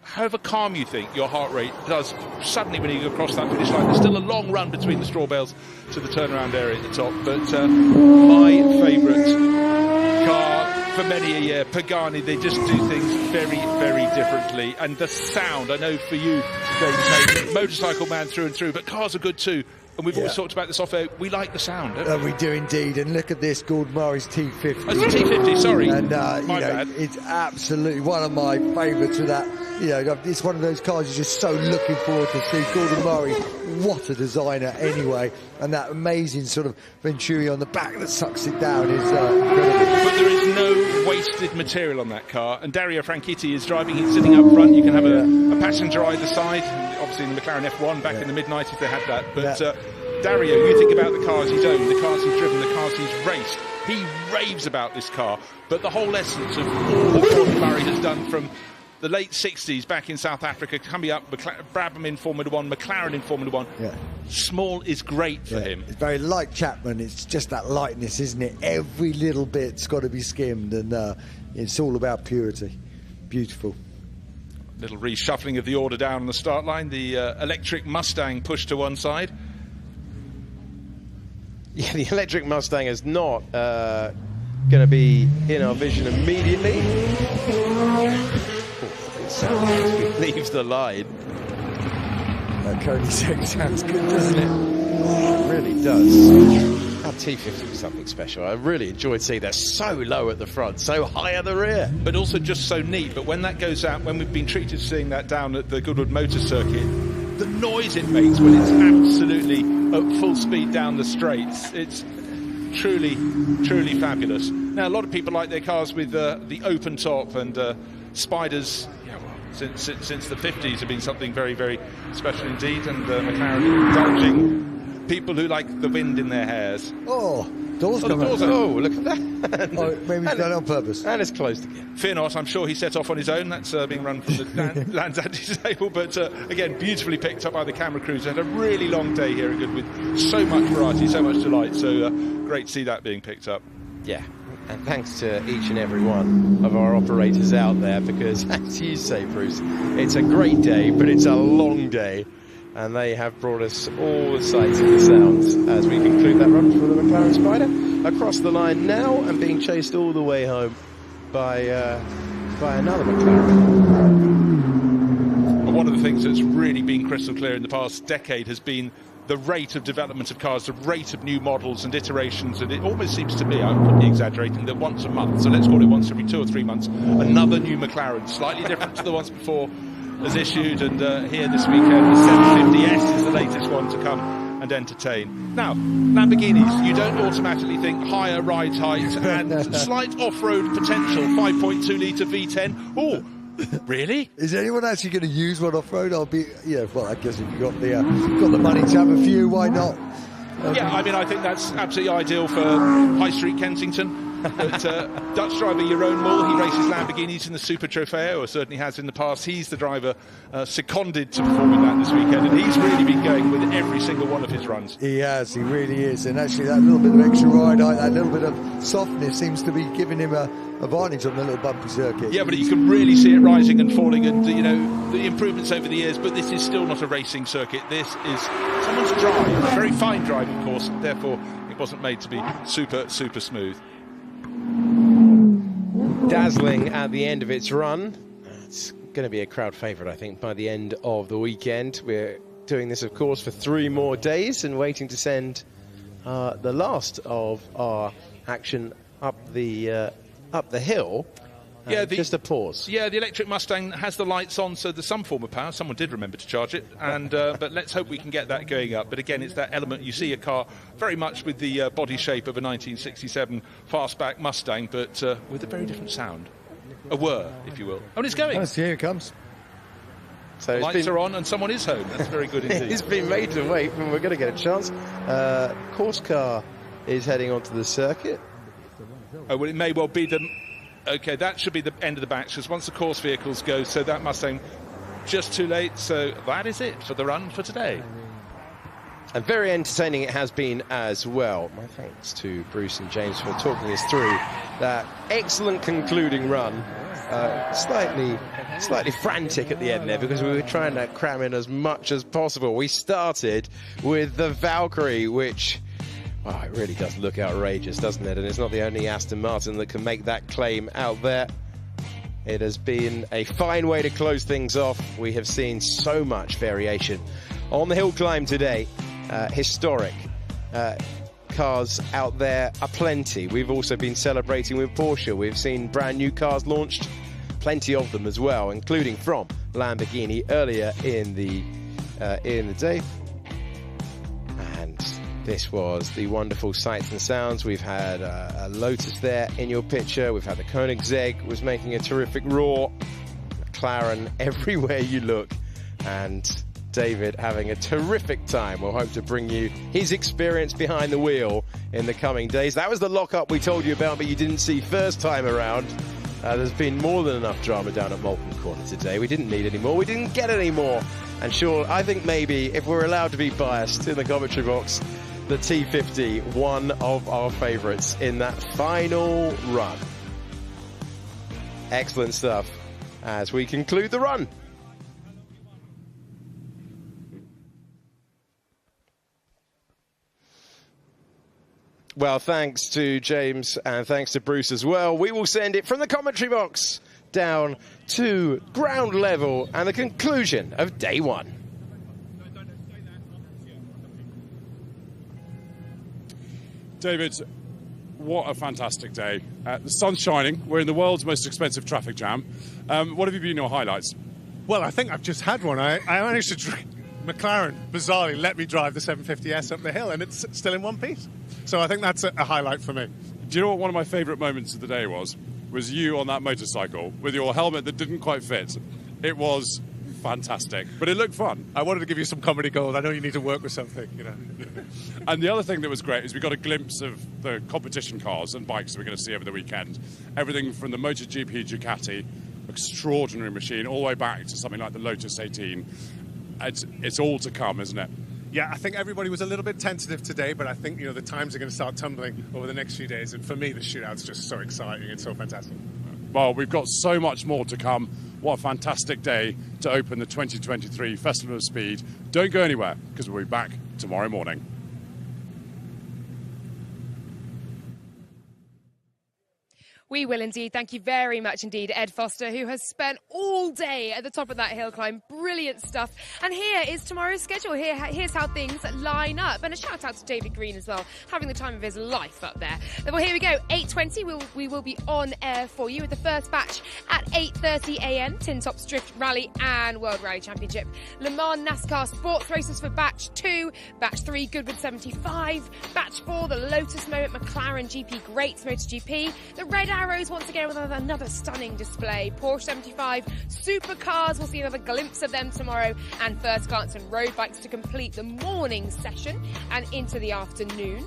however calm you think your heart rate does, suddenly when you go across that finish line, there's still a long run between the straw bales to the turnaround area at the top. But my favourite car for many a year, Pagani, they just do things very, very differently. And the sound, I know for you, Dave, motorcycle man through and through, but cars are good too. And we've always talked about this off air. We like the sound, don't we? We do indeed. And look at this, Gordon Murray's T50. Oh, it's a T50, sorry. And my bad. It's absolutely one of my favourites of that. It's one of those cars you're just so looking forward to see. Gordon Murray, what a designer anyway. And that amazing sort of Venturi on the back that sucks it down is incredible. But there is no wasted material on that car. And Dario Franchitti is driving, he's sitting up front. You can have a passenger either side. Obviously in the McLaren F1 back in the mid-90s they had that. But Dario, you think about the cars he's owned, the cars he's driven, the cars he's raced. He raves about this car. But the whole essence of all that Gordon Murray has done from the late 60s back in South Africa, coming up, Brabham in Formula 1, McLaren in Formula 1. Yeah. Small is great for him. It's very like Chapman. It's just that lightness, isn't it? Every little bit's got to be skimmed, and it's all about purity. Beautiful. Little reshuffling of the order down on the start line. The electric Mustang pushed to one side. Yeah, the electric Mustang is not going to be in our vision immediately. It leaves the line. Koenigsegg sounds good, doesn't it? It really does. That T50 was something special. I really enjoyed seeing that so low at the front, so high at the rear. But also just so neat. But when that goes out, when we've been treated to seeing that down at the Goodwood Motor Circuit, the noise it makes when it's absolutely at full speed down the straights, it's truly, truly fabulous. Now, a lot of people like their cars with the open top, and Spiders, since the 50s, have been something very, very special indeed, and McLaren indulging people who like the wind in their hairs. Oh, doors come out. Oh, look at that. Oh, maybe he's done it on purpose. And it's closed again. Fear not, I'm sure he set off on his own. That's being run from the Land's Anti-Table, but again, beautifully picked up by the camera crews. Had a really long day here at Goodwood. So much variety, so much delight. So great to see that being picked up. Yeah. And thanks to each and every one of our operators out there, because, as you say, Bruce, it's a great day, but it's a long day. And they have brought us all the sights and the sounds as we conclude that run for the McLaren Spider. Across the line now and being chased all the way home by another McLaren. And one of the things that's really been crystal clear in the past decade has been the rate of development of cars, the rate of new models and iterations, and it almost seems to me, I'm probably exaggerating, that once a month, so let's call it once every 2 or 3 months, another new McLaren, slightly different to the ones before, is issued, and here this weekend the 750S is the latest one to come and entertain. Now, Lamborghinis, you don't automatically think higher ride height and slight off-road potential, 5.2 litre V10. Oh, really? Is anyone actually going to use one off-road? I'll be, well, I guess if you've got the money to have a few, why not? Yeah, I mean, I think that's absolutely ideal for High Street Kensington. But Dutch driver Jeroen Moll, he races Lamborghinis in the Super Trofeo, or certainly has in the past. He's the driver seconded to perform in that this weekend, and he's really been going with every single one of his runs. He has, he really is, and actually that little bit of extra ride height, that little bit of softness seems to be giving him a advantage on the little bumpy circuit. Yeah, but you can really see it rising and falling, and the improvements over the years, but this is still not a racing circuit. This is someone's drive, a very fine drive, of course, therefore it wasn't made to be super, super smooth. Dazzling at the end of its run. It's going to be a crowd favourite, I think, by the end of the weekend. We're doing this, of course, for 3 more days and waiting to send the last of our action up the hill. Just a pause. Yeah, the electric Mustang has the lights on, so there's some form of power. Someone did remember to charge it, and but let's hope we can get that going up. But again, it's that element. You see a car very much with the body shape of a 1967 fastback Mustang, but with a very different sound. A whir, if you will. Oh, and it's going. Oh, here it comes. So the lights are on, and someone is home. That's very good indeed. It's been made to wait, and we're going to get a chance. Course car is heading onto the circuit. Oh, well, it may well be the... OK, that should be the end of the batch, because once the course vehicles go, so that Mustang just too late. So that is it for the run for today. And very entertaining it has been as well. My thanks to Bruce and James for talking us through that excellent concluding run. Slightly frantic at the end there, because we were trying to cram in as much as possible. We started with the Valkyrie, which... Oh, it really does look outrageous, doesn't it? And it's not the only Aston Martin that can make that claim out there. It has been a fine way to close things off. We have seen so much variation on the hill climb today. Historic cars out there aplenty. We've also been celebrating with Porsche. We've seen brand new cars launched, plenty of them as well, including from Lamborghini earlier in the day. And this was the wonderful sights and sounds. We've had a Lotus there in your picture. We've had the Koenigsegg was making a terrific roar. McLaren everywhere you look. And David having a terrific time. We'll hope to bring you his experience behind the wheel in the coming days. That was the lockup we told you about, but you didn't see first time around. There's been more than enough drama down at Malcolm Corner today. We didn't need any more. We didn't get any more. And sure, I think maybe if we're allowed to be biased in the commentary box, the T50, one of our favourites in that final run. Excellent stuff as we conclude the run. Well, thanks to James and thanks to Bruce as well. We will send it from the commentary box down to ground level and the conclusion of day one. David, what a fantastic day. The sun's shining. We're in the world's most expensive traffic jam. What have been your highlights? Well, I think I've just had one. I managed to McLaren, bizarrely, let me drive the 750S up the hill, and it's still in one piece. So I think that's a highlight for me. Do you know what one of my favourite moments of the day was? Was you on that motorcycle with your helmet that didn't quite fit. It was fantastic, but it looked fun. I wanted to give you some comedy gold. I know you need to work with something, you know. And the other thing that was great is we got a glimpse of the competition cars and bikes we're going to see over the weekend. Everything from the MotoGP Ducati, extraordinary machine, all the way back to something like the Lotus 18. It's all to come, isn't it? Yeah, I think everybody was a little bit tentative today, but I think, you know, the times are going to start tumbling over the next few days. And for me, the shootout's just so exciting. It's so fantastic. Well, we've got so much more to come. What a fantastic day to open the 2023 Festival of Speed. Don't go anywhere, because we'll be back tomorrow morning. We will indeed. Thank you very much indeed, Ed Foster, who has spent all day at the top of that hill climb. Brilliant stuff. And here is tomorrow's schedule. Here's how things line up. And a shout out to David Green as well, having the time of his life up there. Well, here we go. 8:20, we will be on air for you with the first batch at 8:30 a.m. Tin Tops Drift Rally and World Rally Championship. Le Mans NASCAR sports races for batch 2, batch 3 Goodwood 75, batch 4 the Lotus Moment McLaren GP Greats MotoGP, the Red Arrows once again with another stunning display. Porsche 75 supercars, we'll see another glimpse of them tomorrow, and first glance and road bikes to complete the morning session and into the afternoon.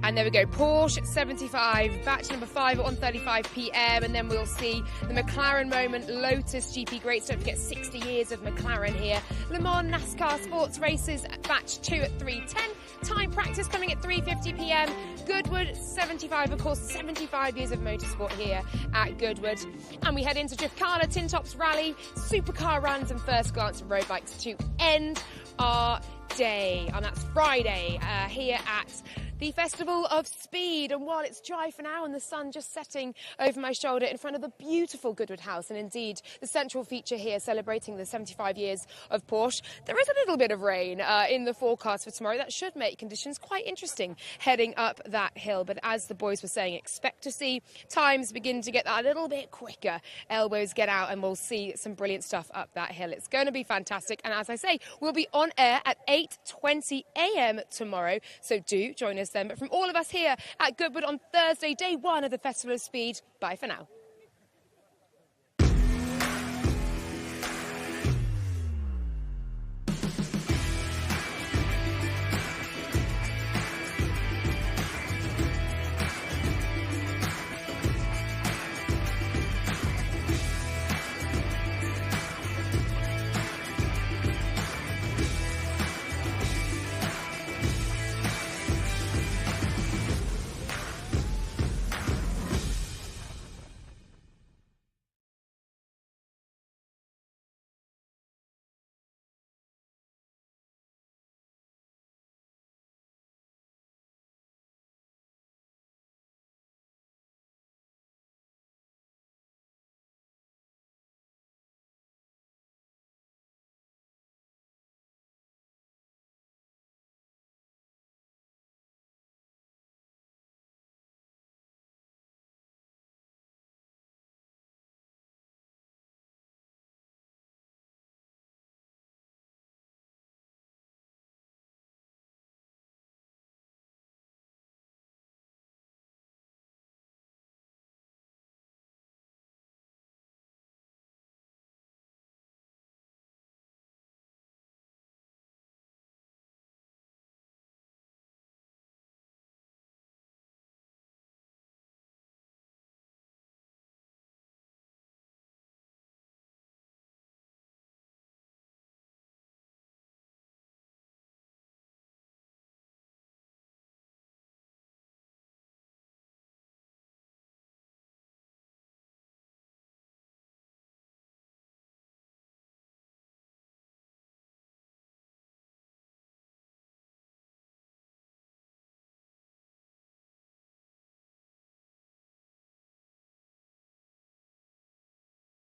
And there we go, Porsche 75, batch number 5 at 1:35 p.m. And then we'll see the McLaren Moment, Lotus GP Greats. Don't forget 60 years of McLaren here. Le Mans NASCAR Sports Races, batch 2 at 3:10. Time practice coming at 3:50 p.m. Goodwood 75, of course, 75 years of motorsport here at Goodwood. And we head into Driftcana, Tin Tops Rally, supercar runs and first glance and road bikes to end our day. And that's Friday here at the Festival of Speed. And while it's dry for now and the sun just setting over my shoulder in front of the beautiful Goodwood House, and indeed the central feature here celebrating the 75 years of Porsche, there is a little bit of rain in the forecast for tomorrow. That should make conditions quite interesting heading up that hill. But as the boys were saying, expect to see times begin to get that a little bit quicker. Elbows get out and we'll see some brilliant stuff up that hill. It's going to be fantastic. And as I say, we'll be on air at 8:20 a.m. tomorrow. So do join us then. But from all of us here at Goodwood on Thursday, day 1 of the Festival of Speed, bye for now.